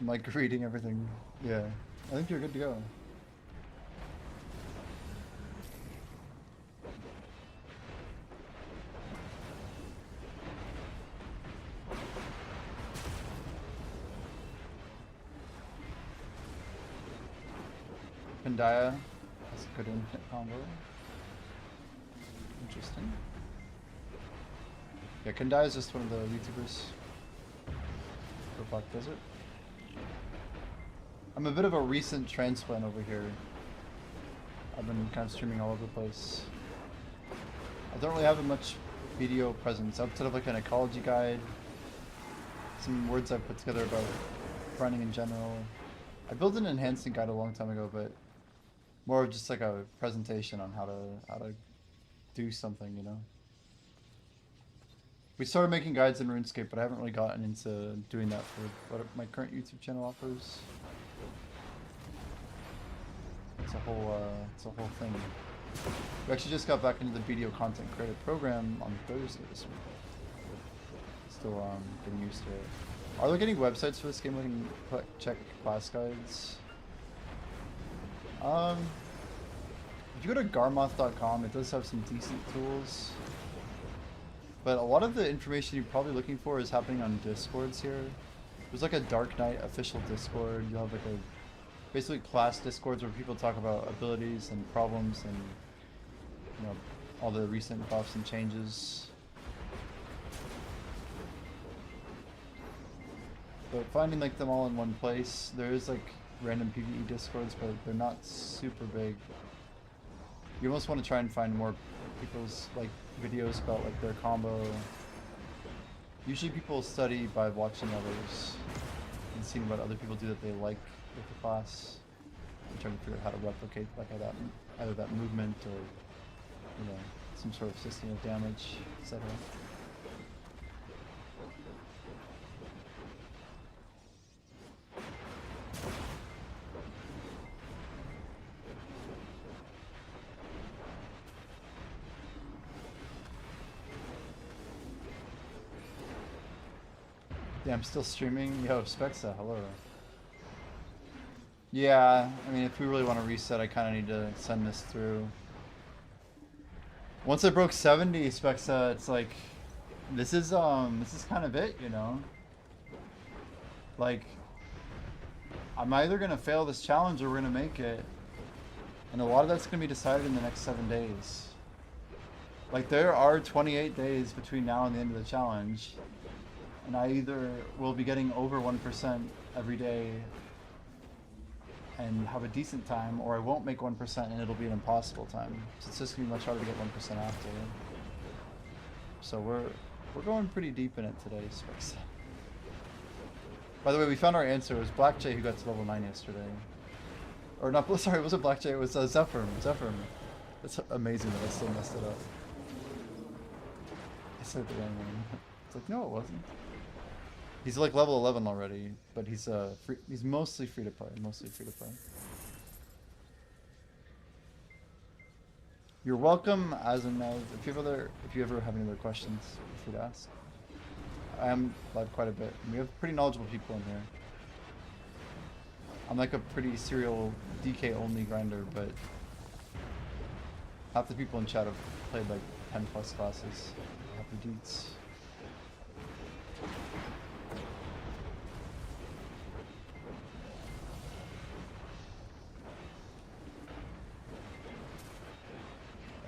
I'm like reading everything. Yeah, I think you're good to go. Pandaya, that's a good infinite combo. Interesting. Yeah, Kandai is just one of the YouTubers for Black Desert. I'm a bit of a recent transplant over here. I've been kind of streaming all over the place. I don't really have a much video presence outside of like an ecology guide, some words I've put together about running in general. I built an enhancing guide a long time ago, but more of just like a presentation on how to do something, you know. We started making guides in RuneScape, but I haven't really gotten into doing that for what my current YouTube channel offers. It's a whole thing. We actually just got back into the video content creator program on Thursday this week. Still getting used to it. Are there any websites for this game we can check class guides? If you go to garmoth.com, it does have some decent tools. But a lot of the information you're probably looking for is happening on Discords here. There's like a Dark Knight official Discord. You'll have like a basically class Discords where people talk about abilities and problems and you know all the recent buffs and changes. But finding like them all in one place, there is like random PvE Discords, but they're not super big. You almost want to try and find more people's like videos about like their combo. Usually people study by watching others and seeing what other people do that they like with the class and trying to figure out how to replicate like either that movement or you know some sort of system of damage, etc. Yeah, I'm still streaming. Yo, Spexa, hello. Yeah, I mean, if we really want to reset, I kind of need to send this through. Once I broke 70, Spexa, it's like, this is kind of it, you know? Like, I'm either going to fail this challenge or we're going to make it. And a lot of that's going to be decided in the next 7 days. Like, there are 28 days between now and the end of the challenge. And I either will be getting over 1% every day and have a decent time, or I won't make 1% and it'll be an impossible time. So it's just gonna be much harder to get 1% after. So we're going pretty deep in it today, Specs. By the way, we found our answer. It was Black Jay who got to level 9 yesterday. Or not, sorry, it wasn't Black Jay, it was Zephyr. It's amazing that I still messed it up. I said the wrong one. It's like, no, it wasn't. He's like level 11 already, but he's he's mostly free to play. You're welcome, as in if you ever have any other questions, feel free to ask. I am live quite a bit. And we have pretty knowledgeable people in here. I'm like a pretty serial DK only grinder, but half the people in chat have played like 10 plus classes. Half the dudes.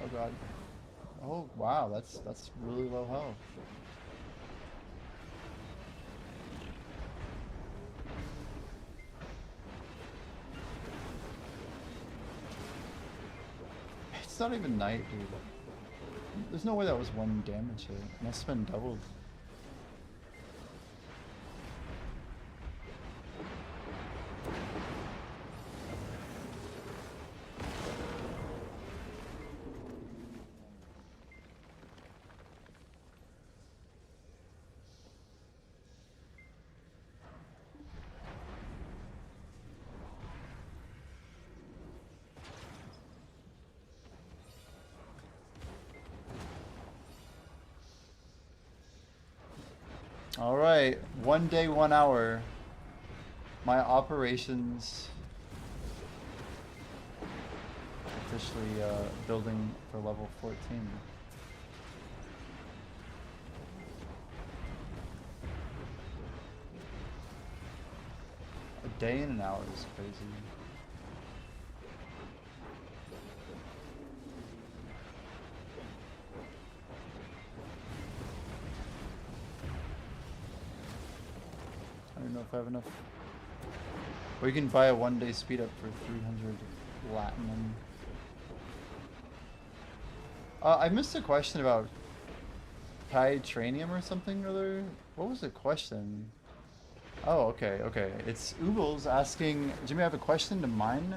Oh god. Oh wow, that's really low health. It's not even night, dude. There's no way that was one damage hit. It must have been doubled. All right, 1 day, 1 hour. My operations officially building for level 14. A day and an hour is crazy. I don't know if I have enough. Or you can buy a 1 day speed up for 300 platinum. I missed a question about Titranium or something or other. What was the question? Oh, okay, okay. It's Oogles asking, Jimmy, I have a question to mine.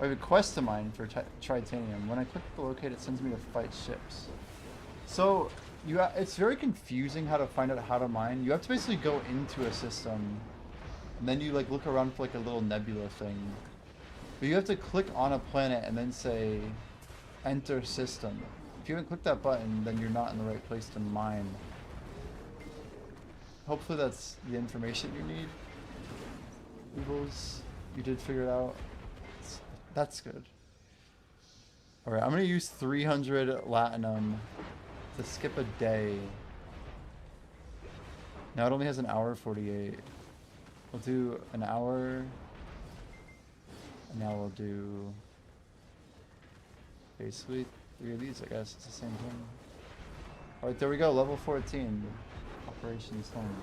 I have a quest to mine for Tritanium. When I click the locate, it sends me to fight ships. So, it's very confusing how to find out how to mine. You have to basically go into a system, and then you like look around for like a little nebula thing. But you have to click on a planet and then say, enter system. If you haven't clicked that button, then you're not in the right place to mine. Hopefully that's the information you need. Oogles, you did figure it out. That's good. Alright, I'm gonna use 300 Latinum to skip a day. Now it only has an hour 48. We'll do an hour. And now we'll do basically 3 of these, I guess. It's the same thing. Alright, there we go. Level 14. Operations home.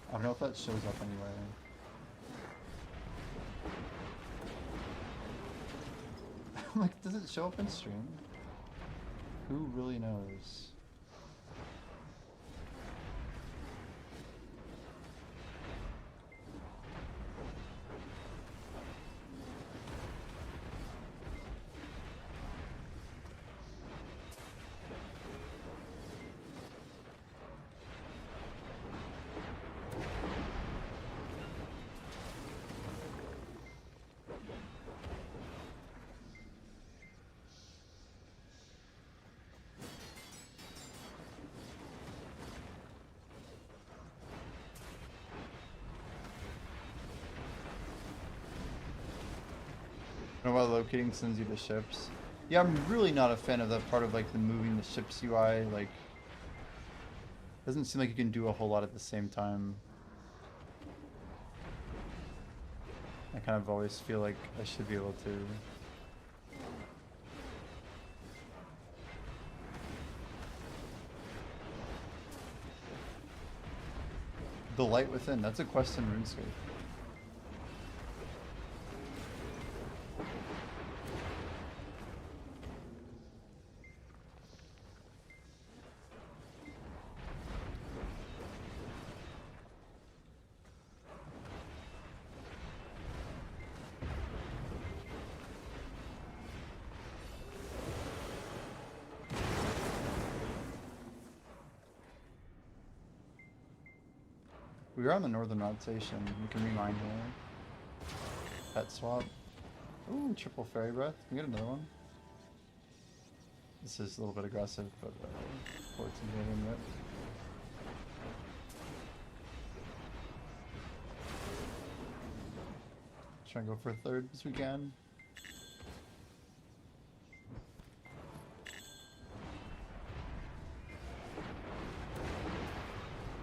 I don't know if that shows up anywhere. I'm like, does it show up in stream? Who really knows? I don't know why locating sends you to ships. Yeah, I'm really not a fan of that part of like the moving the ships UI. Like, doesn't seem like you can do a whole lot at the same time. I kind of always feel like I should be able to. The light within. That's a quest in RuneScape. We are on the northern rotation. We can remine here. Pet swap. Ooh, triple fairy breath. Can we get another one? This is a little bit aggressive, but 14 million rip. Try and go for a third as we can.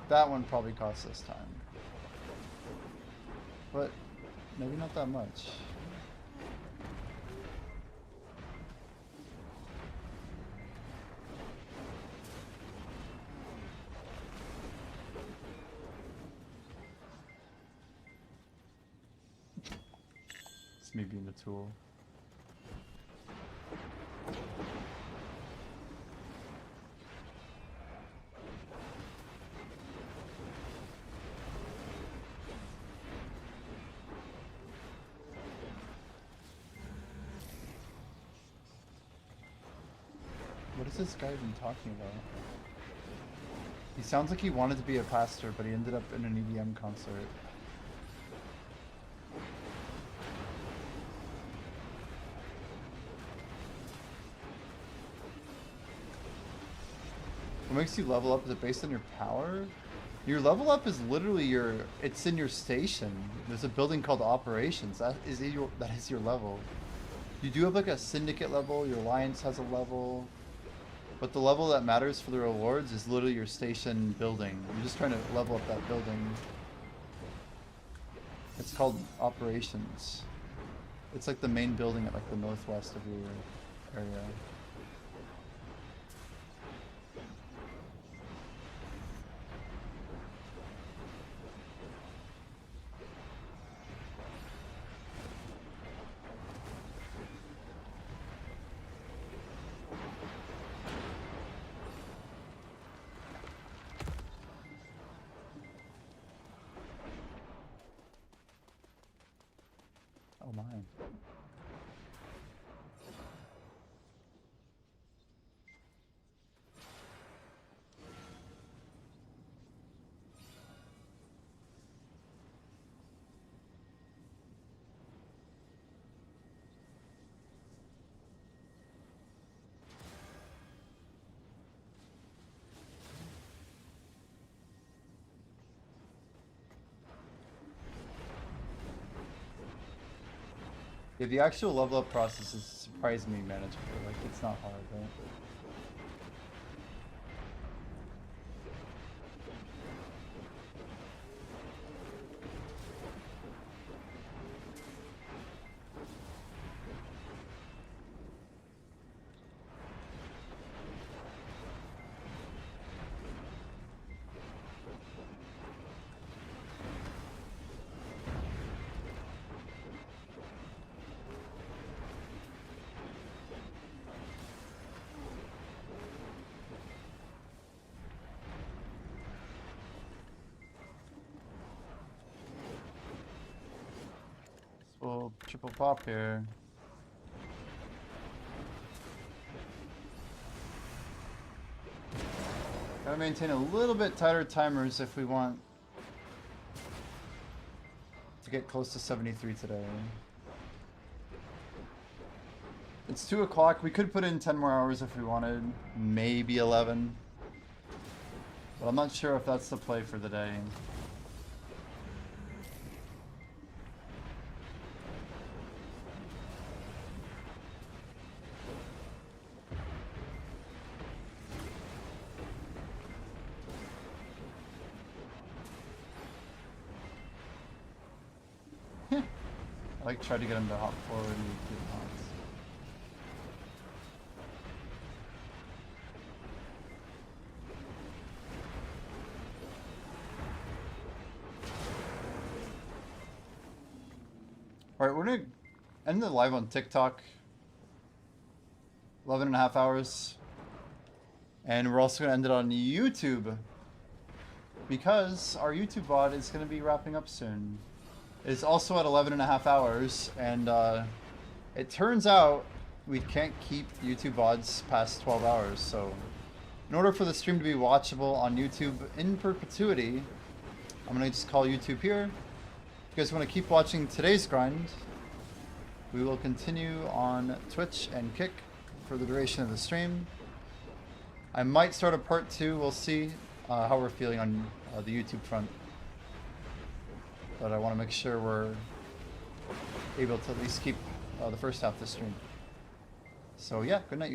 That one probably cost us time. But maybe not that much. It's me being a tool. What is this guy even talking about? He sounds like he wanted to be a pastor, but he ended up in an EDM concert. What makes you level up? Is it based on your power? Your level up is literally it's in your station. There's a building called operations. That is your level. You do have like a syndicate level, your alliance has a level. But the level that matters for the rewards is literally your station building. You're just trying to level up that building. It's called operations. It's like the main building at like the northwest of your area. Oh my. Yeah, the actual level up process is surprisingly manageable. Like, it's not hard, right? We'll triple pop here. Gotta maintain a little bit tighter timers if we want to get close to 73 today. It's 2 o'clock. We could put in 10 more hours if we wanted. Maybe 11. But I'm not sure if that's the play for the day. I like try to get him to hop forward and get hops. Alright, we're gonna end the live on TikTok. 11.5 hours. And we're also gonna end it on YouTube. Because our YouTube VOD is gonna be wrapping up soon. It's also at 11.5 hours, and it turns out we can't keep YouTube VODs past 12 hours, so in order for the stream to be watchable on YouTube in perpetuity, I'm going to just call YouTube here. If you guys want to keep watching today's grind, we will continue on Twitch and Kick for the duration of the stream. I might start a part 2, we'll see how we're feeling on the YouTube front. But I want to make sure we're able to at least keep the first half of the stream. So yeah, good night.